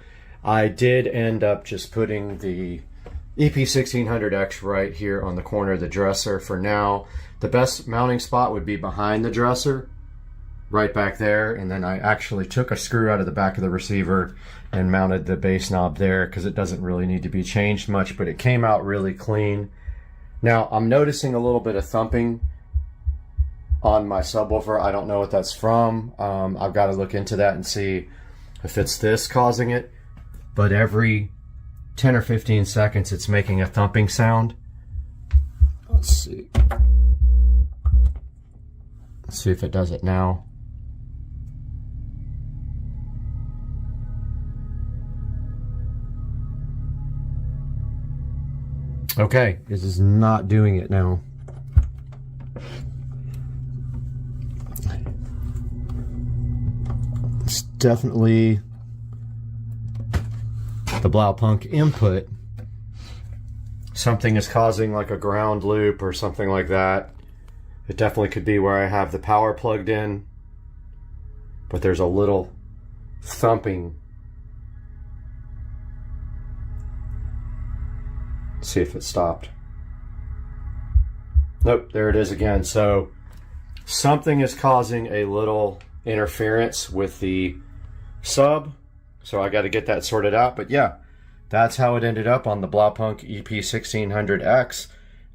I did end up just putting the EP1600X right here on the corner of the dresser for now. The best mounting spot would be behind the dresser, right back there. And then I actually took a screw out of the back of the receiver and mounted the bass knob there because it doesn't really need to be changed much, but it came out really clean. Now, I'm noticing a little bit of thumping on my subwoofer. I don't know what that's from. I've got to look into that and see if it's this causing it. But every 10 or 15 seconds, it's making a thumping sound. Let's see. Let's see if it does it now. Okay, this is not doing it now. It's definitely the Blaupunkt input. Something is causing like a ground loop or something like that. It definitely could be where I have the power plugged in, but there's a little thumping. See if it stopped. Nope, there it is again. So something is causing a little interference with the sub. So I got to get that sorted out. But yeah, that's how it ended up on the Blaupunkt EP1600X.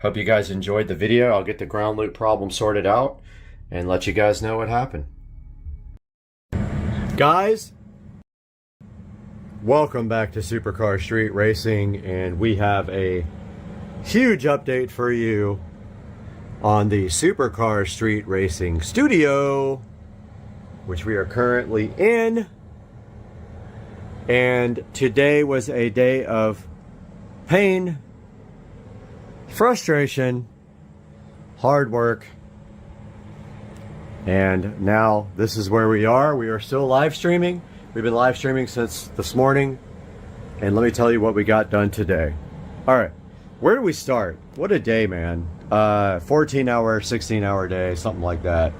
Hope you guys enjoyed the video. I'll get the ground loop problem sorted out and let you guys know what happened. Guys, welcome back to Supercar Street Racing, and we have a huge update for you on the Supercar Street Racing studio, which we are currently in. And today was a day of pain, frustration, hard work, and now this is where we are. We are still live streaming. We've been live streaming since this morning, and let me tell you what we got done today. All right, where do we start? What a day, man. 14-hour, 16-hour day, something like that.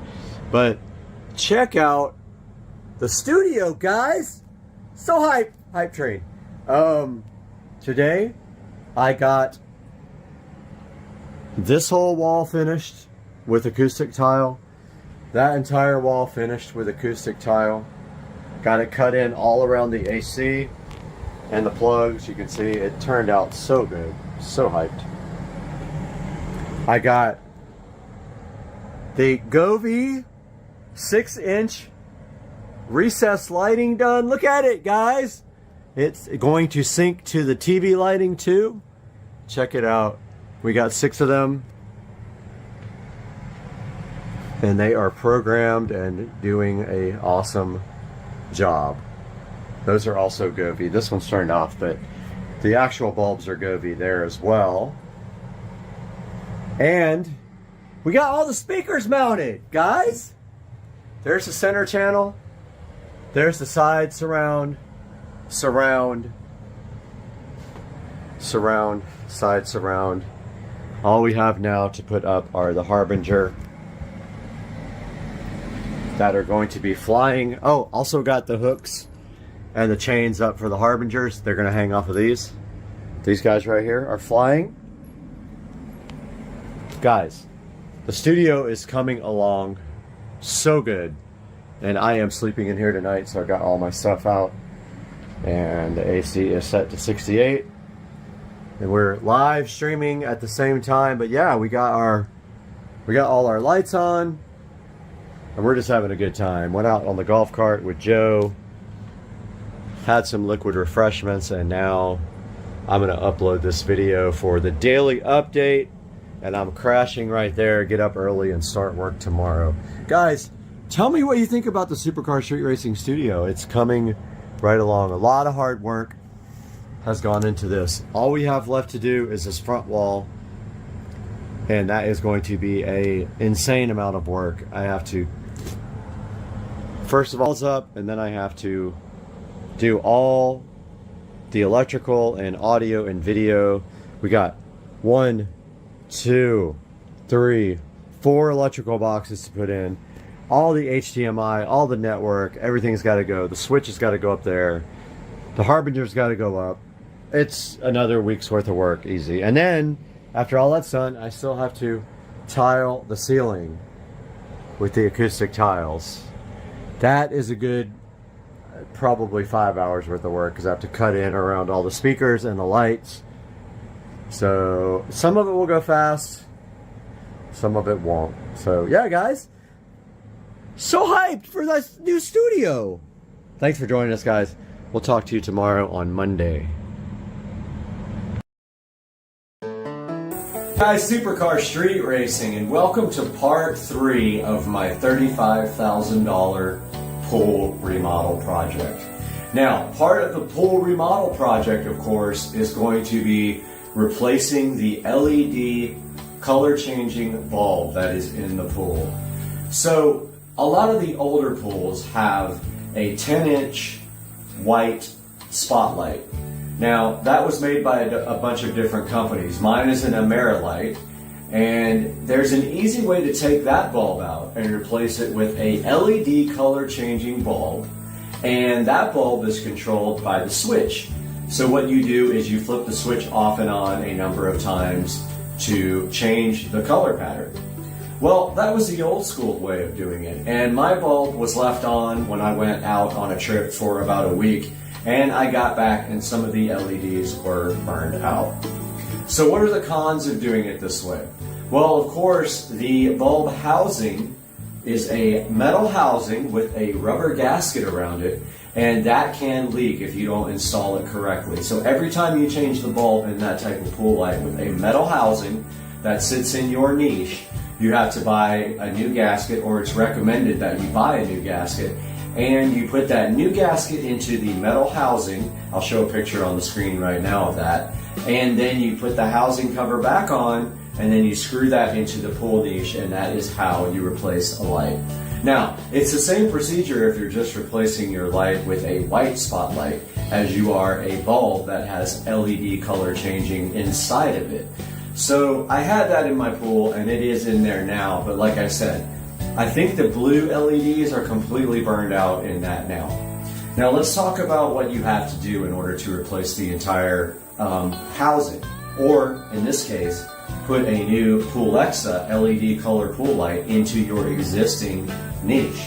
But check out the studio, guys. So hype train. Today I got this whole wall finished with acoustic tile, that entire wall finished with acoustic tile. Got it cut in all around the AC and the plugs. You can see it turned out so good, so hyped. I got the Govee 6-inch recessed lighting done. Look at it, guys. It's going to sync to the TV lighting too. Check it out. We got 6 of them. and they are programmed and doing a awesome job. Those are also Govee. This one's turned off, but the actual bulbs are Govee there as well. And we got all the speakers mounted, guys. There's the center channel. There's the side surround, side surround. All we have now to put up are the Harbinger that are going to be flying. Oh, also got the hooks and the chains up for the Harbingers. They're going to hang off of these. These guys right here are flying. Guys, the studio is coming along so good. And I am sleeping in here tonight, so I got all my stuff out. And the AC is set to 68. And we're live streaming at the same time. But yeah, we got all our lights on. And we're just having a good time. Went out on the golf cart with Joe. Had some liquid refreshments, and now I'm gonna upload this video for the daily update. And I'm crashing right there, get up early and start work tomorrow. Guys, tell me what you think about the Supercar Street Racing Studio. It's coming right along. A lot of hard work has gone into this. All we have left to do is this front wall, and that is going to be an insane amount of work. I have to, first of all, it's up, and then I have to do all the electrical and audio and video. We got 1, 2, 3, 4 electrical boxes to put in. All the HDMI, all the network, everything's got to go. The switch has got to go up there. The Harbinger's got to go up. It's another week's worth of work, easy. And then, after all that's done, I still have to tile the ceiling with the acoustic tiles. That is a good, probably 5 hours worth of work, because I have to cut in around all the speakers and the lights. So, some of it will go fast, some of it won't. So, yeah, guys. So hyped for this new studio. Thanks for joining us, guys. We'll talk to you tomorrow on Monday. Guys, Supercar Street Racing, and welcome to part 3 of my $35,000 pool remodel project. Now, part of the pool remodel project, of course, is going to be replacing the LED color changing bulb that is in the pool. So, a lot of the older pools have a 10-inch white spotlight. Now, that was made by a bunch of different companies. Mine is an Amerilight, and there's an easy way to take that bulb out and replace it with a LED color changing bulb, and that bulb is controlled by the switch. So what you do is you flip the switch off and on a number of times to change the color pattern. Well, that was the old school way of doing it, and my bulb was left on when I went out on a trip for about a week, and I got back and some of the LEDs were burned out. So what are the cons of doing it this way? Well, of course, the bulb housing is a metal housing with a rubber gasket around it, and that can leak if you don't install it correctly. So every time you change the bulb in that type of pool light with a metal housing that sits in your niche, you have to buy a new gasket, or it's recommended that you buy a new gasket, and you put that new gasket into the metal housing. I'll show a picture on the screen right now of that. And then you put the housing cover back on, and then you screw that into the pool niche, and that is how you replace a light. Now, it's the same procedure if you're just replacing your light with a white spotlight as you are a bulb that has LED color changing inside of it. So I had that in my pool, and it is in there now, but like I said, I think the blue LEDs are completely burned out in that now. Now let's talk about what you have to do in order to replace the entire housing, or in this case, put a new Poolexa LED color pool light into your existing niche.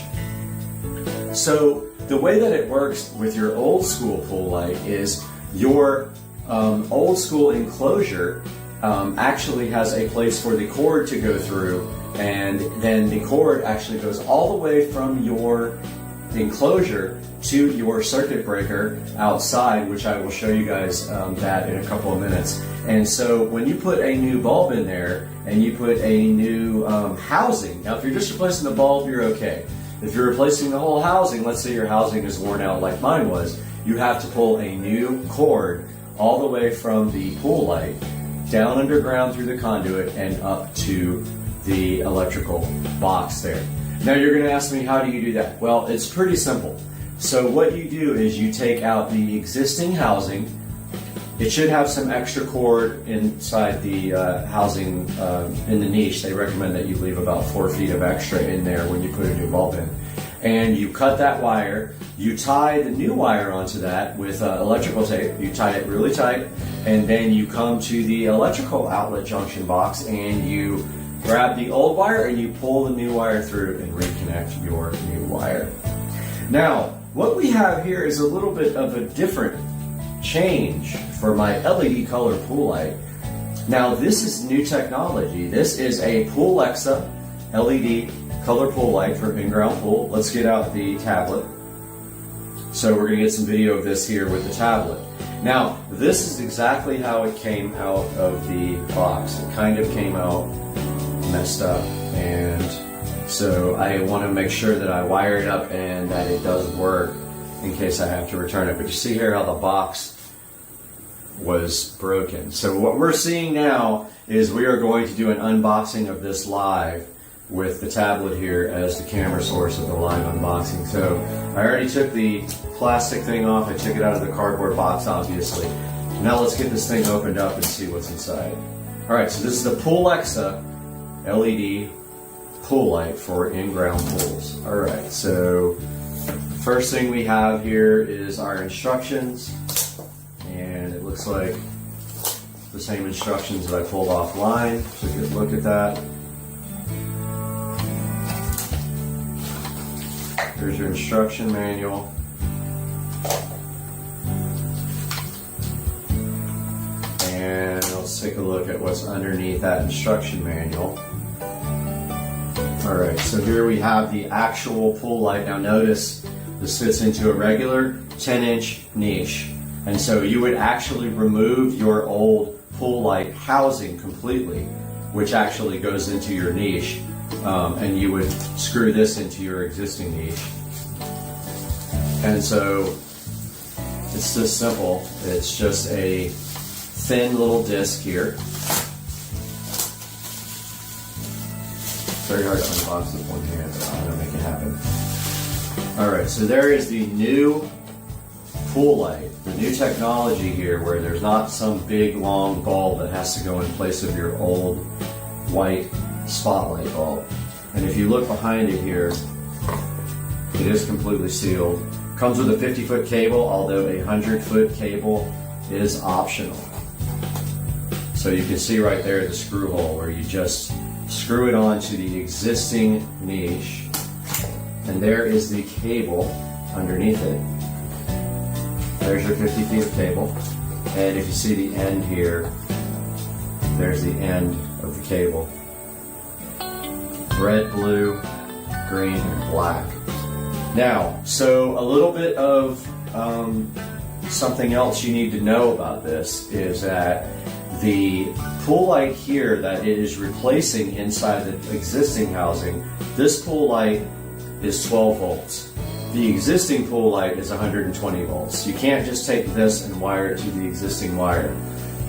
So the way that it works with your old school pool light is your old school enclosure actually has a place for the cord to go through, and then the cord actually goes all the way from your enclosure to your circuit breaker outside, which I will show you guys that in a couple of minutes. And so when you put a new bulb in there and you put a new housing, now if you're just replacing the bulb, you're okay. If you're replacing the whole housing, let's say your housing is worn out like mine was, you have to pull a new cord all the way from the pool light down underground through the conduit and up to the electrical box there. Now you're going to ask me, how do you do that? Well, it's pretty simple. So what you do is you take out the existing housing. It should have some extra cord inside the housing in the niche. They recommend that you leave about 4 feet of extra in there when you put a new bulb in. And you cut that wire, you tie the new wire onto that with electrical tape. You tie it really tight, and then you come to the electrical outlet junction box and you grab the old wire and you pull the new wire through and reconnect your new wire. Now, what we have here is a little bit of a different change for my LED color pool light. Now, this is new technology. This is a Poolexa LED color pool light for in-ground pool. Let's get out the tablet. So we're going to get some video of this here with the tablet. Now, this is exactly how it came out of the box. It kind of came out messed up, and so I want to make sure that I wire it up and that it does work in case I have to return it. But you see here how the box was broken. So what we're seeing now is we are going to do an unboxing of this live with the tablet here as the camera source of the live unboxing. So I already took the plastic thing off. I took it out of the cardboard box, obviously. Now let's get this thing opened up and see what's inside. All right, so this is the Poolexa LED pool light for in-ground pools. All right, so first thing we have here is our instructions, and it looks like the same instructions that I pulled offline. So a good look at that. Here's your instruction manual. And let's take a look at what's underneath that instruction manual. Alright, so here we have the actual pool light. Now notice this fits into a regular 10-inch niche. And so you would actually remove your old pool light housing completely, which actually goes into your niche. And you would screw this into your existing niche. And so it's this simple. It's just a thin little disc here. Very hard to unbox with one hand, but I'm going to make it happen. Alright, so there is the new pool light, the new technology here where there's not some big long bulb that has to go in place of your old white spotlight bulb. And if you look behind it here, it is completely sealed. Comes with a 50-foot cable, although a 100-foot cable is optional. So you can see right there the screw hole where you just screw it onto the existing niche, and there is the cable underneath it. There's your 50 feet of cable, and if you see the end here, there's the end of the cable. Red, blue, green, and black. Now, so a little bit of something else you need to know about this is that the pool light here that it is replacing inside the existing housing, this pool light is 12 volts. The existing pool light is 120 volts. You can't just take this and wire it to the existing wire.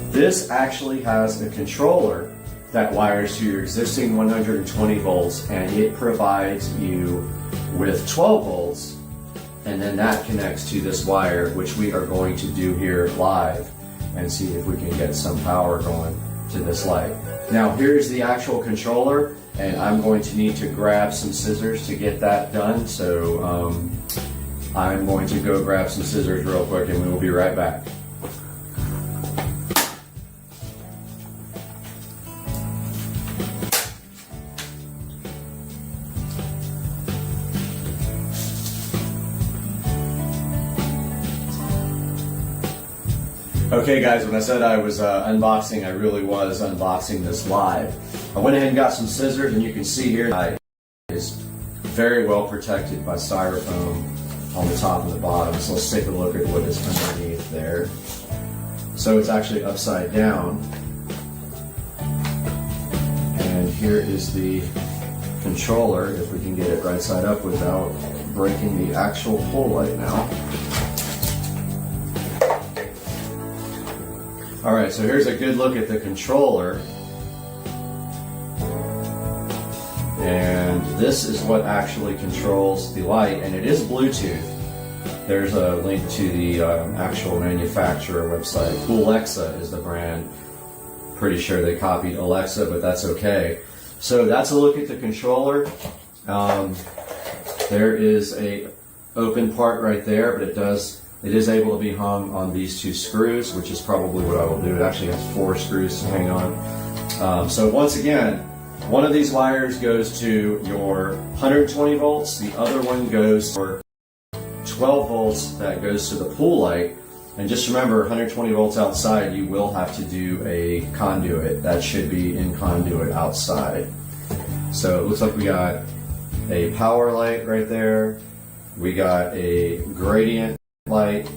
This actually has a controller that wires to your existing 120 volts, and it provides you with 12 volts, and then that connects to this wire, which we are going to do here live and see if we can get some power going to this light. Now here's the actual controller, and I'm going to need to grab some scissors to get that done, so I'm going to go grab some scissors real quick and we will be right back. Okay guys, when I said I was unboxing, I really was unboxing this live. I went ahead and got some scissors, and you can see here it is very well protected by styrofoam on the top and the bottom. So let's take a look at what is underneath there. So it's actually upside down. And here is the controller, if we can get it right side up without breaking the actual pull light now. Alright, so here's a good look at the controller. And this is what actually controls the light, and it is Bluetooth. There's a link to the actual manufacturer website. Alexa is the brand. Pretty sure they copied Alexa, but that's okay. So that's a look at the controller. There is a open part right there, but it is able to be hung on these two screws, which is probably what I will do. It actually has 4 screws to hang on. So once again, one of these wires goes to your 120 volts, the other one goes for 12 volts that goes to the pool light. And just remember, 120 volts outside, you will have to do a conduit. That should be in conduit outside. So it looks like we got a power light right there. We got a gradient light.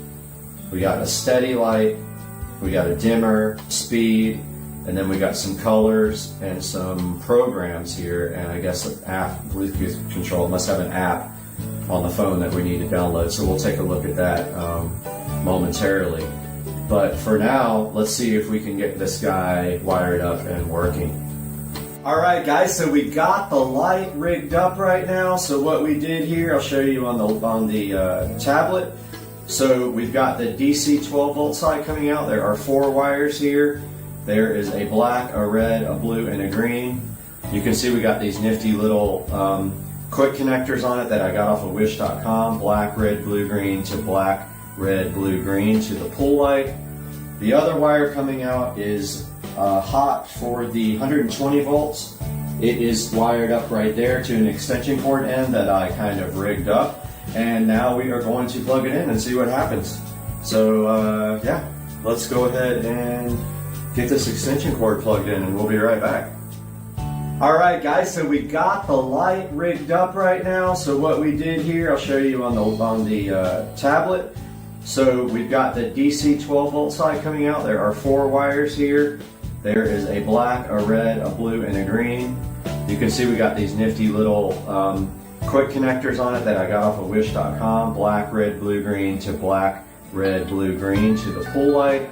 We got a steady light. We got a dimmer, speed, and then we got some colors and some programs here, and I guess an app, Bluetooth control. It must have an app on the phone that we need to download, so we'll take a look at that momentarily. But for now, let's see if we can get this guy wired up and working. Alright guys, so we got the light rigged up right now. So what we did here, I'll show you on the tablet. So we've got the DC 12 volt side coming out. There are 4 wires here. There is a black, a red, a blue, and a green. You can see we got these nifty little quick connectors on it that I got off of wish.com. Black, red, blue, green to black, red, blue, green to the pool light. The other wire coming out is hot for the 120 volts. It is wired up right there to an extension cord end that I kind of rigged up. And now we are going to plug it in and see what happens. So yeah, let's go ahead and get this extension cord plugged in and we'll be right back. Alright guys, so we got the light rigged up right now. So what we did here, I'll show you on the tablet. So we've got the DC 12 volt side coming out. There are 4 wires here. There is a black, a red, a blue, and a green. You can see we got these nifty little quick connectors on it that I got off of wish.com. Black, red, blue, green to black, red, blue, green to the pool light.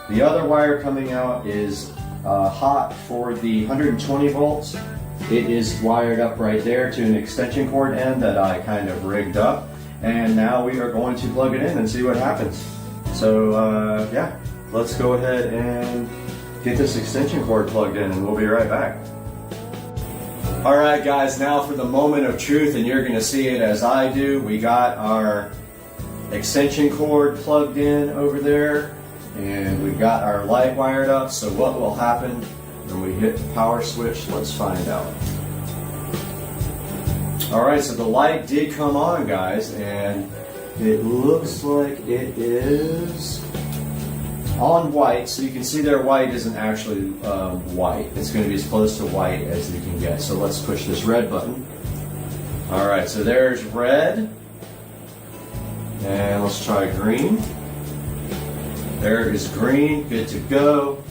The other wire coming out is hot for the 120 volts. It is wired up right there to an extension cord end that I kind of rigged up. And now we are going to plug it in and see what happens. So yeah, let's go ahead and get this extension cord plugged in and we'll be right back. Alright guys, now for the moment of truth, and you're going to see it as I do. We got our extension cord plugged in over there and we've got our light wired up. So what will happen when we hit the power switch? Let's find out. Alright, so the light did come on guys, and it looks like it is on white. So you can see there white isn't actually white. It's going to be as close to white as you can get. So let's push this red button. Alright, so there's red. And let's try green. There is green, good to go.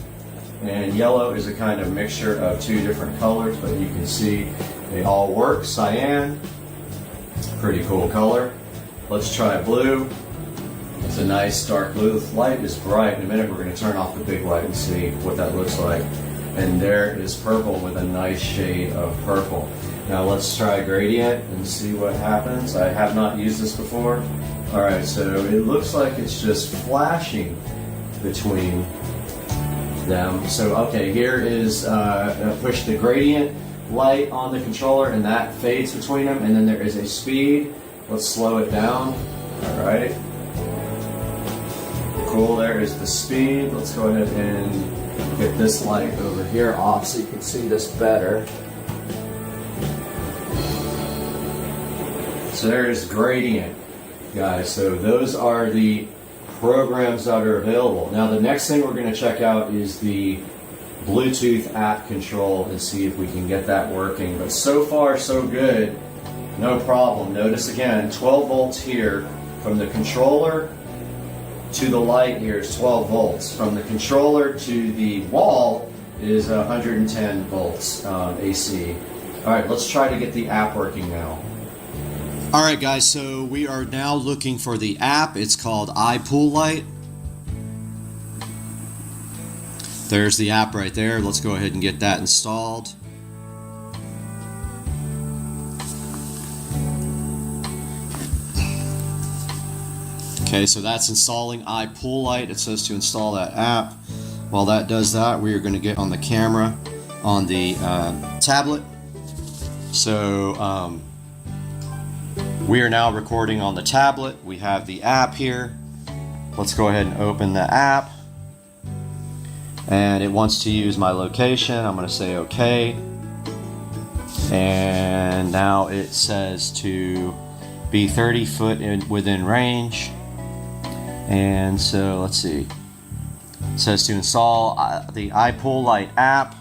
And yellow is a kind of mixture of 2 different colors, but you can see they all work. Cyan, pretty cool color. Let's try blue. It's a nice dark blue. The light is bright. In a minute we're going to turn off the big light and see what that looks like. And there is purple with a nice shade of purple. Now let's try gradient and see what happens. I have not used this before. Alright, so it looks like it's just flashing between them. So okay, here is push the gradient light on the controller and that fades between them, and then there is a speed. Let's slow it down. Alright. Cool, there is the speed. Let's go ahead and get this light over here off so you can see this better. So there's gradient, guys. So those are the programs that are available. Now the next thing we're going to check out is the Bluetooth app control and see if we can get that working. But so far so good, no problem. Notice again, 12 volts here from the controller to the light here is 12 volts. From the controller to the wall is 110 volts AC. All right, let's try to get the app working now. All right, guys, so we are now looking for the app. It's called iPoolLight. There's the app right there. Let's go ahead and get that installed. Okay, so that's installing iPoolLight. It says to install that app. While that does that, we are going to get on the camera on the tablet. So we are now recording on the tablet. We have the app here. Let's go ahead and open the app. And it wants to use my location. I'm going to say OK. And now it says to be 30 foot within range. And so let's see. It says to install the iPoolLight app.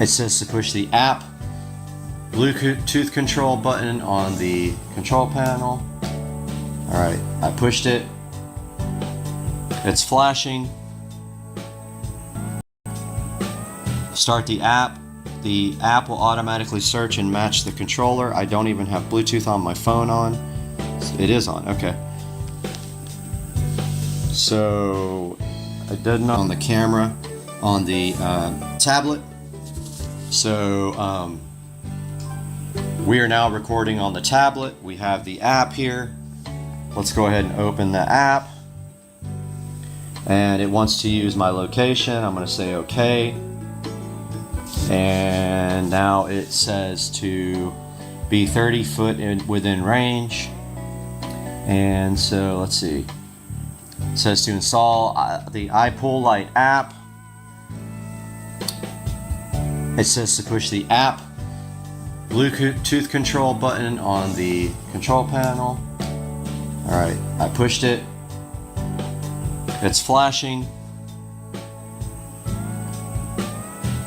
It says to push the app Bluetooth control button on the control panel. Alright, I pushed it. It's flashing. Start the app. The app will automatically search and match the controller. I don't even have Bluetooth on my phone on. It is on, okay. So I did not on the camera on the tablet. So we are now recording on the tablet. We have the app here. Let's go ahead and open the app. And it wants to use my location. I'm going to say OK. And now it says to be 30 foot within range. And so let's see. It says to install the iPoolLight app. It says to push the app Bluetooth control button on the control panel. Alright, I pushed it. It's flashing.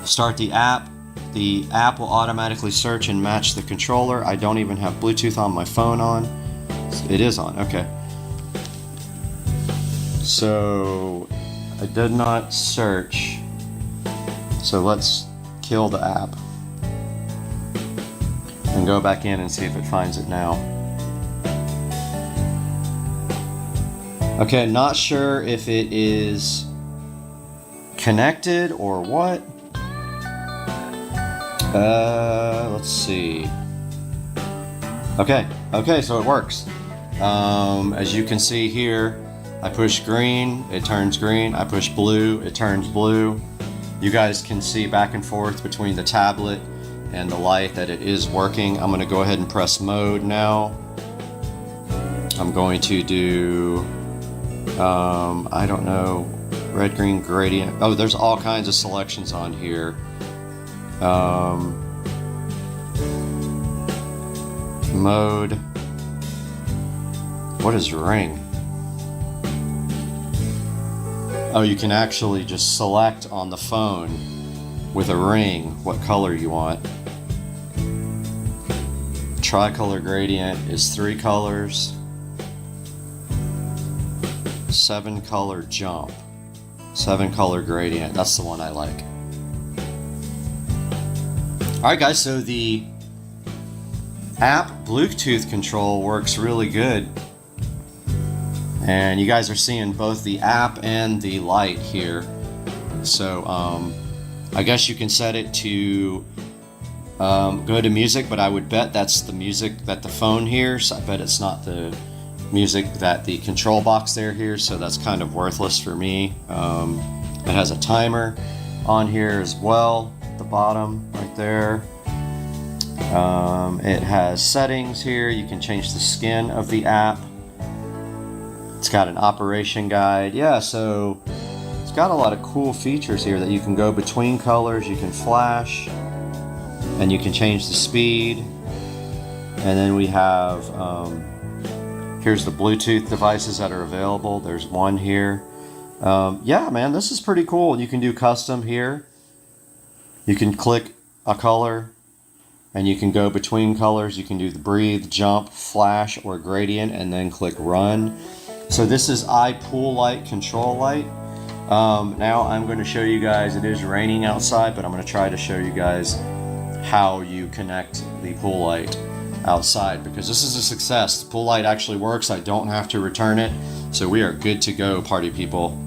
Start the app. The app will automatically search and match the controller. I don't even have Bluetooth on my phone on. It is on, okay. So I did not search. So let's kill the app and go back in and see if it finds it now. Okay, not sure if it is connected or what. Let's see. Okay, so it works. As you can see here, I push green, it turns green. I push blue, it turns blue. You guys can see back and forth between the tablet and the light that it is working. I'm going to go ahead and press mode now. I'm going to do, I don't know, red, green, gradient. Oh, there's all kinds of selections on here. Mode. What is ring? Oh, you can actually just select on the phone with a ring what color you want. Tricolor gradient is 3 colors. 7 color jump. 7 color gradient. That's the one I like. Alright guys, so the app Bluetooth control works really good. And you guys are seeing both the app and the light here. So I guess you can set it to go to music, but I would bet that's the music that the phone hears. I bet it's not the music that the control box there hears, so that's kind of worthless for me. It has a timer on here as well, at the bottom right there. It has settings here. You can change the skin of the app. It's got an operation guide. Yeah, so it's got a lot of cool features here that you can go between colors, you can flash, and you can change the speed. And then we have, here's the Bluetooth devices that are available. There's one here. Yeah, man, this is pretty cool. You can do custom here. You can click a color and you can go between colors. You can do the breathe, jump, flash, or gradient, and then click run. So this is iPool light control light. Now I'm going to show you guys, it is raining outside, but I'm going to try to show you guys how you connect the pool light outside, because this is a success. The pool light actually works. I don't have to return it, so we are good to go, party people.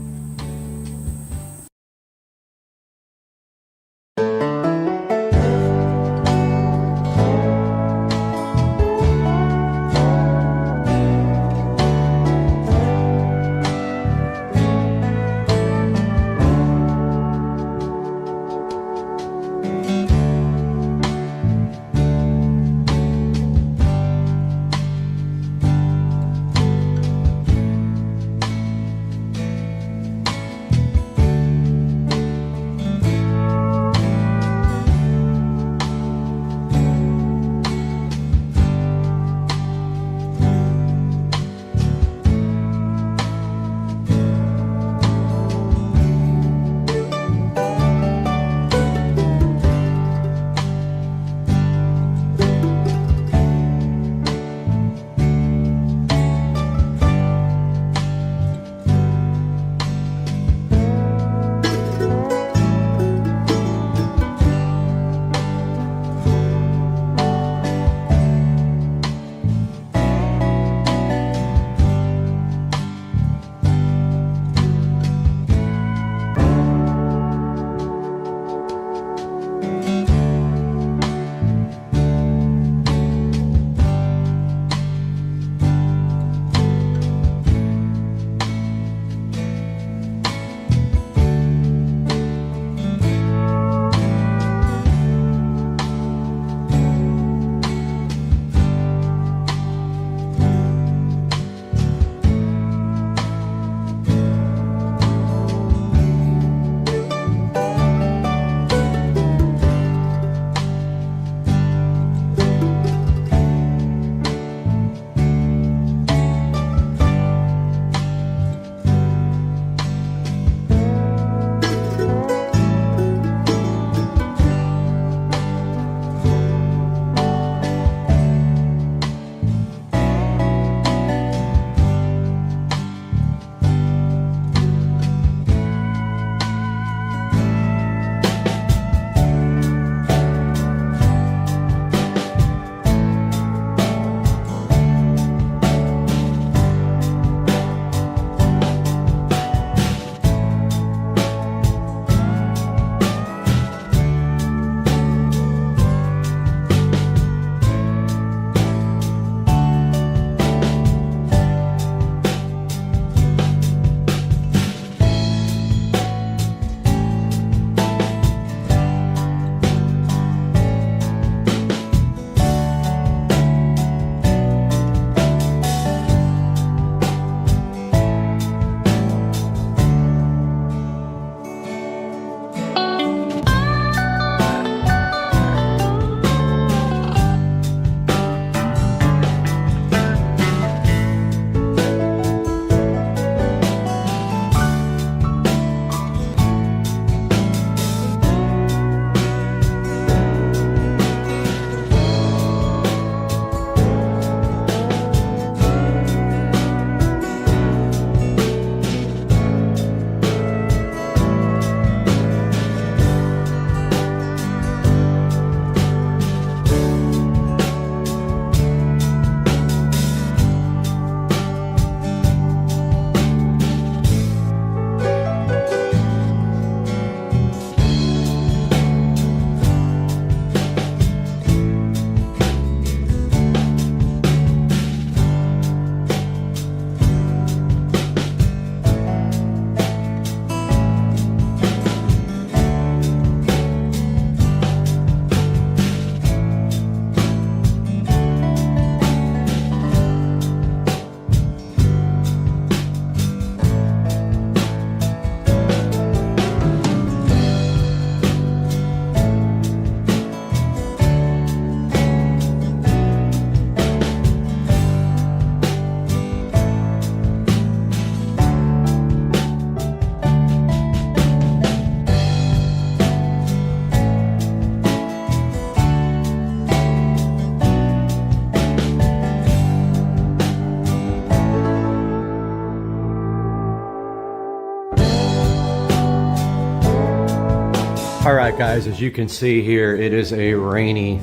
All right, guys, as you can see here, it is a rainy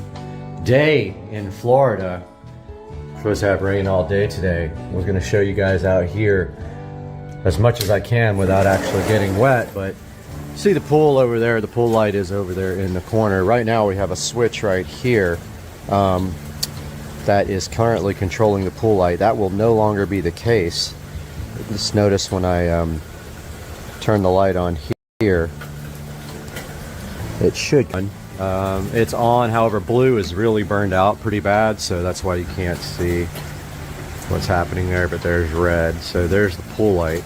day in Florida. We're supposed to have rain all day today. We're going to show you guys out here as much as I can without actually getting wet, but see the pool over there? The pool light is over there in the corner. Right now we have a switch right here that is currently controlling the pool light. That will no longer be the case. Just notice when I turn the light on here, it should. It's on, however, blue is really burned out pretty bad, so that's why you can't see what's happening there, but there's red. So there's the pool light.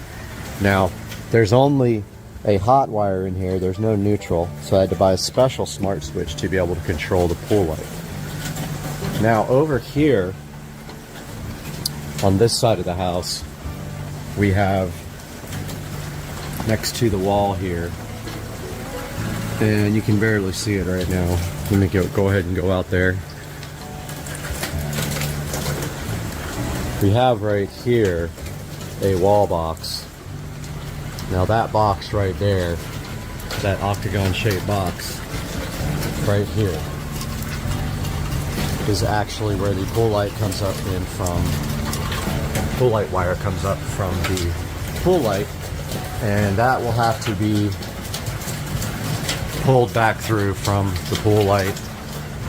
Now, there's only a hot wire in here, there's no neutral, so I had to buy a special smart switch to be able to control the pool light. Now, over here, on this side of the house, we have, next to the wall here, and you can barely see it right now. Let me go ahead and go out there. We have right here a wall box. Now that box right there, that octagon shaped box right here, is actually where the pool light comes up in from. Pool light wire comes up from the pool light, and that will have to be pulled back through from the pool light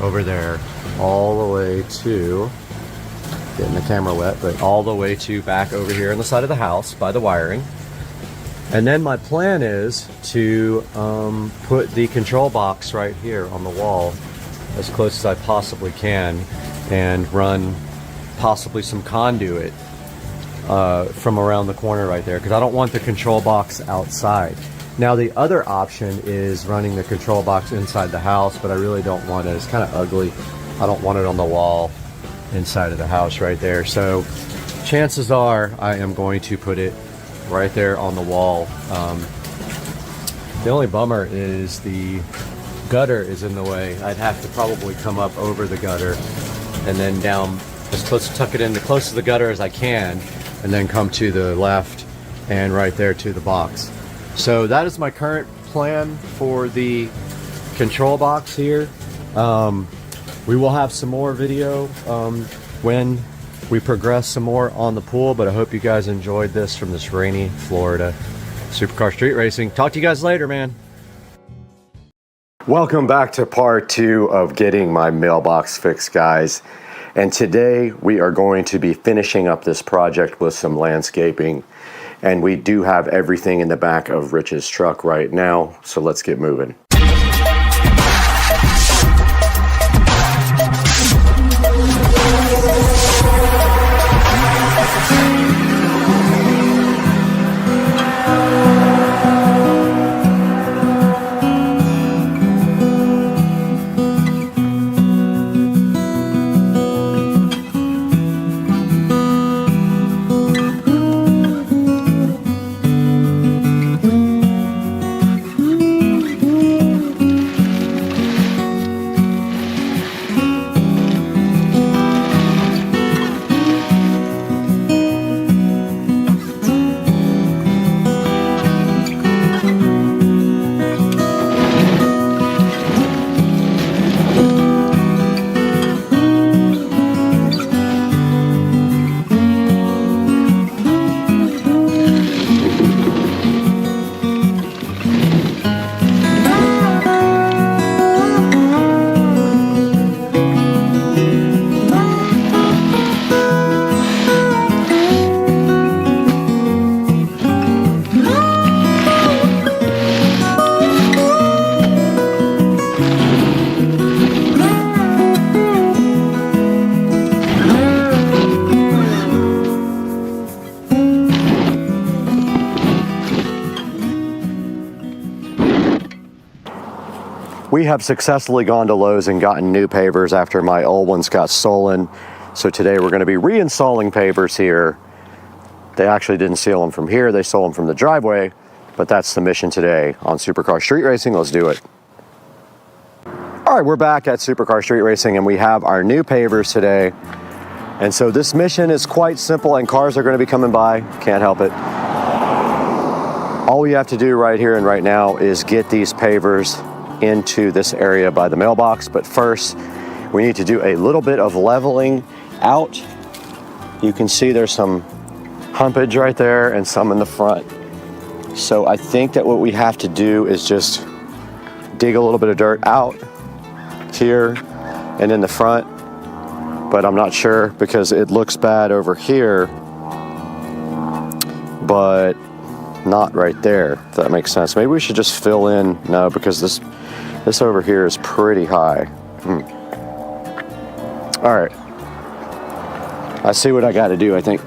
over there all the way to, getting the camera wet, but all the way to back over here on the side of the house by the wiring. And then my plan is to put the control box right here on the wall as close as I possibly can and run possibly some conduit from around the corner right there, because I don't want the control box outside. Now the other option is running the control box inside the house, but I really don't want it. It's kind of ugly. I don't want it on the wall inside of the house right there. So chances are I am going to put it right there on the wall. The only bummer is the gutter is in the way. I'd have to probably come up over the gutter and then down as close to tuck it in the close to the gutter as I can, and then come to the left and right there to the box. So that is my current plan for the control box here. We will have some more video when we progress some more on the pool, but I hope you guys enjoyed this from this rainy Florida Supercar Street Racing. Talk to you guys later, man. Welcome back to part 2 of getting my mailbox fixed, guys. And today we are going to be finishing up this project with some landscaping. And we do have everything in the back of Rich's truck right now, so let's get moving. We have successfully gone to Lowe's and gotten new pavers after my old ones got stolen. So today we're going to be reinstalling pavers here. They actually didn't steal them from here, they stole them from the driveway, but that's the mission today on Supercar Street Racing. Let's do it. All right, we're back at Supercar Street Racing and we have our new pavers today. And so this mission is quite simple, and cars are going to be coming by, can't help it. All we have to do right here and right now is get these pavers into this area by the mailbox. But first, we need to do a little bit of leveling out. You can see there's some humpage right there and some in the front. So I think that what we have to do is just dig a little bit of dirt out here and in the front, but I'm not sure because it looks bad over here, but not right there, if that makes sense. Maybe we should just fill in, no, because this over here is pretty high. All right, I see what I got to do, I think.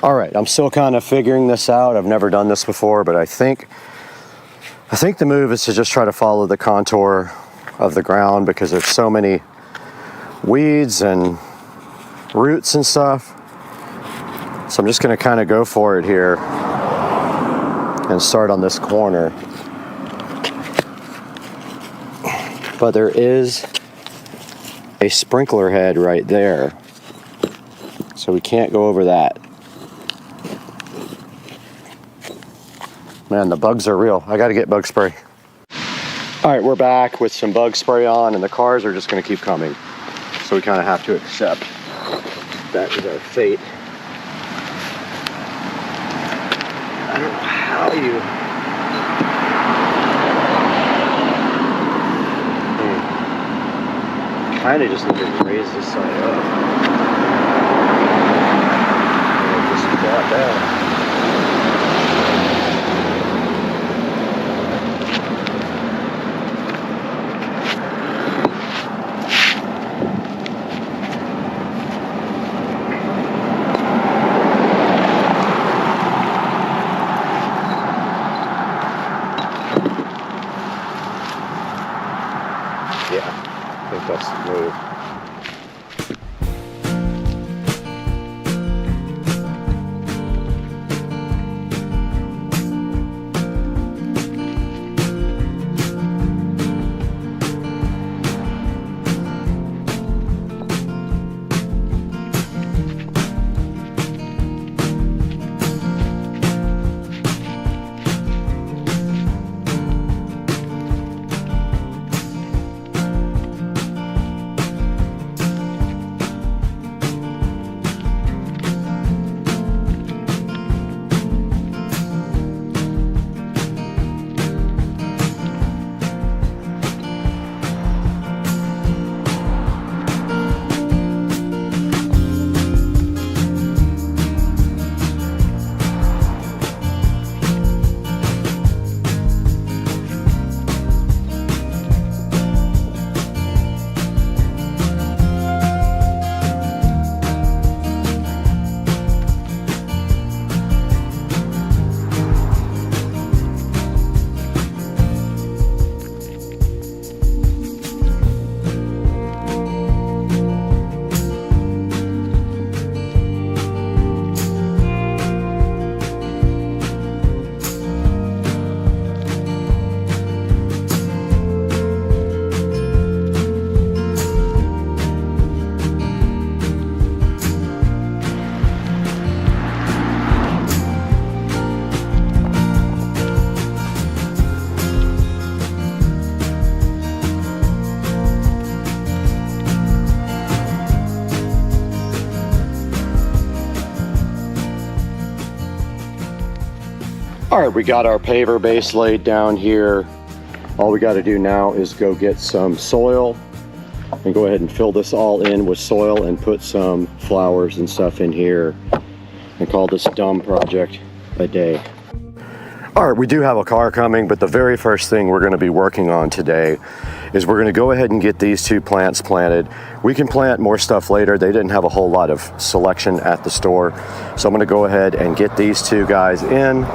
All right, I'm still kind of figuring this out. I've never done this before, but I think the move is to just try to follow the contour of the ground because there's so many weeds and roots and stuff. So I'm just gonna kind of go for it here and start on this corner. But there is a sprinkler head right there, so we can't go over that. Man, the bugs are real. I gotta get bug spray. All right, we're back with some bug spray on, and the cars are just gonna keep coming. So we kind of have to accept that is our fate. I don't know how you... Kind of just need to raise this side up. Just flat down. That's the move. All right, we got our paver base laid down here. All we got to do now is go get some soil and go ahead and fill this all in with soil and put some flowers and stuff in here and call this dumb project a day. All right, we do have a car coming, but the very first thing we're going to be working on today is we're going to go ahead and get these 2 plants planted. We can plant more stuff later. They didn't have a whole lot of selection at the store. So I'm going to go ahead and get these 2 guys in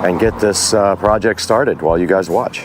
and get this project started while you guys watch.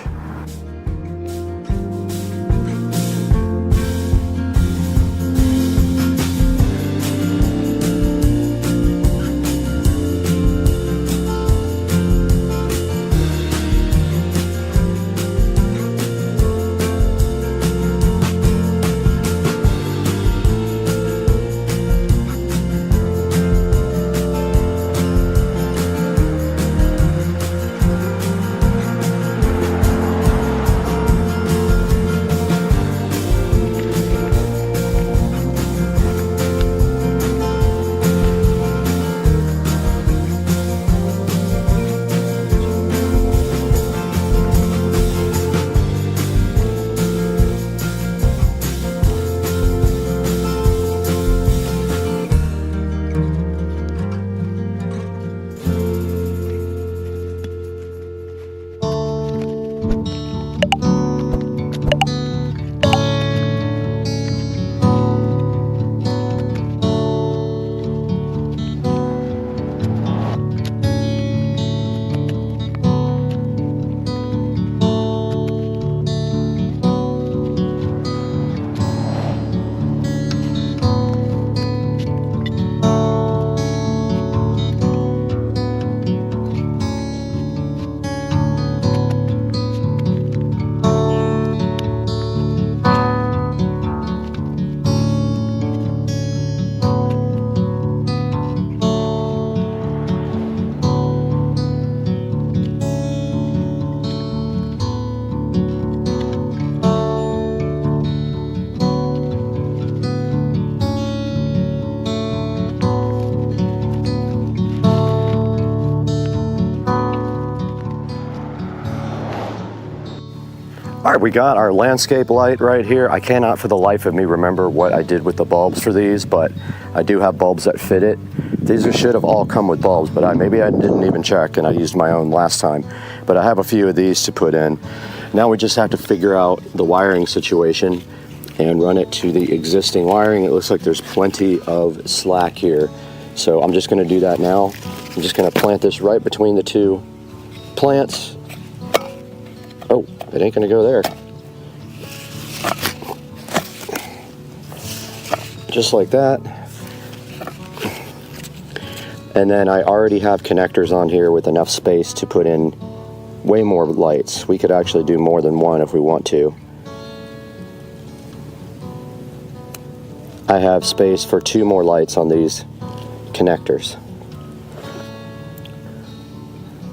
All right, we got our landscape light right here. I cannot for the life of me remember what I did with the bulbs for these, but I do have bulbs that fit it. These should have all come with bulbs, but maybe I didn't even check and I used my own last time. But I have a few of these to put in. Now we just have to figure out the wiring situation and run it to the existing wiring. It looks like there's plenty of slack here. So I'm just gonna do that now. I'm just gonna plant this right between the 2 plants. Oh, it ain't gonna go there. Just like that. And then I already have connectors on here with enough space to put in way more lights. We could actually do more than 1 if we want to. I have space for 2 more lights on these connectors.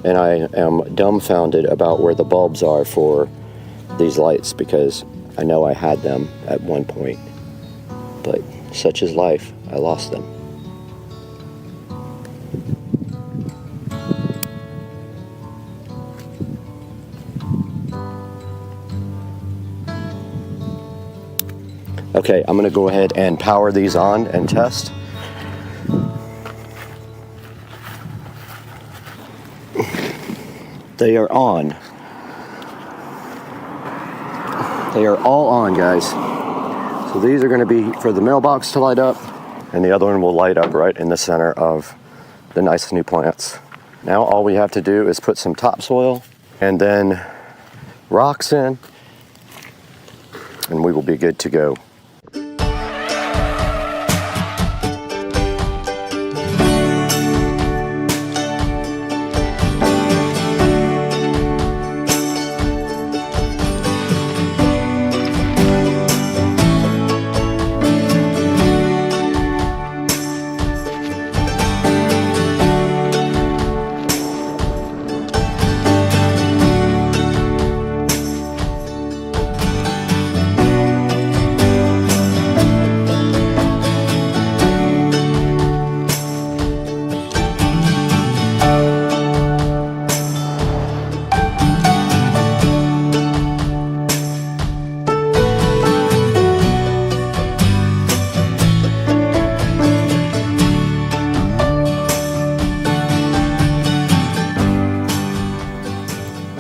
And I am dumbfounded about where the bulbs are for these lights because I know I had them at one point, but such is life, I lost them. Okay, I'm gonna go ahead and power these on and test. They are on. They are all on, guys. So these are gonna be for the mailbox to light up, and the other one will light up right in the center of the nice new plants. Now all we have to do is put some topsoil and then rocks in, and we will be good to go.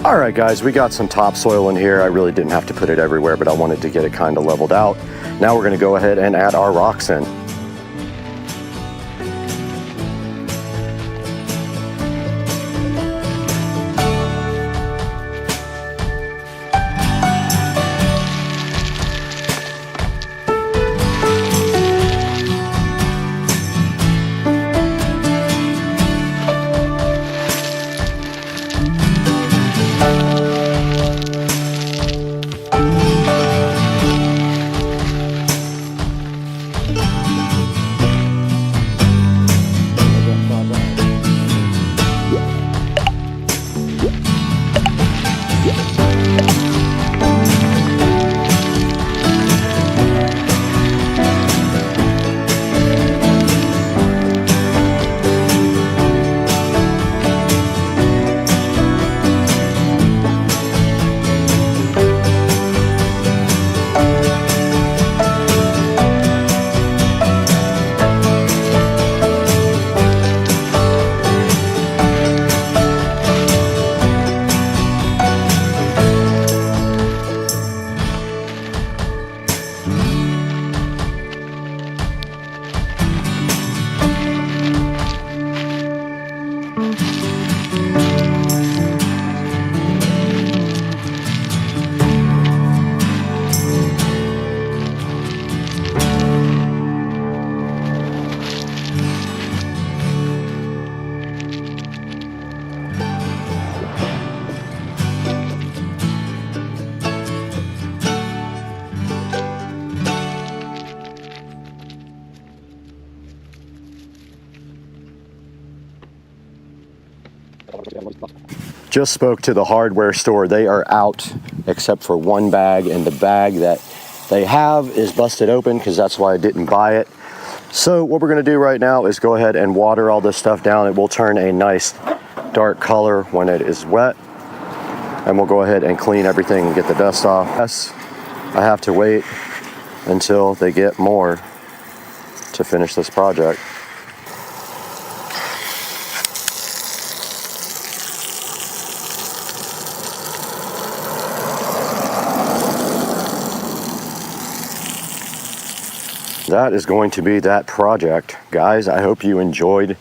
All right, guys, we got some topsoil in here. I really didn't have to put it everywhere, but I wanted to get it kind of leveled out. Now we're gonna go ahead and add our rocks in. Just spoke to the hardware store. They are out except for one bag, and the bag that they have is busted open because that's why I didn't buy it. So what we're going to do right now is go ahead and water all this stuff down. It will turn a nice dark color when it is wet, and we'll go ahead and clean everything and get the dust off. Yes, I have to wait until they get more to finish this project. That is going to be that project. Guys, I hope you enjoyed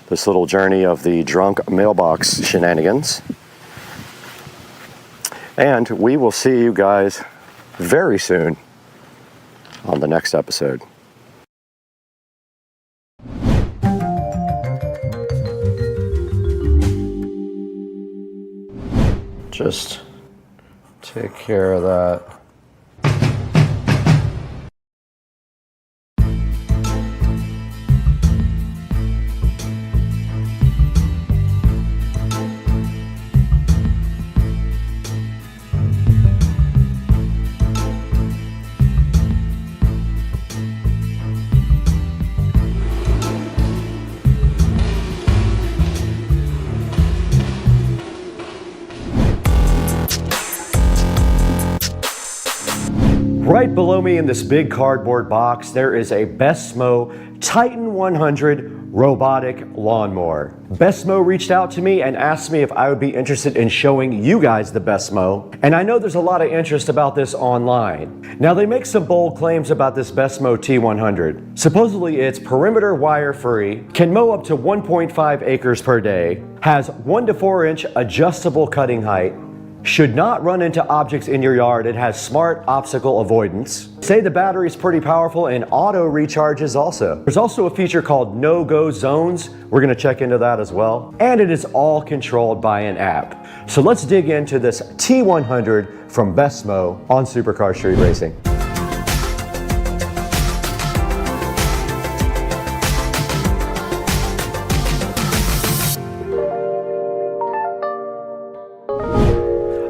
this little journey of the drunk mailbox shenanigans. And we will see you guys very soon on the next episode. Just take care of that. Right below me in this big cardboard box, there is a Besmo Titan 100 robotic lawnmower. Besmo reached out to me and asked me if I would be interested in showing you guys the Besmo. And I know there's a lot of interest about this online. Now they make some bold claims about this Besmo T100. Supposedly it's perimeter wire free, can mow up to 1.5 acres per day, has 1 to 4 inch adjustable cutting height, should not run into objects in your yard. It has smart obstacle avoidance. Say the battery is pretty powerful and auto recharges also. There's also a feature called no-go zones. We're gonna check into that as well. And it is all controlled by an app. So let's dig into this T100 from Besmo on Supercar Street Racing.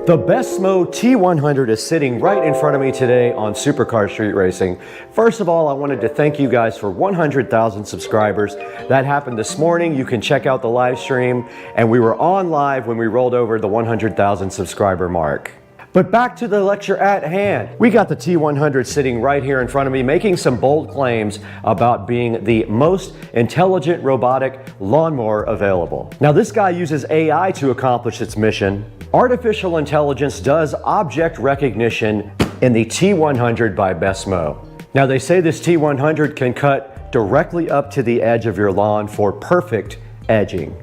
The Besmo T100 is sitting right in front of me today on Supercar Street Racing. First of all, I wanted to thank you guys for 100,000 subscribers. That happened this morning. You can check out the live stream, and we were on live when we rolled over the 100,000 subscriber mark. But back to the lecture at hand. We got the T100 sitting right here in front of me, making some bold claims about being the most intelligent robotic lawnmower available. Now this guy uses AI to accomplish its mission. Artificial intelligence does object recognition in the T100 by Besmo. Now they say this T100 can cut directly up to the edge of your lawn for perfect edging.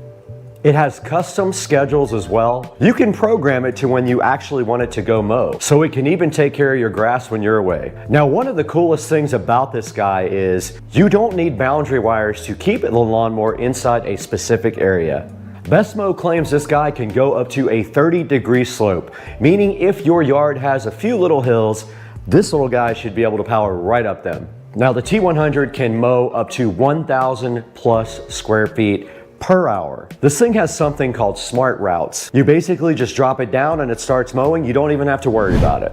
It has custom schedules as well. You can program it to when you actually want it to go mow, so it can even take care of your grass when you're away. Now, one of the coolest things about this guy is you don't need boundary wires to keep the lawnmower inside a specific area. Besmo claims this guy can go up to a 30-degree slope, meaning if your yard has a few little hills, this little guy should be able to power right up them. Now, the T100 can mow up to 1,000 plus square feet per hour. This thing has something called smart routes. You basically just drop it down and it starts mowing. You don't even have to worry about it.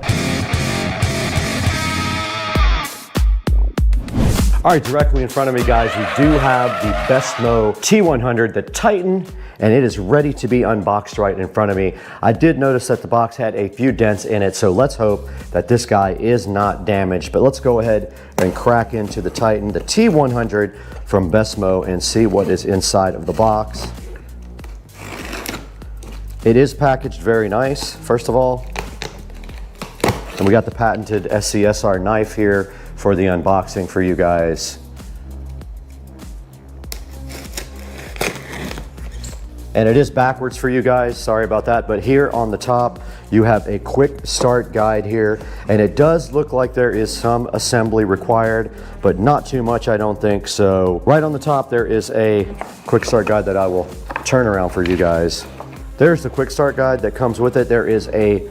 All right, directly in front of me, guys, we do have the Besmo T100, the Titan, and it is ready to be unboxed right in front of me. I did notice that the box had a few dents in it, so let's hope that this guy is not damaged. But let's go ahead and crack into the Titan, the T100 from Besmo, and see what is inside of the box. It is packaged very nice, first of all. And we got the patented SCSR knife here for the unboxing for you guys. And it is backwards for you guys, sorry about that, but here on the top you have a quick start guide here, and it does look like there is some assembly required, but not too much, I don't think. So right on the top there is a quick start guide that I will turn around for you guys. There's the quick start guide that comes with it. There is a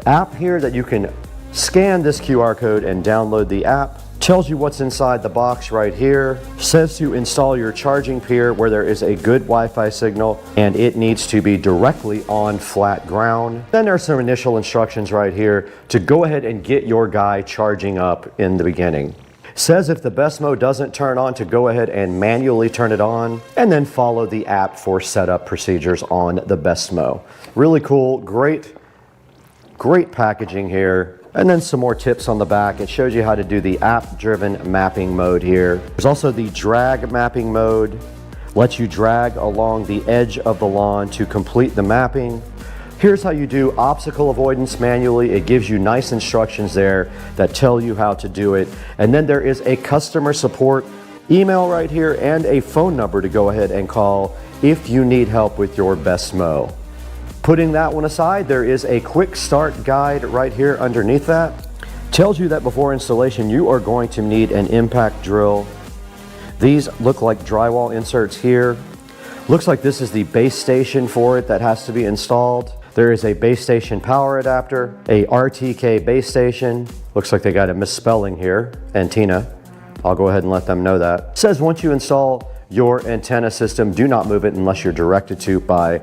app here that you can scan this QR code and download the app. Tells you what's inside the box right here. Says to install your charging pier where there is a good Wi-Fi signal and it needs to be directly on flat ground. Then there's some initial instructions right here to go ahead and get your guy charging up in the beginning. Says if the Besmo doesn't turn on to go ahead and manually turn it on, and then follow the app for setup procedures on the Besmo. Really cool, great packaging here. And then some more tips on the back. It shows you how to do the app-driven mapping mode here. There's also the drag mapping mode. Lets you drag along the edge of the lawn to complete the mapping. Here's how you do obstacle avoidance manually. It gives you nice instructions there that tell you how to do it. And then there is a customer support email right here and a phone number to go ahead and call if you need help with your Besmo. Putting that one aside, there is a quick start guide right here underneath that. Tells you that before installation, you are going to need an impact drill. These look like drywall inserts here. Looks like this is the base station for it that has to be installed. There is a base station power adapter, a RTK base station. Looks like they got a misspelling here, antenna. I'll go ahead and let them know that. It says once you install your antenna system, do not move it unless you're directed to by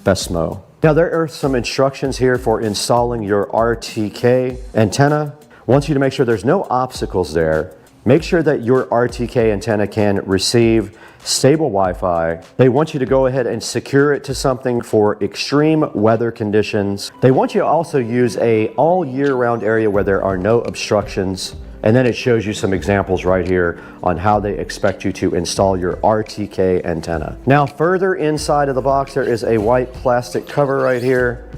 Besmo. Now there are some instructions here for installing your RTK antenna. Wants you to make sure there's no obstacles there. Make sure that your RTK antenna can receive stable Wi-Fi. They want you to go ahead and secure it to something for extreme weather conditions. They want you to also use a all year round area where there are no obstructions. And then it shows you some examples right here on how they expect you to install your RTK antenna. Now further inside of the box, there is a white plastic cover right here.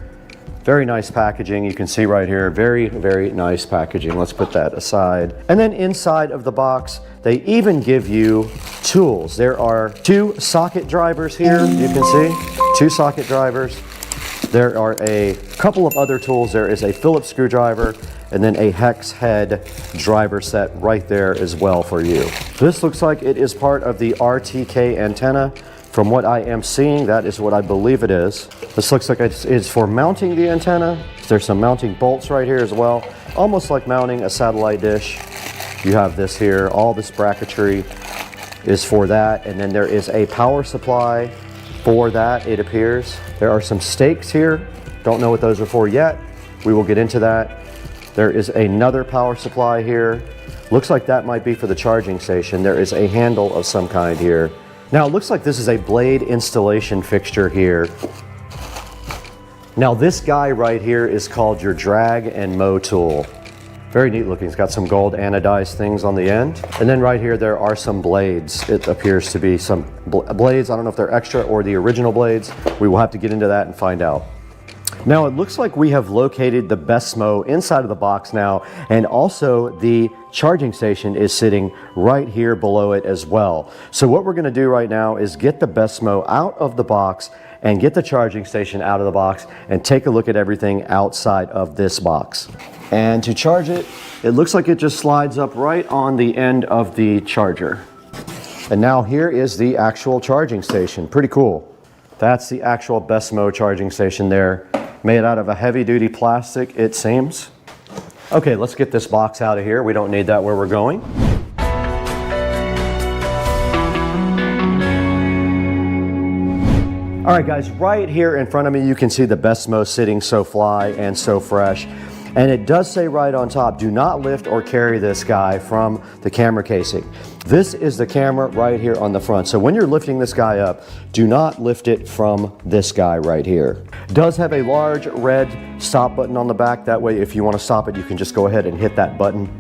Very nice packaging. You can see right here, very, very nice packaging. Let's put that aside. And then inside of the box, they even give you tools. There are 2 socket drivers here. You can see 2 socket drivers. There are a couple of other tools. There is a Phillips screwdriver and then a hex head driver set right there as well for you. This looks like it is part of the RTK antenna. From what I am seeing, that is what I believe it is. This looks like it's for mounting the antenna. There's some mounting bolts right here as well, almost like mounting a satellite dish. You have this here, all this bracketry is for that, and then there is a power supply for that, it appears. There are some stakes here. Don't know what those are for yet. We will get into that. There is another power supply here. Looks like that might be for the charging station. There is a handle of some kind here. Now it looks like this is a blade installation fixture here. Now this guy right here is called your drag and mow tool. Very neat looking. It's got some gold anodized things on the end. And then right here, there are some blades. It appears to be some blades. I don't know if they're extra or the original blades. We will have to get into that and find out. Now it looks like we have located the BESMO inside of the box now, and also the charging station is sitting right here below it as well. So what we're gonna do right now is get the BESMO out of the box and get the charging station out of the box and take a look at everything outside of this box. And to charge it, it looks like it just slides up right on the end of the charger. And now here is the actual charging station. Pretty cool. That's the actual BESMO charging station there, made out of a heavy-duty plastic, it seems. Okay, let's get this box out of here. We don't need that where we're going. All right, guys, right here in front of me, you can see the BESMO sitting so fly and so fresh. And it does say right on top, do not lift or carry this guy from the camera casing. This is the camera right here on the front. So when you're lifting this guy up, do not lift it from this guy right here. It does have a large red stop button on the back. That way, if you want to stop it, you can just go ahead and hit that button.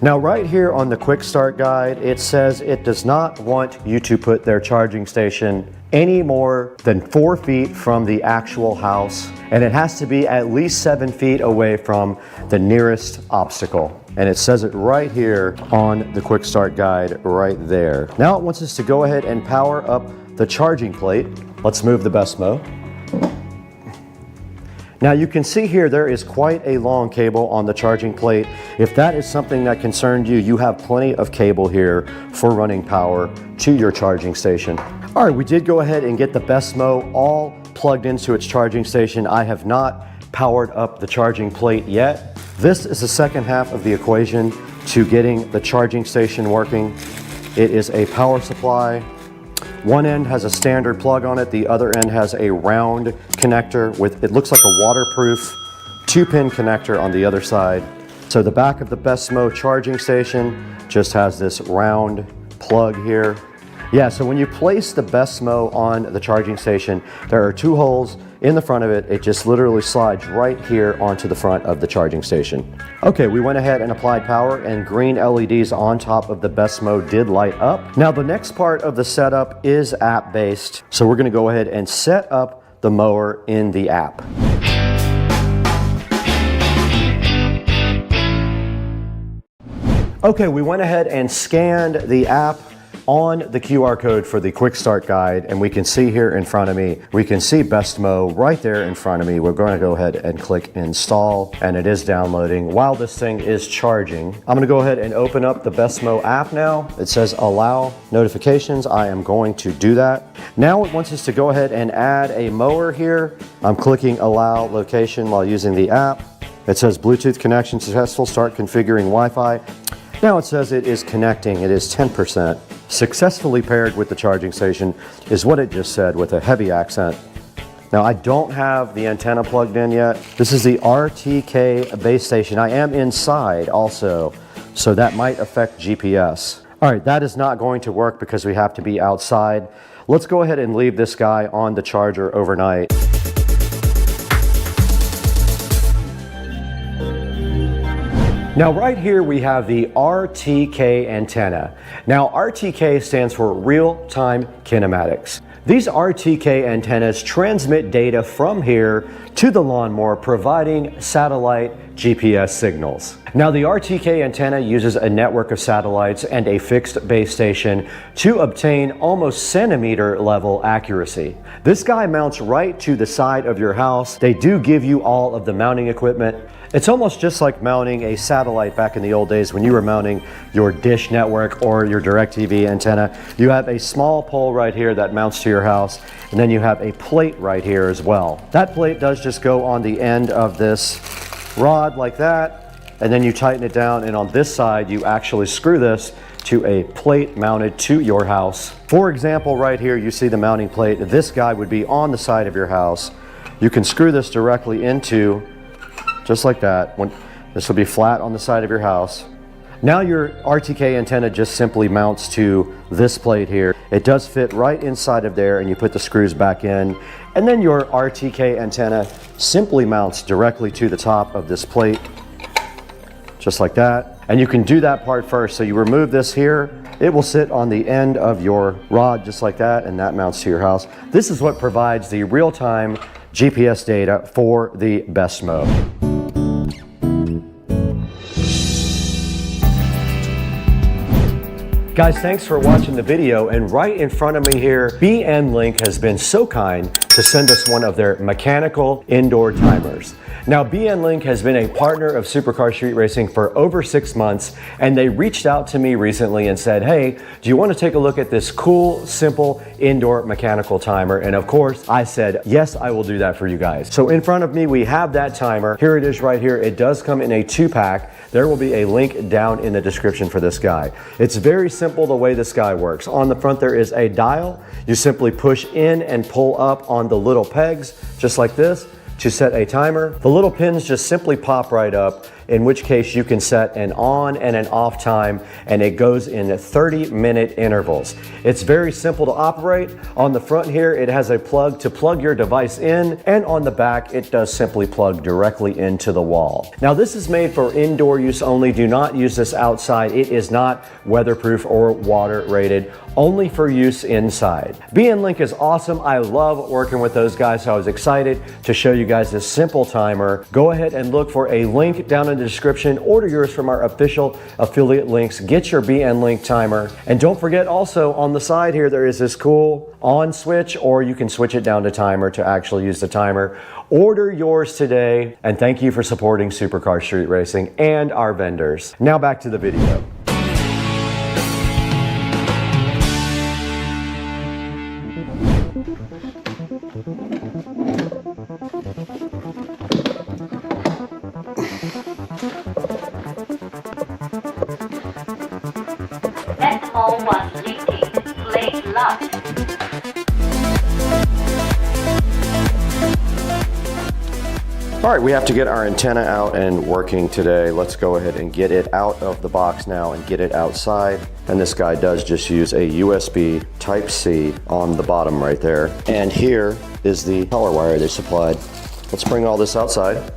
Now right here on the quick start guide, it says it does not want you to put their charging station any more than 4 feet from the actual house, and it has to be at least 7 feet away from the nearest obstacle. And it says it right here on the quick start guide right there. Now it wants us to go ahead and power up the charging plate. Let's move the BESMO. Now you can see here there is quite a long cable on the charging plate. If that is something that concerned you, you have plenty of cable here for running power to your charging station. All right, we did go ahead and get the BESMO all plugged into its charging station. I have not powered up the charging plate yet. This is the second half of the equation to getting the charging station working. It is a power supply. One end has a standard plug on it. The other end has a round connector with, it looks like a waterproof 2-pin connector on the other side. So the back of the BESMO charging station just has this round plug here. Yeah, so when you place the BESMO on the charging station, there are 2 holes in the front of it. It just literally slides right here onto the front of the charging station. Okay, we went ahead and applied power, and green LEDs on top of the BESMO did light up. Now the next part of the setup is app-based. So we're gonna go ahead and set up the mower in the app. Okay, we went ahead and scanned the app on the QR code for the quick start guide, and we can see here in front of me, we can see BESMO right there in front of me. We're going to go ahead and click install, and it is downloading while this thing is charging. I'm going to go ahead and open up the BESMO app now. It says allow notifications. I am going to do that. Now it wants us to go ahead and add a mower here. I'm clicking allow location while using the app. It says Bluetooth connection successful, start configuring Wi-Fi. Now it says it is connecting. It is 10%. Successfully paired with the charging station is what it just said with a heavy accent. Now I don't have the antenna plugged in yet. This is the RTK base station. I am inside also, so that might affect GPS. All right, that is not going to work because we have to be outside. Let's go ahead and leave this guy on the charger overnight. Now right here we have the RTK antenna. Now RTK stands for real-time kinematics. These RTK antennas transmit data from here to the lawnmower, providing satellite GPS signals. Now the RTK antenna uses a network of satellites and a fixed base station to obtain almost centimeter level accuracy. This guy mounts right to the side of your house. They do give you all of the mounting equipment. It's almost just like mounting a satellite back in the old days when you were mounting your dish network or your DirecTV antenna. You have a small pole right here that mounts to your house, and then you have a plate right here as well. That plate does just go on the end of this rod like that, and then you tighten it down, and on this side you actually screw this to a plate mounted to your house. For example, right here you see the mounting plate. This guy would be on the side of your house. You can screw this directly into, just like that. This will be flat on the side of your house. Now your RTK antenna just simply mounts to this plate here. It does fit right inside of there, and you put the screws back in. And then your RTK antenna simply mounts directly to the top of this plate, just like that. And you can do that part first. So you remove this here, it will sit on the end of your rod just like that, and that mounts to your house. This is what provides the real-time GPS data for the best mode. Guys, thanks for watching the video, and right in front of me here, BNLink has been so kind to send us one of their mechanical indoor timers. Now, BNLink has been a partner of Supercar Street Racing for over 6 months, and they reached out to me recently and said, hey, do you want to take a look at this cool, simple indoor mechanical timer? And of course, I said, yes, I will do that for you guys. So in front of me, we have that timer. Here it is right here. It does come in a 2-pack. There will be a link down in the description for this guy. It's very simple the way this guy works. On the front there is a dial. You simply push in and pull up on the little pegs, just like this, to set a timer. The little pins just simply pop right up, in which case you can set an on and an off time, and it goes in 30-minute intervals. It's very simple to operate. On the front here, it has a plug to plug your device in, and on the back, it does simply plug directly into the wall. Now, this is made for indoor use only. Do not use this outside. It is not weatherproof or water rated, only for use inside. BNLink is awesome. I love working with those guys, so I was excited to show you guys this simple timer. Go ahead and look for a link down in the description. Order yours from our official affiliate links. Get your BNLink timer. And don't forget, also on the side here, there is this cool on switch, or you can switch it down to timer to actually use the timer. Order yours today, and thank you for supporting Supercar Street Racing and our vendors. Now back to the video. All was leaking. Plate locked. All right, we have to get our antenna out and working today. Let's go ahead and get it out of the box now and get it outside. And this guy does just use a USB Type-C on the bottom right there. And here is the power wire they supplied. Let's bring all this outside.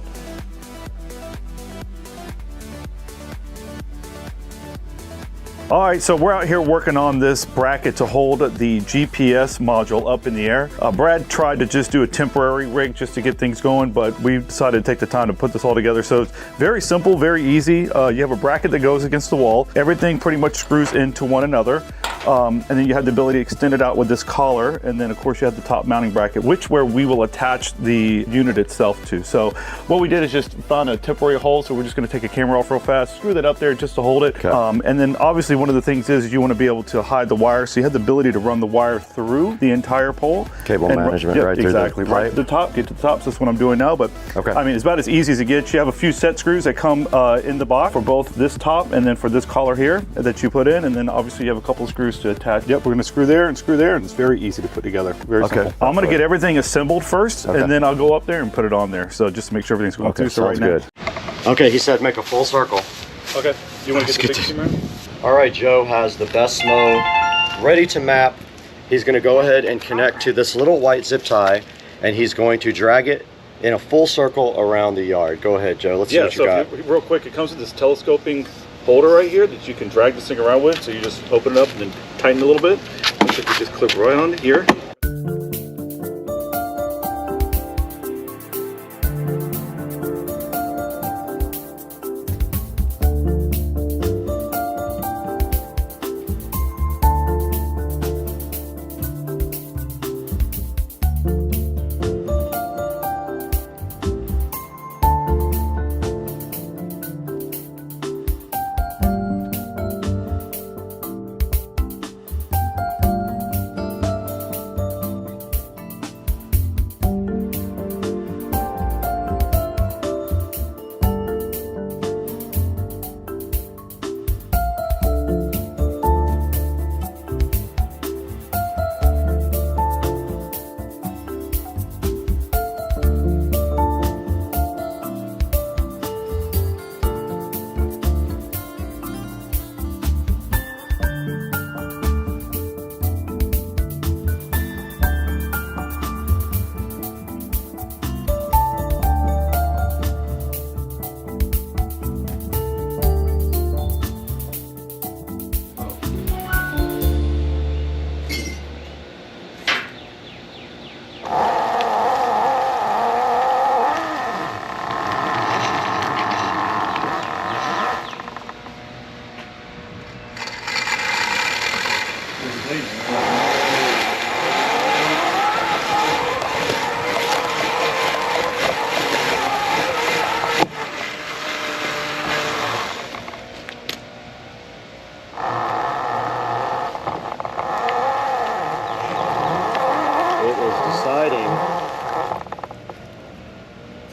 All right, so we're out here working on this bracket to hold the GPS module up in the air. Brad tried to just do a temporary rig just to get things going, but we decided to take the time to put this all together. So it's very simple, very easy. You have a bracket that goes against the wall. Everything pretty much screws into one another. And then you have the ability to extend it out with this collar. And then of course you have the top mounting bracket, where we will attach the unit itself to. So what we did is just found a temporary hole. So we're just gonna take a camera off real fast, screw that up there just to hold it. Okay. And then obviously one of the things is you want to be able to hide the wire, so you have the ability to run the wire through the entire pole. Cable management, right through exactly, the pipe. right to the top, get to the top. So that's what I'm doing now, but okay. I mean, it's about as easy as it gets. You have a few set screws that come in the box for both this top and then for this collar here that you put in, and then obviously you have a couple of screws to attach. Yep, we're going to screw there, and it's very easy to put together. Very simple. I'm going to get everything assembled first, and then I'll go up there and put it on there. So just to make sure everything's going through. So right now. Okay, he said make a full circle. Okay, you want to get the big camera? All right, Joe has the best mode ready to map. He's going to go ahead and connect to this little white zip tie, and he's going to drag it in a full circle around the yard. Go ahead, Joe. Let's see what you got. Real quick, it comes with this telescoping holder right here that you can drag this thing around with. So you just open it up and then tighten it a little bit. I think you just clip right on here.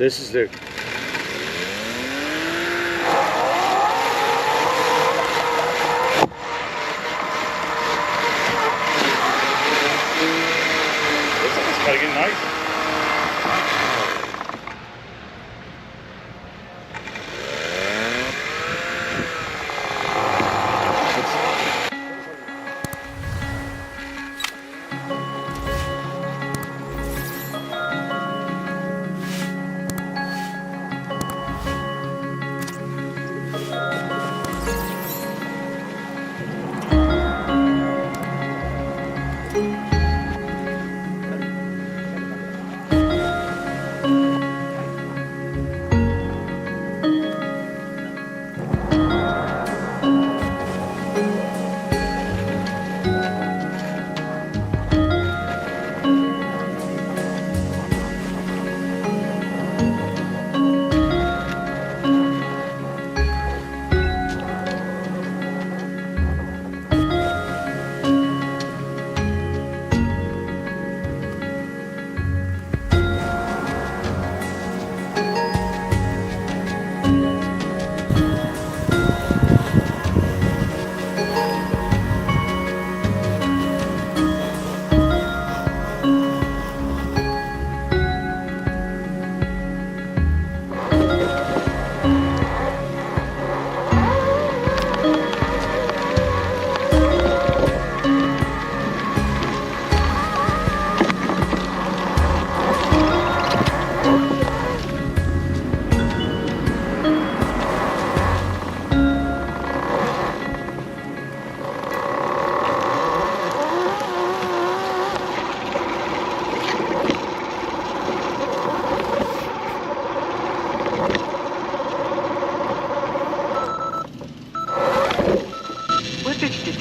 This is the Gotta get nice.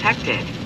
detected.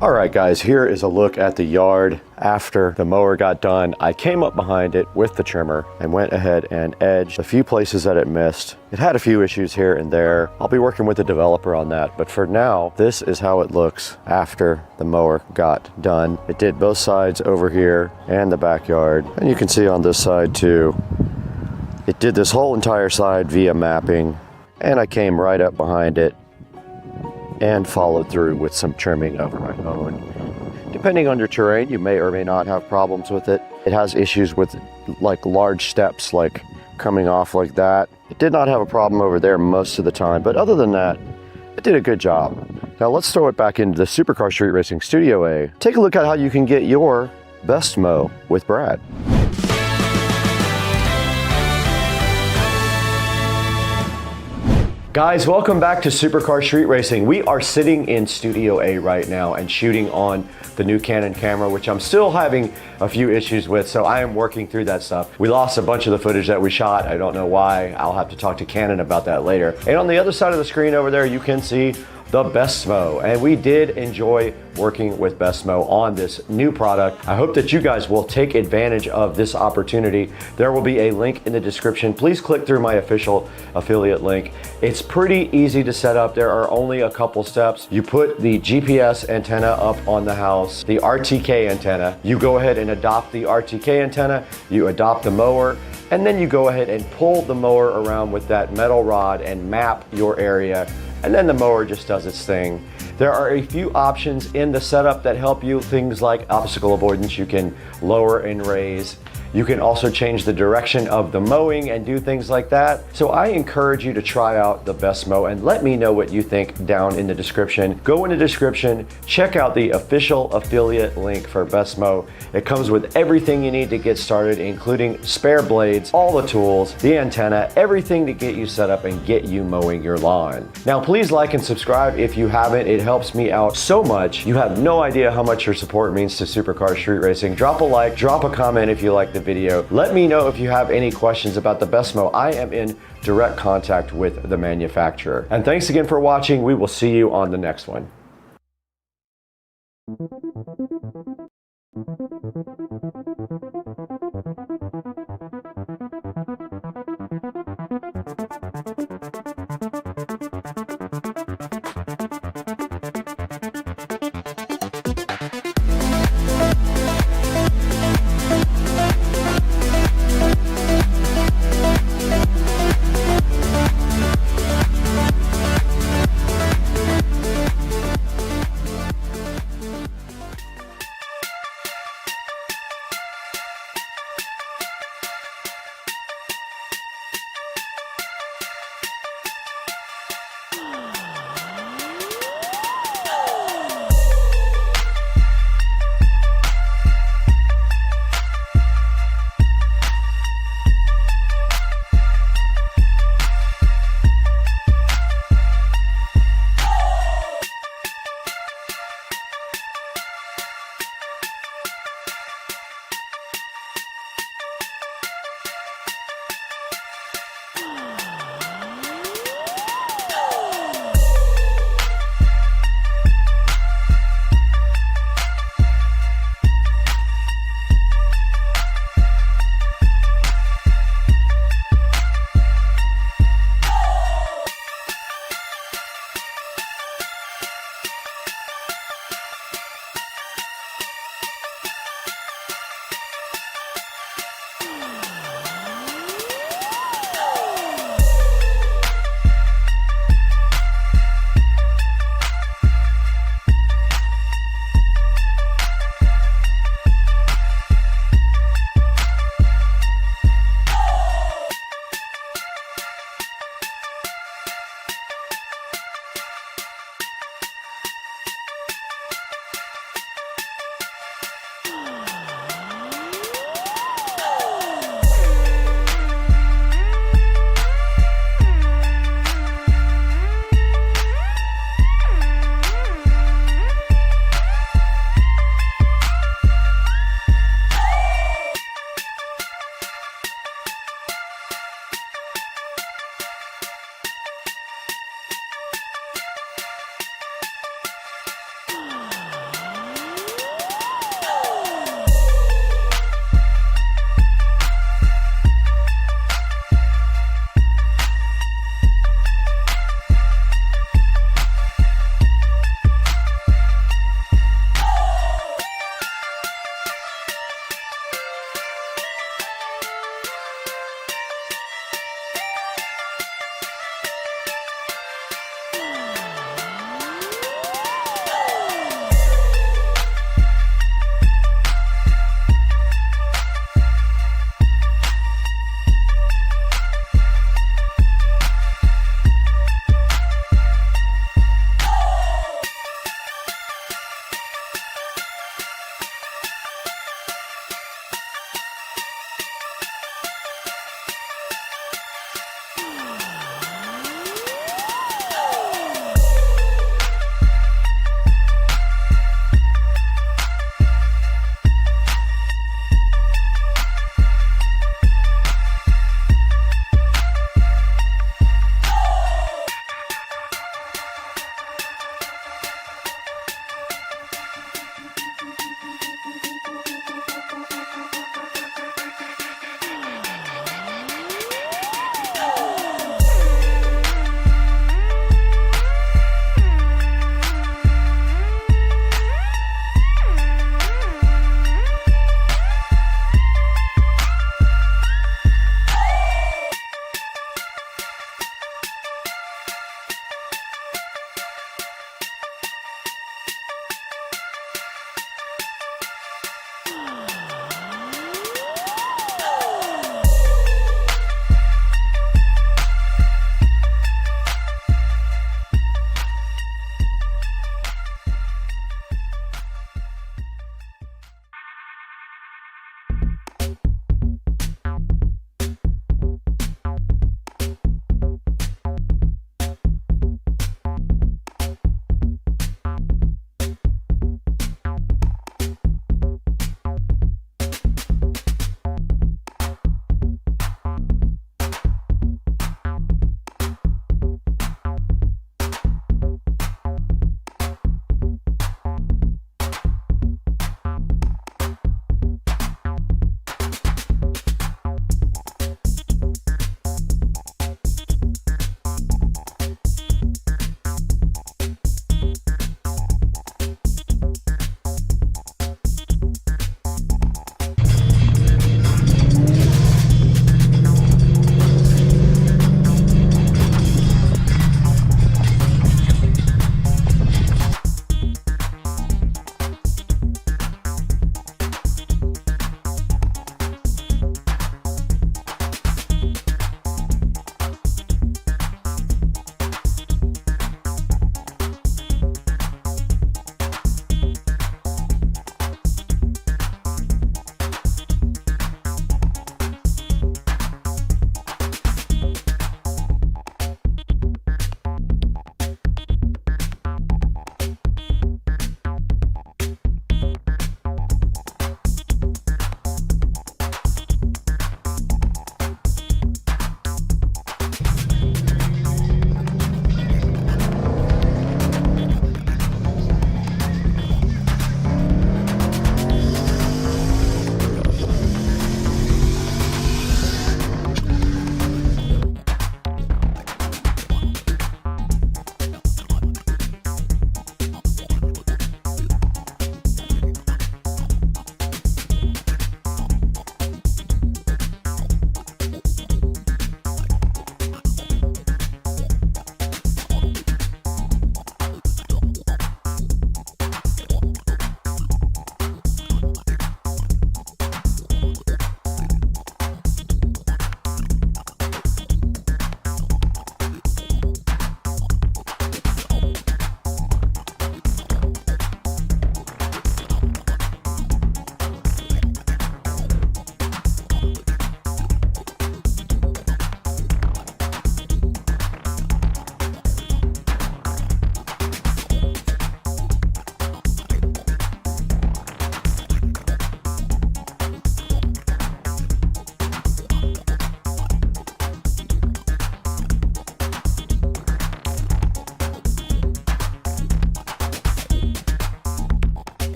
All right guys, here is a look at the yard after the mower got done. I came up behind it with the trimmer and went ahead and edged a few places that it missed. It had a few issues here and there. I'll be working with the developer on that, but for now, this is how it looks after the mower got done. It did both sides over here and the backyard, and you can see on this side too. It did this whole entire side via mapping, and I came right up behind it and followed through with some trimming over my own. Depending on your terrain, you may or may not have problems with it. It has issues with like large steps, like coming off like that. It did not have a problem over there most of the time, but other than that, it did a good job. Now let's throw it back into the Supercar Street Racing Studio A. Take a look at how you can get your best mow with Brad. Guys, welcome back to Supercar Street Racing. We are sitting in Studio A right now and shooting on the new Canon camera, which I'm still having a few issues with, so I am working through that stuff. We lost a bunch of the footage that we shot. I don't know why. I'll have to talk to Canon about that later. And on the other side of the screen over there, you can see the Bestmo, and we did enjoy working with Bestmo on this new product. I hope that you guys will take advantage of this opportunity. There will be a link in the description. Please click through my official affiliate link. It's pretty easy to set up. There are only a couple steps. You put the GPS antenna up on the house, the RTK antenna. You go ahead and adopt the RTK antenna, you adopt the mower, and then you go ahead and pull the mower around with that metal rod and map your area, and then the mower just does its thing. There are a few options in the setup that help you, things like obstacle avoidance. You can lower and raise. You can also change the direction of the mowing and do things like that. So I encourage you to try out the VESMO and let me know what you think down in the description. Go in the description, check out the official affiliate link for VESMO. It comes with everything you need to get started, including spare blades, all the tools, the antenna, everything to get you set up and get you mowing your lawn. Now please like and subscribe if you haven't. It helps me out so much. You have no idea how much your support means to Supercar Street Racing. Drop a like, drop a comment if you like the video. Let me know if you have any questions about the VESMO. I am in direct contact with the manufacturer. And thanks again for watching. We will see you on the next one.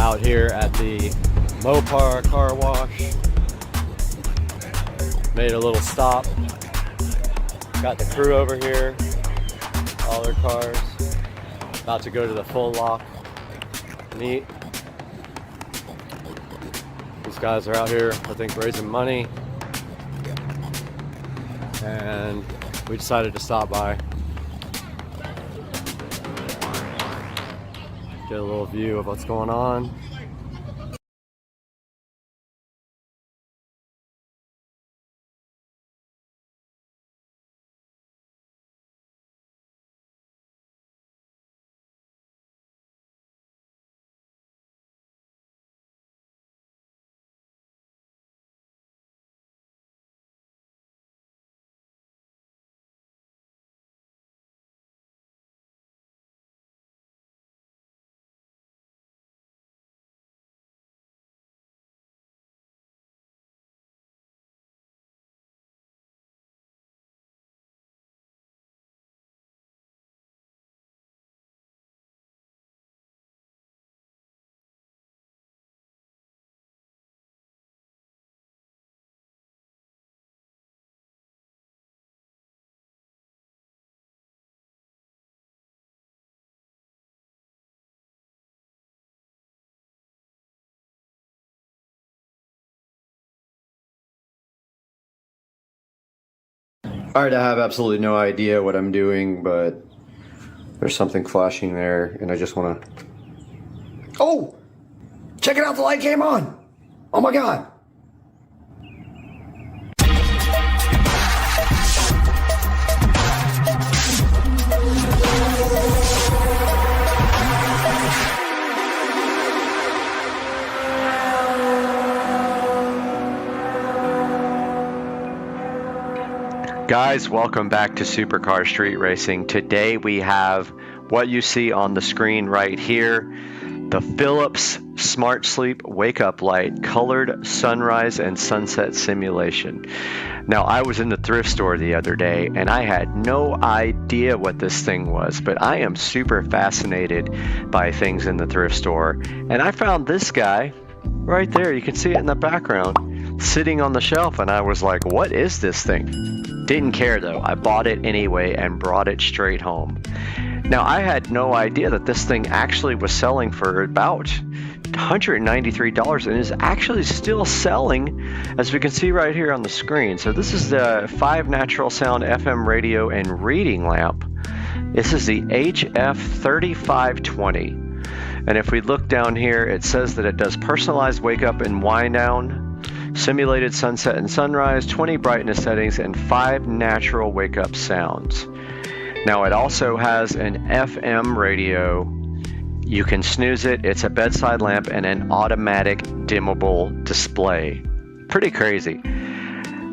out here at the Mopar car wash. Made a little stop. Got the crew over here, all their cars. About to go to the full lock meet. These guys are out here, I think, raising money. And we decided to stop by. Get a little view of what's going on. Alright, I have absolutely no idea what I'm doing, but there's something flashing there, and I just want to... Oh! Check it out, the light came on! Oh my god! Guys, welcome back to Supercar Street Racing. Today we have what you see on the screen right here, the Philips Smart Sleep Wake Up Light Colored Sunrise and Sunset Simulation. Now, I was in the thrift store the other day and I had no idea what this thing was, but I am super fascinated by things in the thrift store. And I found this guy right there. You can see it in the background, sitting on the shelf, and I was like, what is this thing? Didn't care though. I bought it anyway and brought it straight home. Now, I had no idea that this thing actually was selling for about $193 and is actually still selling, as we can see right here on the screen. So this is the 5 natural sound FM radio and reading lamp. This is the HF3520. And if we look down here, it says that it does personalized wake up and wind down, simulated sunset and sunrise, 20 brightness settings, and 5 natural wake up sounds. Now, it also has an FM radio. You can snooze it. It's a bedside lamp and an automatic dimmable display. Pretty crazy.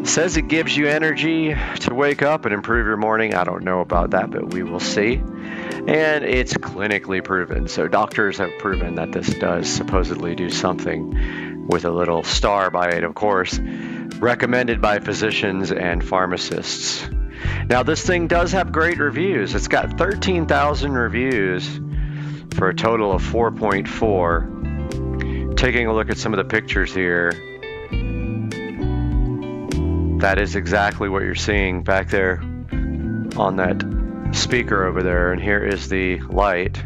Says it gives you energy to wake up and improve your morning. I don't know about that, but we will see. And it's clinically proven. So doctors have proven that this does supposedly do something, with a little star by it, of course, recommended by physicians and pharmacists. Now, this thing does have great reviews. It's got 13,000 reviews for a total of 4.4. Taking a look at some of the pictures here, that is exactly what you're seeing back there on that speaker over there. And here is the light.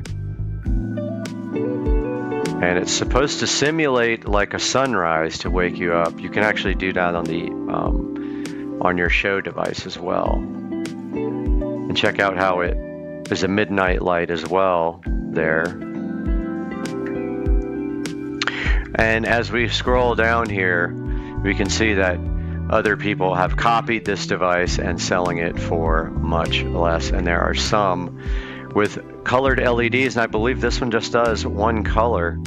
And it's supposed to simulate like a sunrise to wake you up. You can actually do that on the on your show device as well. And check out how it is a midnight light as well there. And as we scroll down here, we can see that other people have copied this device and selling it for much less. And there are some with colored LEDs, and I believe this one just does one color.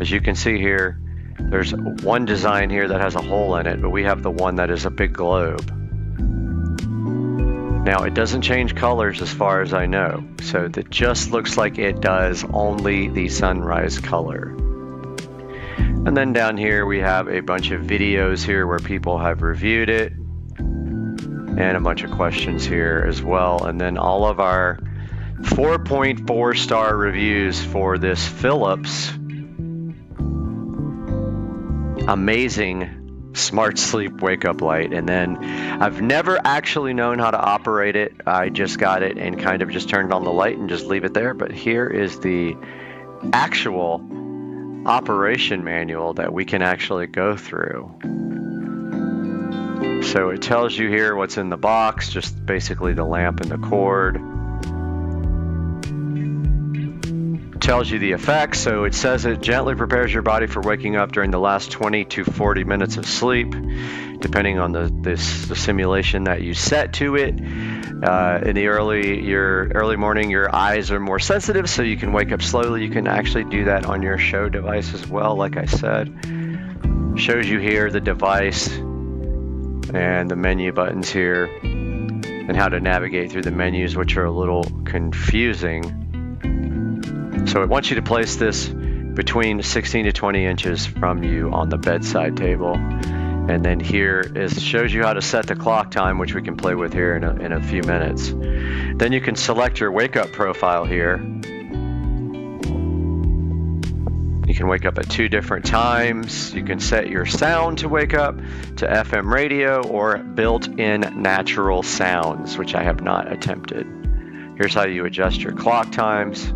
As you can see here, there's one design here that has a hole in it, but we have the one that is a big globe. Now, it doesn't change colors as far as I know, so it just looks like it does only the sunrise color. And then down here we have a bunch of videos here where people have reviewed it, and a bunch of questions here as well. And then all of our 4.4 star reviews for this Philips amazing smart sleep wake up light. And then I've never actually known how to operate it. I just got it and kind of just turned on the light and just leave it there. But here is the actual operation manual that we can actually go through. So it tells you here what's in the box, just basically the lamp and the cord. Tells you the effects. So it says it gently prepares your body for waking up during the last 20 to 40 minutes of sleep, depending on the simulation that you set to it. In the early morning, your eyes are more sensitive, so you can wake up slowly. You can actually do that on your show device as well. Like I said, shows you here the device and the menu buttons here and how to navigate through the menus, which are a little confusing. So it wants you to place this between 16 to 20 inches from you on the bedside table. And then here shows you how to set the clock time, which we can play with here in a few minutes. Then you can select your wake up profile here. You can wake up at 2 different times. You can set your sound to wake up to FM radio or built-in natural sounds, which I have not attempted. Here's how you adjust your clock times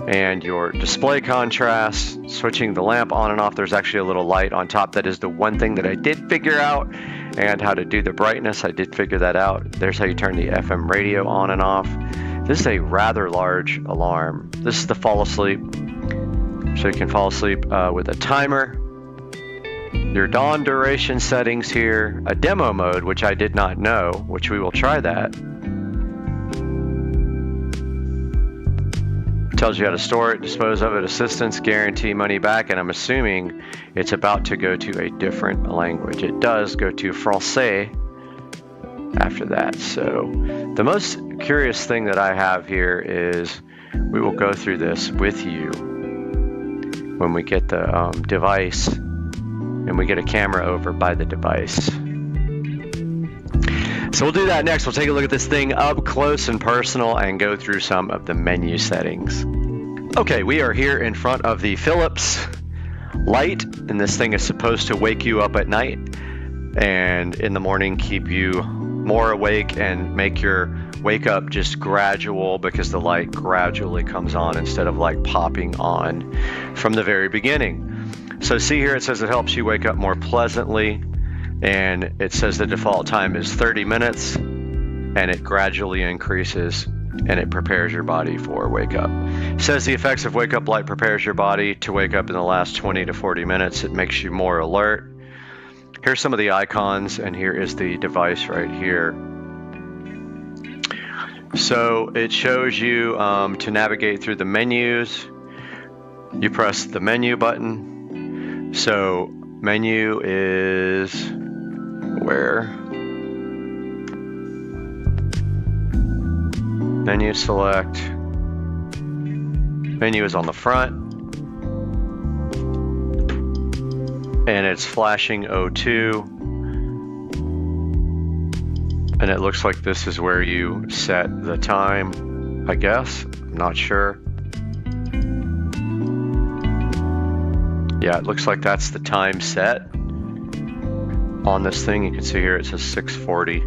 and your display contrast, switching the lamp on and off. There's actually a little light on top. That is the one thing that I did figure out, and how to do the brightness. I did figure that out. There's how you turn the FM radio on and off. This is a rather large alarm. This is the fall asleep. So you can fall asleep with a timer. Your dawn duration settings here. A demo mode, which I did not know, which we will try that. Tells you how to store it, dispose of it, assistance, guarantee money back, and I'm assuming it's about to go to a different language. It does go to Francais after that. So the most curious thing that I have here is we will go through this with you when we get the device and we get a camera over by the device. So we'll do that next. We'll take a look at this thing up close and personal and go through some of the menu settings. Okay, we are here in front of the Philips light, and this thing is supposed to wake you up at night and in the morning keep you more awake and make your wake up just gradual, because the light gradually comes on instead of like popping on from the very beginning. So see here, it says it helps you wake up more pleasantly. And it says the default time is 30 minutes, and it gradually increases, and it prepares your body for wake up. It says the effects of wake up light prepares your body to wake up in the last 20 to 40 minutes. It makes you more alert. Here's some of the icons, and here is the device right here. So it shows you to navigate through the menus. You press the menu button. So menu is where? Menu select. Menu is on the front. And it's flashing O2. And it looks like this is where you set the time, I guess. I'm not sure. Yeah, it looks like that's the time set on this thing. You can see here it says 6:40.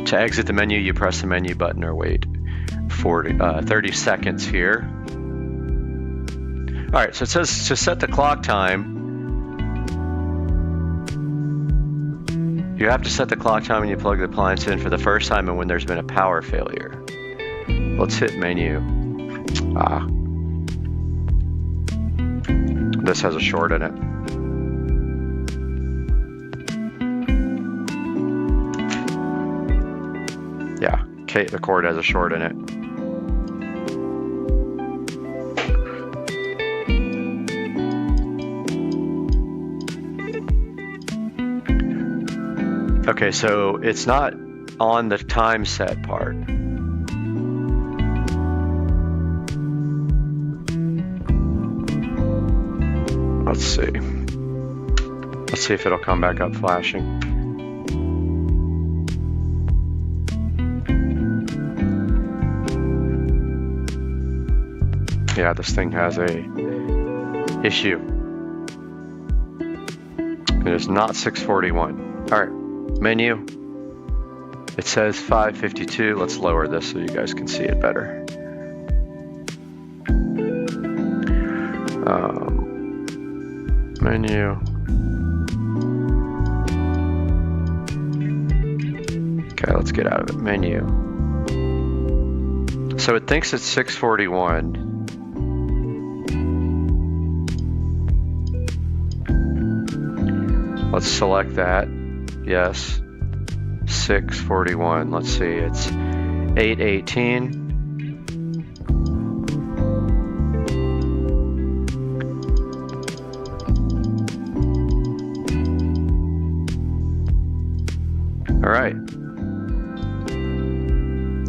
To exit the menu, you press the menu button or wait 30 seconds here. All right, so it says to set the clock time, you have to set the clock time when you plug the appliance in for the first time and when there's been a power failure. Let's hit menu. This has a short in it. Yeah, okay, the cord has a short in it. Okay, so it's not on the time set part. Let's see. Let's see if it'll come back up flashing. Yeah, this thing has a issue. It is not 641. All right, menu. It says 552. Let's lower this so you guys can see it better. Menu. Okay, let's get out of it. Menu. So it thinks it's 641. Let's select that. Yes. 641. Let's see. It's 818. All right.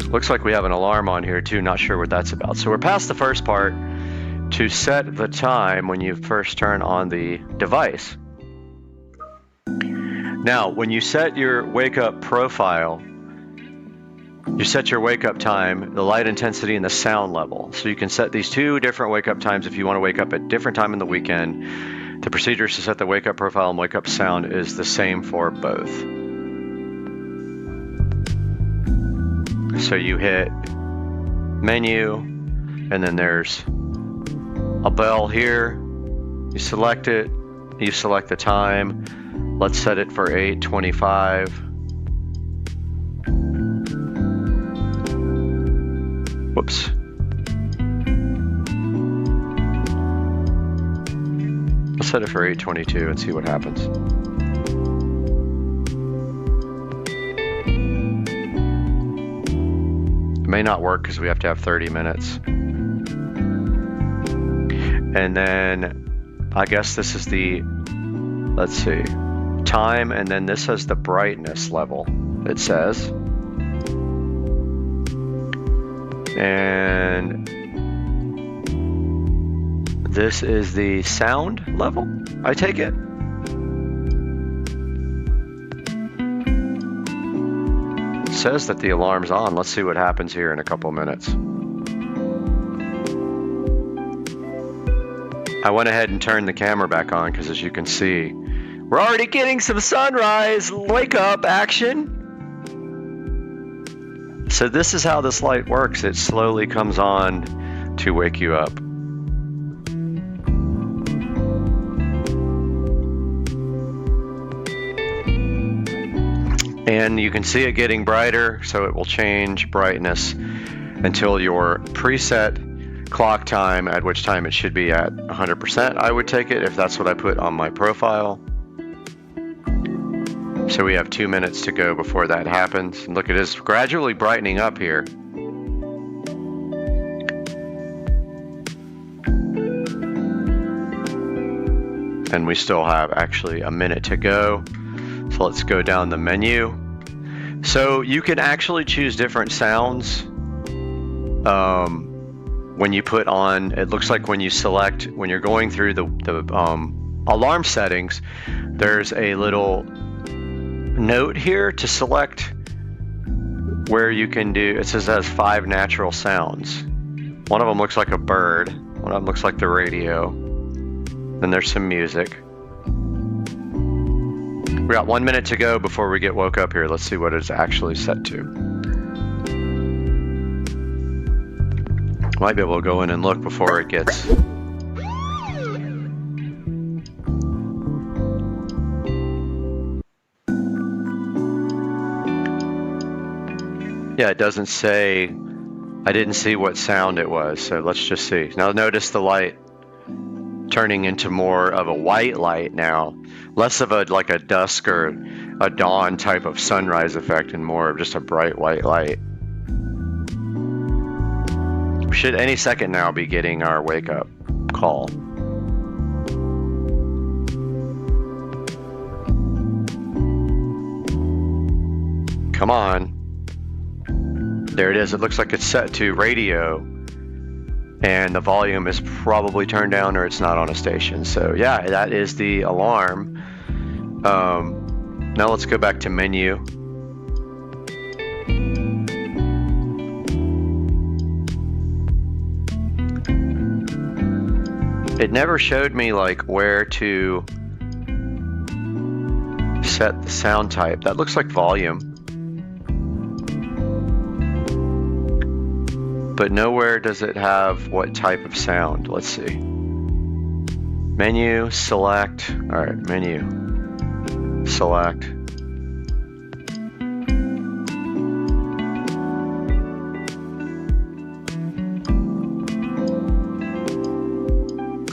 Looks like we have an alarm on here too. Not sure what that's about. So we're past the first part to set the time when you first turn on the device. Now, when you set your wake up profile, you set your wake up time, the light intensity, and the sound level. So you can set these two different wake up times if you want to wake up at different time in the weekend. The procedures to set the wake up profile and wake up sound is the same for both. So you hit menu, and then there's a bell here. You select it, you select the time. Let's set it for 8:25. Whoops. Let's set it for 8:22 and see what happens. It may not work because we have to have 30 minutes. And then I guess this is the, let's see, time, and then this has the brightness level, it says. And this is the sound level, I take it. It says that the alarm's on. Let's see what happens here in a couple minutes. I went ahead and turned the camera back on because, as you can see, we're already getting some sunrise wake up action. So this is how this light works. It slowly comes on to wake you up. And you can see it getting brighter, so it will change brightness until your preset clock time, at which time it should be at 100%. I would take it if that's what I put on my profile. So we have 2 minutes to go before that happens. And look, it is gradually brightening up here. And we still have actually a minute to go. So let's go down the menu. So you can actually choose different sounds when you put on, it looks like when you select, when you're going through the alarm settings, there's a little note here to select where you can do, it says it has 5 natural sounds. One of them looks like a bird, one of them looks like the radio, then there's some music. We got 1 minute to go before we get woke up here. Let's see what it's actually set to. Might be able to go in and look before it gets. Yeah, it doesn't say, I didn't see what sound it was, so let's just see. Now notice the light turning into more of a white light now. Less of a like a dusk or a dawn type of sunrise effect and more of just a bright white light. We should any second now be getting our wake up call. Come on. There it is. It looks like it's set to radio and the volume is probably turned down or it's not on a station. So yeah, that is the alarm. Now let's go back to menu. It never showed me like where to set the sound type. That looks like volume. But nowhere does it have what type of sound. Let's see. Menu, select. All right, menu, select.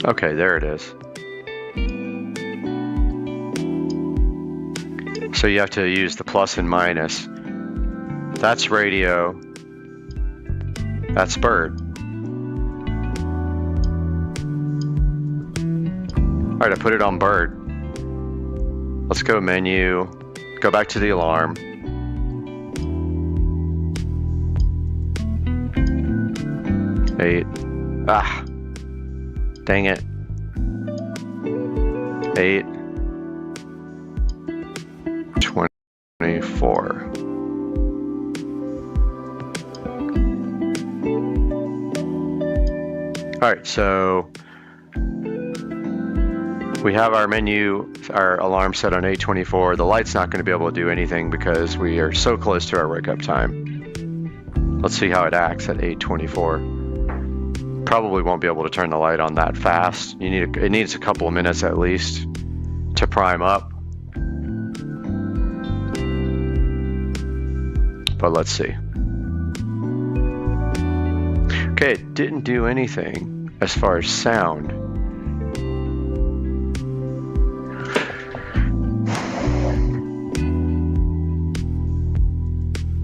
Okay, there it is. So you have to use the plus and minus. That's radio. That's bird. All right, I put it on bird. Let's go menu, go back to the alarm. Eight. Ah. Dang it. 8. 24. Alright, so we have our menu, our alarm set on 8:24. The light's not going to be able to do anything because we are so close to our wake up time. Let's see how it acts at 8:24. Probably won't be able to turn the light on that fast. It needs a couple of minutes at least to prime up. But let's see. Okay, it didn't do anything as far as sound.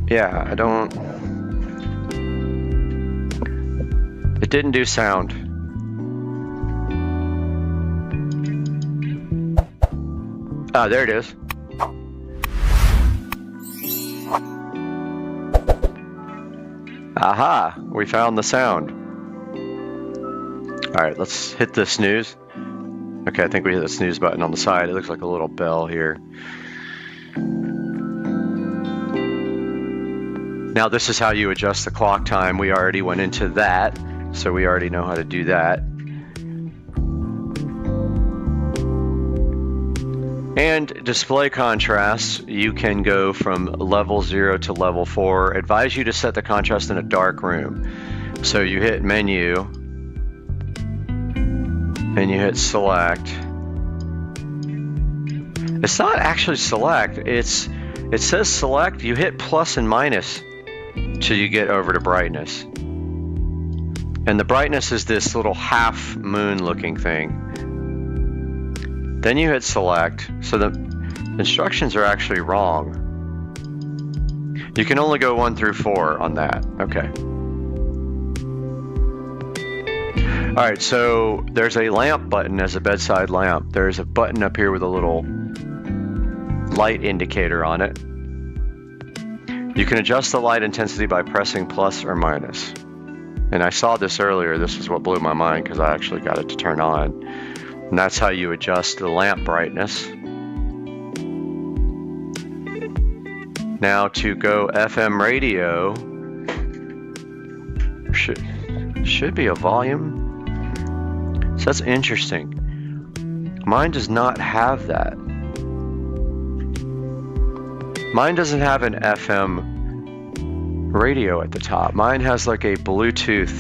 Yeah, it didn't do sound. Ah, there it is. Aha, we found the sound. All right, let's hit the snooze. Okay, I think we hit the snooze button on the side. It looks like a little bell here. Now this is how you adjust the clock time. We already went into that, so we already know how to do that. And display contrast, you can go from level 0 to level 4. Advise you to set the contrast in a dark room. So you hit menu, and you hit select. It's not actually select, it says select, you hit plus and minus till you get over to brightness. And the brightness is this little half moon looking thing. Then you hit select, so the instructions are actually wrong. You can only go 1 through 4 on that, okay. All right, so there's a lamp button as a bedside lamp. There's a button up here with a little light indicator on it. You can adjust the light intensity by pressing plus or minus. And I saw this earlier. This is what blew my mind because I actually got it to turn on. And that's how you adjust the lamp brightness. Now to go FM radio, should be a volume. So that's interesting. Mine does not have that. Mine doesn't have an FM radio at the top. Mine has like a Bluetooth,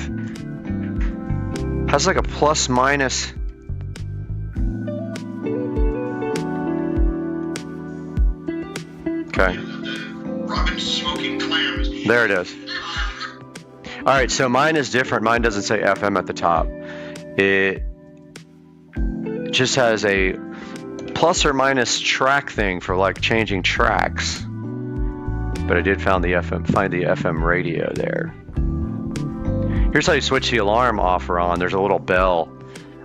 has like a plus minus. Okay. There it is. All right, so mine is different. Mine doesn't say FM at the top. It just has a plus or minus track thing for like changing tracks. But I did find the FM radio there. Here's how you switch the alarm off or on. There's a little bell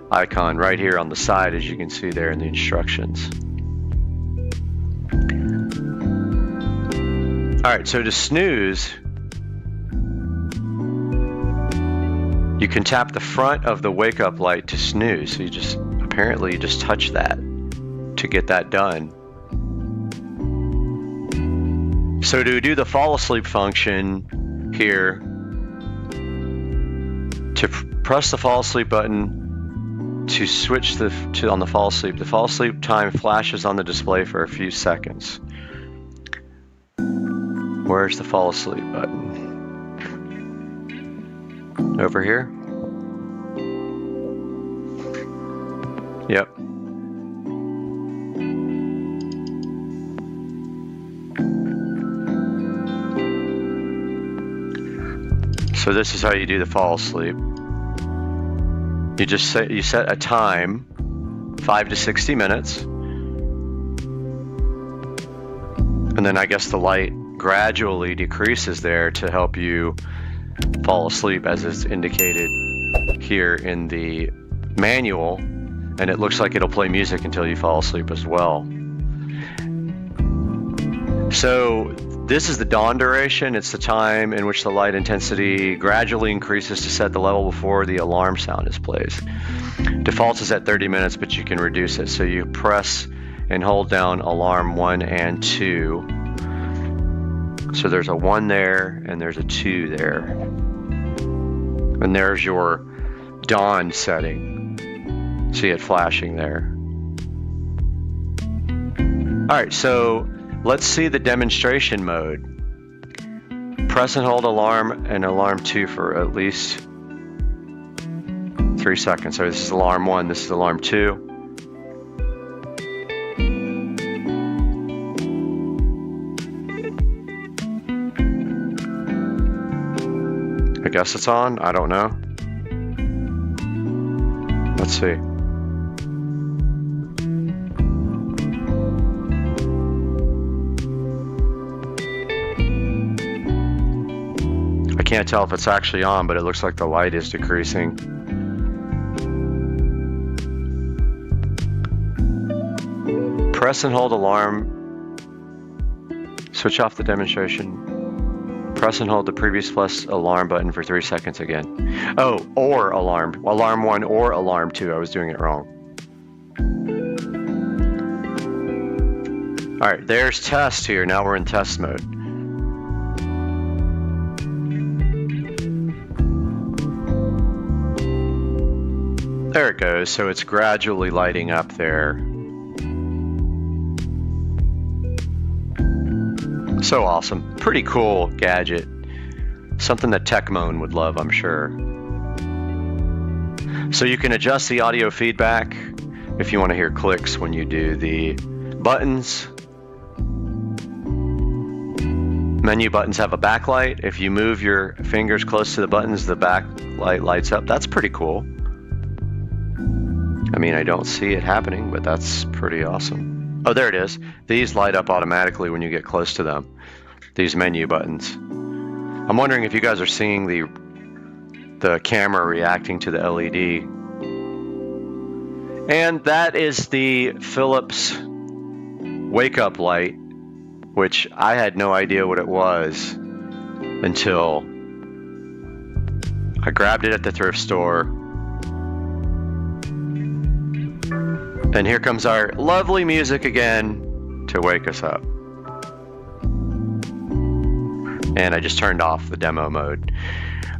icon right here on the side, as you can see there in the instructions. All right, so to snooze, you can tap the front of the wake up light to snooze. So you just touch that to get that done. So to do the fall asleep function here, to press the fall asleep button, to switch on the fall asleep. The fall asleep time flashes on the display for a few seconds. Where's the fall asleep button? Over here? Yep. So this is how you do the fall asleep. You just set a time, 5 to 60 minutes, and then I guess the light gradually decreases there to help you fall asleep, as is indicated here in the manual, and it looks like it'll play music until you fall asleep as well. So this is the dawn duration. It's the time in which the light intensity gradually increases to set the level before the alarm sound is played. Default is at 30 minutes, but you can reduce it. So you press and hold down alarm 1 and 2. So there's a 1 there and there's a 2 there. And there's your dawn setting. See it flashing there. All right, so let's see the demonstration mode. Press and hold alarm and alarm 2 for at least 3 seconds. So this is alarm 1, this is alarm 2. I guess it's on, I don't know. Let's see. I can't tell if it's actually on, but it looks like the light is decreasing. Press and hold alarm. Switch off the demonstration. Press and hold the previous plus alarm button for 3 seconds again. Oh, or alarm. Alarm 1 or alarm 2. I was doing it wrong. All right, there's test here. Now we're in test mode. There it goes. So it's gradually lighting up there. So awesome. Pretty cool gadget. Something that TechMoan would love, I'm sure. So you can adjust the audio feedback if you want to hear clicks when you do the buttons. Menu buttons have a backlight. If you move your fingers close to the buttons, the backlight lights up. That's pretty cool. I mean, I don't see it happening, but that's pretty awesome. Oh, there it is. These light up automatically when you get close to them. These menu buttons. I'm wondering if you guys are seeing the camera reacting to the LED. And that is the Philips wake up light, which I had no idea what it was until I grabbed it at the thrift store. And here comes our lovely music again to wake us up. And I just turned off the demo mode.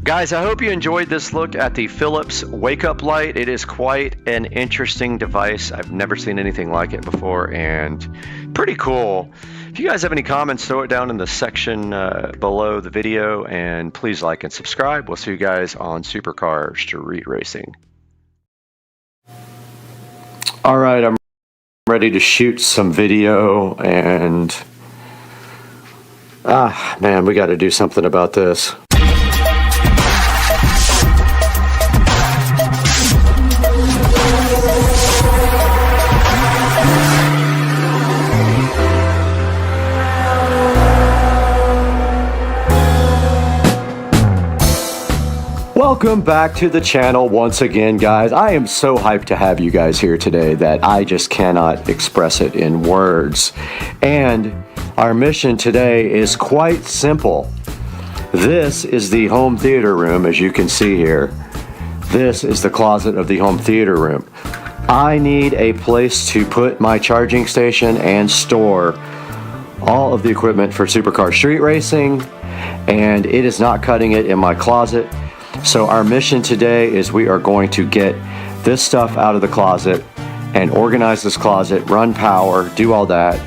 Guys, I hope you enjoyed this look at the Philips wake up light. It is quite an interesting device. I've never seen anything like it before, and pretty cool. If you guys have any comments, throw it down in the section below the video, and please like and subscribe. We'll see you guys on Supercar Street Racing. All right, I'm ready to shoot some video, and man, we got to do something about this. Welcome back to the channel once again, guys. I am so hyped to have you guys here today that I just cannot express it in words. And our mission today is quite simple. This is the home theater room, as you can see here. This is the closet of the home theater room. I need a place to put my charging station and store all of the equipment for Supercar Street Racing, and it is not cutting it in my closet. So our mission today is we are going to get this stuff out of the closet and organize this closet, run power, do all that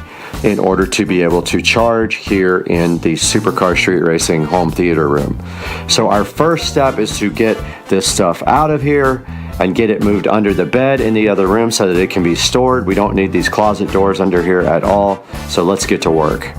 in order to be able to charge here in the Supercar Street Racing home theater room. So our first step is to get this stuff out of here and get it moved under the bed in the other room so that it can be stored. We don't need these closet doors under here at all. So let's get to work.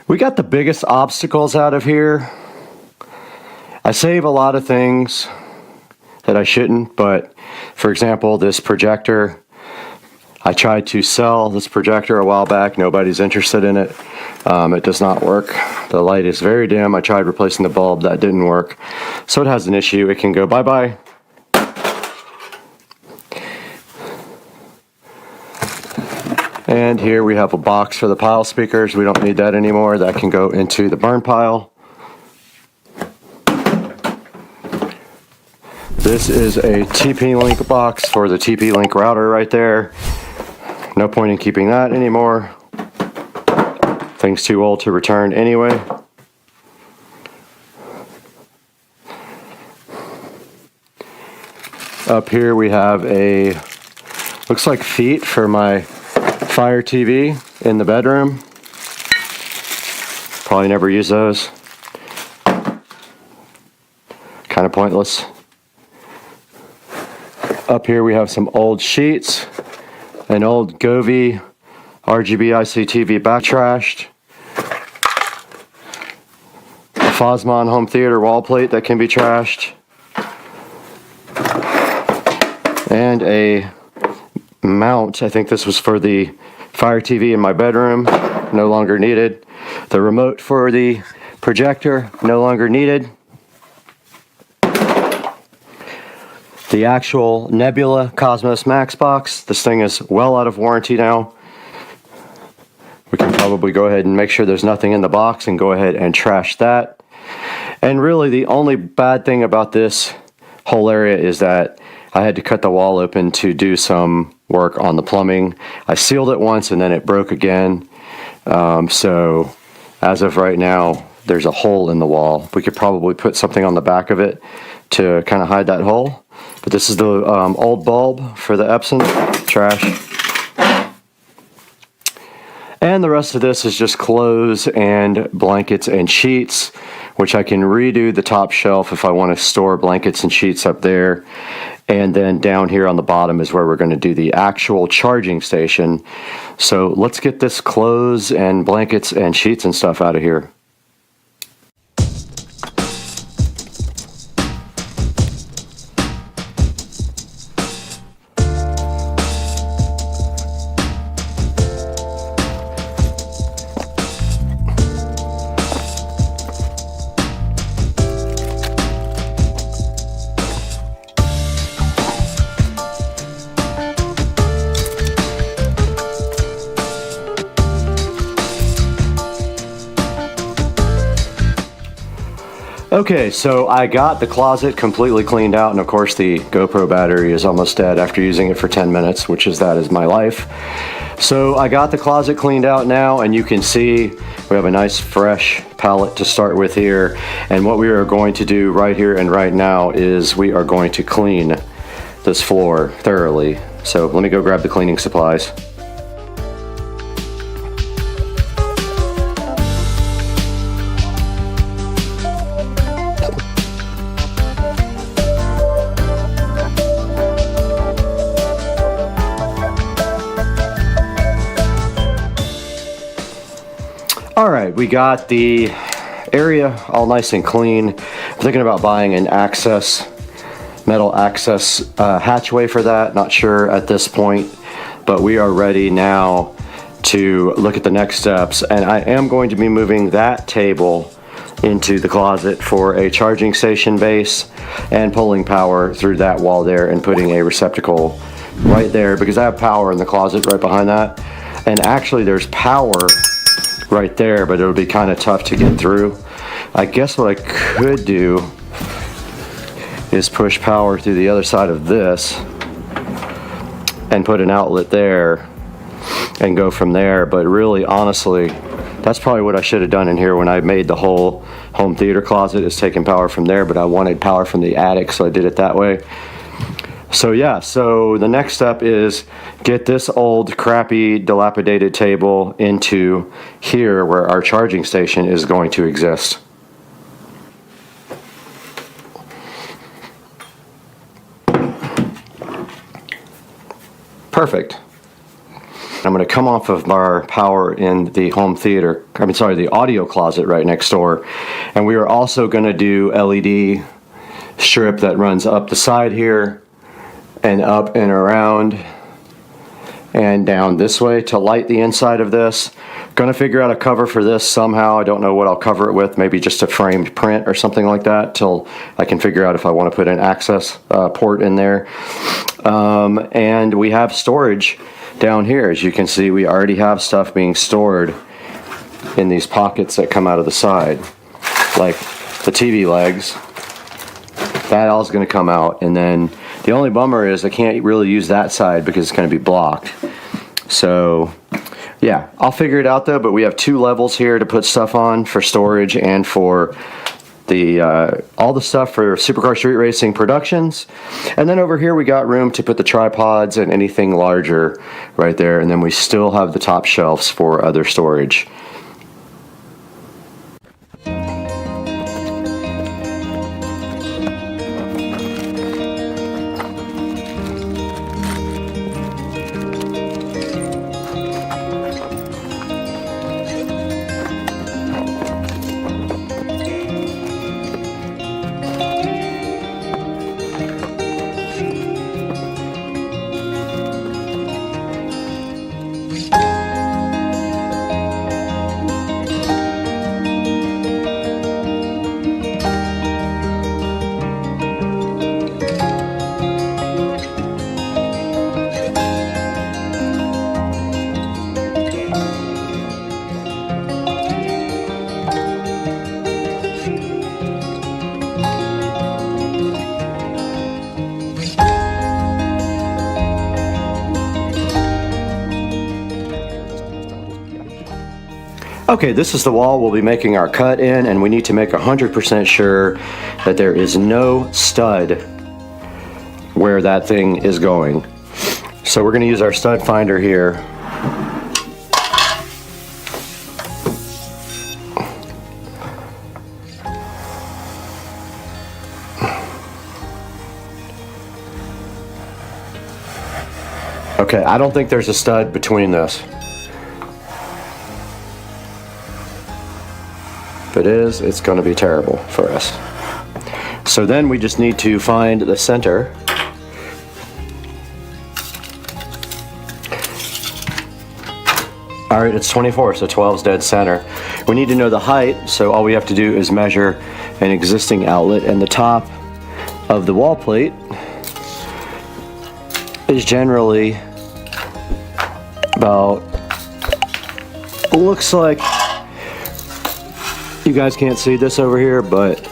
We got the biggest obstacles out of here. I save a lot of things that I shouldn't, but for example, this projector, I tried to sell this projector a while back. Nobody's interested in it. It does not work. The light is very dim. I tried replacing the bulb. That didn't work. So it has an issue. It can go bye-bye. And here we have a box for the pile speakers. We don't need that anymore. That can go into the burn pile. This is a TP-Link box for the TP-Link router right there. No point in keeping that anymore. Thing's too old to return anyway. Up here we have a, looks like feet for my Fire TV in the bedroom. Probably never use those. Kind of pointless. Up here we have some old sheets, an old Govee RGB ICTV back trashed, a Fosmon home theater wall plate that can be trashed, and a mount. I think this was for the Fire TV in my bedroom, no longer needed. The remote for the projector, no longer needed. The actual Nebula Cosmos Max box, this thing is well out of warranty now. We can probably go ahead and make sure there's nothing in the box and go ahead and trash that. And really the only bad thing about this whole area is that I had to cut the wall open to do some work on the plumbing. I sealed it once and then it broke again. So as of right now, there's a hole in the wall. We could probably put something on the back of it to kind of hide that hole. But this is the old bulb for the Epson, trash. And the rest of this is just clothes and blankets and sheets, which I can redo the top shelf if I want to store blankets and sheets up there. And then down here on the bottom is where we're going to do the actual charging station. So let's get this clothes and blankets and sheets and stuff out of here. Okay, so I got the closet completely cleaned out, and of course the GoPro battery is almost dead after using it for 10 minutes, which is that is my life. So I got the closet cleaned out now, and you can see we have a nice fresh palette to start with here. And what we are going to do right here and right now is we are going to clean this floor thoroughly. So let me go grab the cleaning supplies. All right, we got the area all nice and clean. I'm thinking about buying an metal access hatchway for that. Not sure at this point, but we are ready now to look at the next steps. And I am going to be moving that table into the closet for a charging station base and pulling power through that wall there and putting a receptacle right there, because I have power in the closet right behind that. And actually there's power right there, but it'll be kind of tough to get through. I guess what I could do is push power through the other side of this and put an outlet there and go from there. But really, honestly, that's probably what I should have done in here when I made the whole home theater closet, is taking power from there, but I wanted power from the attic, so I did it that way. So yeah, so the next step is get this old crappy dilapidated table into here where our charging station is going to exist. Perfect. I'm going to come off of our power in the home theater, the audio closet right next door. And we are also going to do LED strip that runs up the side here and up and around and down this way to light the inside of this. Gonna figure out a cover for this somehow. I don't know what I'll cover it with, maybe just a framed print or something like that, till I can figure out if I want to put an access port in there. And we have storage down here. As you can see, we already have stuff being stored in these pockets that come out of the side, like the TV legs. That all is going to come out, and then the only bummer is I can't really use that side because it's going to be blocked. So yeah, I'll figure it out though, but we have 2 levels here to put stuff on for storage and for the all the stuff for Supercar Street Racing Productions. And then over here we got room to put the tripods and anything larger right there, and then we still have the top shelves for other storage. Okay, this is the wall we'll be making our cut in, and we need to make 100% sure that there is no stud where that thing is going. So we're going to use our stud finder here. Okay, I don't think there's a stud between this. If it is, it's going to be terrible for us. So then we just need to find the center. All right, it's 24, so 12 is dead center. We need to know the height, so all we have to do is measure an existing outlet, and the top of the wall plate is generally about, looks like, you guys can't see this over here, but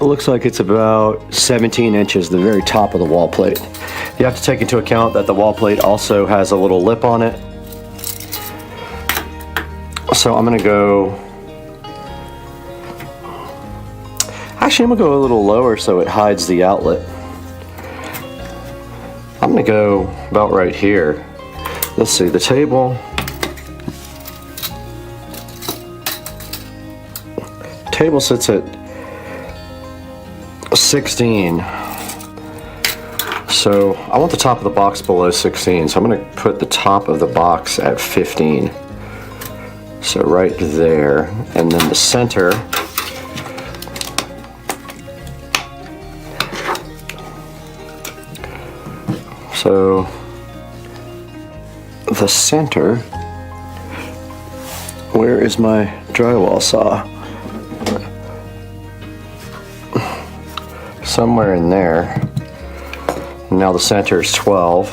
It looks like it's about 17 inches, the very top of the wall plate. You have to take into account that the wall plate also has a little lip on it. So I'm gonna go, actually I'm gonna go a little lower so it hides the outlet. I'm gonna go about right here. Let's see, the table. Table sits at 16. So I want the top of the box below 16. So I'm gonna put the top of the box at 15. So right there, and then the center. So the center, where is my drywall saw? Somewhere in there. Now the center is 12.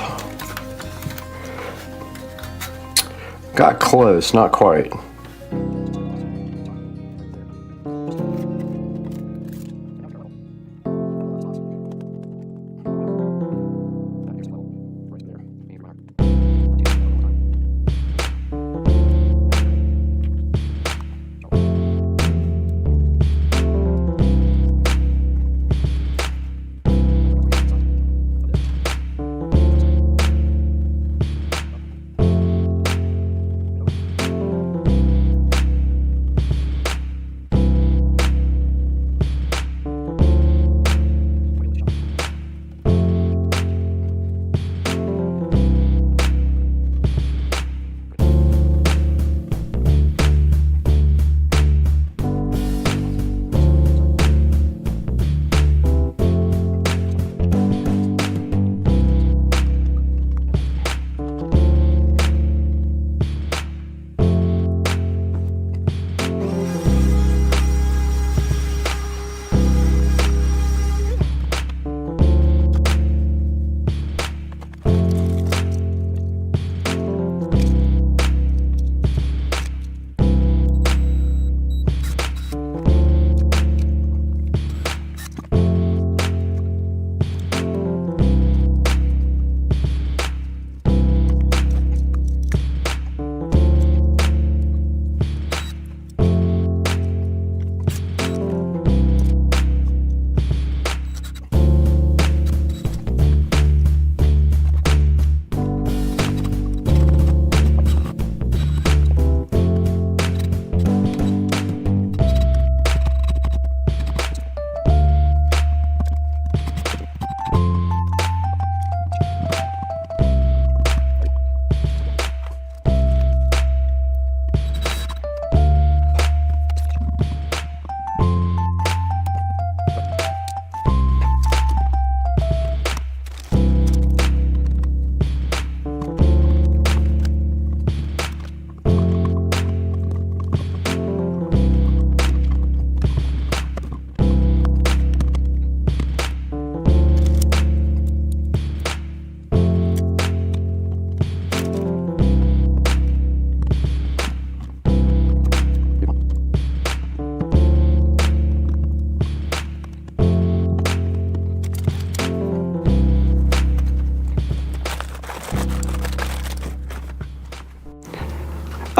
Got close, not quite.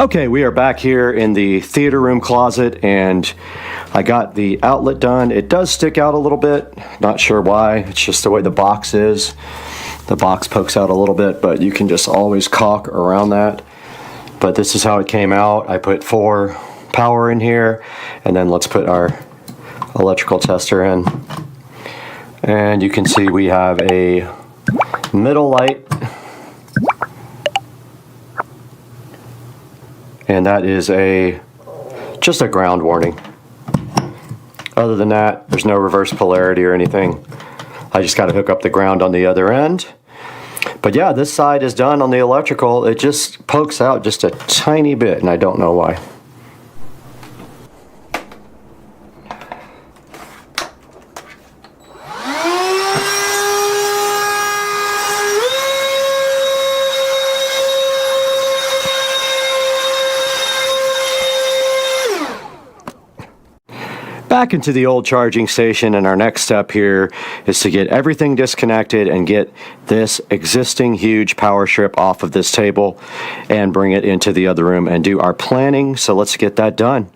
Okay, we are back here in the theater room closet, and I got the outlet done. It does stick out a little bit, not sure why. It's just the way the box is. The box pokes out a little bit, but you can just always caulk around that. But this is how it came out. I put 4 power in here, and then let's put our electrical tester in. And you can see we have a middle light, and that is just a ground warning. Other than that, there's no reverse polarity or anything. I just got to hook up the ground on the other end. But yeah, this side is done on the electrical. It just pokes out just a tiny bit, and I don't know why. back into the old charging station, and our next step here is to get everything disconnected and get this existing huge power strip off of this table and bring it into the other room and do our planning. So let's get that done.